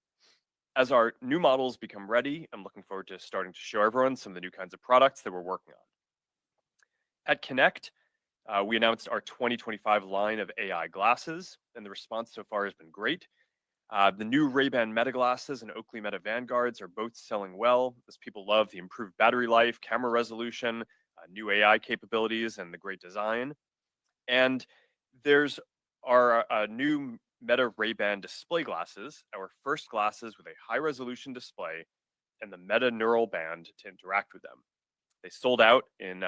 As our new models become ready, I'm looking forward to starting to show everyone some of the new kinds of products that we're working on. At Connect, we announced our 2025 line of AI glasses, and the response so far has been great. The new Ray-Ban Meta glasses and Oakley Meta Vanguards are both selling well, as people love the improved battery life, camera resolution, new AI capabilities, and the great design. And there's our new Meta Ray-Ban display glasses, our first glasses with a high-resolution display and the Meta Neural Band to interact with them. They sold out in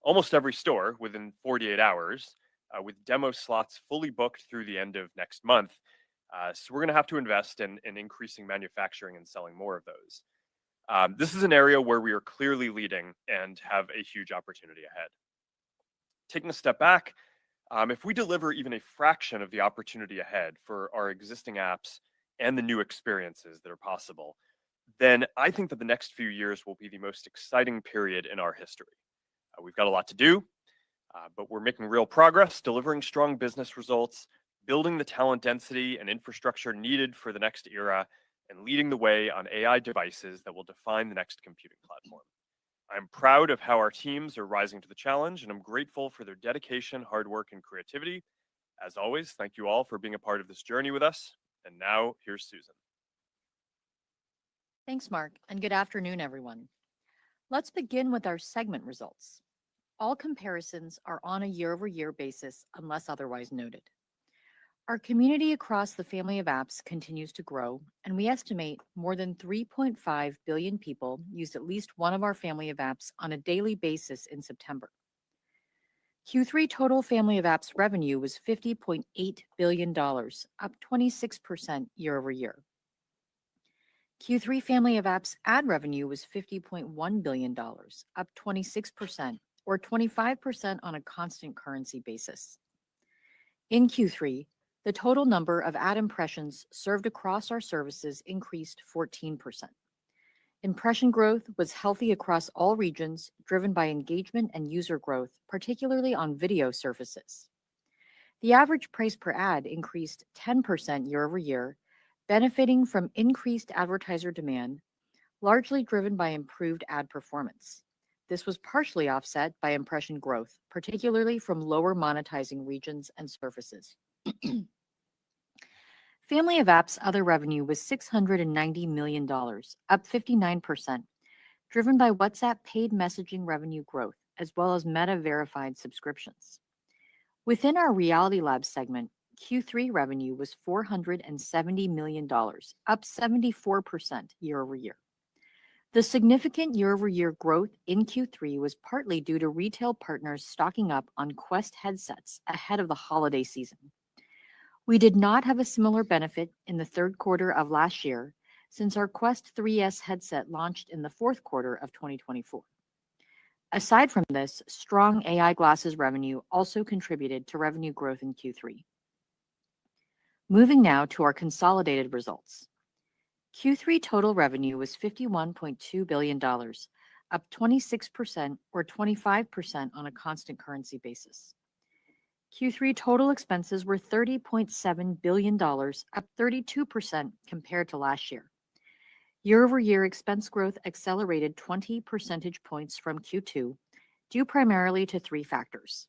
almost every store within 48 hours, with demo slots fully booked through the end of next month. So we're going to have to invest in increasing manufacturing and selling more of those. This is an area where we are clearly leading and have a huge opportunity ahead. Taking a step back, If we deliver even a fraction of the opportunity ahead for our existing apps and the new experiences that are possible, then I think that the next few years will be the most exciting period in our history. We've got a lot to do, but we're making real progress, delivering strong business results, building the talent density and infrastructure needed for the next era, and leading the way on AI devices that will define the next computing platform. I'm proud of how our teams are rising to the challenge, and I'm grateful for their dedication, hard work, and creativity. As always, thank you all for being a part of this journey with us. And now, here's Susan. Thanks, Mark, and good afternoon, everyone. Let's begin with our segment results. All comparisons are on a year-over-year basis unless otherwise noted. Our community across the family of apps continues to grow, and we estimate more than 3.5 billion people used at least one of our family of apps on a daily basis in September. Q3 total family of apps revenue was $50.8 billion, up 26% year over year. Q3 family of apps ad revenue was $50.1 billion, up 26%, or 25% on a constant currency basis. In Q3, the total number of ad impressions served across our services increased 14%. Impression growth was healthy across all regions, driven by engagement and user growth, particularly on video services. The average price per ad increased 10% year over year, benefiting from increased advertiser demand, largely driven by improved ad performance. This was partially offset by impression growth, particularly from lower monetizing regions and services. Family of apps other revenue was $690 million, up 59%, driven by WhatsApp paid messaging revenue growth, as well as Meta verified subscriptions. Within our Reality Labs segment, Q3 revenue was $470 million, up 74% year over year. The significant year-over-year growth in Q3 was partly due to retail partners stocking up on Quest headsets ahead of the holiday season. We did not have a similar benefit in the third quarter of last year, since our Quest 3S headset launched in the fourth quarter of 2024. Aside from this, strong AI glasses revenue also contributed to revenue growth in Q3. Moving now to our consolidated results. Q3 total revenue was $51.2 billion, up 26% or 25% on a constant currency basis. Q3 total expenses were $30.7 billion, up 32% compared to last year. Year-over-year expense growth accelerated 20 percentage points from Q2, due primarily to three factors.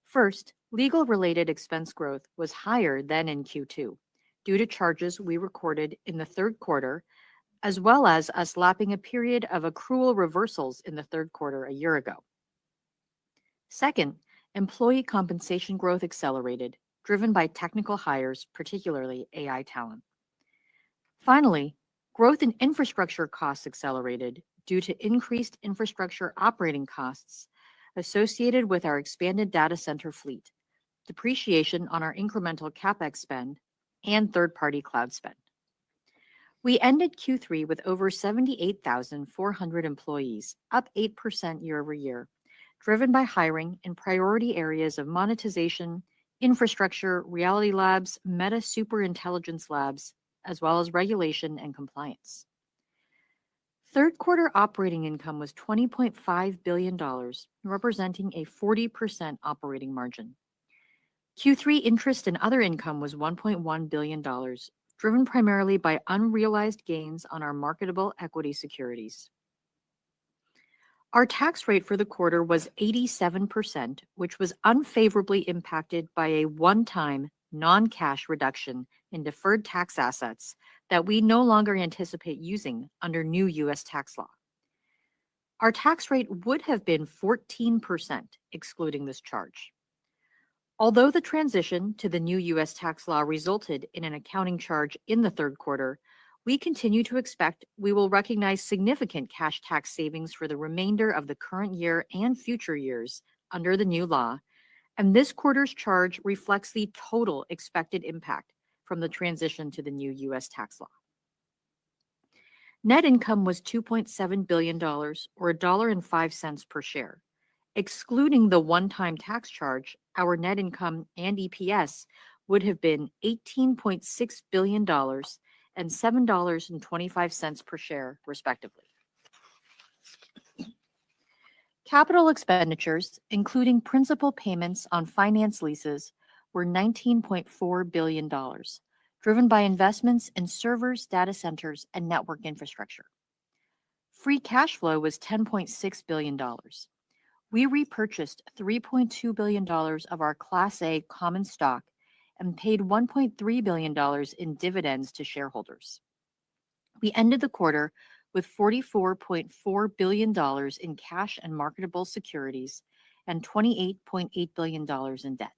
First, legal-related expense growth was higher than in Q2, due to charges we recorded in the third quarter, as well as us lapping a period of accrual reversals in the third quarter a year ago. Second, employee compensation growth accelerated, driven by technical hires, particularly AI talent. Finally, growth in infrastructure costs accelerated due to increased infrastructure operating costs associated with our expanded data center fleet, depreciation on our incremental CapEx spend, and third-party cloud spend. We ended Q3 with over 78,400 employees, up 8% year over year, driven by hiring in priority areas of monetization, infrastructure, Reality Labs, Meta Superintelligence Labs, as well as regulation and compliance. Third quarter operating income was $20.5 billion, representing a 40% operating margin. Q3 interest and other income was $1.1 billion, driven primarily by unrealized gains on our marketable equity securities. Our tax rate for the quarter was 87%, which was unfavorably impacted by a one-time non-cash reduction in deferred tax assets that we no longer anticipate using under new U.S. tax law. Our tax rate would have been 14%, excluding this charge. Although the transition to the new U.S. tax law resulted in an accounting charge in the third quarter, we continue to expect we will recognize significant cash tax savings for the remainder of the current year and future years under the new law, and this quarter's charge reflects the total expected impact from the transition to the new U.S. tax law. Net income was $2.7 billion, or $1.05 per share. Excluding the one-time tax charge, our net income and EPS would have been $18.6 billion and $7.25 per share, respectively. Capital expenditures, including principal payments on finance leases, were $19.4 billion, driven by investments in servers, data centers, and network infrastructure. Free cash flow was $10.6 billion. We repurchased $3.2 billion of our Class A common stock and paid $1.3 billion in dividends to shareholders. We ended the quarter with $44.4 billion in cash and marketable securities and $28.8 billion in debt.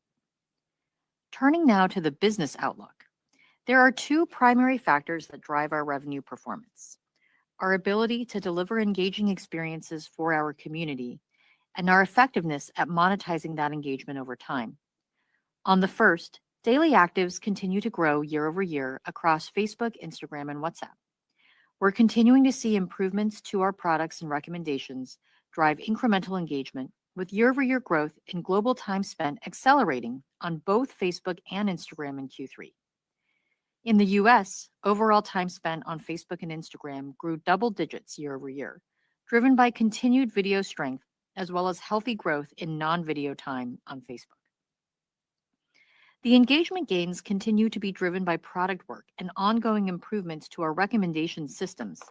Turning now to the business outlook, there are two primary factors that drive our revenue performance: our ability to deliver engaging experiences for our community and our effectiveness at monetizing that engagement over time. On the first, daily actives continue to grow year over year across Facebook, Instagram, and WhatsApp. We're continuing to see improvements to our products and recommendations drive incremental engagement, with year-over-year growth in global time spent accelerating on both Facebook and Instagram in Q3. In the US, overall time spent on Facebook and Instagram grew double digits year over year, driven by continued video strength as well as healthy growth in non-video time on Facebook. The engagement gains continue to be driven by product work and ongoing improvements to our recommendation systems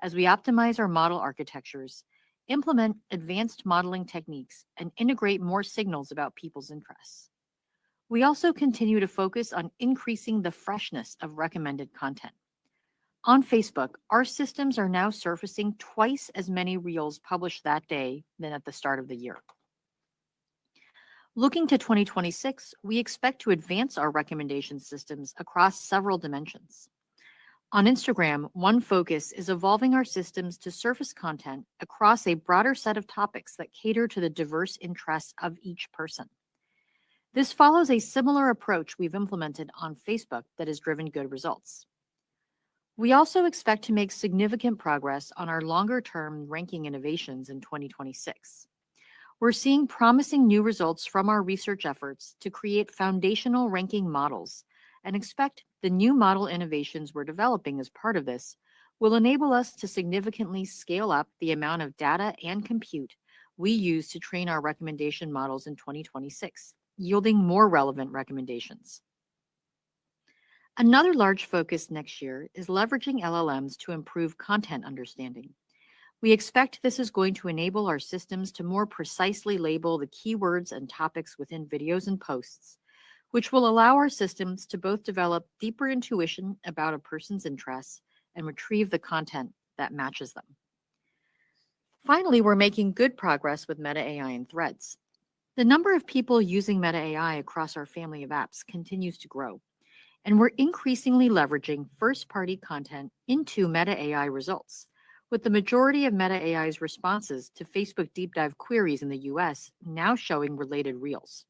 as we optimize our model architectures, implement advanced modeling techniques, and integrate more signals about people's interests. We also continue to focus on increasing the freshness of recommended content. On Facebook, our systems are now surfacing twice as many reels published that day than at the start of the year. Looking to 2026, we expect to advance our recommendation systems across several dimensions. On Instagram, one focus is evolving our systems to surface content across a broader set of topics that cater to the diverse interests of each person. This follows a similar approach we've implemented on Facebook that has driven good results. We also expect to make significant progress on our longer-term ranking innovations in 2026. We're seeing promising new results from our research efforts to create foundational ranking models and expect the new model innovations we're developing as part of this will enable us to significantly scale up the amount of data and compute we use to train our recommendation models in 2026, yielding more relevant recommendations. Another large focus next year is leveraging LLMs to improve content understanding. We expect this is going to enable our systems to more precisely label the keywords and topics within videos and posts, which will allow our systems to both develop deeper intuition about a person's interests and retrieve the content that matches them. Finally, we're making good progress with Meta AI and Threads. The number of people using Meta AI across our family of apps continues to grow, and we're increasingly leveraging first-party content into Meta AI results, with the majority of Meta AI's responses to Facebook deep dive queries in the US now showing related reels.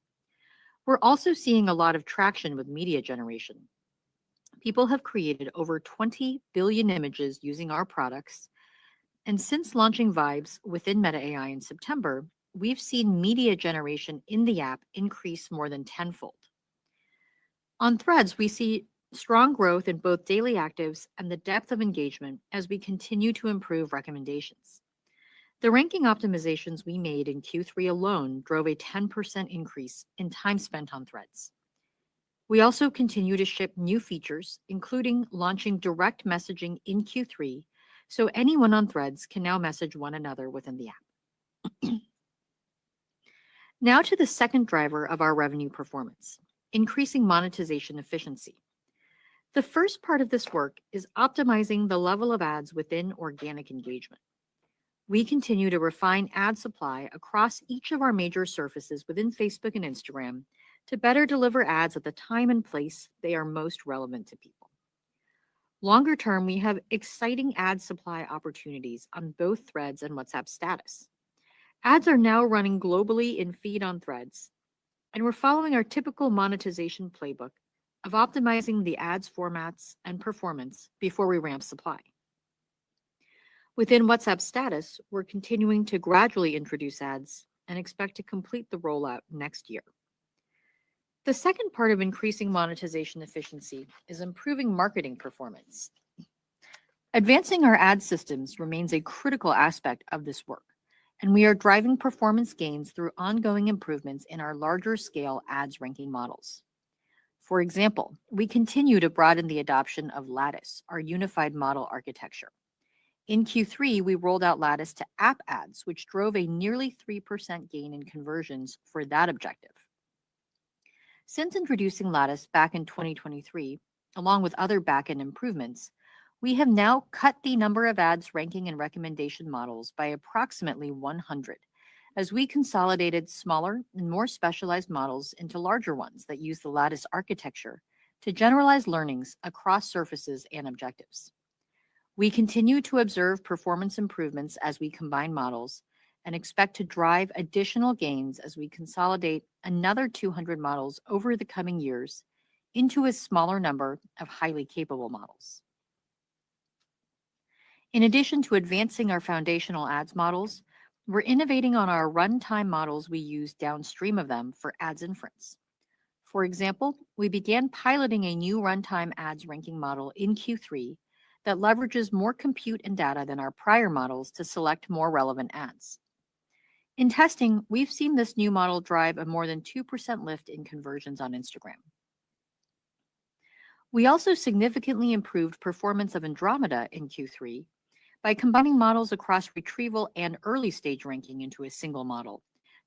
We're also seeing a lot of traction with media generation. People have created over 20 billion images using our products, and since launching Vibes within Meta AI in September, we've seen media generation in the app increase more than tenfold. On Threads, we see strong growth in both daily actives and the depth of engagement as we continue to improve recommendations. The ranking optimizations we made in Q3 alone drove a 10% increase in time spent on Threads. We also continue to ship new features, including launching direct messaging in Q3, so anyone on Threads can now message one another within the app. Now to the second driver of our revenue performance, increasing monetization efficiency. The first part of this work is optimizing the level of ads within organic engagement. We continue to refine ad supply across each of our major surfaces within Facebook and Instagram to better deliver ads at the time and place they are most relevant to people. Longer term, we have exciting ad supply opportunities on both Threads and WhatsApp Status. Ads are now running globally in feed on Threads, and we're following our typical monetization playbook of optimizing the ads formats and performance before we ramp supply. Within WhatsApp Status, we're continuing to gradually introduce ads and expect to complete the rollout next year. The second part of increasing monetization efficiency is improving marketing performance. Advancing our ad systems remains a critical aspect of this work, and we are driving performance gains through ongoing improvements in our larger scale ads ranking models. For example, we continue to broaden the adoption of Lattice, our unified model architecture. In Q3, we rolled out Lattice to app ads, which drove a nearly 3% gain in conversions for that objective. Since introducing Lattice back in 2023, along with other backend improvements, we have now cut the number of ads ranking and recommendation models by approximately 100, as we consolidated smaller and more specialized models into larger ones that use the Lattice architecture to generalize learnings across surfaces and objectives. We continue to observe performance improvements as we combine models and expect to drive additional gains as we consolidate another 200 models over the coming years into a smaller number of highly capable models. In addition to advancing our foundational ads models, we're innovating on our runtime models we use downstream of them for ads inference. For example, we began piloting a new runtime ads ranking model in Q3 that leverages more compute and data than our prior models to select more relevant ads. In testing, we've seen this new model drive a more than 2% lift in conversions on Instagram. We also significantly improved performance of Andromeda in Q3 by combining models across retrieval and early stage ranking into a single model,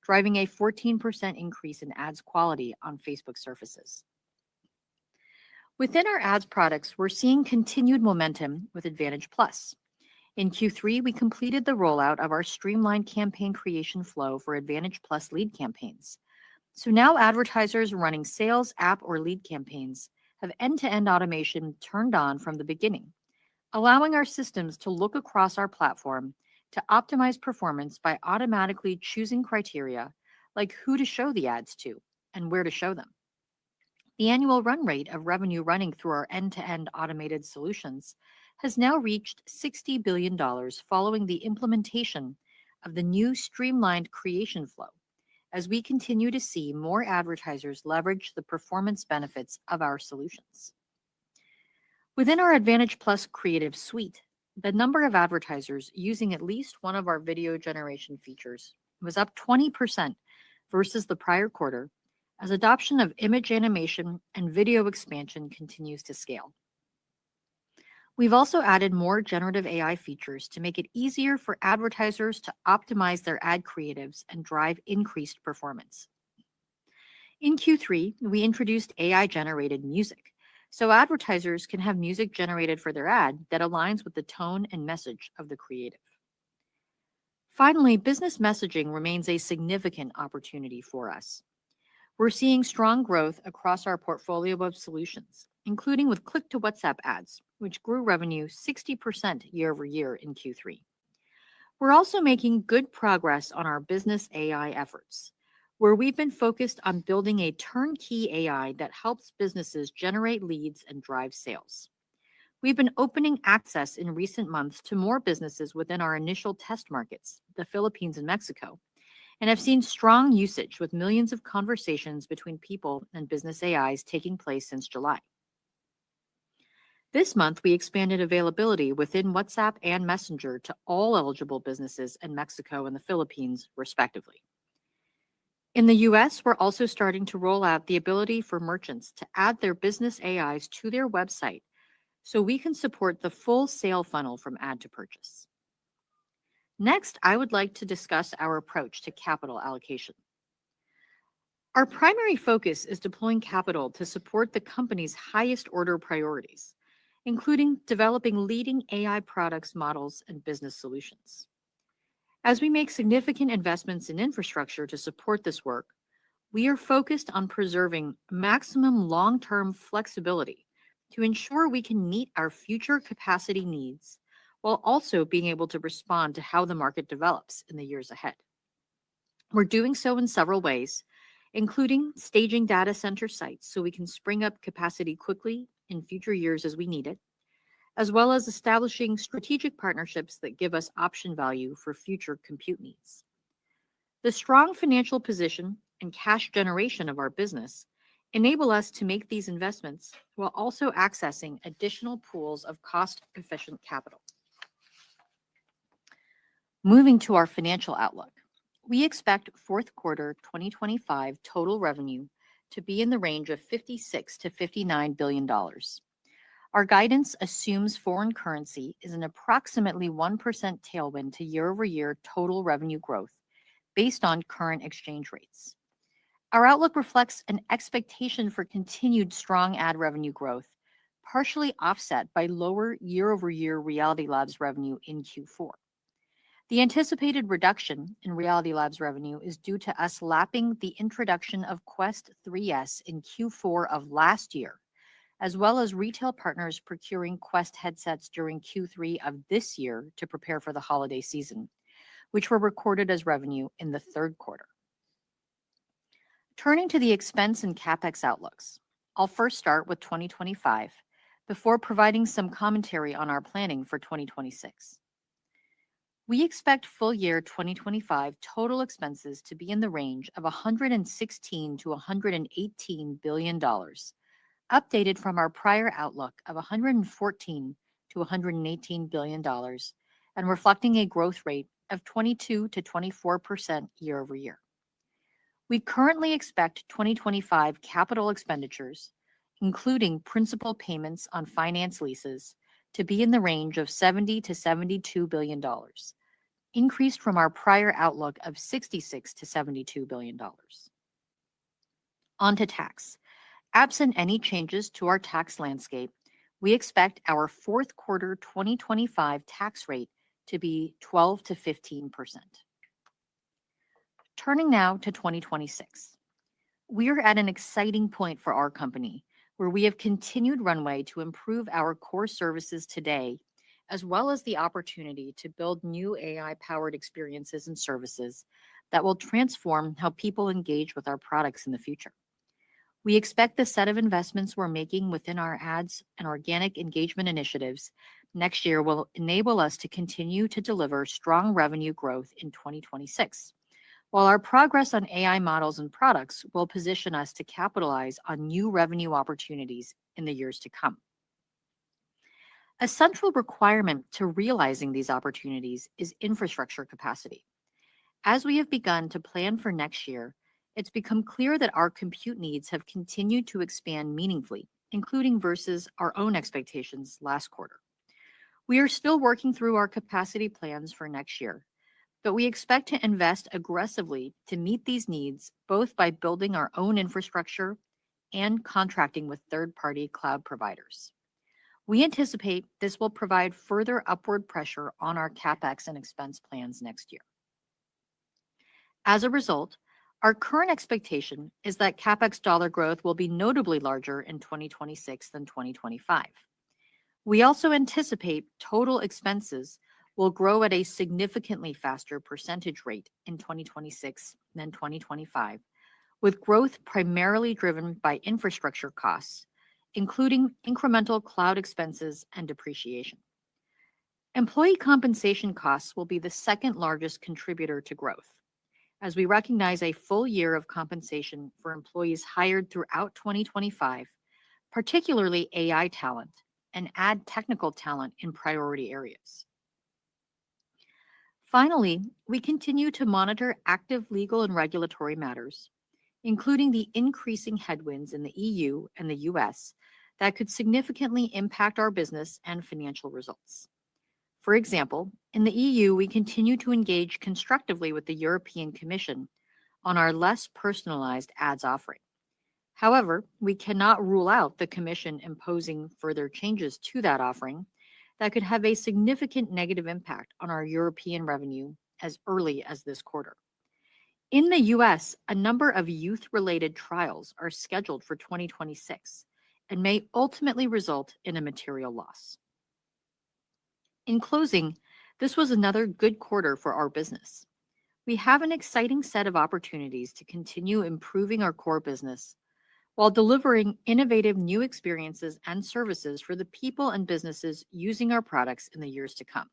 driving a 14% increase in ads quality on Facebook surfaces. Within our ads products, we're seeing continued momentum with Advantage Plus. In Q3, we completed the rollout of our streamlined campaign creation flow for Advantage Plus lead campaigns. So now advertisers running sales, app, or lead campaigns have end-to-end automation turned on from the beginning, allowing our systems to look across our platform to optimize performance by automatically choosing criteria like who to show the ads to and where to show them. The annual run rate of revenue running through our end-to-end automated solutions has now reached $60 billion following the implementation of the new streamlined creation flow, as we continue to see more advertisers leverage the performance benefits of our solutions. Within our Advantage Plus Creative Suite, the number of advertisers using at least one of our video generation features was up 20% versus the prior quarter, as adoption of image animation and video expansion continues to scale. We've also added more generative AI features to make it easier for advertisers to optimize their ad creatives and drive increased performance. In Q3, we introduced AI-generated music, so advertisers can have music generated for their ad that aligns with the tone and message of the creative. Finally, business messaging remains a significant opportunity for us. We're seeing strong growth across our portfolio of solutions, including with click-to-WhatsApp ads, which grew revenue 60% year over year in Q3. We're also making good progress on our business AI efforts, where we've been focused on building a turnkey AI that helps businesses generate leads and drive sales. We've been opening access in recent months to more businesses within our initial test markets, the Philippines and Mexico, and have seen strong usage with millions of conversations between people and business AIs taking place since July. This month, we expanded availability within WhatsApp and Messenger to all eligible businesses in Mexico and the Philippines, respectively. In the US, we're also starting to roll out the ability for merchants to add their business AIs to their website so we can support the full sale funnel from ad to purchase. Next, I would like to discuss our approach to capital allocation. Our primary focus is deploying capital to support the company's highest order priorities, including developing leading AI products, models, and business solutions. As we make significant investments in infrastructure to support this work, we are focused on preserving maximum long-term flexibility to ensure we can meet our future capacity needs while also being able to respond to how the market develops in the years ahead. We're doing so in several ways, including staging data center sites so we can spring up capacity quickly in future years as we need it, as well as establishing strategic partnerships that give us option value for future compute needs. The strong financial position and cash generation of our business enable us to make these investments while also accessing additional pools of cost-efficient capital. Moving to our financial outlook, we expect fourth quarter 2025 total revenue to be in the range of $56 to $59 billion. Our guidance assumes foreign currency is an approximately 1% tailwind to year-over-year total revenue growth based on current exchange rates. Our outlook reflects an expectation for continued strong ad revenue growth, partially offset by lower year-over-year Reality Labs revenue in Q4. The anticipated reduction in Reality Labs revenue is due to us lapping the introduction of Quest 3S in Q4 of last year, as well as retail partners procuring Quest headsets during Q3 of this year to prepare for the holiday season, which were recorded as revenue in the third quarter. Turning to the expense and CapEx outlooks, I'll first start with 2025 before providing some commentary on our planning for 2026. We expect full year 2025 total expenses to be in the range of $116 to $118 billion, updated from our prior outlook of $114 to $118 billion, and reflecting a growth rate of 22 to 24% year over year. We currently expect 2025 capital expenditures, including principal payments on finance leases, to be in the range of $70 to $72 billion, increased from our prior outlook of $66 to $72 billion. On to tax. Absent any changes to our tax landscape, we expect our fourth quarter 2025 tax rate to be 12 to 15%. Turning now to 2026. We are at an exciting point for our company, where we have continued runway to improve our core services today, as well as the opportunity to build new AI-powered experiences and services that will transform how people engage with our products in the future. We expect the set of investments we're making within our ads and organic engagement initiatives next year will enable us to continue to deliver strong revenue growth in 2026, while our progress on AI models and products will position us to capitalize on new revenue opportunities in the years to come. A central requirement to realizing these opportunities is infrastructure capacity. As we have begun to plan for next year, it's become clear that our compute needs have continued to expand meaningfully, including versus our own expectations last quarter. We are still working through our capacity plans for next year, but we expect to invest aggressively to meet these needs, both by building our own infrastructure and contracting with third-party cloud providers. We anticipate this will provide further upward pressure on our CapEx and expense plans next year. As a result, our current expectation is that CapEx dollar growth will be notably larger in 2026 than 2025. We also anticipate total expenses will grow at a significantly faster percentage rate in 2026 than 2025, with growth primarily driven by infrastructure costs, including incremental cloud expenses and depreciation. Employee compensation costs will be the second largest contributor to growth, as we recognize a full year of compensation for employees hired throughout 2025, particularly AI talent, and add technical talent in priority areas. Finally, we continue to monitor active legal and regulatory matters, including the increasing headwinds in the EU and the US that could significantly impact our business and financial results. For example, in the EU, we continue to engage constructively with the European Commission on our less personalized ads offering. However, we cannot rule out the Commission imposing further changes to that offering that could have a significant negative impact on our European revenue as early as this quarter. In the US, a number of youth-related trials are scheduled for 2026 and may ultimately result in a material loss. In closing, this was another good quarter for our business. We have an exciting set of opportunities to continue improving our core business while delivering innovative new experiences and services for the people and businesses using our products in the years to come.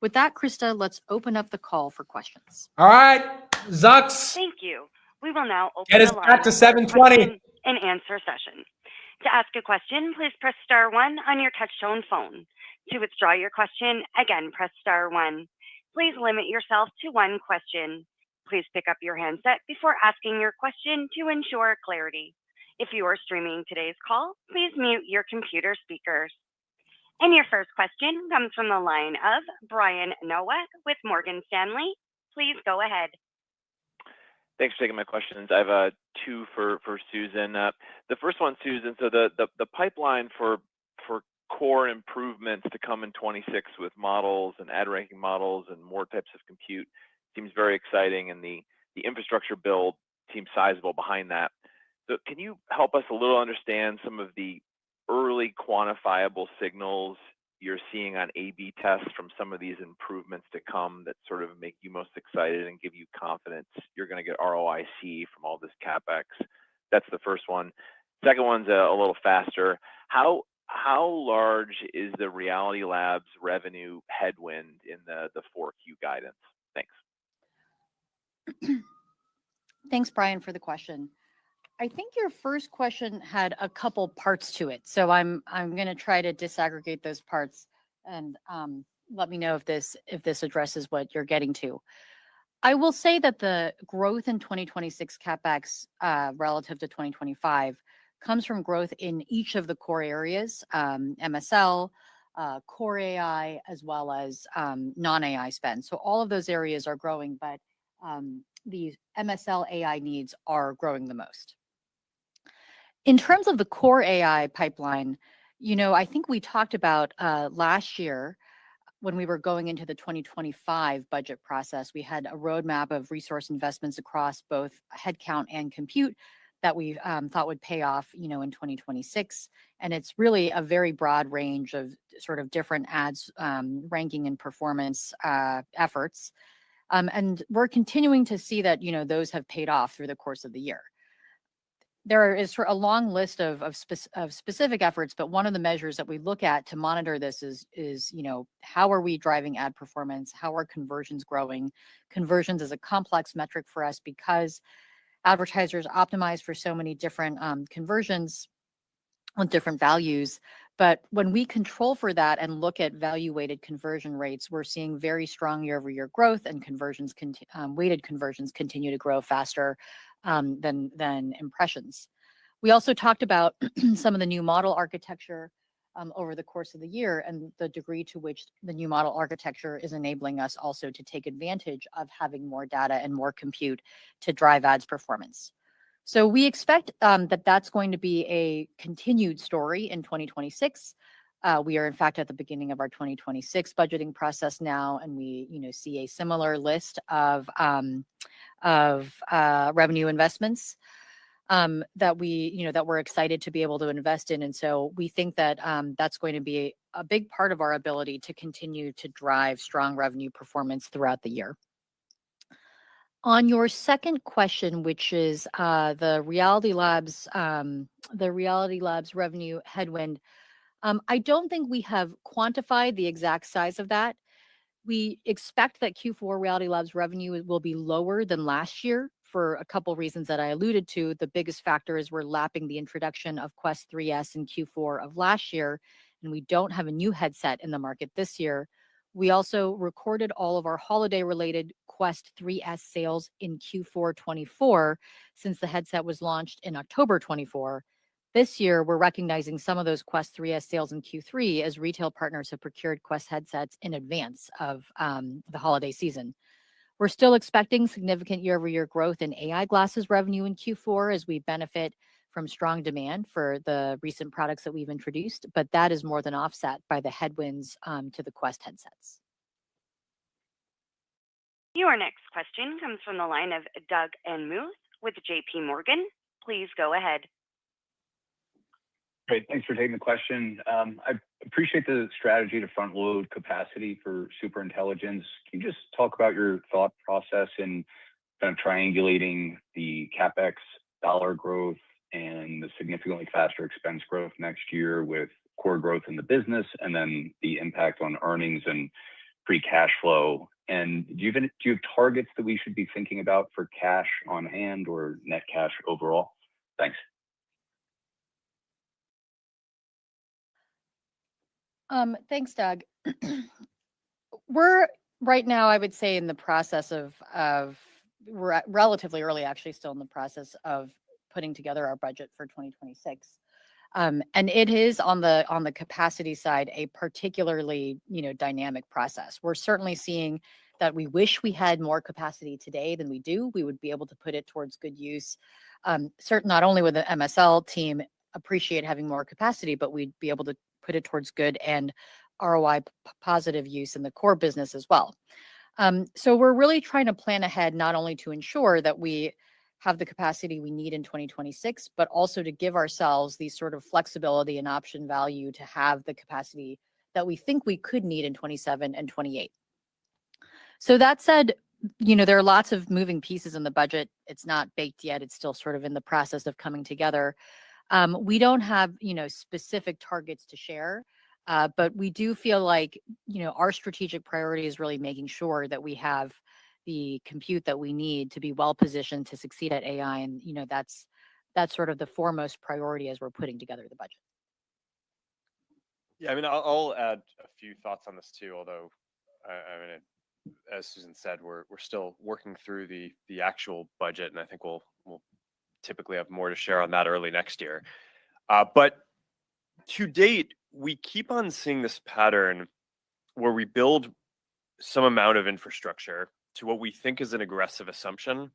With that, Krista, let's open up the call for questions. All right, Zux. Thank you. We will now open Get us the line back to for 720. question and answer session. To ask a question, please press star 1 on your touchtone phone. To withdraw your question, again, press star 1. Please limit yourself to one question. Please pick up your handset before asking your question to ensure clarity. If you are streaming today's call, please mute your computer speakers. And your first question comes from the line of Brian Nowak with Morgan Stanley. Please go ahead. Thanks for taking my questions. I have two for Susan. The first one, Susan, so the pipeline for core improvements to come in 26 with models and ad ranking models and more types of compute seems very exciting, and the infrastructure build seems sizable behind that. So can you help us a little understand some of the early quantifiable signals you're seeing on A/B tests from some of these improvements to come that sort of make you most excited and give you confidence you're going to get ROIC from all this CapEx? That's the first one. Second one's a little faster. How large is the Reality Labs revenue headwind in the 4Q guidance? Thanks. Thanks, Brian, for the question. I think your first question had a couple parts to it, so I'm going to try to disaggregate those parts and let me know if this addresses what you're getting to. I will say that the growth in 2026 CapEx relative to 2025 comes from growth in each of the core areas, MSL, core AI, as well as non-AI spend. So all of those areas are growing, but the MSL AI needs are growing the most. In terms of the core AI pipeline, I think we talked about last year when we were going into the 2025 budget process, we had a roadmap of resource investments across both headcount and compute that we thought would pay off, in 2026. And it's really a very broad range of sort of different ads ranking and performance efforts. And we're continuing to see that, those have paid off through the course of the year. There is a long list of specific efforts, but one of the measures that we look at to monitor this is how are we driving ad performance? How are conversions growing? Conversions is a complex metric for us because advertisers optimize for so many different conversions with different values. But when we control for that and look at value-weighted conversion rates, we're seeing very strong year-over-year growth, and weighted conversions continue to grow faster than impressions. We also talked about some of the new model architecture over the course of the year and the degree to which the new model architecture is enabling us also to take advantage of having more data and more compute to drive ads performance. So we expect that that's going to be a continued story in 2026. We are, in fact, at the beginning of our 2026 budgeting process now, and we, see a similar list of revenue investments that we're excited to be able to invest in. And so we think that that's going to be a big part of our ability to continue to drive strong revenue performance throughout the year. On your second question, which is the Reality Labs revenue headwind, I don't think we have quantified the exact size of that. We expect that Q4 Reality Labs revenue will be lower than last year for a couple reasons that I alluded to. The biggest factor is we're lapping the introduction of Quest 3S in Q4 of last year, and we don't have a new headset in the market this year. We also recorded all of our holiday-related Quest 3S sales in Q4 24 since the headset was launched in October 24. This year, we're recognizing some of those Quest 3S sales in Q3 as retail partners have procured Quest headsets in advance of the holiday season. We're still expecting significant year-over-year growth in AI glasses revenue in Q4 as we benefit from strong demand for the recent products that we've introduced, but that is more than offset by the headwinds to the Quest headsets. Your next question comes from the line of Doug Anmuth with JP Morgan. Please go ahead. Great. Thanks for taking the question. I appreciate the strategy to front load capacity for superintelligence. Can you just talk about your thought process in kind of triangulating the CapEx dollar growth and the significantly faster expense growth next year with core growth in the business, and then the impact on earnings and free cash flow? And do you have targets that we should be thinking about for cash on hand or net cash overall? Thanks. Thanks, Doug. We're right now, I would say, in the process of we're relatively early, actually, still in the process of putting together our budget for 2026. And it is on the capacity side a particularly dynamic process. We're certainly seeing that we wish we had more capacity today than we do. We would be able to put it towards good use. Certain not only would the MSL team appreciate having more capacity, but we'd be able to put it towards good and ROI positive use in the core business as well. So we're really trying to plan ahead, not only to ensure that we have the capacity we need in 2026, but also to give ourselves these sort of flexibility and option value to have the capacity that we think we could need in 27 and 28. So that said, there are lots of moving pieces in the budget. It's not baked yet. It's still sort of in the process of coming together. We don't have, specific targets to share, but we do feel like, our strategic priority is really making sure that we have the compute that we need to be well positioned to succeed at AI. And, that's sort of the foremost priority as we're putting together the budget. Yeah, I mean, I'll add a few thoughts on this too, although, I mean, as Susan said, we're still working through the actual budget, and I think we'll typically have more to share on that early next year. But to date, we keep on seeing this pattern where we build some amount of infrastructure to what we think is an aggressive assumption,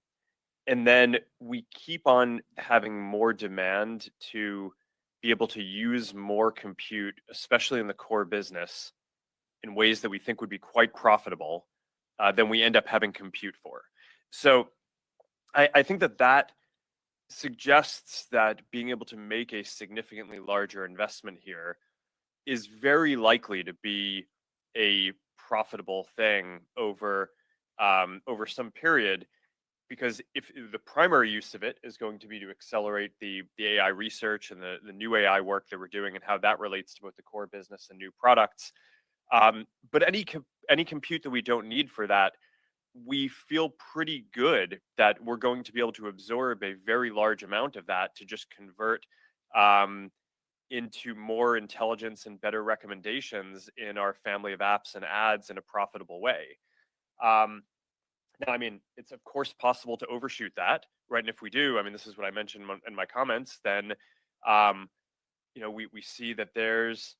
and then we keep on having more demand to be able to use more compute, especially in the core business, in ways that we think would be quite profitable, than we end up having compute for. So I think that suggests that being able to make a significantly larger investment here is very likely to be a profitable thing over some period, because if the primary use of it is going to be to accelerate the AI research and the new AI work that we're doing and how that relates to both the core business and new products. But any compute that we don't need for that, we feel pretty good that we're going to be able to absorb a very large amount of that to just convert into more intelligence and better recommendations in our family of apps and ads in a profitable way. Now, I mean, it's of course possible to overshoot that, right? And if we do, I mean, this is what I mentioned in my comments, then, we see that there's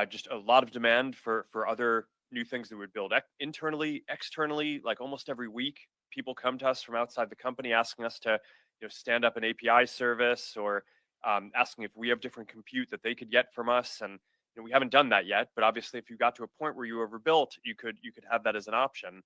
just a lot of demand for other new things that we would build internally, externally. Like almost every week, people come to us from outside the company asking us to, stand up an API service, or asking if we have different compute that they could get from us. And we haven't done that yet, but obviously, if you got to a point where you overbuilt, you could have that as an option.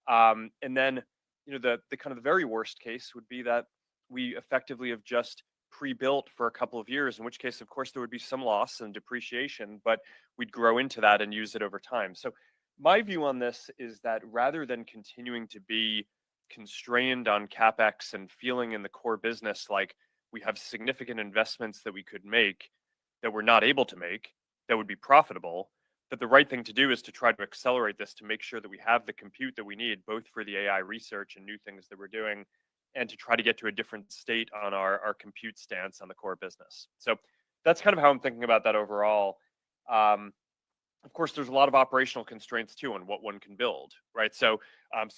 And then, the kind of the very worst case would be that we effectively have just pre-built for a couple of years, in which case, of course, there would be some loss and depreciation, but we'd grow into that and use it over time. So my view on this is that rather than continuing to be constrained on CapEx and feeling in the core business like we have significant investments that we could make that we're not able to make that would be profitable, that the right thing to do is to try to accelerate this to make sure that we have the compute that we need, both for the AI research and new things that we're doing, and to try to get to a different state on our compute stance on the core business. So that's kind of how I'm thinking about that overall. Of course, there's a lot of operational constraints too on what one can build, right? So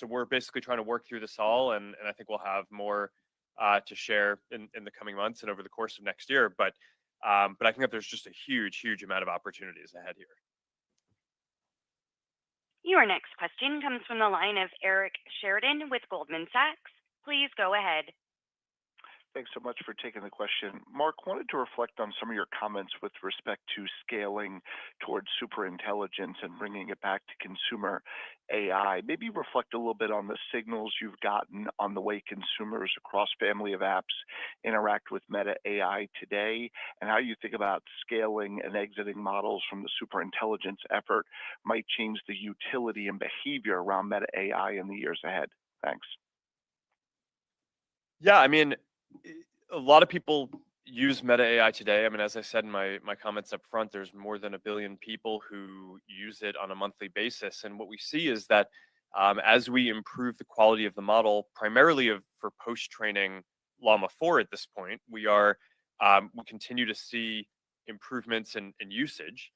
we're basically trying to work through this all, and I think we'll have more to share in the coming months and over the course of next year. But I think that there's just a huge amount of opportunities ahead here. Your next question comes from the line of Eric Sheridan with Goldman Sachs. Please go ahead. Thanks so much for taking the question. Mark, wanted to reflect on some of your comments with respect to scaling towards superintelligence and bringing it back to consumer AI. Maybe reflect a little bit on the signals you've gotten on the way consumers across family of apps interact with Meta AI today, and how you think about scaling and exiting models from the superintelligence effort might change the utility and behavior around Meta AI in the years ahead. Thanks. Yeah, I mean, a lot of people use Meta AI today. I mean, as I said in my comments up front, there's more than 1 billion people who use it on a monthly basis. And what we see is that as we improve the quality of the model, primarily for post-training Llama 4 at this point, we continue to see improvements in usage.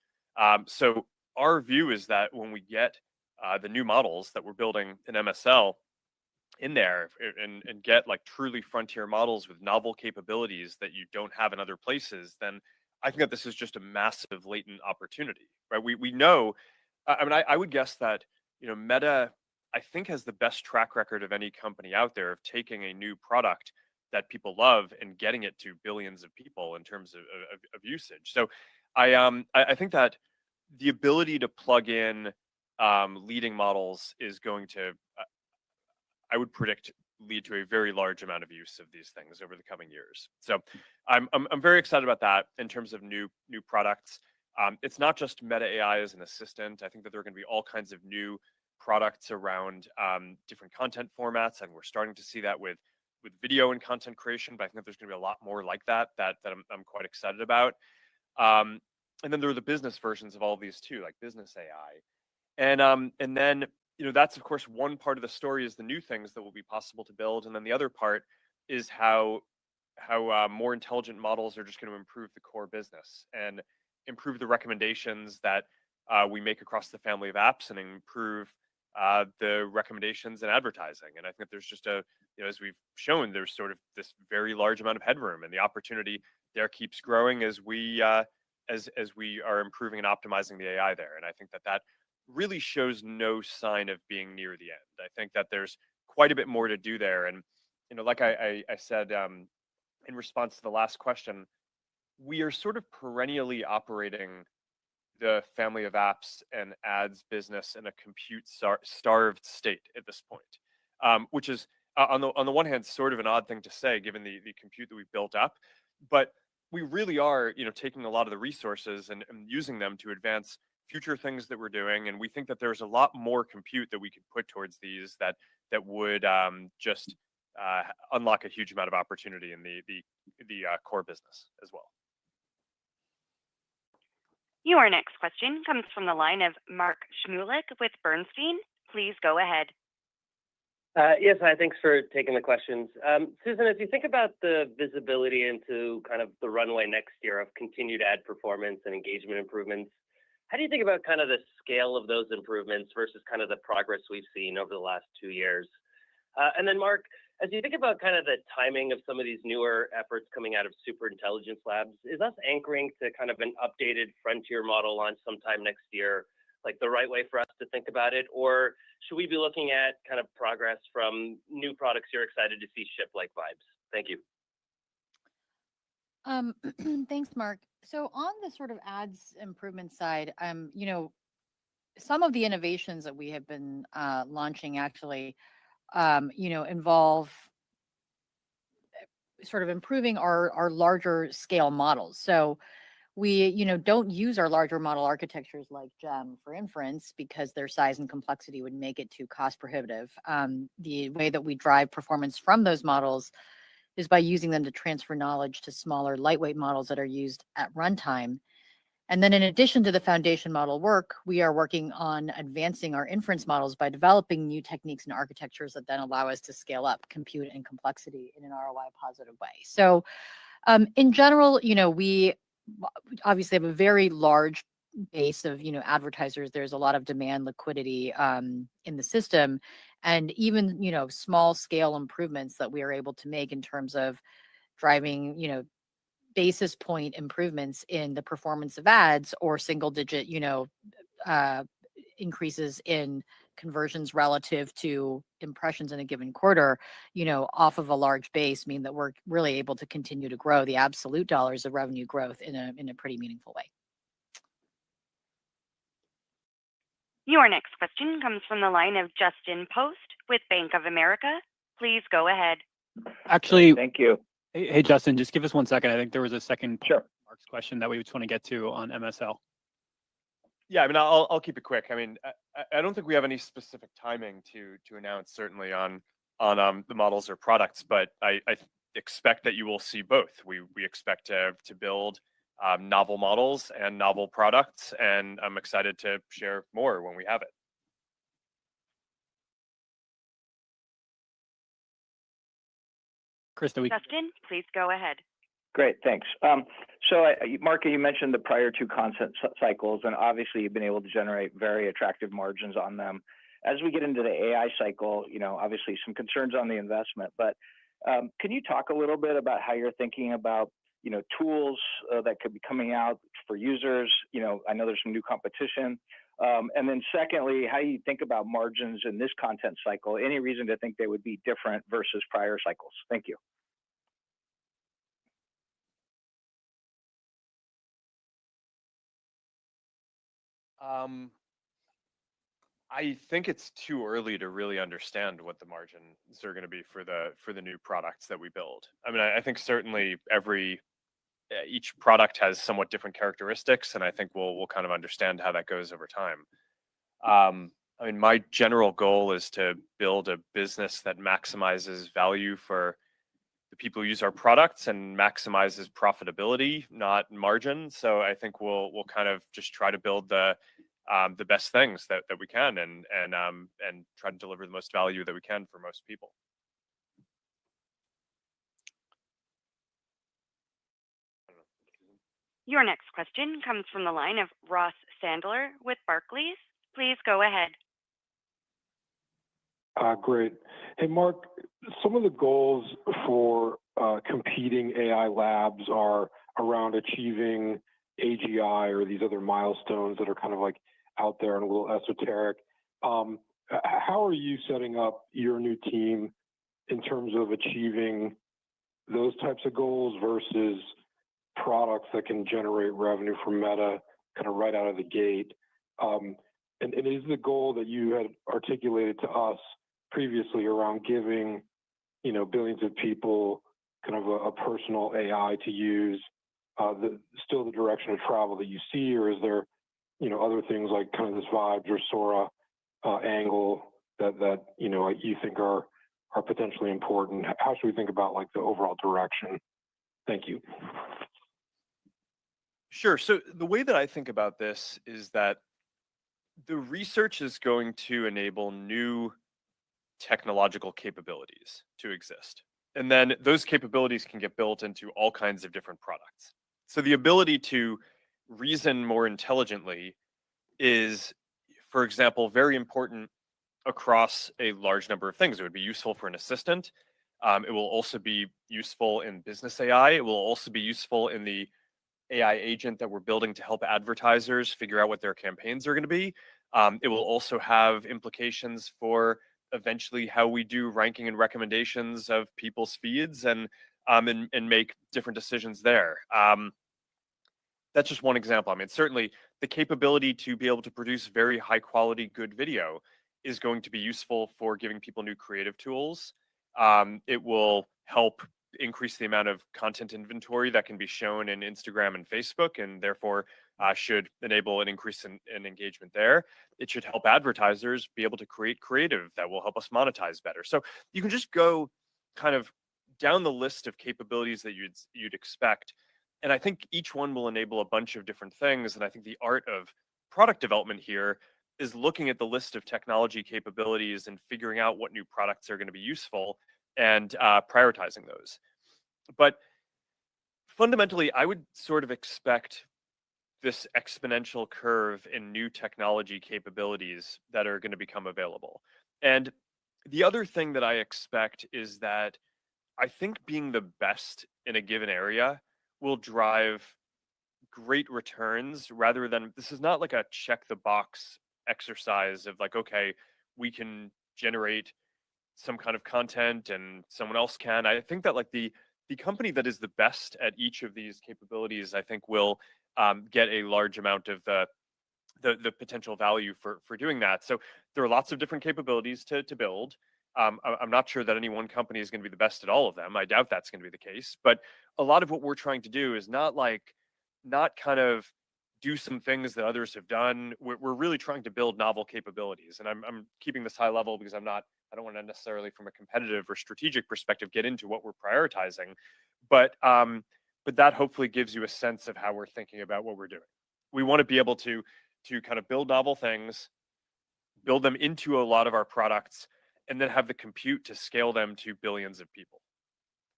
So our view is that when we get the new models that we're building in MSL in there and get like truly frontier models with novel capabilities that you don't have in other places, then I think that this is just a massive latent opportunity, right? We know, I mean, I would guess that, Meta, I think, has the best track record of any company out there of taking a new product that people love and getting it to billions of people in terms of usage. So I think that the ability to plug in leading models is going to, I would predict, lead to a very large amount of use of these things over the coming years. So I'm very excited about that in terms of new products. It's not just Meta AI as an assistant. I think that there are going to be all kinds of new products around different content formats, and we're starting to see that with video and content creation. But I think that there's going to be a lot more like that I'm quite excited about. And then there are the business versions of all of these too, like business AI, and then that's of course one part of the story is the new things that will be possible to build, and then the other part is how more intelligent models are just going to improve the core business and improve the recommendations that we make across the family of apps and improve the recommendations in advertising. And I think that there's just as we've shown, there's sort of this very large amount of headroom, and the opportunity there keeps growing as we as we are improving and optimizing the AI there. And I think that really shows no sign of being near the end. I think that there's quite a bit more to do there. And like I said in response to the last question, we are sort of perennially operating the family of apps and ads business in a compute starved state at this point, which is on the one hand sort of an odd thing to say given the compute that we've built up, but we really are taking a lot of the resources and using them to advance future things that we're doing. And we think that there's a lot more compute that we could put towards these that would just unlock a huge amount of opportunity in the core business as well. Your next question comes from the line of Mark Shmulik with Bernstein. Please go ahead. Yes, hi, thanks for taking the questions. Susan, as you think about the visibility into kind of the runway next year of continued ad performance and engagement improvements, how do you think about kind of the scale of those improvements versus kind of the progress we've seen over the last 2 years? And then Mark, as you think about kind of the timing of some of these newer efforts coming out of Superintelligence Labs, is us anchoring to kind of an updated frontier model launch sometime next year, like the right way for us to think about it? Or should we be looking at kind of progress from new products you're excited to see ship like Vibes? Thank you. Thanks, Mark. So on the sort of ads improvement side, some of the innovations that we have been launching actually, involve sort of improving our larger scale models. So we, don't use our larger model architectures like GEM for inference because their size and complexity would make it too cost prohibitive. The way that we drive performance from those models is by using them to transfer knowledge to smaller, lightweight models that are used at runtime. And then in addition to the foundation model work, we are working on advancing our inference models by developing new techniques and architectures that then allow us to scale up compute and complexity in an ROI positive way. So in general, we obviously have a very large base of, advertisers. There's a lot of demand liquidity in the system. And even, small scale improvements that we are able to make in terms of driving, basis point improvements in the performance of ads or single digit, increases in conversions relative to impressions in a given quarter, off of a large base mean that we're really able to continue to grow the absolute dollars of revenue growth in a pretty meaningful way. Your next question comes from the line of Justin Post with Bank of America. Please go ahead. Actually, Thank you. hey Justin, just give us 1 second. I think there was a second part Sure. of Mark's question that we just want to get to on MSL. Yeah, I mean, I'll keep it quick. I mean, I don't think we have any specific timing to announce certainly on the models or products, but I expect that you will see both. We expect to build novel models and novel products, and I'm excited to share more when we have it. Krista, Justin, please go ahead. Great, thanks. Mark, you mentioned the prior two content cycles, and obviously you've been able to generate very attractive margins on them. As we get into the AI cycle, obviously some concerns on the investment, but can you talk a little bit about how you're thinking about, tools that could be coming out for users? I know there's some new competition. And then secondly, how you think about margins in this content cycle? Any reason to think they would be different versus prior cycles? Thank you. I think it's too early to really understand what the margins are going to be for the new products that we build. I mean, I think certainly each product has somewhat different characteristics, and I think we'll kind of understand how that goes over time. I mean, my general goal is to build a business that maximizes value for the people who use our products and maximizes profitability, not margin. So I think we'll kind of just try to build the best things that we can and try to deliver the most value that we can for most people. Your next question comes from the line of Ross Sandler with Barclays. Please go ahead. Great. Hey, Mark, some of the goals for competing AI labs are around achieving AGI or these other milestones that are kind of like out there and a little esoteric. How are you setting up your new team in terms of achieving those types of goals versus products that can generate revenue from Meta kind of right out of the gate? And is the goal that you had articulated to us previously around giving, billions of people kind of a personal AI to use, still the direction of travel that you see, or is there, other things like kind of this Vibes or Sora angle that you think are potentially important? How should we think about like the overall direction? Thank you. Sure. So the way that I think about this is that the research is going to enable new technological capabilities to exist. And then those capabilities can get built into all kinds of different products. So the ability to reason more intelligently is, for example, very important across a large number of things. It would be useful for an assistant. It will also be useful in business AI. It will also be useful in the AI agent that we're building to help advertisers figure out what their campaigns are going to be. It will also have implications for eventually how we do ranking and recommendations of people's feeds and make different decisions there. That's just one example. I mean, certainly the capability to be able to produce very high quality, good video is going to be useful for giving people new creative tools. It will help increase the amount of content inventory that can be shown in Instagram and Facebook, and therefore should enable an increase in engagement there. It should help advertisers be able to create creative that will help us monetize better. So you can just go kind of down the list of capabilities that you'd expect. And I think each one will enable a bunch of different things. And I think the art of product development here is looking at the list of technology capabilities and figuring out what new products are going to be useful and prioritizing those. But fundamentally, I would sort of expect this exponential curve in new technology capabilities that are going to become available. And the other thing that I expect is that I think being the best in a given area will drive great returns rather than, this is not like a check the box exercise of like, okay, we can generate some kind of content and someone else can. I think that like the company that is the best at each of these capabilities, I think will get a large amount of the potential value for doing that. So there are lots of different capabilities to build. I'm not sure that any one company is going to be the best at all of them. I doubt that's going to be the case. But a lot of what we're trying to do is not kind of do some things that others have done. We're really trying to build novel capabilities. And I'm keeping this high level because I don't want to necessarily from a competitive or strategic perspective get into what we're prioritizing. But that hopefully gives you a sense of how we're thinking about what we're doing. We want to be able to kind of build novel things, build them into a lot of our products, and then have the compute to scale them to billions of people.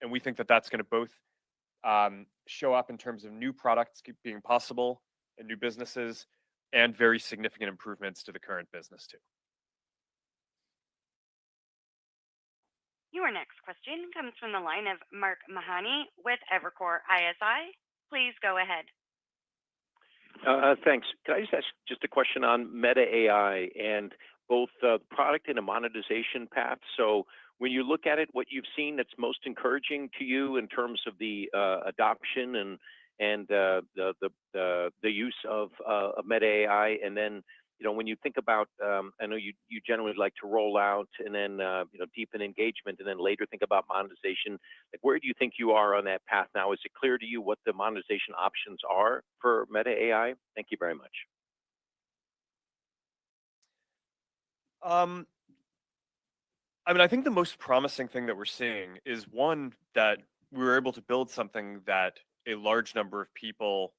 And we think that that's going to both show up in terms of new products being possible and new businesses, and very significant improvements to the current business too. Your next question comes from the line of Mark Mahaney with Evercore ISI. Please go ahead. Thanks. Can I just ask just a question on Meta AI and both the product and the monetization path? So when you look at it, what you've seen that's most encouraging to you in terms of the adoption and the use of Meta AI, and then when you think about, I know you generally like to roll out and then deepen engagement and then later think about monetization. Like, where do you think you are on that path now? Is it clear to you what the monetization options are for Meta AI? Thank you very much. I mean, I think the most promising thing that we're seeing is, one, that we were able to build something that a large number of people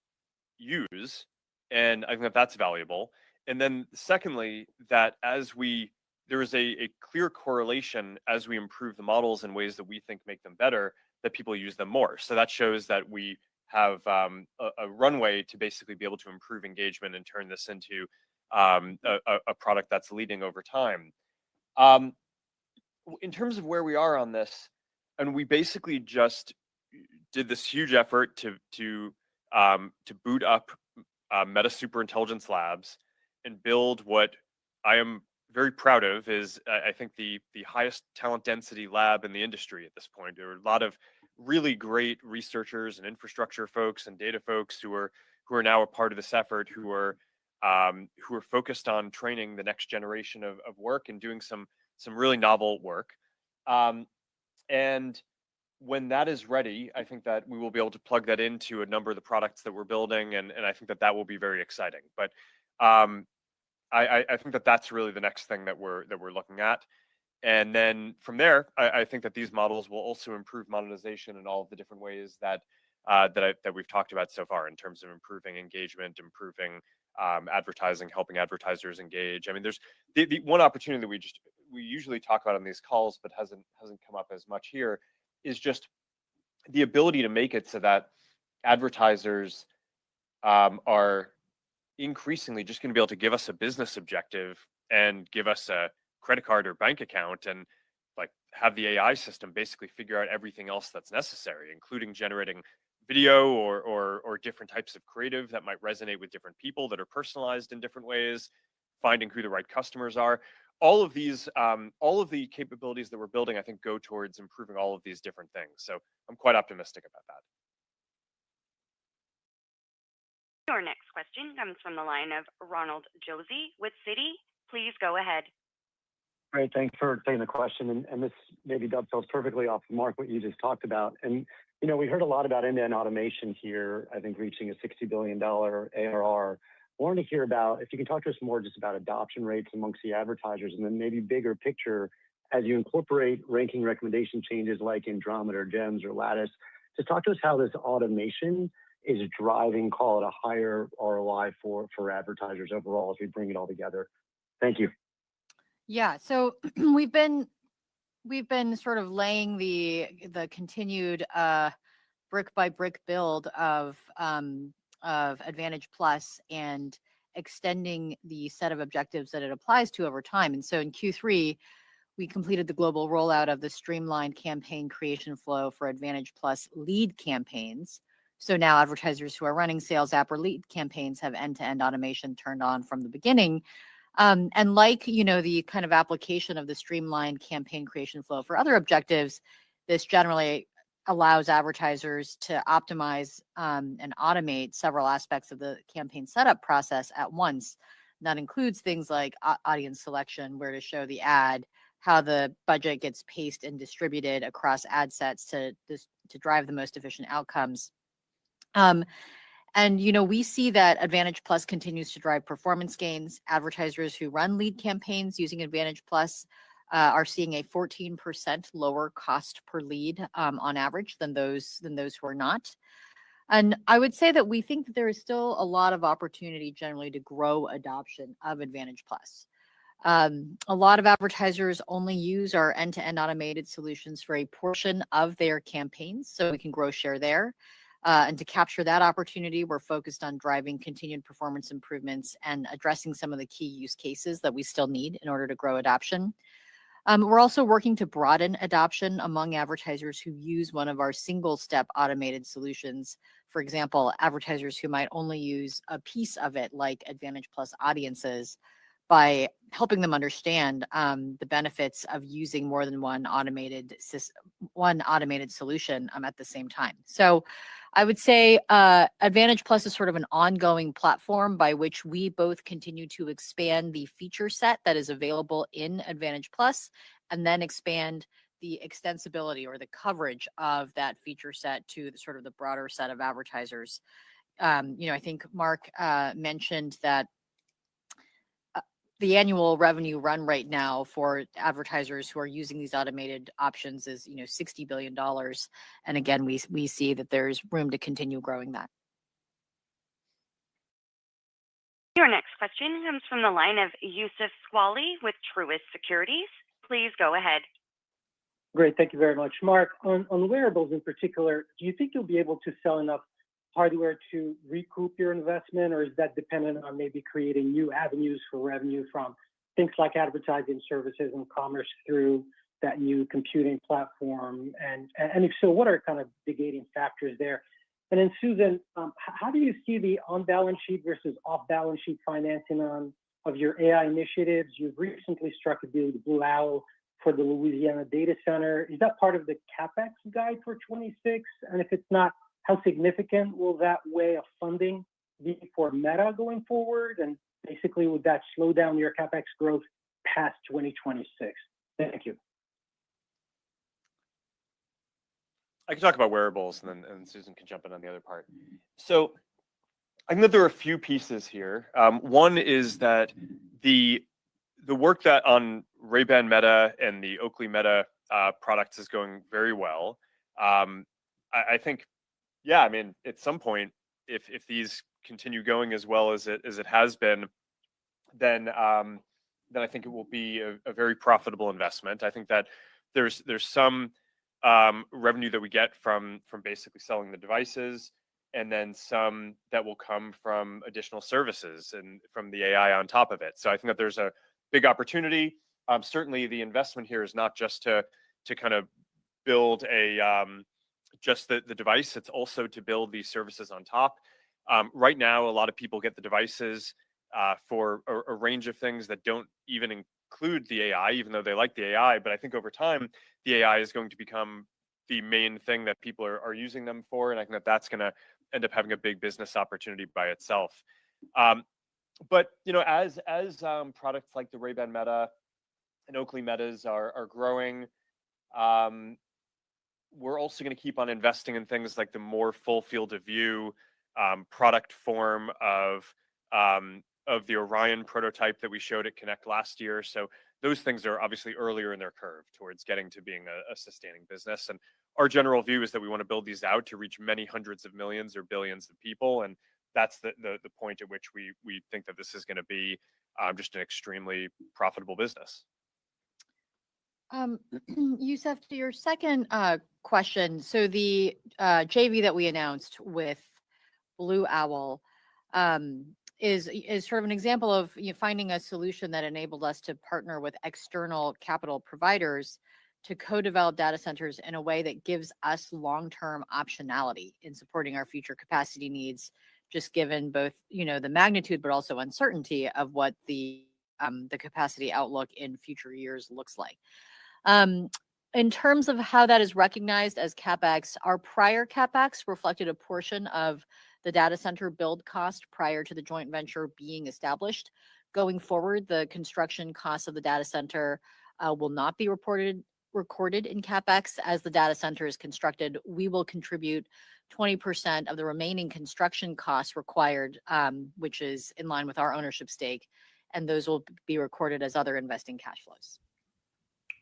use, and I think that that's valuable. And then secondly, that there is a clear correlation as we improve the models in ways that we think make them better, that people use them more. So that shows that we have a runway to basically be able to improve engagement and turn this into a product that's leading over time. In terms of where we are on this, and we basically just did this huge effort to boot up Meta Superintelligence Labs and build what I am very proud of is, I think, the highest talent density lab in the industry at this point. There are a lot of really great researchers and infrastructure folks and data folks who are now a part of this effort, who are focused on training the next generation of work and doing some really novel work. And when that is ready, I think that we will be able to plug that into a number of the products that we're building, and I think that will be very exciting. But I think that that's really the next thing that we're looking at. And then from there, I think that these models will also improve monetization in all of the different ways that we've talked about so far, in terms of improving engagement, improving advertising, helping advertisers engage. I mean, there's the one opportunity that we usually talk about on these calls, but hasn't come up as much here, is just the ability to make it so that advertisers are increasingly just going to be able to give us a business objective and give us a credit card or bank account, and like have the AI system basically figure out everything else that's necessary, including generating video or different types of creative that might resonate with different people, that are personalized in different ways, finding who the right customers are. All of these, all of the capabilities that we're building, I think, go towards improving all of these different things. So I'm quite optimistic about that. Your next question comes from the line of Ronald Josey with Citi. Please go ahead. Great. Thanks for taking the question. And this maybe dovetails perfectly off of, Mark, what you just talked about. And, we heard a lot about end-to-end automation here, I think reaching a $60 billion ARR. I wanted to hear about, if you can talk to us more just about adoption rates amongst the advertisers, and then maybe bigger picture, as you incorporate ranking recommendation changes like Andromeda or Gems or Lattice, just talk to us how this automation is driving, call it, a higher ROI for advertisers overall as we bring it all together. Thank you. Yeah, so we've been sort of laying the continued brick by brick build of Advantage Plus and extending the set of objectives that it applies to over time. And so in Q3, we completed the global rollout of the streamlined campaign creation flow for Advantage Plus lead campaigns. So now advertisers who are running sales app or lead campaigns have end-to-end automation turned on from the beginning. And like, the kind of application of the streamlined campaign creation flow for other objectives, this generally allows advertisers to optimize and automate several aspects of the campaign setup process at once. That includes things like audience selection, where to show the ad, how the budget gets paced and distributed across ad sets to drive the most efficient outcomes. And, we see that Advantage Plus continues to drive performance gains. Advertisers who run lead campaigns using Advantage Plus are seeing a 14% lower cost per lead on average than those who are not. And I would say that we think that there is still a lot of opportunity generally to grow adoption of Advantage Plus. A lot of advertisers only use our end-to-end automated solutions for a portion of their campaigns, so we can grow share there. And to capture that opportunity, we're focused on driving continued performance improvements and addressing some of the key use cases that we still need in order to grow adoption. We're also working to broaden adoption among advertisers who use one of our single-step automated solutions. For example, advertisers who might only use a piece of it, like Advantage Plus Audiences, by helping them understand the benefits of using more than one automated solution at the same time. So I would say Advantage Plus is sort of an ongoing platform by which we both continue to expand the feature set that is available in Advantage Plus, and then expand the extensibility or the coverage of that feature set to the sort of the broader set of advertisers. I think Mark mentioned that the annual revenue run right now for advertisers who are using these automated options is, $60 billion. And again, we see that there's room to continue growing that. Your next question comes from the line of Youssef Squali with Truist Securities. Please go ahead. Great. Thank you very much. Mark, on wearables in particular, do you think you'll be able to sell enough hardware to recoup your investment, or is that dependent on maybe creating new avenues for revenue from things like advertising services and commerce through that new computing platform? And if so, what are kind of the gating factors there? And then Susan, how do you see the on-balance sheet versus off-balance sheet financing of your AI initiatives? You've recently struck a deal with Blue Owl for the Louisiana data center. Is that part of the CapEx guide for 26? And if it's not, how significant will that way of funding be for Meta going forward? And basically, would that slow down your CapEx growth past 2026? Thank you. I can talk about wearables, and then Susan can jump in on the other part. So I think that there are a few pieces here. One is that the work that on Ray-Ban Meta and the Oakley Meta products is going very well. I think, yeah, I mean, at some point, if these continue going as well as it has been, then I think it will be a very profitable investment. I think that there's some revenue that we get from basically selling the devices, and then some that will come from additional services and from the AI on top of it. So I think that there's a big opportunity. Certainly, the investment here is not just to kind of build just the device. It's also to build these services on top. Right now, a lot of people get the devices for a range of things that don't even include the AI, even though they like the AI. But I think over time, the AI is going to become the main thing that people are using them for. And I think that that's going to end up having a big business opportunity by itself. But, as products like the Ray-Ban Meta and Oakley Metas are growing, we're also going to keep on investing in things like the more full field of view product form of the Orion prototype that we showed at Connect last year. So those things are obviously earlier in their curve towards getting to being a sustaining business. And our general view is that we want to build these out to reach many hundreds of millions or billions of people. And that's the point at which we think that this is going to be just an extremely profitable business. Youssef, to your second question, so the JV that we announced with Blue Owl is sort of an example of finding a solution that enabled us to partner with external capital providers to co-develop data centers in a way that gives us long-term optionality in supporting our future capacity needs, just given both the magnitude but also uncertainty of what the capacity outlook in future years looks like. In terms of how that is recognized as CapEx, our prior CapEx reflected a portion of the data center build cost prior to the joint venture being established. Going forward, the construction costs of the data center will not be recorded in CapEx. As the data center is constructed, we will contribute 20% of the remaining construction costs required, which is in line with our ownership stake, and those will be recorded as other investing cash flows.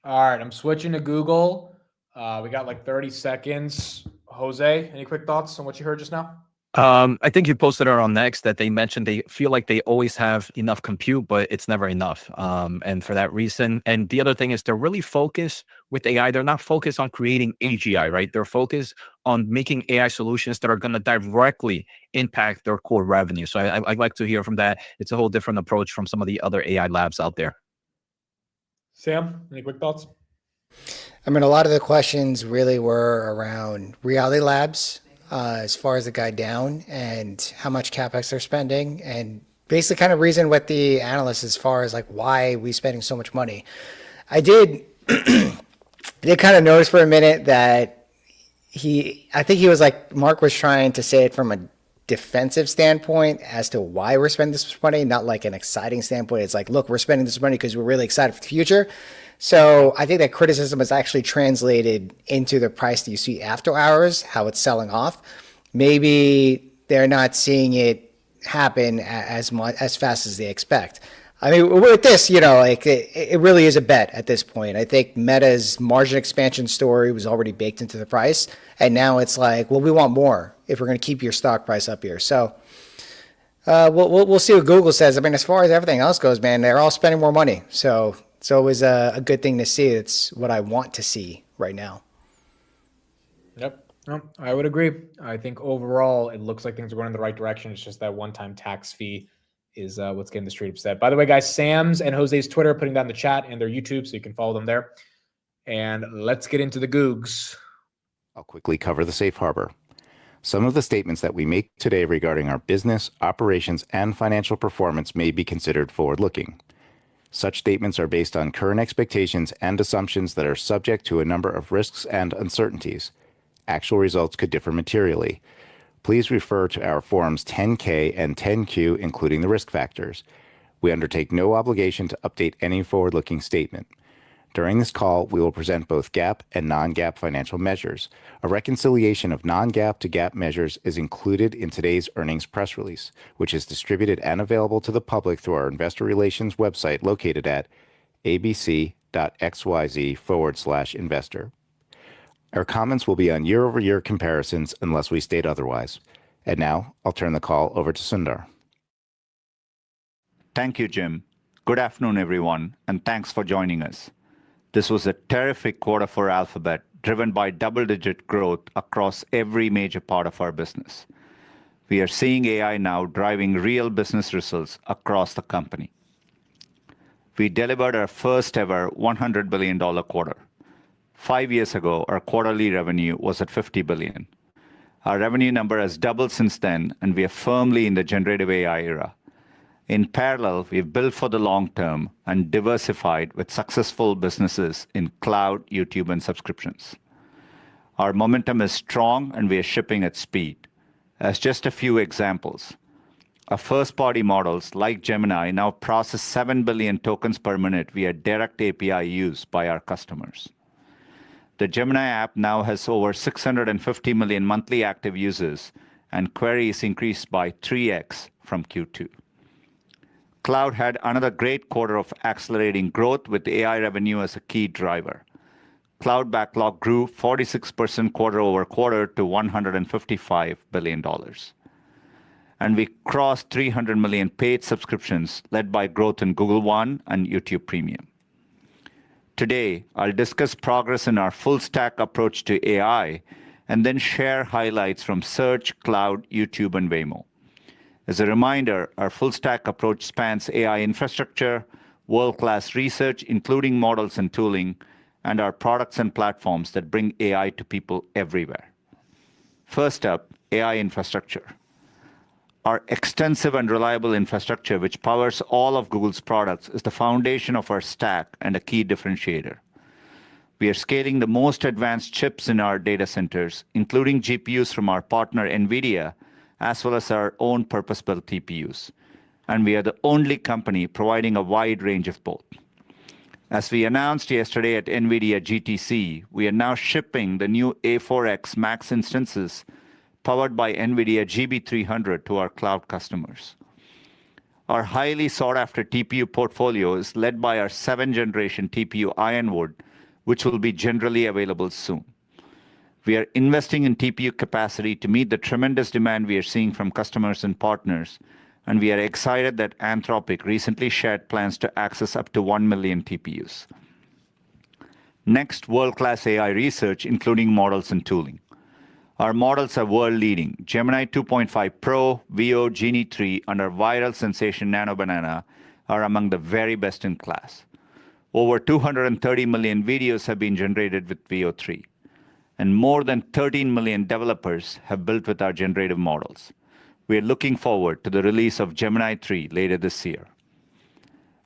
All right, I'm switching to Google. We got like 30 seconds. Jose, any quick thoughts on what you heard just now? I think you posted it on Next that they mentioned they feel like they always have enough compute, but it's never enough. And for that reason, and the other thing is they're really focused with AI. They're not focused on creating AGI, right? They're focused on making AI solutions that are going to directly impact their core revenue. So I'd like to hear from that. It's a whole different approach from some of the other AI labs out there. Sam, any quick thoughts? I mean, a lot of the questions really were around Reality Labs, as far as the guide down and how much CapEx they're spending, and basically kind of reason with the analysts as far as like why we spending so much money. I did kind of notice for a minute that I think he was like, Mark was trying to say it from a defensive standpoint as to why we're spending this much money, not like an exciting standpoint. It's like, look, we're spending this money because we're really excited for the future. So I think that criticism is actually translated into the price that you see after hours, how it's selling off. Maybe they're not seeing it happen as fast as they expect. I mean, with this, like it really is a bet at this point. I think Meta's margin expansion story was already baked into the price, and now it's like, well, we want more if we're going to keep your stock price up here. So we'll see what Google says. I mean, as far as everything else goes, man, they're all spending more money. So it's always a good thing to see. It's what I want to see right now. Yep. No, I would agree. I think overall, it looks like things are going in the right direction. It's just that one-time tax fee is what's getting the street upset. By the way, guys, Sam's and Jose's Twitter are putting that in the chat and their YouTube, so you can follow them there. And let's get into the Googs. I'll quickly cover the safe harbor. Some of the statements that we make today regarding our business, operations, and financial performance may be considered forward-looking. Such statements are based on current expectations and assumptions that are subject to a number of risks and uncertainties. Actual results could differ materially. Please refer to our Forms 10-K and 10-Q, including the risk factors. We undertake no obligation to update any forward-looking statement. During this call, we will present both GAAP and non-GAAP financial measures. A reconciliation of non-GAAP to GAAP measures is included in today's earnings press release, which is distributed and available to the public through our investor relations website located at abc.xyz/investor. Our comments will be on year-over-year comparisons unless we state otherwise. And now, I'll turn the call over to Sundar. Thank you, Jim. Good afternoon, everyone, and thanks for joining us. This was a terrific quarter for Alphabet, driven by double-digit growth across every major part of our business. We are seeing AI now driving real business results across the company. We delivered our first ever $100 billion quarter. 5 years ago, our quarterly revenue was at $50 billion. Our revenue number has doubled since then, and we are firmly in the generative AI era. In parallel, we've built for the long term and diversified with successful businesses in cloud, YouTube, and subscriptions. Our momentum is strong, and we are shipping at speed. As just a few examples, our first-party models like Gemini now process 7 billion tokens per minute via direct API use by our customers. The Gemini app now has over 650 million monthly active users, and queries increased by 3x from Q2. Cloud had another great quarter of accelerating growth with AI revenue as a key driver. Cloud backlog grew 46% quarter over quarter to $155 billion. And we crossed 300 million paid subscriptions, led by growth in Google One and YouTube Premium. Today, I'll discuss progress in our full-stack approach to AI and then share highlights from Search, Cloud, YouTube, and Waymo. As a reminder, our full-stack approach spans AI infrastructure, world-class research, including models and tooling, and our products and platforms that bring AI to people everywhere. First up, AI infrastructure. Our extensive and reliable infrastructure, which powers all of Google's products, is the foundation of our stack and a key differentiator. We are scaling the most advanced chips in our data centers, including GPUs from our partner Nvidia, as well as our own purpose-built TPUs. And we are the only company providing a wide range of both. As we announced yesterday at Nvidia GTC, we are now shipping the new A4X Max instances powered by Nvidia GB300 to our cloud customers. Our highly sought-after TPU portfolio is led by our 7th generation TPU Ironwood, which will be generally available soon. We are investing in TPU capacity to meet the tremendous demand we are seeing from customers and partners, and we are excited that Anthropic recently shared plans to access up to 1 million TPUs. Next, world-class AI research, including models and tooling. Our models are world-leading. Gemini 2.5 Pro, Veo, Genie 3, and our viral sensation Nano Banana are among the very best in class. Over 230 million videos have been generated with Veo 3, and more than 13 million developers have built with our generative models. We are looking forward to the release of Gemini 3 later this year.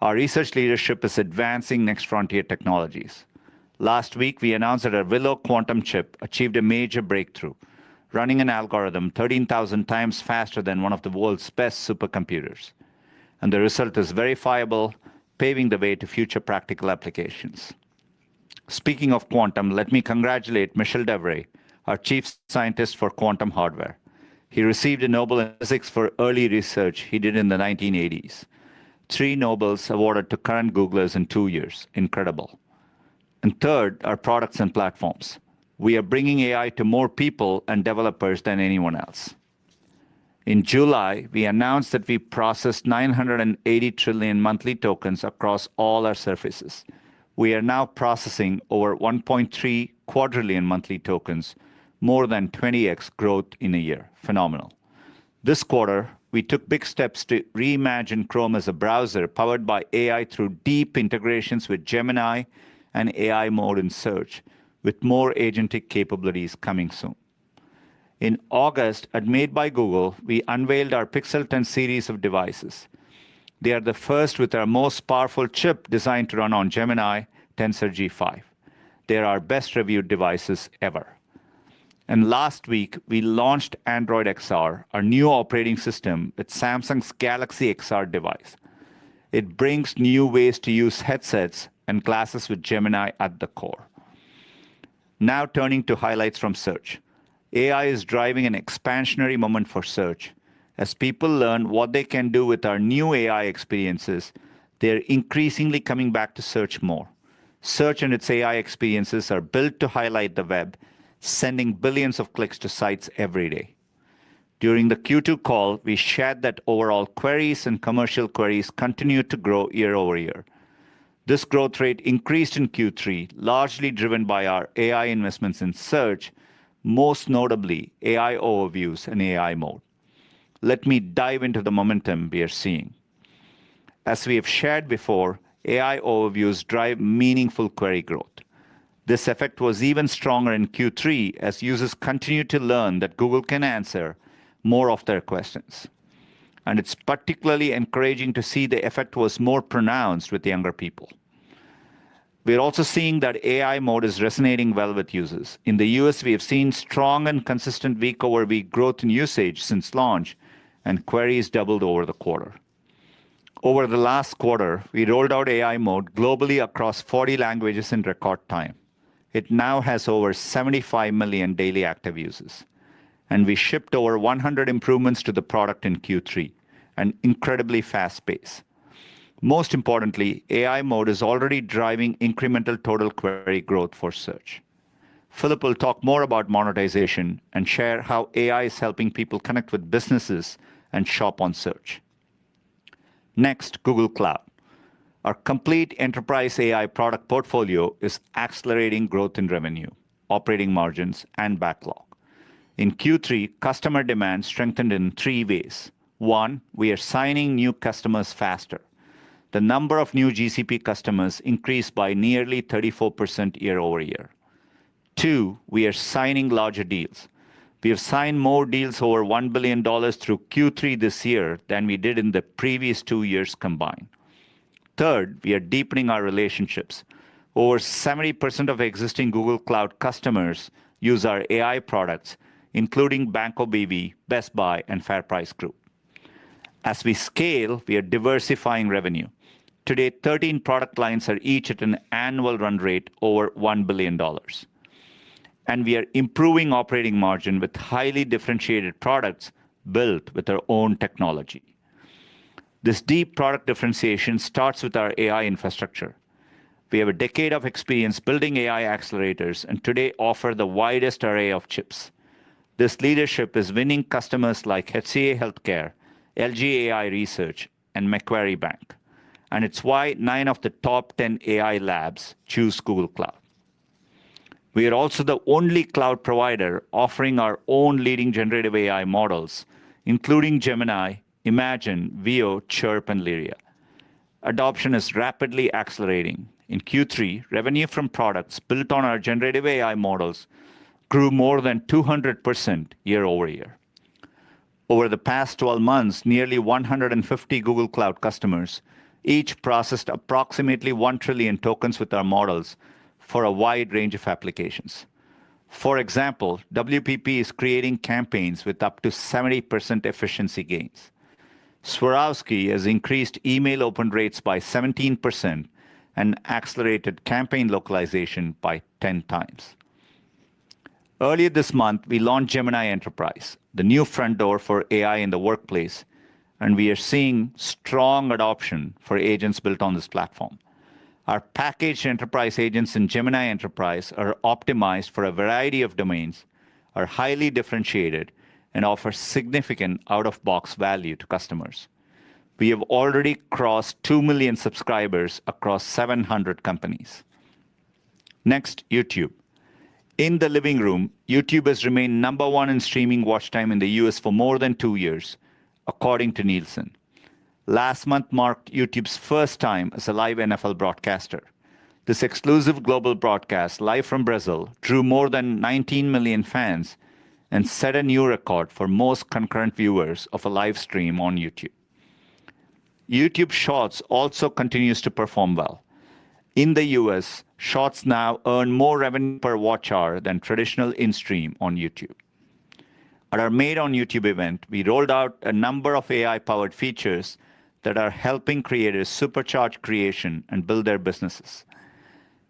Our research leadership is advancing next frontier technologies. Last week, we announced that our Willow quantum chip achieved a major breakthrough, running an algorithm 13,000 times faster than one of the world's best supercomputers. And the result is verifiable, paving the way to future practical applications. Speaking of quantum, let me congratulate Michel Devray, our chief scientist for quantum hardware. He received a Nobel in Physics for early research he did in the 1980s. 3 Nobels awarded to current Googlers in 2 years. Incredible. And third, our products and platforms. We are bringing AI to more people and developers than anyone else. In July, we announced that we processed 980 trillion monthly tokens across all our surfaces. We are now processing over 1.3 quadrillion monthly tokens, more than 20x growth in a year. Phenomenal. This quarter, we took big steps to reimagine Chrome as a browser powered by AI through deep integrations with Gemini and AI mode in search, with more agentic capabilities coming soon. In August, at Made by Google, we unveiled our Pixel 10 series of devices. They are the first with our most powerful chip designed to run on Gemini Tensor G5. They are our best reviewed devices ever. And last week, we launched Android XR, our new operating system with Samsung's Galaxy XR device. It brings new ways to use headsets and glasses with Gemini at the core. Now turning to highlights from search. AI is driving an expansionary moment for search. As people learn what they can do with our new AI experiences, they're increasingly coming back to search more. Search and its AI experiences are built to highlight the web, sending billions of clicks to sites every day. During the Q2 call, we shared that overall queries and commercial queries continue to grow year over year. This growth rate increased in Q3, largely driven by our AI investments in search, most notably AI overviews and AI mode. Let me dive into the momentum we are seeing. As we have shared before, AI overviews drive meaningful query growth. This effect was even stronger in Q3 as users continue to learn that Google can answer more of their questions. And it's particularly encouraging to see the effect was more pronounced with younger people. We're also seeing that AI mode is resonating well with users. In the US, we have seen strong and consistent week-over-week growth in usage since launch, and queries doubled over the quarter. Over the last quarter, we rolled out AI mode globally across 40 languages in record time. It now has over 75 million daily active users. And we shipped over 100 improvements to the product in Q3, an incredibly fast pace. Most importantly, AI mode is already driving incremental total query growth for search. Philip will talk more about monetization and share how AI is helping people connect with businesses and shop on search. Next, Google Cloud. Our complete enterprise AI product portfolio is accelerating growth in revenue, operating margins, and backlog. In Q3, customer demand strengthened in 3 ways. 1, we are signing new customers faster. The number of new GCP customers increased by nearly 34% year over year. 2, we are signing larger deals. We have signed more deals over $1 billion through Q3 this year than we did in the previous 2 years combined. Third, we are deepening our relationships. Over 70% of existing Google Cloud customers use our AI products, including Banco BV, Best Buy, and FairPrice Group. As we scale, we are diversifying revenue. Today, 13 product lines are each at an annual run rate over $1 billion. And we are improving operating margin with highly differentiated products built with our own technology. This deep product differentiation starts with our AI infrastructure. We have a decade of experience building AI accelerators and today offer the widest array of chips. This leadership is winning customers like HCA Healthcare, LG AI Research, and Macquarie Bank. And it's why 9 of the top 10 AI labs choose Google Cloud. We are also the only cloud provider offering our own leading generative AI models, including Gemini, Imagine, Veo, Chirp, and Lyria. Adoption is rapidly accelerating. In Q3, revenue from products built on our generative AI models grew more than 200% year over year. Over the past 12 months, nearly 150 Google Cloud customers each processed approximately 1 trillion tokens with our models for a wide range of applications. For example, WPP is creating campaigns with up to 70% efficiency gains. Swarovski has increased email open rates by 17% and accelerated campaign localization by 10 times. Earlier this month, we launched Gemini Enterprise, the new front door for AI in the workplace, and we are seeing strong adoption for agents built on this platform. Our packaged enterprise agents in Gemini Enterprise are optimized for a variety of domains, are highly differentiated, and offer significant out-of-box value to customers. We have already crossed 2 million subscribers across 700 companies. Next, YouTube. In the living room, YouTube has remained #1 in streaming watch time in the US for more than 2 years, according to Nielsen. Last month marked YouTube's first time as a live NFL broadcaster. This exclusive global broadcast, live from Brazil, drew more than 19 million fans and set a new record for most concurrent viewers of a live stream on YouTube. YouTube Shorts also continues to perform well. In the US, Shorts now earn more revenue per watch hour than traditional in-stream on YouTube. At our Made on YouTube event, we rolled out a number of AI-powered features that are helping creators supercharge creation and build their businesses.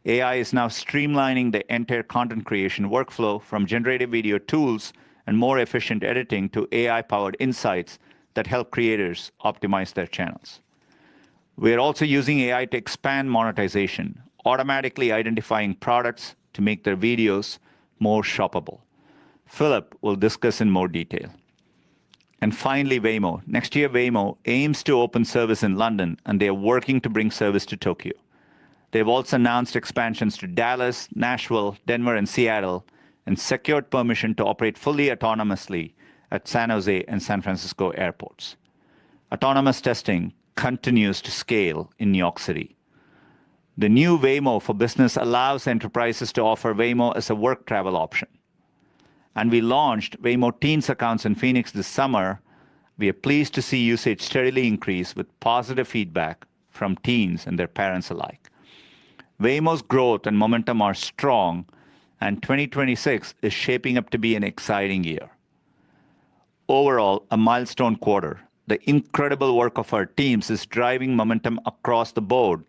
AI is now streamlining the entire content creation workflow, from generative video tools and more efficient editing to AI-powered insights that help creators optimize their channels. We are also using AI to expand monetization, automatically identifying products to make their videos more shoppable. Philip will discuss in more detail. And finally, Waymo. Next year, Waymo aims to open service in London, and they are working to bring service to Tokyo. They've also announced expansions to Dallas, Nashville, Denver, and Seattle, and secured permission to operate fully autonomously at San Jose and San Francisco airports. Autonomous testing continues to scale in New York City. The new Waymo for Business allows enterprises to offer Waymo as a work travel option. And we launched Waymo Teens accounts in Phoenix this summer. We are pleased to see usage steadily increase with positive feedback from teens and their parents alike. Waymo's growth and momentum are strong, and 2026 is shaping up to be an exciting year. Overall, a milestone quarter. The incredible work of our teams is driving momentum across the board,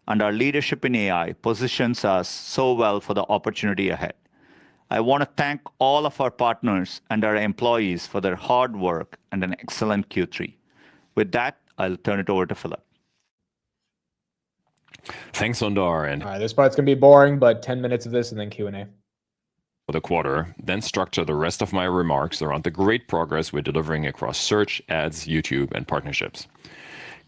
and our leadership in AI positions us so well for the opportunity ahead. I want to thank all of our partners and our employees for their hard work and an excellent Q3. With that, I'll turn it over to Philip. Thanks, Sundar. And All right, this part's going to be boring, but 10 minutes of this and then Q&A. For the quarter, then structure the rest of my remarks around the great progress we're delivering across search, ads, YouTube, and partnerships.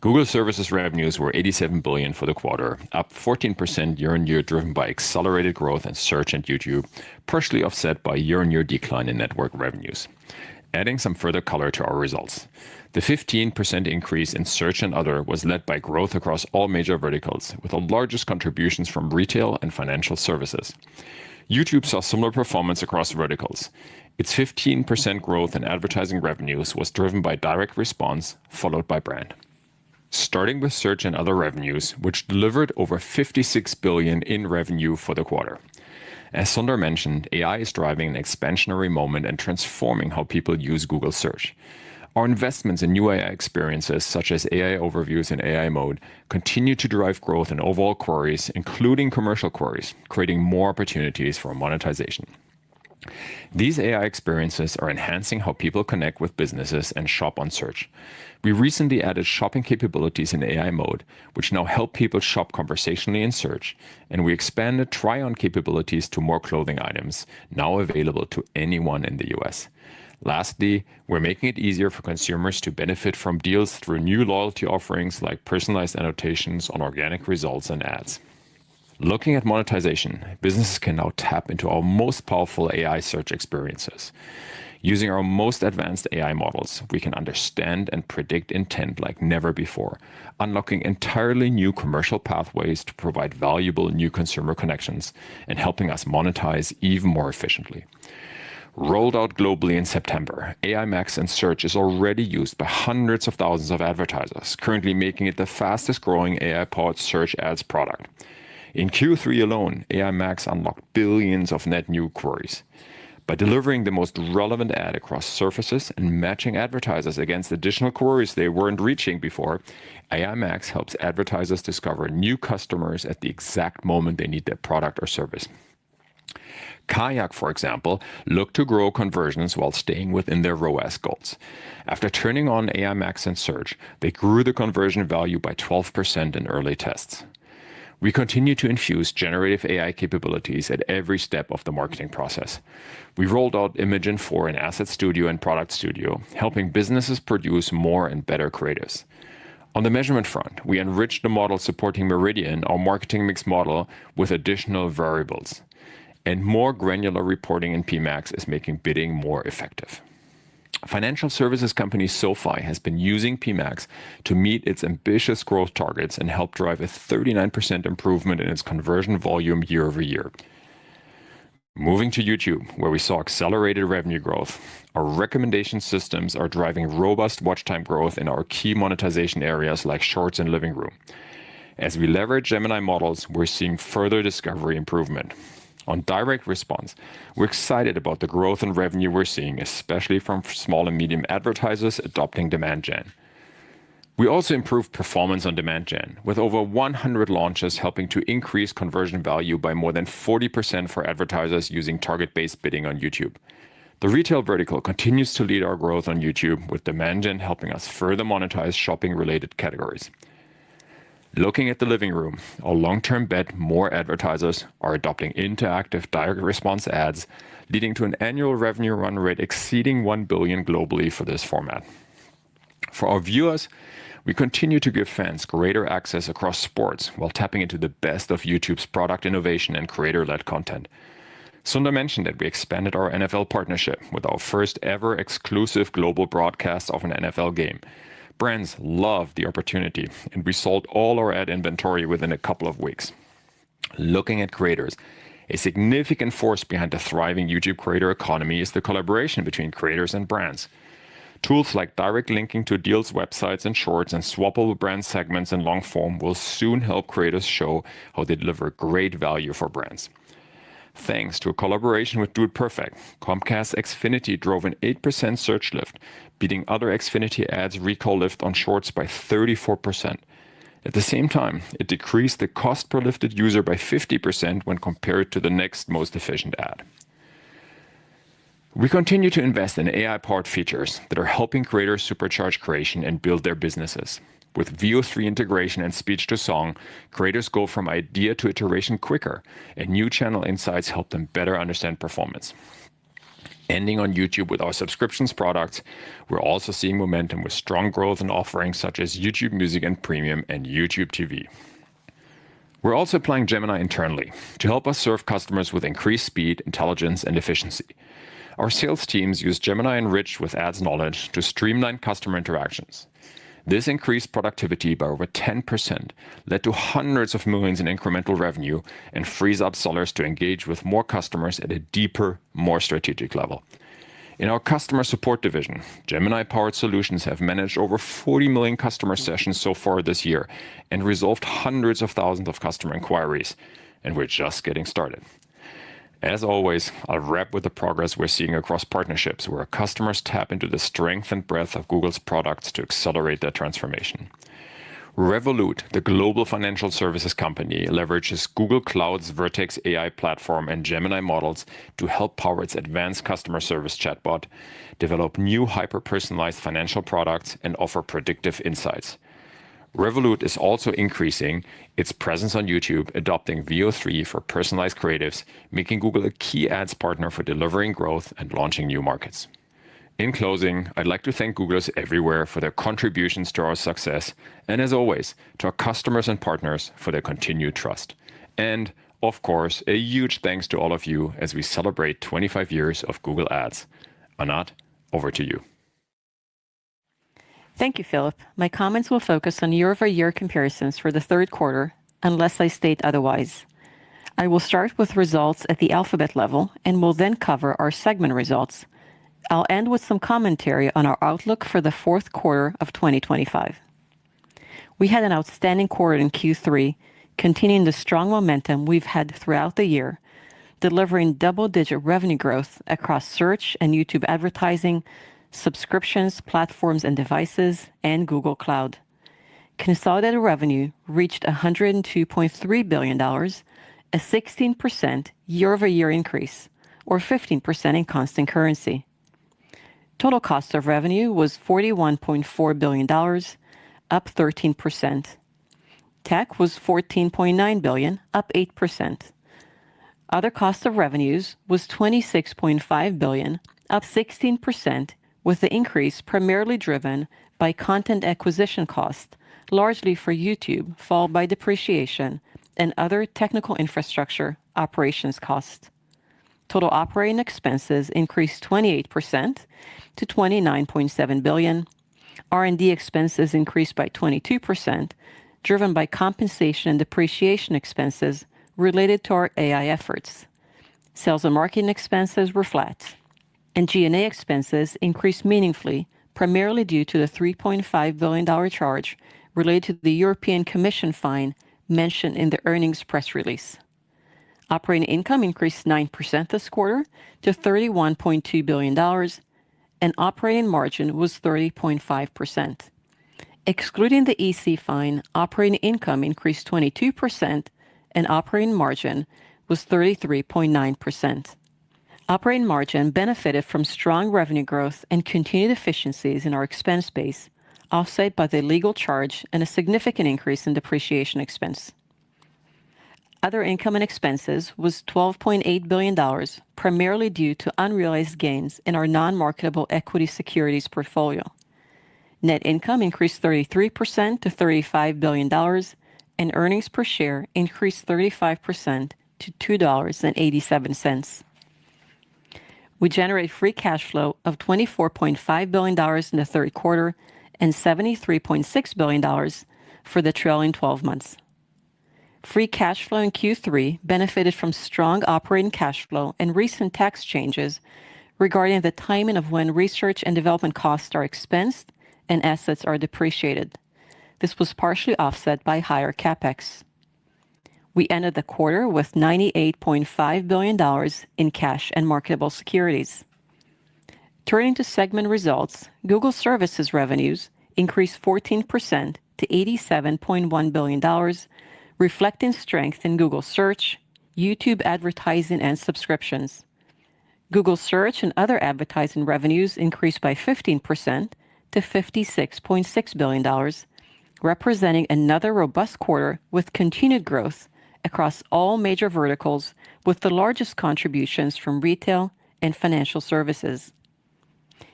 Google Services revenues were $87 billion for the quarter, up 14% year-on-year, driven by accelerated growth in search and YouTube, partially offset by year-on-year decline in network revenues. Adding some further color to our results. The 15% increase in search and other was led by growth across all major verticals, with the largest contributions from retail and financial services. YouTube saw similar performance across verticals. Its 15% growth in advertising revenues was driven by direct response, followed by brand. Starting with search and other revenues, which delivered over $56 billion in revenue for the quarter. As Sundar mentioned, AI is driving an expansionary moment and transforming how people use Google Search. Our investments in new AI experiences, such as AI overviews and AI mode, continue to drive growth in overall queries, including commercial queries, creating more opportunities for monetization. These AI experiences are enhancing how people connect with businesses and shop on search. We recently added shopping capabilities in AI mode, which now help people shop conversationally in search, and we expanded try-on capabilities to more clothing items, now available to anyone in the US. Lastly, we're making it easier for consumers to benefit from deals through new loyalty offerings like personalized annotations on organic results and ads. Looking at monetization, businesses can now tap into our most powerful AI search experiences. Using our most advanced AI models, we can understand and predict intent like never before, unlocking entirely new commercial pathways to provide valuable new consumer connections and helping us monetize even more efficiently. Rolled out globally in September, AI Max and Search is already used by hundreds of thousands of advertisers, currently making it the fastest growing AI-powered search ads product. In Q3 alone, AI Max unlocked billions of net new queries. By delivering the most relevant ad across surfaces and matching advertisers against additional queries they weren't reaching before, AI Max helps advertisers discover new customers at the exact moment they need their product or service. Kayak, for example, looked to grow conversions while staying within their ROAS goals. After turning on AI Max and Search, they grew the conversion value by 12% in early tests. We continue to infuse generative AI capabilities at every step of the marketing process. We rolled out Imagen 4 in Asset Studio and Product Studio, helping businesses produce more and better creatives. On the measurement front, we enriched the model supporting Meridian, our marketing mix model, with additional variables. And more granular reporting in PMax is making bidding more effective. Financial services company SoFi has been using PMax to meet its ambitious growth targets and help drive a 39% improvement in its conversion volume year over year. Moving to YouTube, where we saw accelerated revenue growth, our recommendation systems are driving robust watch time growth in our key monetization areas like Shorts and Living Room. As we leverage Gemini models, we're seeing further discovery improvement. On direct response, we're excited about the growth in revenue we're seeing, especially from small and medium advertisers adopting Demand Gen. We also improved performance on Demand Gen, with over 100 launches helping to increase conversion value by more than 40% for advertisers using target-based bidding on YouTube. The retail vertical continues to lead our growth on YouTube, with Demand Gen helping us further monetize shopping-related categories. Looking at the living room, our long-term bet more advertisers are adopting interactive direct response ads, leading to an annual revenue run rate exceeding $1 billion globally for this format. For our viewers, we continue to give fans greater access across sports while tapping into the best of YouTube's product innovation and creator-led content. Sundar mentioned that we expanded our NFL partnership with our first ever exclusive global broadcast of an NFL game. Brands loved the opportunity, and we sold all our ad inventory within a couple of weeks. Looking at creators, a significant force behind the thriving YouTube creator economy is the collaboration between creators and brands. Tools like direct linking to deals, websites, and Shorts, and swappable brand segments in long form will soon help creators show how they deliver great value for brands. Thanks to a collaboration with Dude Perfect, Comcast Xfinity drove an 8% search lift, beating other Xfinity ads' recall lift on Shorts by 34%. At the same time, it decreased the cost per lifted user by 50% when compared to the next most efficient ad. We continue to invest in AI-powered features that are helping creators supercharge creation and build their businesses. With VO3 integration and speech-to-song, creators go from idea to iteration quicker, and new channel insights help them better understand performance. Ending on YouTube with our subscriptions products, we're also seeing momentum with strong growth in offerings such as YouTube Music and Premium and YouTube TV. We're also applying Gemini internally to help us serve customers with increased speed, intelligence, and efficiency. Our sales teams use Gemini enriched with ads knowledge to streamline customer interactions. This increased productivity by over 10%, led to hundreds of millions in incremental revenue, and frees up sellers to engage with more customers at a deeper, more strategic level. In our customer support division, Gemini-powered solutions have managed over 40 million customer sessions so far this year and resolved hundreds of thousands of customer inquiries, and we're just getting started. As always, I'll wrap with the progress we're seeing across partnerships where our customers tap into the strength and breadth of Google's products to accelerate their transformation. Revolut, the global financial services company, leverages Google Cloud's Vertex AI platform and Gemini models to help power its advanced customer service chatbot, develop new hyper-personalized financial products, and offer predictive insights. Revolut is also increasing its presence on YouTube, adopting VO3 for personalized creatives, making Google a key ads partner for delivering growth and launching new markets. In closing, I'd like to thank Googlers everywhere for their contributions to our success, and as always, to our customers and partners for their continued trust. And, of course, a huge thanks to all of you as we celebrate 25 years of Google Ads. Anat, over to you. Thank you, Philip. My comments will focus on year-over-year comparisons for the third quarter, unless I state otherwise. I will start with results at the Alphabet level and will then cover our segment results. I'll end with some commentary on our outlook for the fourth quarter of 2025. We had an outstanding quarter in Q3, continuing the strong momentum we've had throughout the year, delivering double-digit revenue growth across search and YouTube advertising, subscriptions, platforms and devices, and Google Cloud. Consolidated revenue reached $102.3 billion, a 16% year-over-year increase, or 15% in constant currency. Total cost of revenue was $41.4 billion, up 13%. Tech was $14.9 billion, up 8%. Other cost of revenues was $26.5 billion, up 16%, with the increase primarily driven by content acquisition cost, largely for YouTube, followed by depreciation and other technical infrastructure operations cost. Total operating expenses increased 28% to $29.7 billion. R&D expenses increased by 22%, driven by compensation and depreciation expenses related to our AI efforts. Sales and marketing expenses were flat, and G&A expenses increased meaningfully, primarily due to the $3.5 billion charge related to the European Commission fine mentioned in the earnings press release. Operating income increased 9% this quarter to $31.2 billion, and operating margin was 30.5%. Excluding the EC fine, operating income increased 22%, and operating margin was 33.9%. Operating margin benefited from strong revenue growth and continued efficiencies in our expense base, offset by the legal charge and a significant increase in depreciation expense. Other income and expenses was $12.8 billion, primarily due to unrealized gains in our non-marketable equity securities portfolio. Net income increased 33% to $35 billion, and earnings per share increased 35% to $2.87. We generate free cash flow of $24.5 billion in the third quarter and $73.6 billion for the trailing 12 months. Free cash flow in Q3 benefited from strong operating cash flow and recent tax changes regarding the timing of when research and development costs are expensed and assets are depreciated. This was partially offset by higher CapEx. We ended the quarter with $98.5 billion in cash and marketable securities. Turning to segment results, Google Services revenues increased 14% to $87.1 billion, reflecting strength in Google Search, YouTube advertising, and subscriptions. Google Search and other advertising revenues increased by 15% to $56.6 billion, representing another robust quarter with continued growth across all major verticals, with the largest contributions from retail and financial services.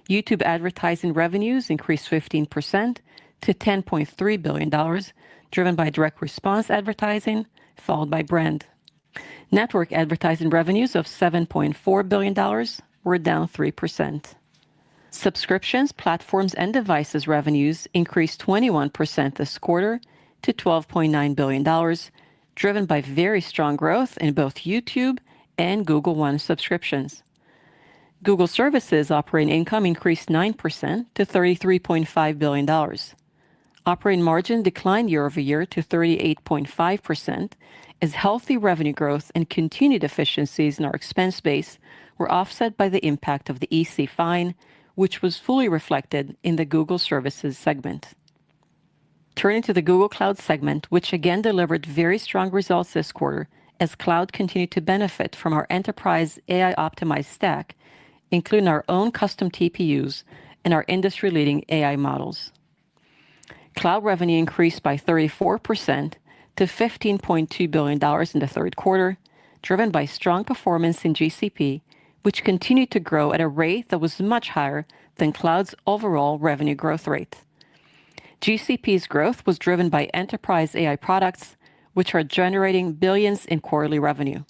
YouTube advertising revenues increased 15% to $10.3 billion, driven by direct response advertising, followed by brand. Network advertising revenues of $7.4 billion were down 3%. Subscriptions, platforms, and devices revenues increased 21% this quarter to $12.9 billion, driven by very strong growth in both YouTube and Google One subscriptions. Google Services operating income increased 9% to $33.5 billion. Operating margin declined year-over-year to 38.5%, as healthy revenue growth and continued efficiencies in our expense base were offset by the impact of the EC fine, which was fully reflected in the Google Services segment. Turning to the Google Cloud segment, which again delivered very strong results this quarter as Cloud continued to benefit from our enterprise AI-optimized stack, including our own custom TPUs and our industry-leading AI models. Cloud revenue increased by 34% to $15.2 billion in the third quarter, driven by strong performance in GCP, which continued to grow at a rate that was much higher than Cloud's overall revenue growth rate. GCP's growth was driven by enterprise AI products, which are generating billions in quarterly revenue.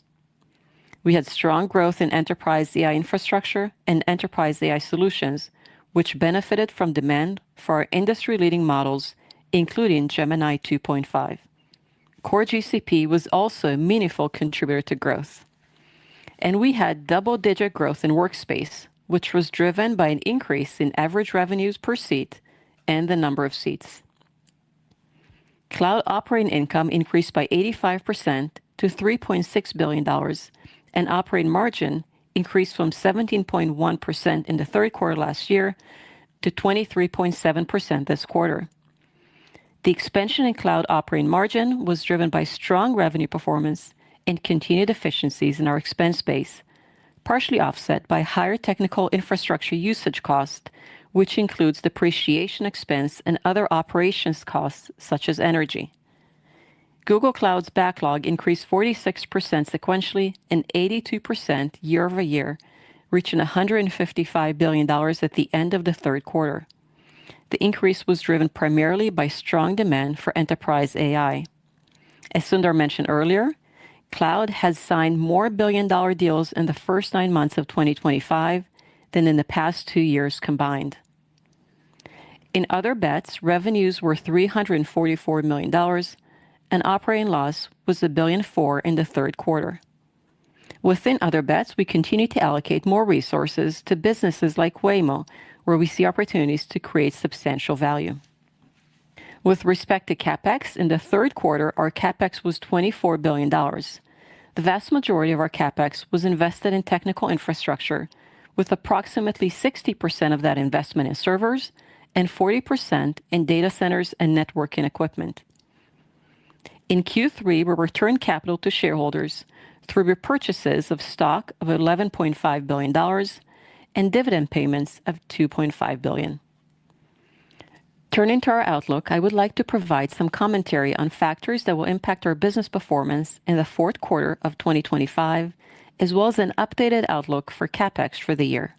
We had strong growth in enterprise AI infrastructure and enterprise AI solutions, which benefited from demand for our industry-leading models, including Gemini 2.5. Core GCP was also a meaningful contributor to growth. And we had double-digit growth in Workspace, which was driven by an increase in average revenues per seat and the number of seats. Cloud operating income increased by 85% to $3.6 billion, and operating margin increased from 17.1% in the third quarter last year to 23.7% this quarter. The expansion in Cloud operating margin was driven by strong revenue performance and continued efficiencies in our expense base, partially offset by higher technical infrastructure usage cost, which includes depreciation expense and other operations costs such as energy. Google Cloud's backlog increased 46% sequentially and 82% year over year, reaching $155 billion at the end of the third quarter. The increase was driven primarily by strong demand for enterprise AI. As Sundar mentioned earlier, Cloud has signed more billion-dollar deals in the first 9 months of 2025 than in the past 2 years combined. In other bets, revenues were $344 million, and operating loss was $1.4 billion in the third quarter. Within other bets, we continue to allocate more resources to businesses like Waymo, where we see opportunities to create substantial value. With respect to CapEx, in the third quarter, our CapEx was $24 billion. The vast majority of our CapEx was invested in technical infrastructure, with approximately 60% of that investment in servers and 40% in data centers and networking equipment. In Q3, we returned capital to shareholders through repurchases of stock of $11.5 billion and dividend payments of $2.5 billion. Turning to our outlook, I would like to provide some commentary on factors that will impact our business performance in the fourth quarter of 2025, as well as an updated outlook for CapEx for the year.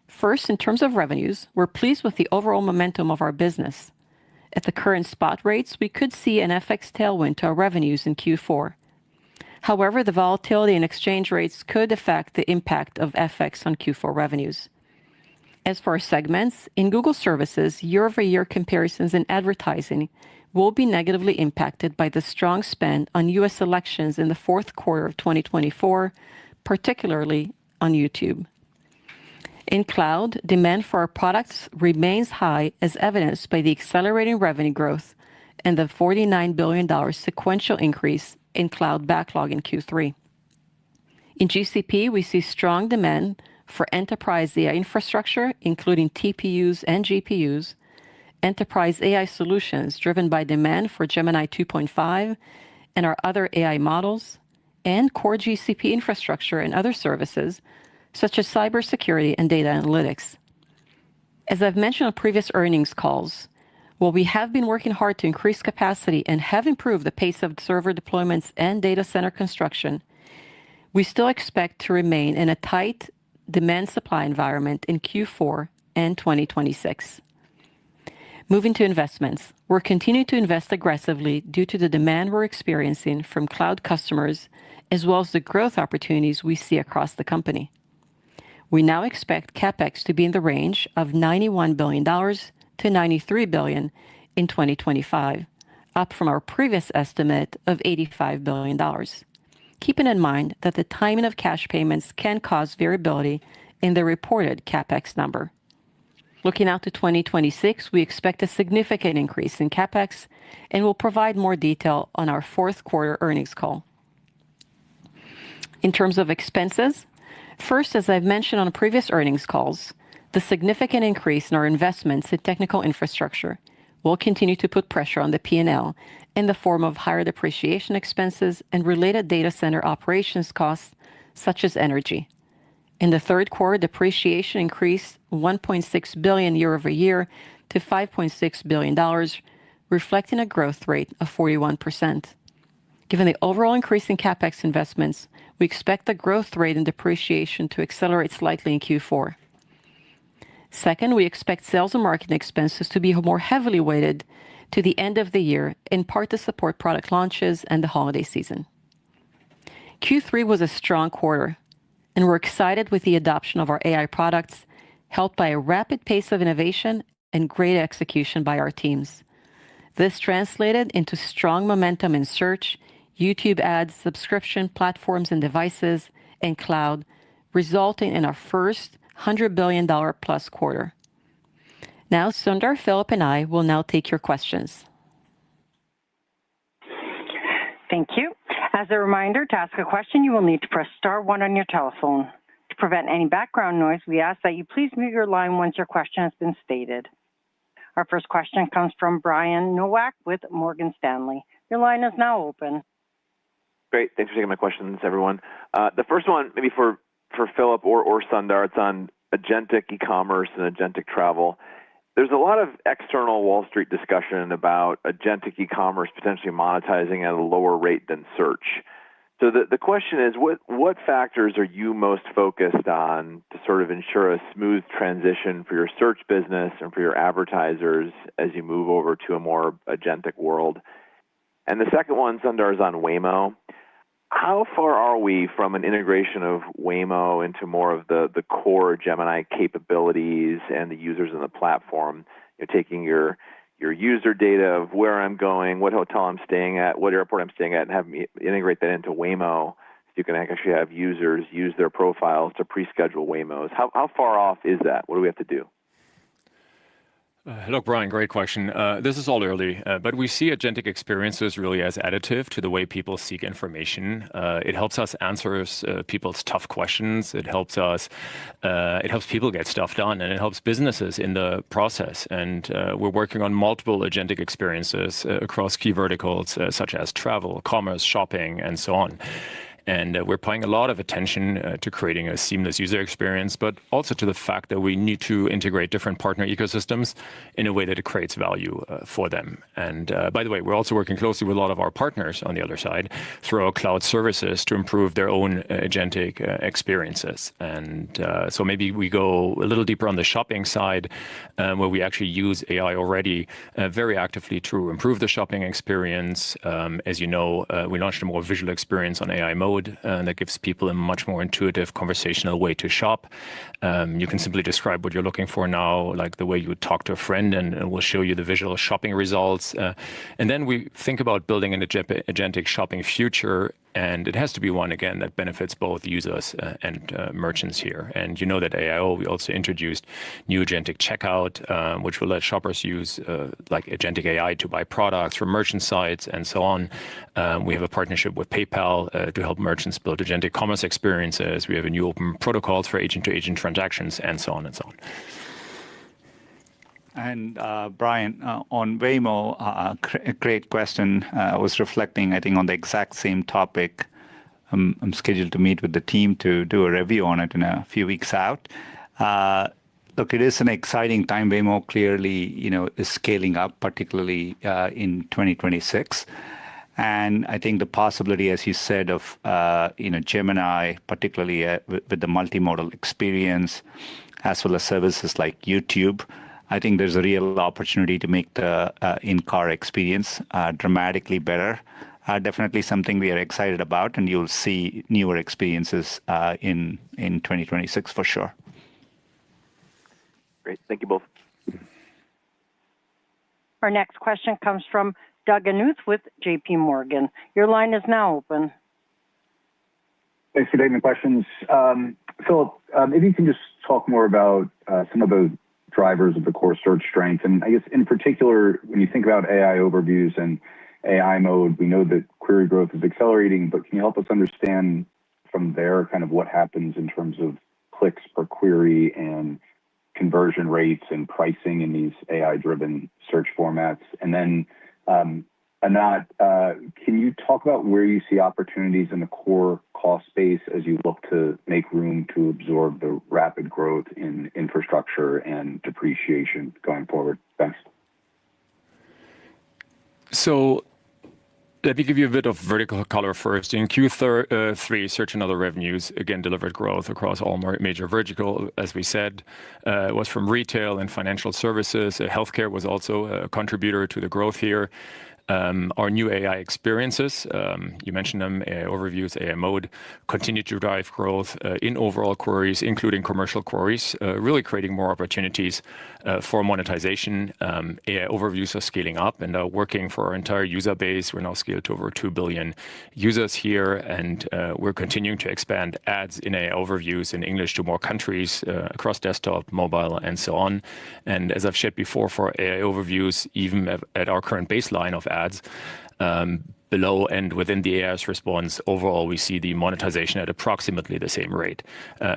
First, in terms of revenues, we're pleased with the overall momentum of our business. At the current spot rates, we could see an FX tailwind to our revenues in Q4. However, the volatility in exchange rates could affect the impact of FX on Q4 revenues. As for our segments, in Google Services, year-over-year comparisons in advertising will be negatively impacted by the strong spend on U.S. elections in the fourth quarter of 2024, particularly on YouTube. In Cloud, demand for our products remains high, as evidenced by the accelerating revenue growth and the $49 billion sequential increase in Cloud backlog in Q3. In GCP, we see strong demand for enterprise AI infrastructure, including TPUs and GPUs, enterprise AI solutions driven by demand for Gemini 2.5 and our other AI models, and core GCP infrastructure and other services, such as cybersecurity and data analytics. As I've mentioned on previous earnings calls, while we have been working hard to increase capacity and have improved the pace of server deployments and data center construction, we still expect to remain in a tight demand-supply environment in Q4 and 2026. Moving to investments, we're continuing to invest aggressively due to the demand we're experiencing from Cloud customers, as well as the growth opportunities we see across the company. We now expect CapEx to be in the range of $91 billion to $93 billion in 2025, up from our previous estimate of $85 billion. Keeping in mind that the timing of cash payments can cause variability in the reported CapEx number. Looking out to 2026, we expect a significant increase in CapEx and will provide more detail on our fourth quarter earnings call. In terms of expenses, first, as I've mentioned on previous earnings calls, the significant increase in our investments in technical infrastructure, will continue to put pressure on the P&L in the form of higher depreciation expenses and related data center operations costs, such as energy. In the third quarter, depreciation increased $1.6 billion year over year to $5.6 billion, reflecting a growth rate of 41%. Given the overall increase in CapEx investments, we expect the growth rate in depreciation to accelerate slightly in Q4. Second, we expect sales and marketing expenses to be more heavily weighted to the end of the year, in part to support product launches and the holiday season. Q3 was a strong quarter, and we're excited with the adoption of our AI products, helped by a rapid pace of innovation and great execution by our teams. This translated into strong momentum in search, YouTube ads, subscription platforms and devices, and cloud, resulting in our first $100 billion plus quarter. Now, Sundar, Philip, and I will now take your questions. Thank you. As a reminder, to ask a question, you will need to press star one on your telephone. To prevent any background noise, we ask that you please mute your line once your question has been stated. Our first question comes from Brian Nowak with Morgan Stanley. Your line is now open. Great. Thanks for taking my questions, everyone. The first one, maybe for Philip or Sundar, it's on agentic e-commerce and agentic travel. There's a lot of external Wall Street discussion about agentic e-commerce potentially monetizing at a lower rate than search. So the question is, what factors are you most focused on to sort of ensure a smooth transition for your search business and for your advertisers as you move over to a more agentic world? And the second one, Sundar, is on Waymo. How far are we from an integration of Waymo into more of the core Gemini capabilities and the users in the platform? You're taking your user data of where I'm going, what hotel I'm staying at, what airport I'm staying at, and have me integrate that into Waymo. So you can actually have users use their profiles to pre-schedule Waymos. How far off is that? What do we have to do? Look, Brian, great question. This is all early, but we see agentic experiences really as additive to the way people seek information. It helps us answer people's tough questions. It helps people get stuff done, and it helps businesses in the process. And we're working on multiple agentic experiences across key verticals such as travel, commerce, shopping, and so on. And we're paying a lot of attention to creating a seamless user experience, but also to the fact that we need to integrate different partner ecosystems in a way that it creates value for them. And by the way, we're also working closely with a lot of our partners on the other side through our cloud services to improve their own agentic experiences. And so maybe we go a little deeper on the shopping side, where we actually use AI already very actively to improve the shopping experience. As you know, we launched a more visual experience on AI Mode that gives people a much more intuitive conversational way to shop. You can simply describe what you're looking for now, like the way you would talk to a friend, and we'll show you the visual shopping results. And then we think about building an agentic shopping future, and it has to be one, again, that benefits both users and merchants here. And you know that at AIO, we also introduced new agentic checkout, which will let shoppers use like agentic AI to buy products from merchant sites and so on. We have a partnership with PayPal to help merchants build agentic commerce experiences. We have a new open protocols for agent-to-agent transactions, and so on and so on. And Brian, on Waymo, great question. I was reflecting, I think, on the exact same topic. I'm scheduled to meet with the team to do a review on it in a few weeks out. Look, it is an exciting time. Waymo clearly, is scaling up, particularly in 2026. And I think the possibility, as you said, of Gemini, particularly with the multimodal experience, as well as services like YouTube. I think there's a real opportunity to make the in-car experience dramatically better. Definitely something we are excited about, and you'll see newer experiences in 2026 for sure. Great. Thank you both. Our next question comes from Doug Anmuth with JP Morgan. Your line is now open. Thanks for taking the questions. Philip, maybe you can just talk more about some of the drivers of the core search strength. And I guess in particular, when you think about AI overviews and AI mode, we know that query growth is accelerating, but can you help us understand from there kind of what happens in terms of clicks per query and conversion rates and pricing in these AI-driven search formats? And then, Anat, can you talk about where you see opportunities in the core cost base as you look to make room to absorb the rapid growth in infrastructure and depreciation going forward? Thanks. So let me give you a bit of vertical color first. In Q3, search and other revenues again delivered growth across all major verticals. As we said, it was from retail and financial services. Healthcare was also a contributor to the growth here. Our new AI experiences, you mentioned them, AI overviews, AI mode, continue to drive growth in overall queries, including commercial queries, really creating more opportunities for monetization. AI overviews are scaling up and are working for our entire user base. We're now scaled to over 2 billion users here, and we're continuing to expand ads in AI overviews in English to more countries across desktop, mobile, and so on. And as I've shared before, for AI overviews, even at our current baseline of ads, below and within the AI's response, overall, we see the monetization at approximately the same rate.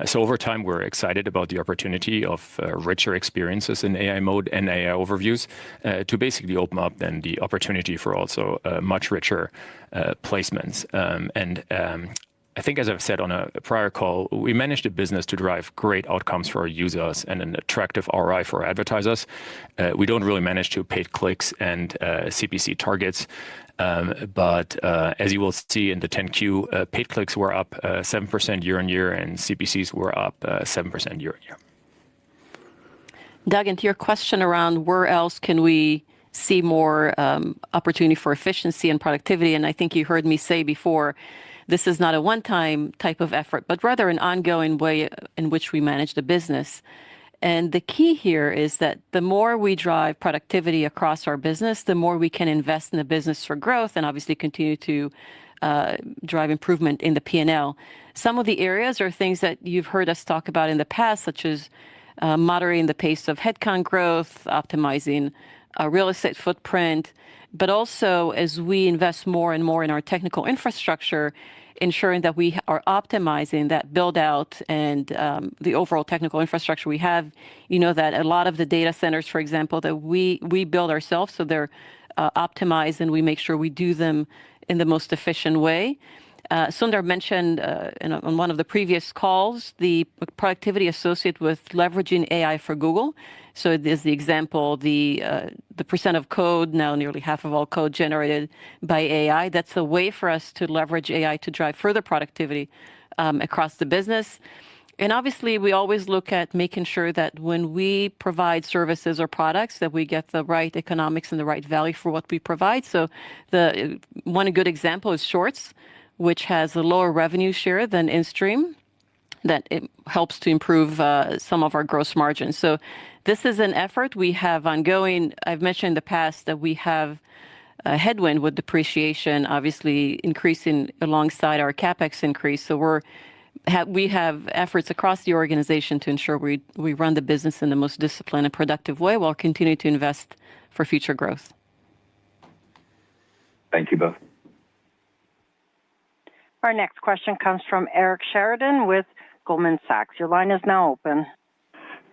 So over time, we're excited about the opportunity of richer experiences in AI mode and AI overviews to basically open up then the opportunity for also much richer placements. I think, as I've said on a prior call, we managed a business to drive great outcomes for our users and an attractive ROI for advertisers. We don't really manage to paid clicks and CPC targets. But as you will see in the 10Q, paid clicks were up 7% year on year, and CPCs were up 7% year on year. Doug, and to your question around where else can we see more opportunity for efficiency and productivity, and I think you heard me say before, this is not a one-time type of effort, but rather an ongoing way in which we manage the business. And the key here is that the more we drive productivity across our business, the more we can invest in the business for growth and obviously continue to drive improvement in the P&L. Some of the areas are things that you've heard us talk about in the past, such as moderating the pace of headcount growth, optimizing our real estate footprint, but also as we invest more and more in our technical infrastructure, ensuring that we are optimizing that build out and the overall technical infrastructure we have. You know that a lot of the data centers, for example, that we build ourselves, so they're optimized and we make sure we do them in the most efficient way. Sundar mentioned on one of the previous calls the productivity associated with leveraging AI for Google. So there's the example, the percent of code, now nearly half of all code generated by AI. That's a way for us to leverage AI to drive further productivity across the business. And obviously, we always look at making sure that when we provide services or products, that we get the right economics and the right value for what we provide. So one good example is Shorts, which has a lower revenue share than InStream, that it helps to improve some of our gross margins. So this is an effort we have ongoing. I've mentioned in the past that we have a headwind with depreciation, obviously increasing alongside our CapEx increase. So we have efforts across the organization to ensure we run the business in the most disciplined and productive way while continuing to invest for future growth. Thank you both. Our next question comes from Eric Sheridan with Goldman Sachs. Your line is now open.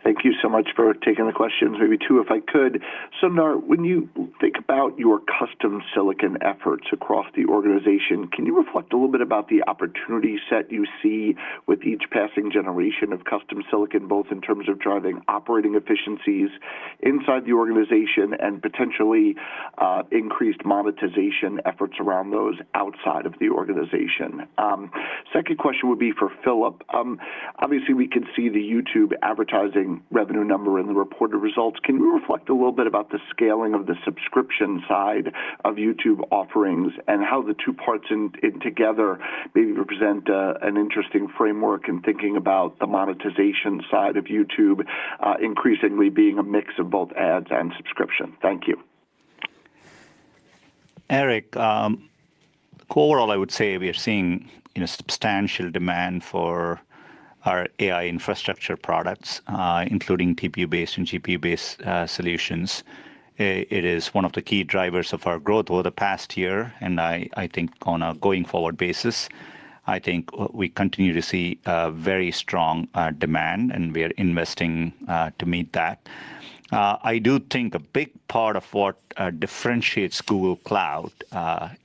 Thank you so much for taking the questions. Maybe two, if I could. Sundar, when you think about your custom silicon efforts across the organization, can you reflect a little bit about the opportunity set you see with each passing generation of custom silicon, both in terms of driving operating efficiencies inside the organization and potentially increased monetization efforts around those outside of the organization? Second question would be for Philip. Obviously, we can see the YouTube advertising revenue number in the reported results. Can you reflect a little bit about the scaling of the subscription side of YouTube offerings and how the two parts in together maybe represent an interesting framework in thinking about the monetization side of YouTube increasingly being a mix of both ads and subscription? Thank you. Eric, overall, I would say we are seeing substantial demand for our AI infrastructure products, including TPU-based and GPU-based solutions. It is one of the key drivers of our growth over the past year, and I think on a going forward basis. I think we continue to see very strong demand, and we are investing to meet that. I do think a big part of what differentiates Google Cloud,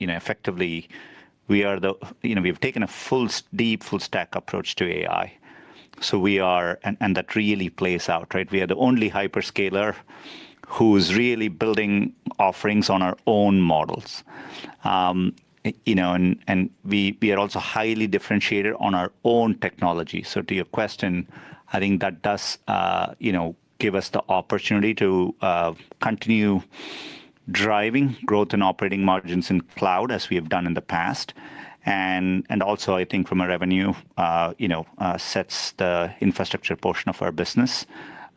effectively, we've taken a deep full stack approach to AI. So we are, and that really plays out, right? We are the only hyperscaler who's really building offerings on our own models. And we are also highly differentiated on our own technology. So to your question, I think that does, give us the opportunity to continue driving growth and operating margins in cloud as we have done in the past. And also, I think from a revenue, sets the infrastructure portion of our business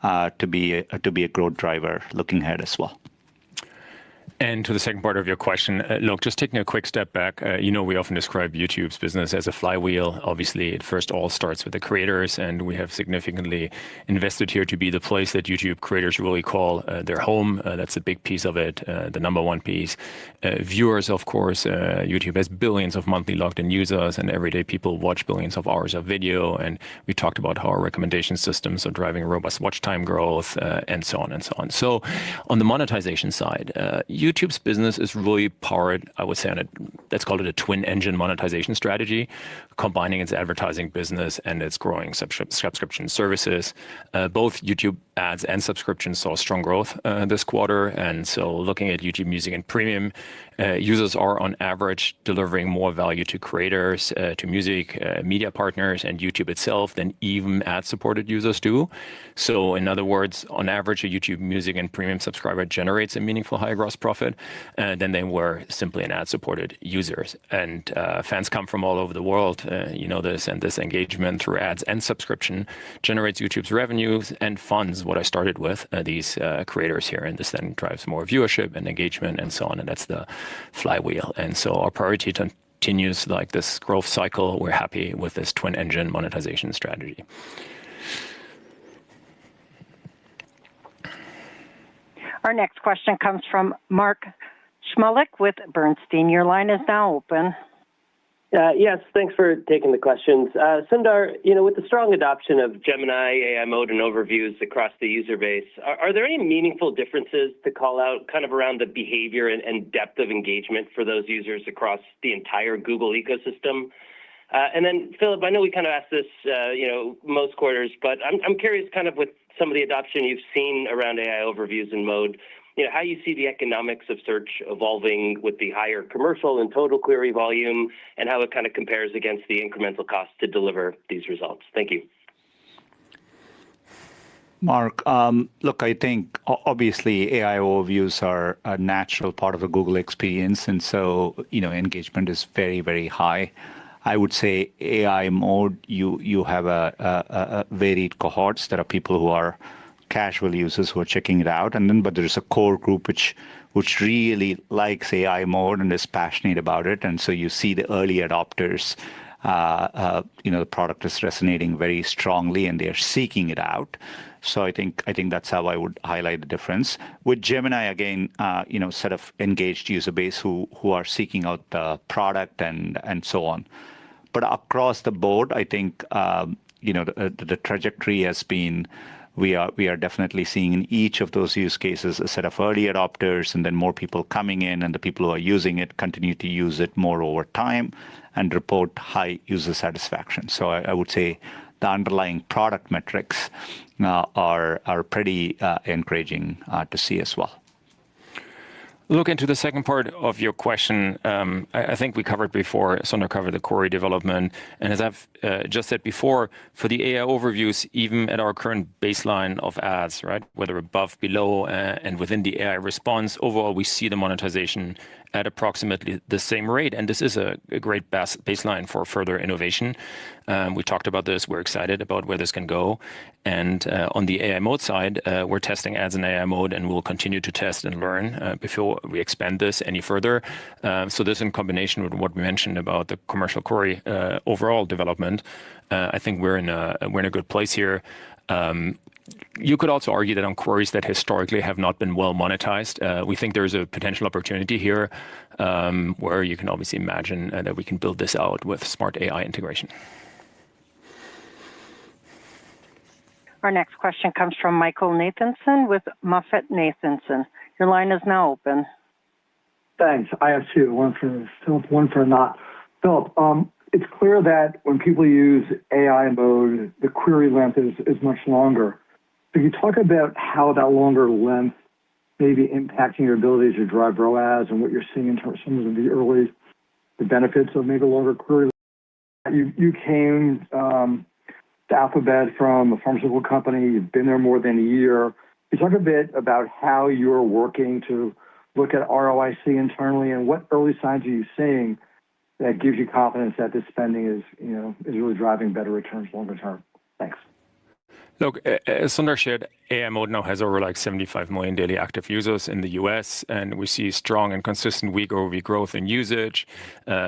to be a growth driver looking ahead as well. And to the second part of your question, look, just taking a quick step back, we often describe YouTube's business as a flywheel. Obviously, it first all starts with the creators, and we have significantly invested here to be the place that YouTube creators really call their home. That's a big piece of it, the number one piece. Viewers, of course, YouTube has billions of monthly logged-in users, and every day people watch billions of hours of video. And we talked about how our recommendation systems are driving robust watch time growth, and so on and so on. So on the monetization side, YouTube's business is really powered, I would say, let's call it a twin engine monetization strategy, combining its advertising business and its growing subscription services. Both YouTube ads and subscriptions saw strong growth this quarter. And so looking at YouTube Music and Premium, users are on average delivering more value to creators, to music media partners, and YouTube itself than even ad-supported users do. So in other words, on average, a YouTube Music and Premium subscriber generates a meaningful higher gross profit than they were simply an ad-supported users. And fans come from all over the world, this, and this engagement through ads and subscription generates YouTube's revenues and funds what I started with, these creators here. And this then drives more viewership and engagement and so on. And that's the flywheel. And so our priority continues like this growth cycle. We're happy with this twin engine monetization strategy. Our next question comes from Mark Shmulik with Bernstein. Your line is now open. Yes, thanks for taking the questions. Sundar, with the strong adoption of Gemini, AI mode, and overviews across the user base, are there any meaningful differences to call out kind of around the behavior and depth of engagement for those users across the entire Google ecosystem? And then, Philip, I know we kind of asked this, most quarters, but I'm curious kind of with some of the adoption you've seen around AI overviews and mode, how you see the economics of search evolving with the higher commercial and total query volume, and how it kind of compares against the incremental cost to deliver these results. Thank you. Mark, look, I think obviously AI overviews are a natural part of the Google experience. And so, engagement is very, very high. I would say AI mode, you have a varied cohorts. There are people who are casual users who are checking it out, but there's a core group which really likes AI mode and is passionate about it. And so you see the early adopters, the product is resonating very strongly, and they're seeking it out. So I think that's how I would highlight the difference. With Gemini, again, set of engaged user base who are seeking out the product and so on. But across the board, I think the trajectory has been. We are definitely seeing in each of those use cases a set of early adopters, and then more people coming in, and the people who are using it continue to use it more over time and report high user satisfaction. So I would say the underlying product metrics are pretty encouraging to see as well. Look into the second part of your question. I think we covered before, Sundar covered the query development. And as I've just said before, for the AI overviews, even at our current baseline of ads, right, whether above, below, and within the AI response, overall, we see the monetization at approximately the same rate. And this is a great baseline for further innovation. We talked about this. We're excited about where this can go. And on the AI mode side, we're testing ads in AI mode, and we'll continue to test and learn before we expand this any further. So this in combination with what we mentioned about the commercial query overall development, I think we're in a good place here. You could also argue that on queries that historically have not been well monetized, we think there's a potential opportunity here where you can obviously imagine that we can build this out with smart AI integration. Our next question comes from Michael Nathanson with MoffettNathanson. Your line is now open. Thanks. I have two, one for Philip, one for not. Philip, it's clear that when people use AI mode, the query length is much longer. Can you talk about how that longer length may be impacting your ability to drive ROAS and what you're seeing in terms of some of the benefits of maybe longer query length? You came to Alphabet from a pharmaceutical company. You've been there more than a year. Can you talk a bit about how you're working to look at ROIC internally, and what early signs are you seeing that gives you confidence that this spending is really driving better returns longer term? Thanks. Look, as Sundar shared, AI Mode now has over 75 million daily active users in the US, and we see strong and consistent week-over-week growth in usage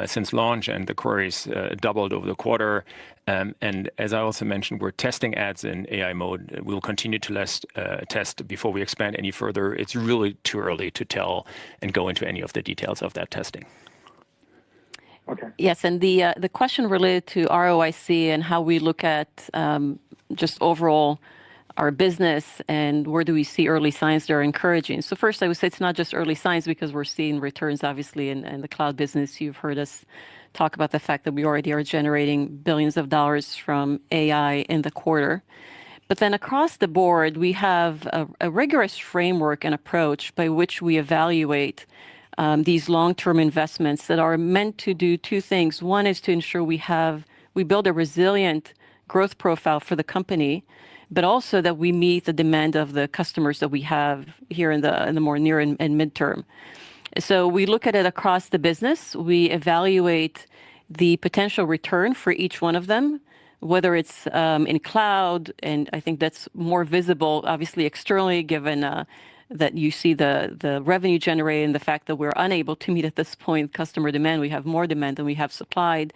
since launch, and the queries doubled over the quarter. And as I also mentioned, we're testing ads in AI Mode. We'll continue to test before we expand any further. It's really too early to tell and go into any of the details of that testing. Okay. Yes, and the question related to ROIC and how we look at just overall our business and where do we see early signs that are encouraging. So first, I would say it's not just early signs because we're seeing returns, obviously, in the cloud business. You've heard us talk about the fact that we already are generating billions of dollars from AI in the quarter. But then across the board, we have a rigorous framework and approach by which we evaluate these long-term investments that are meant to do two things. One is to ensure we build a resilient growth profile for the company, but also that we meet the demand of the customers that we have here in the more near and midterm. So we look at it across the business. We evaluate the potential return for each one of them, whether it's in cloud, and I think that's more visible, obviously, externally, given that you see the revenue generated and the fact that we're unable to meet at this point customer demand. We have more demand than we have supplied.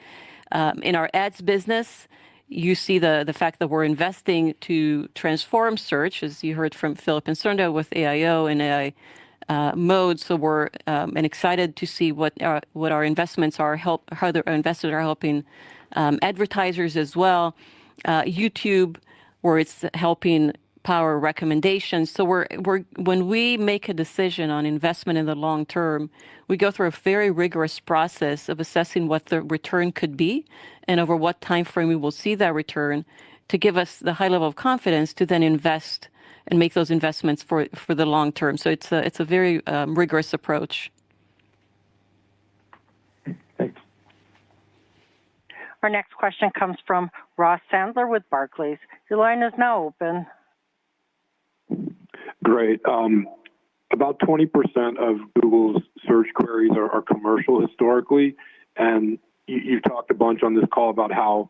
In our ads business, you see the fact that we're investing to transform search, as you heard from Philip and Sundar with AIO and AI Mode. So we're excited to see what our investments are, how the investors are helping advertisers as well. YouTube, where it's helping power recommendations. So when we make a decision on investment in the long term, we go through a very rigorous process of assessing what the return could be and over what time frame we will see that return to give us the high level of confidence to then invest and make those investments for the long term. So it's a very rigorous approach. Thanks. Our next question comes from Ross Sandler with Barclays. Your line is now open. Great. About 20% of Google's search queries are commercial historically, and you've talked a bunch on this call about how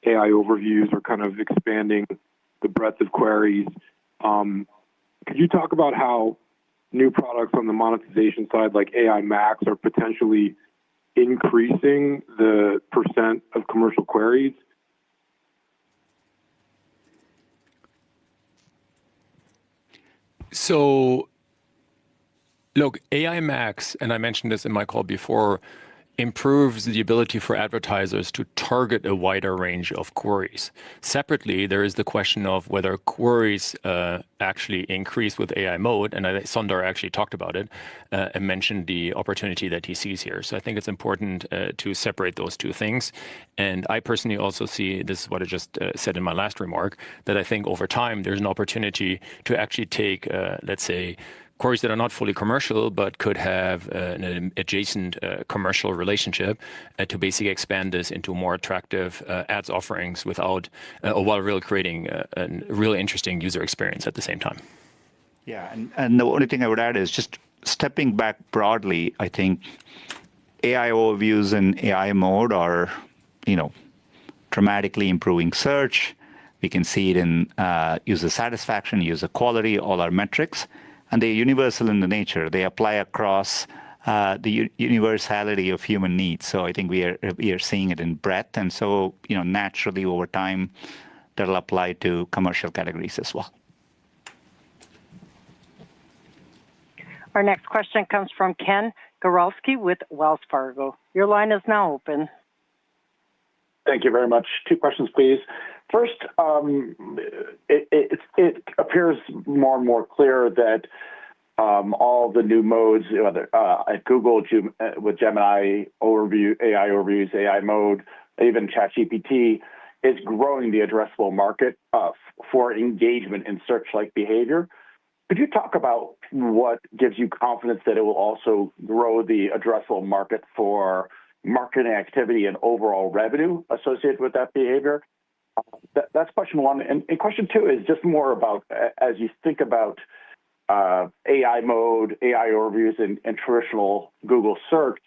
AI overviews are kind of expanding the breadth of queries. Could you talk about how new products on the monetization side, like AI Max, are potentially increasing the percent of commercial queries? So, look, AI Max, and I mentioned this in my call before, improves the ability for advertisers to target a wider range of queries. Separately, there is the question of whether queries actually increase with AI Mode, and Sundar actually talked about it and mentioned the opportunity that he sees here. So I think it's important to separate those two things. And I personally also see, this is what I just said in my last remark, that I think over time there's an opportunity to actually take, let's say, queries that are not fully commercial, but could have an adjacent commercial relationship to basically expand this into more attractive ads offerings while really creating a really interesting user experience at the same time. Yeah, and the only thing I would add is just stepping back broadly, I think AI overviews and AI Mode are, dramatically improving search. We can see it in user satisfaction, user quality, all our metrics. And they're universal in the nature. They apply across the universality of human needs. So I think we are seeing it in breadth. And so, naturally, over time, that'll apply to commercial categories as well. Our next question comes from Ken Gawrelski with Wells Fargo. Your line is now open. Thank you very much. Two questions, please. First, it appears more and more clear that all the new modes at Google with Gemini overview, AI overviews, AI mode, even ChatGPT is growing the addressable market for engagement in search-like behavior. Could you talk about what gives you confidence that it will also grow the addressable market for marketing activity and overall revenue associated with that behavior? That's question one. And question two is just more about, as you think about AI mode, AI overviews, and traditional Google search,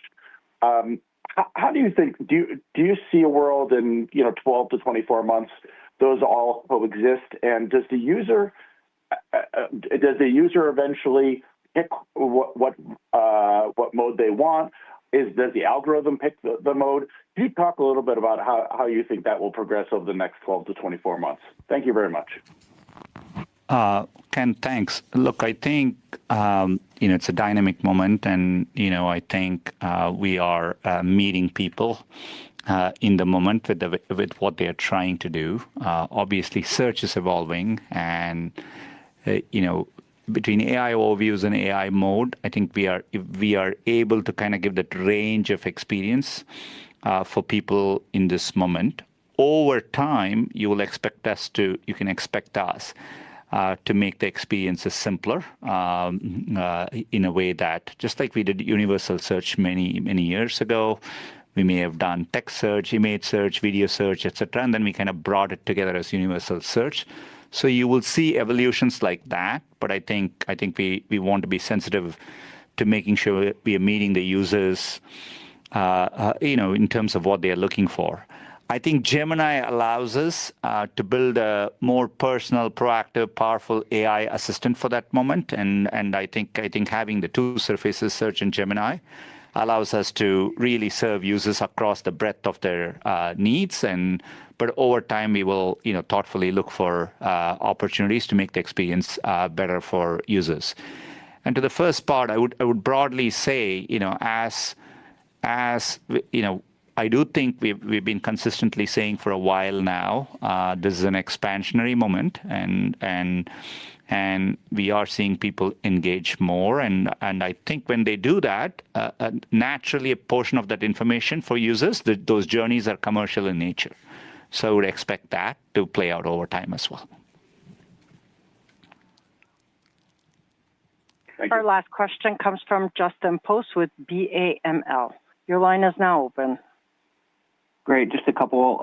how do you think, do you see a world in 12 to 24 months, those all coexist? And does the user eventually pick what mode they want? Does the algorithm pick the mode? Can you talk a little bit about how you think that will progress over the next 12 to 24 months? Thank you very much. Ken, thanks. Look, I think it's a dynamic moment, and I think we are meeting people in the moment with what they are trying to do. Obviously, search is evolving, and between AI overviews and AI mode, I think we are able to kind of give that range of experience for people in this moment. Over time, you can expect us to make the experiences simpler in a way that, just like we did universal search many years ago, we may have done text search, image search, video search, etc., and then we kind of brought it together as universal search. So you will see evolutions like that, but I think we want to be sensitive to making sure we are meeting the users, in terms of what they are looking for. I think Gemini allows us to build a more personal, proactive, powerful AI assistant for that moment, and I think having the two surfaces, Search and Gemini, allows us to really serve users across the breadth of their needs. But over time, we will thoughtfully look for opportunities to make the experience better for users. And to the first part, I would broadly say, I do think we've been consistently saying for a while now, this is an expansionary moment, and we are seeing people engage more. And I think when they do that, naturally a portion of that information for users, those journeys are commercial in nature. So I would expect that to play out over time as well. Our last question comes from Justin Post with BAML. Your line is now open. Great. Just a couple.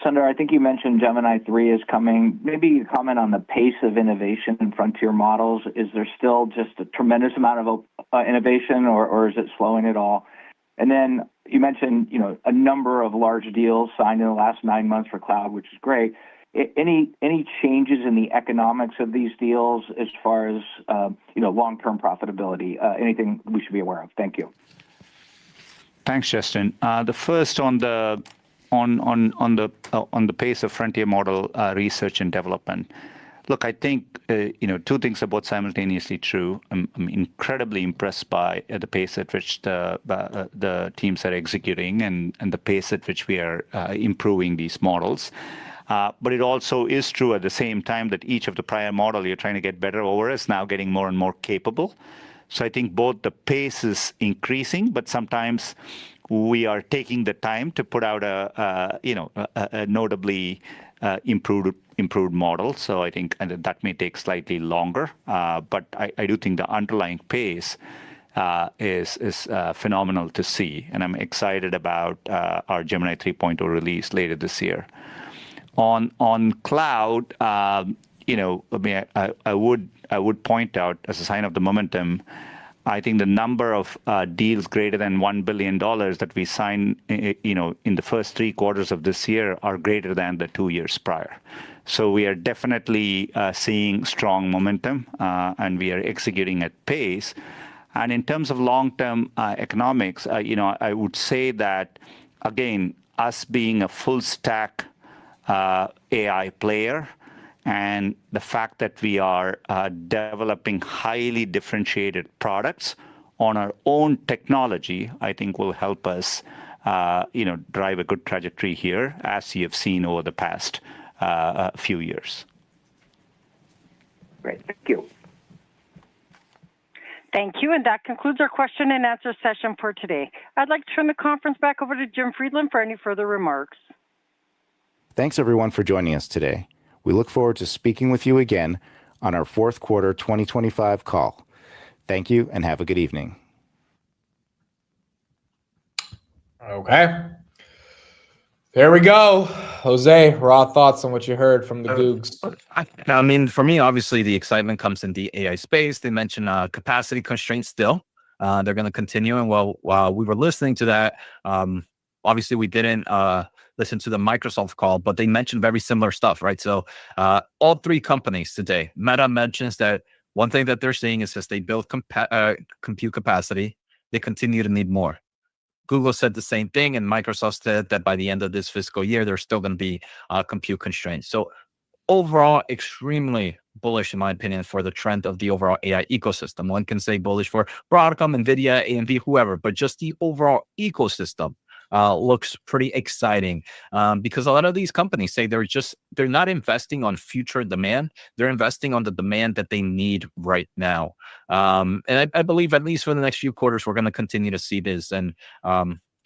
Sundar, I think you mentioned Gemini 3 is coming. Maybe you comment on the pace of innovation in frontier models. Is there still just a tremendous amount of innovation, or is it slowing at all? And then you mentioned, a number of large deals signed in the last 9 months for cloud, which is great. Any changes in the economics of these deals as far as long-term profitability? Anything we should be aware of? Thank you. Thanks, Justin. The first on the pace of frontier model research and development. Look, I think two things are both simultaneously true. I'm incredibly impressed by the pace at which the teams are executing and the pace at which we are improving these models. But it also is true at the same time that each of the prior model you're trying to get better over is now getting more and more capable. So I think both the pace is increasing, but sometimes we are taking the time to put out a notably improved model. So I think that may take slightly longer, but I do think the underlying pace is phenomenal to see, and I'm excited about our Gemini 3.0 release later this year. On cloud, I would point out as a sign of the momentum, I think the number of deals greater than $1 billion that we signed, in the first 3 quarters of this year are greater than the 2 years prior. So we are definitely seeing strong momentum, and we are executing at pace. And in terms of long-term economics, I would say that, again, us being a full stack AI player. And the fact that we are developing highly differentiated products on our own technology, I think will help us, drive a good trajectory here, as you have seen over the past few years. Great, thank you. Thank you, and that concludes our question and answer session for today. I'd like to turn the conference back over to Jim Friedland for any further remarks. Thanks everyone for joining us today. We look forward to speaking with you again on our fourth quarter 2025 call. Thank you and have a good evening. Okay. There we go. Jose, raw thoughts on what you heard from the Googs. I mean, for me, obviously, the excitement comes in the AI space. They mentioned capacity constraints still. They're going to continue. And while we were listening to that, obviously, we didn't listen to the Microsoft call, but they mentioned very similar stuff, right? So all three companies today, Meta mentions that one thing that they're seeing is as they build compute capacity, they continue to need more. Google said the same thing, and Microsoft said that by the end of this fiscal year, there's still going to be compute constraints. So overall, extremely bullish, in my opinion, for the trend of the overall AI ecosystem. One can say bullish for Broadcom, Nvidia, AMD, whoever, but just the overall ecosystem looks pretty exciting because a lot of these companies say they're not investing on future demand. They're investing on the demand that they need right now. And I believe at least for the next few quarters, we're going to continue to see this. And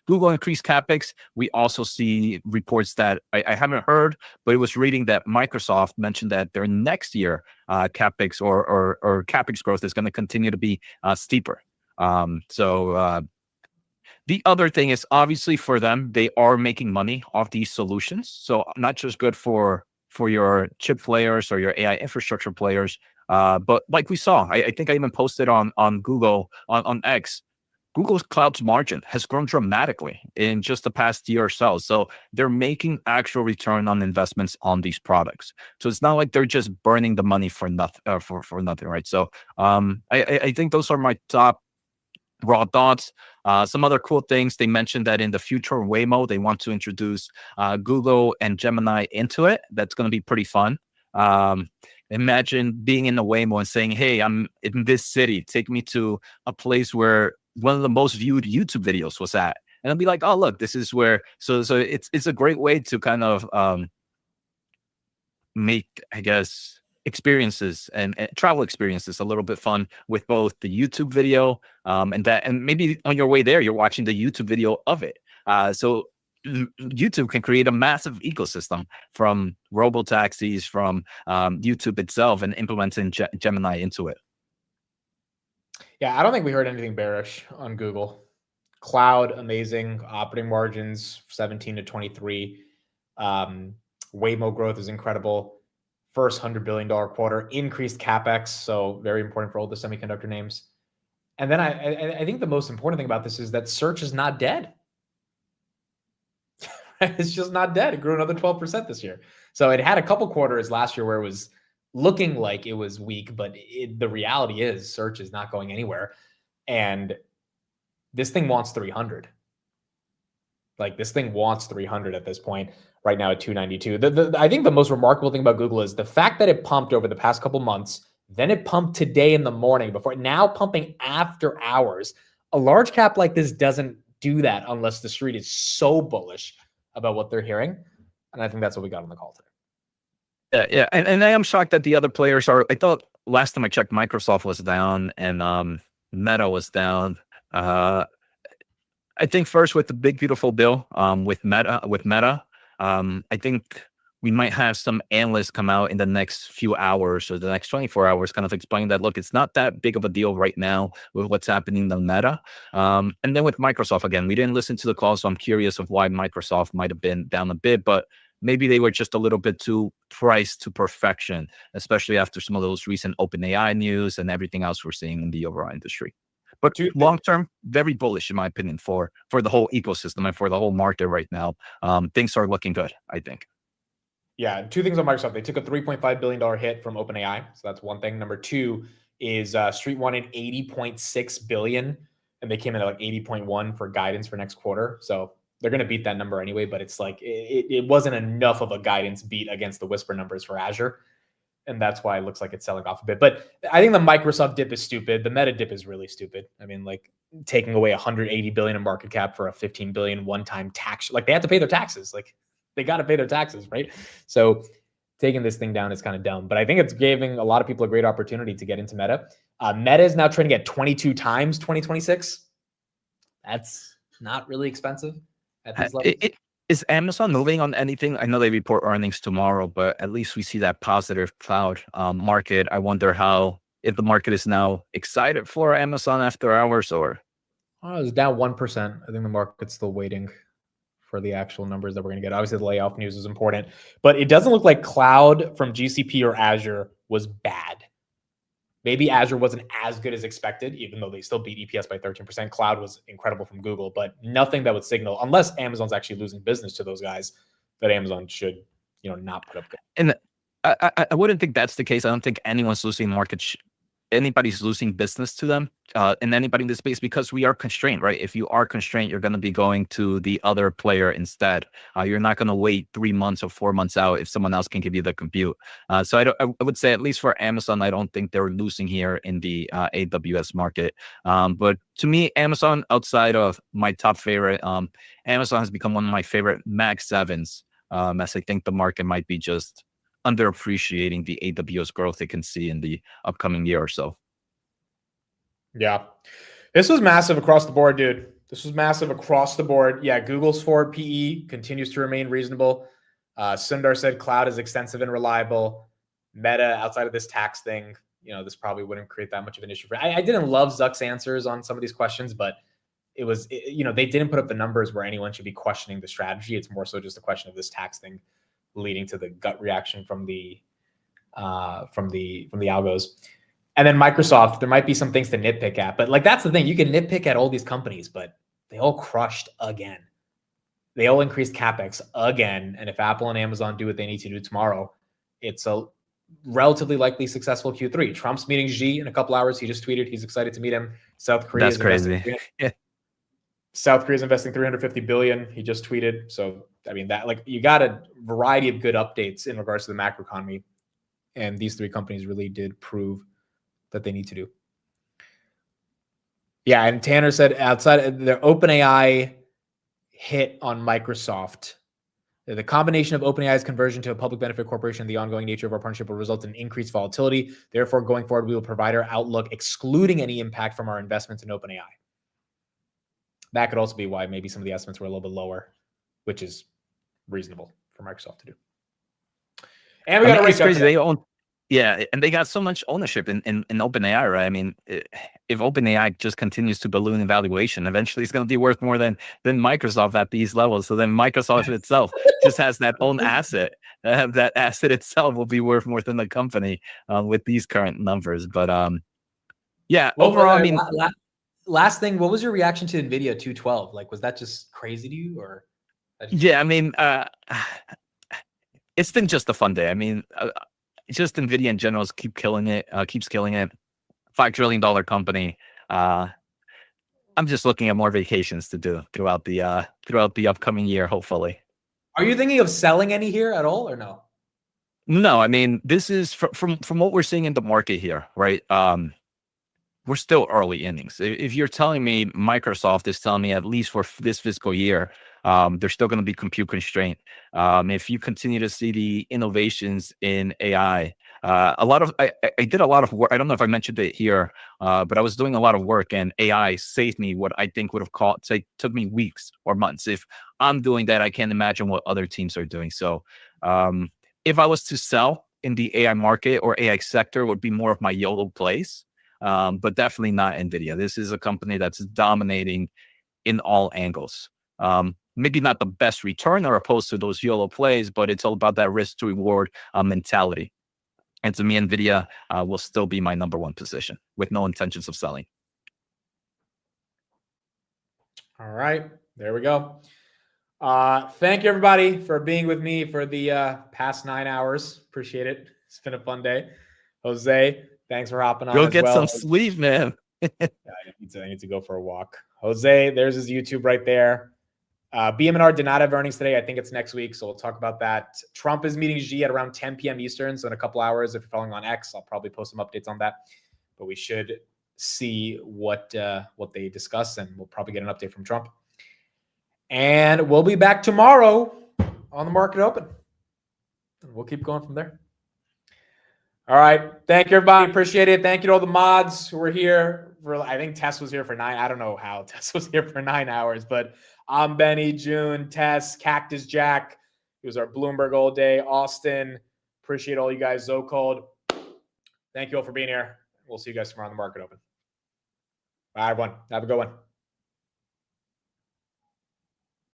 Google increased CapEx. We also see reports that I haven't heard, but it was reading that Microsoft mentioned that their next year CapEx or CapEx growth is going to continue to be steeper. The other thing is obviously for them, they are making money off these solutions. So not just good for your chip players or your AI infrastructure players, but like we saw, I think I even posted on Google on X. Google's cloud's margin has grown dramatically in just the past year or so. So they're making actual return on investments on these products. So it's not like they're just burning the money for nothing, for nothing, right? So I think those are my top raw thoughts. Some other cool things. They mentioned that in the future Waymo, they want to introduce Google and Gemini into it. That's going to be pretty fun. Imagine being in the Waymo and saying, hey, I'm in this city. Take me to a place where one of the most viewed YouTube videos was at. And I'll be like, oh, look, this is where. So it's a great way to kind of make, I guess, experiences and travel experiences a little bit fun with both the YouTube video and maybe on your way there, you're watching the YouTube video of it. So YouTube can create a massive ecosystem from robo-taxis, from YouTube itself, and implementing Gemini into it. Yeah, I don't think we heard anything bearish on Google. Cloud, amazing. Operating margins, 17 to 23. Waymo growth is incredible. First $100 billion quarter, increased CapEx, so very important for all the semiconductor names. And then I think the most important thing about this is that search is not dead. It's just not dead. It grew another 12% this year. So it had a couple quarters last year where it was looking like it was weak, but the reality is search is not going anywhere. And this thing wants 300. Like this thing wants 300 at this point, right now at 292. I think the most remarkable thing about Google is the fact that it pumped over the past couple months, then it pumped today in the morning before now pumping after hours. A large cap like this doesn't do that unless the street is so bullish about what they're hearing. And I think that's what we got on the call today. Yeah. And I am shocked that the other players are, I thought last time I checked, Microsoft was down and Meta was down. I think first with the big, beautiful bill with Meta, I think we might have some analysts come out in the next few hours or the next 24 hours kind of explain that, look, it's not that big of a deal right now with what's happening in Meta. And then with Microsoft, again, we didn't listen to the call, so I'm curious of why Microsoft might have been down a bit, but maybe they were just a little bit too priced to perfection, especially after some of those recent OpenAI news and everything else we're seeing in the overall industry. But long term, very bullish in my opinion for the whole ecosystem and for the whole market right now. Things are looking good, I think. Yeah, two things on Microsoft. They took a $3.5 billion hit from OpenAI, so that's one thing. Number two is Street wanted $80.6 billion, and they came in at like 80.1 for guidance for next quarter. So they're going to beat that number anyway, but it's like it wasn't enough of a guidance beat against the whisper numbers for Azure. And that's why it looks like it's selling off a bit. But I think the Microsoft dip is stupid. The Meta dip is really stupid. I mean, like taking away 180 billion in market cap for a 15 billion one-time tax. Like they have to pay their taxes. Like they got to pay their taxes, right? So taking this thing down is kind of dumb. But I think it's giving a lot of people a great opportunity to get into Meta. Meta is now trading at 22 times 2026. That's not really expensive at these levels. Is Amazon moving on anything? I know they report earnings tomorrow, but at least we see that positive cloud market. I wonder if the market is now excited for Amazon after hours or. Oh, it's down 1%. I think the market's still waiting for the actual numbers that we're going to get. Obviously, the layoff news is important, but it doesn't look like cloud from GCP or Azure was bad. Maybe Azure wasn't as good as expected, even though they still beat EPS by 13%. Cloud was incredible from Google, but nothing that would signal, unless Amazon's actually losing business to those guys, that Amazon should, not put up good. And I wouldn't think that's the case. I don't think anyone's losing anybody's losing business to them, and anybody in this space, because we are constrained, right? If you are constrained, you're going to be going to the other player instead. You're not going to wait 3 months or 4 months out if someone else can give you the compute. So I would say, at least for Amazon, I don't think they're losing here in the AWS market. But to me, Amazon, outside of my top favorite, Amazon has become one of my favorite Mag 7s, as I think the market might be just underappreciating the AWS growth they can see in the upcoming year or so. Yeah. This was massive across the board, dude. This was massive across the board. Yeah, Google's forward PE continues to remain reasonable. Sundar said cloud is extensive and reliable. Meta, outside of this tax thing, this probably wouldn't create that much of an issue. I didn't love Zuck's answers on some of these questions, but they didn't put up the numbers where anyone should be questioning the strategy. It's more so just a question of this tax thing leading to the gut reaction from the algos. And then Microsoft, there might be some things to nitpick at, but like that's the thing, you can nitpick at all these companies, but they all crushed again. They all increased capex again, and if Apple and Amazon do what they need to do tomorrow, it's a relatively likely successful Q3. Trump's meeting Xi in a couple hours. He just tweeted he's excited to meet him. South Korea That's crazy. South Korea is investing $350 billion. He just tweeted. So, I mean, that you got a variety of good updates in regards to the macroeconomy. And these three companies really did prove that they need to do. Yeah. And Tanner said outside their OpenAI hit on Microsoft, the combination of OpenAI's conversion to a public benefit corporation and the ongoing nature of our partnership will result in increased volatility. Therefore, going forward, we will provide our outlook excluding any impact from our investments in OpenAI. That could also be why maybe some of the estimates were a little bit lower, which is reasonable for Microsoft to do. And we got a rate cut. They own, and they got so much ownership in OpenAI, right? I mean, if OpenAI just continues to balloon in valuation, eventually it's going to be worth more than Microsoft at these levels. So then Microsoft itself just has that own asset. That asset itself will be worth more than the company with these current numbers. But overall, I mean. Last thing, what was your reaction to Nvidia 212? Like, was that just crazy to you, or? Yeah, I mean, it's been just a fun day. I mean, just Nvidia in general keeps killing it. $5 trillion company. I'm just looking at more vacations to do throughout the upcoming year, hopefully. Are you thinking of selling any here at all, or no? No, I mean, this is from what we're seeing in the market here, right? We're still early innings. If you're telling me Microsoft is telling me at least for this fiscal year, they're still going to be compute constrained. If you continue to see the innovations in AI, I did a lot of work. I don't know if I mentioned it here, but I was doing a lot of work, and AI saved me what I think would have took me weeks or months. If I'm doing that, I can't imagine what other teams are doing. So if I was to sell in the AI market or AI sector, it would be more of my YOLO place. But definitely not Nvidia. This is a company that's dominating in all angles. Maybe not the best return or opposed to those YOLO plays, but it's all about that risk to reward mentality. And to me, Nvidia will still be my number one position with no intentions of selling. All right, there we go. Thank you, everybody, for being with me for the past 9 hours. Appreciate it. It's been a fun day. Jose, thanks for hopping on. Go get some sleep, man. I need to go for a walk. Jose, there's his YouTube right there. BM&R did not have earnings today. I think it's next week, so we'll talk about that. Trump is meeting Xi at around 10 p.m. Eastern, so in a couple hours. If you're following on X, I'll probably post some updates on that. But we should see what they discuss, and we'll probably get an update from Trump. And we'll be back tomorrow on the Market Open. And we'll keep going from there. All right. Thank you, everybody. Appreciate it. Thank you to all the mods who were here. I think Tess was here for 9. I don't know how Tess was here for 9 hours, but I'm Benny, June, Tess, Cactus Jack. He was our Bloomberg all day. Austin. Appreciate all you guys. Zocold. Thank you all for being here. We'll see you guys tomorrow on the Market Open. Bye, everyone. Have a good one.